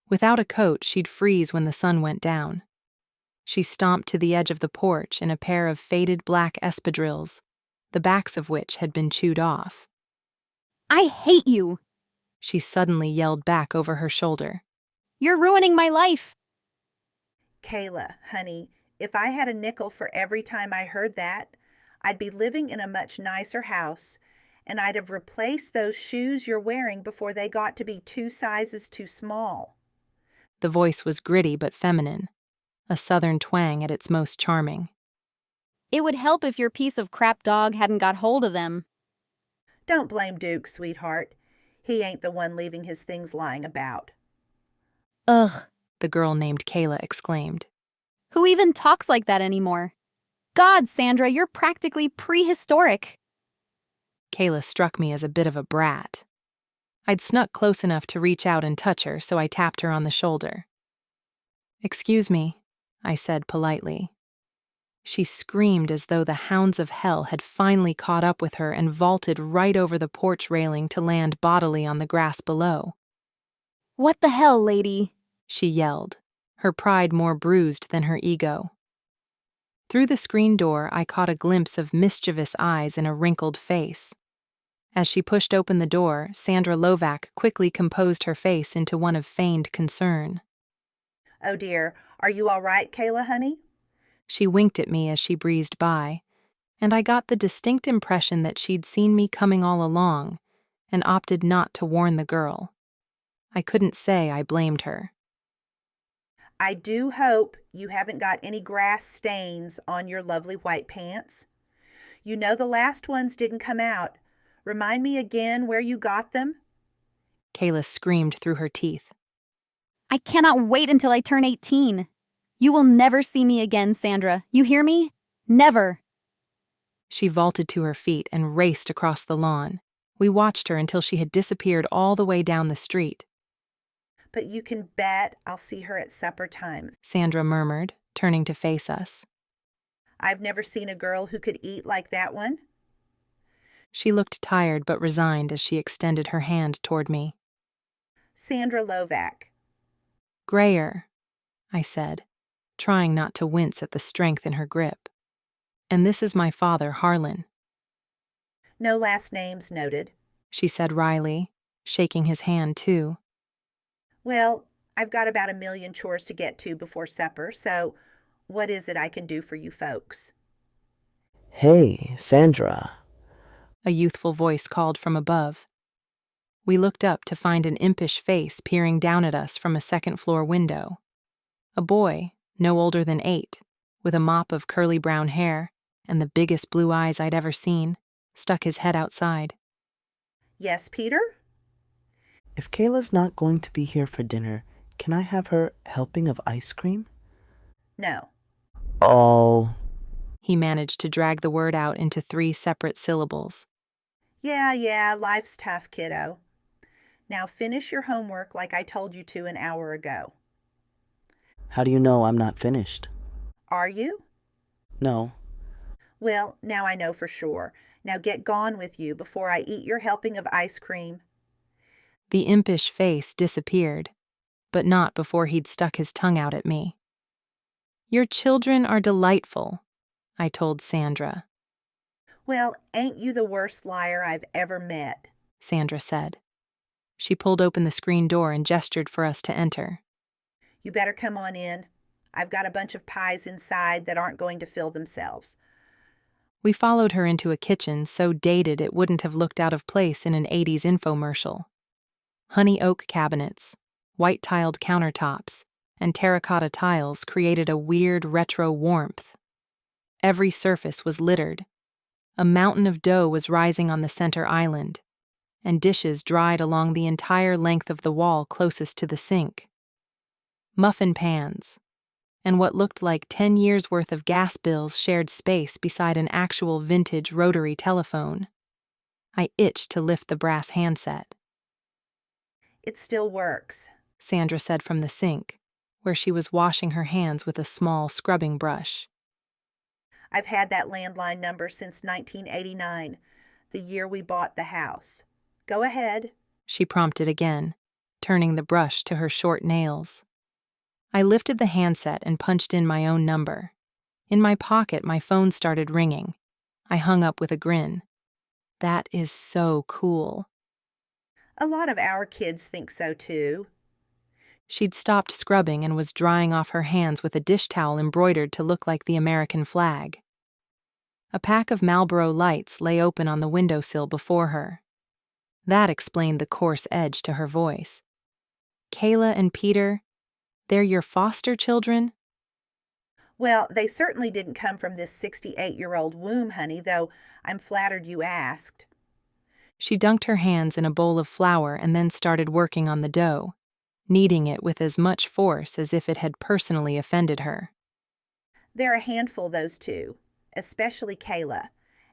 Without a coat, she'd freeze when the sun went down. She stomped to the edge of the porch in a pair of faded black espadrilles, the backs of which had been chewed off. I hate you! She suddenly yelled back over her shoulder. You're ruining my life! Kayla, honey, if I had a nickel for every time I heard that, I'd be living in a much nicer house, and I'd have replaced those shoes you're wearing before they got to be 2 sizes too small. The voice was gritty but feminine, a southern twang at its most charming. It would help if your piece of crap dog hadn't got hold of them. Don't blame Duke, sweetheart. He ain't the one leaving his things lying about. Ugh, the girl named Kayla exclaimed. Who even talks like that anymore? God, Sandra, you're practically prehistoric. Kayla struck me as a bit of a brat. I'd snuck close enough to reach out and touch her, so I tapped her on the shoulder. Excuse me, I said politely. She screamed as though the hounds of hell had finally caught up with her and vaulted right over the porch railing to land bodily on the grass below. What the hell, lady? She yelled, her pride more bruised than her ego. Through the screen door, I caught a glimpse of mischievous eyes in a wrinkled face. As she pushed open the door, Sandra Lovak quickly composed her face into one of feigned concern. Oh dear, are you all right, Kayla, honey? She winked at me as she breezed by, and I got the distinct impression that she'd seen me coming all along and opted not to warn the girl. I couldn't say I blamed her. I do hope you haven't got any grass stains on your lovely white pants. You know the last ones didn't come out. Remind me again where you got them? Kayla screamed through her teeth. I cannot wait until I turn 18. You will never see me again, Sandra. You hear me? Never. She vaulted to her feet and raced across the lawn. We watched her until she had disappeared all the way down the street. But you can bet I'll see her at supper times, Sandra murmured, turning to face us. I've never seen a girl who could eat like that one. She looked tired but resigned as she extended her hand toward me. Sandra Lovac. Grayer, I said, trying not to wince at the strength in her grip. And this is my father, Harlan. No last names noted, she said wryly, shaking his hand too. Well, I've got about 1 million chores to get to before supper, so what is it I can do for you folks? Hey, Sandra. A youthful voice called from above. We looked up to find an impish face peering down at us from a second-floor window. A boy, no older than 8, with a mop of curly brown hair and the biggest blue eyes I'd ever seen, stuck his head outside. Yes, Peter? If Kayla's not going to be here for dinner, can I have her helping of ice cream? No. Oh. He managed to drag the word out into 3 separate syllables. Yeah, life's tough, kiddo. Now finish your homework like I told you to an hour ago. How do you know I'm not finished? Are you? No. Well, now I know for sure. Now get gone with you before I eat your helping of ice cream. The impish face disappeared, but not before he'd stuck his tongue out at me. Your children are delightful, I told Sandra. Well, ain't you the worst liar I've ever met? Sandra said. She pulled open the screen door and gestured for us to enter. You better come on in. I've got a bunch of pies inside that aren't going to fill themselves. We followed her into a kitchen so dated it wouldn't have looked out of place in an 80s infomercial. Honey oak cabinets, white-tiled countertops, and terracotta tiles created a weird retro warmth. Every surface was littered. A mountain of dough was rising on the center island, and dishes dried along the entire length of the wall closest to the sink. Muffin pans, and what looked like 10 years' worth of gas bills shared space beside an actual vintage rotary telephone. I itched to lift the brass handset. It still works, Sandra said from the sink, where she was washing her hands with a small scrubbing brush. I've had that landline number since 1989, the year we bought the house. Go ahead, she prompted again, turning the brush to her short nails. I lifted the handset and punched in my own number. In my pocket, my phone started ringing. I hung up with a grin. That is so cool. A lot of our kids think so too. She'd stopped scrubbing and was drying off her hands with a dish towel embroidered to look like the American flag. A pack of Marlboro Lights lay open on the windowsill before her. That explained the coarse edge to her voice. Kayla and Peter, they're your foster children? Well, they certainly didn't come from this 68-year-old womb, honey, though I'm flattered you asked. She dunked her hands in a bowl of flour and then started working on the dough, kneading it with as much force as if it had personally offended her. They're a handful, those two, especially Kayla,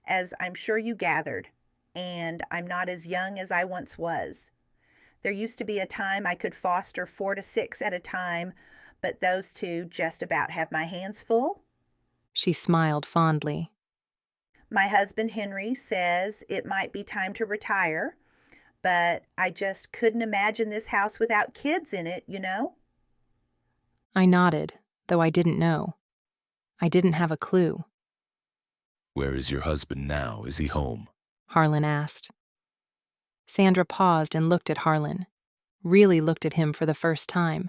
as I'm sure you gathered, and I'm not as young as I once was. There used to be a time I could foster 4 to 6 at a time, but those two just about have my hands full. She smiled fondly. My husband Henry says it might be time to retire, but I just couldn't imagine this house without kids in it, you know? I nodded, though I didn't know. I didn't have a clue. Where is your husband now? Is he home? Harlan asked. Sandra paused and looked at Harlan, really looked at him for the first time.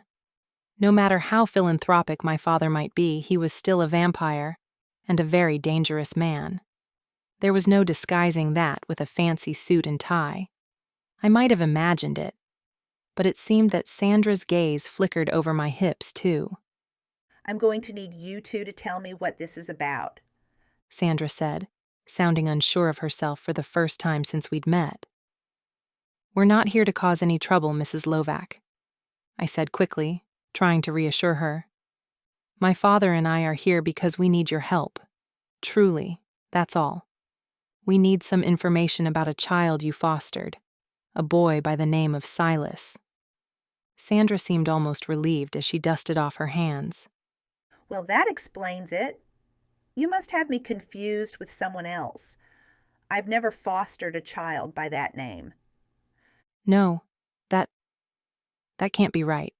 No matter how philanthropic my father might be, he was still a vampire, and a very dangerous man. There was no disguising that with a fancy suit and tie. I might have imagined it, but it seemed that Sandra's gaze flickered over my hips, too. I'm going to need you two to tell me what this is about, Sandra said, sounding unsure of herself for the first time since we'd met. "We're not here to cause any trouble, Mrs. Lovac," I said quickly, trying to reassure her. "My father and I are here because we need your help. Truly, that's all. We need some information about a child you fostered, a boy by the name of Silas." Sandra seemed almost relieved as she dusted off her hands. Well, that explains it. You must have me confused with someone else. I've never fostered a child by that name. "No, that can't be right.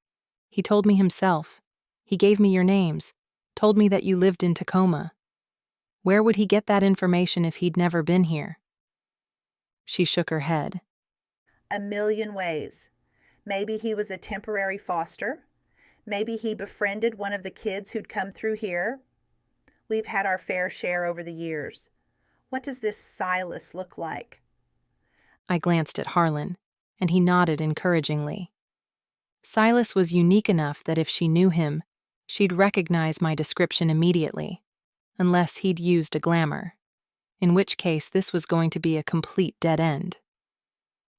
He told me himself. He gave me your names, told me that you lived in Tacoma. Where would he get that information if he'd never been here?" She shook her head. A million ways. Maybe he was a temporary foster. Maybe he befriended one of the kids who'd come through here. We've had our fair share over the years. What does this Silas look like? I glanced at Harlan, and he nodded encouragingly. Silas was unique enough that if she knew him, she'd recognize my description immediately, unless he'd used a glamour, in which case this was going to be a complete dead end.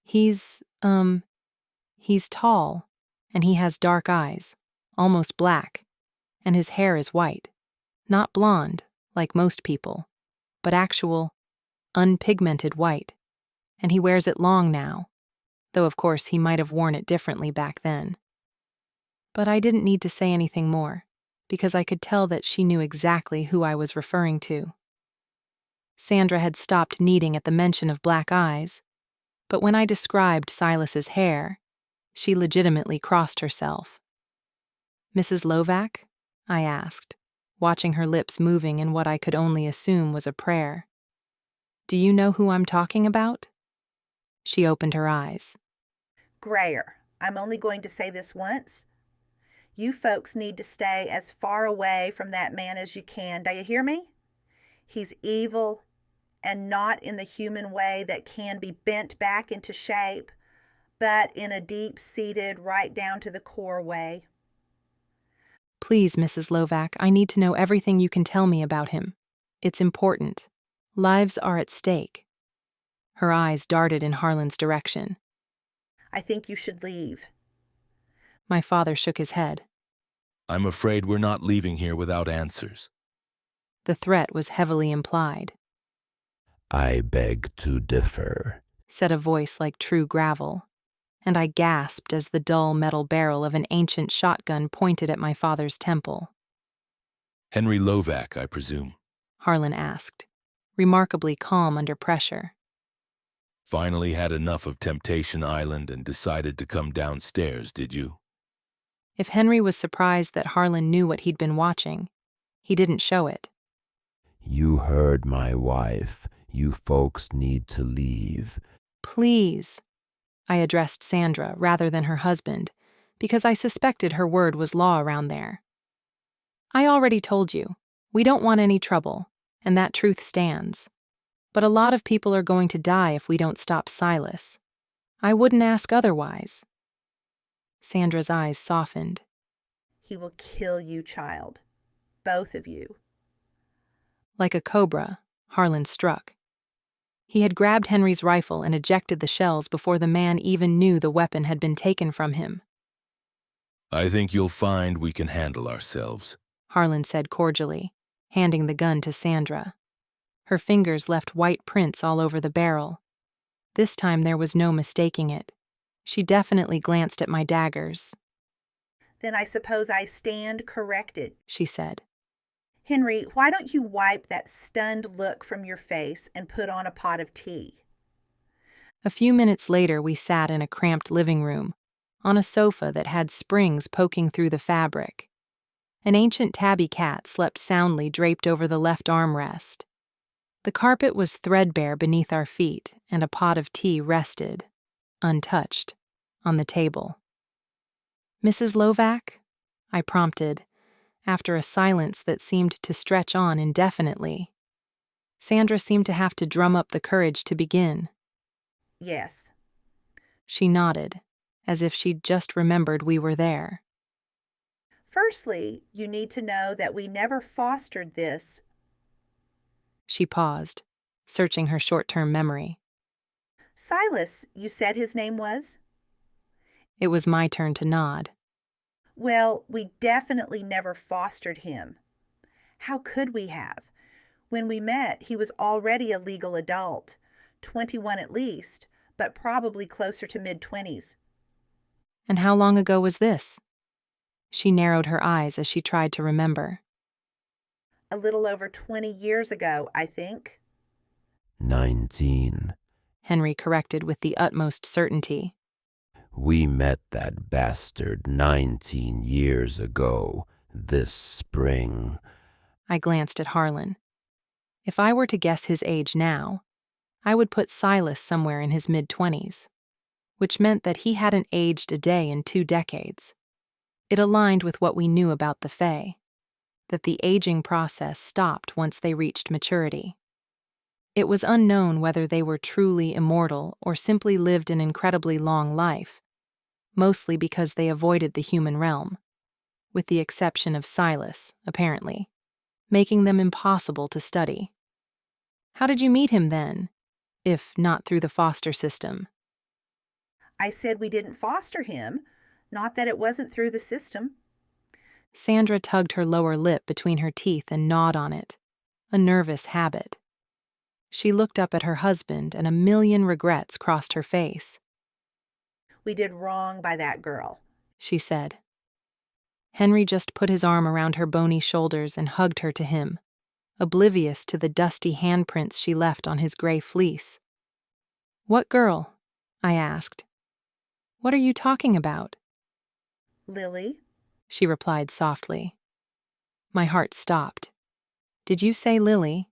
He's tall, and he has dark eyes, almost black, and his hair is white. Not blonde, like most people, but actual, unpigmented white, and he wears it long now, though of course he might have worn it differently back then. But I didn't need to say anything more, because I could tell that she knew exactly who I was referring to. Sandra had stopped kneading at the mention of black eyes, but when I described Silas's hair, she legitimately crossed herself. "Mrs. Lovac?" I asked, watching her lips moving in what I could only assume was a prayer. "Do you know who I'm talking about?" She opened her eyes. Grayer, I'm only going to say this once. You folks need to stay as far away from that man as you can. Do you hear me? He's evil and not in the human way that can be bent back into shape, but in a deep-seated, right down to the core way. "Please, Mrs. Lovac, I need to know everything you can tell me about him. It's important. Lives are at stake." Her eyes darted in Harlan's direction. I think you should leave. My father shook his head. "I'm afraid we're not leaving here without answers." The threat was heavily implied. "I beg to differ," said a voice like true gravel, and I gasped as the dull metal barrel of an ancient shotgun pointed at my father's temple. "Henry Lovac, I presume?" Harlan asked, remarkably calm under pressure. "Finally had enough of Temptation Island and decided to come downstairs, did you?" If Henry was surprised that Harlan knew what he'd been watching, he didn't show it. "You heard my wife. You folks need to leave." "Please." I addressed Sandra rather than her husband, because I suspected her word was law around there. "I already told you, we don't want any trouble, and that truth stands. But a lot of people are going to die if we don't stop Silas. I wouldn't ask otherwise." Sandra's eyes softened. He will kill you, child. Both of you. Like a cobra, Harlan struck. He had grabbed Henry's rifle and ejected the shells before the man even knew the weapon had been taken from him. "I think you'll find we can handle ourselves," Harlan said cordially, handing the gun to Sandra. Her fingers left white prints all over the barrel. This time there was no mistaking it. She definitely glanced at my daggers. Then I suppose I stand corrected, she said. Henry, why don't you wipe that stunned look from your face and put on a pot of tea? A few minutes later, we sat in a cramped living room, on a sofa that had springs poking through the fabric. An ancient tabby cat slept soundly draped over the left armrest. The carpet was threadbare beneath our feet, and a pot of tea rested, untouched, on the table. "Mrs. Lovac?" I prompted, after a silence that seemed to stretch on indefinitely. Sandra seemed to have to drum up the courage to begin. Yes. She nodded, as if she'd just remembered we were there. Firstly, you need to know that we never fostered this. She paused, searching her short-term memory. Silas, you said his name was? It was my turn to nod. Well, we definitely never fostered him. How could we have? When we met, he was already a legal adult, 21 at least, but probably closer to mid-20s. And how long ago was this? She narrowed her eyes as she tried to remember. A little over 20 years ago, I think. 19. Henry corrected with the utmost certainty. We met that bastard 19 years ago, this spring. I glanced at Harlan. If I were to guess his age now, I would put Silas somewhere in his mid-20s, which meant that he hadn't aged a day in 2 decades. It aligned with what we knew about the Fae, that the aging process stopped once they reached maturity. It was unknown whether they were truly immortal or simply lived an incredibly long life, mostly because they avoided the human realm, with the exception of Silas, apparently, making them impossible to study. How did you meet him then, if not through the foster system? I said we didn't foster him, not that it wasn't through the system. Sandra tugged her lower lip between her teeth and gnawed on it, a nervous habit. She looked up at her husband and a million regrets crossed her face. We did wrong by that girl, she said. Henry just put his arm around her bony shoulders and hugged her to him, oblivious to the dusty handprints she left on his gray fleece. What girl? I asked. What are you talking about? Lily, she replied softly. My heart stopped. Did you say Lily?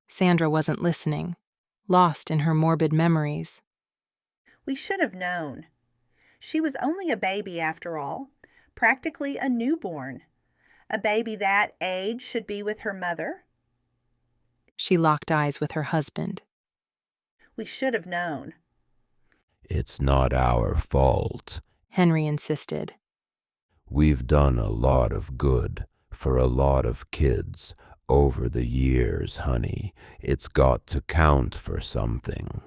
Sandra wasn't listening, lost in her morbid memories. We should have known. She was only a baby after all, practically a newborn. A baby that age should be with her mother. She locked eyes with her husband. We should have known. It's not our fault, Henry insisted. We've done a lot of good for a lot of kids over the years, honey. It's got to count for something.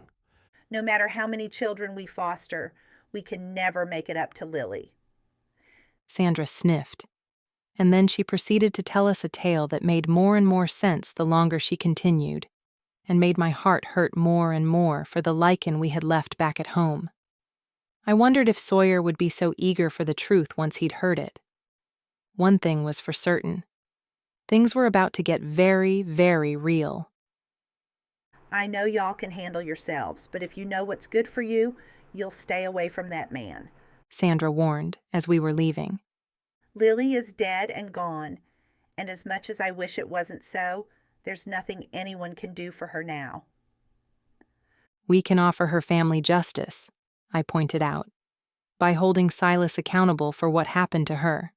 No matter how many children we foster, we can never make it up to Lily. Sandra sniffed, and then she proceeded to tell us a tale that made more and more sense the longer she continued, and made my heart hurt more and more for the lichen we had left back at home. I wondered if Sawyer would be so eager for the truth once he'd heard it. One thing was for certain. Things were about to get very, very real. I know y'all can handle yourselves, but if you know what's good for you, you'll stay away from that man, Sandra warned as we were leaving. Lily is dead and gone, and as much as I wish it wasn't so, there's nothing anyone can do for her now. We can offer her family justice, I pointed out, by holding Silas accountable for what happened to her.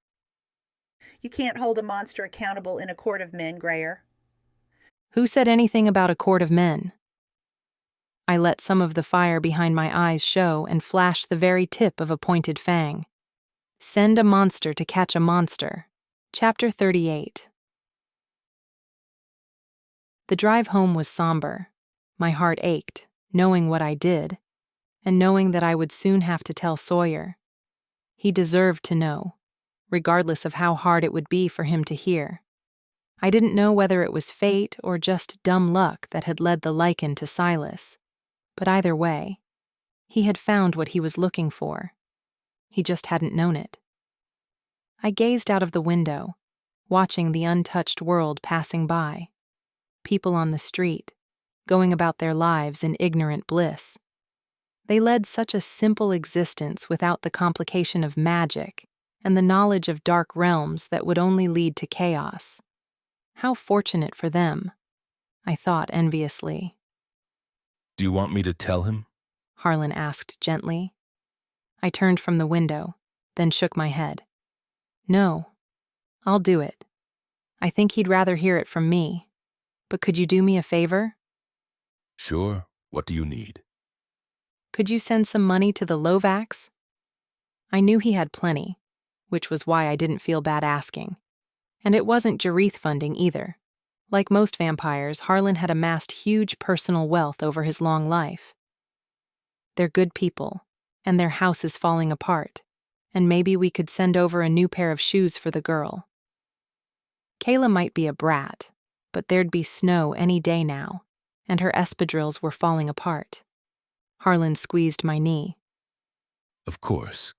You can't hold a monster accountable in a court of men, Grayer. Who said anything about a court of men? I let some of the fire behind my eyes show and flashed the very tip of a pointed fang. Send a monster to catch a monster. Chapter 38. The drive home was somber. My heart ached, knowing what I did, and knowing that I would soon have to tell Sawyer. He deserved to know, regardless of how hard it would be for him to hear. I didn't know whether it was fate or just dumb luck that had led the lichen to Silas, but either way, he had found what he was looking for. He just hadn't known it. I gazed out of the window, watching the untouched world passing by. People on the street, going about their lives in ignorant bliss. They led such a simple existence without the complication of magic and the knowledge of dark realms that would only lead to chaos. How fortunate for them, I thought enviously. Do you want me to tell him? Harlan asked gently. I turned from the window, then shook my head. No, I'll do it. I think he'd rather hear it from me. But could you do me a favor? Sure. What do you need? Could you send some money to the Lovacs? I knew he had plenty, which was why I didn't feel bad asking. And it wasn't Jareth funding either. Like most vampires, Harlan had amassed huge personal wealth over his long life. They're good people, and their house is falling apart, and maybe we could send over a new pair of shoes for the girl. Kayla might be a brat, but there'd be snow any day now, and her espadrilles were falling apart. Harlan squeezed my knee. Of course.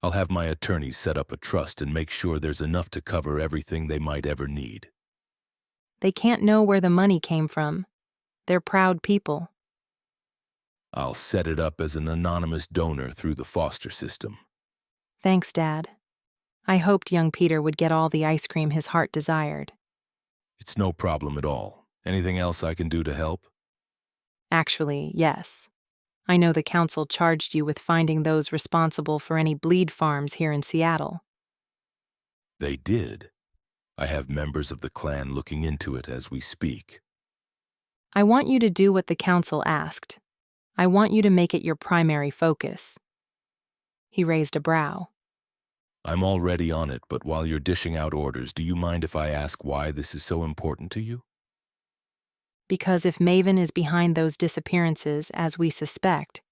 I'll have my attorneys set up a trust and make sure there's enough to cover everything they might ever need. They can't know where the money came from. They're proud people. I'll set it up as an anonymous donor through the foster system. Thanks, Dad. I hoped young Peter would get all the ice cream his heart desired. It's no problem at all. Anything else I can do to help? Actually, yes. I know the council charged you with finding those responsible for any bleed farms here in Seattle. They did. I have members of the clan looking into it as we speak. I want you to do what the council asked. I want you to make it your primary focus. He raised a brow. I'm already on it, but while you're dishing out orders, do you mind if I ask why this is so important to you? Because if Maven is behind those disappearances, as we suspect,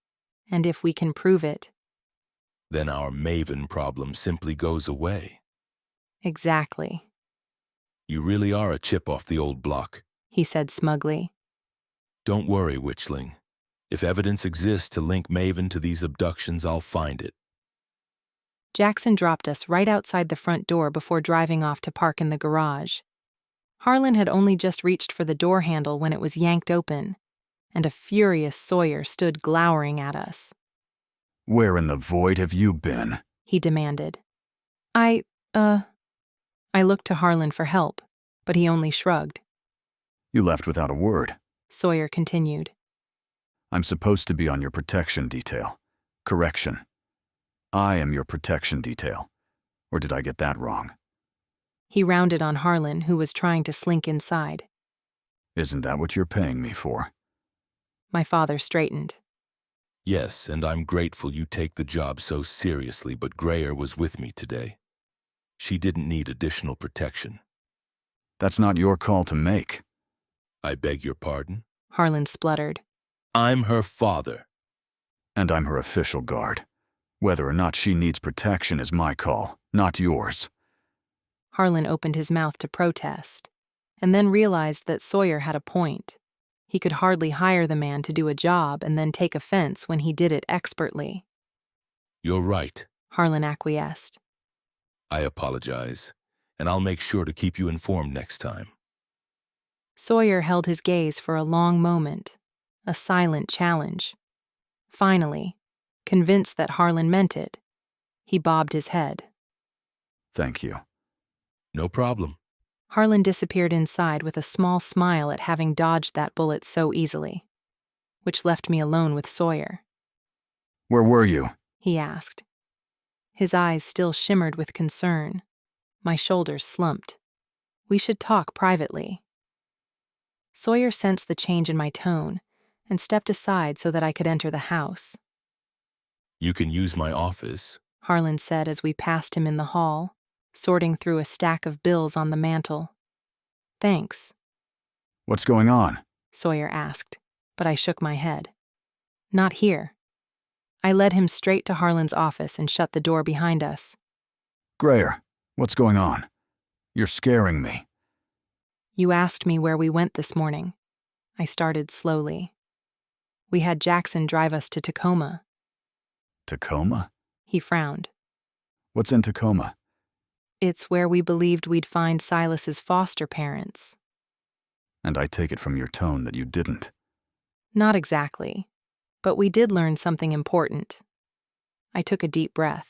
and if we can prove it, then our Maven problem simply goes away. Exactly. You really are a chip off the old block, he said smugly. Don't worry, Witchling. If evidence exists to link Maven to these abductions, I'll find it. Jackson dropped us right outside the front door before driving off to park in the garage. Harlan had only just reached for the door handle when it was yanked open, and a furious Sawyer stood glowering at us. Where in the void have you been? He demanded. I looked to Harlan for help, but he only shrugged. You left without a word. Sawyer continued. I'm supposed to be on your protection detail. Correction. I am your protection detail. Or did I get that wrong? He rounded on Harlan, who was trying to slink inside. Isn't that what you're paying me for? My father straightened. Yes, and I'm grateful you take the job so seriously, but Greyer was with me today. She didn't need additional protection. That's not your call to make. I beg your pardon? Harlan spluttered. I'm her father. And I'm her official guard. Whether or not she needs protection is my call, not yours. Harlan opened his mouth to protest, and then realized that Sawyer had a point. He could hardly hire the man to do a job and then take offense when he did it expertly. You're right, Harlan acquiesced. I apologize, and I'll make sure to keep you informed next time. Sawyer held his gaze for a long moment, a silent challenge. Finally, convinced that Harlan meant it, he bobbed his head. Thank you. No problem. Harlan disappeared inside with a small smile at having dodged that bullet so easily, which left me alone with Sawyer. Where were you? He asked. His eyes still shimmered with concern. My shoulders slumped. We should talk privately. Sawyer sensed the change in my tone and stepped aside so that I could enter the house. You can use my office, Harlan said as we passed him in the hall, sorting through a stack of bills on the mantel. Thanks. What's going on? Sawyer asked, but I shook my head. Not here. I led him straight to Harlan's office and shut the door behind us. Greyer, what's going on? You're scaring me. You asked me where we went this morning. I started slowly. We had Jackson drive us to Tacoma. Tacoma? He frowned. What's in Tacoma? It's where we believed we'd find Silas's foster parents. And I take it from your tone that you didn't. Not exactly, but we did learn something important. I took a deep breath.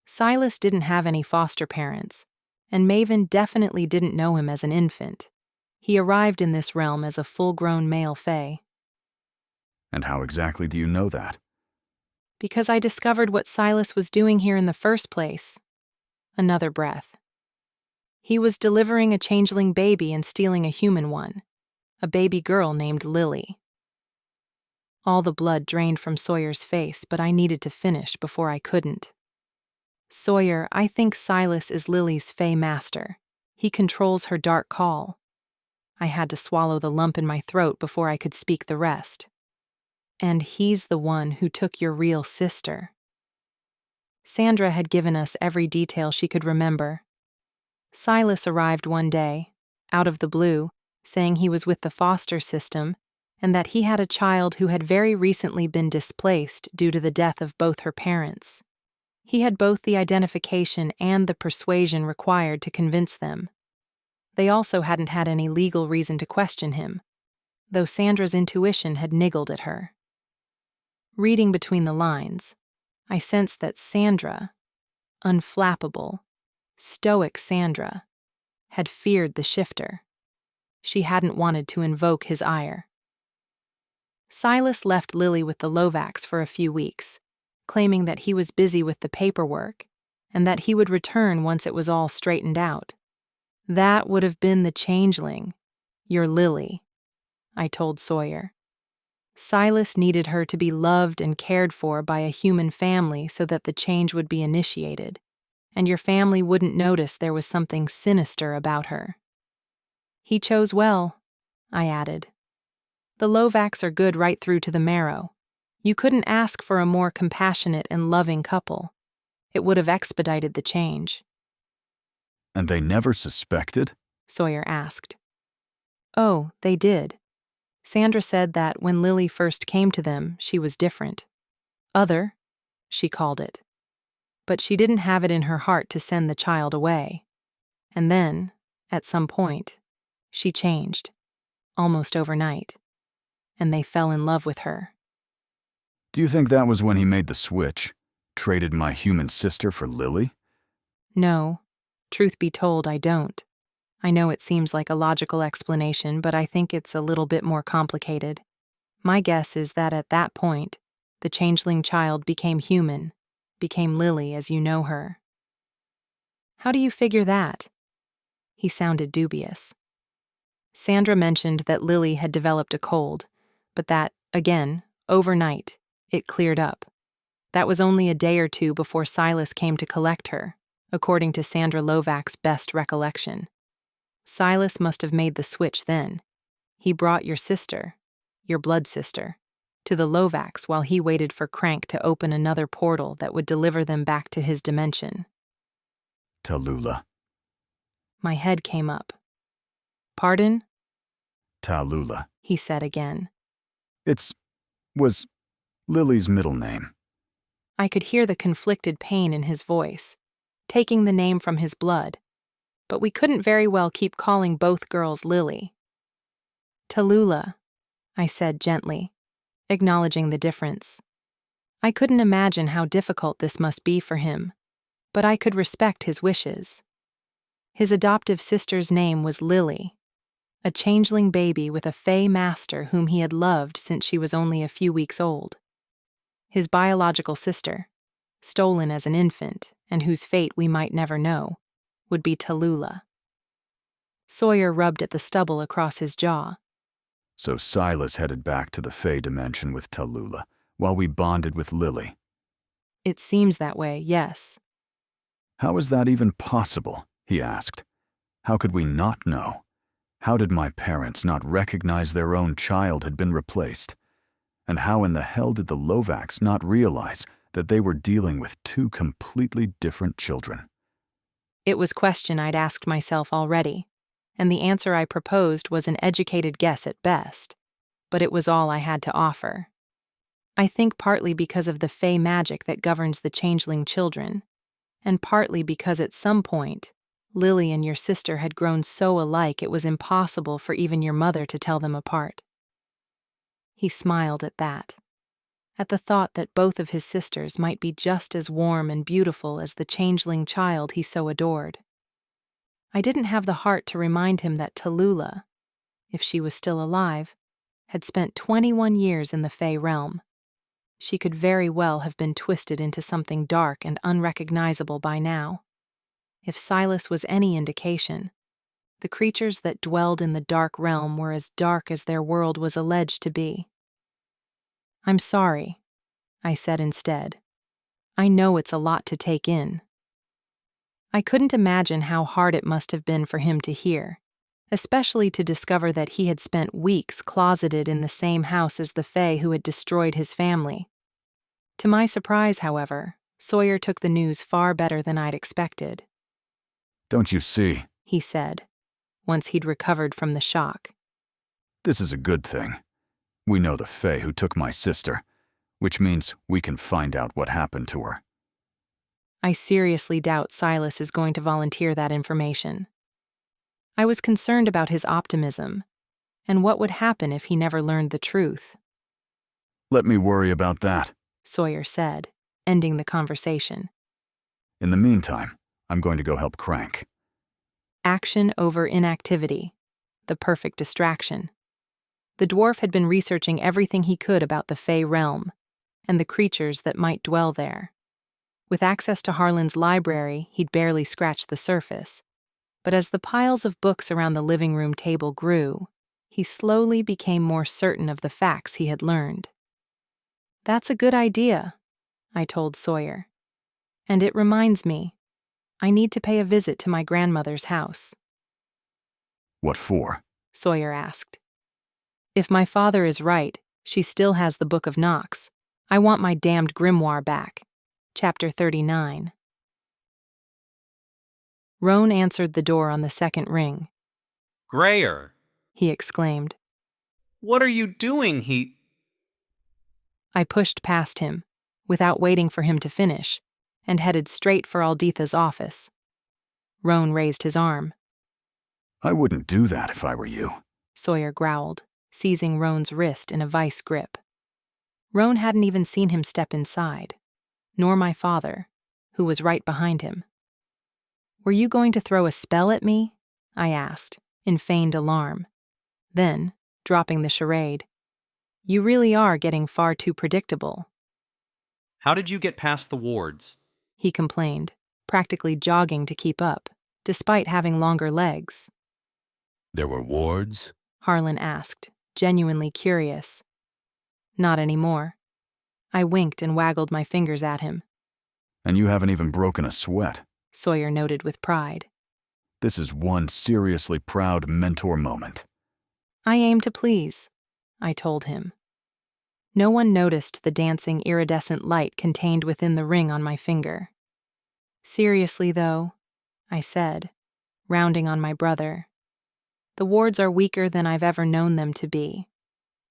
Silas didn't have any foster parents, and Maven definitely didn't know him as an infant. He arrived in this realm as a full-grown male fae. And how exactly do you know that? Because I discovered what Silas was doing here in the first place. Another breath. He was delivering a changeling baby and stealing a human one, a baby girl named Lily. All the blood drained from Sawyer's face, but I needed to finish before I couldn't. Sawyer, I think Silas is Lily's fae master. He controls her dark call. I had to swallow the lump in my throat before I could speak the rest. And he's the one who took your real sister. Sandra had given us every detail she could remember. Silas arrived one day, out of the blue, saying he was with the foster system and that he had a child who had very recently been displaced due to the death of both her parents. He had both the identification and the persuasion required to convince them. They also hadn't had any legal reason to question him, though Sandra's intuition had niggled at her. Reading between the lines, I sensed that Sandra, unflappable, stoic Sandra, had feared the shifter. She hadn't wanted to invoke his ire. Silas left Lily with the Lovacs for a few weeks, claiming that he was busy with the paperwork and that he would return once it was all straightened out. That would have been the changeling, your Lily, I told Sawyer. Silas needed her to be loved and cared for by a human family so that the change would be initiated, and your family wouldn't notice there was something sinister about her. He chose well, I added. The Lovacs are good right through to the marrow. You couldn't ask for a more compassionate and loving couple. It would have expedited the change. And they never suspected? Sawyer asked. Oh, they did. Sandra said that when Lily first came to them, she was different. Other, she called it. But she didn't have it in her heart to send the child away. And then, at some point, she changed, almost overnight, and they fell in love with her. Do you think that was when he made the switch, traded my human sister for Lily? No, truth be told, I don't. I know it seems like a logical explanation, but I think it's a little bit more complicated. My guess is that at that point, the changeling child became human, became Lily as you know her. How do you figure that? He sounded dubious. Sandra mentioned that Lily had developed a cold, but that, again, overnight, it cleared up. That was only a day or two before Silas came to collect her, according to Sandra Lovac's best recollection. Silas must have made the switch then. He brought your sister, your blood sister, to the Lovacs while he waited for Crank to open another portal that would deliver them back to his dimension. Tallulah. My head came up. Pardon? Tallulah. He said again. Was Lily's middle name. I could hear the conflicted pain in his voice, taking the name from his blood, but we couldn't very well keep calling both girls Lily. Tallulah, I said gently, acknowledging the difference. I couldn't imagine how difficult this must be for him, but I could respect his wishes. His adoptive sister's name was Lily, a changeling baby with a fey master whom he had loved since she was only a few weeks old. His biological sister, stolen as an infant and whose fate we might never know, would be Tallulah. Sawyer rubbed at the stubble across his jaw. So Silas headed back to the Fey dimension with Tallulah, while we bonded with Lily. It seems that way, yes. How is that even possible? He asked. How could we not know? How did my parents not recognize their own child had been replaced? And how in the hell did the Lovacs not realize that they were dealing with two completely different children? It was a question I'd asked myself already, and the answer I proposed was an educated guess at best, but it was all I had to offer. I think partly because of the fey magic that governs the changeling children, and partly because at some point, Lily and your sister had grown so alike it was impossible for even your mother to tell them apart. He smiled at that, at the thought that both of his sisters might be just as warm and beautiful as the changeling child he so adored. I didn't have the heart to remind him that Tallulah, if she was still alive, had spent 21 years in the Fey realm. She could very well have been twisted into something dark and unrecognizable by now. If Silas was any indication, the creatures that dwelled in the dark realm were as dark as their world was alleged to be. I'm sorry, I said instead. I know it's a lot to take in. I couldn't imagine how hard it must have been for him to hear, especially to discover that he had spent weeks closeted in the same house as the Fae who had destroyed his family. To my surprise, however, Sawyer took the news far better than I'd expected. Don't you see? He said, once he'd recovered from the shock. This is a good thing. We know the Fae who took my sister, which means we can find out what happened to her. I seriously doubt Silas is going to volunteer that information. I was concerned about his optimism, and what would happen if he never learned the truth. Let me worry about that, Sawyer said, ending the conversation. In the meantime, I'm going to go help Crank. Action over inactivity. The perfect distraction. The dwarf had been researching everything he could about the Fae realm, and the creatures that might dwell there. With access to Harlan's library, he'd barely scratched the surface. But as the piles of books around the living room table grew, he slowly became more certain of the facts he had learned. That's a good idea, I told Sawyer. And it reminds me, I need to pay a visit to my grandmother's house. What for? Sawyer asked. If my father is right, she still has the Book of Nox. I want my damned grimoire back. Chapter 39. Roan answered the door on the second ring. Grayer, he exclaimed. What are you doing? I pushed past him, without waiting for him to finish, and headed straight for Alditha's office. Roan raised his arm. I wouldn't do that if I were you, Sawyer growled, seizing Roan's wrist in a vice grip. Roan hadn't even seen him step inside, nor my father, who was right behind him. Were you going to throw a spell at me? I asked, in feigned alarm. Then, dropping the charade, you really are getting far too predictable. How did you get past the wards? He complained, practically jogging to keep up, despite having longer legs. There were wards? Harlan asked, genuinely curious. Not anymore. I winked and waggled my fingers at him. And you haven't even broken a sweat, Sawyer noted with pride. This is one seriously proud mentor moment. I aim to please, I told him. No one noticed the dancing iridescent light contained within the ring on my finger. Seriously, though, I said, rounding on my brother. The wards are weaker than I've ever known them to be.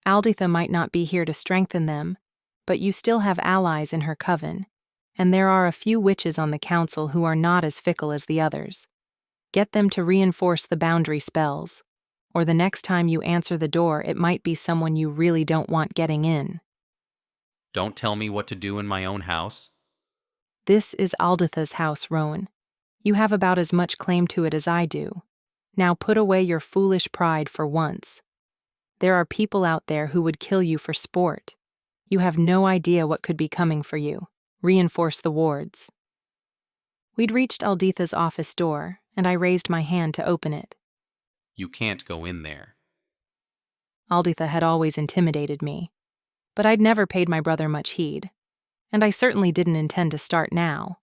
Alditha might not be here to strengthen them, but you still have allies in her coven, and there are a few witches on the council who are not as fickle as the others. Get them to reinforce the boundary spells, or the next time you answer the door it might be someone you really don't want getting in. Don't tell me what to do in my own house. This is Alditha's house, Rowan. You have about as much claim to it as I do. Now put away your foolish pride for once. There are people out there who would kill you for sport. You have no idea what could be coming for you. Reinforce the wards. We'd reached Alditha's office door, and I raised my hand to open it. You can't go in there. Alditha had always intimidated me, but I'd never paid my brother much heed, and I certainly didn't intend to start now.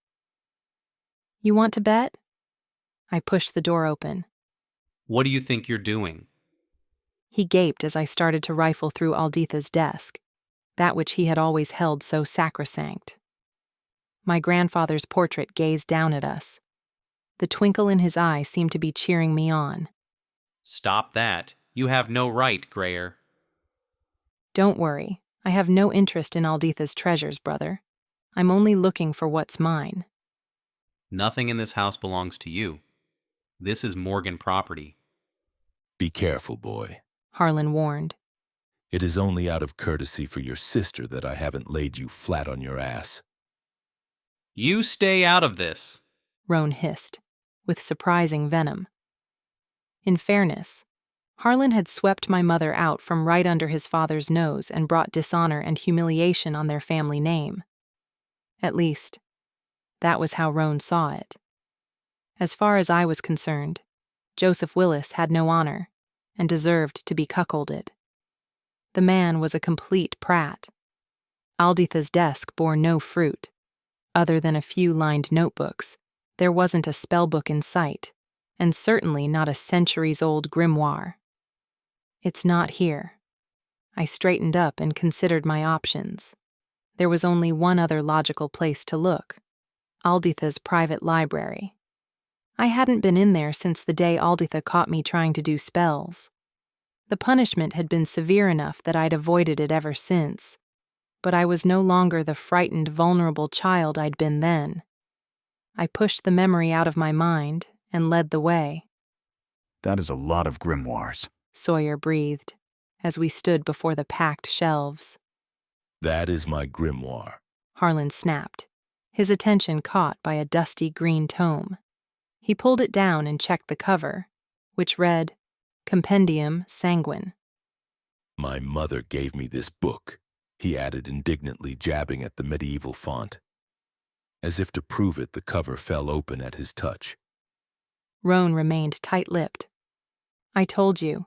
You want to bet? I pushed the door open. What do you think you're doing? He gaped as I started to rifle through Alditha's desk, that which he had always held so sacrosanct. My grandfather's portrait gazed down at us. The twinkle in his eye seemed to be cheering me on. Stop that. You have no right, Grayer. Don't worry. I have no interest in Alditha's treasures, brother. I'm only looking for what's mine. Nothing in this house belongs to you. This is Morgan property. Be careful, boy, Harlan warned. It is only out of courtesy for your sister that I haven't laid you flat on your ass. You stay out of this, Roan hissed, with surprising venom. In fairness, Harlan had swept my mother out from right under his father's nose and brought dishonor and humiliation on their family name. At least, that was how Roan saw it. As far as I was concerned, Joseph Willis had no honor and deserved to be cuckolded. The man was a complete prat. Alditha's desk bore no fruit. Other than a few lined notebooks, there wasn't a spell book in sight, and certainly not a centuries-old grimoire. It's not here. I straightened up and considered my options. There was only one other logical place to look: Alditha's private library. I hadn't been in there since the day Alditha caught me trying to do spells. The punishment had been severe enough that I'd avoided it ever since, but I was no longer the frightened, vulnerable child I'd been then. I pushed the memory out of my mind and led the way. That is a lot of grimoires, Sawyer breathed as we stood before the packed shelves. That is my grimoire, Harlan snapped, his attention caught by a dusty green tome. He pulled it down and checked the cover, which read, Compendium Sanguine. My mother gave me this book, he added indignantly, jabbing at the medieval font. As if to prove it, the cover fell open at his touch. Roan remained tight-lipped. I told you,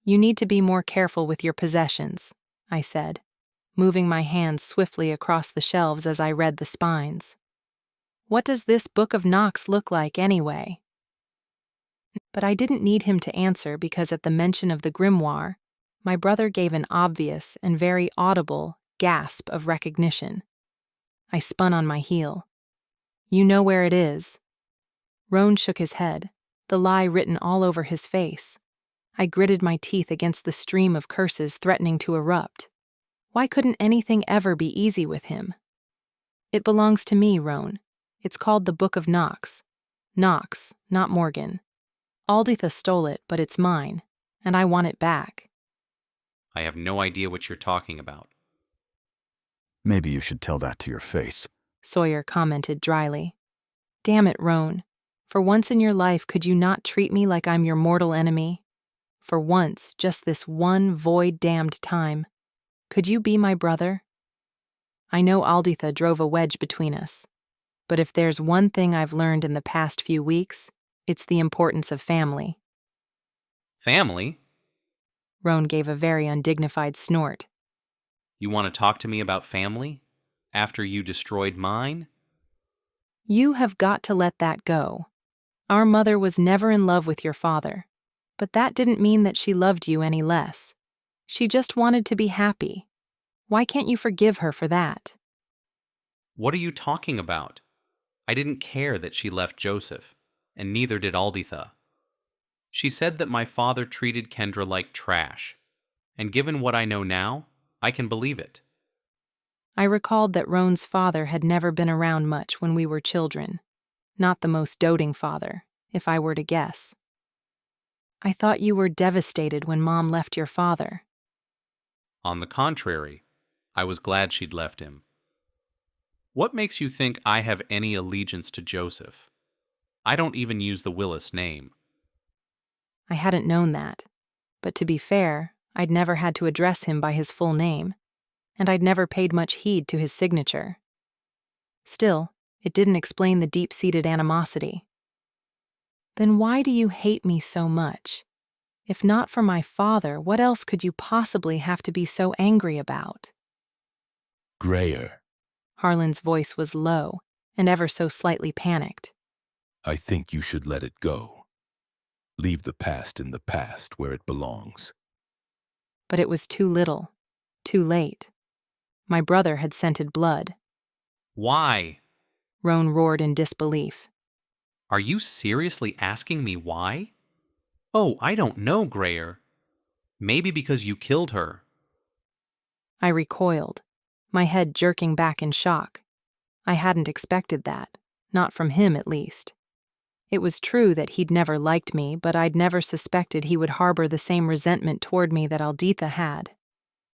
you need to be more careful with your possessions, I said, moving my hands swiftly across the shelves as I read the spines. What does this Book of Nox look like anyway? But I didn't need him to answer because at the mention of the grimoire, my brother gave an obvious and very audible gasp of recognition. I spun on my heel. You know where it is. Roan shook his head, the lie written all over his face. I gritted my teeth against the stream of curses threatening to erupt. Why couldn't anything ever be easy with him? It belongs to me, Roan. It's called the Book of Nox. Nox, not Morgan. Alditha stole it, but it's mine, and I want it back. I have no idea what you're talking about. Maybe you should tell that to your face, Sawyer commented dryly. Damn it, Roan. For once in your life, could you not treat me like I'm your mortal enemy? For once, just this one void-damned time. Could you be my brother? I know Alditha drove a wedge between us, but if there's one thing I've learned in the past few weeks, it's the importance of family. Family? Roan gave a very undignified snort. You want to talk to me about family? After you destroyed mine? You have got to let that go. Our mother was never in love with your father, but that didn't mean that she loved you any less. She just wanted to be happy. Why can't you forgive her for that? What are you talking about? I didn't care that she left Joseph, and neither did Alditha. She said that my father treated Kendra like trash, and given what I know now, I can believe it. I recalled that Roan's father had never been around much when we were children. Not the most doting father, if I were to guess. I thought you were devastated when Mom left your father. On the contrary, I was glad she'd left him. What makes you think I have any allegiance to Joseph? I don't even use the Willis name. I hadn't known that, but to be fair, I'd never had to address him by his full name, and I'd never paid much heed to his signature. Still, it didn't explain the deep-seated animosity. Then why do you hate me so much? If not for my father, what else could you possibly have to be so angry about? Grayer, Harlan's voice was low and ever so slightly panicked. I think you should let it go. Leave the past in the past where it belongs. But it was too little, too late. My brother had scented blood. Why? Roan roared in disbelief. Are you seriously asking me why? Oh, I don't know, Grayer. Maybe because you killed her. I recoiled, my head jerking back in shock. I hadn't expected that, not from him at least. It was true that he'd never liked me, but I'd never suspected he would harbor the same resentment toward me that Alditha had,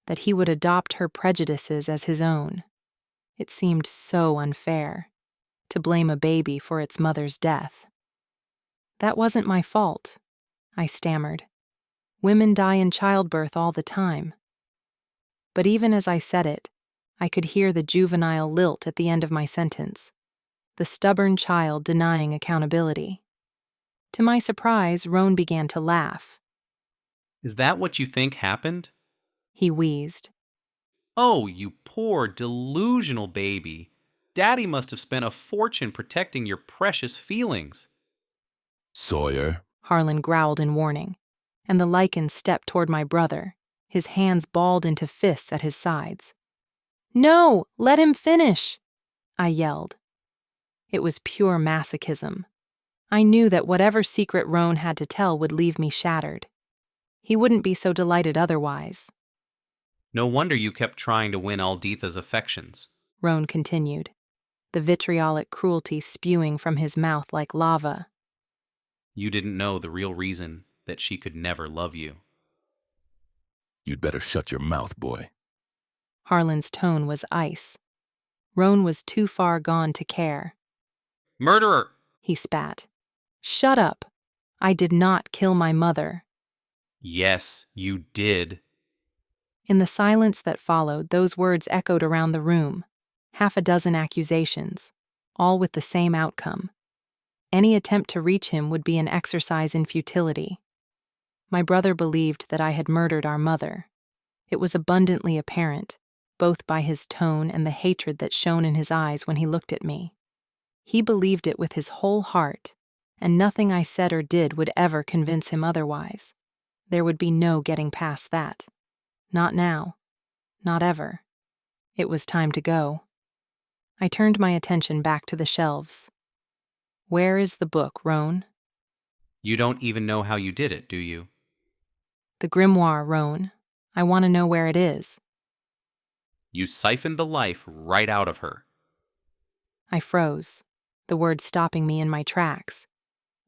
that he would adopt her prejudices as his own. It seemed so unfair, to blame a baby for its mother's death. That wasn't my fault, I stammered. Women die in childbirth all the time. But even as I said it, I could hear the juvenile lilt at the end of my sentence, the stubborn child denying accountability. To my surprise, Roan began to laugh. Is that what you think happened? He wheezed. Oh, you poor, delusional baby. Daddy must have spent a fortune protecting your precious feelings. Sawyer, Harlan growled in warning, and the lichen stepped toward my brother, his hands balled into fists at his sides. "No, let him finish!" I yelled. It was pure masochism. I knew that whatever secret Roan had to tell would leave me shattered. He wouldn't be so delighted otherwise. No wonder you kept trying to win Alditha's affections, Roan continued, the vitriolic cruelty spewing from his mouth like lava. You didn't know the real reason that she could never love you. You'd better shut your mouth, boy. Harlan's tone was ice. Roan was too far gone to care. Murderer! He spat. Shut up. I did not kill my mother. Yes, you did. In the silence that followed, those words echoed around the room. 6 accusations, all with the same outcome. Any attempt to reach him would be an exercise in futility. My brother believed that I had murdered our mother. It was abundantly apparent, both by his tone and the hatred that shone in his eyes when he looked at me. He believed it with his whole heart, and nothing I said or did would ever convince him otherwise. There would be no getting past that. Not now. Not ever. It was time to go. I turned my attention back to the shelves. Where is the book, Roan? You don't even know how you did it, do you? The grimoire, Roan. I want to know where it is. You siphoned the life right out of her. I froze, the words stopping me in my tracks.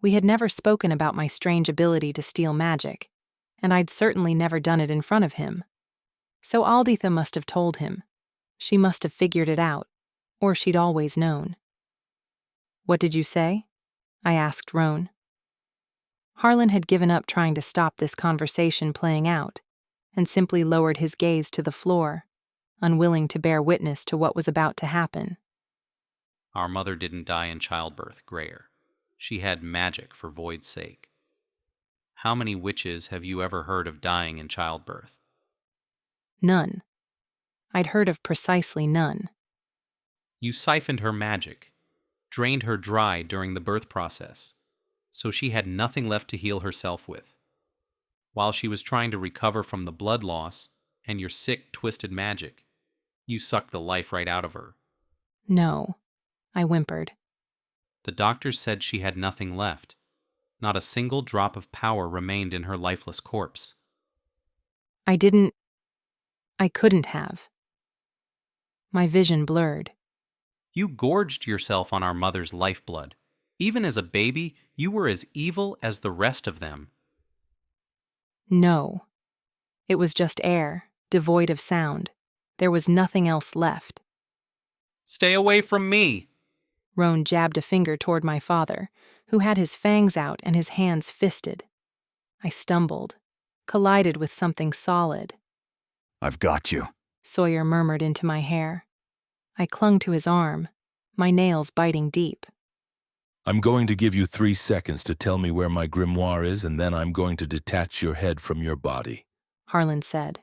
We had never spoken about my strange ability to steal magic, and I'd certainly never done it in front of him. So Alditha must have told him. She must have figured it out, or she'd always known. What did you say? I asked Roan. Harlan had given up trying to stop this conversation playing out, and simply lowered his gaze to the floor, unwilling to bear witness to what was about to happen. Our mother didn't die in childbirth, Grayer. She had magic for Void's sake. How many witches have you ever heard of dying in childbirth? None. I'd heard of precisely none. You siphoned her magic, drained her dry during the birth process, so she had nothing left to heal herself with. While she was trying to recover from the blood loss and your sick, twisted magic, you sucked the life right out of her. No, I whimpered. The doctors said she had nothing left. Not a single drop of power remained in her lifeless corpse. I couldn't have. My vision blurred. You gorged yourself on our mother's lifeblood. Even as a baby, you were as evil as the rest of them. No. It was just air, devoid of sound. There was nothing else left. Stay away from me! Roan jabbed a finger toward my father, who had his fangs out and his hands fisted. I stumbled, collided with something solid. I've got you, Sawyer murmured into my hair. I clung to his arm, my nails biting deep. I'm going to give you 3 seconds to tell me where my grimoire is, and then I'm going to detach your head from your body, Harlan said.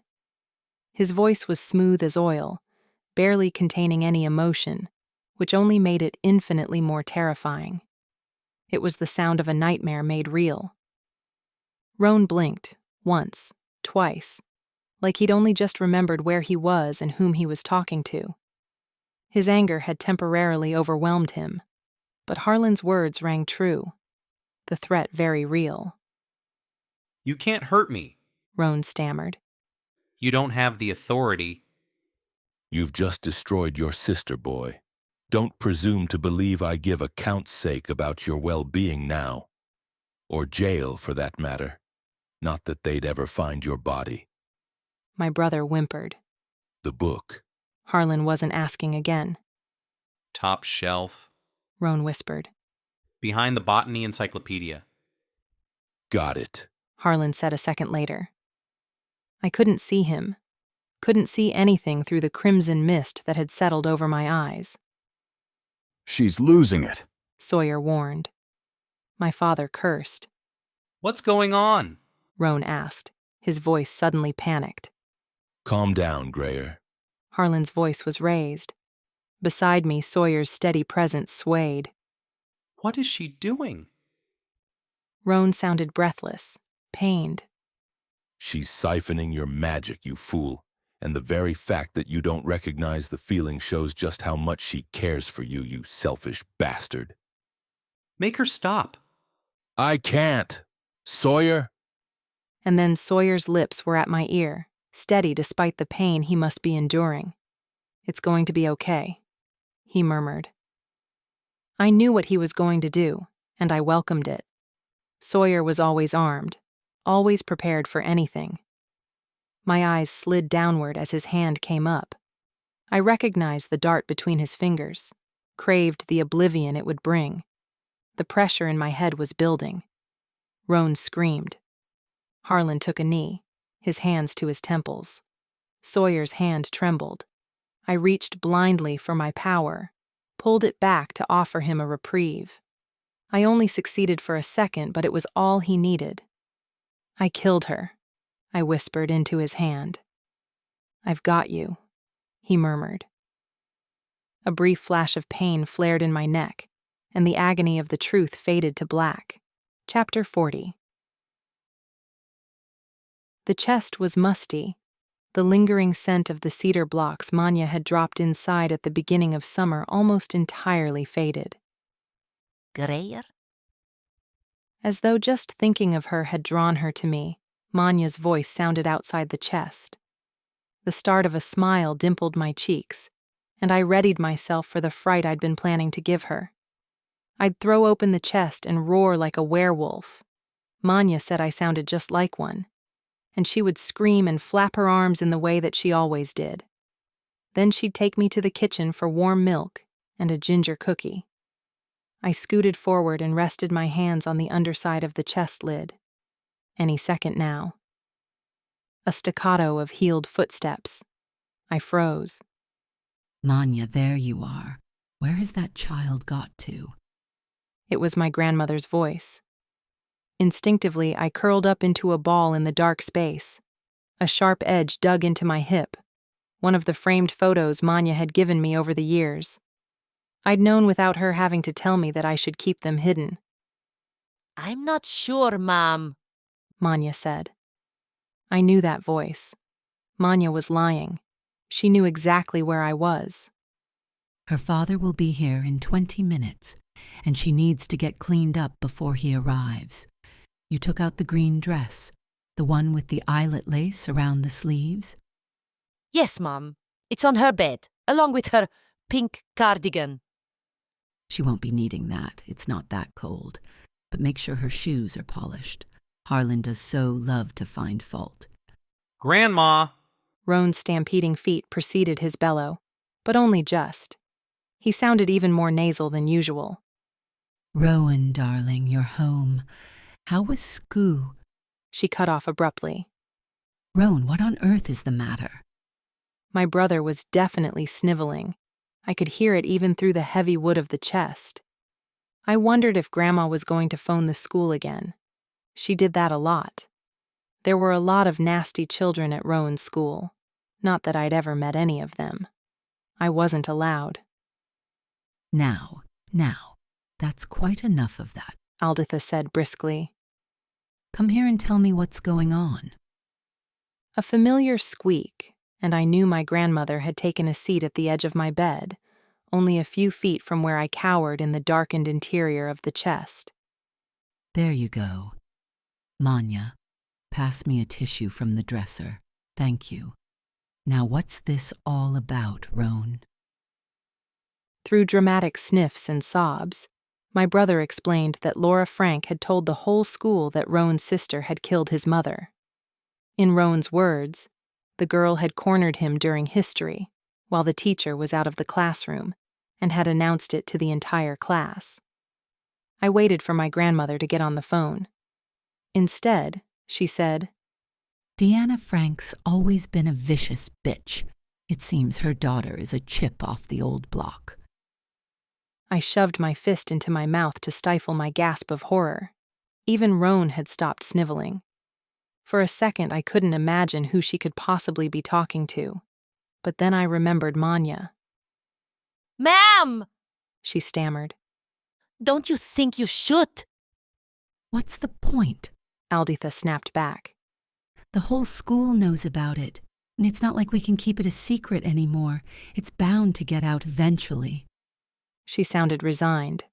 His voice was smooth as oil, barely containing any emotion, which only made it infinitely more terrifying. It was the sound of a nightmare made real. Roan blinked, once, twice, like he'd only just remembered where he was and whom he was talking to. His anger had temporarily overwhelmed him, but Harlan's words rang true, the threat very real. You can't hurt me, Roan stammered. You don't have the authority. You've just destroyed your sister, boy. Don't presume to believe I give a count's sake about your well-being now. Or jail, for that matter. Not that they'd ever find your body. My brother whimpered. The book. Harlan wasn't asking again. Top shelf, Roan whispered. Behind the botany encyclopedia. Got it, Harlan said a second later. I couldn't see him. Couldn't see anything through the crimson mist that had settled over my eyes. She's losing it, Sawyer warned. My father cursed. What's going on? Roan asked, his voice suddenly panicked. Calm down, Grayer. Harlan's voice was raised. Beside me, Sawyer's steady presence swayed. What is she doing? Roan sounded breathless, pained. She's siphoning your magic, you fool. And the very fact that you don't recognize the feeling shows just how much she cares for you, you selfish bastard. Make her stop. I can't. Sawyer? And then Sawyer's lips were at my ear, steady despite the pain he must be enduring. It's going to be okay, he murmured. I knew what he was going to do, and I welcomed it. Sawyer was always armed, always prepared for anything. My eyes slid downward as his hand came up. I recognized the dart between his fingers, craved the oblivion it would bring. The pressure in my head was building. Roan screamed. Harlan took a knee, his hands to his temples. Sawyer's hand trembled. I reached blindly for my power, pulled it back to offer him a reprieve. I only succeeded for a second, but it was all he needed. I killed her, I whispered into his hand. I've got you, he murmured. A brief flash of pain flared in my neck, and the agony of the truth faded to black. Chapter 40. The chest was musty. The lingering scent of the cedar blocks Manya had dropped inside at the beginning of summer almost entirely faded. Greyer? As though just thinking of her had drawn her to me, Manya's voice sounded outside the chest. The start of a smile dimpled my cheeks, and I readied myself for the fright I'd been planning to give her. I'd throw open the chest and roar like a werewolf. Manya said I sounded just like one, and she would scream and flap her arms in the way that she always did. Then she'd take me to the kitchen for warm milk and a ginger cookie. I scooted forward and rested my hands on the underside of the chest lid. Any second now. A staccato of heeled footsteps. I froze. Manya, there you are. Where has that child got to? It was my grandmother's voice. Instinctively, I curled up into a ball in the dark space. A sharp edge dug into my hip, one of the framed photos Manya had given me over the years. I'd known without her having to tell me that I should keep them hidden. I'm not sure, Mom, Manya said. I knew that voice. Manya was lying. She knew exactly where I was. Her father will be here in 20 minutes, and she needs to get cleaned up before he arrives. You took out the green dress, the one with the eyelet lace around the sleeves? Yes, Mom. It's on her bed, along with her pink cardigan. She won't be needing that. It's not that cold. But make sure her shoes are polished. Harlan does so love to find fault. Grandma! Roan's stampeding feet preceded his bellow, but only just. He sounded even more nasal than usual. Rowan, darling, you're home. How was Skoo? She cut off abruptly. Rowan, what on earth is the matter? My brother was definitely sniveling. I could hear it even through the heavy wood of the chest. I wondered if Grandma was going to phone the school again. She did that a lot. There were a lot of nasty children at Rowan's school. Not that I'd ever met any of them. I wasn't allowed. Now, that's quite enough of that, Alditha said briskly. Come here and tell me what's going on. A familiar squeak, and I knew my grandmother had taken a seat at the edge of my bed, only a few feet from where I cowered in the darkened interior of the chest. There you go. Manya, pass me a tissue from the dresser. Thank you. Now what's this all about, Roan? Through dramatic sniffs and sobs, my brother explained that Laura Frank had told the whole school that Roan's sister had killed his mother. In Roan's words, the girl had cornered him during history, while the teacher was out of the classroom, and had announced it to the entire class. I waited for my grandmother to get on the phone. Instead, she said, Deanna Frank's always been a vicious bitch. It seems her daughter is a chip off the old block. I shoved my fist into my mouth to stifle my gasp of horror. Even Roan had stopped sniveling. For a second, I couldn't imagine who she could possibly be talking to. But then I remembered Manya. Ma'am! She stammered. Don't you think you should? What's the point? Alditha snapped back. The whole school knows about it, and it's not like we can keep it a secret anymore. It's bound to get out eventually. She sounded resigned.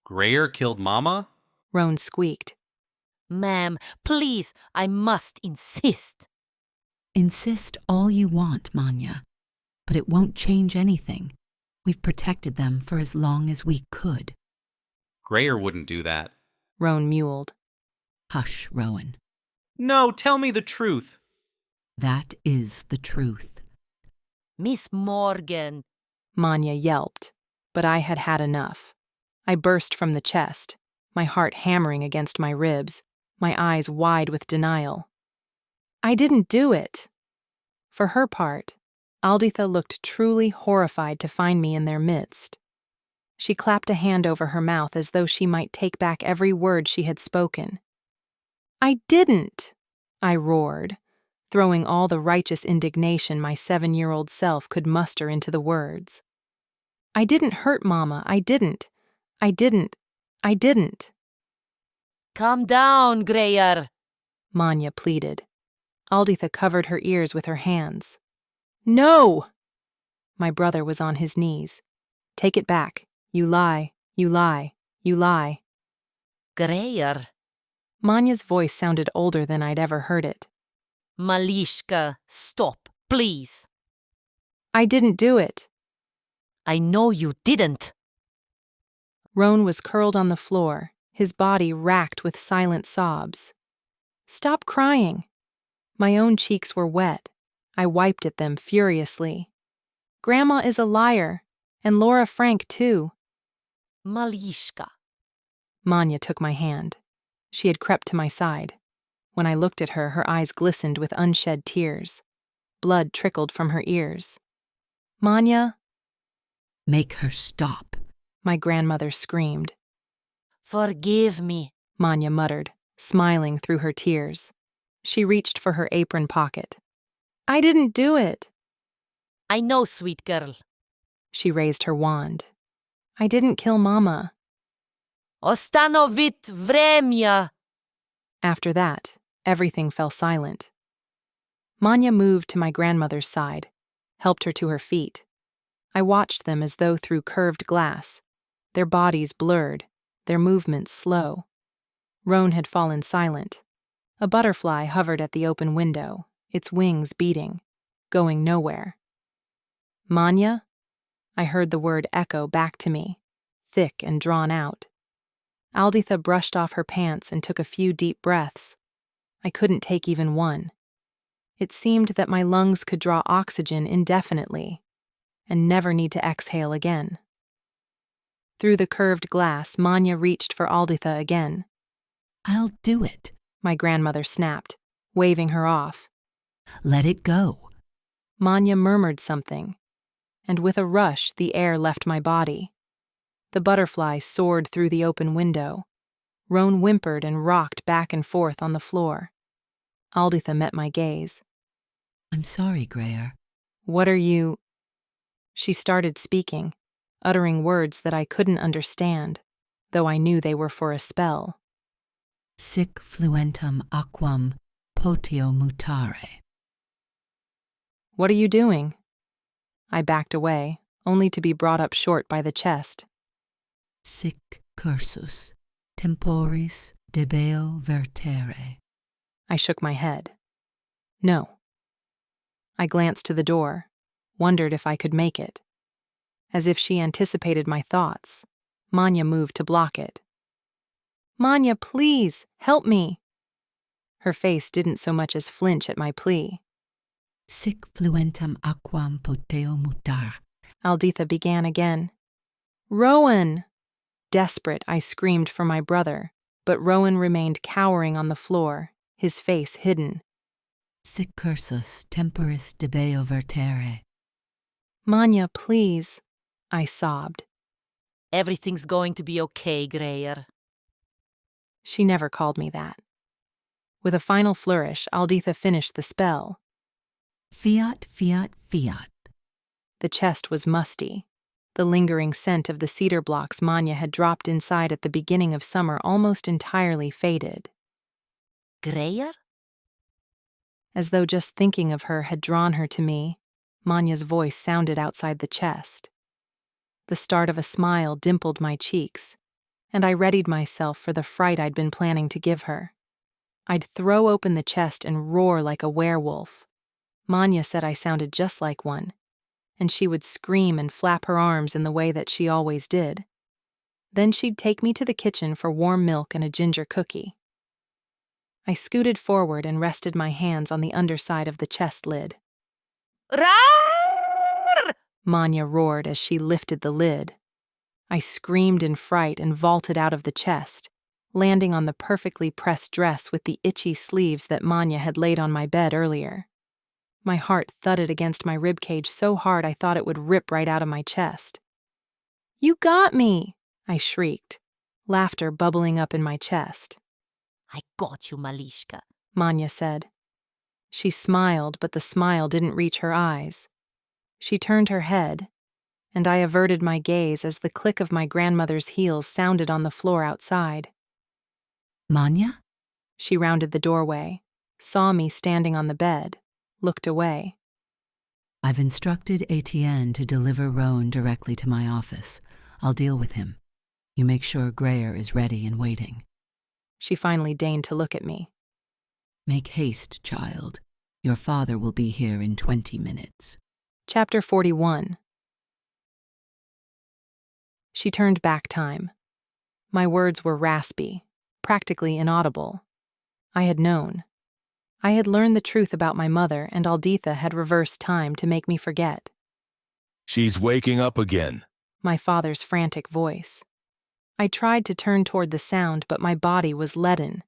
Grayer killed Mama? Roan squeaked. Ma'am, please, I must insist. Insist all you want, Manya, but it won't change anything. We've protected them for as long as we could. Grayer wouldn't do that. Roan mewled. Hush, Rowan. No, tell me the truth. That is the truth. Miss Morgan. Manya yelped, but I had had enough. I burst from the chest, my heart hammering against my ribs, my eyes wide with denial. I didn't do it. For her part, Alditha looked truly horrified to find me in their midst. She clapped a hand over her mouth as though she might take back every word she had spoken. I didn't, I roared, throwing all the righteous indignation my 7-year-old self could muster into the words. I didn't hurt Mama, I didn't. Calm down, Grayer, Manya pleaded. Alditha covered her ears with her hands. No! My brother was on his knees. Take it back. You lie. Grayer. Manya's voice sounded older than I'd ever heard it. Malishka, stop, please. I didn't do it. I know you didn't. Roan was curled on the floor, his body racked with silent sobs. Stop crying. My own cheeks were wet. I wiped at them furiously. Grandma is a liar, and Laura Frank too. Malishka. Manya took my hand. She had crept to my side. When I looked at her, her eyes glistened with unshed tears. Blood trickled from her ears. Manya. Make her stop, my grandmother screamed. Forgive me, Manya muttered, smiling through her tears. She reached for her apron pocket. I didn't do it. I know, sweet girl. She raised her wand. I didn't kill Mama. Ostanovit vremya. After that, everything fell silent. Manya moved to my grandmother's side, helped her to her feet. I watched them as though through curved glass, their bodies blurred, their movements slow. Roan had fallen silent. A butterfly hovered at the open window, its wings beating, going nowhere. Manya? I heard the word echo back to me, thick and drawn out. Alditha brushed off her pants and took a few deep breaths. I couldn't take even one. It seemed that my lungs could draw oxygen indefinitely and never need to exhale again. Through the curved glass, Manya reached for Alditha again. I'll do it, my grandmother snapped, waving her off. Let it go. Manya murmured something, and with a rush the air left my body. The butterfly soared through the open window. Roan whimpered and rocked back and forth on the floor. Alditha met my gaze. I'm sorry, Grayer. What are you... She started speaking, uttering words that I couldn't understand, though I knew they were for a spell. Sic fluentum aquam potio mutare. What are you doing? I backed away, only to be brought up short by the chest. Sic cursus temporis debeo vertere. I shook my head. No. I glanced to the door, wondered if I could make it. As if she anticipated my thoughts, Manya moved to block it. Manya, please, help me. Her face didn't so much as flinch at my plea. Sic fluentum aquam poteo mutar. Alditha began again. Rowan! Desperate, I screamed for my brother, but Rowan remained cowering on the floor, his face hidden. Sic cursus temporis debeo vertere. Manya, please, I sobbed. Everything's going to be okay, Grayer. She never called me that. With a final flourish, Alditha finished the spell. Fiat, fiat, fiat. The chest was musty. The lingering scent of the cedar blocks Manya had dropped inside at the beginning of summer almost entirely faded. Greyer? As though just thinking of her had drawn her to me, Manya's voice sounded outside the chest. The start of a smile dimpled my cheeks, and I readied myself for the fright I'd been planning to give her. I'd throw open the chest and roar like a werewolf. Manya said I sounded just like one, and she would scream and flap her arms in the way that she always did. Then she'd take me to the kitchen for warm milk and a ginger cookie. I scooted forward and rested my hands on the underside of the chest lid. Rawr! Manya roared as she lifted the lid. I screamed in fright and vaulted out of the chest, landing on the perfectly pressed dress with the itchy sleeves that Manya had laid on my bed earlier. My heart thudded against my ribcage so hard I thought it would rip right out of my chest. "You got me!" I shrieked, laughter bubbling up in my chest. I got you, Malishka, Manya said. She smiled, but the smile didn't reach her eyes. She turned her head, and I averted my gaze as the click of my grandmother's heels sounded on the floor outside. Manya? She rounded the doorway, saw me standing on the bed, looked away. I've instructed Etienne to deliver Roan directly to my office. I'll deal with him. You make sure Greyer is ready and waiting. She finally deigned to look at me. Make haste, child. Your father will be here in 20 minutes. Chapter 41. She turned back time. My words were raspy, practically inaudible. I had known. I had learned the truth about my mother, and Alditha had reversed time to make me forget. She's waking up again. My father's frantic voice. I tried to turn toward the sound, but my body was leaden.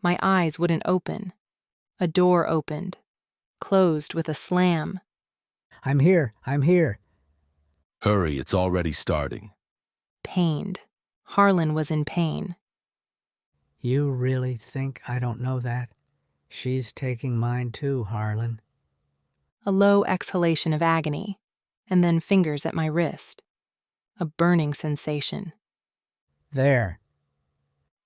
My eyes wouldn't open. A door opened, closed with a slam. I'm here. Hurry, it's already starting. Pained. Harlan was in pain. You really think I don't know that? She's taking mine too, Harlan. A low exhalation of agony, and then fingers at my wrist. A burning sensation. There.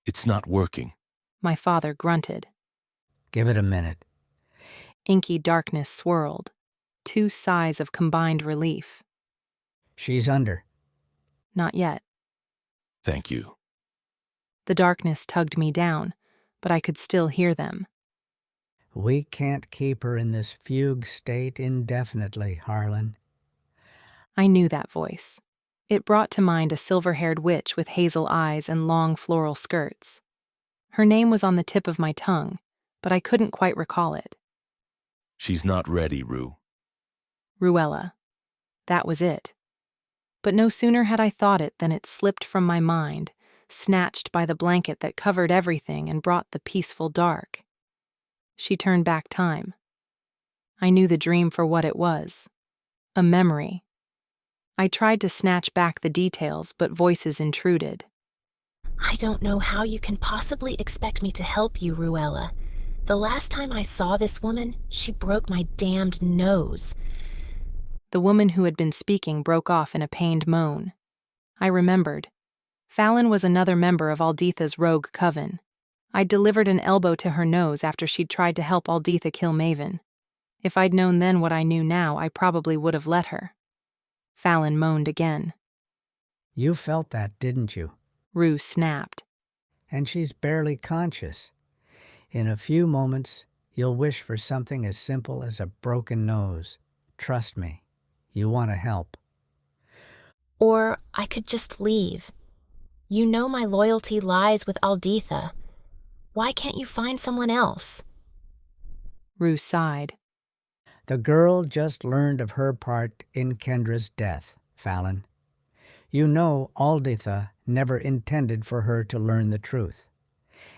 It's not working. My father grunted. Give it a minute. Inky darkness swirled. 2 sighs of combined relief. She's under. Not yet. Thank you. The darkness tugged me down, but I could still hear them. We can't keep her in this fugue state indefinitely, Harlan. I knew that voice. It brought to mind a silver-haired witch with hazel eyes and long floral skirts. Her name was on the tip of my tongue, but I couldn't quite recall it. She's not ready, Rue. Ruella. That was it. But no sooner had I thought it than it slipped from my mind, snatched by the blanket that covered everything and brought the peaceful dark. She turned back time. I knew the dream for what it was. A memory. I tried to snatch back the details, but voices intruded. I don't know how you can possibly expect me to help you, Ruella. The last time I saw this woman, she broke my damned nose. The woman who had been speaking broke off in a pained moan. I remembered. Fallon was another member of Alditha's rogue coven. I'd delivered an elbow to her nose after she'd tried to help Alditha kill Maven. If I'd known then what I knew now, I probably would have let her. Fallon moaned again. You felt that, didn't you? Rue snapped. And she's barely conscious. In a few moments, you'll wish for something as simple as a broken nose. Trust me, you want to help. Or I could just leave. You know my loyalty lies with Alditha. Why can't you find someone else? Rue sighed. The girl just learned of her part in Kendra's death, Fallon. You know Alditha never intended for her to learn the truth,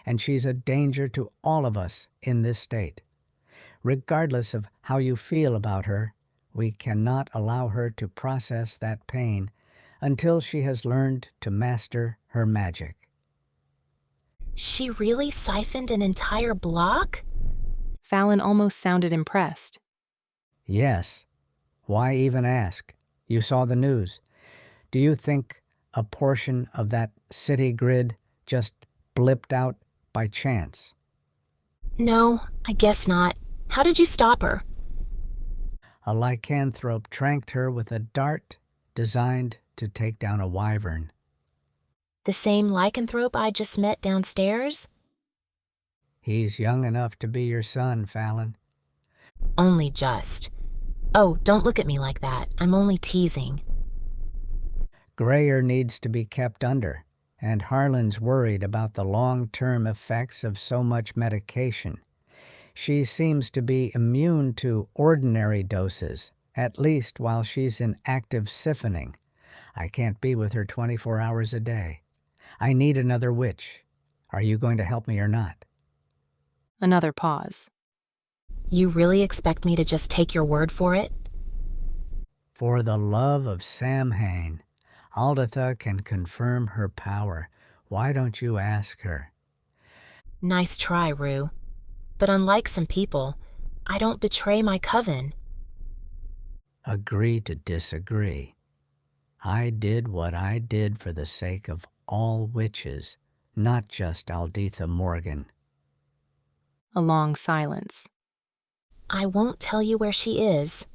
and she's a danger to all of us in this state. Regardless of how you feel about her, we cannot allow her to process that pain until she has learned to master her magic. She really siphoned an entire block? Fallon almost sounded impressed. Yes. Why even ask? You saw the news. Do you think a portion of that city grid just blipped out by chance? No, I guess not. How did you stop her? A lycanthrope tranked her with a dart designed to take down a wyvern. The same lycanthrope I just met downstairs? He's young enough to be your son, Fallon. Only just. Oh, don't look at me like that. I'm only teasing. Grayer needs to be kept under, and Harlan's worried about the long-term effects of so much medication. She seems to be immune to ordinary doses, at least while she's in active siphoning. I can't be with her 24 hours a day. I need another witch. Are you going to help me or not? Another pause. You really expect me to just take your word for it? For the love of Samhain, Alditha can confirm her power. Why don't you ask her? Nice try, Rue. But unlike some people, I don't betray my coven. Agree to disagree. I did what I did for the sake of all witches, not just Alditha Morgan. A long silence. I won't tell you where she is.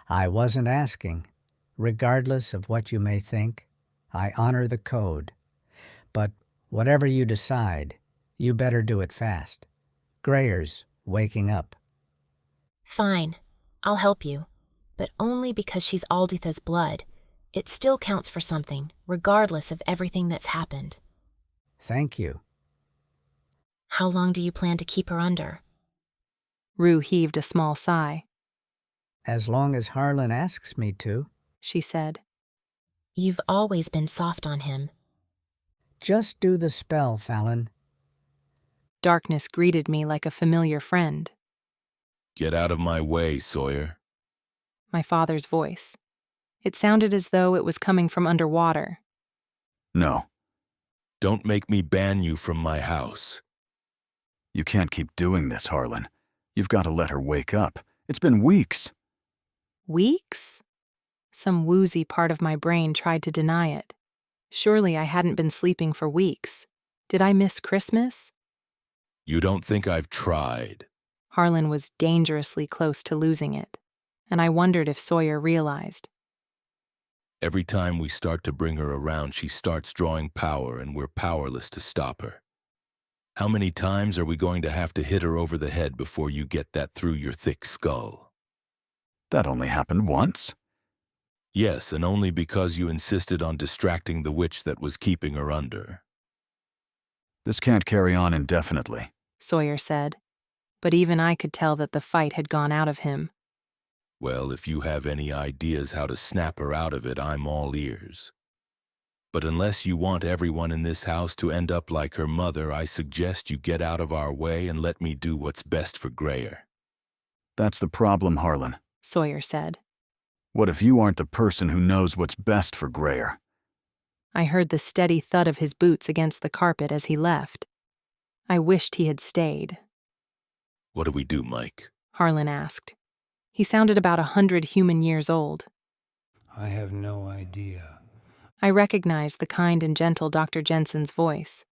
I wasn't asking. Regardless of what you may think, I honor the code. But whatever you decide, you better do it fast. Grayer's waking up. Fine, I'll help you. But only because she's Alditha's blood. It still counts for something, regardless of everything that's happened. Thank you. How long do you plan to keep her under? Rue heaved a small sigh. As long as Harlan asks me to, she said. You've always been soft on him. Just do the spell, Fallon. Darkness greeted me like a familiar friend. Get out of my way, Sawyer. My father's voice. It sounded as though it was coming from underwater. No. Don't make me ban you from my house. You can't keep doing this, Harlan. You've got to let her wake up. It's been weeks. Weeks? Some woozy part of my brain tried to deny it. Surely I hadn't been sleeping for weeks. Did I miss Christmas? You don't think I've tried? Harlan was dangerously close to losing it, and I wondered if Sawyer realized. Every time we start to bring her around, she starts drawing power, and we're powerless to stop her. How many times are we going to have to hit her over the head before you get that through your thick skull? That only happened once. Yes, and only because you insisted on distracting the witch that was keeping her under. This can't carry on indefinitely, Sawyer said, but even I could tell that the fight had gone out of him. Well, if you have any ideas how to snap her out of it, I'm all ears. But unless you want everyone in this house to end up like her mother, I suggest you get out of our way and let me do what's best for Grayer. That's the problem, Harlan, Sawyer said. What if you aren't the person who knows what's best for Grayer? I heard the steady thud of his boots against the carpet as he left. I wished he had stayed. What do we do, Mike? Harlan asked. He sounded about 100 human years old. I have no idea. I recognized the kind and gentle Dr. Jensen's voice.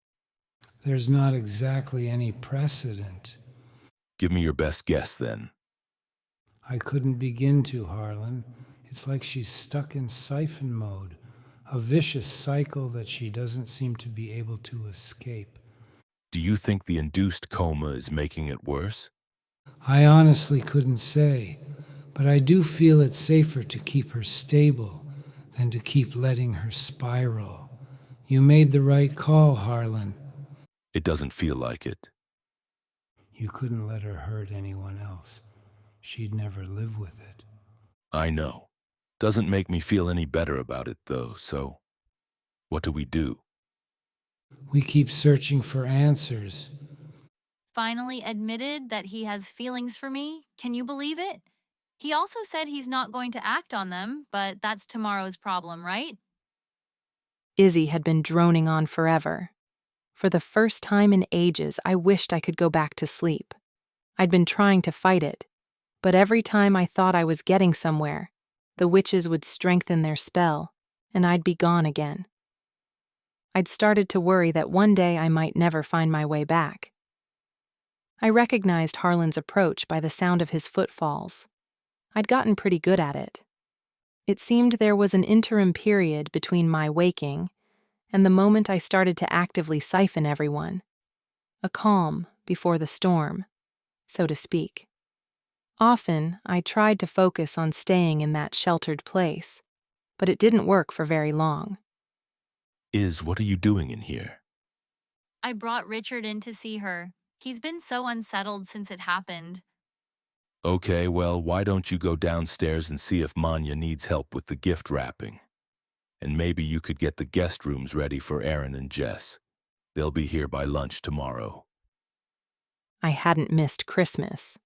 There's not exactly any precedent. Give me your best guess, then. I couldn't begin to, Harlan. It's like she's stuck in siphon mode, a vicious cycle that she doesn't seem to be able to escape. Do you think the induced coma is making it worse? I honestly couldn't say, but I do feel it's safer to keep her stable than to keep letting her spiral. You made the right call, Harlan. It doesn't feel like it. You couldn't let her hurt anyone else. She'd never live with it. I know. Doesn't make me feel any better about it, though, so what do we do? We keep searching for answers. Finally admitted that he has feelings for me. Can you believe it? He also said he's not going to act on them, but that's tomorrow's problem, right? Izzy had been droning on forever. For the first time in ages, I wished I could go back to sleep. I'd been trying to fight it, but every time I thought I was getting somewhere, the witches would strengthen their spell, and I'd be gone again. I'd started to worry that one day I might never find my way back. I recognized Harlan's approach by the sound of his footfalls. I'd gotten pretty good at it. It seemed there was an interim period between my waking and the moment I started to actively siphon everyone. A calm before the storm, so to speak. Often, I tried to focus on staying in that sheltered place, but it didn't work for very long. What are you doing in here? I brought Richard in to see her. He's been so unsettled since it happened. Okay, well, why don't you go downstairs and see if Manya needs help with the gift wrapping? And maybe you could get the guest rooms ready for Aaron and Jess. They'll be here by lunch tomorrow. I hadn't missed Christmas.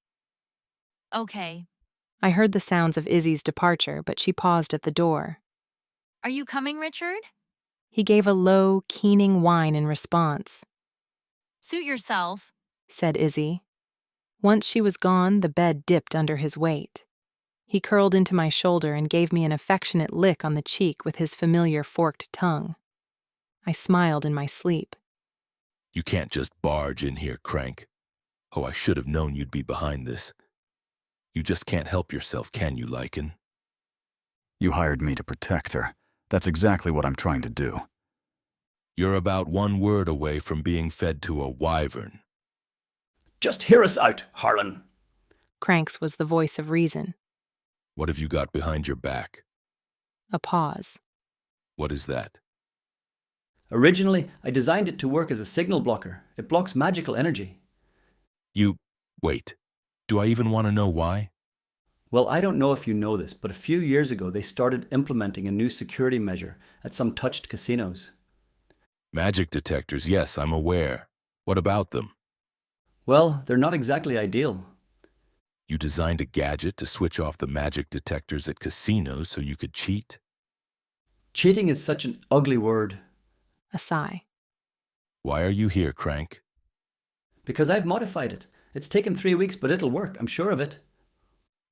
Okay. I heard the sounds of Izzy's departure, but she paused at the door. Are you coming, Richard? He gave a low, keening whine in response. Suit yourself, said Izzy. Once she was gone, the bed dipped under his weight. He curled into my shoulder and gave me an affectionate lick on the cheek with his familiar forked tongue. I smiled in my sleep. You can't just barge in here, Crank. Oh, I should have known you'd be behind this. You just can't help yourself, can you, Lycan? You hired me to protect her. That's exactly what I'm trying to do. You're about one word away from being fed to a wyvern. Just hear us out, Harlan. Crank's was the voice of reason. What have you got behind your back? A pause. What is that? Originally, I designed it to work as a signal blocker. It blocks magical energy. Wait. Do I even want to know why? Well, I don't know if you know this, but a few years ago they started implementing a new security measure at some touched casinos. Magic detectors, yes, I'm aware. What about them? Well, they're not exactly ideal. You designed a gadget to switch off the magic detectors at casinos so you could cheat? Cheating is such an ugly word. A sigh. Why are you here, Crank? Because I've modified it. It's taken 3 weeks, but it'll work, I'm sure of it.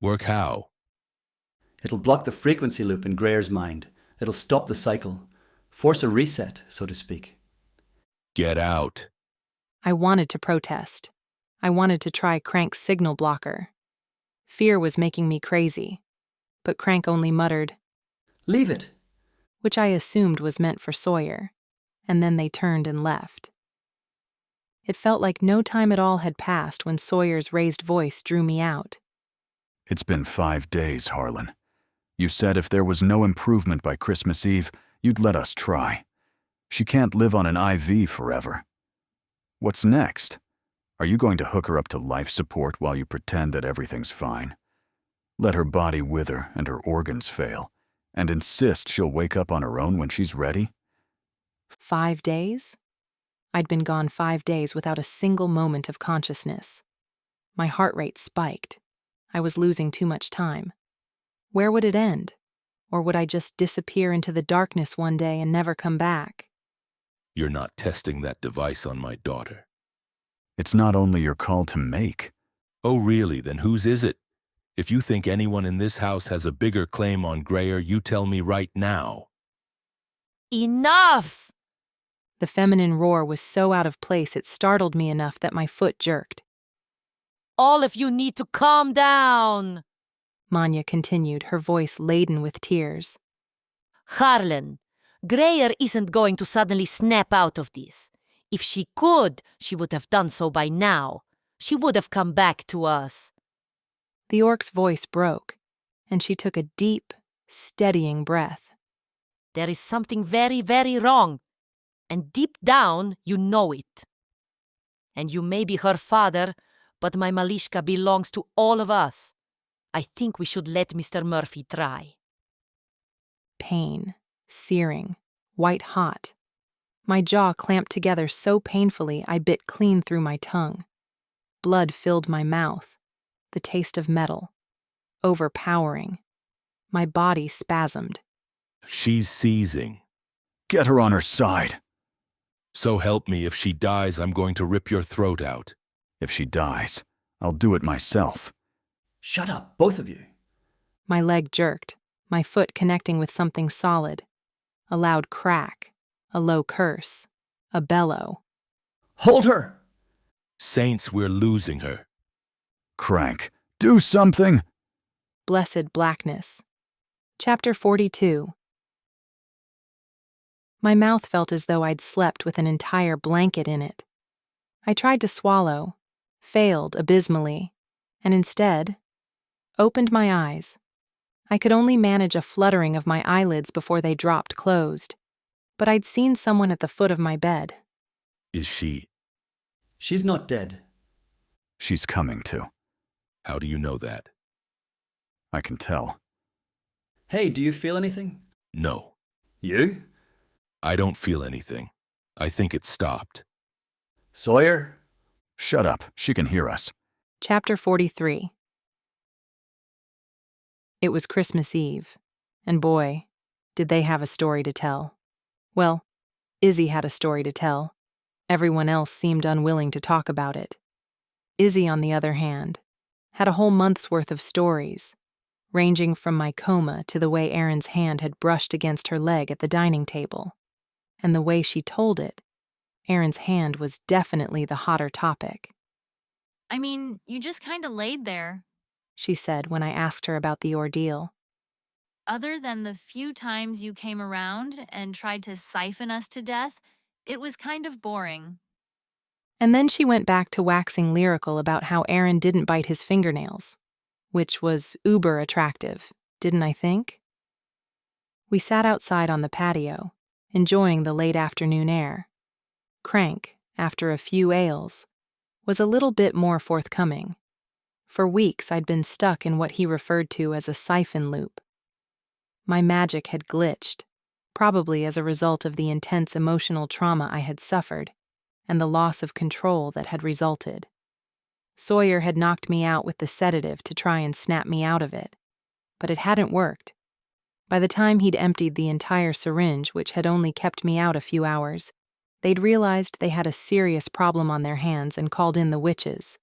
Work how? It'll block the frequency loop in Grayer's mind. It'll stop the cycle. Force a reset, so to speak. Get out. I wanted to protest. I wanted to try Crank's signal blocker. Fear was making me crazy. But Crank only muttered, "Leave it," which I assumed was meant for Sawyer, and then they turned and left. It felt like no time at all had passed when Sawyer's raised voice drew me out. It's been 5 days, Harlan. You said if there was no improvement by Christmas Eve, you'd let us try. She can't live on an IV forever. What's next? Are you going to hook her up to life support while you pretend that everything's fine? Let her body wither and her organs fail, and insist she'll wake up on her own when she's ready? 5 days? I'd been gone 5 days without a single moment of consciousness. My heart rate spiked. I was losing too much time. Where would it end? Or would I just disappear into the darkness one day and never come back? You're not testing that device on my daughter. It's not only your call to make. Oh, really? Then whose is it? If you think anyone in this house has a bigger claim on Grayer, you tell me right now. Enough! The feminine roar was so out of place it startled me enough that my foot jerked. All of you need to calm down, Manya continued, her voice laden with tears. Harlan, Grayer isn't going to suddenly snap out of this. If she could, she would have done so by now. She would have come back to us. The orc's voice broke, and she took a deep, steadying breath. There is something very, very wrong, and deep down you know it. And you may be her father, but my Malishka belongs to all of us. I think we should let Mr. Murphy try. Pain, searing, white hot. My jaw clamped together so painfully I bit clean through my tongue. Blood filled my mouth, the taste of metal. Overpowering. My body spasmed. She's seizing. Get her on her side. So help me, if she dies, I'm going to rip your throat out. If she dies, I'll do it myself. Shut up, both of you. My leg jerked, my foot connecting with something solid. a loud crack, a low curse, a bellow. Hold her! Saints, we're losing her. Crank, do something! Blessed blackness. Chapter 42. My mouth felt as though I'd slept with an entire blanket in it. I tried to swallow, failed abysmally, and instead opened my eyes. I could only manage a fluttering of my eyelids before they dropped closed, but I'd seen someone at the foot of my bed. Is she? She's not dead. She's coming to. How do you know that? I can tell. Hey, do you feel anything? No. You? I don't feel anything. I think it stopped. Sawyer? Shut up. She can hear us. Chapter 43. It was Christmas Eve, and boy, did they have a story to tell. Well, Izzy had a story to tell. Everyone else seemed unwilling to talk about it. Izzy, on the other hand, had a whole month's worth of stories, ranging from my coma to the way Erin's hand had brushed against her leg at the dining table. And the way she told it, Erin's hand was definitely the hotter topic. I mean, you just kind of laid there. She said when I asked her about the ordeal. Other than the few times you came around and tried to siphon us to death, it was kind of boring. And then she went back to waxing lyrical about how Aaron didn't bite his fingernails, which was uber attractive, didn't I think? We sat outside on the patio, enjoying the late afternoon air. Crank, after a few ales, was a little bit more forthcoming. For weeks I'd been stuck in what he referred to as a siphon loop. My magic had glitched, probably as a result of the intense emotional trauma I had suffered and the loss of control that had resulted. Sawyer had knocked me out with the sedative to try and snap me out of it, but it hadn't worked. By the time he'd emptied the entire syringe, which had only kept me out a few hours, they'd realized they had a serious problem on their hands and called in the witches.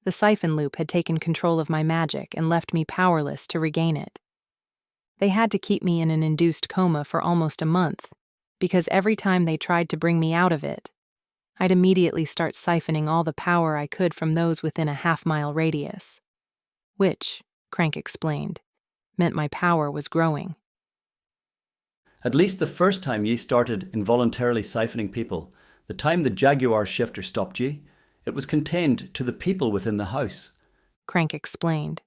The siphon loop had taken control of my magic and left me powerless to regain it. They had to keep me in an induced coma for almost a month, because every time they tried to bring me out of it, I'd immediately start siphoning all the power I could from those within a half-mile radius. Which, Crank explained, meant my power was growing. At least the first time ye started involuntarily siphoning people, the time the Jaguar shifter stopped ye, it was contained to the people within the house. Crank explained.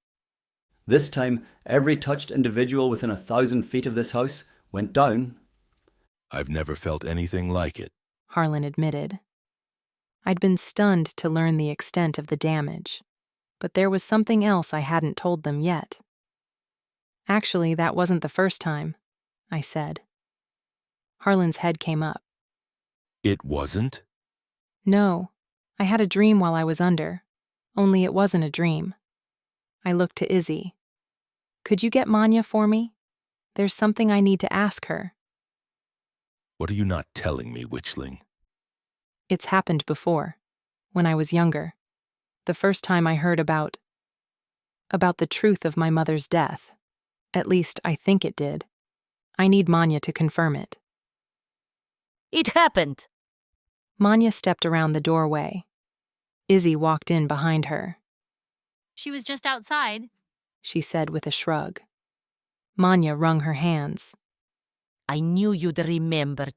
This time, every touched individual within 1,000 feet of this house went down. I've never felt anything like it, Harlan admitted. I'd been stunned to learn the extent of the damage, but there was something else I hadn't told them yet. Actually, that wasn't the first time, I said. Harlan's head came up. It wasn't? No, I had a dream while I was under, only it wasn't a dream. I looked to Izzy. Could you get Manya for me? There's something I need to ask her. What are you not telling me, witchling? It's happened before, when I was younger. The first time I heard about the truth of my mother's death. At least, I think it did. I need Manya to confirm it. It happened! Manya stepped around the doorway. Izzy walked in behind her. She was just outside, she said with a shrug. Manya wrung her hands. I knew you'd remembered.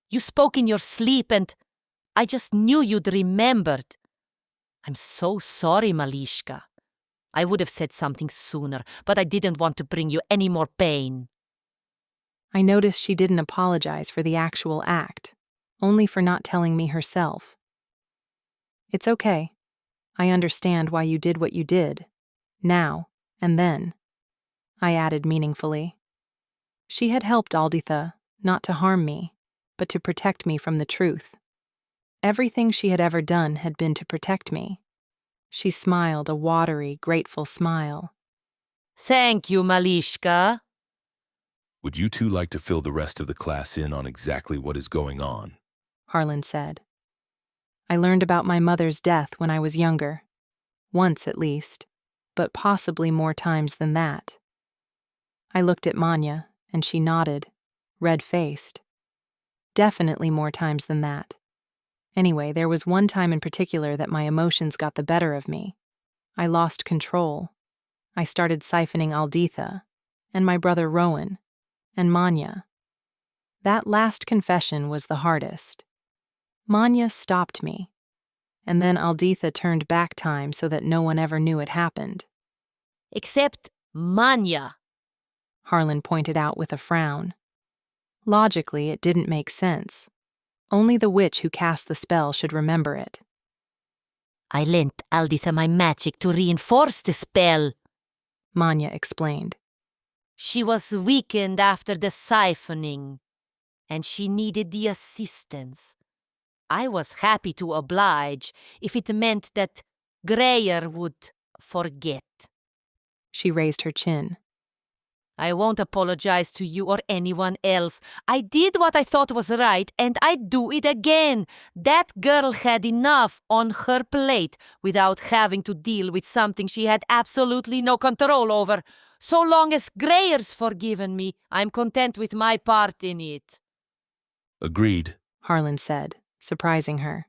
You spoke in your sleep and I just knew you'd remembered. I'm so sorry, Malishka. I would have said something sooner, but I didn't want to bring you any more pain. I noticed she didn't apologize for the actual act, only for not telling me herself. It's okay. I understand why you did what you did, now and then, I added meaningfully. She had helped Alditha not to harm me, but to protect me from the truth. Everything she had ever done had been to protect me. She smiled a watery, grateful smile. Thank you, Malishka. Would you two like to fill the rest of the class in on exactly what is going on? Harlan said. I learned about my mother's death when I was younger. Once at least, but possibly more times than that. I looked at Manya, and she nodded, red-faced. Definitely more times than that. Anyway, there was one time in particular that my emotions got the better of me. I lost control. I started siphoning Alditha, and my brother Rowan, and Manya. That last confession was the hardest. Manya stopped me, and then Alditha turned back time so that no one ever knew it happened. Except Manya, Harlan pointed out with a frown. Logically, it didn't make sense. Only the witch who cast the spell should remember it. I lent Alditha my magic to reinforce the spell, Manya explained. She was weakened after the siphoning, and she needed the assistance. I was happy to oblige if it meant that Greyer would forget. She raised her chin. I won't apologize to you or anyone else. I did what I thought was right, and I'd do it again. That girl had enough on her plate without having to deal with something she had absolutely no control over. So long as Greyer's forgiven me, I'm content with my part in it. Agreed, Harlan said, surprising her.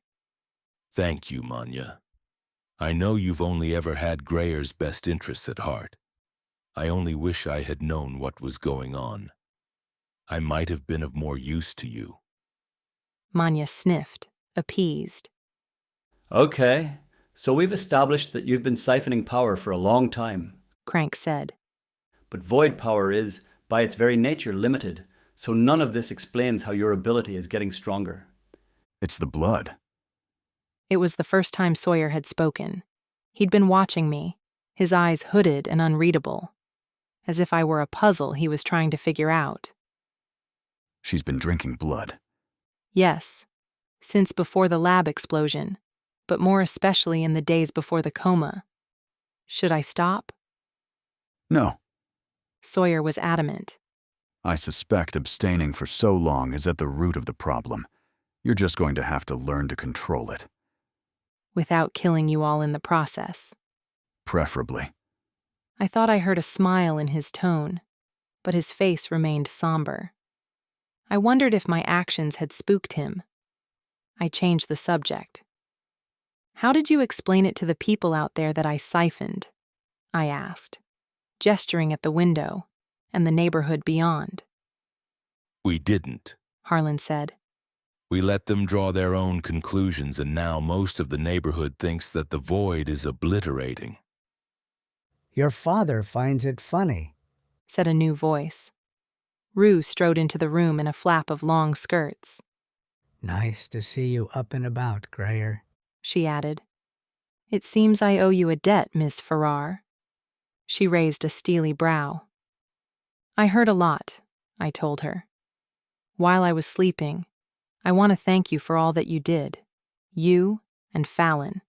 Thank you, Manya. I know you've only ever had Greyer's best interests at heart. I only wish I had known what was going on. I might have been of more use to you. Manya sniffed, appeased. Okay, so we've established that you've been siphoning power for a long time, Crank said. But void power is, by its very nature, limited, so none of this explains how your ability is getting stronger. It's the blood. It was the first time Sawyer had spoken. He'd been watching me, his eyes hooded and unreadable. As if I were a puzzle he was trying to figure out. She's been drinking blood. Yes, since before the lab explosion, but more especially in the days before the coma. Should I stop? No. Sawyer was adamant. I suspect abstaining for so long is at the root of the problem. You're just going to have to learn to control it. Without killing you all in the process. Preferably. I thought I heard a smile in his tone, but his face remained somber. I wondered if my actions had spooked him. I changed the subject. How did you explain it to the people out there that I siphoned? I asked, gesturing at the window and the neighborhood beyond. We didn't, Harlan said. We let them draw their own conclusions, and now most of the neighborhood thinks that the void is obliterating. Your father finds it funny, said a new voice. Rue strode into the room in a flap of long skirts. Nice to see you up and about, Greyer, she added. It seems I owe you a debt, Miss Farrar. She raised a steely brow. I heard a lot, I told her. While I was sleeping, I want to thank you for all that you did. You and Fallon.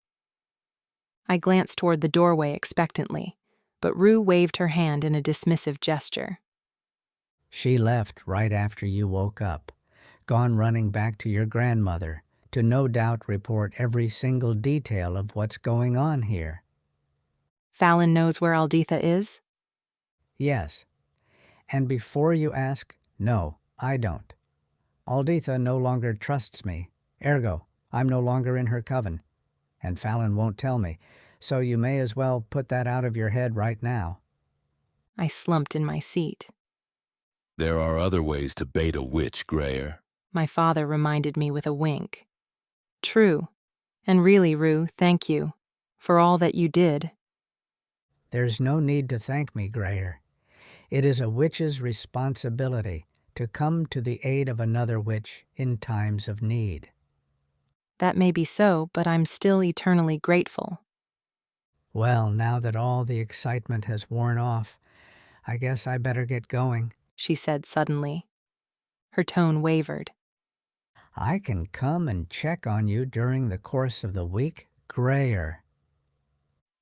I glanced toward the doorway expectantly, but Rue waved her hand in a dismissive gesture. She left right after you woke up, gone running back to your grandmother to no doubt report every single detail of what's going on here. Fallon knows where Alditha is? Yes. And before you ask, no, I don't. Alditha no longer trusts me. Ergo, I'm no longer in her coven. And Fallon won't tell me, so you may as well put that out of your head right now. I slumped in my seat. There are other ways to bait a witch, Greyer. My father reminded me with a wink. True. And really, Rue, thank you for all that you did. There's no need to thank me, Greyer. It is a witch's responsibility to come to the aid of another witch in times of need. That may be so, but I'm still eternally grateful. Well, now that all the excitement has worn off, I guess I better get going, she said suddenly. Her tone wavered. I can come and check on you during the course of the week, Greyer.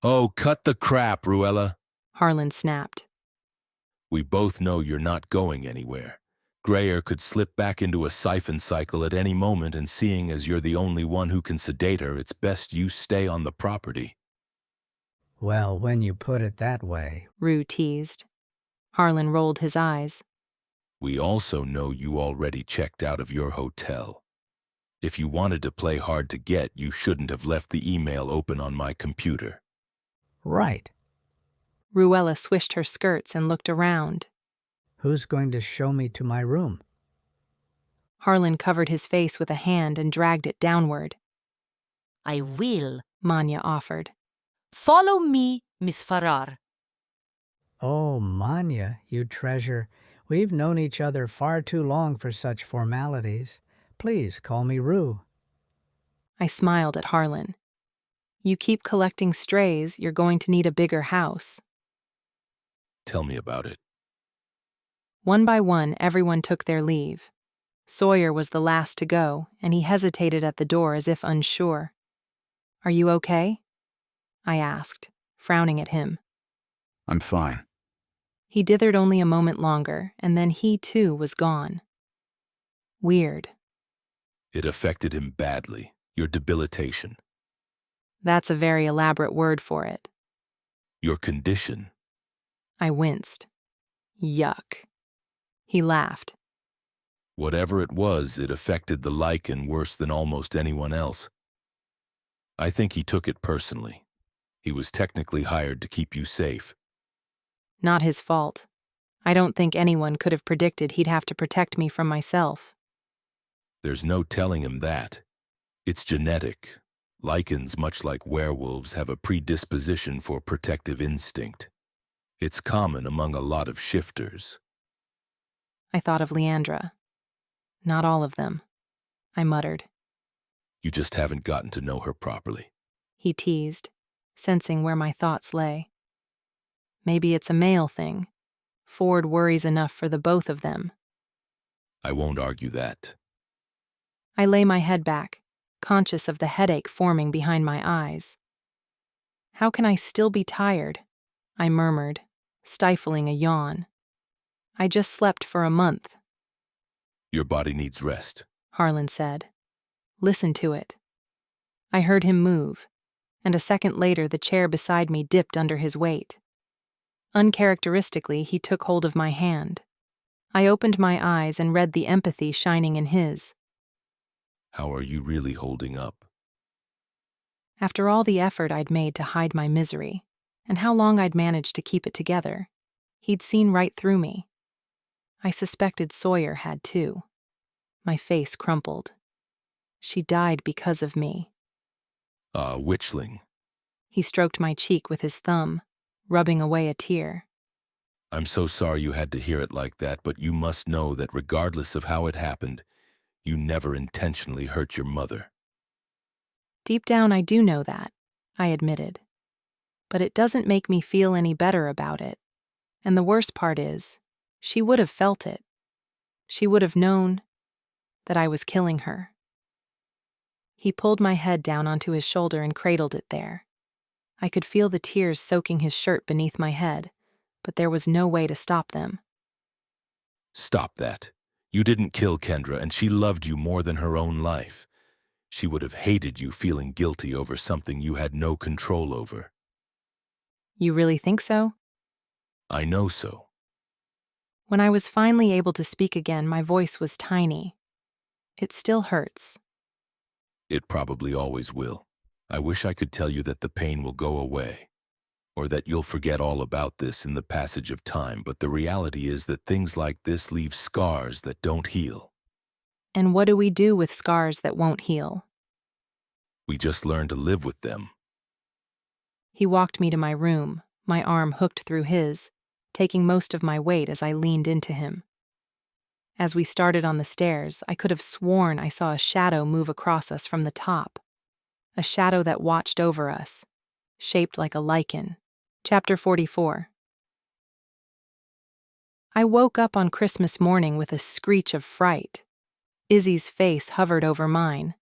Oh, cut the crap, Ruella, Harlan snapped. We both know you're not going anywhere. Greyer could slip back into a siphon cycle at any moment, and seeing as you're the only one who can sedate her, it's best you stay on the property. Well, when you put it that way, Rue teased. Harlan rolled his eyes. We also know you already checked out of your hotel. If you wanted to play hard to get, you shouldn't have left the email open on my computer. Right. Ruella swished her skirts and looked around. Who's going to show me to my room? Harlan covered his face with a hand and dragged it downward. I will. Manya offered. Follow me, Miss Farrar. Oh, Manya, you treasure. We've known each other far too long for such formalities. Please call me Rue. I smiled at Harlan. You keep collecting strays, you're going to need a bigger house. Tell me about it. One by one, everyone took their leave. Sawyer was the last to go, and he hesitated at the door as if unsure. Are you okay? I asked, frowning at him. I'm fine. He dithered only a moment longer, and then he too was gone. Weird. It affected him badly, your debilitation. That's a very elaborate word for it. Your condition. I winced. Yuck. He laughed. Whatever it was, it affected the lichen worse than almost anyone else. I think he took it personally. He was technically hired to keep you safe. Not his fault. I don't think anyone could have predicted he'd have to protect me from myself. There's no telling him that. It's genetic. Lichens, much like werewolves, have a predisposition for protective instinct. It's common among a lot of shifters. I thought of Leandra. Not all of them, I muttered. You just haven't gotten to know her properly. He teased, sensing where my thoughts lay. Maybe it's a male thing. Ford worries enough for the both of them. I won't argue that. I lay my head back, conscious of the headache forming behind my eyes. How can I still be tired? I murmured, stifling a yawn. I just slept for a month. Your body needs rest, Harlan said. Listen to it. I heard him move, and a second later the chair beside me dipped under his weight. Uncharacteristically, he took hold of my hand. I opened my eyes and read the empathy shining in his. How are you really holding up? After all the effort I'd made to hide my misery, and how long I'd managed to keep it together, he'd seen right through me. I suspected Sawyer had too. My face crumpled. She died because of me. Witchling. He stroked my cheek with his thumb, rubbing away a tear. I'm so sorry you had to hear it like that, but you must know that regardless of how it happened, you never intentionally hurt your mother. Deep down, I do know that, I admitted. But it doesn't make me feel any better about it. And the worst part is, she would have felt it. She would have known that I was killing her. He pulled my head down onto his shoulder and cradled it there. I could feel the tears soaking his shirt beneath my head, but there was no way to stop them. Stop that. You didn't kill Kendra, and she loved you more than her own life. She would have hated you feeling guilty over something you had no control over. You really think so? I know so. When I was finally able to speak again, my voice was tiny. It still hurts. It probably always will. I wish I could tell you that the pain will go away, or that you'll forget all about this in the passage of time, but the reality is that things like this leave scars that don't heal. And what do we do with scars that won't heal? We just learn to live with them. He walked me to my room, my arm hooked through his, taking most of my weight as I leaned into him. As we started on the stairs, I could have sworn I saw a shadow move across us from the top. A shadow that watched over us, shaped like a lichen. Chapter 44. I woke up on Christmas morning with a screech of fright. Izzy's face hovered over mine,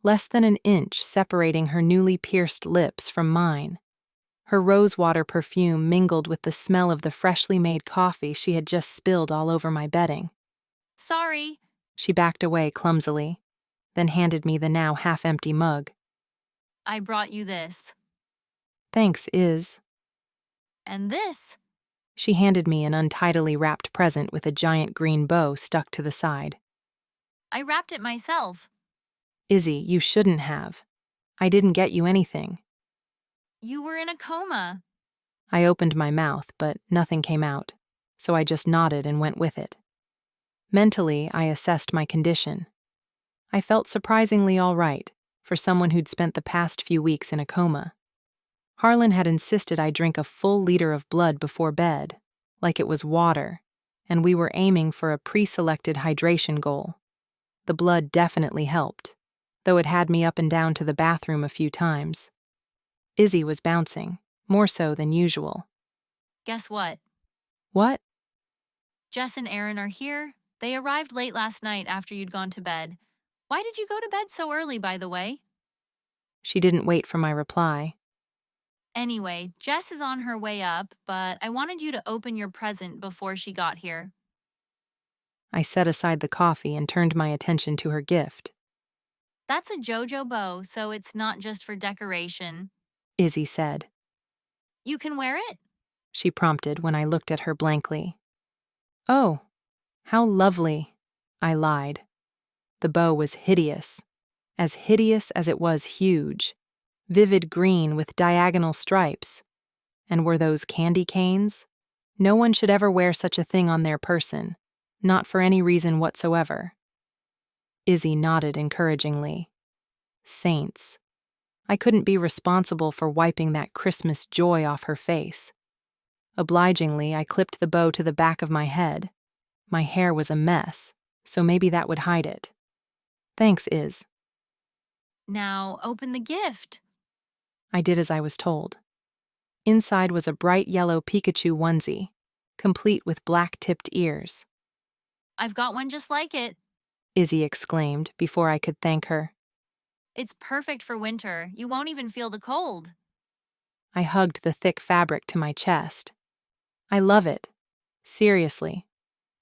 less than an inch separating her newly pierced lips from mine. Her rosewater perfume mingled with the smell of the freshly made coffee she had just spilled all over my bedding. Sorry. She backed away clumsily, then handed me the now half-empty mug. I brought you this. Thanks, Iz. And this. She handed me an untidily wrapped present with a giant green bow stuck to the side. I wrapped it myself. Izzy, you shouldn't have. I didn't get you anything. You were in a coma. I opened my mouth, but nothing came out, so I just nodded and went with it. Mentally, I assessed my condition. I felt surprisingly all right for someone who'd spent the past few weeks in a coma. Harlan had insisted I drink a full liter of blood before bed, like it was water, and we were aiming for a pre-selected hydration goal. The blood definitely helped, though it had me up and down to the bathroom a few times. Izzy was bouncing, more so than usual. Guess what? What? Jess and Aaron are here. They arrived late last night after you'd gone to bed. Why did you go to bed so early, by the way? She didn't wait for my reply. Anyway, Jess is on her way up, but I wanted you to open your present before she got here. I set aside the coffee and turned my attention to her gift. That's a JoJo bow, so it's not just for decoration. Izzy said. You can wear it? She prompted when I looked at her blankly. Oh, how lovely, I lied. The bow was hideous as it was huge. Vivid green with diagonal stripes. And were those candy canes? No one should ever wear such a thing on their person, not for any reason whatsoever. Izzy nodded encouragingly. Saints. I couldn't be responsible for wiping that Christmas joy off her face. Obligingly, I clipped the bow to the back of my head. My hair was a mess, so maybe that would hide it. Thanks, Iz. Now open the gift. I did as I was told. Inside was a bright yellow Pikachu onesie, complete with black-tipped ears. I've got one just like it. Izzy exclaimed before I could thank her. It's perfect for winter. You won't even feel the cold. I hugged the thick fabric to my chest. I love it. Seriously.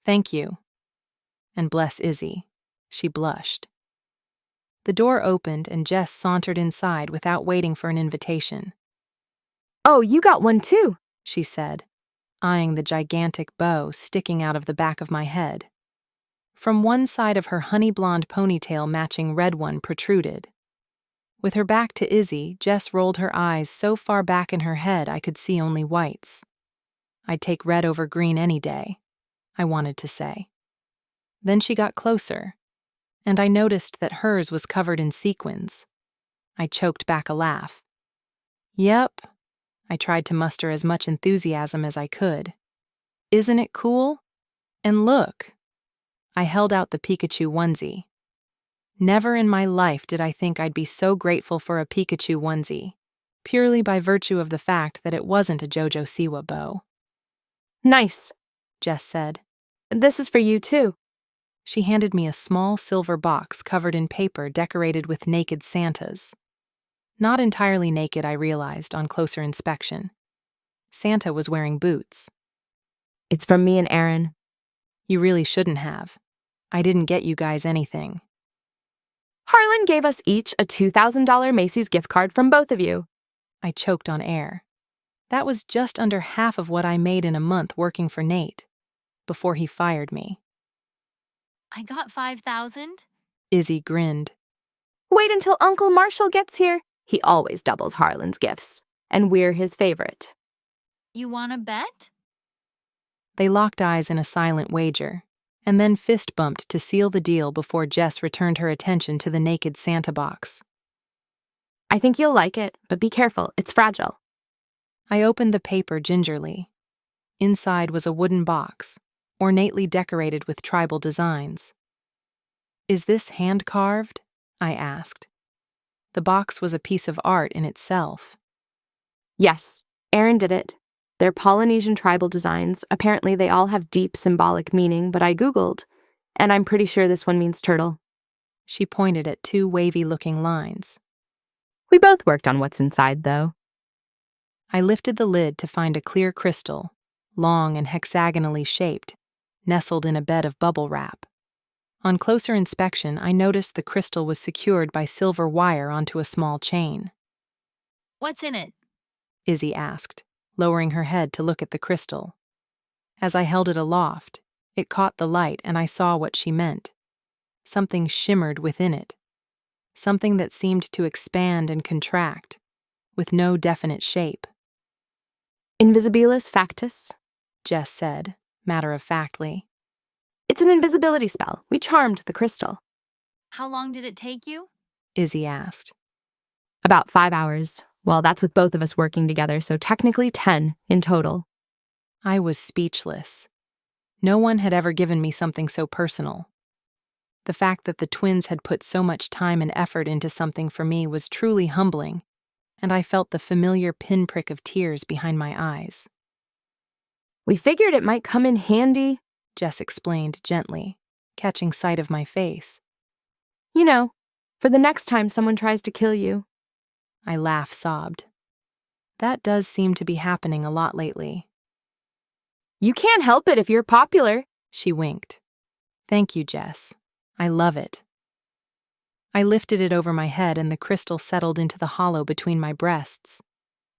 Thank you. And bless Izzy. She blushed. The door opened and Jess sauntered inside without waiting for an invitation. Oh, you got one too, she said, eyeing the gigantic bow sticking out of the back of my head. From one side of her honey blonde ponytail matching red one protruded. With her back to Izzy, Jess rolled her eyes so far back in her head I could see only whites. I'd take red over green any day, I wanted to say. Then she got closer, and I noticed that hers was covered in sequins. I choked back a laugh. Yep, I tried to muster as much enthusiasm as I could. Isn't it cool? And look, I held out the Pikachu onesie. Never in my life did I think I'd be so grateful for a Pikachu onesie, purely by virtue of the fact that it wasn't a JoJo Siwa bow. Nice, Jess said. This is for you too. She handed me a small silver box covered in paper decorated with naked Santas. Not entirely naked, I realized on closer inspection. Santa was wearing boots. It's from me and Aaron. You really shouldn't have. I didn't get you guys anything. Harlan gave us each a $2,000 Macy's gift card from both of you. I choked on air. That was just under half of what I made in a month working for Nate, before he fired me. I got 5,000. Izzy grinned. Wait until Uncle Marshall gets here. He always doubles Harlan's gifts, and we're his favorite. You want to bet? They locked eyes in a silent wager, and then fist bumped to seal the deal before Jess returned her attention to the naked Santa box. I think you'll like it, but be careful, it's fragile. I opened the paper gingerly. Inside was a wooden box, ornately decorated with tribal designs. Is this hand-carved? I asked. The box was a piece of art in itself. Yes, Aaron did it. They're Polynesian tribal designs. Apparently they all have deep symbolic meaning, but I Googled, and I'm pretty sure this one means turtle. She pointed at two wavy-looking lines. We both worked on what's inside, though. I lifted the lid to find a clear crystal, long and hexagonally shaped, nestled in a bed of bubble wrap. On closer inspection, I noticed the crystal was secured by silver wire onto a small chain. What's in it? Izzy asked, lowering her head to look at the crystal. As I held it aloft, it caught the light and I saw what she meant. Something shimmered within it. Something that seemed to expand and contract, with no definite shape. Invisibilis factus, Jess said, matter-of-factly. It's an invisibility spell. We charmed the crystal. How long did it take you? Izzy asked. About 5 hours. Well, that's with both of us working together, so technically 10 in total. I was speechless. No one had ever given me something so personal. The fact that the twins had put so much time and effort into something for me was truly humbling, and I felt the familiar pinprick of tears behind my eyes. We figured it might come in handy, Jess explained gently, catching sight of my face. You know, for the next time someone tries to kill you. I laugh-sobbed. That does seem to be happening a lot lately. You can't help it if you're popular, she winked. Thank you, Jess. I love it. I lifted it over my head and the crystal settled into the hollow between my breasts.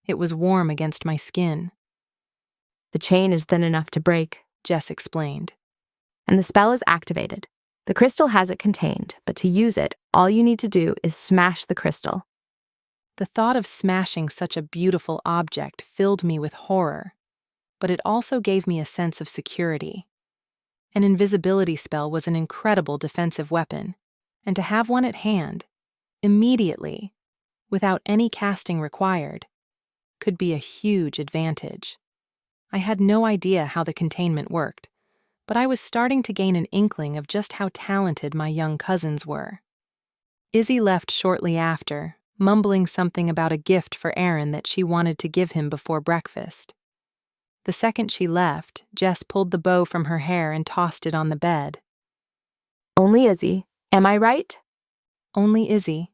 It was warm against my skin. The chain is thin enough to break, Jess explained. And the spell is activated. The crystal has it contained, but to use it, all you need to do is smash the crystal. The thought of smashing such a beautiful object filled me with horror, but it also gave me a sense of security. An invisibility spell was an incredible defensive weapon, and to have one at hand, immediately, without any casting required, could be a huge advantage. I had no idea how the containment worked, but I was starting to gain an inkling of just how talented my young cousins were. Izzy left shortly after, mumbling something about a gift for Aaron that she wanted to give him before breakfast. The second she left, Jess pulled the bow from her hair and tossed it on the bed. Only Izzy, am I right? Only Izzy,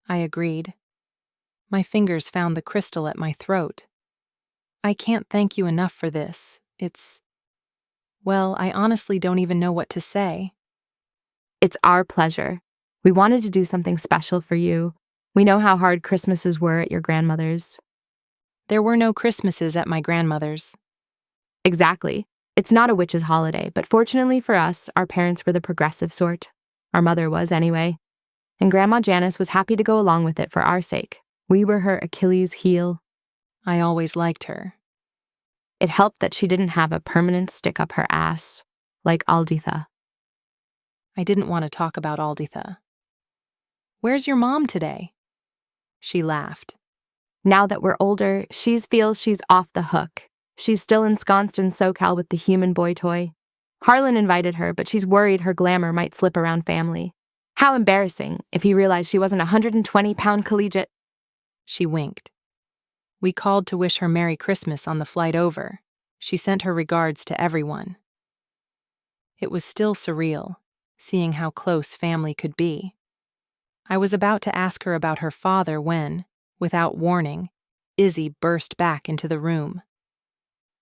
I agreed. My fingers found the crystal at my throat. I can't thank you enough for this. Well, I honestly don't even know what to say. It's our pleasure. We wanted to do something special for you. We know how hard Christmases were at your grandmother's. There were no Christmases at my grandmother's. Exactly. It's not a witch's holiday, but fortunately for us, our parents were the progressive sort. Our mother was, anyway. And Grandma Janice was happy to go along with it for our sake. We were her Achilles' heel. I always liked her. It helped that she didn't have a permanent stick up her ass, like Alditha. I didn't want to talk about Alditha. Where's your mom today? She laughed. Now that we're older, she feels she's off the hook. She's still ensconced in SoCal with the human boy toy. Harlan invited her, but she's worried her glamour might slip around family. How embarrassing if he realized she wasn't a 120-pound collegiate. She winked. We called to wish her Merry Christmas on the flight over. She sent her regards to everyone. It was still surreal, seeing how close family could be. I was about to ask her about her father when, without warning, Izzy burst back into the room.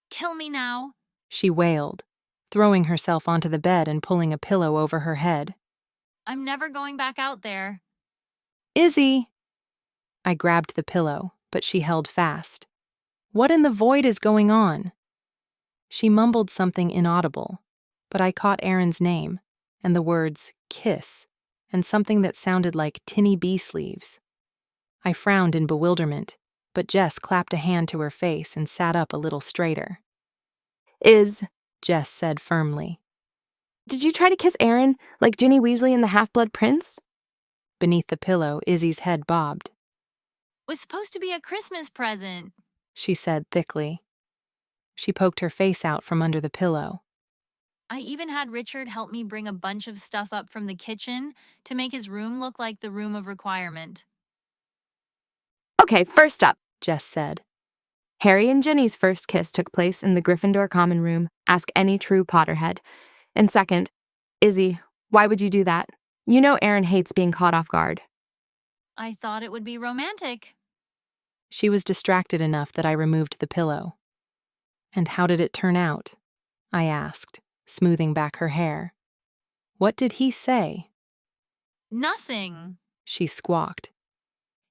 Kill me now, she wailed, throwing herself onto the bed and pulling a pillow over her head. I'm never going back out there. Izzy! I grabbed the pillow, but she held fast. What in the void is going on? She mumbled something inaudible, but I caught Aaron's name, and the words, kiss, and something that sounded like tinny bee sleeves. I frowned in bewilderment, but Jess clapped a hand to her face and sat up a little straighter. Jess said firmly. Did you try to kiss Aaron, like Ginny Weasley and the Half-Blood Prince? Beneath the pillow, Izzy's head bobbed. Was supposed to be a Christmas present, she said thickly. She poked her face out from under the pillow. I even had Richard help me bring a bunch of stuff up from the kitchen to make his room look like the room of requirement. Okay, first up, Jess said. Harry and Ginny's first kiss took place in the Gryffindor common room. Ask any true Potterhead. And second, Izzy, why would you do that? You know Aaron hates being caught off guard. I thought it would be romantic. She was distracted enough that I removed the pillow. And how did it turn out? I asked, smoothing back her hair. What did he say? Nothing, she squawked.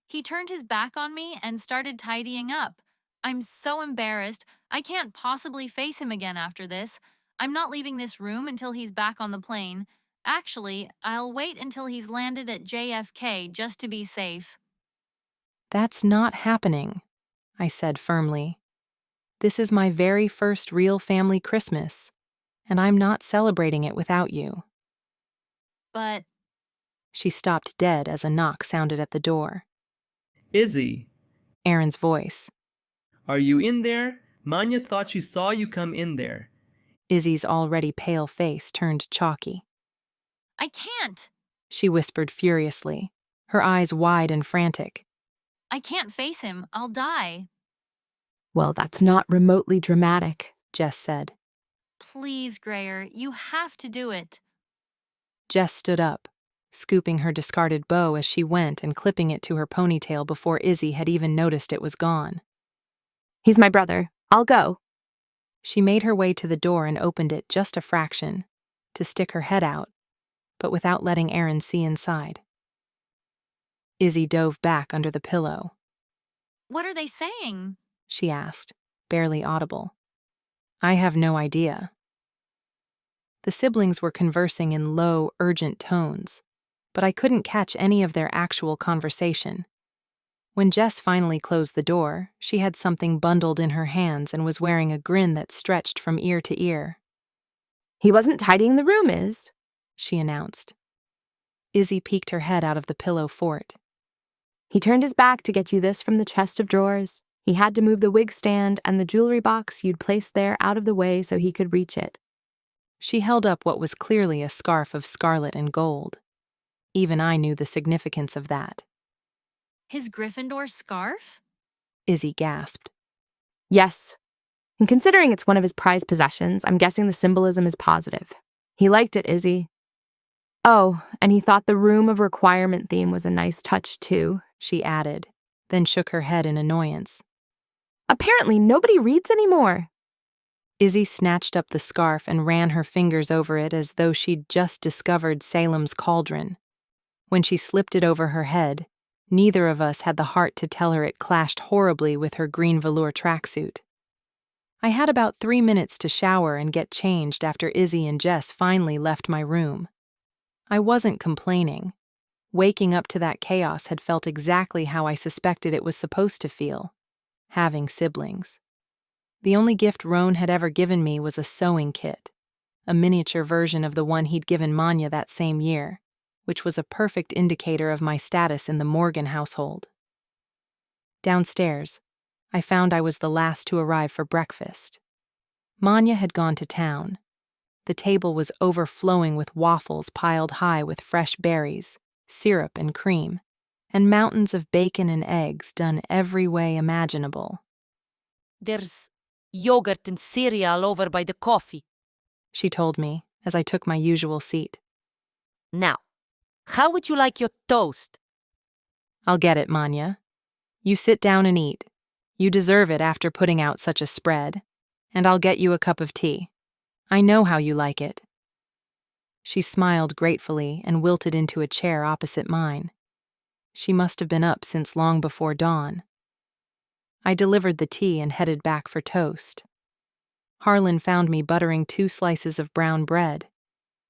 He turned his back on me and started tidying up, I'm so embarrassed. I can't possibly face him again after this. I'm not leaving this room until he's back on the plane. Actually, I'll wait until he's landed at JFK just to be safe. That's not happening, I said firmly. This is my very first real family Christmas, and I'm not celebrating it without you. But She stopped dead as a knock sounded at the door. Izzy, Aaron's voice. are you in there? Manya thought she saw you come in there. Izzy's already pale face turned chalky. I can't. She whispered furiously, her eyes wide and frantic. I can't face him. I'll die. Well, that's not remotely dramatic, Jess said. Please, Grayer, you have to do it. Jess stood up, scooping her discarded bow as she went and clipping it to her ponytail before Izzy had even noticed it was gone. He's my brother. I'll go. She made her way to the door and opened it just a fraction, to stick her head out, but without letting Aaron see inside. Izzy dove back under the pillow. What are they saying? She asked, barely audible. I have no idea. The siblings were conversing in low, urgent tones, but I couldn't catch any of their actual conversation. When Jess finally closed the door, she had something bundled in her hands and was wearing a grin that stretched from ear to ear. He wasn't tidying the room, she announced. Izzy peeked her head out of the pillow fort. He turned his back to get you this from the chest of drawers. He had to move the wig stand and the jewelry box you'd placed there out of the way so he could reach it. She held up what was clearly a scarf of scarlet and gold. Even I knew the significance of that. His Gryffindor scarf? Izzy gasped. Yes. And considering it's one of his prized possessions, I'm guessing the symbolism is positive. He liked it, Izzy. Oh, and he thought the Room of Requirement theme was a nice touch, too, she added, then shook her head in annoyance. Apparently nobody reads anymore. Izzy snatched up the scarf and ran her fingers over it as though she'd just discovered Salem's cauldron. When she slipped it over her head, neither of us had the heart to tell her it clashed horribly with her green velour tracksuit. I had about 3 minutes to shower and get changed after Izzy and Jess finally left my room. I wasn't complaining. Waking up to that chaos had felt exactly how I suspected it was supposed to feel, having siblings. The only gift Roan had ever given me was a sewing kit, a miniature version of the one he'd given Manya that same year, which was a perfect indicator of my status in the Morgan household. Downstairs, I found I was the last to arrive for breakfast. Manya had gone to town. The table was overflowing with waffles piled high with fresh berries, syrup and cream, and mountains of bacon and eggs done every way imaginable. There's yogurt and cereal over by the coffee, she told me as I took my usual seat. Now, how would you like your toast? I'll get it, Manya. You sit down and eat. You deserve it after putting out such a spread, and I'll get you a cup of tea. I know how you like it. She smiled gratefully and wilted into a chair opposite mine. She must have been up since long before dawn. I delivered the tea and headed back for toast. Harlan found me buttering 2 slices of brown bread.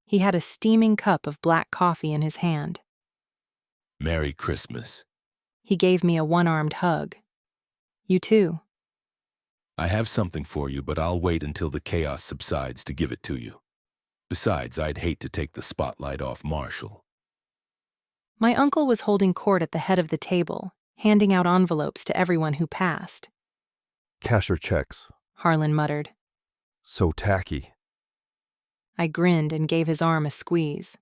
He had a steaming cup of black coffee in his hand. Merry Christmas. He gave me a one-armed hug. You too. I have something for you, but I'll wait until the chaos subsides to give it to you. Besides, I'd hate to take the spotlight off Marshall. My uncle was holding court at the head of the table, handing out envelopes to everyone who passed. Cash or checks? Harlan muttered. So tacky. I grinned and gave his arm a squeeze.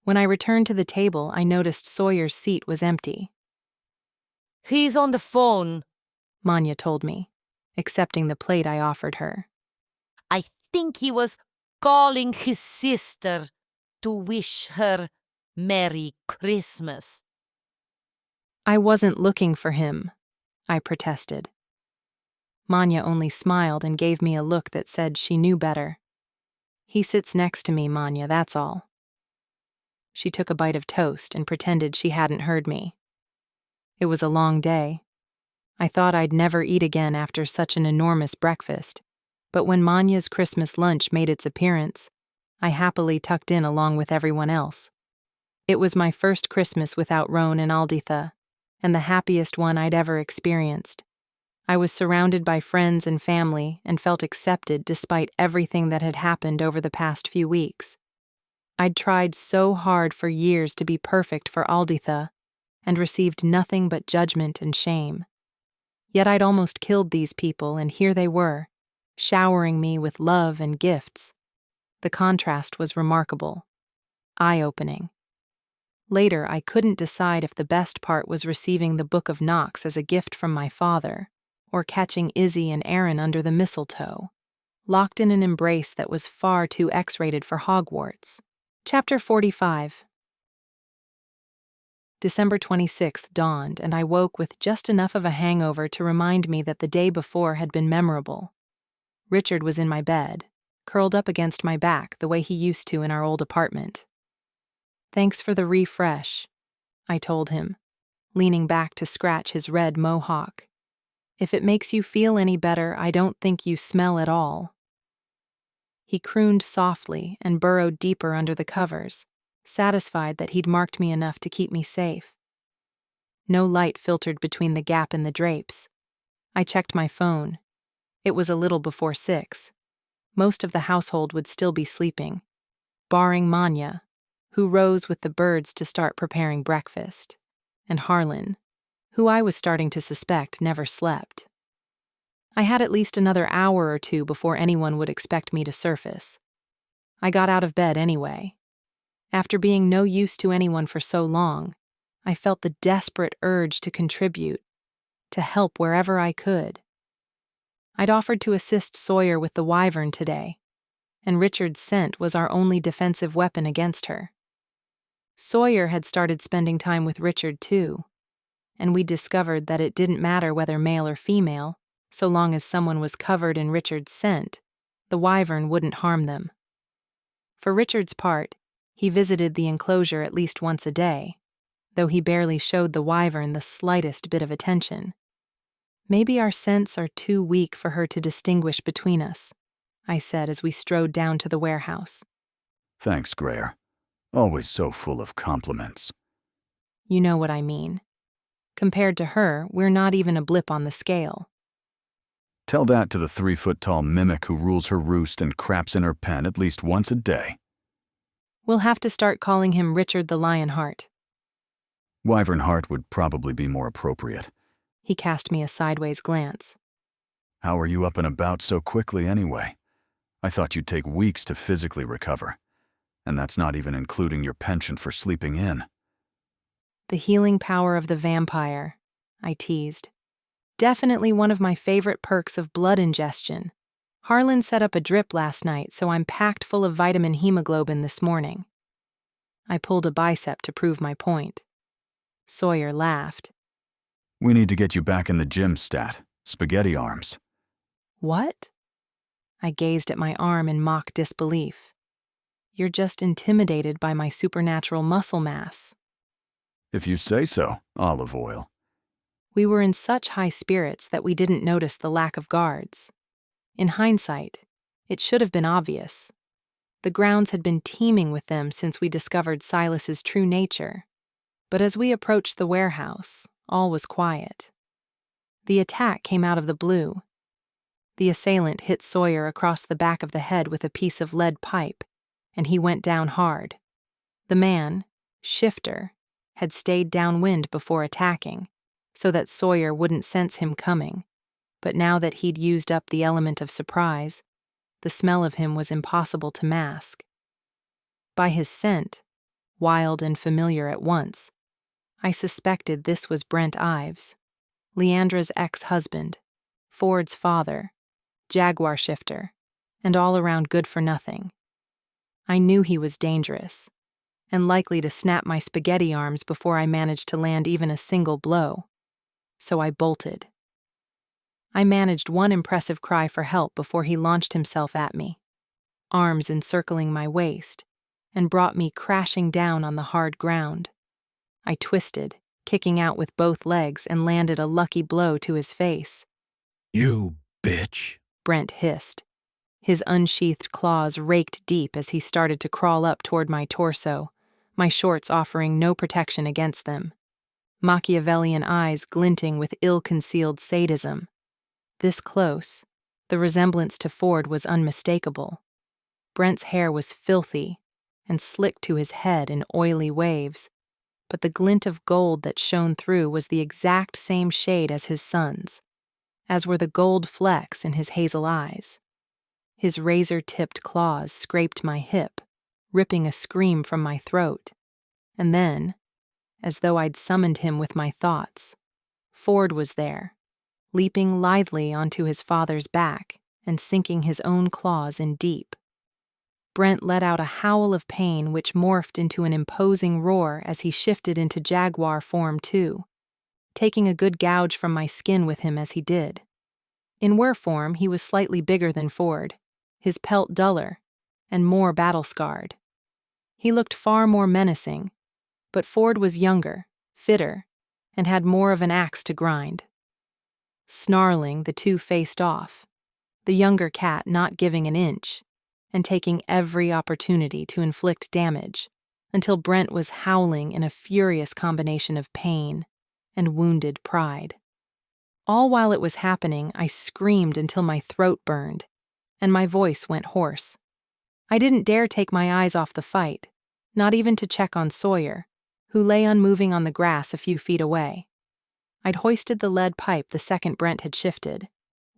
When I returned to the table, I noticed Sawyer's seat was empty. He's on the phone, Manya told me, accepting the plate I offered her. I think he was calling his sister to wish her Merry Christmas. I wasn't looking for him, I protested. Manya only smiled and gave me a look that said she knew better. He sits next to me, Manya, that's all. She took a bite of toast and pretended she hadn't heard me. It was a long day. I thought I'd never eat again after such an enormous breakfast, but when Manya's Christmas lunch made its appearance, I happily tucked in along with everyone else. It was my first Christmas without Roan and Alditha, and the happiest one I'd ever experienced. I was surrounded by friends and family and felt accepted despite everything that had happened over the past few weeks. I'd tried so hard for years to be perfect for Alditha and received nothing but judgment and shame. Yet I'd almost killed these people, and here they were, showering me with love and gifts. The contrast was remarkable, eye-opening. Later, I couldn't decide if the best part was receiving the Book of Knox as a gift from my father, or catching Izzy and Aaron under the mistletoe, locked in an embrace that was far too X-rated for Hogwarts. Chapter 45. December 26th dawned, and I woke with just enough of a hangover to remind me that the day before had been memorable. Richard was in my bed, curled up against my back the way he used to in our old apartment. "Thanks for the refresh," I told him, leaning back to scratch his red mohawk. "If it makes you feel any better, I don't think you smell at all." He crooned softly and burrowed deeper under the covers, satisfied that he'd marked me enough to keep me safe. No light filtered between the gap in the drapes. I checked my phone. It was a little before 6. Most of the household would still be sleeping, barring Manya, who rose with the birds to start preparing breakfast, and Harlan, who I was starting to suspect never slept. I had at least another hour or two before anyone would expect me to surface. I got out of bed anyway. After being no use to anyone for so long, I felt the desperate urge to contribute, to help wherever I could. I'd offered to assist Sawyer with the wyvern today, and Richard's scent was our only defensive weapon against her. Sawyer had started spending time with Richard too, and we discovered that it didn't matter whether male or female, so long as someone was covered in Richard's scent, the wyvern wouldn't harm them. For Richard's part, he visited the enclosure at least once a day, though he barely showed the wyvern the slightest bit of attention. "Maybe our scents are too weak for her to distinguish between us," I said as we strode down to the warehouse. Thanks, Greer. Always so full of compliments. You know what I mean. Compared to her, we're not even a blip on the scale. Tell that to the 3-foot-tall mimic who rules her roost and craps in her pen at least once a day. We'll have to start calling him Richard the Lionheart. Wyvern Heart would probably be more appropriate. He cast me a sideways glance. How are you up and about so quickly anyway? I thought you'd take weeks to physically recover. And that's not even including your penchant for sleeping in. The healing power of the vampire, I teased. Definitely one of my favorite perks of blood ingestion. Harlan set up a drip last night, so I'm packed full of vitamin hemoglobin this morning. I pulled a bicep to prove my point. Sawyer laughed. We need to get you back in the gym stat. Spaghetti arms. What? I gazed at my arm in mock disbelief. You're just intimidated by my supernatural muscle mass. If you say so, olive oil. We were in such high spirits that we didn't notice the lack of guards. In hindsight, it should have been obvious. The grounds had been teeming with them since we discovered Silas's true nature. But as we approached the warehouse, all was quiet. The attack came out of the blue. The assailant hit Sawyer across the back of the head with a piece of lead pipe, and he went down hard. The man, Shifter, had stayed downwind before attacking, so that Sawyer wouldn't sense him coming. But now that he'd used up the element of surprise, the smell of him was impossible to mask. By his scent, wild and familiar at once, I suspected this was Brent Ives, Leandra's ex-husband, Ford's father, Jaguar shifter, and all around good-for-nothing. I knew he was dangerous, and likely to snap my spaghetti arms before I managed to land even a single blow, so I bolted. I managed one impressive cry for help before he launched himself at me, arms encircling my waist, and brought me crashing down on the hard ground. I twisted, kicking out with both legs and landed a lucky blow to his face. You bitch, Brent hissed. His unsheathed claws raked deep as he started to crawl up toward my torso, my shorts offering no protection against them. Machiavellian eyes glinting with ill-concealed sadism. This close, the resemblance to Ford was unmistakable. Brent's hair was filthy and slicked to his head in oily waves, but the glint of gold that shone through was the exact same shade as his son's, as were the gold flecks in his hazel eyes. His razor-tipped claws scraped my hip, ripping a scream from my throat. And then, as though I'd summoned him with my thoughts, Ford was there, leaping lithely onto his father's back and sinking his own claws in deep. Brent let out a howl of pain which morphed into an imposing roar as he shifted into jaguar form too, taking a good gouge from my skin with him as he did. In were form, he was slightly bigger than Ford, his pelt duller and more battle-scarred. He looked far more menacing, but Ford was younger, fitter, and had more of an axe to grind. Snarling, the two faced off, the younger cat not giving an inch, and taking every opportunity to inflict damage, until Brent was howling in a furious combination of pain and wounded pride. All while it was happening, I screamed until my throat burned, and my voice went hoarse. I didn't dare take my eyes off the fight, not even to check on Sawyer, who lay unmoving on the grass a few feet away. I'd hoisted the lead pipe the second Brent had shifted,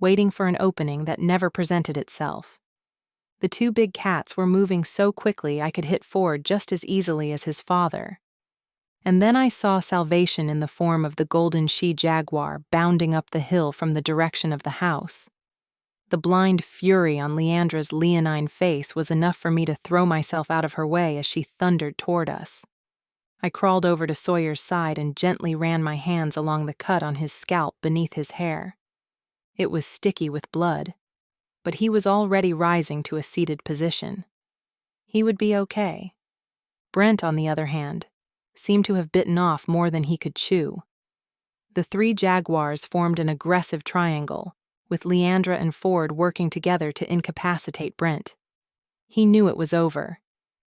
waiting for an opening that never presented itself. The two big cats were moving so quickly I could hit Ford just as easily as his father. And then I saw salvation in the form of the golden she-jaguar bounding up the hill from the direction of the house. The blind fury on Leandra's leonine face was enough for me to throw myself out of her way as she thundered toward us. I crawled over to Sawyer's side and gently ran my hands along the cut on his scalp beneath his hair. It was sticky with blood, but he was already rising to a seated position. He would be okay. Brent, on the other hand, seemed to have bitten off more than he could chew. The three jaguars formed an aggressive triangle, with Leandra and Ford working together to incapacitate Brent. He knew it was over.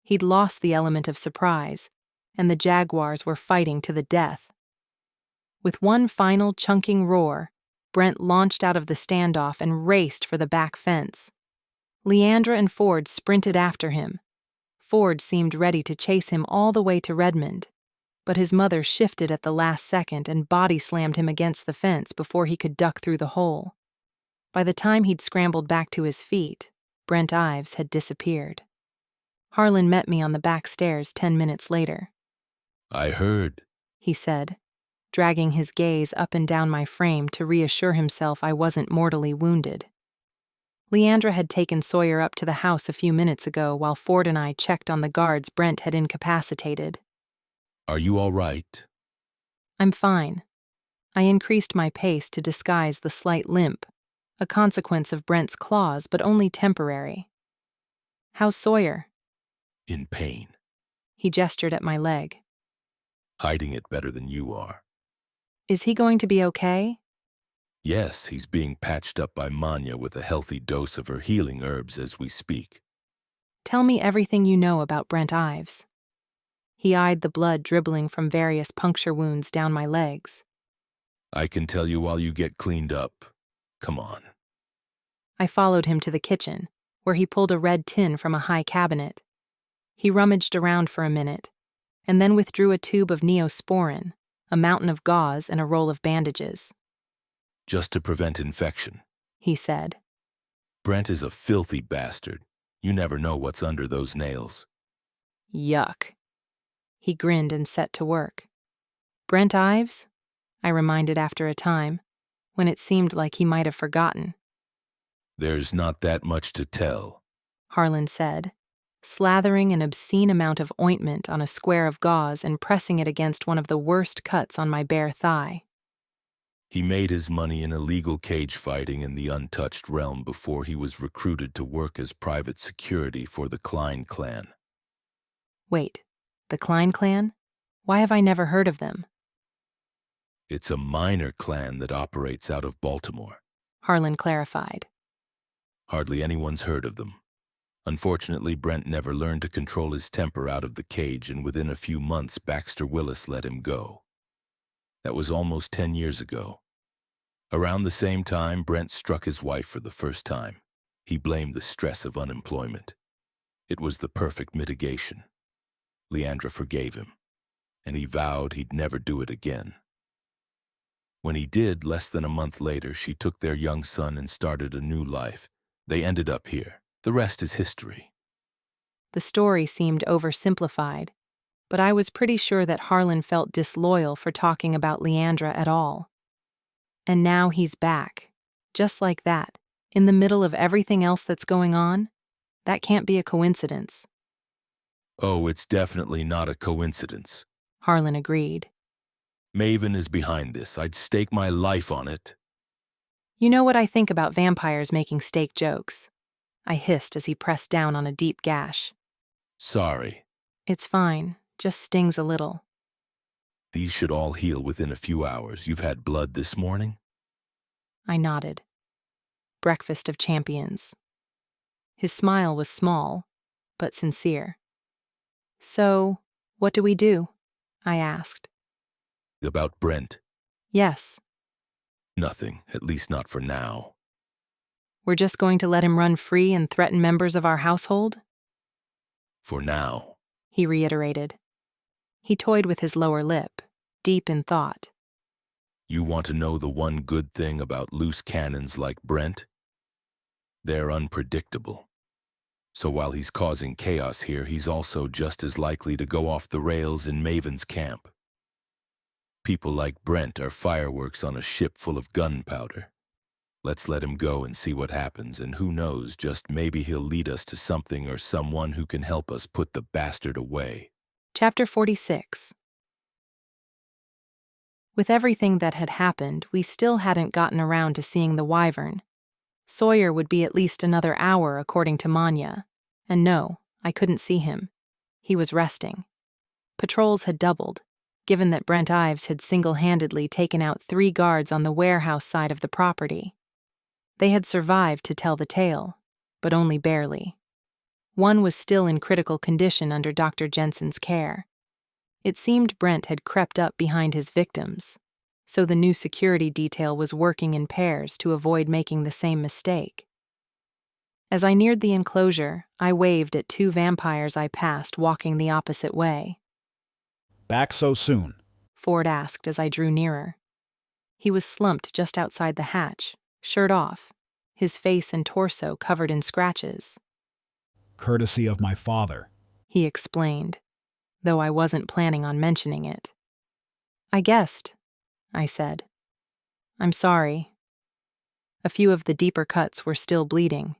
He'd lost the element of surprise, and the jaguars were fighting to the death. With one final chunking roar, Brent launched out of the standoff and raced for the back fence. Leandra and Ford sprinted after him. Ford seemed ready to chase him all the way to Redmond, but his mother shifted at the last second and body-slammed him against the fence before he could duck through the hole. By the time he'd scrambled back to his feet, Brent Ives had disappeared. Harlan met me on the back stairs 10 minutes later. I heard, he said, dragging his gaze up and down my frame to reassure himself I wasn't mortally wounded. Leandra had taken Sawyer up to the house a few minutes ago while Ford and I checked on the guards Brent had incapacitated. Are you all right? I'm fine. I increased my pace to disguise the slight limp, a consequence of Brent's claws, but only temporary. How's Sawyer? In pain. He gestured at my leg. Hiding it better than you are. Is he going to be okay? Yes, he's being patched up by Manya with a healthy dose of her healing herbs as we speak. Tell me everything you know about Brent Ives. He eyed the blood dribbling from various puncture wounds down my legs. I can tell you while you get cleaned up. Come on. I followed him to the kitchen, where he pulled a red tin from a high cabinet. He rummaged around for a minute, and then withdrew a tube of neosporin, a mountain of gauze, and a roll of bandages. Just to prevent infection, he said. Brent is a filthy bastard. You never know what's under those nails. Yuck. He grinned and set to work. Brent Ives? I reminded after a time, when it seemed like he might have forgotten. There's not that much to tell, Harlan said, slathering an obscene amount of ointment on a square of gauze and pressing it against one of the worst cuts on my bare thigh. He made his money in illegal cage fighting in the untouched realm before he was recruited to work as private security for the Klein clan. Wait, the Klein clan? Why have I never heard of them? It's a minor clan that operates out of Baltimore. Harlan clarified. Hardly anyone's heard of them. Unfortunately, Brent never learned to control his temper out of the cage, and within a few months, Baxter Willis let him go. That was almost 10 years ago. Around the same time, Brent struck his wife for the first time. He blamed the stress of unemployment. It was the perfect mitigation. Leandra forgave him, and he vowed he'd never do it again. When he did, less than a month later, she took their young son and started a new life. They ended up here. The rest is history. The story seemed oversimplified, but I was pretty sure that Harlan felt disloyal for talking about Leandra at all. And now he's back, just like that, in the middle of everything else that's going on. That can't be a coincidence. Oh, it's definitely not a coincidence. Harlan agreed. Maven is behind this. I'd stake my life on it. You know what I think about vampires making steak jokes? I hissed as he pressed down on a deep gash. Sorry. It's fine, just stings a little. These should all heal within a few hours. You've had blood this morning? I nodded. Breakfast of champions. His smile was small, but sincere. So, what do we do? I asked. About Brent? Yes. Nothing, at least not for now. We're just going to let him run free and threaten members of our household? For now, he reiterated. He toyed with his lower lip, deep in thought. You want to know the one good thing about loose cannons like Brent? They're unpredictable. So while he's causing chaos here, he's also just as likely to go off the rails in Maven's camp. People like Brent are fireworks on a ship full of gunpowder. Let's let him go and see what happens, and who knows, just maybe he'll lead us to something or someone who can help us put the bastard away. Chapter 46. With everything that had happened, we still hadn't gotten around to seeing the wyvern. Sawyer would be at least another hour, according to Manya. And no, I couldn't see him. He was resting. Patrols had doubled, given that Brent Ives had single-handedly taken out 3 guards on the warehouse side of the property. They had survived to tell the tale, but only barely. One was still in critical condition under Dr. Jensen's care. It seemed Brent had crept up behind his victims, so the new security detail was working in pairs to avoid making the same mistake. As I neared the enclosure, I waved at 2 vampires I passed walking the opposite way. Back so soon? Ford asked as I drew nearer. He was slumped just outside the hatch, shirt off, his face and torso covered in scratches. Courtesy of my father, he explained, though I wasn't planning on mentioning it. I guessed, I said. I'm sorry. A few of the deeper cuts were still bleeding.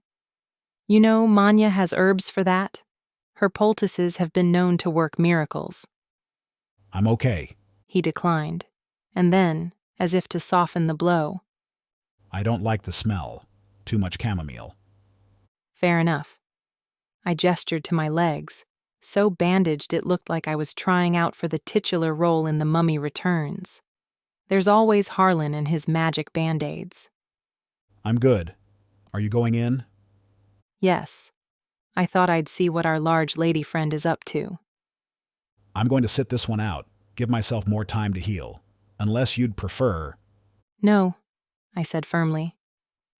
You know, Manya has herbs for that. Her poultices have been known to work miracles. I'm okay. He declined, and then, as if to soften the blow, I don't like the smell. Too much chamomile. Fair enough. I gestured to my legs, so bandaged it looked like I was trying out for the titular role in The Mummy Returns. There's always Harlan and his magic band-aids. I'm good. Are you going in? Yes. I thought I'd see what our large lady friend is up to. I'm going to sit this one out, give myself more time to heal. Unless you'd prefer. No, I said firmly.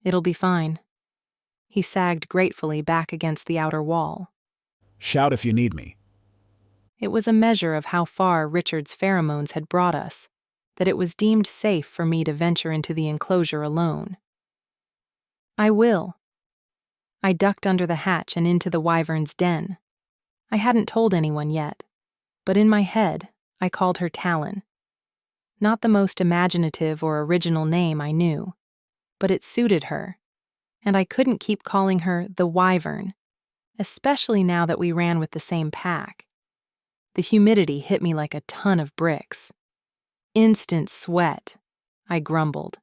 It'll be fine. He sagged gratefully back against the outer wall. Shout if you need me. It was a measure of how far Richard's pheromones had brought us, that it was deemed safe for me to venture into the enclosure alone. I will. I ducked under the hatch and into the wyvern's den. I hadn't told anyone yet, but in my head, I called her Talon. Not the most imaginative or original name I knew, but it suited her, and I couldn't keep calling her the wyvern, especially now that we ran with the same pack. The humidity hit me like a ton of bricks. Instant sweat, I grumbled,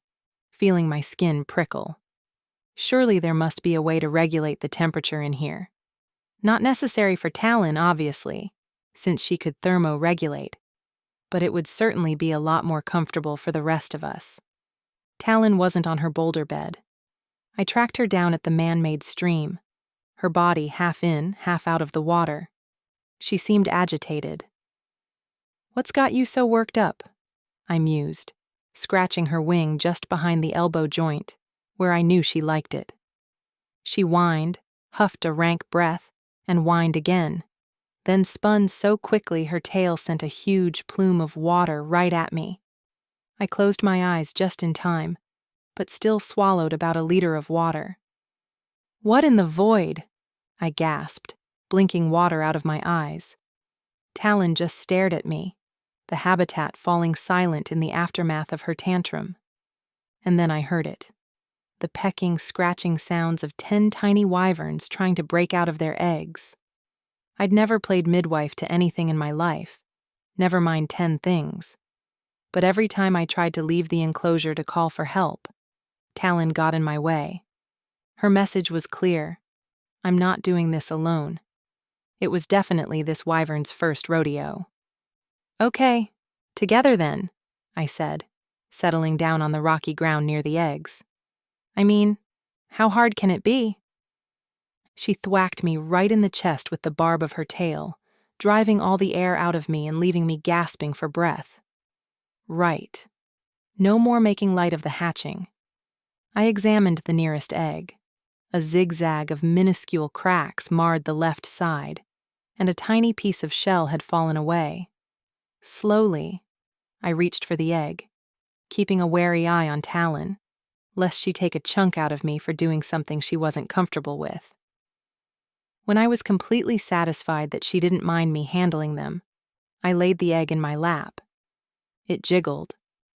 feeling my skin prickle. Surely there must be a way to regulate the temperature in here. Not necessary for Talon, obviously, since she could thermoregulate, but it would certainly be a lot more comfortable for the rest of us. Talon wasn't on her boulder bed. I tracked her down at the man-made stream, her body half in, half out of the water. She seemed agitated. "What's got you so worked up?" I mused, scratching her wing just behind the elbow joint, where I knew she liked it. She whined, huffed a rank breath, and whined again, then spun so quickly her tail sent a huge plume of water right at me. I closed my eyes just in time, but still swallowed about a liter of water. "What in the void?" I gasped, blinking water out of my eyes. Talon just stared at me, the habitat falling silent in the aftermath of her tantrum. And then I heard it. The pecking, scratching sounds of 10 tiny wyverns trying to break out of their eggs. I'd never played midwife to anything in my life, never mind 10 things. But every time I tried to leave the enclosure to call for help, Talon got in my way. Her message was clear. I'm not doing this alone. It was definitely this wyvern's first rodeo. "Okay, together then," I said, settling down on the rocky ground near the eggs. "I mean, how hard can it be?" She thwacked me right in the chest with the barb of her tail, driving all the air out of me and leaving me gasping for breath. Right. No more making light of the hatching. I examined the nearest egg. A zigzag of minuscule cracks marred the left side, and a tiny piece of shell had fallen away. Slowly, I reached for the egg, keeping a wary eye on Talon, lest she take a chunk out of me for doing something she wasn't comfortable with. When I was completely satisfied that she didn't mind me handling them, I laid the egg in my lap. It jiggled,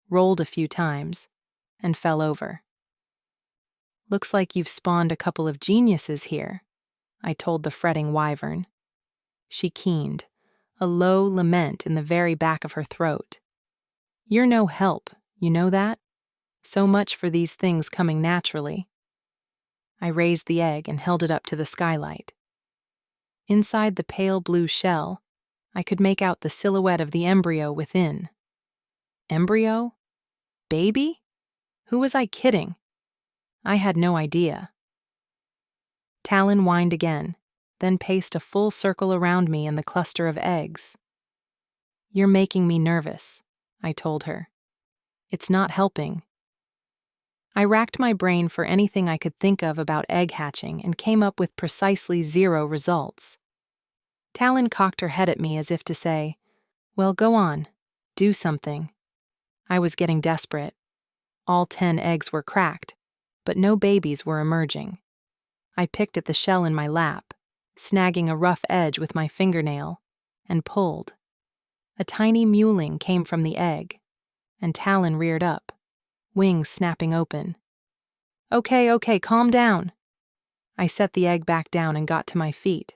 rolled a few times, and fell over. "Looks like you've spawned a couple of geniuses here," I told the fretting wyvern. She keened, a low lament in the very back of her throat. "You're no help, you know that? So much for these things coming naturally." I raised the egg and held it up to the skylight. Inside the pale blue shell, I could make out the silhouette of the embryo within. Embryo? Baby? Who was I kidding? I had no idea. Talon whined again, then paced a full circle around me and the cluster of eggs. "You're making me nervous," I told her. "It's not helping." I racked my brain for anything I could think of about egg hatching and came up with precisely 0 results. Talon cocked her head at me as if to say, "Well, go on, do something." I was getting desperate. All 10 eggs were cracked, but no babies were emerging. I picked at the shell in my lap, snagging a rough edge with my fingernail, and pulled. A tiny mewling came from the egg, and Talon reared up, wings snapping open. Okay, calm down." I set the egg back down and got to my feet.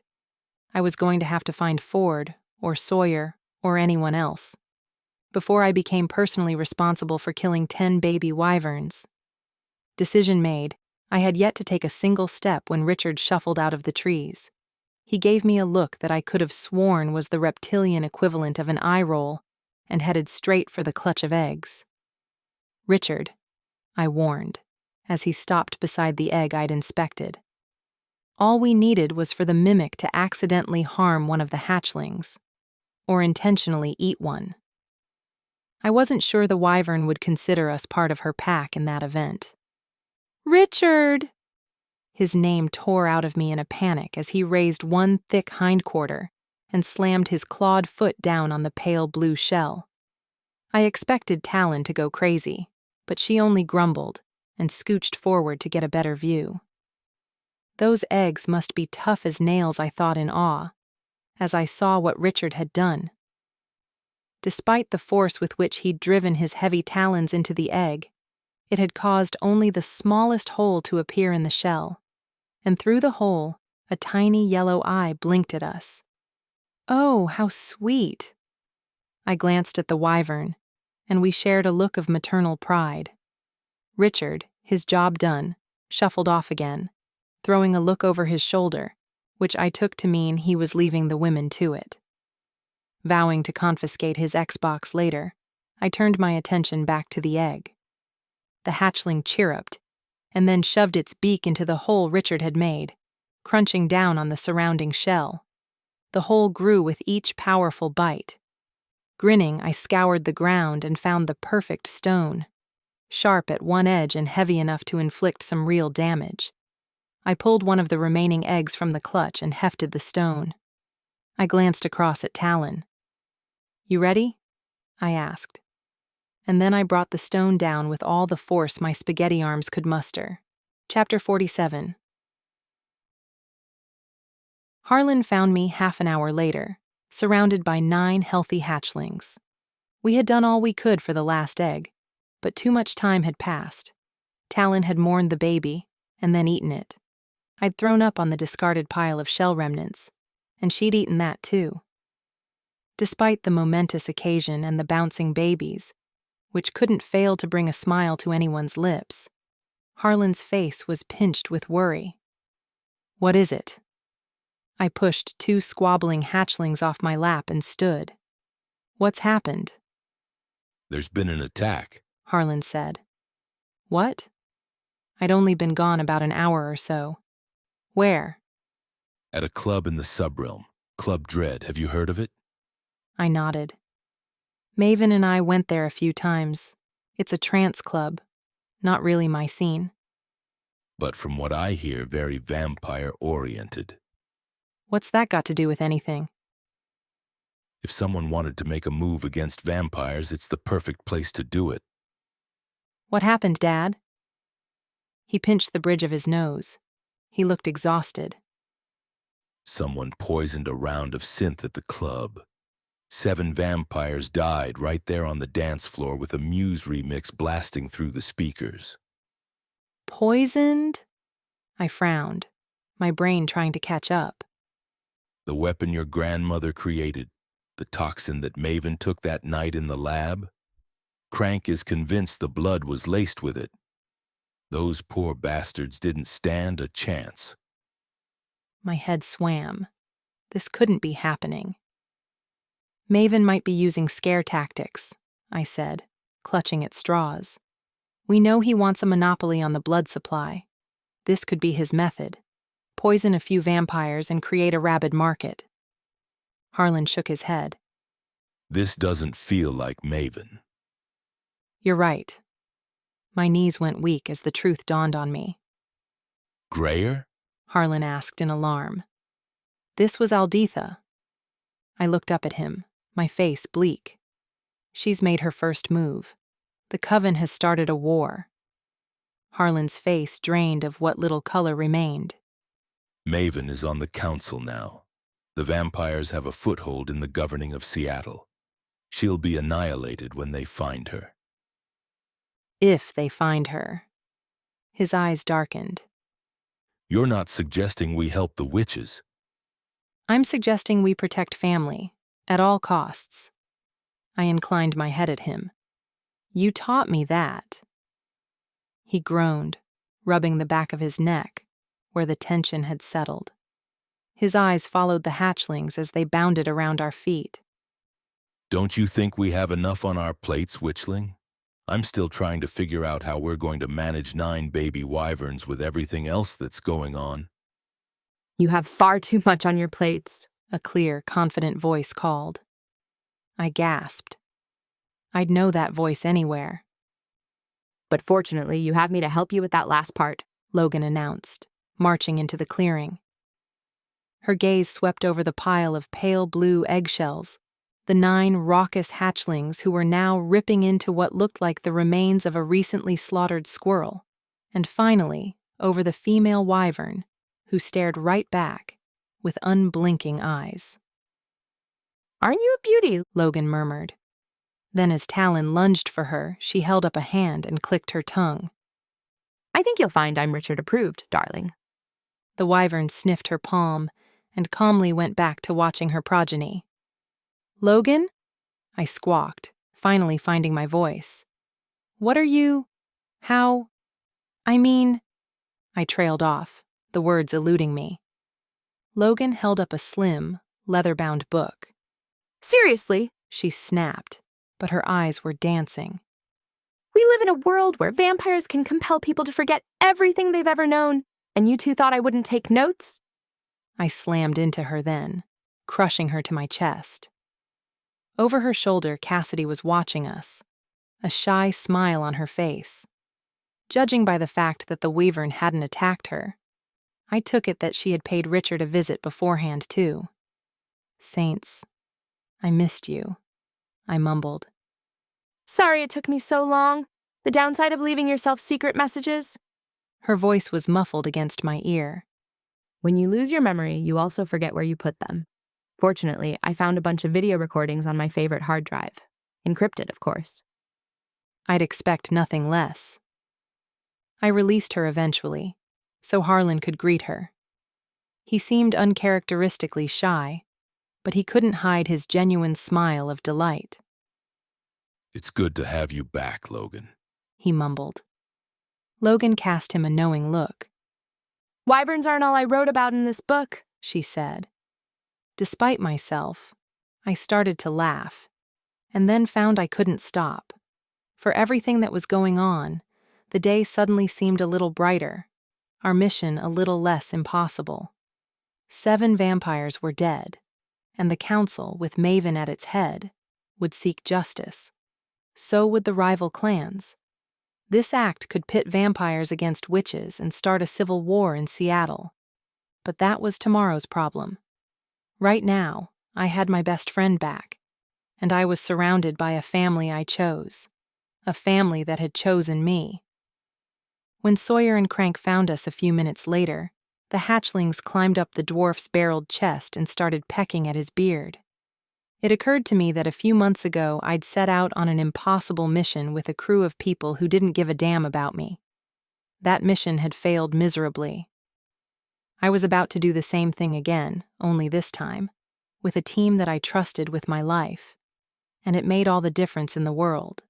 I was going to have to find Ford, or Sawyer, or anyone else, before I became personally responsible for killing 10 baby wyverns. Decision made, I had yet to take a single step when Richard shuffled out of the trees. He gave me a look that I could have sworn was the reptilian equivalent of an eye roll, and headed straight for the clutch of eggs. "Richard," I warned, as he stopped beside the egg I'd inspected. All we needed was for the mimic to accidentally harm one of the hatchlings, or intentionally eat one. I wasn't sure the wyvern would consider us part of her pack in that event. "Richard!" His name tore out of me in a panic as he raised one thick hindquarter and slammed his clawed foot down on the pale blue shell. I expected Talon to go crazy, but she only grumbled and scooched forward to get a better view. Those eggs must be tough as nails, I thought in awe, as I saw what Richard had done. Despite the force with which he'd driven his heavy talons into the egg, it had caused only the smallest hole to appear in the shell, and through the hole, a tiny yellow eye blinked at us. Oh, how sweet! I glanced at the wyvern, and we shared a look of maternal pride. Richard, his job done, shuffled off again, throwing a look over his shoulder, which I took to mean he was leaving the women to it. Vowing to confiscate his Xbox later, I turned my attention back to the egg. The hatchling chirruped, and then shoved its beak into the hole Richard had made, crunching down on the surrounding shell. The hole grew with each powerful bite. Grinning, I scoured the ground and found the perfect stone, sharp at one edge and heavy enough to inflict some real damage. I pulled one of the remaining eggs from the clutch and hefted the stone. I glanced across at Talon. "You ready?" I asked. And then I brought the stone down with all the force my spaghetti arms could muster. Chapter 47. Harlan found me half an hour later, surrounded by 9 healthy hatchlings. We had done all we could for the last egg, but too much time had passed. Talon had mourned the baby, and then eaten it. I'd thrown up on the discarded pile of shell remnants, and she'd eaten that too. Despite the momentous occasion and the bouncing babies, which couldn't fail to bring a smile to anyone's lips, Harlan's face was pinched with worry. "What is it?" I pushed 2 squabbling hatchlings off my lap and stood. "What's happened?" "There's been an attack," Harlan said. "What?" I'd only been gone about an hour or so. "Where?" "At a club in the subrealm. Club Dread. Have you heard of it?" I nodded. Maven and I went there a few times. It's a trance club. Not really my scene. But from what I hear, very vampire-oriented. What's that got to do with anything? If someone wanted to make a move against vampires, it's the perfect place to do it. What happened, Dad? He pinched the bridge of his nose. He looked exhausted. Someone poisoned a round of synth at the club. 7 vampires died right there on the dance floor with a Muse remix blasting through the speakers. Poisoned? I frowned, my brain trying to catch up. The weapon your grandmother created, the toxin that Maven took that night in the lab, Crank is convinced the blood was laced with it. Those poor bastards didn't stand a chance. My head swam. This couldn't be happening. Maven might be using scare tactics, I said, clutching at straws. We know he wants a monopoly on the blood supply. This could be his method. Poison a few vampires and create a rabid market. Harlan shook his head. This doesn't feel like Maven. You're right. My knees went weak as the truth dawned on me. Grayer? Harlan asked in alarm. This was Alditha. I looked up at him, my face bleak. She's made her first move. The Coven has started a war. Harlan's face drained of what little color remained. Maven is on the council now. The vampires have a foothold in the governing of Seattle. She'll be annihilated when they find her. If they find her. His eyes darkened. You're not suggesting we help the witches. I'm suggesting we protect family, at all costs. I inclined my head at him. You taught me that. He groaned, rubbing the back of his neck, where the tension had settled. His eyes followed the hatchlings as they bounded around our feet. Don't you think we have enough on our plates, Witchling? I'm still trying to figure out how we're going to manage 9 baby wyverns with everything else that's going on. You have far too much on your plates, a clear, confident voice called. I gasped. I'd know that voice anywhere. But fortunately, you have me to help you with that last part, Logan announced, marching into the clearing. Her gaze swept over the pile of pale blue eggshells, the 9 raucous hatchlings who were now ripping into what looked like the remains of a recently slaughtered squirrel, and finally over the female wyvern, who stared right back, with unblinking eyes. Aren't you a beauty? Logan murmured. Then as Talon lunged for her, she held up a hand and clicked her tongue. I think you'll find I'm Richard approved, darling. The wyvern sniffed her palm and calmly went back to watching her progeny. Logan? I squawked, finally finding my voice. What are you? How? I mean... I trailed off, the words eluding me. Logan held up a slim, leather-bound book. Seriously, she snapped, but her eyes were dancing. We live in a world where vampires can compel people to forget everything they've ever known, and you two thought I wouldn't take notes? I slammed into her then, crushing her to my chest. Over her shoulder, Cassidy was watching us, a shy smile on her face. Judging by the fact that the wyvern hadn't attacked her, I took it that she had paid Richard a visit beforehand, too. Saints, I missed you, I mumbled. Sorry it took me so long. The downside of leaving yourself secret messages? Her voice was muffled against my ear. When you lose your memory, you also forget where you put them. Fortunately, I found a bunch of video recordings on my favorite hard drive. Encrypted, of course. I'd expect nothing less. I released her eventually, so Harlan could greet her. He seemed uncharacteristically shy, but he couldn't hide his genuine smile of delight. It's good to have you back, Logan, he mumbled. Logan cast him a knowing look. Wyverns aren't all I wrote about in this book, she said. Despite myself, I started to laugh, and then found I couldn't stop. For everything that was going on, the day suddenly seemed a little brighter, our mission a little less impossible. 7 vampires were dead, and the council, with Maven at its head, would seek justice. So would the rival clans. This act could pit vampires against witches and start a civil war in Seattle. But that was tomorrow's problem. Right now, I had my best friend back, and I was surrounded by a family I chose, a family that had chosen me. When Sawyer and Crank found us a few minutes later, the hatchlings climbed up the dwarf's barreled chest and started pecking at his beard. It occurred to me that a few months ago I'd set out on an impossible mission with a crew of people who didn't give a damn about me. That mission had failed miserably. I was about to do the same thing again, only this time, with a team that I trusted with my life, and it made all the difference in the world.